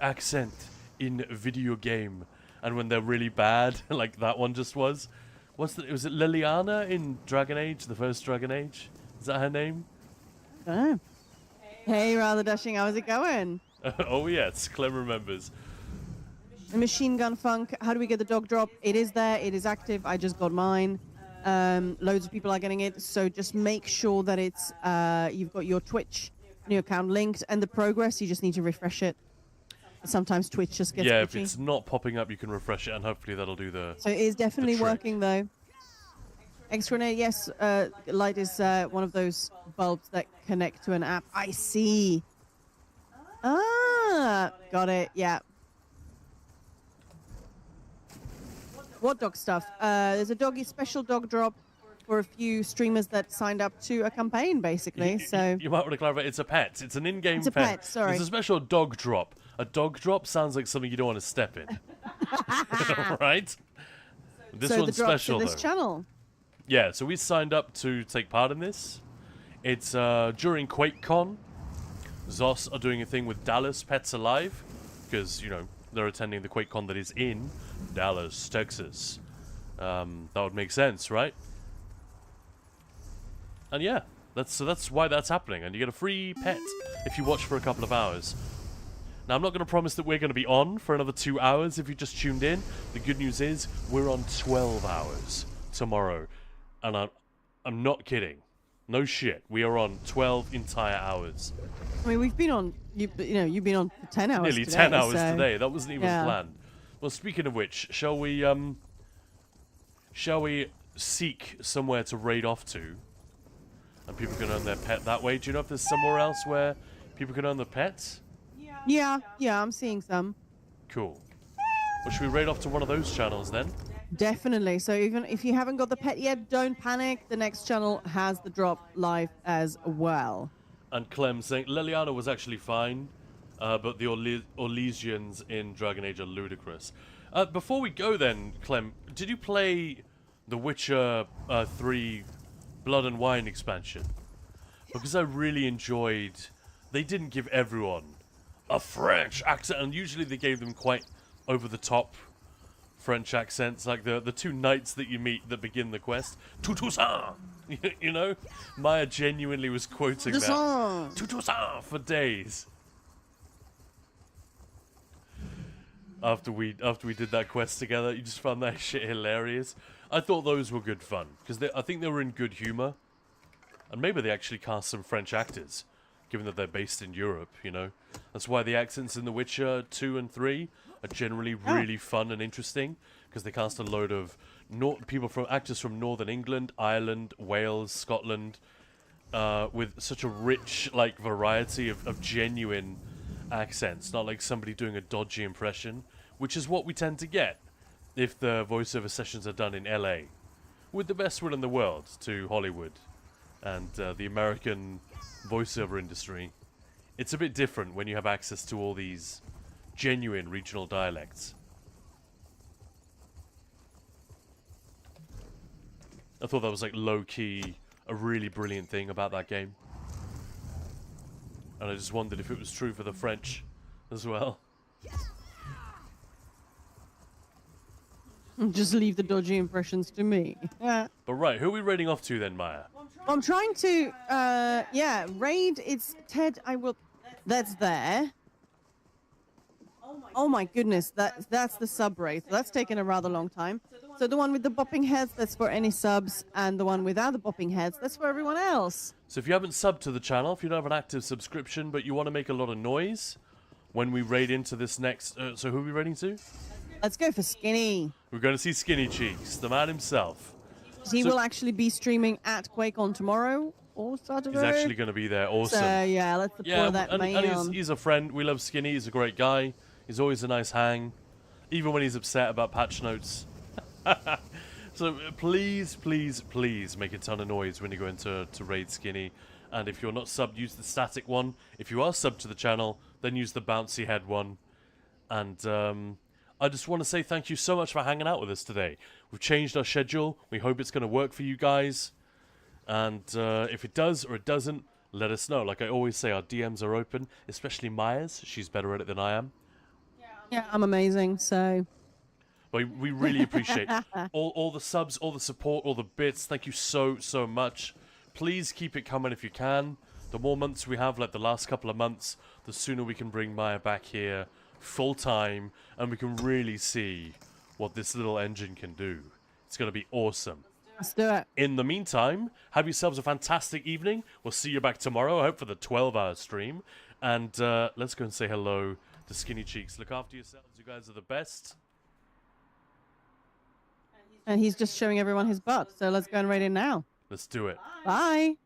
accent in video game. And when they're really bad, like that one just was. Was it Liliana in Dragon Age, the first Dragon Age? Is that her name?
Oh. Hey, Rather Dashing, how's it going?
Oh yes, Clem remembers.
Machine Gun Funk, how do we get the dog drop? It is there, it is active, I just got mine. Loads of people are getting it, so just make sure that it's you've got your Twitch new account linked, and the progress, you just need to refresh it. Sometimes Twitch just gets
Yeah,
glitchy.
if it's not popping up, you can refresh it, and hopefully that'll do the...
So it is definitely
trick.
working, though. X-Grenade, yes, light is one of those bulbs that connect to an app. I see. Ah, got it. Yeah. What dog stuff? There's a special dog drop for a few streamers that signed up to a campaign, basically. So
You might want to clarify, it's a pet. It's an in-game
It's a pet, sorry.
There's a special dog drop. A dog drop sounds like something you don't want to step in. Right? This
so the
one's
drops
special,
in this
though.
channel.
Yeah, so we signed up to take part in this. It's during QuakeCon. Zos are doing a thing with Dallas Pets Alive, because, you know, they're attending the QuakeCon that is in Dallas, Texas. That would make sense, right? And yeah, that's why that's happening. And you get a free pet if you watch for a couple of hours. Now, I'm not going to promise that we're going to be on for another 2 hours if you just tuned in. The good news is we're on 12 hours tomorrow. And I'm not kidding. No shit. We are on 12 entire hours.
I mean, we've been on. You've been on for 10 hours.
Nearly
today,
10 hours
so-
today. That wasn't even
Yeah.
planned. Well, speaking of which, shall we seek somewhere to raid off to? And people can earn their pet that way. Do you know if there's somewhere else where people can earn their pets?
Yeah, I'm seeing some.
Cool. Well, should we raid off to one of those channels then?
Definitely. So even if you haven't got the pet yet, don't panic. The next channel has the drop live as well.
And Clem saying Leliana was actually fine, but the Orlesians in Dragon Age are ludicrous. Before we go then, Clem, did you play The Witcher 3 Blood and Wine expansion? Because I really enjoyed... They didn't give everyone a French accent, and usually they gave them quite over-the-top French accents, like the two knights that you meet that begin the quest. Toussaint! You know? Maya genuinely was quoting that. Toussaint! For days. After we did that quest together, you just found that shit hilarious. I thought those were good fun, because I think they were in good humor. And maybe they actually cast some French actors, given that they're based in Europe, you know? That's why the accents in The Witcher 2 and 3 are generally really fun and interesting, because they cast a load of actors from Northern England, Ireland, Wales, Scotland, with such a rich, like, variety of genuine accents, not like somebody doing a dodgy impression, which is what we tend to get if the voiceover sessions are done in LA, with the best will in the world to Hollywood and the American voiceover industry. It's a bit different when you have access to all these genuine regional dialects. I thought that was like low-key a really brilliant thing about that game. And I just wondered if it was true for the French as well.
Just leave the dodgy impressions to me. Yeah.
But right, who are we raiding off to then, Maya?
I'm trying to, raid. It's Ted. That's there. Oh my goodness, that's the sub raid. So that's taken a rather long time. So the one with the bopping heads, that's for any subs, and the one without the bopping heads, that's for everyone else.
So if you haven't subbed to the channel, if you don't have an active subscription, but you want to make a lot of noise when we raid into this next... so who are we raiding to?
Let's go for Skinny.
We're going to see Skinny Cheeks, the man himself.
He
So-
will actually be streaming at QuakeCon tomorrow or Saturday.
He's actually going to be there. Awesome.
So yeah, let's support that
and
man.
he's a friend. We love Skinny. He's a great guy. He's always a nice hang, even when he's upset about patch notes. So please, please, please make a ton of noise when you go into raid Skinny. And if you're not subbed, use the static one. If you are subbed to the channel, then use the bouncy head one. And I just want to say thank you so much for hanging out with us today. We've changed our schedule. We hope it's going to work for you guys. And if it does or it doesn't, let us know. Like I always say, our DMs are open, especially Maya's. She's better at it than I am.
Yeah, I'm amazing. So
But we really appreciate all the subs, all the support, all the bits. Thank you so, so much. Please keep it coming if you can. The more months we have, like the last couple of months, the sooner we can bring Maya back here full time, and we can really see what this little engine can do. It's going to be awesome.
let's do it.
In the meantime, have yourselves a fantastic evening. We'll see you back tomorrow, I hope, for the 12-hour stream. And let's go and say hello to Skinny Cheeks. Look after yourselves. You guys are the best.
And he's just showing everyone his butt. So let's go and raid him now.
Let's do it.
Bye.